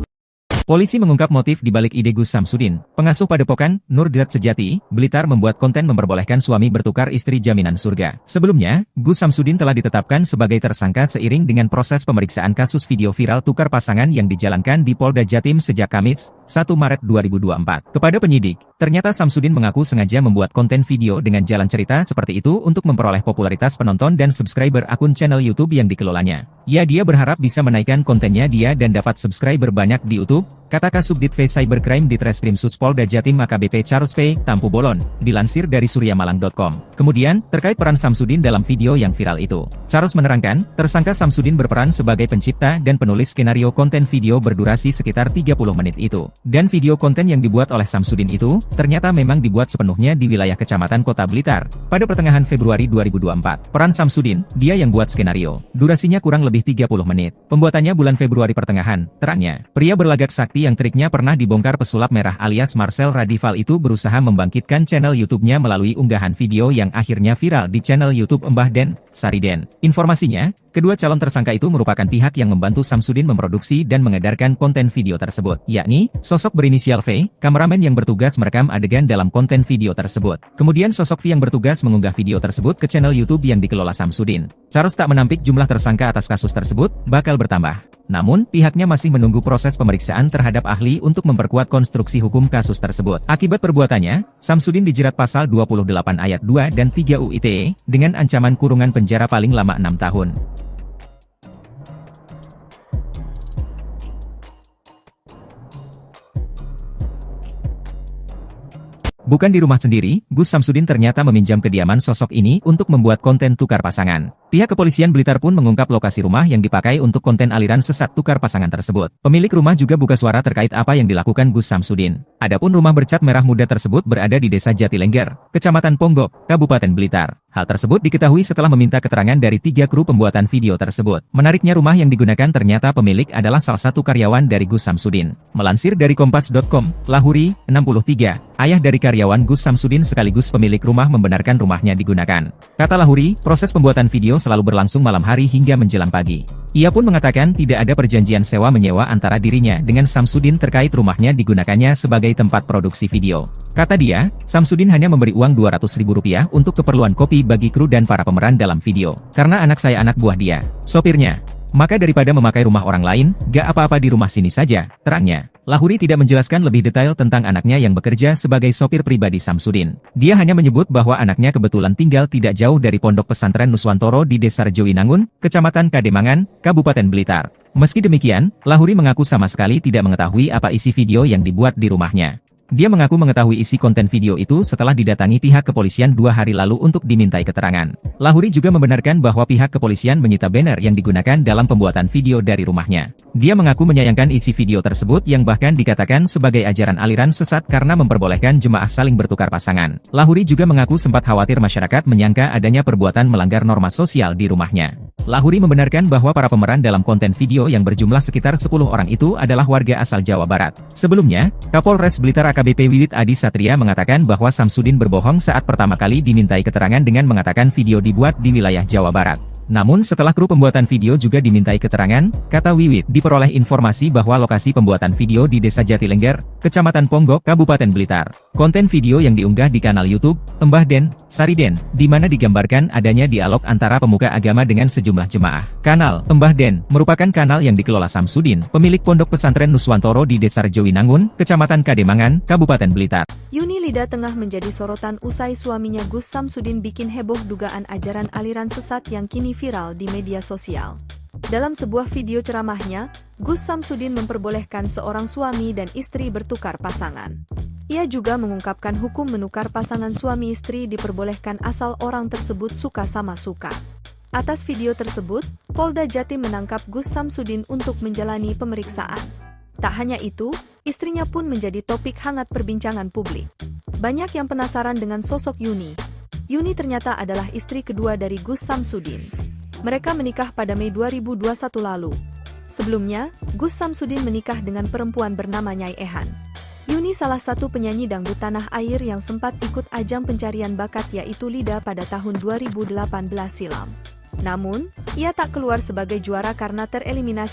Speaker 2: Polisi mengungkap motif di balik ide Gus Samsudin. Pengasuh padepokan Nurgat Sejati, Blitar membuat konten memperbolehkan suami bertukar istri jaminan surga. Sebelumnya, Gus Samsudin telah ditetapkan sebagai tersangka seiring dengan proses pemeriksaan kasus video viral tukar pasangan yang dijalankan di Polda Jatim sejak Kamis, 1 Maret 2024. Kepada penyidik, ternyata Samsudin mengaku sengaja membuat konten video dengan jalan cerita seperti itu untuk memperoleh popularitas penonton dan subscriber akun channel YouTube yang dikelolanya. Dia berharap bisa menaikkan kontennya dan dapat subscriber banyak di YouTube, kata Kasubdit V Cybercrime di Treskrim Polda Jatim AKBP Charles P. Tampu Bolon, dilansir dari suryamalang.com. Kemudian, terkait peran Samsudin dalam video yang viral itu, Charles menerangkan, tersangka Samsudin berperan sebagai pencipta dan penulis skenario konten video berdurasi sekitar 30 menit itu. Dan video konten yang dibuat oleh Samsudin itu, ternyata memang dibuat sepenuhnya di wilayah Kecamatan Kota Blitar, pada pertengahan Februari 2024. Peran Samsudin, dia yang buat skenario. Durasinya kurang lebih 30 menit. Pembuatannya bulan Februari pertengahan, terangnya. Pria berlagak sakti yang triknya pernah dibongkar pesulap merah alias Marcel Radival itu berusaha membangkitkan channel YouTube-nya melalui unggahan video yang akhirnya viral di channel YouTube Mbah Den, Sariden. Informasinya, kedua calon tersangka itu merupakan pihak yang membantu Samsudin memproduksi dan mengedarkan konten video tersebut, yakni sosok berinisial V, kameramen yang bertugas merekam adegan dalam konten video tersebut. Kemudian sosok V yang bertugas mengunggah video tersebut ke channel YouTube yang dikelola Samsudin. Charles tak menampik jumlah tersangka atas kasus tersebut bakal bertambah. Namun, pihaknya masih menunggu proses pemeriksaan terhadap ahli untuk memperkuat konstruksi hukum kasus tersebut. Akibat perbuatannya, Samsudin dijerat pasal 28 ayat 2 dan 3 UU ITE dengan ancaman kurungan penjara paling lama 6 tahun. Bukan di rumah sendiri, Gus Samsudin ternyata meminjam kediaman sosok ini untuk membuat konten tukar pasangan. Pihak kepolisian Blitar pun mengungkap lokasi rumah yang dipakai untuk konten aliran sesat tukar pasangan tersebut. Pemilik rumah juga buka suara terkait apa yang dilakukan Gus Samsudin. Adapun rumah bercat merah muda tersebut berada di Desa Jatilengger, Kecamatan Ponggok, Kabupaten Blitar. Hal tersebut diketahui setelah meminta keterangan dari 3 kru pembuatan video tersebut. Menariknya rumah yang digunakan ternyata pemilik adalah salah satu karyawan dari Gus Samsudin. Melansir dari Kompas.com, Lahuri, 63, ayah dari karyawan Gus Samsudin sekaligus pemilik rumah membenarkan rumahnya digunakan. Kata Lahuri, proses pembuatan video selalu berlangsung malam hari hingga menjelang pagi. Ia pun mengatakan tidak ada perjanjian sewa-menyewa antara dirinya dengan Samsudin terkait rumahnya digunakannya sebagai tempat produksi video. Kata dia, Samsudin hanya memberi uang Rp200.000 untuk keperluan kopi bagi kru dan para pemeran dalam video. Karena anak saya anak buah dia, sopirnya. Maka daripada memakai rumah orang lain, gak apa-apa di rumah sini saja, terangnya. Lahuri tidak menjelaskan lebih detail tentang anaknya yang bekerja sebagai sopir pribadi Samsudin. Dia hanya menyebut bahwa anaknya kebetulan tinggal tidak jauh dari Pondok Pesantren Nuswantoro di Desa Rejowinangun, Kecamatan Kademangan, Kabupaten Blitar. Meski demikian, Lahuri mengaku sama sekali tidak mengetahui apa isi video yang dibuat di rumahnya. Dia mengaku mengetahui isi konten video itu setelah didatangi pihak kepolisian 2 hari lalu untuk dimintai keterangan. Lahuri juga membenarkan bahwa pihak kepolisian menyita banner yang digunakan dalam pembuatan video dari rumahnya. Dia mengaku menyayangkan isi video tersebut yang bahkan dikatakan sebagai ajaran aliran sesat karena memperbolehkan jemaah saling bertukar pasangan. Lahuri juga mengaku sempat khawatir masyarakat menyangka adanya perbuatan melanggar norma sosial di rumahnya. Lahuri membenarkan bahwa para pemeran dalam konten video yang berjumlah sekitar 10 orang itu adalah warga asal Jawa Barat. Sebelumnya, Kapolres Blitar AKBP Wiwit Adi Satria mengatakan bahwa Samsudin berbohong saat pertama kali dimintai keterangan dengan mengatakan video dibuat di wilayah Jawa Barat. Namun setelah kru pembuatan video juga dimintai keterangan, kata Wiwit, diperoleh informasi bahwa lokasi pembuatan video di Desa Jatilengger, Kecamatan Ponggok, Kabupaten Blitar. Konten video yang diunggah di kanal YouTube, Mbah Den, Sariden, di mana digambarkan adanya dialog antara pemuka agama dengan sejumlah jemaah. Kanal Mbah Den merupakan kanal yang dikelola Samsudin, pemilik Pondok Pesantren Nuswantoro di Desa Rejowinangun, Kecamatan Kademangan, Kabupaten Blitar.
Speaker 3: Yuni Lida tengah menjadi sorotan usai suaminya Gus Samsudin bikin heboh dugaan ajaran aliran sesat yang kini viral di media sosial. Dalam sebuah video ceramahnya, Gus Samsudin memperbolehkan seorang suami dan istri bertukar pasangan. Ia juga mengungkapkan hukum menukar pasangan suami istri diperbolehkan asal orang tersebut suka sama suka. Atas video tersebut, Polda Jatim menangkap Gus Samsudin untuk menjalani pemeriksaan. Tak hanya itu, istrinya pun menjadi topik hangat perbincangan publik. Banyak yang penasaran dengan sosok Yuni. Yuni ternyata adalah istri kedua dari Gus Samsudin. Mereka menikah pada Mei 2021 lalu. Sebelumnya, Gus Samsudin menikah dengan perempuan bernama Nyai Ehan. Yuni salah satu penyanyi dangdut tanah air yang sempat ikut ajang pencarian bakat yaitu Lida pada tahun 2018 silam. Namun, ia tak keluar sebagai juara karena tereliminasi